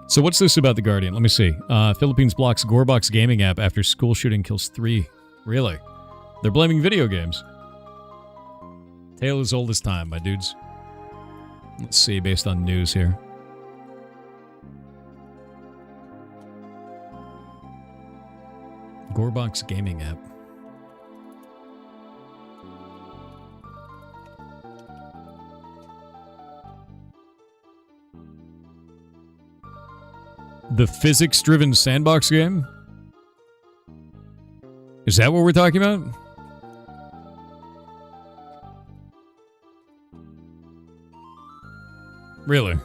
So what's this about The Guardian? Let me see. Philippines blocks Gorebox gaming app after school shooting kills 3. Really? They're blaming video games. Tale as old as time, my dudes. Let's see, based on news here. Gorebox gaming app. The physics-driven sandbox game? Is that what we're talking about? Really?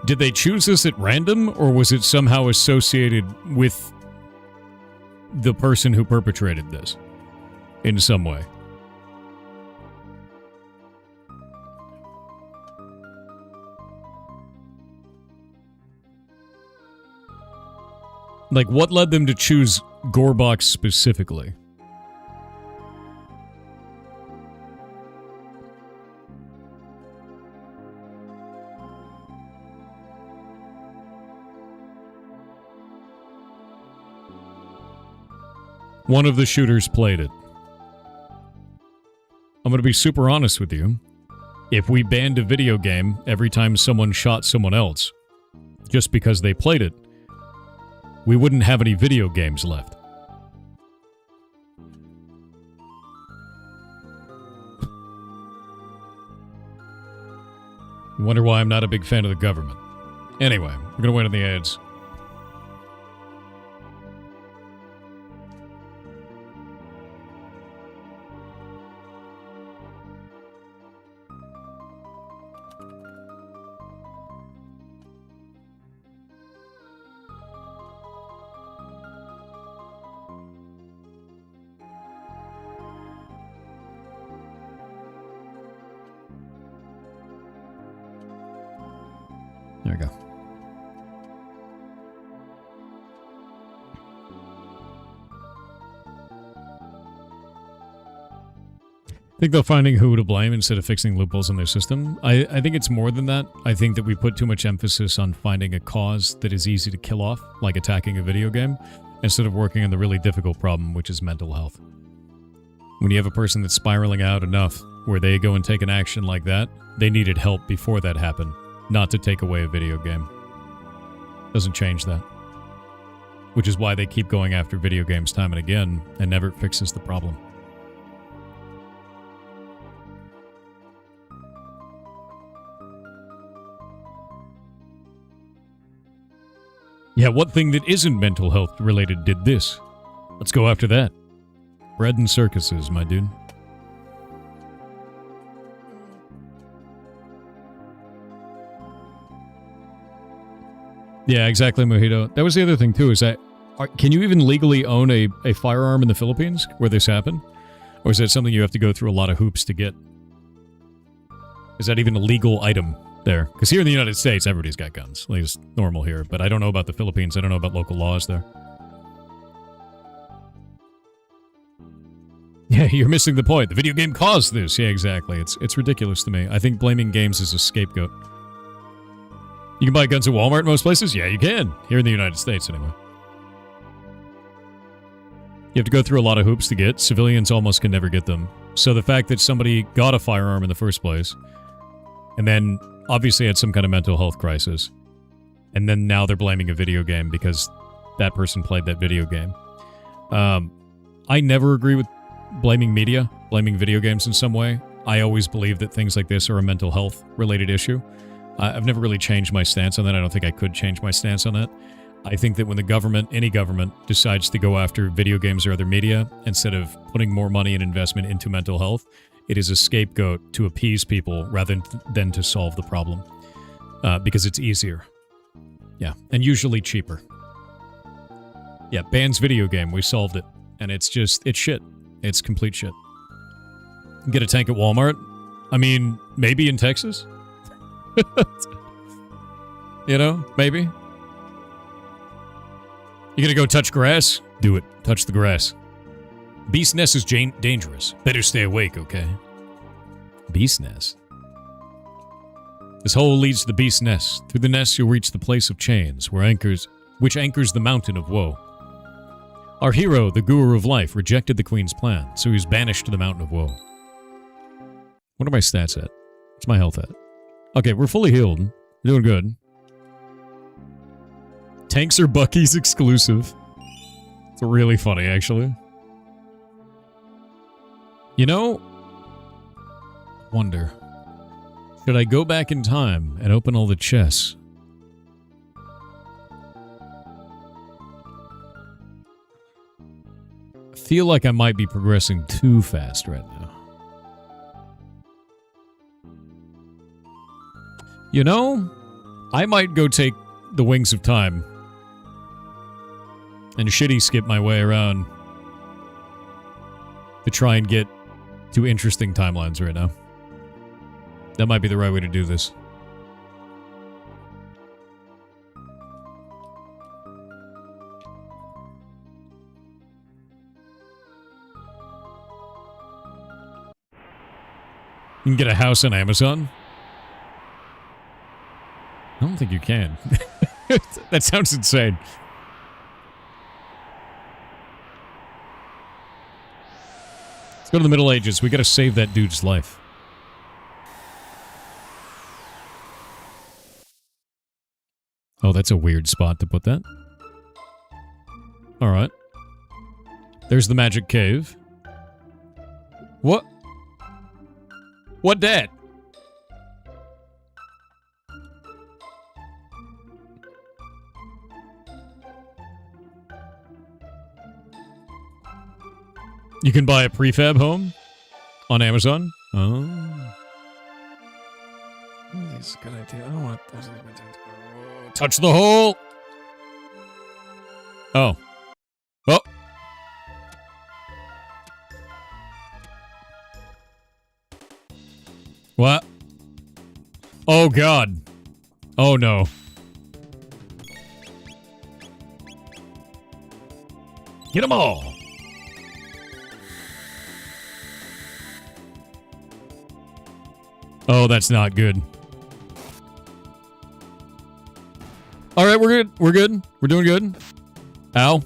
Did they choose this at random, or was it somehow associated with the person who perpetrated this in some way? Like, what led them to choose Gorebox specifically? One of the shooters played it. I'm going to be super honest with you. If we banned a video game every time someone shot someone else, just because they played it, we wouldn't have any video games left. Wonder why I'm not a big fan of the government. Anyway, we're going to wait on the ads. There we go. I think they're finding who to blame instead of fixing loopholes in their system. I think it's more than that. I think that we put too much emphasis on finding a cause that is easy to kill off, like attacking a video game, instead of working on the really difficult problem, which is mental health. When you have a person that's spiraling out enough where they go and take an action like that, they needed help before that happened, not to take away a video game. Doesn't change that. Which is why they keep going after video games time and again and never fixes the problem. Yeah, what thing that isn't mental health related did this? Let's go after that. Bread and circuses, my dude. Yeah, exactly, Mojito. That was the other thing, too, is that... can you even legally own a firearm in the Philippines where this happened? Or is that something you have to go through a lot of hoops to get? Is that even a legal item there? Because here in the United States, everybody's got guns. At least normal here. But I don't know about the Philippines. I don't know about local laws there. Yeah, you're missing the point. The video game caused this. Yeah, exactly. It's ridiculous to me. I think blaming games is a scapegoat. You can buy guns at Walmart in most places? Yeah, you can. Here in the United States, anyway. You have to go through a lot of hoops to get. Civilians almost can never get them. So the fact that somebody got a firearm in the first place, and then obviously had some kind of mental health crisis, and then now they're blaming a video game because that person played that video game. I never agree with blaming media, blaming video games in some way. I always believe that things like this are a mental health related issue. I've never really changed my stance on that. I don't think I could change my stance on that. I think that when the government, any government, decides to go after video games or other media, instead of putting more money and investment into mental health, it is a scapegoat to appease people rather than to solve the problem. Because it's easier. Yeah, and usually cheaper. Yeah, bans video game, we solved it. And it's shit. It's complete shit. Get a tank at Walmart? I mean, maybe in Texas? You know, maybe. You gonna go touch grass? Do it. Touch the grass. Beast nest is dangerous. Better stay awake, okay? Beast nest? This hole leads to the beast nest. Through the nest, you'll reach the place of chains, which anchors the mountain of woe. Our hero, the guru of life, rejected the queen's plan, so he was banished to the mountain of woe. What are my stats at? What's my health at? Okay, we're fully healed. We're doing good. Tanks are Bucky's exclusive. It's really funny, actually. You know, wonder, should I go back in time and open all the chests? I feel like I might be progressing too fast right now. You know, I might go take the Wings of Time and shitty skip my way around to try and get to interesting timelines right now. That might be the right way to do this. You can get a house on Amazon? I don't think you can. That sounds insane. Let's go to the Middle Ages. We gotta save that dude's life. Oh, that's a weird spot to put that. Alright. There's the magic cave. What? What that? You can buy a prefab home on Amazon. Oh. That's a good idea. I don't want to touch the hole. Oh. Oh. What? Oh, God. Oh, no. Get them all. Oh, that's not good. All right, we're good. We're good. We're doing good. Ow.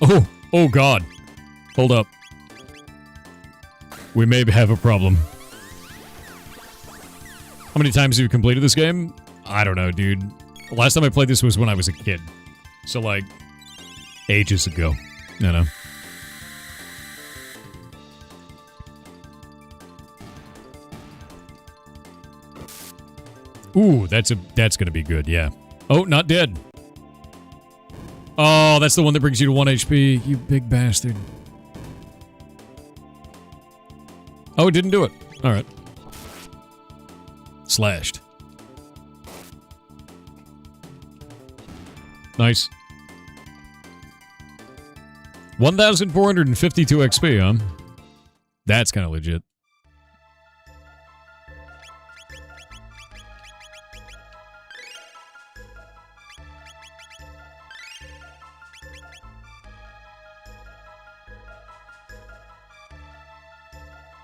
Oh, oh, God. Hold up. We may have a problem. How many times have you completed this game? I don't know, dude. Last time I played this was when I was a kid. So, like, ages ago. You know. Ooh, that's gonna be good, yeah. Oh, not dead. Oh, that's the one that brings you to 1 HP, you big bastard. Oh, it didn't do it. Alright. Slashed. Nice. 1,452 XP, huh? That's kind of legit.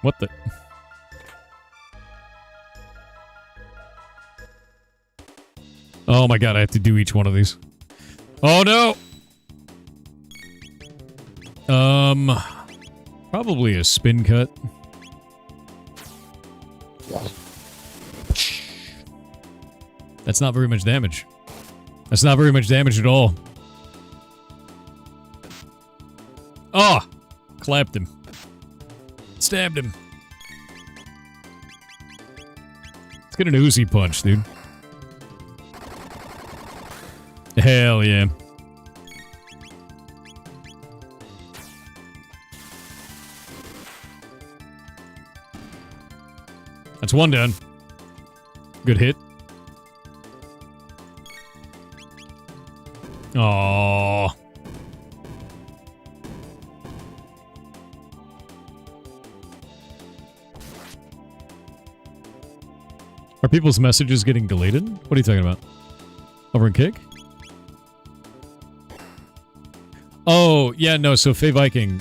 What the? Oh my god, I have to do each one of these. Oh no! Probably a spin cut. That's not very much damage. That's not very much damage at all. Oh! Clapped him. Stabbed him. Let's get an Uzi punch, dude. Hell yeah. That's one done. Good hit. Aww. Are people's messages getting deleted? What are you talking about? Over in Kick? Oh, yeah, no, so Faye Viking,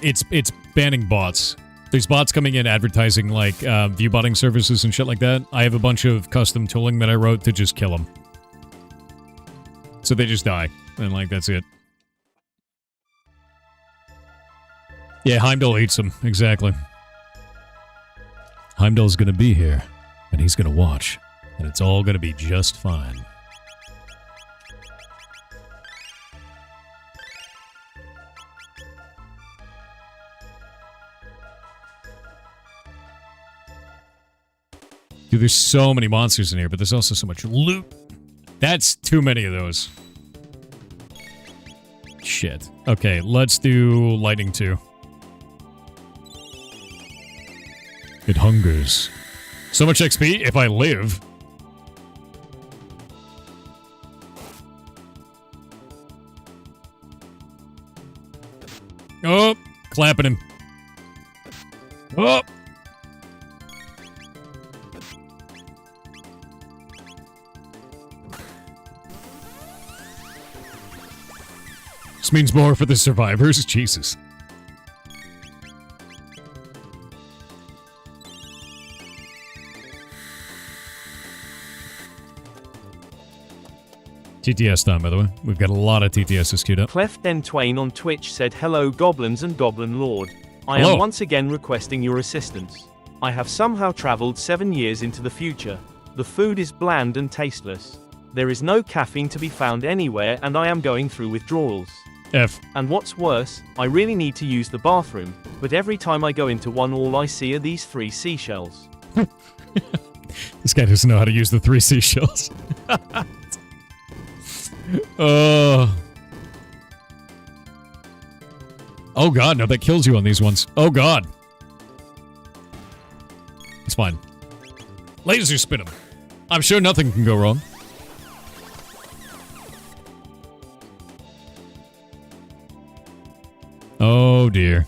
it's banning bots. There's bots coming in advertising, like, view-botting services and shit like that. I have a bunch of custom tooling that I wrote to just kill them. So they just die. And, like, that's it. Yeah, Heimdall eats them. Exactly. Heimdall's gonna be here. And he's gonna watch. And it's all gonna be just fine. Dude, there's so many monsters in here, but there's also so much loot. That's too many of those. Shit. Okay, let's do lightning 2. It hungers. So much XP if I live. Oh, clapping him. Oh. This means more for the survivors. Jesus. TTS time, by the way. We've got a lot of TTSs queued up.
Cleft Den Twain on Twitch said, "Hello goblins and goblin lord. I
Hello.
am once again requesting your assistance. I have somehow traveled 7 years into the future. The food is bland and tasteless. There is no caffeine to be found anywhere and I am going through withdrawals.
F.
And what's worse, I really need to use the bathroom, but every time I go into one all I see are these 3 seashells."
This guy doesn't know how to use the 3 seashells. Oh god, no, that kills you on these ones. Oh god. It's fine. Laser spin him. I'm sure nothing can go wrong. Oh dear.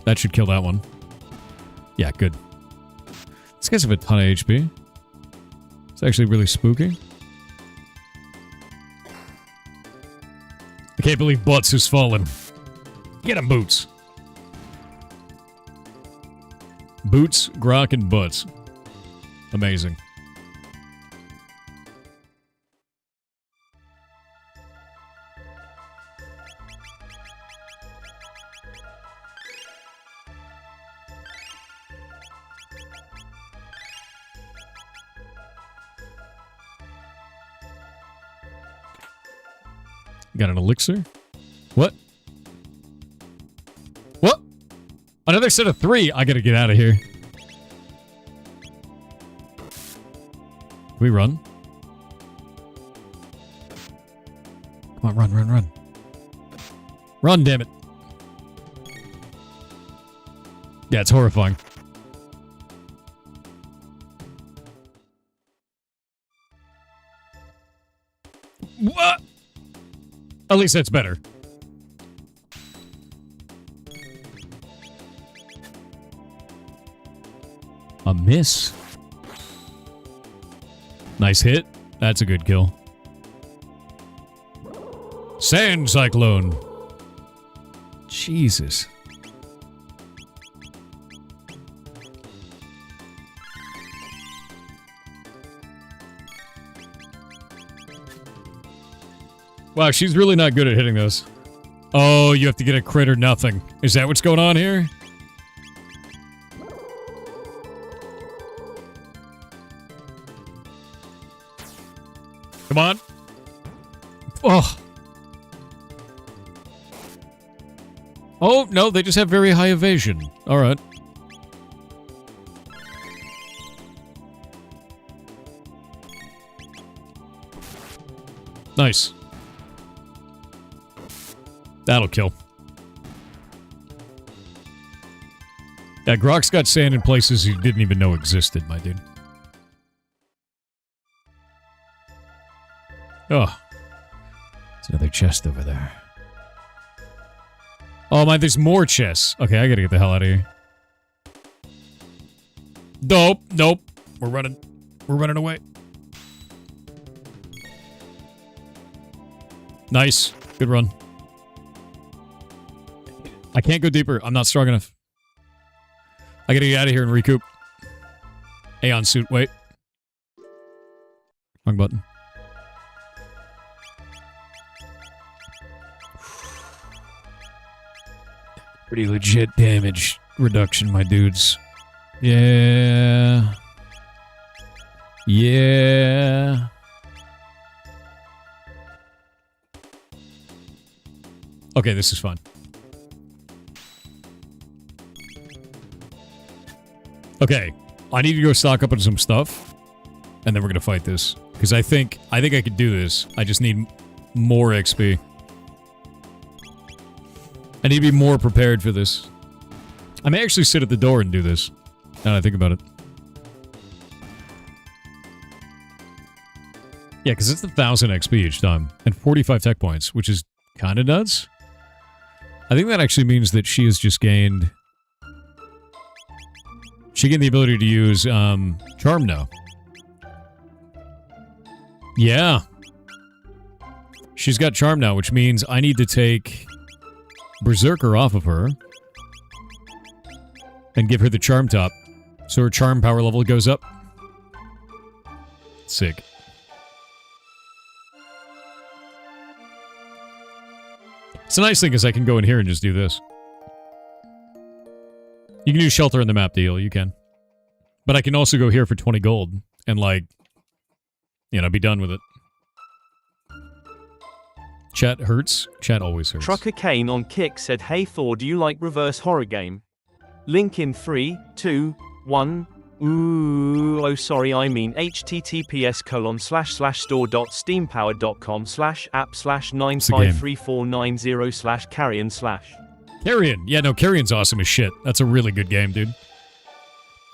That should kill that one. Yeah, good. These guys have a ton of HP. It's actually really spooky. I can't believe Butts has fallen. Get him, Boots. Boots, Grok, and Butts. Amazing. Got an elixir? What? What? Another set of 3. I gotta get out of here. Can we run? Come on, run, run, run. Run, damn it. Yeah, it's horrifying. What? At least that's better. A miss. Nice hit. That's a good kill. Sand Cyclone. Jesus. Wow, she's really not good at hitting those. Oh, you have to get a crit or nothing. Is that what's going on here? Come on. Oh. Oh, no, they just have very high evasion. All right. Nice. That'll kill. Yeah, Grok's got sand in places you didn't even know existed, my dude. Oh. There's another chest over there. Oh my, there's more chests. Okay, I gotta get the hell out of here. Nope, nope. We're running. We're running away. Nice. Good run. I can't go deeper. I'm not strong enough. I gotta get out of here and recoup. Aeon suit, wait. Wrong button. Pretty legit damage reduction, my dudes. Yeah. Yeah. Okay, this is fun. Okay, I need to go stock up on some stuff, and then we're gonna fight this. Because I think I could do this. I just need more XP. I need to be more prepared for this. I may actually sit at the door and do this. Now that I think about it. Yeah, because it's 1,000 XP each time. And 45 tech points, which is kind of nuts. I think that actually means that she has just gained... She gained the ability to use Charm now. Yeah. She's got Charm now, which means I need to take Berserker off of her and give her the Charm top. So her Charm power level goes up. Sick. It's a nice thing is I can go in here and just do this. You can use Shelter in the map deal, you can. But I can also go here for 20 gold and like... You know, be done with it. Chat hurts. Chat always hurts.
Trucker Kane on Kick said, "Hey Thor, do you like reverse horror game? Link in 3, 2, 1. Ooh, oh sorry, I mean https://store.steampower.com/app/95349/carrion/.
Carrion. Yeah, no, Carrion's awesome as shit. That's a really good game, dude.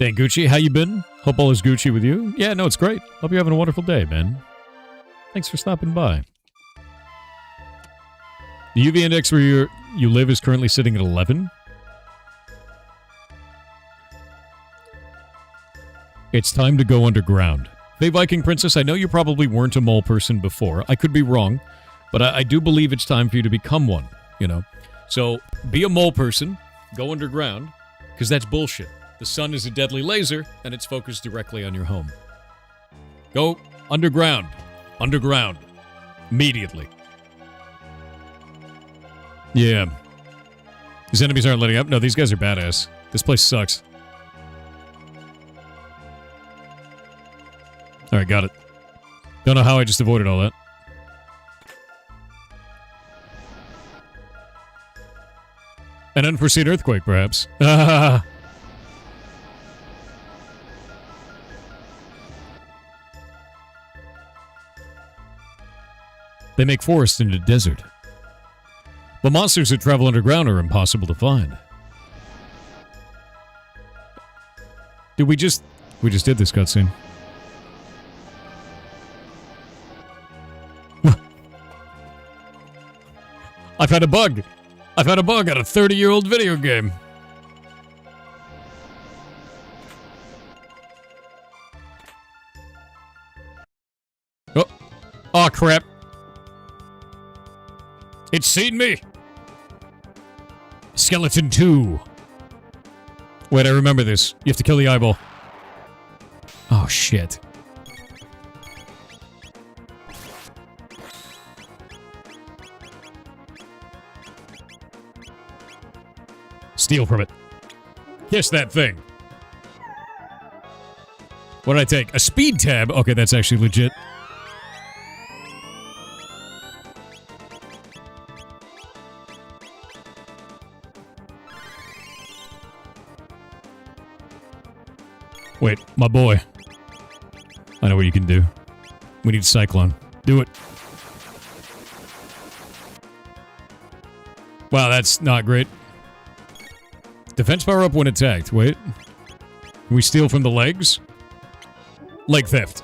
Dang, Gucci, how you been? Hope all is Gucci with you. Yeah, no, it's great. Hope you're having a wonderful day, man. Thanks for stopping by. The UV index where you live is currently sitting at 11. It's time to go underground. Hey, Viking Princess, I know you probably weren't a mole person before. I could be wrong, but I do believe it's time for you to become one, you know? So, be a mole person, go underground, because that's bullshit. The sun is a deadly laser, and it's focused directly on your home. Go underground. Underground. Immediately. Yeah. These enemies aren't letting up? No, these guys are badass. This place sucks. Alright, got it. Don't know how I just avoided all that. An unforeseen earthquake, perhaps. They make forests into desert. But monsters that travel underground are impossible to find. Dude, we just did this cutscene. I've had a bug. I've had a bug on a 30-year-old video game. Oh. Oh, crap. It's seen me! Skeleton 2. Wait, I remember this. You have to kill the eyeball. Oh, shit. Steal from it. Kiss that thing. What did I take? A speed tab? Okay, that's actually legit. Wait, my boy. I know what you can do. We need Cyclone. Do it. Wow, that's not great. Defense power up when attacked. Wait. Can we steal from the legs? Leg theft.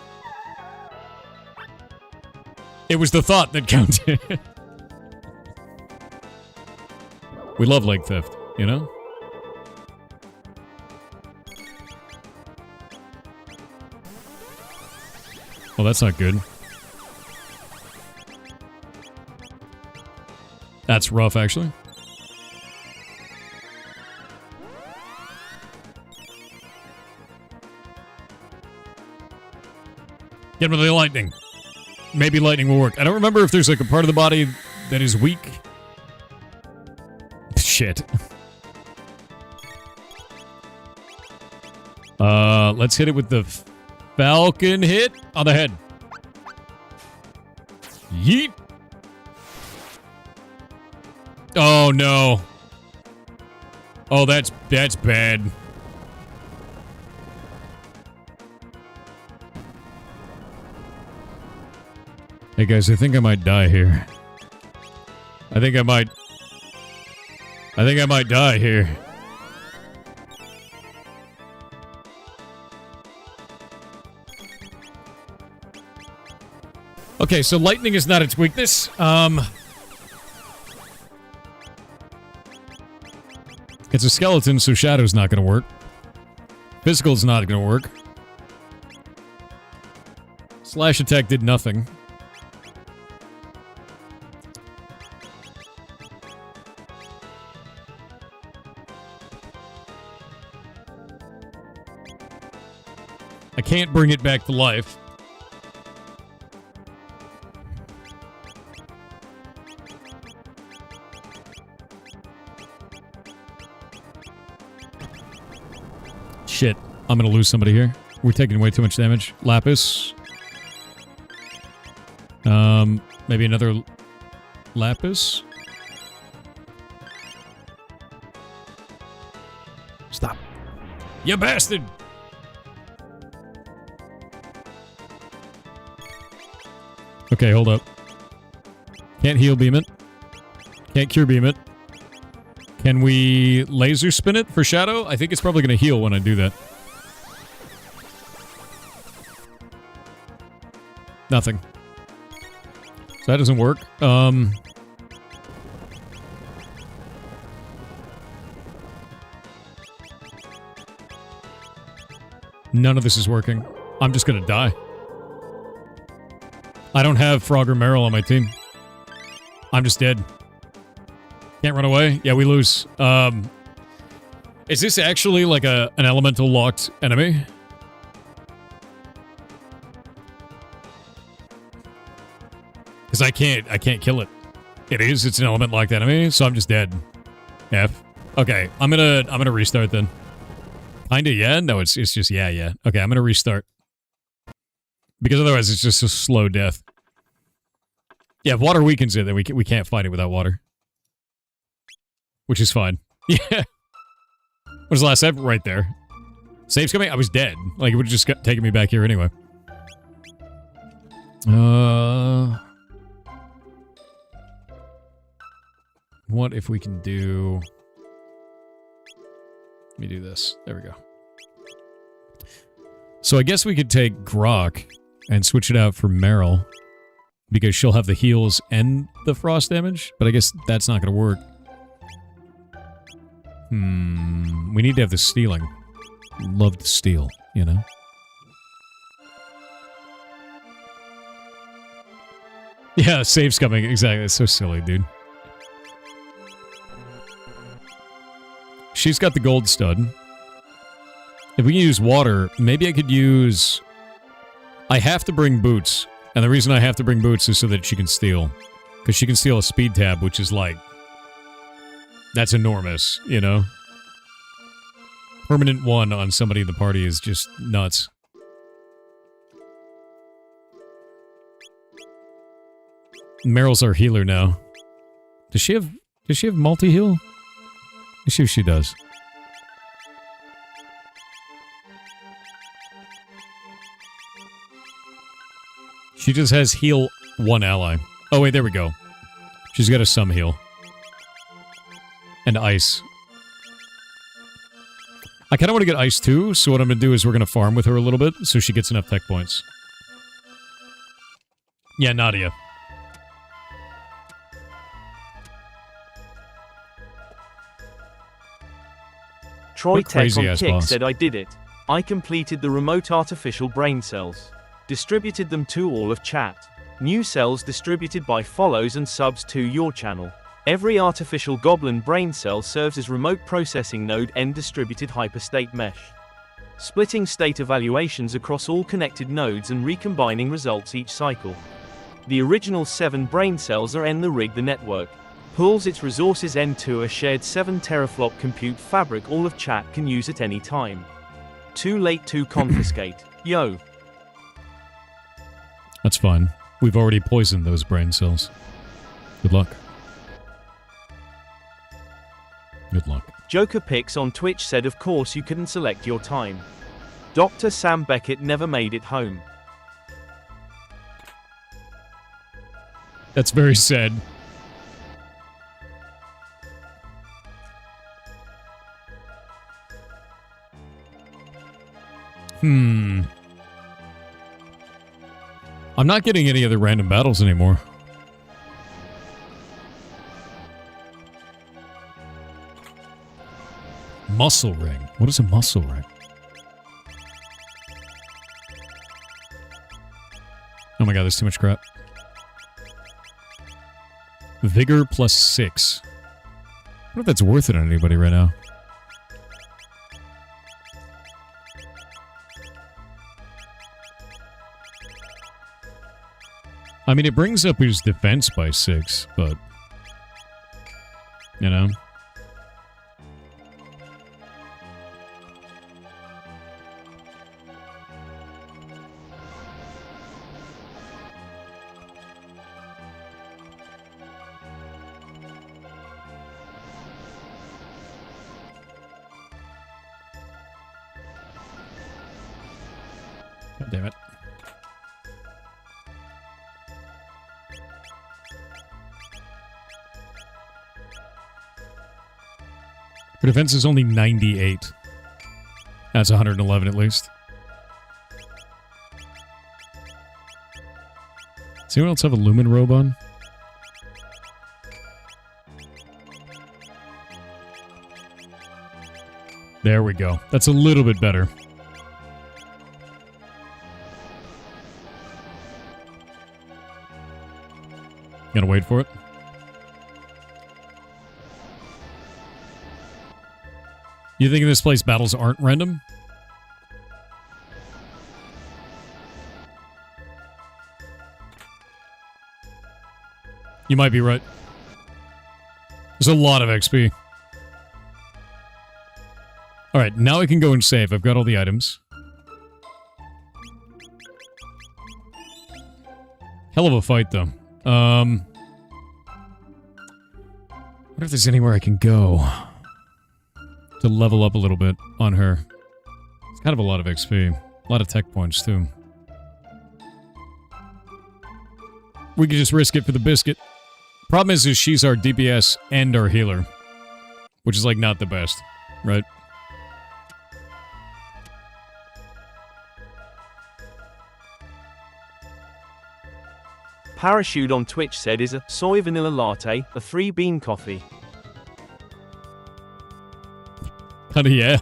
It was the thought that counted. We love leg theft, you know? Well, that's not good. That's rough, actually. Get rid of the lightning. Maybe lightning will work. I don't remember if there's like a part of the body that is weak. Shit. Let's hit it with the Falcon hit on the head. Yeet. Oh no. Oh, that's bad. Hey guys, I think I might die here. I think I might die here. Okay, so lightning is not its weakness. It's a skeleton, so shadow's not gonna work. Physical's not gonna work. Slash attack did nothing. I can't bring it back to life. Shit. I'm gonna lose somebody here. We're taking way too much damage. Lapis. Maybe another Lapis? Stop. You bastard! Okay, hold up. Can't heal beam it. Can't cure beam it. Can we laser spin it for shadow? I think it's probably going to heal when I do that. Nothing. So that doesn't work. None of this is working. I'm just going to die. I don't have Frog or Meryl on my team. I'm just dead. Can't run away? Yeah, we lose. Is this actually like an elemental locked enemy? Because I can't kill it. It's an element locked enemy, so I'm just dead. F. Okay, I'm gonna restart then. Kinda, yeah? No, it's just yeah. Okay, I'm gonna restart. Because otherwise it's just a slow death. Yeah, if water weakens it, then we can't fight it without water. Which is fine. Yeah. What was the last save? Right there. Save's coming? I was dead. Like, it would have just taken me back here anyway. What if we can do... Let me do this. There we go. So I guess we could take Grok and switch it out for Meryl. Because she'll have the heals and the frost damage. But I guess that's not going to work. We need to have the stealing. Love to steal, you know? Yeah, save's coming. Exactly. It's so silly, dude. She's got the gold stud. If we can use water, maybe I could use... I have to bring boots. And the reason I have to bring boots is so that she can steal. Because she can steal a speed tab, which is like... That's enormous, you know? Permanent 1 on somebody in the party is just nuts. Meryl's our healer now. Does she have multi-heal? Let's see if she does. She just has heal 1 ally. Oh wait, there we go. She's got a some heal. And ice. I kind of want to get ice too, so what I'm going to do is we're going to farm with her a little bit so she gets enough tech points. Yeah, Nadia.
Troy
What
Tech on
crazy-ass
Kick
boss.
said I did it. I completed the remote artificial brain cells. Distributed them to all of chat. New cells distributed by follows and subs to your channel. Every artificial goblin brain cell serves as remote processing node and distributed hyperstate mesh. Splitting state evaluations across all connected nodes and recombining results each cycle. The original 7 brain cells are in the rig the network. Pulls its resources into a shared 7 teraflop compute fabric all of chat can use at any time. Too late to confiscate. Yo.
That's fine. We've already poisoned those brain cells. Good luck. Good luck.
Joker Pix on Twitch said of course you couldn't select your time. Dr. Sam Beckett never made it home.
That's very sad. I'm not getting any other random battles anymore. Muscle ring. What is a muscle ring? Oh my god, there's too much crap. Vigor plus 6. I wonder if that's worth it on anybody right now. I mean, it brings up his defense by 6, but... You know? God damn it. Her defense is only 98. That's 111 at least. Does anyone else have a Lumen robe on? There we go. That's a little bit better. Gotta wait for it. You think in this place battles aren't random? You might be right. There's a lot of XP. Alright, now I can go and save. I've got all the items. Hell of a fight, though. I wonder if there's anywhere I can go to level up a little bit on her. It's kind of a lot of XP. A lot of tech points, too. We could just risk it for the biscuit. Problem is she's our DPS and our healer. Which is, like, not the best. Right?
Parachute on Twitch said is a soy vanilla latte, a 3-bean coffee.
Kinda, yeah.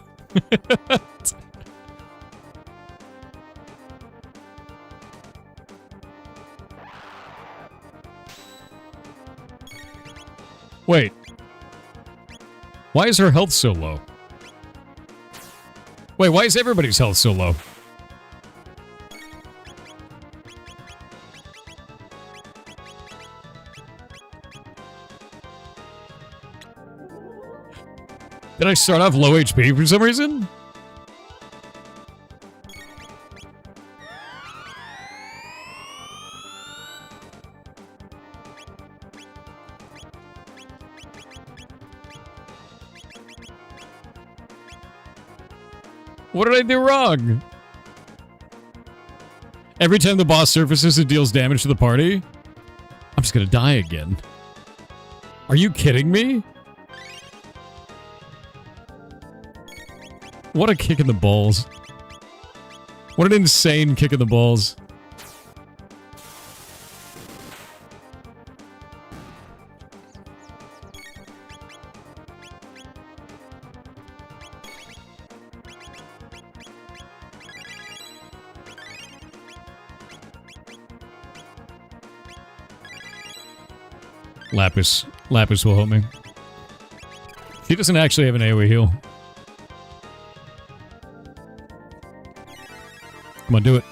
Wait. Why is her health so low? Wait, why is everybody's health so low? Did I start off low HP for some reason? What did I do wrong? Every time the boss surfaces, it deals damage to the party? I'm just gonna die again. Are you kidding me? What a kick in the balls. What an insane kick in the balls. Lapis. Lapis will help me. He doesn't actually have an AoE heal. Come on, do it.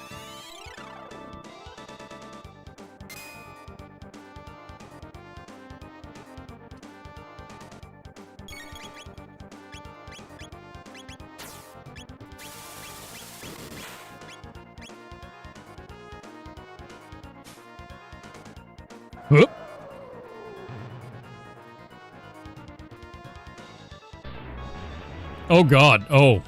Whoop. Oh god, oh.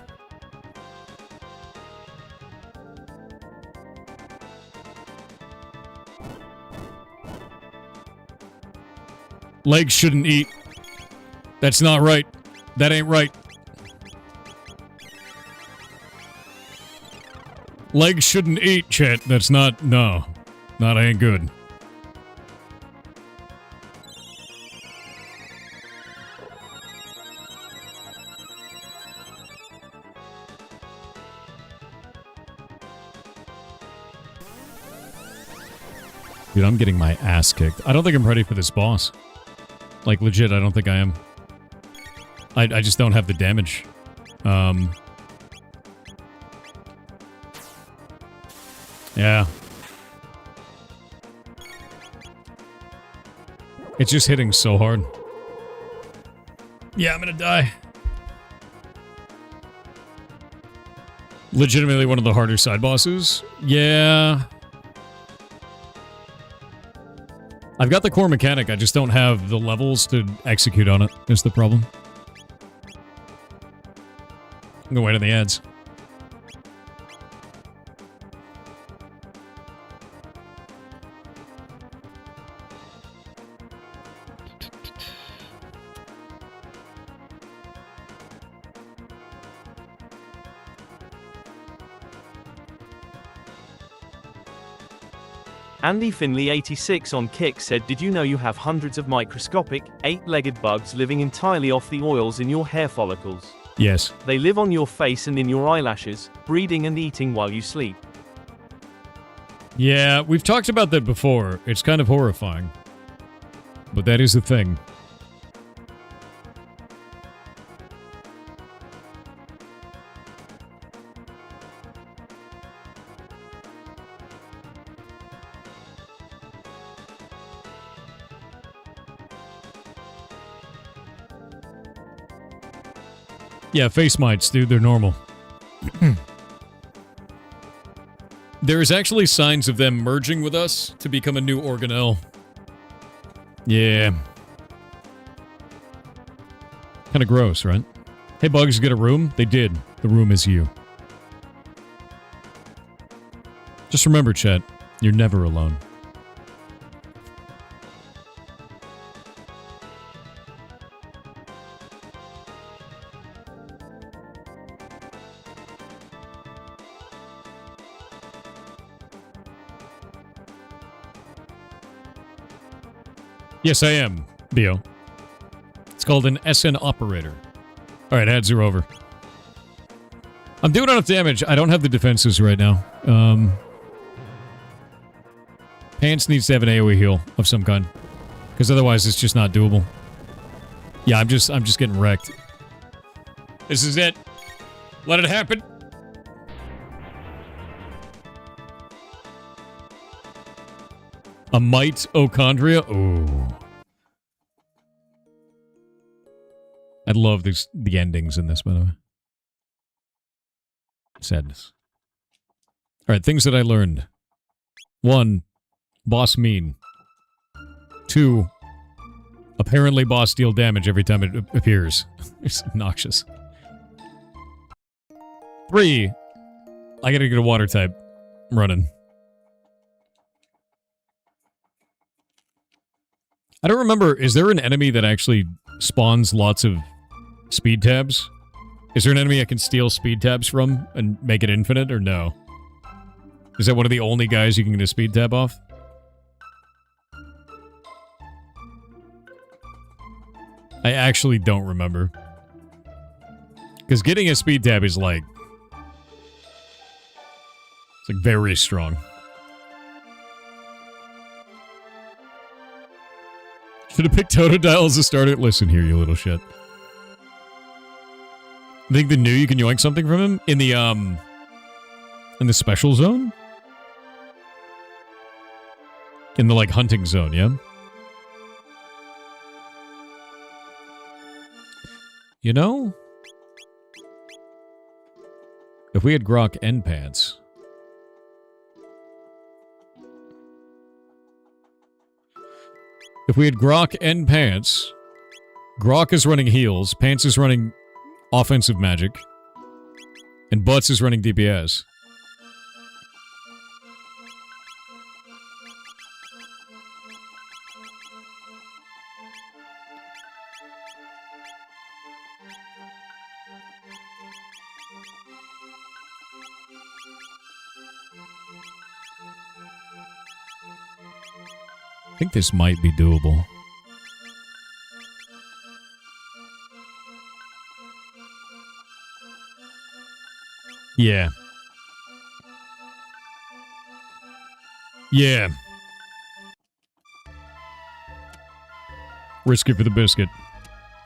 Legs shouldn't eat. That's not right. That ain't right. Legs shouldn't eat, chat. That's not... No. That ain't good. Dude, I'm getting my ass kicked. I don't think I'm ready for this boss. Like, legit, I don't think I am. I just don't have the damage. Yeah. It's just hitting so hard. Yeah, I'm gonna die. Legitimately one of the harder side bosses. Yeah. I've got the core mechanic, I just don't have the levels to execute on it, is the problem. I'm gonna wait on the ads.
Andy Finley 86 on Kick said, did you know you have hundreds of microscopic, 8-legged bugs living entirely off the oils in your hair follicles?
Yes.
They live on your face and in your eyelashes, breeding and eating while you sleep.
Yeah, we've talked about that before. It's kind of horrifying. But that is the thing. Yeah, face mites, dude, they're normal. There is actually signs of them merging with us to become a new organelle. Yeah. Kind of gross, right? Hey, bugs, get a room? They did. The room is you. Just remember, chat, you're never alone. Yes, I am, Bio. It's called an SN operator. Alright, ads are over. I'm doing enough damage. I don't have the defenses right now. Pants needs to have an AoE heal of some kind. Because otherwise it's just not doable. Yeah, I'm just getting wrecked. This is it. Let it happen. A mitochondria? Ooh. I love the endings in this, by the way. Sadness. Alright, things that I learned. 1. Boss mean. 2. Apparently boss deal damage every time it appears. It's obnoxious. 3. I gotta get a water type. I'm running. I don't remember, is there an enemy that actually spawns lots of speed tabs? Is there an enemy I can steal speed tabs from and make it infinite, or no? Is that one of the only guys you can get a speed tab off? I actually don't remember. Because getting a speed tab is like... It's like very strong. Should have picked Totodile as a starter. Listen here, you little shit. I think the new you can yoink something from him in the special zone? In the, like, hunting zone, yeah? You know? If we had Grok and Pants... If we had Grok and Pants... Grok is running heals, Pants is running offensive magic, and Butts is running DPS. I think this might be doable. Yeah. Yeah. Risk it for the biscuit.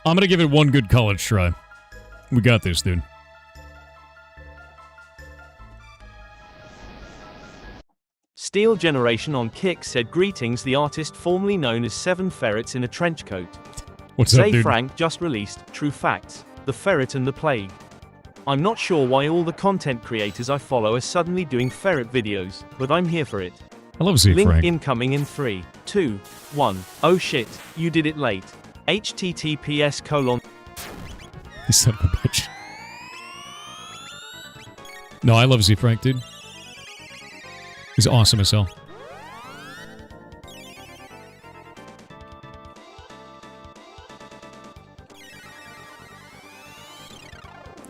I'm gonna give it one good college try. We got this, dude.
Steel Generation on Kick said, "Greetings, the artist formerly known as Seven Ferrets in a Trench Coat.
What's up,
Say
dude?
Frank just released True Facts, The Ferret and the Plague. I'm not sure why all the content creators I follow are suddenly doing ferret videos, but I'm here for it.
I love Z
Link
Frank.
incoming in 3, 2, 1. Oh shit, you did it late. https://
You son of a bitch. No, I love Z Frank, dude. He's awesome as hell.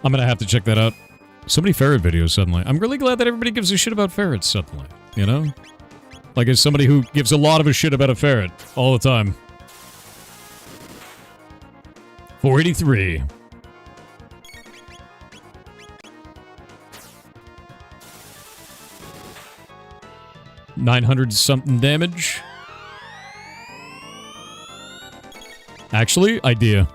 I'm gonna have to check that out. So many ferret videos suddenly. I'm really glad that everybody gives a shit about ferrets suddenly. You know? Like, as somebody who gives a lot of a shit about a ferret all the time. 483. $900 something damage. Actually, idea.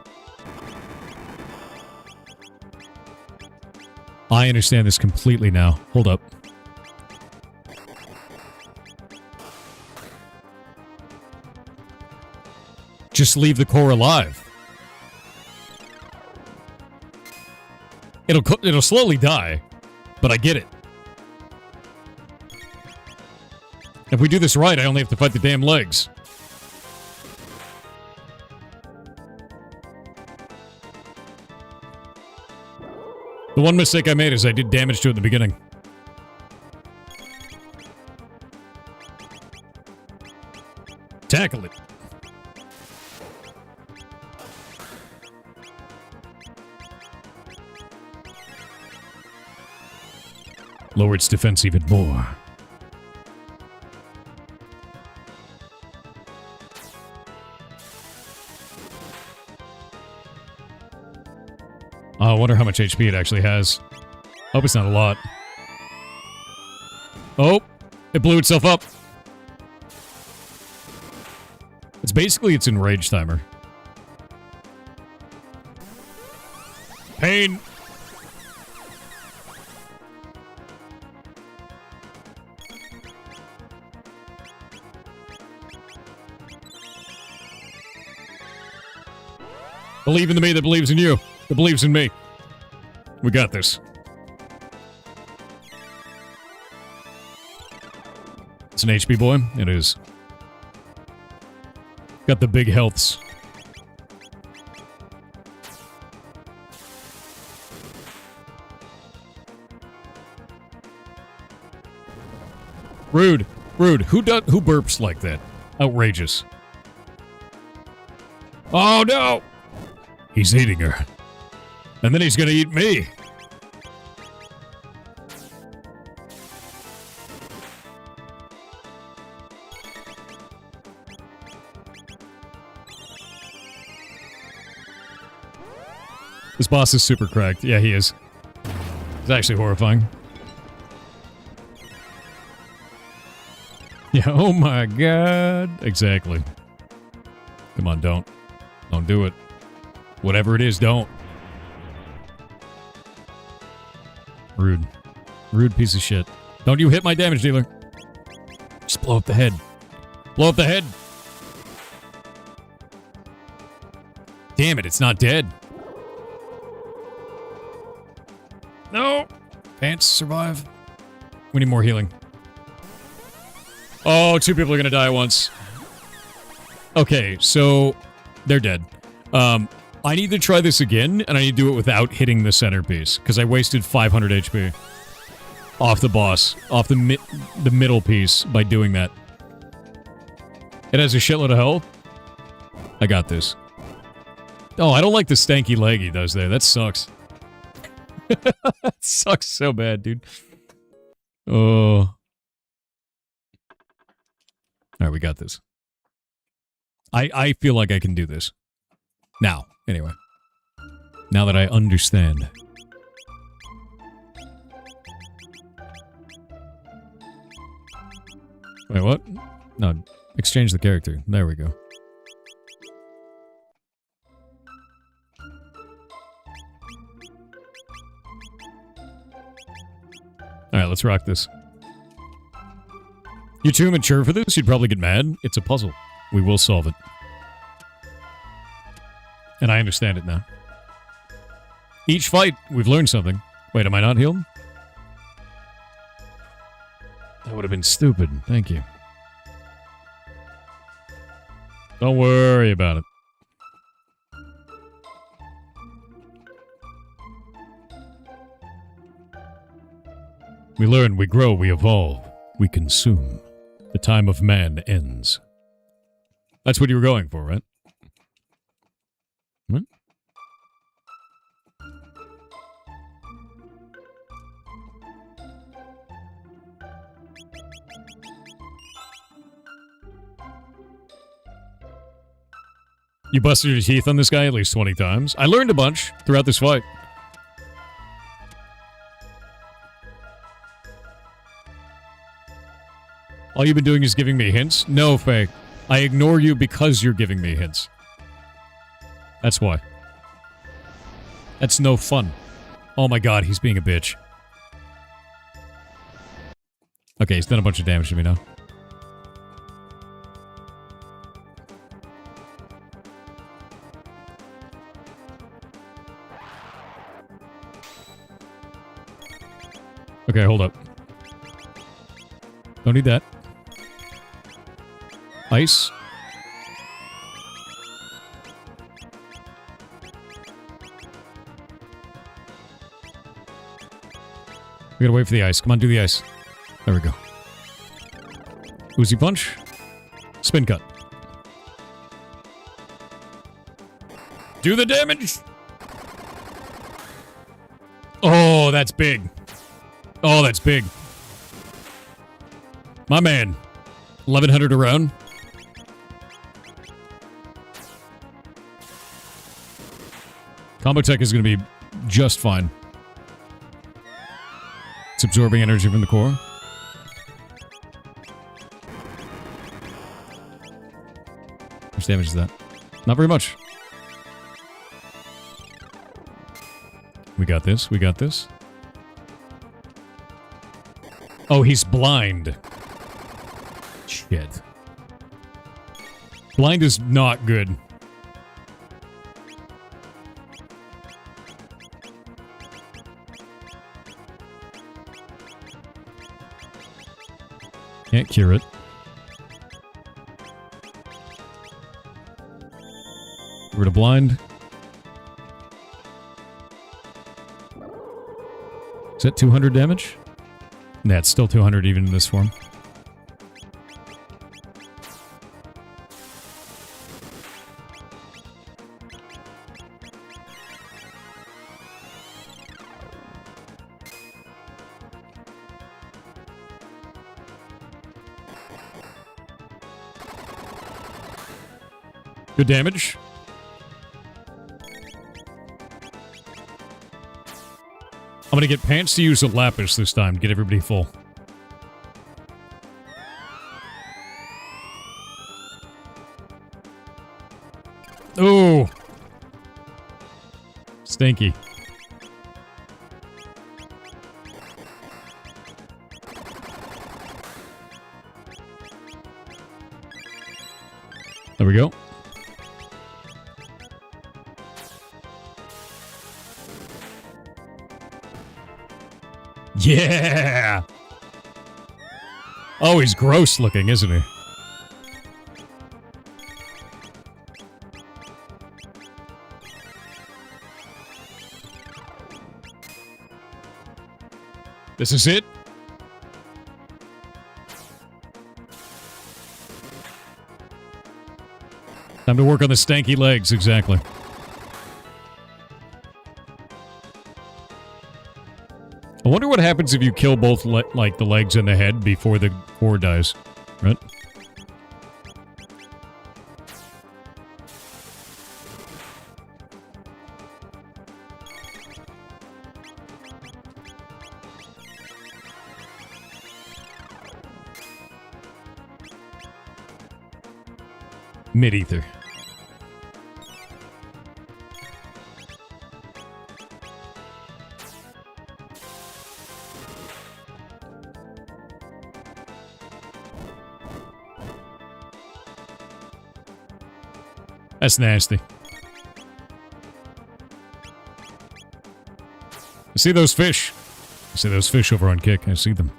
I understand this completely now. Hold up. Just leave the core alive. It'll slowly die, but I get it. If we do this right, I only have to fight the damn legs. The one mistake I made is I did damage to it in the beginning. Tackle it. Lower its defense even more. I wonder how much HP it actually has. Hope it's not a lot. Oh, it blew itself up. It's basically its enrage timer. Pain. Believe in the me that believes in you. That believes in me. We got this. It's an HP boy. It is. Got the big healths. Rude. Rude. Who burps like that? Outrageous. Oh no! He's eating her. And then he's gonna eat me. This boss is super cracked. Yeah, he is. It's actually horrifying. Yeah, oh my god. Exactly. Come on, don't. Don't do it. Whatever it is, don't. Rude. Rude piece of shit. Don't you hit my damage dealer. Just blow up the head. Blow up the head. Damn it, it's not dead. No. Pants survive. We need more healing. Oh, 2 people are gonna die at once. Okay, so they're dead. I need to try this again, and I need to do it without hitting the centerpiece, because I wasted 500 HP off the boss, off the middle piece by doing that. It has a shitload of health. I got this. Oh, I don't like the stanky leg he does there. That sucks. That sucks so bad, dude. Oh. Alright, we got this. I feel like I can do this. Now, anyway. Now that I understand. Wait, what? No, exchange the character. There we go. Alright, let's rock this. You're too mature for this? You'd probably get mad. It's a puzzle. We will solve it. And I understand it now. Each fight, we've learned something. Wait, am I not healed? That would have been stupid. Thank you. Don't worry about it. We learn, we grow, we evolve, we consume. The time of man ends. That's what you were going for, right? What? You busted your teeth on this guy at least 20 times. I learned a bunch throughout this fight. All you've been doing is giving me hints? No, Faye. I ignore you because you're giving me hints. That's why. That's no fun. Oh my god, he's being a bitch. Okay, he's done a bunch of damage to me now. Okay, hold up. Don't need that. Ice. We gotta wait for the ice. Come on, do the ice. There we go. Uzi punch. Spin cut. Do the damage! Oh, that's big. Oh, that's big. My man. 1100 around. Combo tech is going to be just fine. It's absorbing energy from the core. How much damage is that? Not very much. We got this. We got this. Oh, he's blind. Shit. Blind is not good. Can't cure it. Get rid of blind. Is that 200 damage? Nah, it's still 200 even in this form. Good damage. I'm gonna get Pants to use a Lapis this time, get everybody full. Ooh. Stinky. There we go. Yeah! Oh, he's gross looking, isn't he? This is it? Time to work on the stanky legs, exactly. I wonder what happens if you kill both, like, the legs and the head before the core dies, right? Mid-ether. That's nasty. I see those fish. I see those fish over on Kick. I see them.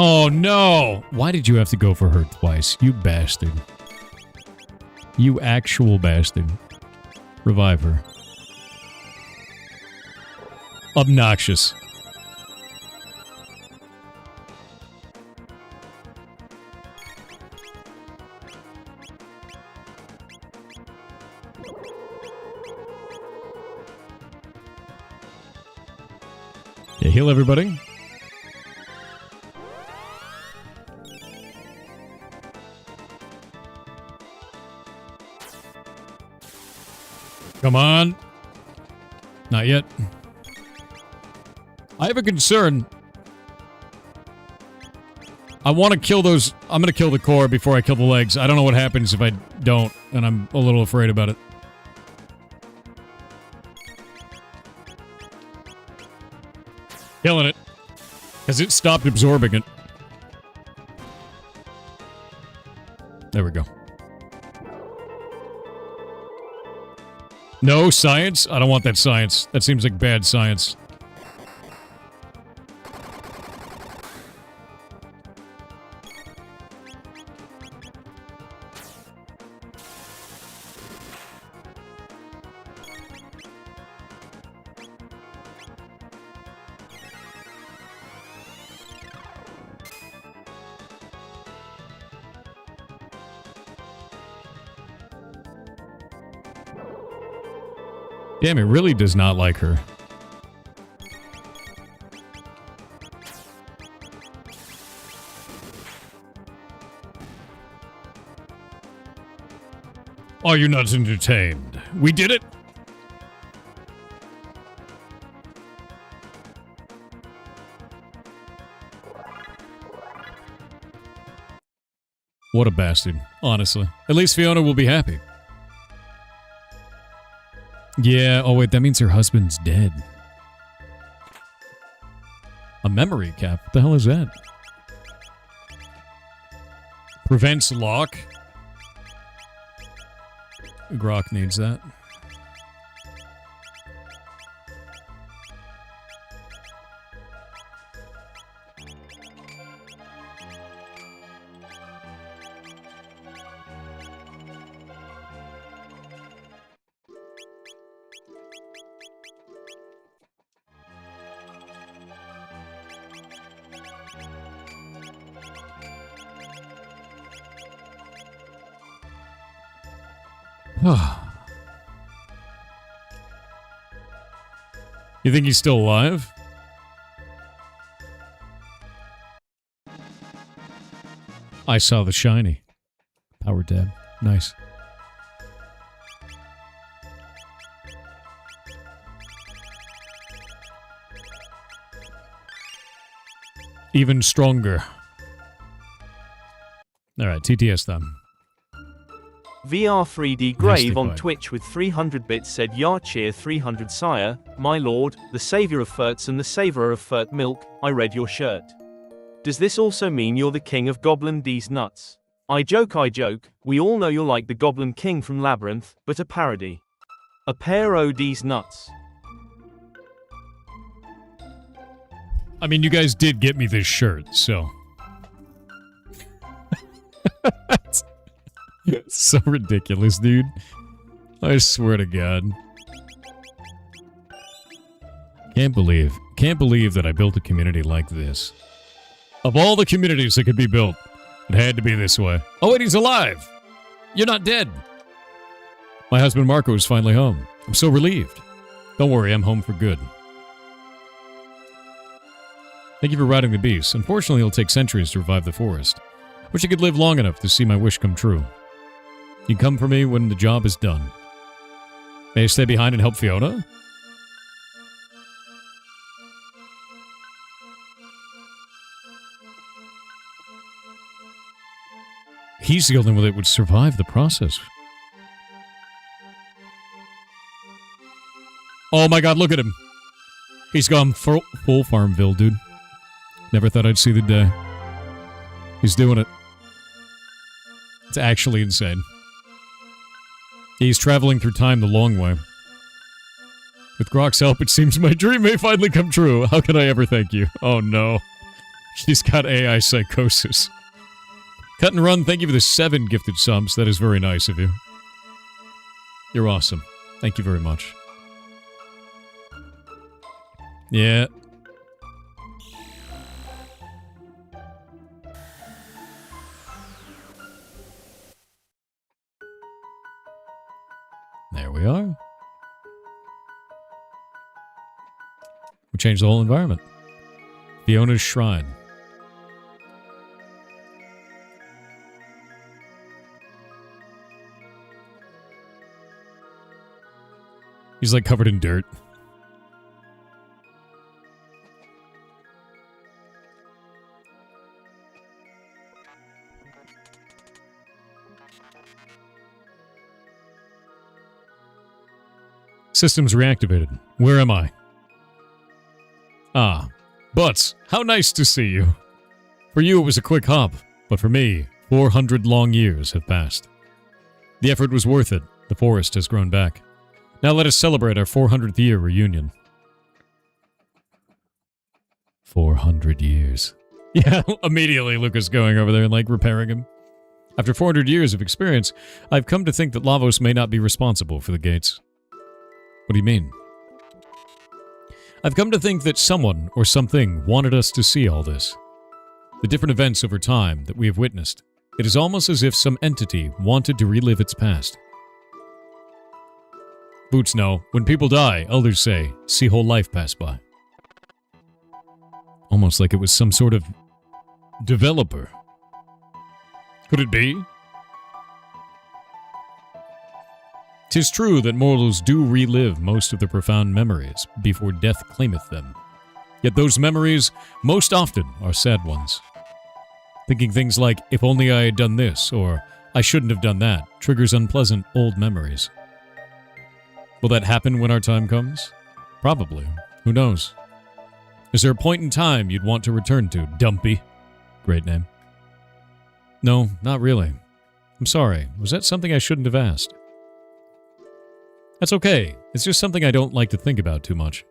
Oh no! Why did you have to go for her twice? You bastard. You actual bastard. Revive her. Obnoxious. Yeah, heal everybody. Come on. Not yet. I have a concern. I want to kill those. I'm going to kill the core before I kill the legs. I don't know what happens if I don't, and I'm a little afraid about it. Killing it. Because it stopped absorbing it. There we go. No science? I don't want that science. That seems like bad science. Damn, it really does not like her. Are you not entertained? We did it! What a bastard, honestly. At least Fiona will be happy. Yeah, oh wait, that means her husband's dead. A memory cap? What the hell is that? Prevents lock? Grok needs that. You think he's still alive? I saw the shiny. Power tab. Nice. Even stronger. Alright, TTS then.
VR 3D Grave on
Mystified.
Twitch with 300 bits said Yarcheer 300 Sire, my lord, the savior of Furts and the savourer of Furt milk, I read your shirt. Does this also mean you're the king of Goblin D's nuts? I joke, we all know you're like the Goblin King from Labyrinth, but a parody. A pair o' D's nuts.
I mean, you guys did get me this shirt, so... It's so ridiculous, dude. I swear to God. Can't believe that I built a community like this. Of all the communities that could be built, it had to be this way. Oh wait, he's alive! You're not dead! My husband Marco is finally home. I'm so relieved. Don't worry, I'm home for good. Thank you for riding the beast. Unfortunately, it'll take centuries to revive the forest. Wish I could live long enough to see my wish come true. You come for me when the job is done. May I stay behind and help Fiona? He's the only one that would survive the process. Oh my god, look at him. He's gone full Farmville, dude. Never thought I'd see the day. He's doing it. It's actually insane. He's traveling through time the long way. With Grok's help, it seems my dream may finally come true. How can I ever thank you? Oh no. She's got AI psychosis. Cut and Run, thank you for the 7 gifted subs. That is very nice of you. You're awesome. Thank you very much. Yeah. There we are. We changed the whole environment. Fiona's Shrine. He's like covered in dirt. Systems reactivated. Where am I? Ah, Butts, how nice to see you. For you it was a quick hop, but for me, 400 long years have passed. The effort was worth it. The forest has grown back. Now let us celebrate our 400th year reunion. 400 years. Yeah, immediately Lucas going over there and like repairing him. After 400 years of experience, I've come to think that Lavos may not be responsible for the gates. What do you mean? I've come to think that someone or something wanted us to see all this. The different events over time that we have witnessed. It is almost as if some entity wanted to relive its past. Boots know, when people die, elders say, see whole life pass by. Almost like it was some sort of developer. Could it be? 'Tis true that mortals do relive most of their profound memories before death claimeth them. Yet those memories, most often, are sad ones. Thinking things like, if only I had done this, or I shouldn't have done that, triggers unpleasant old memories. Will that happen when our time comes? Probably. Who knows? Is there a point in time you'd want to return to, Dumpy? Great name. No, not really. I'm sorry. Was that something I shouldn't have asked? That's okay. It's just something I don't like to think about too much.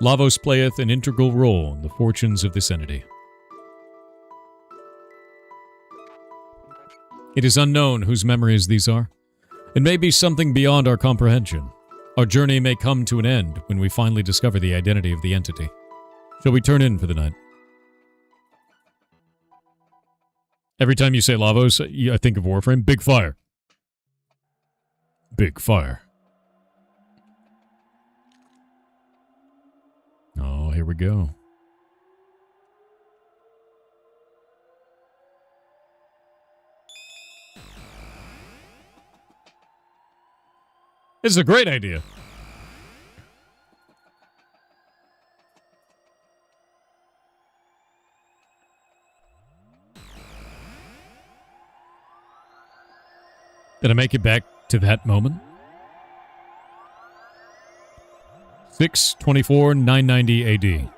Lavos playeth an integral role in the fortunes of this entity. It is unknown whose memories these are. It may be something beyond our comprehension. Our journey may come to an end when we finally discover the identity of the entity. Shall we turn in for the night? Every time you say Lavos, I think of Warframe. Big fire. Big fire. Oh, here we go. This is a great idea. Did I make it back to that moment? 6/24/990 AD.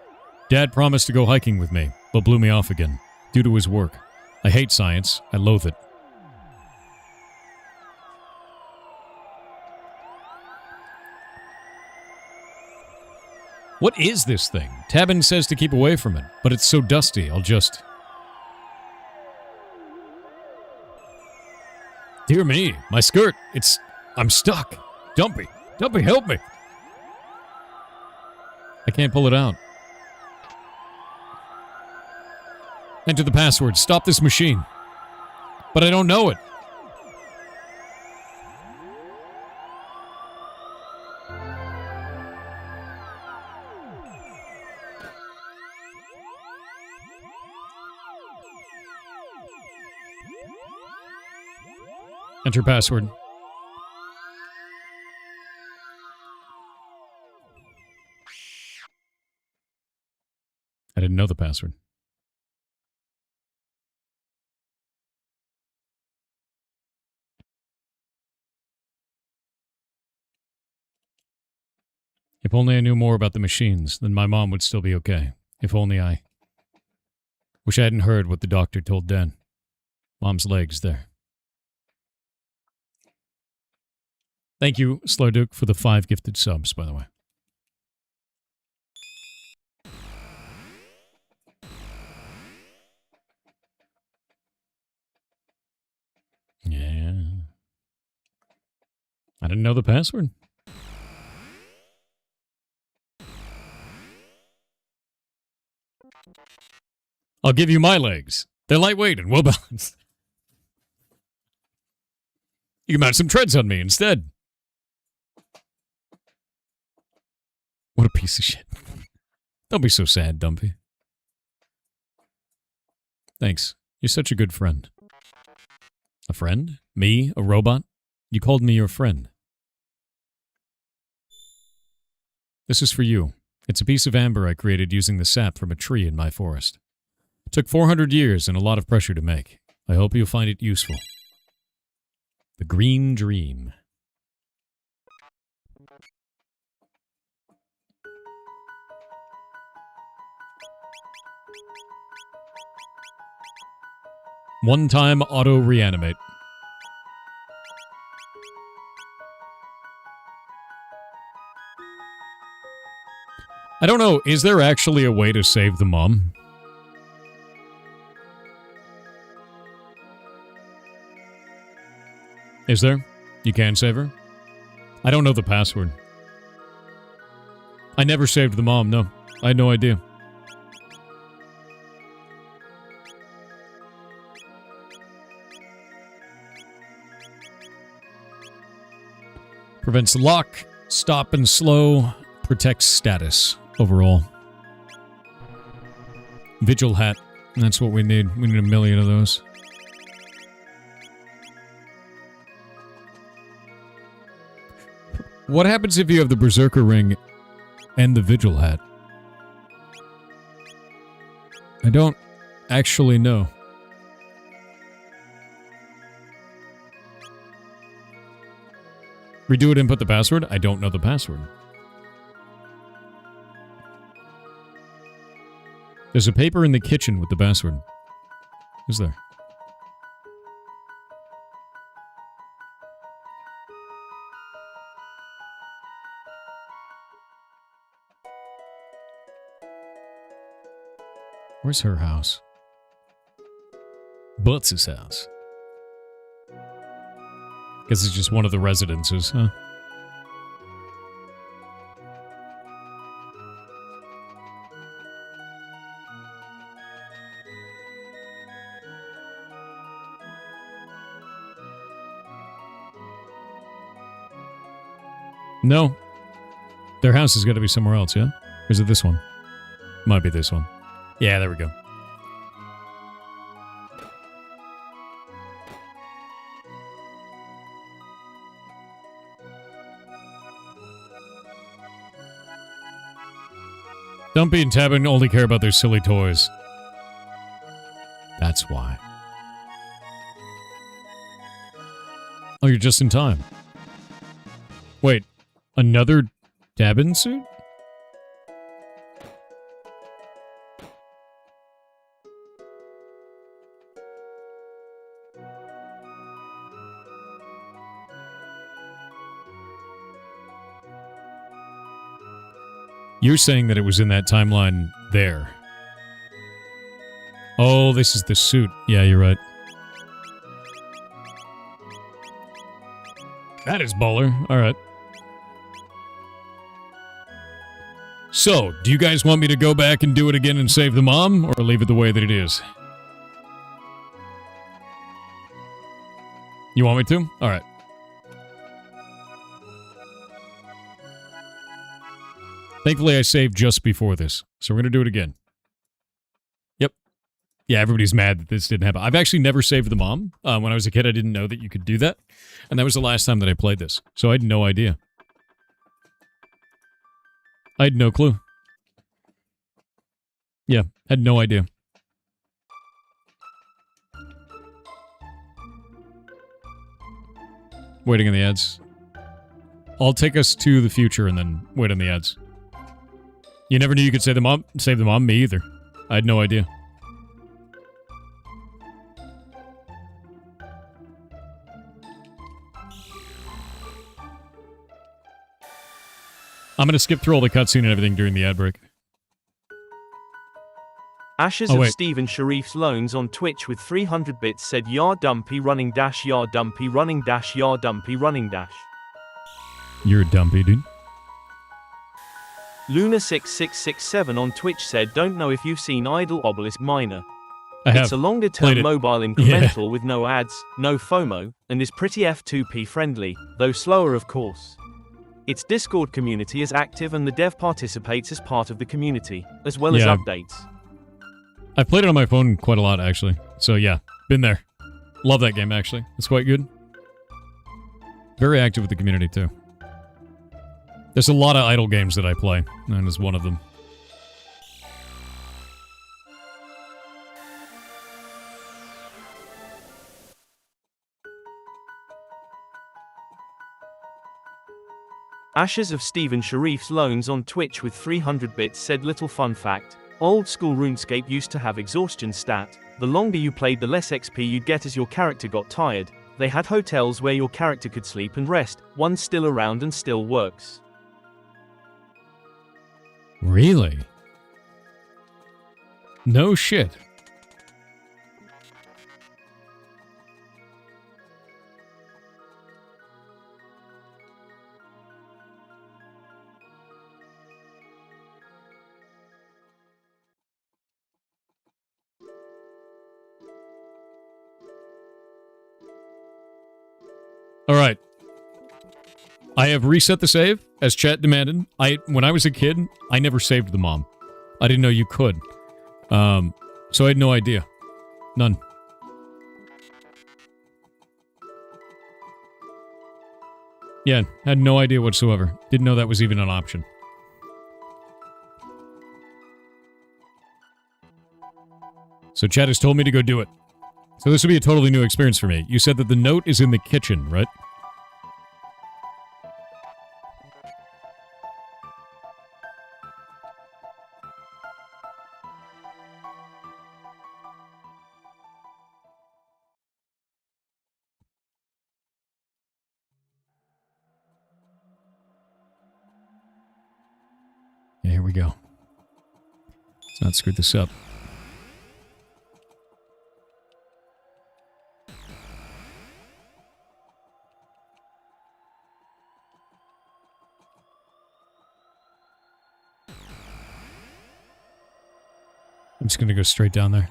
Dad promised to go hiking with me, but blew me off again, due to his work. I hate science. I loathe it. What is this thing? Tabin says to keep away from it, but it's so dusty, I'll just... Dear me, my skirt, I'm stuck. Dumpy, help me. I can't pull it out. Enter the password, stop this machine. But I don't know it. Enter password. I didn't know the password. If only I knew more about the machines, then my mom would still be okay. If only I... Wish I hadn't heard what the doctor told Dan. Mom's leg's there. Thank you, Slowduke, for the 5 gifted subs, by the way. Yeah. I didn't know the password. I'll give you my legs. They're lightweight and well balanced. You can mount some treads on me instead. What a piece of shit. Don't be so sad, Dumpy. Thanks. You're such a good friend. A friend? Me? A robot? You called me your friend. This is for you. It's a piece of amber I created using the sap from a tree in my forest. It took 400 years and a lot of pressure to make. I hope you'll find it useful. The Green Dream. One-time auto-reanimate. I don't know, is there actually a way to save the mom? Is there? You can save her? I don't know the password. I never saved the mom, no. I had no idea. Prevents lock, stop and slow, protects status overall. Vigil hat. That's what we need. We need 1 million of those. What happens if you have the Berserker ring and the Vigil hat? I don't actually know. Redo it and put the password? I don't know the password. There's a paper in the kitchen with the password. Is there? Where's her house? Butts' house. Guess it's just one of the residences, huh? No. Their house is going to be somewhere else, yeah? Or is it this one? Might be this one. Yeah, there we go. Dumpy and Tabin only care about their silly toys. That's why. Oh, you're just in time. Wait, another Tabin suit? You're saying that it was in that timeline there. Oh, this is the suit. Yeah, you're right. That is baller. All right. So, do you guys want me to go back and do it again and save the mom, or leave it the way that it is? You want me to? All right. Thankfully, I saved just before this, so we're going to do it again. Yep. Yeah, everybody's mad that this didn't happen. I've actually never saved the mom. When I was a kid, I didn't know that you could do that. And that was the last time that I played this. So I had no idea. I had no clue. Yeah, had no idea. Waiting on the ads. I'll take us to the future and then wait on the ads. You never knew you could save the mom? Save the mom? Me either. I had no idea. I'm going to skip through all the cutscene and everything during the ad break.
Ashes of Stephen Sharif's loans on Twitch with 300 bits said yar dumpy running dash yar dumpy running dash yar dumpy running dash.
You're a dumpy, dude.
Luna6667 on Twitch said don't know if you've seen Idle Obelisk Minor.
I have.
It's a longer term mobile incremental with no ads, no FOMO, and is pretty F2P friendly, though slower of course. Its Discord community is active and the dev participates as part of the community, as well as updates.
I've played it on my phone quite a lot, actually. So yeah, been there. Love that game, actually. It's quite good. Very active with the community, too. There's a lot of idle games that I play, and is one of them.
Ashes of Stephen Sharif's loans on Twitch with 300 bits said little fun fact. Old school RuneScape used to have exhaustion stat. The longer you played the less XP you'd get as your character got tired. They had hotels where your character could sleep and rest. One's still around and still works.
Really? No shit. All right. I have reset the save, as chat demanded. When I was a kid, I never saved the mom. I didn't know you could. So I had no idea. None. Yeah, had no idea whatsoever. Didn't know that was even an option. So chat has told me to go do it. So this will be a totally new experience for me. You said that the note is in the kitchen, right? Yeah, here we go. Let's not screw this up. I'm just going to go straight down there.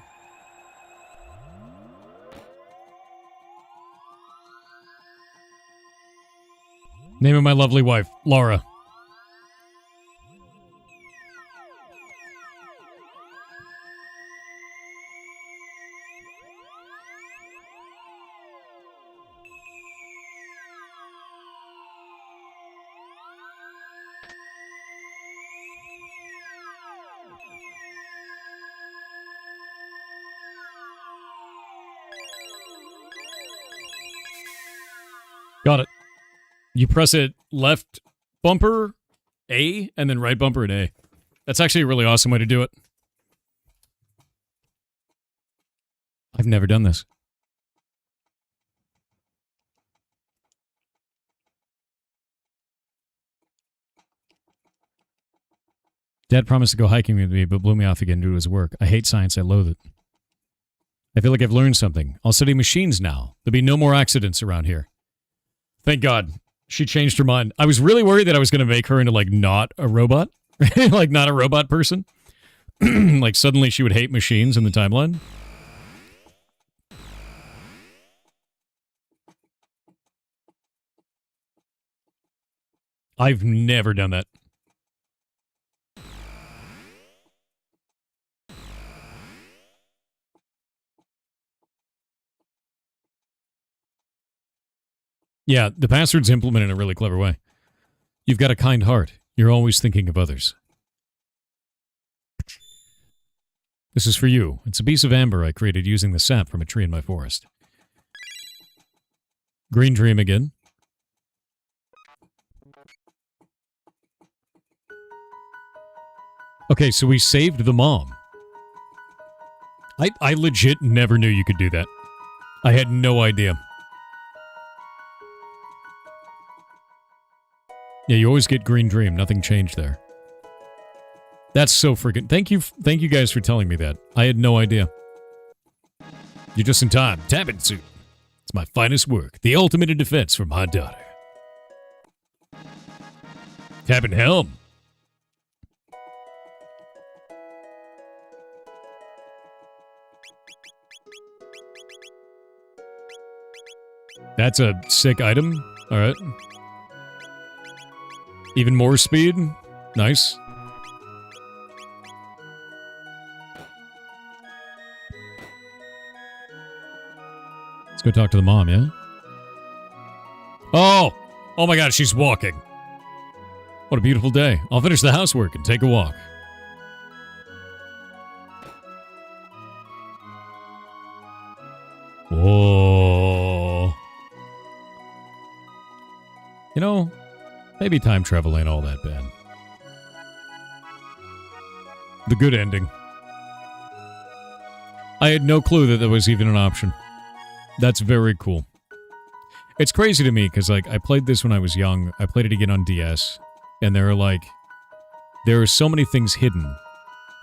Name of my lovely wife, Laura. Got it. You press it left bumper, A, and then right bumper and A. That's actually a really awesome way to do it. I've never done this. Dad promised to go hiking with me, but blew me off again due to his work. I hate science. I loathe it. I feel like I've learned something. I'll study machines now. There'll be no more accidents around here. Thank God. She changed her mind. I was really worried that I was going to make her into, like, not a robot. Like, not a robot person. Like, suddenly she would hate machines in the timeline. I've never done that. Yeah, the password's implemented in a really clever way. You've got a kind heart. You're always thinking of others. This is for you. It's a piece of amber I created using the sap from a tree in my forest. Green dream again. Okay, so we saved the mom. I legit never knew you could do that. I had no idea. Yeah, you always get green dream. Nothing changed there. That's so freaking... Thank you guys for telling me that. I had no idea. You're just in time. Tapping suit. It's my finest work. The ultimate in defense for my daughter. Tapping helm. That's a sick item. Alright. Even more speed. Nice. Let's go talk to the mom, yeah? Oh! Oh my god, she's walking. What a beautiful day. I'll finish the housework and take a walk. Whoa. You know, maybe time travel ain't all that bad. The good ending. I had no clue that was even an option. That's very cool. It's crazy to me because, like, I played this when I was young. I played it again on DS. And there are so many things hidden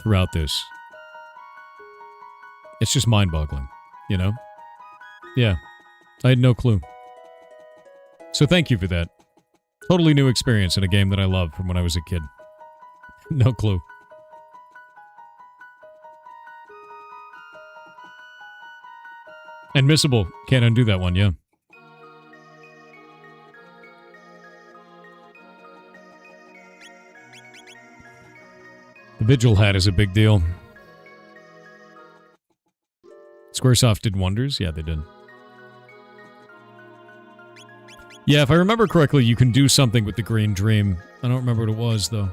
throughout this. It's just mind-boggling, you know? Yeah. I had no clue. So thank you for that. Totally new experience in a game that I loved from when I was a kid. No clue. And missable. Can't undo that one, yeah. The Vigil hat is a big deal. Squaresoft did wonders? Yeah, they did. Yeah, if I remember correctly, you can do something with the Green Dream. I don't remember what it was, though.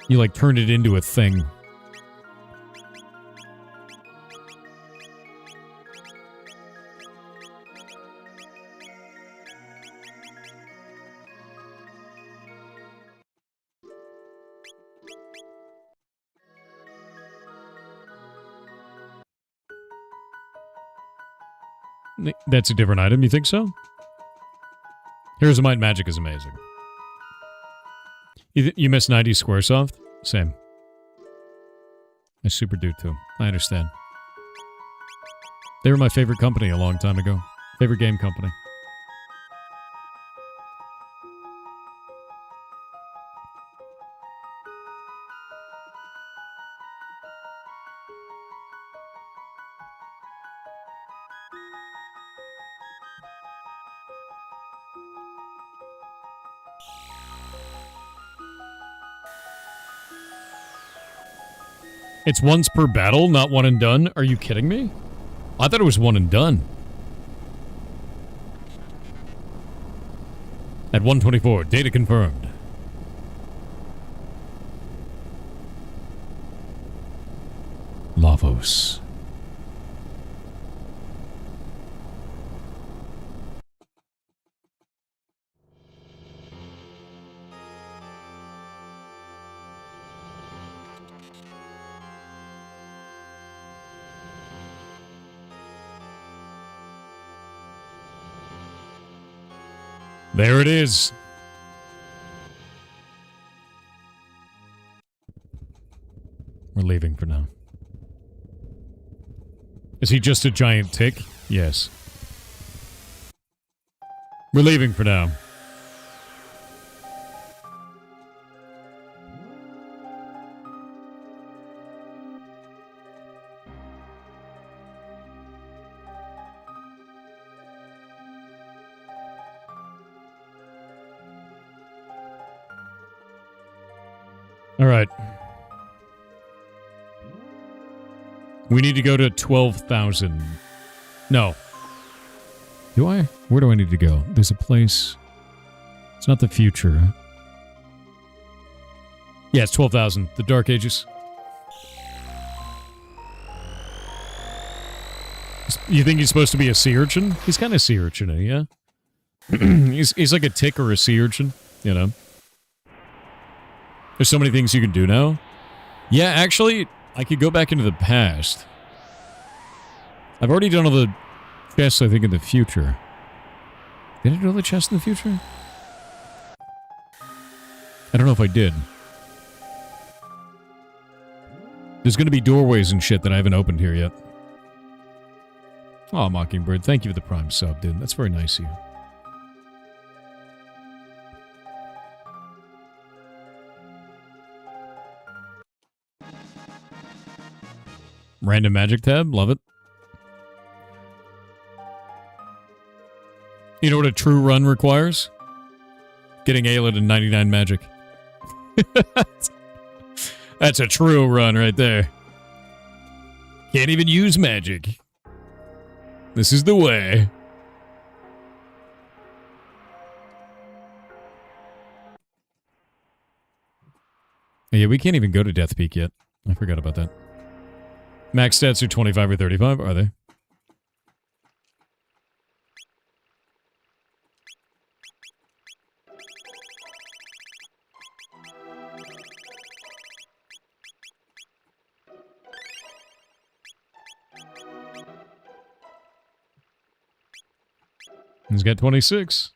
You, like, turned it into a thing. That's a different item, you think so? Heroes of Might and Magic is amazing. You miss 90s Squaresoft? Same. I super do too. I understand. They were my favorite company a long time ago. Favorite game company. It's once per battle, not one and done? Are you kidding me? I thought it was one and done. At 124, data confirmed. Lavos. There it is. We're leaving for now. Is he just a giant tick? Yes. We're leaving for now. All right. We need to go to 12,000. No. Do I? Where do I need to go? There's a place. It's not the future. Yeah, it's 12,000. The Dark Ages. You think he's supposed to be a sea urchin? He's kind of sea urchin, yeah? he's like a tick or a sea urchin, you know? There's so many things you can do now. Yeah, actually, I could go back into the past. I've already done all the chests, I think, in the future. Did I do all the chests in the future? I don't know if I did. There's gonna be doorways and shit that I haven't opened here yet. Oh, Mockingbird, thank you for the Prime sub, dude. That's very nice of you. Random magic tab, love it. You know what a true run requires? Getting Aelid and 99 magic. That's a true run right there. Can't even use magic. This is the way. Yeah, we can't even go to Death Peak yet. I forgot about that. Max stats are 25 or 35, are they? He's got 26.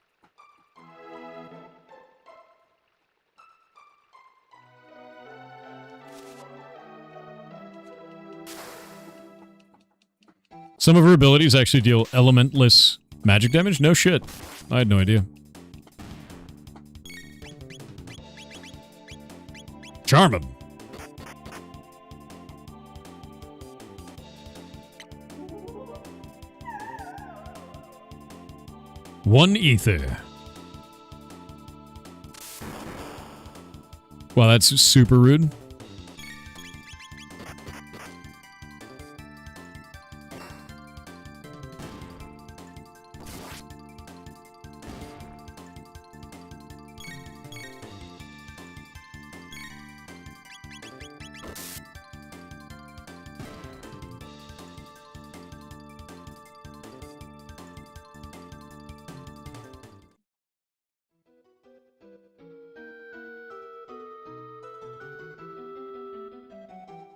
Some of her abilities actually deal elementless magic damage? No shit. I had no idea. Charm him. One ether. Wow, that's super rude.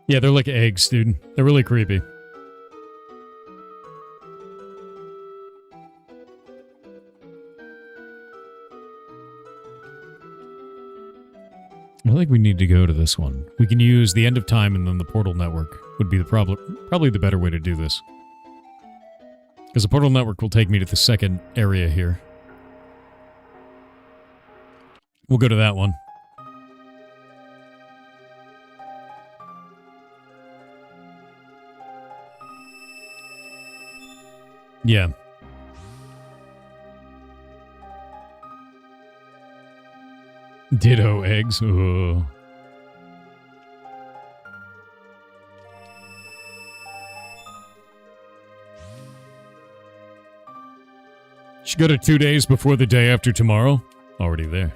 Yeah, they're like eggs, dude. They're really creepy. I think we need to go to this one. We can use the end of time and then the portal network would be the probably the better way to do this. Because the portal network will take me to the second area here. We'll go to that one. Yeah. Ditto eggs. Ugh. Should go to 2 days before the day after tomorrow. Already there.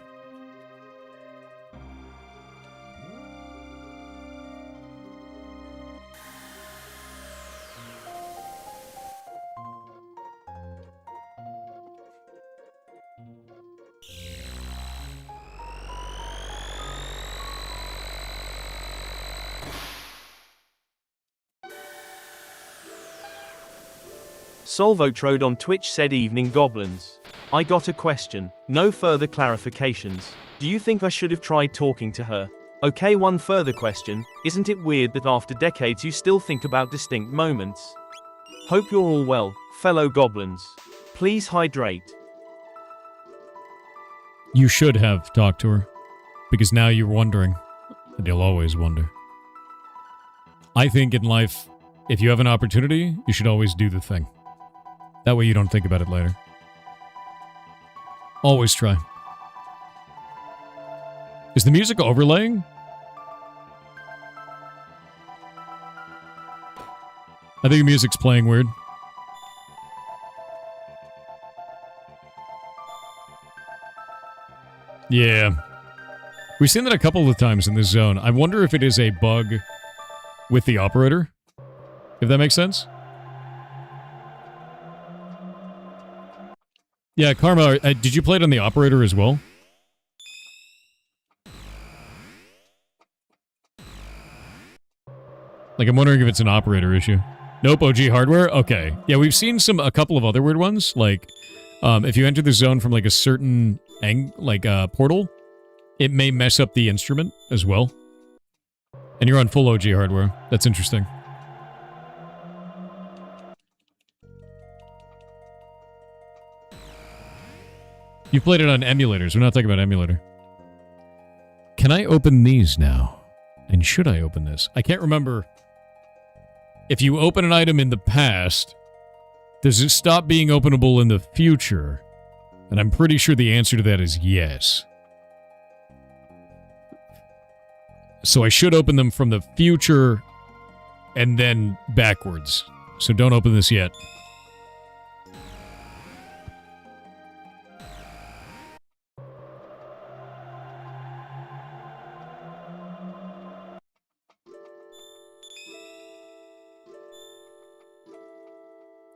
Solvotrode on Twitch said evening goblins. I got a question. No further clarifications. Do you think I should have tried talking to her? Okay, one further question. Isn't it weird that after decades you still think about distinct moments? Hope you're all well, fellow goblins. Please hydrate.
You should have talked to her. Because now you're wondering. And you'll always wonder. I think in life, if you have an opportunity, you should always do the thing. That way you don't think about it later. Always try. Is the music overlaying? I think the music's playing weird. Yeah. We've seen that a couple of times in this zone. I wonder if it is a bug with the operator. If that makes sense. Yeah, Karma, did you play it on the operator as well? Like, I'm wondering if it's an operator issue. Nope, OG hardware? Okay. Yeah, we've seen a couple of other weird ones. Like, if you enter the zone from, like, a certain portal, it may mess up the instrument as well. And you're on full OG hardware. That's interesting. You played it on emulators. We're not talking about emulator. Can I open these now? And should I open this? I can't remember. If you open an item in the past, does it stop being openable in the future? And I'm pretty sure the answer to that is yes. So I should open them from the future and then backwards. So don't open this yet.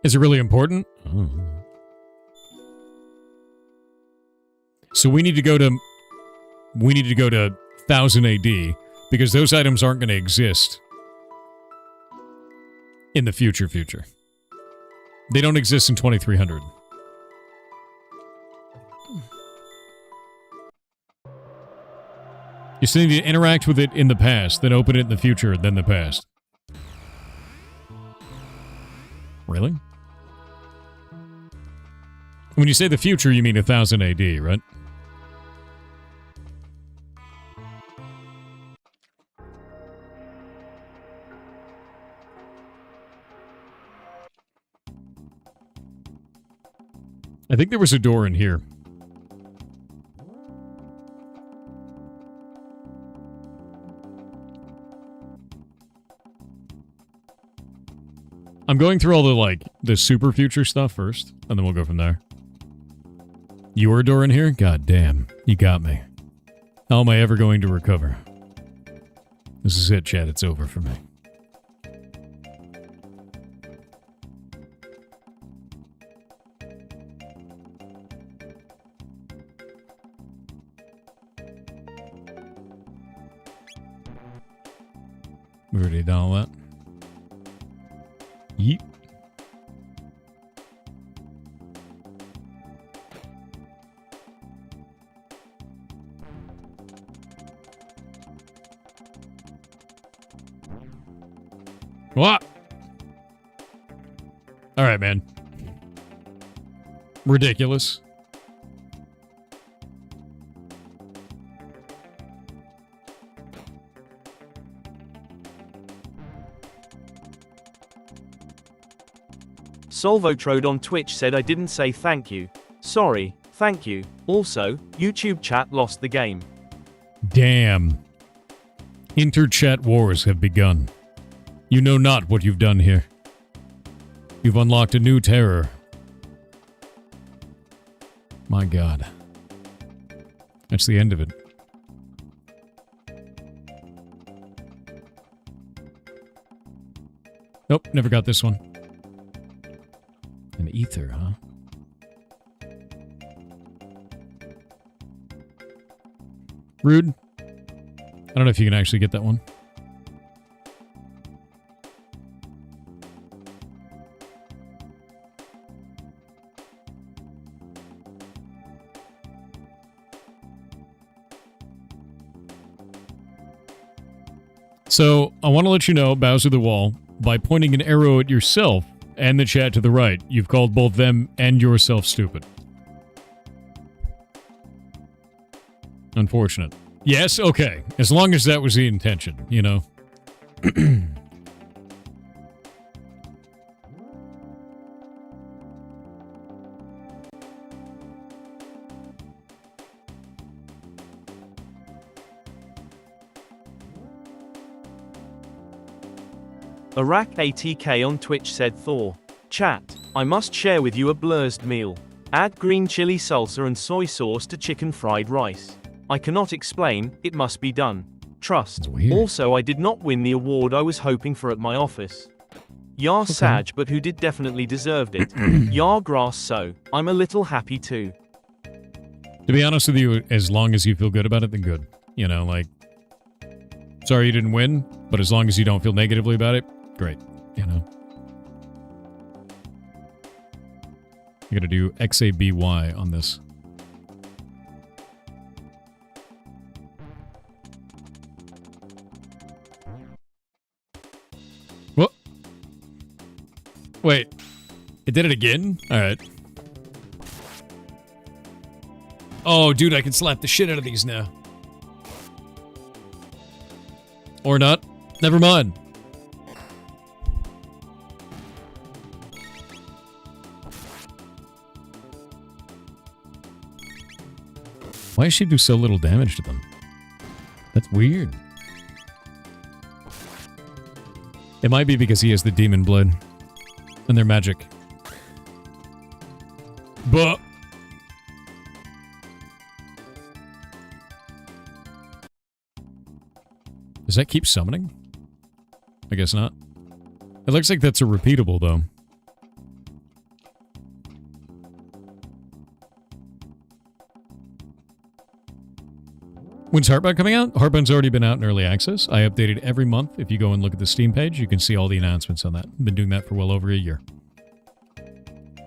Is it really important? Oh. So we need to go to 1000 AD because those items aren't going to exist in the future. They don't exist in 2300. You still need to interact with it in the past, then open it in the future, then the past. Really? When you say the future, you mean 1000 AD, right? I think there was a door in here. I'm going through all the super future stuff first, and then we'll go from there. Your door in here? God damn. You got me. How am I ever going to recover? This is it, chat. It's over for me. We already done all that. Yeet. What? All right, man. Ridiculous.
Solvotrode on Twitch said I didn't say thank you. Sorry, thank you. Also, YouTube chat lost the game.
Damn. Inter-chat wars have begun. You know not what you've done here. You've unlocked a new terror. My God. That's the end of it. Nope, never got this one. An ether, huh? Rude. I don't know if you can actually get that one. So, I want to let you know, Bowser the Wall, by pointing an arrow at yourself and the chat to the right, you've called both them and yourself stupid. Unfortunate. Yes, okay. As long as that was the intention, you know.
Iraq ATK on Twitch said Thor. Chat, I must share with you a blurred meal. Add green chili salsa and soy sauce to chicken fried rice. I cannot explain, it must be done. Trust. Also, I did not win the award I was hoping for at my office. Yar Saj, but who did definitely deserved it. Yar Grass, so I'm a little happy too.
To be honest with you, as long as you feel good about it, then good. You know, like, sorry you didn't win, but as long as you don't feel negatively about it, great. You know. I gotta do XABY on this. What? Wait. It did it again? Alright. Oh, dude, I can slap the shit out of these now. Or not. Never mind. Why does she do so little damage to them? That's weird. It might be because he has the demon blood. And they're magic. But... Does that keep summoning? I guess not. It looks like that's a repeatable, though. When's Heartbound coming out? Heartbound's already been out in early access. I update it every month. If you go and look at the Steam page, you can see all the announcements on that. I've been doing that for well over a year.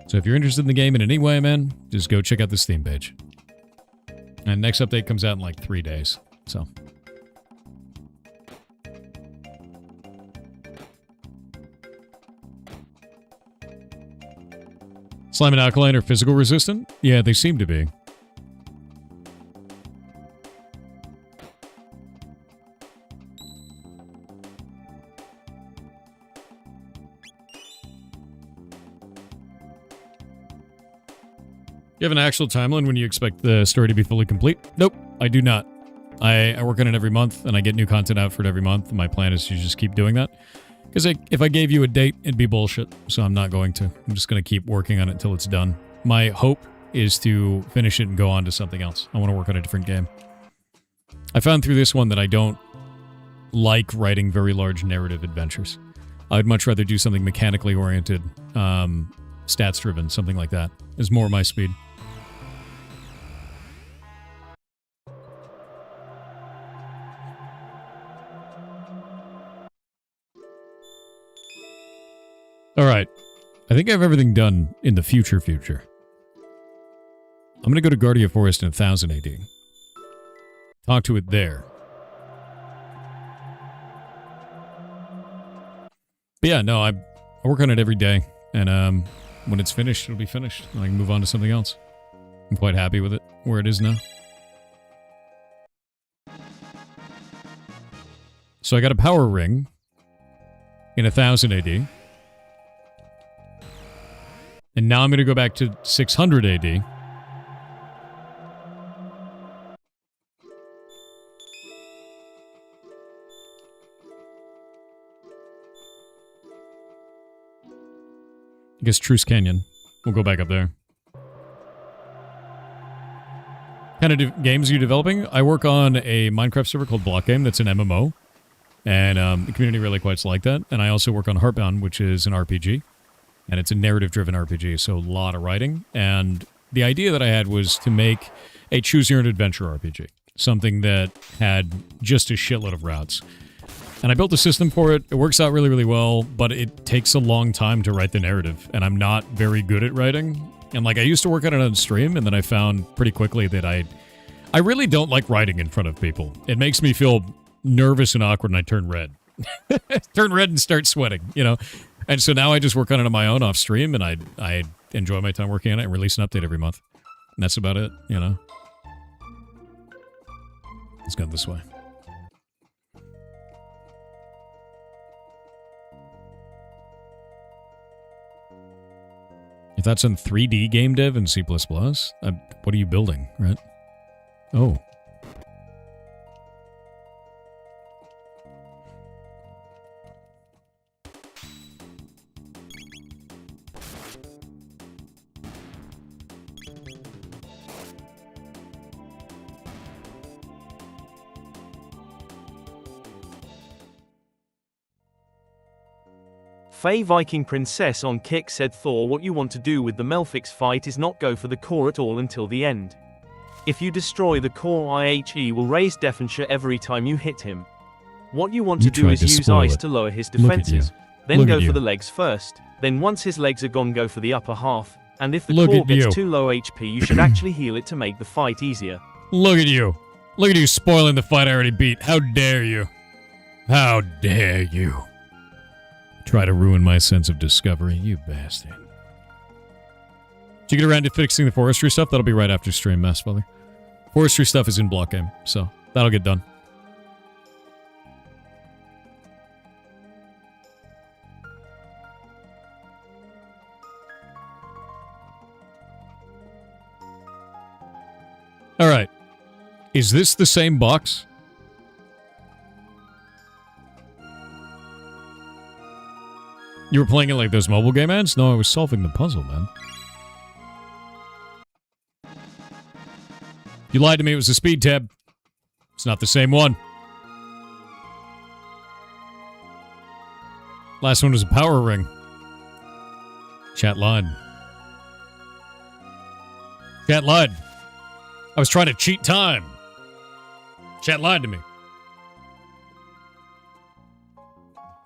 So if you're interested in the game in any way, man, just go check out the Steam page. And next update comes out in like 3 days. So... Slime and Alkaline are physical resistant? Yeah, they seem to be. You have an actual timeline when you expect the story to be fully complete? Nope, I do not. I work on it every month, and I get new content out for it every month. My plan is to just keep doing that. Because if I gave you a date, it'd be bullshit, so I'm not going to. I'm just going to keep working on it until it's done. My hope is to finish it and go on to something else. I want to work on a different game. I found through this one that I don't like writing very large narrative adventures. I'd much rather do something mechanically oriented, stats-driven, something like that. Is more my speed. Alright. I think I have everything done in the future. I'm gonna go to Guardia Forest in 1000 AD. Talk to it there. But yeah, no, I work on it every day. And when it's finished, it'll be finished. And I can move on to something else. I'm quite happy with it, where it is now. So I got a power ring in 1000 AD. And now I'm going to go back to 600 AD. I guess Truce Canyon. We'll go back up there. Kind of games are you developing? I work on a Minecraft server called Block Game that's an MMO. And the community really quite like that. And I also work on Heartbound, which is an RPG. And it's a narrative-driven RPG, so a lot of writing. And the idea that I had was to make a choose-your-own-adventure RPG. Something that had just a shitload of routes. And I built a system for it. It works out really, really well, but it takes a long time to write the narrative. And I'm not very good at writing. And like, I used to work on it on stream, and then I found pretty quickly that I really don't like writing in front of people. It makes me feel nervous and awkward, and I turn red. Turn red and start sweating, you know? And so now I just work on it on my own off stream, and I enjoy my time working on it and release an update every month. And that's about it, you know? Let's go this way. If that's on 3D game dev in C++, what are you building, right? Oh.
Fae Viking Princess on Kick said, Thor, what you want to do with the Melfix fight is not go for the core at all until the end. If you destroy the core, IHE will raise Defensure every time you hit him. What you want to do is use ice to lower his defenses, then go for the legs first, then once his legs are gone go for the upper half, and if the core gets too low HP you should actually heal it to make the fight easier.
Look at you. Look at you spoiling the fight I already beat. How dare you? How dare you? Try to ruin my sense of discovery, you bastard. Did you get around to fixing the forestry stuff? That'll be right after stream, Massfather. Forestry stuff is in block game, so that'll get done. Alright. Is this the same box? You were playing it like those mobile game ads? No, I was solving the puzzle, man. You lied to me, it was a speed tab. It's not the same one. Last one was a power ring. Chat lied. Chat lied. I was trying to cheat time. Chat lied to me.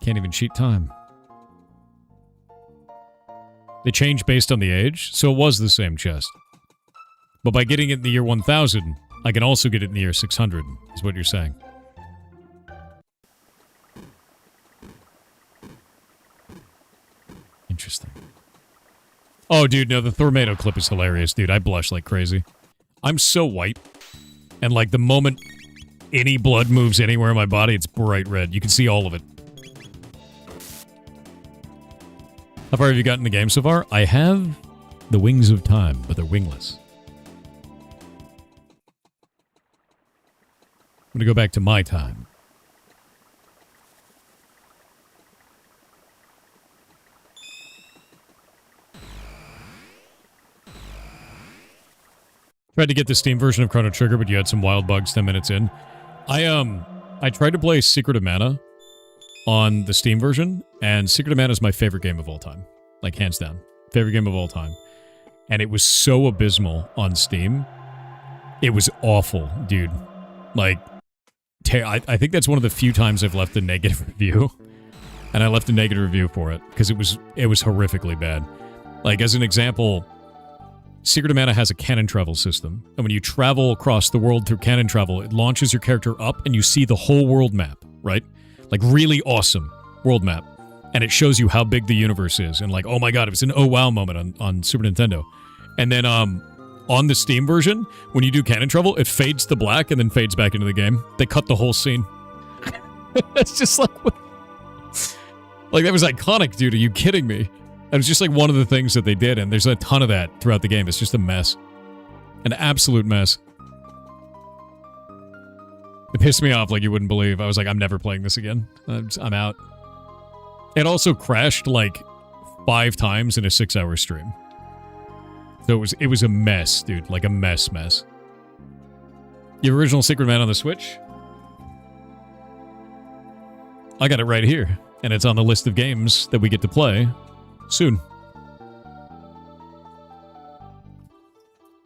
Can't even cheat time. They changed based on the age, so it was the same chest. But by getting it in the year 1000, I can also get it in the year 600, is what you're saying. Interesting. Oh, dude, no, the Tornado clip is hilarious, dude. I blush like crazy. I'm so white, and like the moment any blood moves anywhere in my body, it's bright red. You can see all of it. How far have you gotten in the game so far? I have the Wings of Time, but they're wingless. I'm gonna go back to my time. Tried to get the Steam version of Chrono Trigger, but you had some wild bugs 10 minutes in. I tried to play Secret of Mana on the Steam version, and Secret of Mana is my favorite game of all time. Like, hands down. Favorite game of all time. And it was so abysmal on Steam. It was awful, dude. Like, I think that's one of the few times I've left a negative review. And I left a negative review for it, because it was horrifically bad. Like, as an example, Secret of Mana has a canon travel system, and when you travel across the world through canon travel, it launches your character up, and you see the whole world map, right? Like, really awesome world map. And it shows you how big the universe is, and like, oh my god, it was an oh wow moment on Super Nintendo. And then, on the Steam version, when you do canon travel, it fades to black and then fades back into the game. They cut the whole scene. It's just like, what? Like, that was iconic, dude. Are you kidding me? It was just like one of the things that they did, and there's a ton of that throughout the game. It's just a mess. An absolute mess. It pissed me off like you wouldn't believe. I was like, I'm never playing this again. I'm out. It also crashed like 5 times in a 6-hour stream. So it was a mess, dude. Like a mess. Your original Secret Man on the Switch? I got it right here. And it's on the list of games that we get to play soon.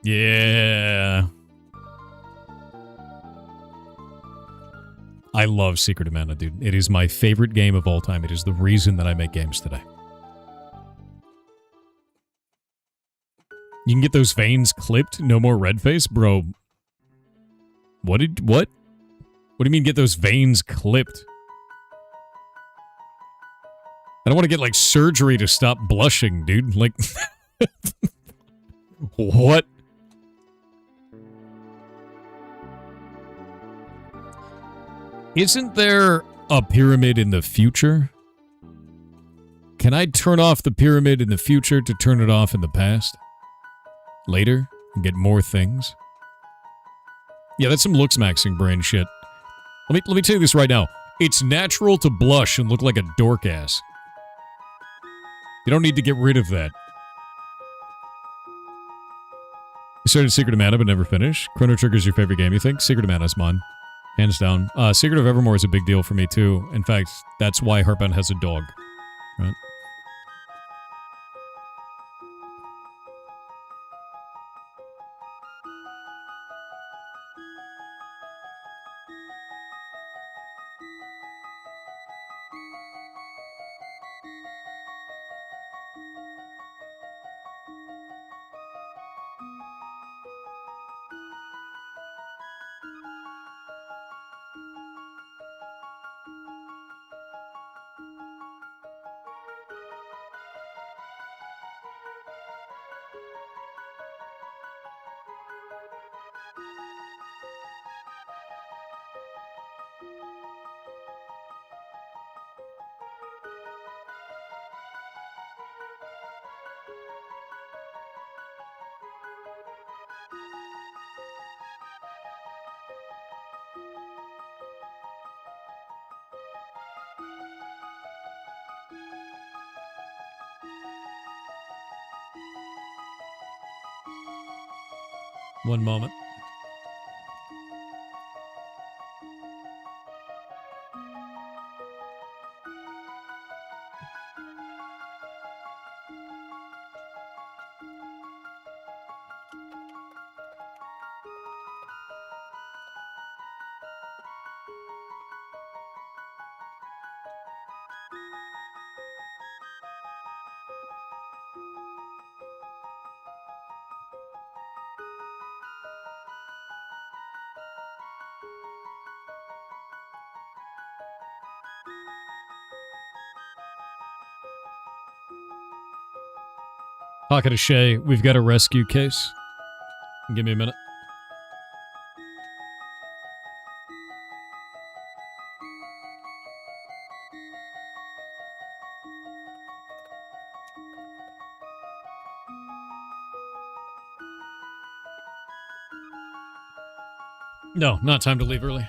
Yeah. I love Secret of Mana, dude. It is my favorite game of all time. It is the reason that I make games today. You can get those veins clipped? No more red face? Bro. What? What do you mean get those veins clipped? I don't want to get, like, surgery to stop blushing, dude. Like, what? Isn't there a pyramid in the future? Can I turn off the pyramid in the future to turn it off in the past? Later? And get more things? Yeah, that's some looks maxing brain shit. Let me tell you this right now. It's natural to blush and look like a dork ass. You don't need to get rid of that. You started Secret of Mana but never finished. Chrono Trigger's your favorite game, you think? Secret of Mana's mine. Hands down. Secret of Evermore is a big deal for me, too. In fact, that's why Heartbound has a dog. Right? One moment. Pocket of Shay, we've got a rescue case. Give me a minute. No, not time to leave early.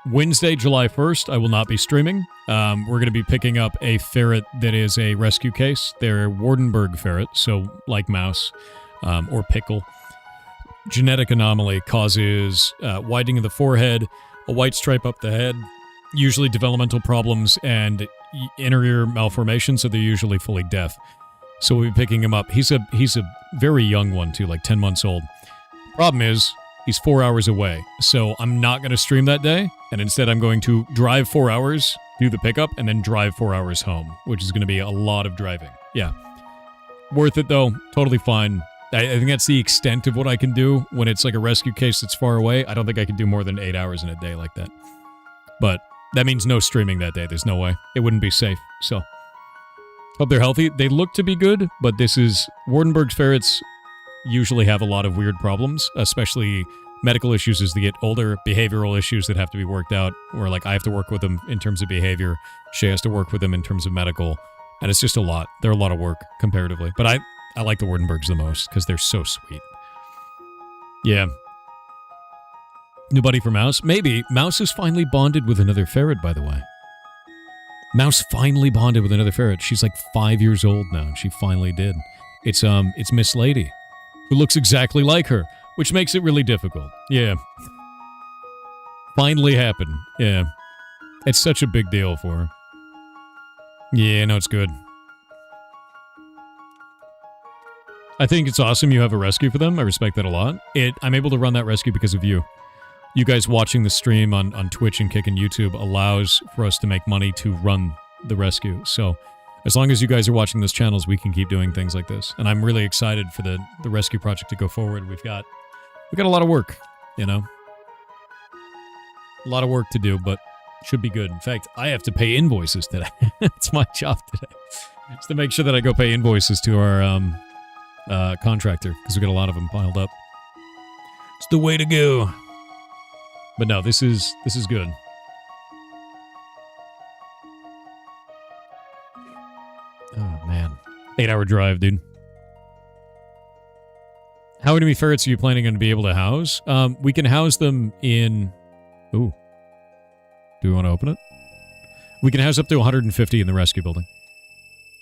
Wednesday, July 1st, I will not be streaming. We're going to be picking up a ferret that is a rescue case. They're Wardenberg ferret, so like mouse or pickle. Genetic anomaly causes widening of the forehead, a white stripe up the head, usually developmental problems, and inner ear malformation, so they're usually fully deaf. So we'll be picking him up. He's a very young one, too, like 10 months old. Problem is, he's 4 hours away, so I'm not going to stream that day, and instead I'm going to drive 4 hours, do the pickup, and then drive 4 hours home, which is going to be a lot of driving. Yeah. Worth it, though. Totally fine. I think that's the extent of what I can do when it's like a rescue case that's far away. I don't think I can do more than 8 hours in a day like that. But that means no streaming that day. There's no way. It wouldn't be safe, so. Hope they're healthy. They look to be good, but this is... Wardenberg's ferrets usually have a lot of weird problems, especially medical issues as they get older, behavioral issues that have to be worked out, where like I have to work with them in terms of behavior, Shay has to work with them in terms of medical, and it's just a lot. They're a lot of work comparatively. But I like the Wardenbergs the most because they're so sweet. Yeah. New buddy for Mouse? Maybe. Mouse has finally bonded with another ferret, by the way. Mouse finally bonded with another ferret. She's like 5 years old now, and she finally did. It's Miss Lady, who looks exactly like her, which makes it really difficult. Yeah. Finally happened. Yeah. It's such a big deal for her. Yeah, no, it's good. I think it's awesome you have a rescue for them. I respect that a lot. I'm able to run that rescue because of you. You guys watching the stream on Twitch and Kick and YouTube allows for us to make money to run the rescue. So as long as you guys are watching those channels, we can keep doing things like this. And I'm really excited for the rescue project to go forward. We've got a lot of work, you know. A lot of work to do, but should be good. In fact, I have to pay invoices today. It's my job today. It's to make sure that I go pay invoices to our contractor, because we got a lot of them piled up. It's the way to go. But no, this is good. Oh, man. 8-hour drive, dude. How many ferrets are you planning on to be able to house? We can house them in... Ooh. Do we want to open it? We can house up to 150 in the rescue building.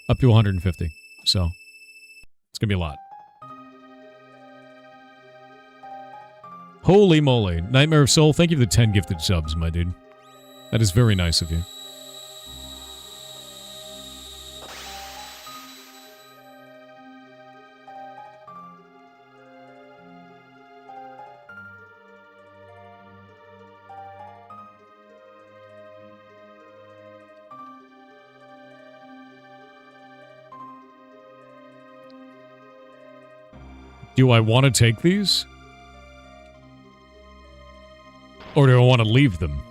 Up to 150. So, it's going to be a lot. Holy moly. Nightmare of Soul, thank you for the 10 gifted subs, my dude. That is very nice of you. Do I want to take these? Or do I want to leave them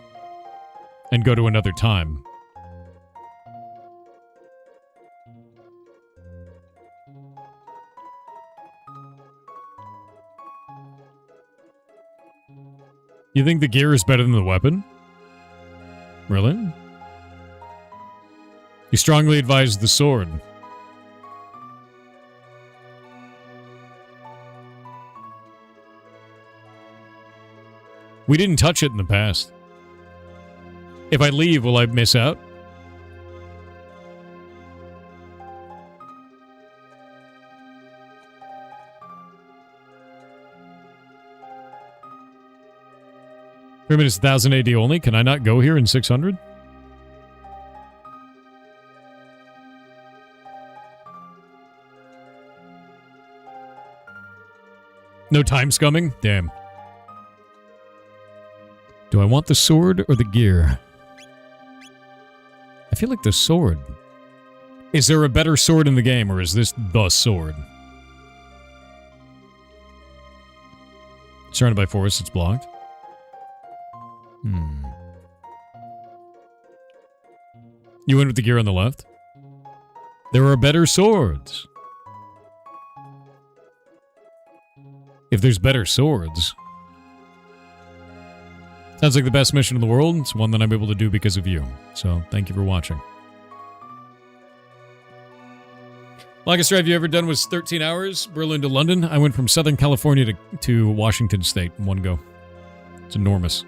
and go to another time? You think the gear is better than the weapon? Really? You strongly advise the sword. We didn't touch it in the past. If I leave, will I miss out? Pyramid is 1000 AD only. Can I not go here in 600? No time scumming? Damn. Do I want the sword or the gear? I feel like the sword. Is there a better sword in the game, or is this the sword? Surrounded by forest, it's blocked. You went with the gear on the left? There are better swords. If there's better swords. Sounds like the best mission in the world. It's one that I'm able to do because of you. So, thank you for watching. Longest drive you ever done was 13 hours, Berlin to London. I went from Southern California to Washington State in one go. It's enormous.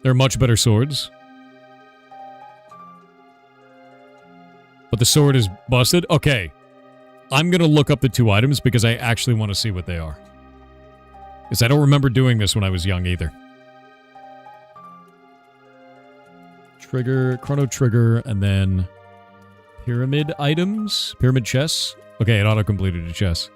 There are much better swords. But the sword is busted? Okay. I'm going to look up the two items because I actually want to see what they are. Because I don't remember doing this when I was young either. Trigger, chrono trigger, and then pyramid items? Pyramid chess? Okay, it auto-completed a chess.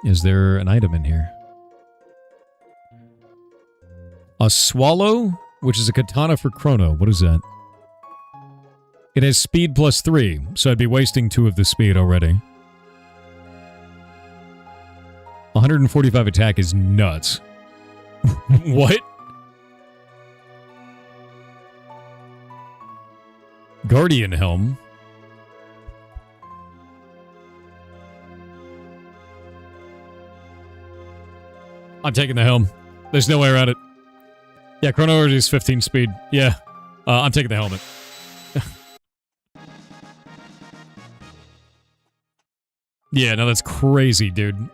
Is there an item in here? A swallow, which is a katana for chrono. What is that? It has speed plus 3, so I'd be wasting 2 of the speed already. 145 attack is nuts. What? Guardian helm. I'm taking the helm. There's no way around it. Yeah, chrono already is 15 speed. Yeah. I'm taking the helmet. Yeah, no, that's crazy, dude.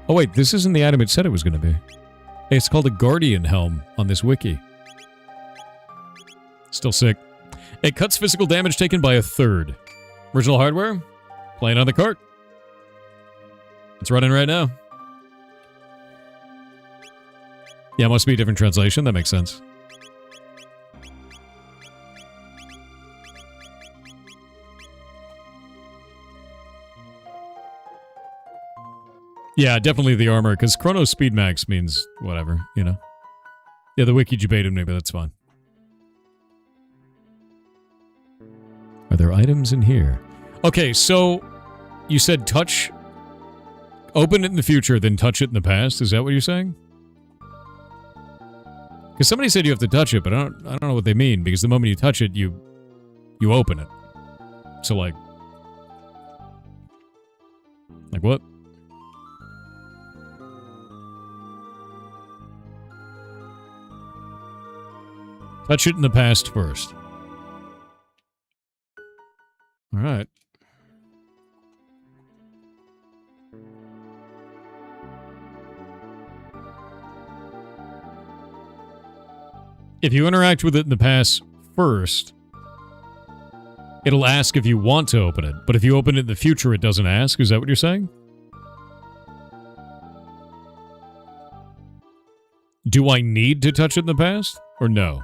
Oh, wait, this isn't the item it said it was going to be. Hey, it's called a Guardian Helm on this wiki. Still sick. It cuts physical damage taken by a third. Original hardware? Playing on the cart. It's running right now. Yeah, it must be a different translation. That makes sense. Yeah, definitely the armor, because Chrono Speed Max means whatever, you know? Yeah, the wiki debated me, but that's fine. Are there items in here? Okay, so you said touch... Open it in the future, then touch it in the past? Is that what you're saying? Because somebody said you have to touch it, but I don't know what they mean, because the moment you touch it, you open it. So, like what? Touch it in the past first. Alright. If you interact with it in the past first, it'll ask if you want to open it. But if you open it in the future, it doesn't ask. Is that what you're saying? Do I need to touch it in the past? Or no?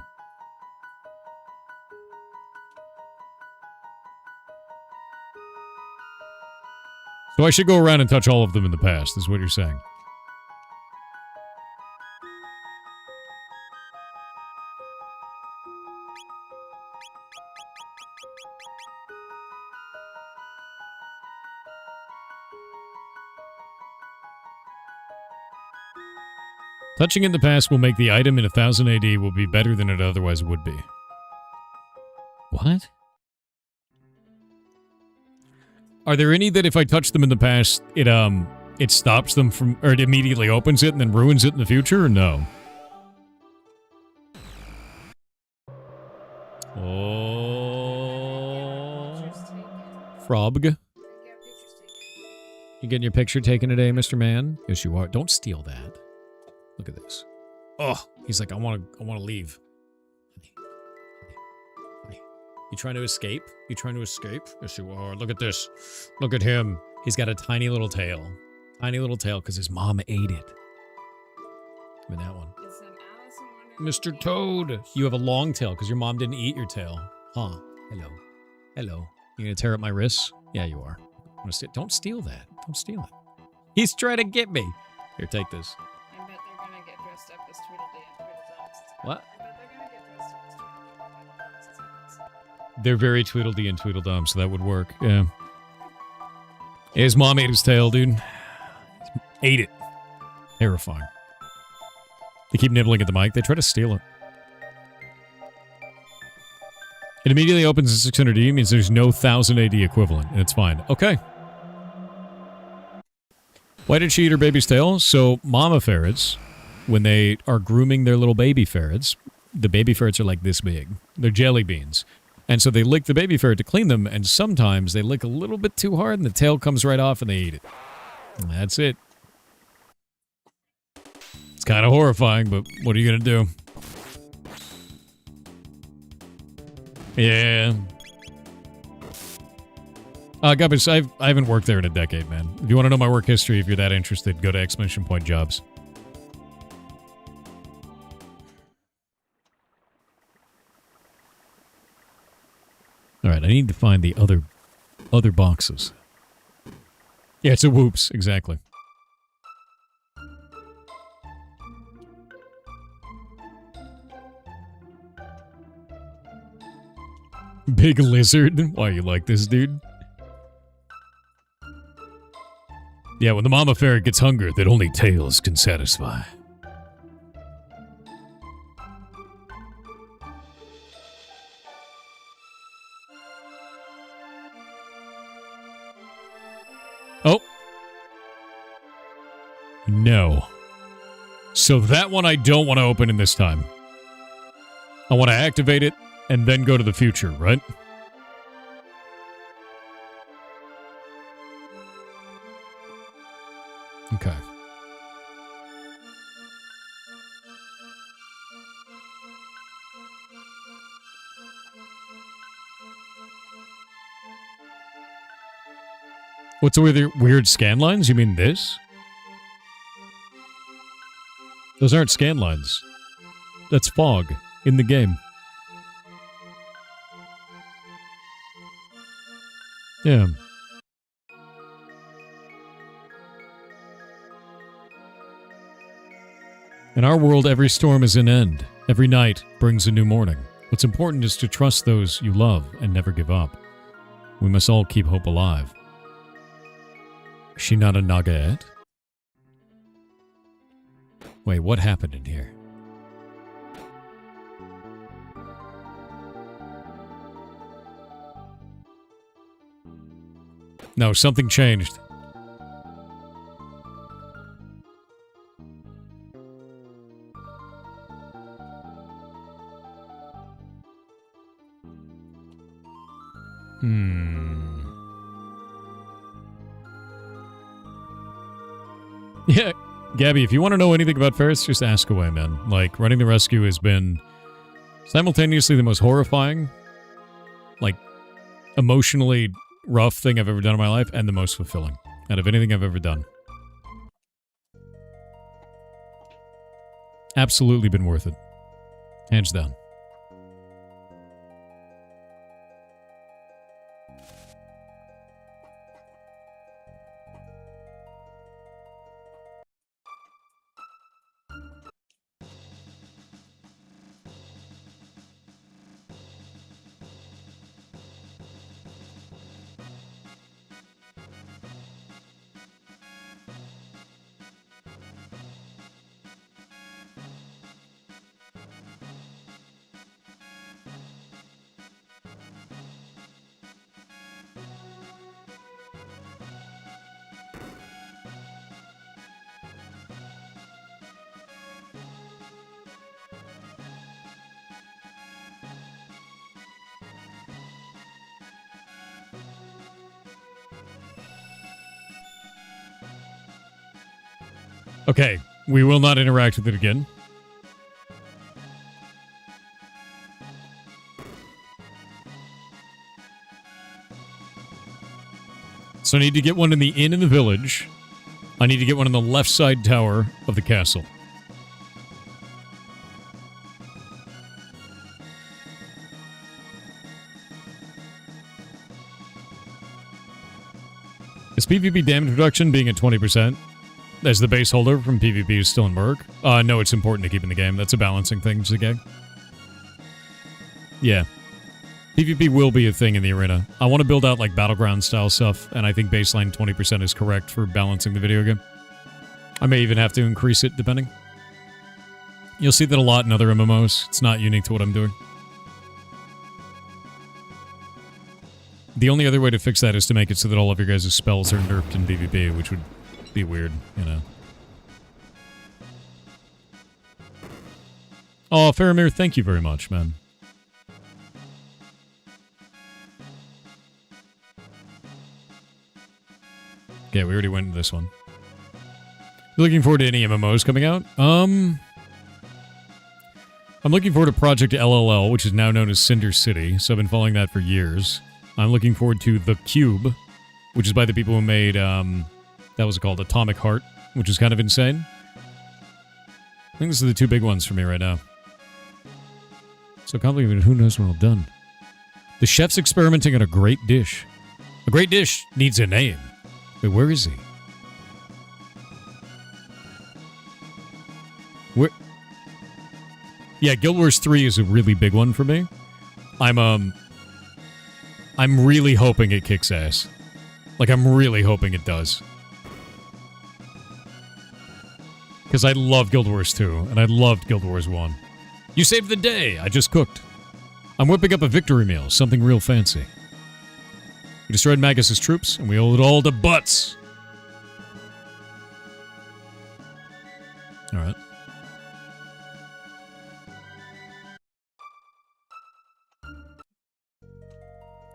So I should go around and touch all of them in the past, is what you're saying. Touching in the past will make the item in 1000 AD will be better than it otherwise would be. What? Are there any that if I touch them in the past, it stops them from, or it immediately opens it and then ruins it in the future, or no? Oh. Frog. You getting your picture taken today, Mr. Man? Yes, you are. Don't steal that. Look at this. Oh, he's like, I want to leave. You trying to escape? You trying to escape? Yes, you are. Look at this. Look at him. He's got a tiny little tail. Tiny little tail because his mom ate it. Give me that one. Mr. Toad, you have a long tail because your mom didn't eat your tail. Huh. Hello. Hello. You gonna tear up my wrists? Yeah, you are. Don't steal that. Don't steal it. He's trying to get me. Here, take this.
I bet they're gonna get dressed up as Tweedledee and Tweedledums.
What?
I bet they're gonna get dressed up as Tweedledee and Tweedledums.
They're very Tweedledee and Tweedledum, so that would work. Yeah. His mom ate his tail, dude. Ate it. Terrifying. They keep nibbling at the mic. They try to steal it. It immediately opens at 600D, means there's no 1000 AD equivalent, and it's fine. Okay. Why did she eat her baby's tail? So, mama ferrets, when they are grooming their little baby ferrets, the baby ferrets are like this big. They're jelly beans. And so they lick the baby ferret to clean them, and sometimes they lick a little bit too hard, and the tail comes right off, and they eat it. And that's it. It's kind of horrifying, but what are you going to do? Yeah. Gubbins, I haven't worked there in a decade, man. If you want to know my work history, if you're that interested, go to exclamation point jobs. All right, I need to find the other boxes. Yeah, it's a whoops, exactly. Big lizard. Why you like this, dude? Yeah, when the mama ferret gets hunger that only tails can satisfy. Oh. No. So that one I don't want to open in this time. I want to activate it and then go to the future, right? Okay. What's the weird scan lines? You mean this? Those aren't scan lines. That's fog in the game. Yeah. In our world, every storm is an end. Every night brings a new morning. What's important is to trust those you love and never give up. We must all keep hope alive. Is she not a Nagaet? Wait, what happened in here? No, something changed. Yeah, Gabby, if you want to know anything about ferrets, just ask away, man. Like, running the rescue has been simultaneously the most horrifying, like, emotionally rough thing I've ever done in my life, and the most fulfilling out of anything I've ever done. Absolutely been worth it. Hands down. Okay, we will not interact with it again. So I need to get one in the inn in the village. I need to get one in the left side tower of the castle. Is PvP damage reduction being at 20% as the base holder from PvP is still in work? No, it's important to keep in the game. That's a balancing thing, Zigag. Yeah. PvP will be a thing in the arena. I want to build out like battleground style stuff, and I think baseline 20% is correct for balancing the video game. I may even have to increase it depending. You'll see that a lot in other MMOs. It's not unique to what I'm doing. The only other way to fix that is to make it so that all of your guys' spells are nerfed in PvP, which would be weird, you know. Oh, Faramir, thank you very much, man. Okay, we already went into this one. You looking forward to any MMOs coming out? I'm looking forward to Project LLL, which is now known as Cinder City, so I've been following that for years. I'm looking forward to The Cube, which is by the people who made, that was called Atomic Heart, which is kind of insane. I think these are the two big ones for me right now. So complicated, who knows when we're done. The chef's experimenting on a great dish. A great dish needs a name. Wait, where is he? Where? Yeah, Guild Wars 3 is a really big one for me. I'm really hoping it kicks ass. Like, I'm really hoping it does. Because I love Guild Wars 2, and I loved Guild Wars 1. You saved the day! I just cooked. I'm whipping up a victory meal, something real fancy. We destroyed Magus' troops, and we owed it all to butts! Alright.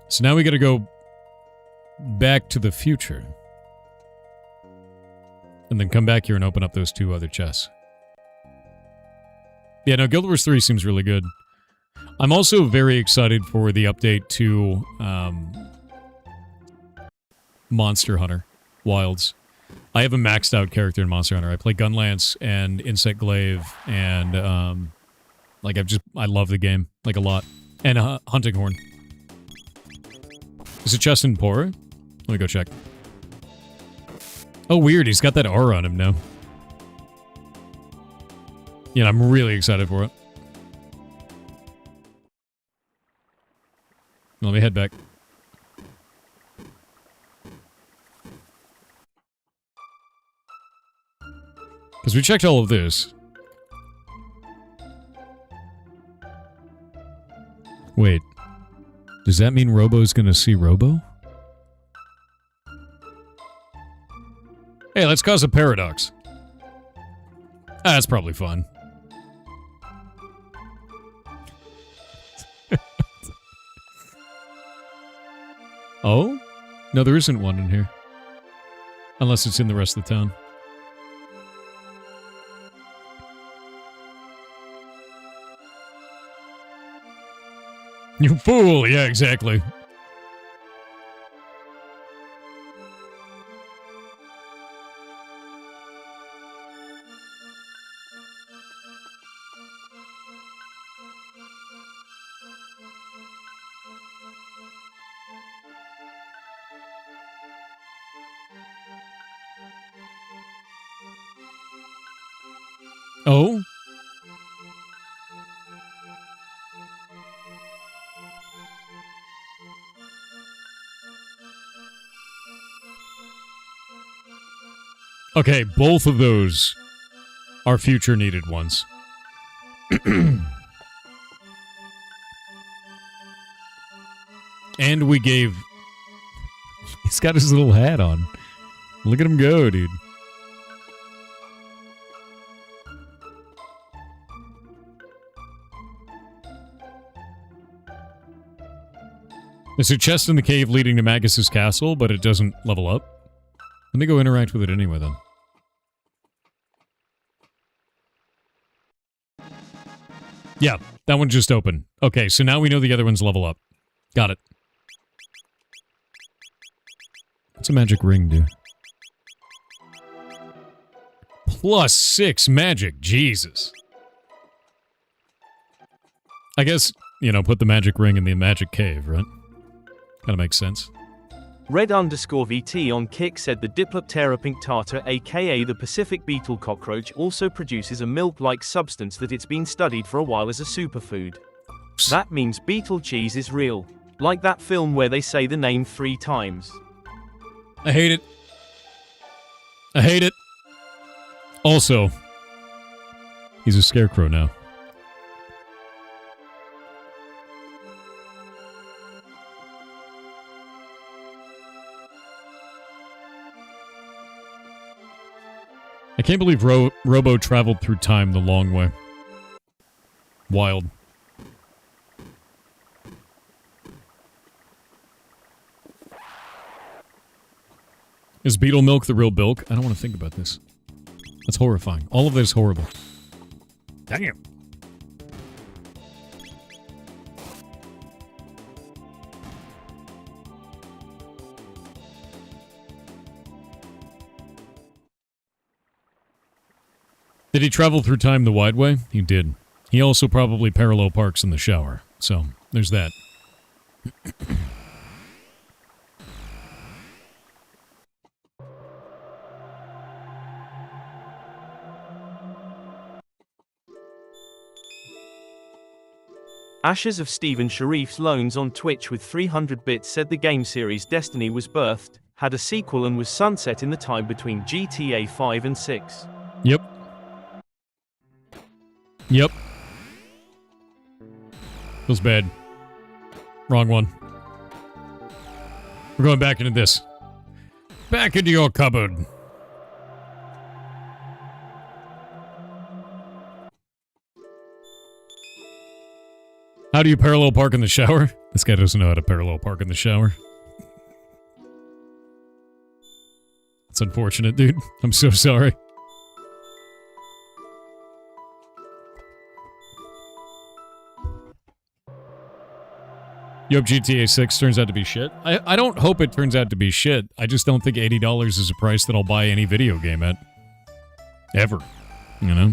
So now we gotta go back to the future. And then come back here and open up those two other chests. Yeah, no, Guild Wars 3 seems really good. I'm also very excited for the update to Monster Hunter Wilds. I have a maxed out character in Monster Hunter. I play Gunlance and Insect Glaive, and like I love the game like a lot. And Hunting Horn. Is it chest in Pora? Let me go check. Oh, weird. He's got that aura on him now. Yeah, I'm really excited for it. Let me head back. Because we checked all of this. Wait. Does that mean Robo's gonna see Robo? Hey, let's cause a paradox. That's probably fun. Oh? No, there isn't one in here. Unless it's in the rest of the town. You fool! Yeah, exactly. Oh? Okay, both of those are future needed ones. And we gave... He's got his little hat on. Look at him go, dude. There's a chest in the cave leading to Magus' castle, but it doesn't level up. Let me go interact with it anyway, then. Yeah, that one just opened. Okay, so now we know the other ones level up. Got it. What's a magic ring do? +6 magic. Jesus. I guess, you know, put the magic ring in the magic cave, right? Kinda makes sense.
Red_VT on Kick said the Diploptera punctata, aka the Pacific beetle cockroach, also produces a milk-like substance that it's been studied for a while as a superfood. That means beetle cheese is real. Like that film where they say the name 3 times.
I hate it. I hate it. Also, he's a scarecrow now. I can't believe Robo traveled through time the long way. Wild. Is beetle milk the real bilk? I don't want to think about this. That's horrifying. All of this is horrible. Damn. Did he travel through time the wide way? He did. He also probably parallel parks in the shower. So, there's that.
Ashes of Stephen Sharif's loans on Twitch with 300 bits said the game series Destiny was birthed, had a sequel and was sunset in the time between GTA 5 and 6.
Yep. Yep. Feels bad. Wrong one. We're going back into this. Back into your cupboard. How do you parallel park in the shower? This guy doesn't know how to parallel park in the shower. It's unfortunate, dude. I'm so sorry. Yo, GTA 6 turns out to be shit. I don't hope it turns out to be shit. I just don't think $80 is a price that I'll buy any video game at. Ever. You know?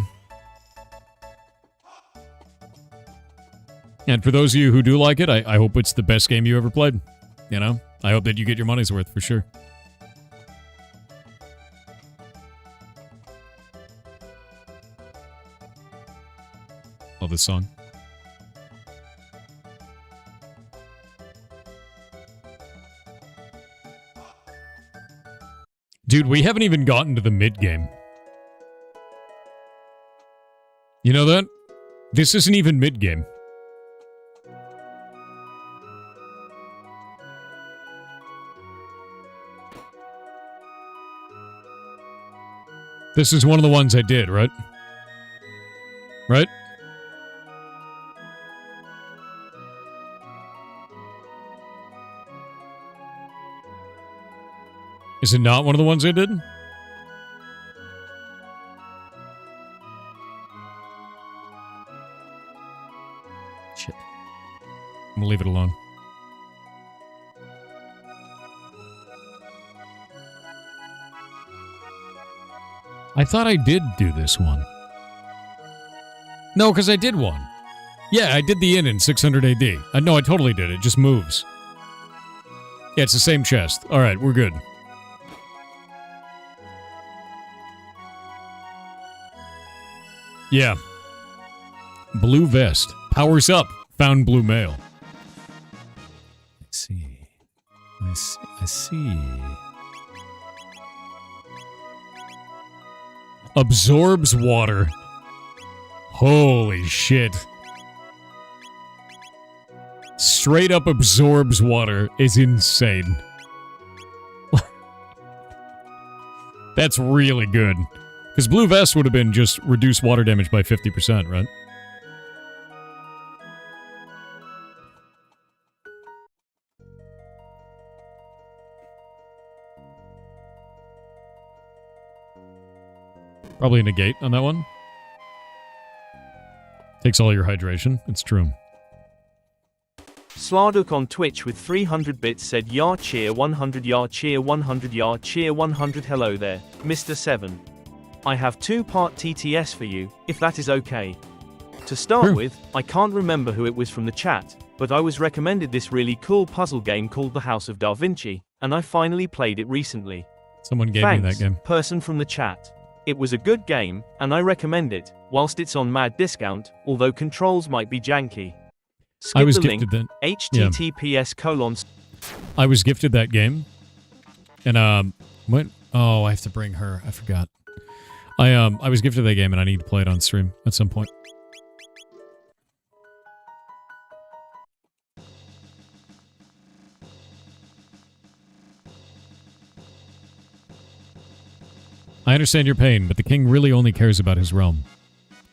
And for those of you who do like it, I hope it's the best game you ever played. You know? I hope that you get your money's worth, for sure. Love this song. Dude, we haven't even gotten to the mid-game. You know that? This isn't even mid-game. This is one of the ones I did, right? Right? Is it not one of the ones I did? Shit. I'm gonna leave it alone. I thought I did do this one. No, because I did one. Yeah, I did the inn in 600 AD. No, I totally did. It just moves. Yeah, it's the same chest. Alright, we're good. Yeah. Blue vest. Powers up. Found blue mail. I see. I see. Absorbs water. Holy shit. Straight up absorbs water is insane. That's really good. Because blue vest would have been just reduce water damage by 50%, right? Probably a negate on that one. Takes all your hydration. It's true.
Slarduk on Twitch with 300 bits said yar cheer 100 yar cheer 100 yar cheer 100. Hello there, Mr. 7. I have 2-part TTS for you, if that is okay. To start
Sure.
with, I can't remember who it was from the chat, but I was recommended this really cool puzzle game called The House of Da Vinci, and I finally played it recently.
Someone gave
Thanks,
me that game.
person from the chat. It was a good game, and I recommend it, whilst it's on mad discount, although controls might be janky. Skip
I was
the link,
gifted that.
https://
I was gifted that game, and what? Oh, I have to bring her. I forgot. I was gifted that game, and I need to play it on stream at some point. I understand your pain, but the king really only cares about his realm.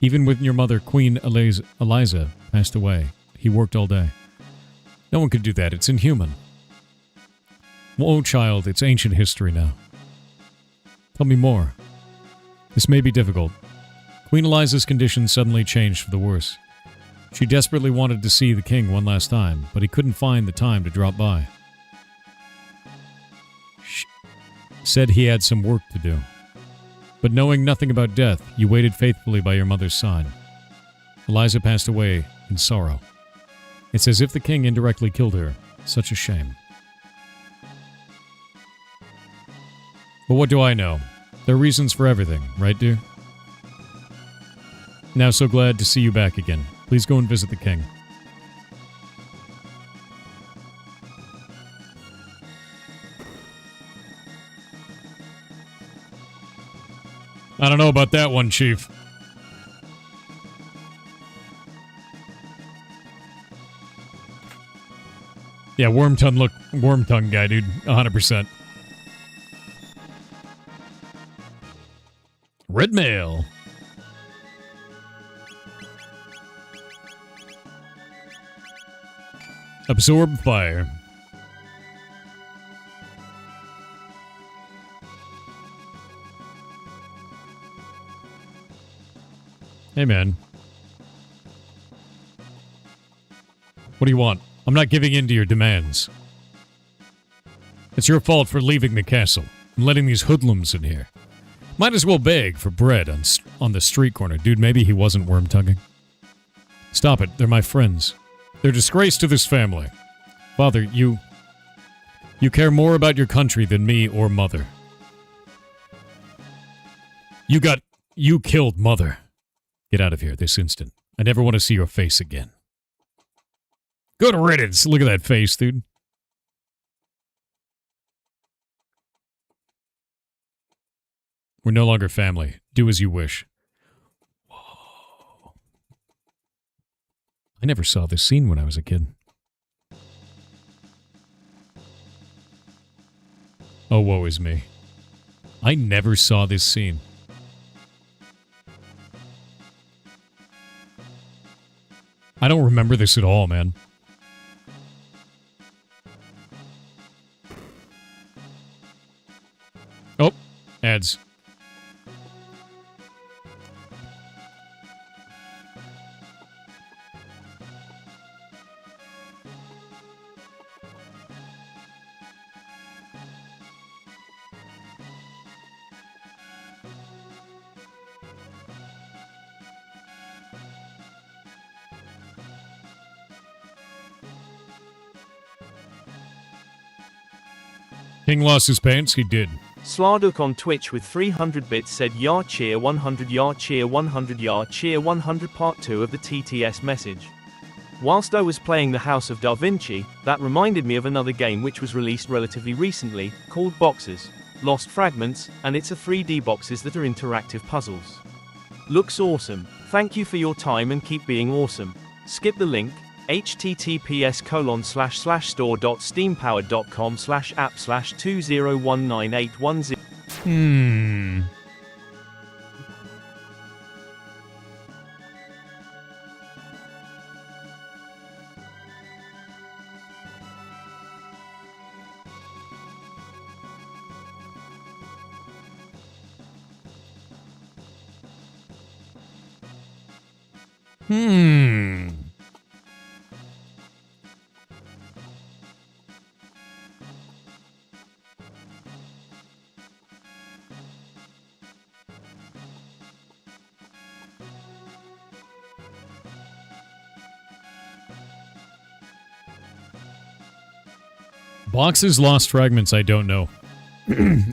Even when your mother, Queen Eliza, passed away, he worked all day. No one could do that. It's inhuman. Oh, child, it's ancient history now. Tell me more. This may be difficult. Queen Eliza's condition suddenly changed for the worse. She desperately wanted to see the king one last time, but he couldn't find the time to drop by. Said he had some work to do. But knowing nothing about death, you waited faithfully by your mother's side. Eliza passed away in sorrow. It's as if the king indirectly killed her. Such a shame. But what do I know? There are reasons for everything, right, dear? Now so glad to see you back again. Please go and visit the king. I don't know about that one, Chief. Yeah, worm tongue guy, dude. 100%. Red mail. Absorb fire. Hey, man. What do you want? I'm not giving in to your demands. It's your fault for leaving the castle and letting these hoodlums in here. Might as well beg for bread on the street corner. Dude, maybe he wasn't worm-tonguing. Stop it. They're my friends. They're disgrace to this family. Father, you care more about your country than me or Mother. You killed Mother. Get out of here this instant. I never want to see your face again. Good riddance. Look at that face, dude. We're no longer family. Do as you wish. Whoa. I never saw this scene when I was a kid. Oh, woe is me. I never saw this scene. I don't remember this at all, man. Oh, ads. King lost his pants? He did.
Slarduk on Twitch with 300 bits said yar cheer 100 yar cheer 100 yar cheer 100 part 2 of the TTS message. Whilst I was playing The House of Da Vinci, that reminded me of another game which was released relatively recently, called Boxes, Lost Fragments, and it's a 3D boxes that are interactive puzzles. Looks awesome. Thank you for your time and keep being awesome. Skip the link, https://store.steampowered.com/app/20198110.
Hmm. Boxes, lost fragments, I don't know.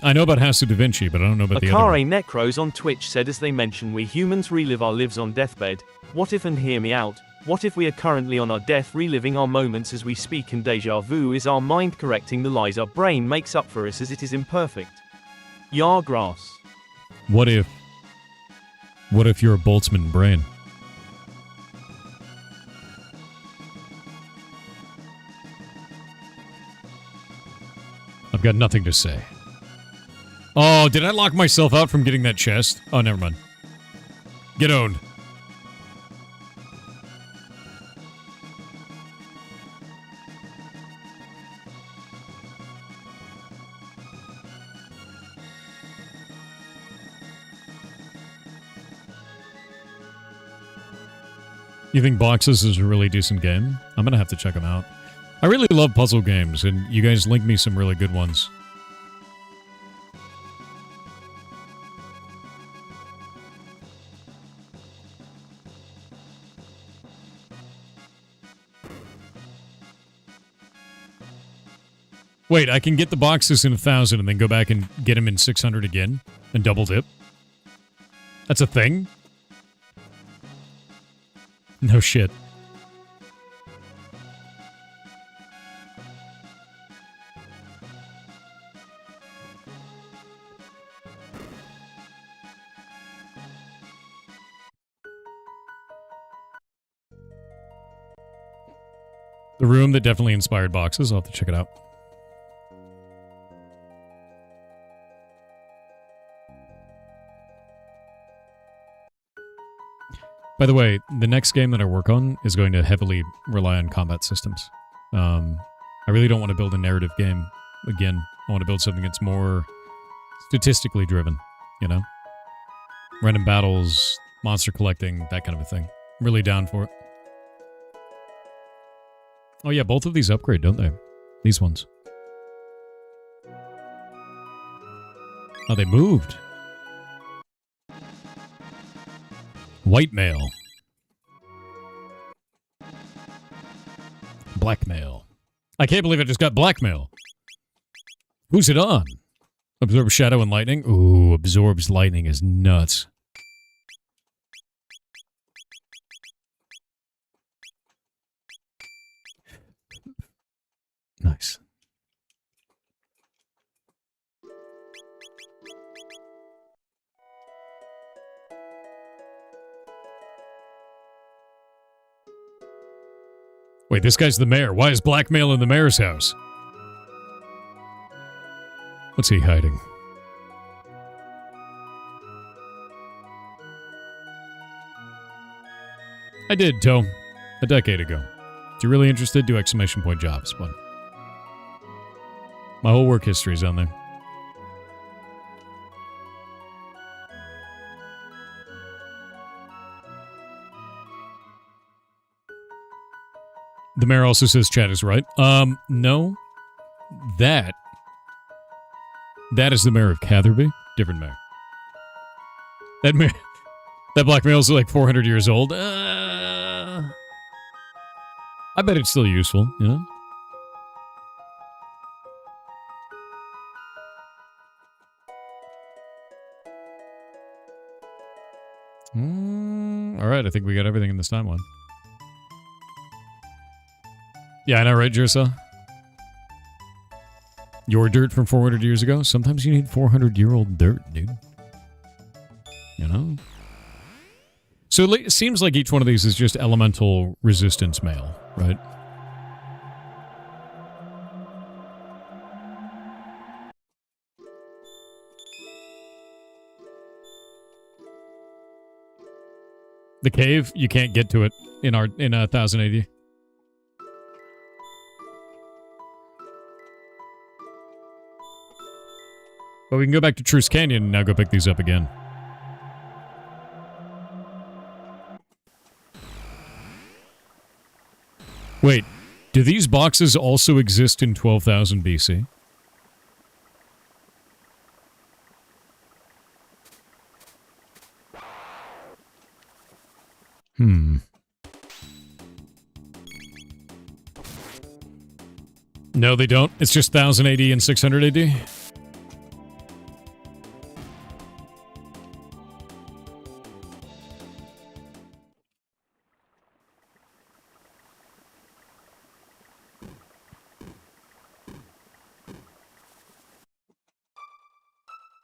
I know about House of Da Vinci, but I don't know about the other
Akare
one.
Necros on Twitch said, as they mention, we humans relive our lives on deathbed. What if, and hear me out, what if we are currently on our death reliving our moments as we speak, and deja vu is our mind correcting the lies our brain makes up for us as it is imperfect? Yar grass.
What if you're a Boltzmann brain? I've got nothing to say. Oh, did I lock myself out from getting that chest? Oh, never mind. Get owned. You think Boxes is a really decent game? I'm gonna have to check them out. I really love puzzle games, and you guys link me some really good ones. Wait, I can get the boxes in 1,000 and then go back and get them in 600 again and double dip? That's a thing? No shit. The room that definitely inspired boxes. I'll have to check it out. By the way, the next game that I work on is going to heavily rely on combat systems. I really don't want to build a narrative game again. I want to build something that's more statistically driven, you know? Random battles, monster collecting, that kind of a thing. I'm really down for it. Oh yeah, both of these upgrade, don't they? These ones. Oh, they moved. White mail. Blackmail. I can't believe I just got blackmail. Who's it on? Absorbs shadow and lightning? Ooh, absorbs lightning is nuts. Nice. Wait, this guy's the mayor. Why is blackmail in the mayor's house? What's he hiding? I did, Toe. A decade ago. If you're really interested, do exclamation point jobs, but my whole work history is on there. The mayor also says chat is right. No. That is the mayor of Catherby. Different mayor. That mayor, that blackmail is like 400 years old. I bet it's still useful, you know? Alright, I think we got everything in this timeline. Yeah, I know, right, Jersa? Your dirt from 400 years ago? Sometimes you need 400-year-old dirt, dude. You know? So it seems like each one of these is just elemental resistance mail, right? The cave, you can't get to it in 1000 AD. But we can go back to Truce Canyon and now go pick these up again. Do these boxes also exist in 12,000 BC? No, they don't. It's just 1000 AD and 600 AD.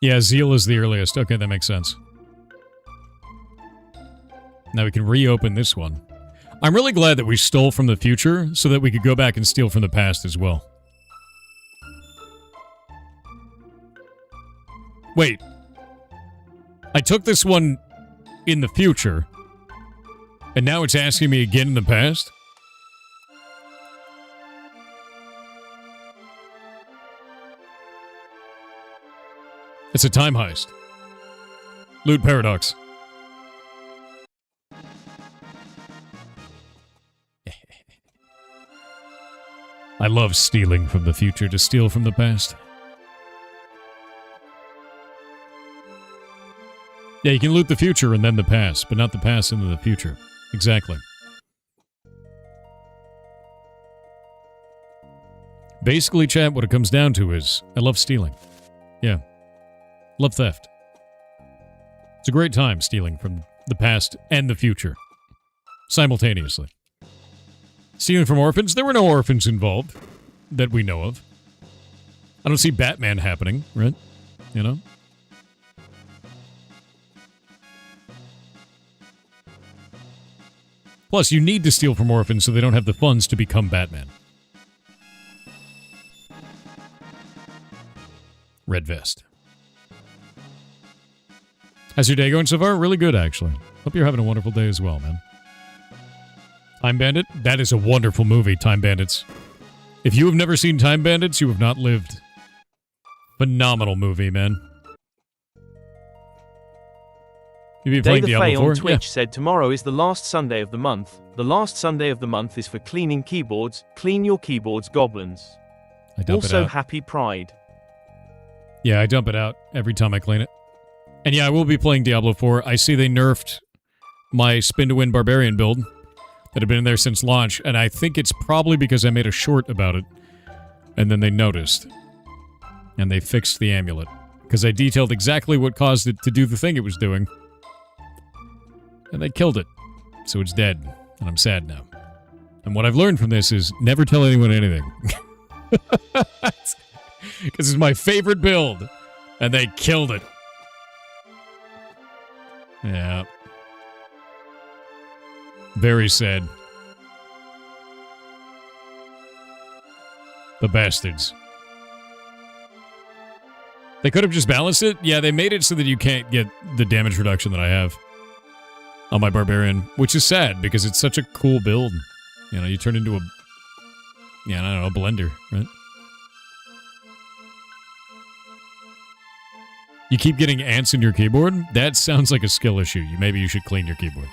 Yeah, Zeal is the earliest. Okay, that makes sense. Now we can reopen this one. I'm really glad that we stole from the future so that we could go back and steal from the past as well. Wait. I took this one in the future, and now it's asking me again in the past? It's a time heist. Loot paradox. I love stealing from the future to steal from the past. Yeah, you can loot the future and then the past, but not the past and then the future. Exactly. Basically, chat, what it comes down to is, I love stealing. Yeah. Love theft. It's a great time stealing from the past and the future. Simultaneously. Stealing from orphans? There were no orphans involved that we know of. I don't see Batman happening, right? You know? Plus, you need to steal from orphans so they don't have the funds to become Batman. Red vest. How's your day going so far? Really good, actually. Hope you're having a wonderful day as well, man. Time Bandit? That is a wonderful movie, Time Bandits. If you have never seen Time Bandits, you have not lived. Phenomenal movie, man. You've been playing Diablo 4?
on Twitch said tomorrow is the last Sunday of the month. The last Sunday of the month is for cleaning keyboards. Clean your keyboards, goblins.
I dump
Also,
it out.
happy Pride.
Yeah, I dump it out every time I clean it. And yeah, I will be playing Diablo 4. I see they nerfed my spin-to-win barbarian build that had been in there since launch, and I think it's probably because I made a short about it, and then they noticed. And they fixed the amulet. Because I detailed exactly what caused it to do the thing it was doing. And they killed it. So it's dead. And I'm sad now. And what I've learned from this is never tell anyone anything. Because it's my favorite build. And they killed it. Yeah. Very sad. The bastards. They could have just balanced it. Yeah, they made it so that you can't get the damage reduction that I have on my barbarian, which is sad because it's such a cool build. You know, you turn into a, yeah, I don't know, a blender, right? You keep getting ants in your keyboard? That sounds like a skill issue. Maybe you should clean your keyboard.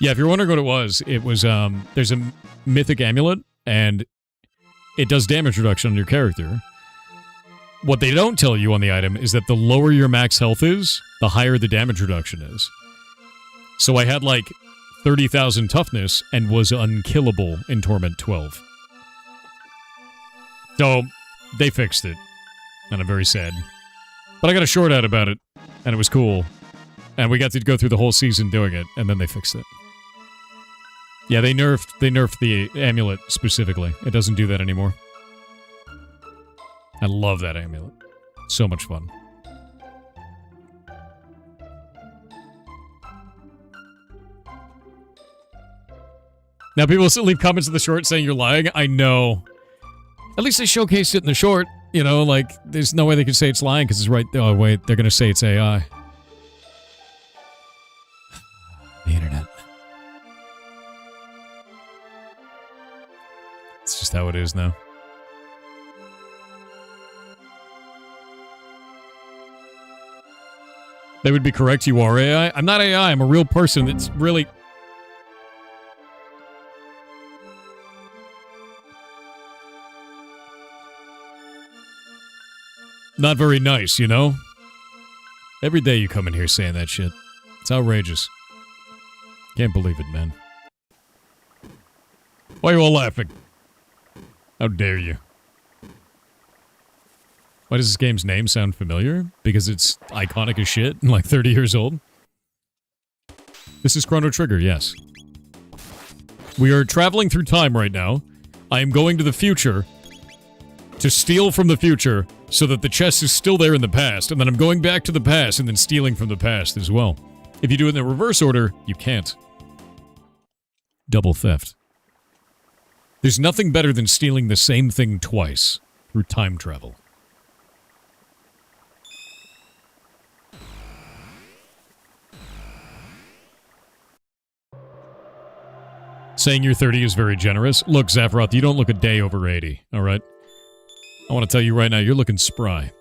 Yeah, if you're wondering what it was, there's a mythic amulet, and it does damage reduction on your character. What they don't tell you on the item is that the lower your max health is, the higher the damage reduction is. So I had like 30,000 toughness and was unkillable in Torment 12. So they fixed it, and I'm very sad. But I got a short out about it, and it was cool. And we got to go through the whole season doing it, and then they fixed it. Yeah, they nerfed the amulet specifically. It doesn't do that anymore. I love that amulet. So much fun. Now people still leave comments in the short saying you're lying. I know. At least they showcased it in the short. You know, like, there's no way they can say it's lying because it's right... Oh, wait, they're going to say it's AI. The internet. It's just how it is now. They would be correct, you are AI. I'm not AI, I'm a real person that's really... not very nice, you know? Every day you come in here saying that shit. It's outrageous. Can't believe it, man. Why are you all laughing? How dare you? Why does this game's name sound familiar? Because it's iconic as shit and like 30 years old? This is Chrono Trigger, yes. We are traveling through time right now. I am going to the future to steal from the future so that the chest is still there in the past, and then I'm going back to the past and then stealing from the past as well. If you do it in the reverse order, you can't. Double theft. There's nothing better than stealing the same thing twice through time travel. Saying you're 30 is very generous. Look, Zafroth, you don't look a day over 80, alright? I want to tell you right now, you're looking spry.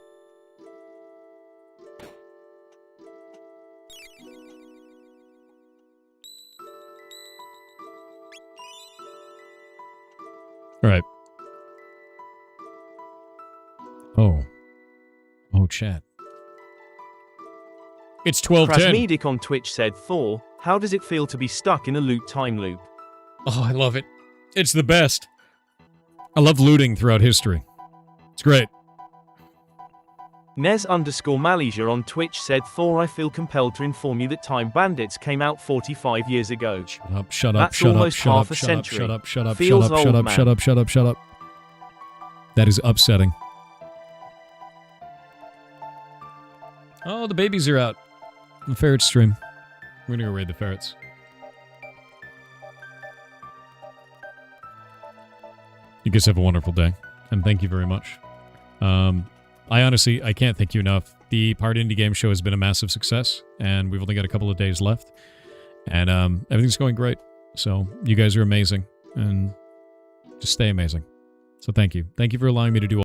Alright. Oh. Oh, chat. It's 12:10.
Krasmedic on Twitch said, "Thor, how does it feel to be stuck in a loot time loop?"
Oh, I love it. It's the best. I love looting throughout history. It's great.
Nez_Malaysia on Twitch said, "Thor, I feel compelled to inform you that Time Bandits came out 45 years ago.
Shut up, shut up,
That's
shut up,
almost
shut
half
up,
a
shut up,
century.
shut up, shut up,
Feels
shut up,
old,
shut up,
man.
shut up, shut up, shut up. That is upsetting. Oh, the babies are out. The ferret stream. We're gonna go raid the ferrets. You guys have a wonderful day, and thank you very much. I honestly, I can't thank you enough. The Part Indie Game Show has been a massive success, and we've only got a couple of days left, and everything's going great. So you guys are amazing, and just stay amazing. So thank you. Thank you for allowing me to do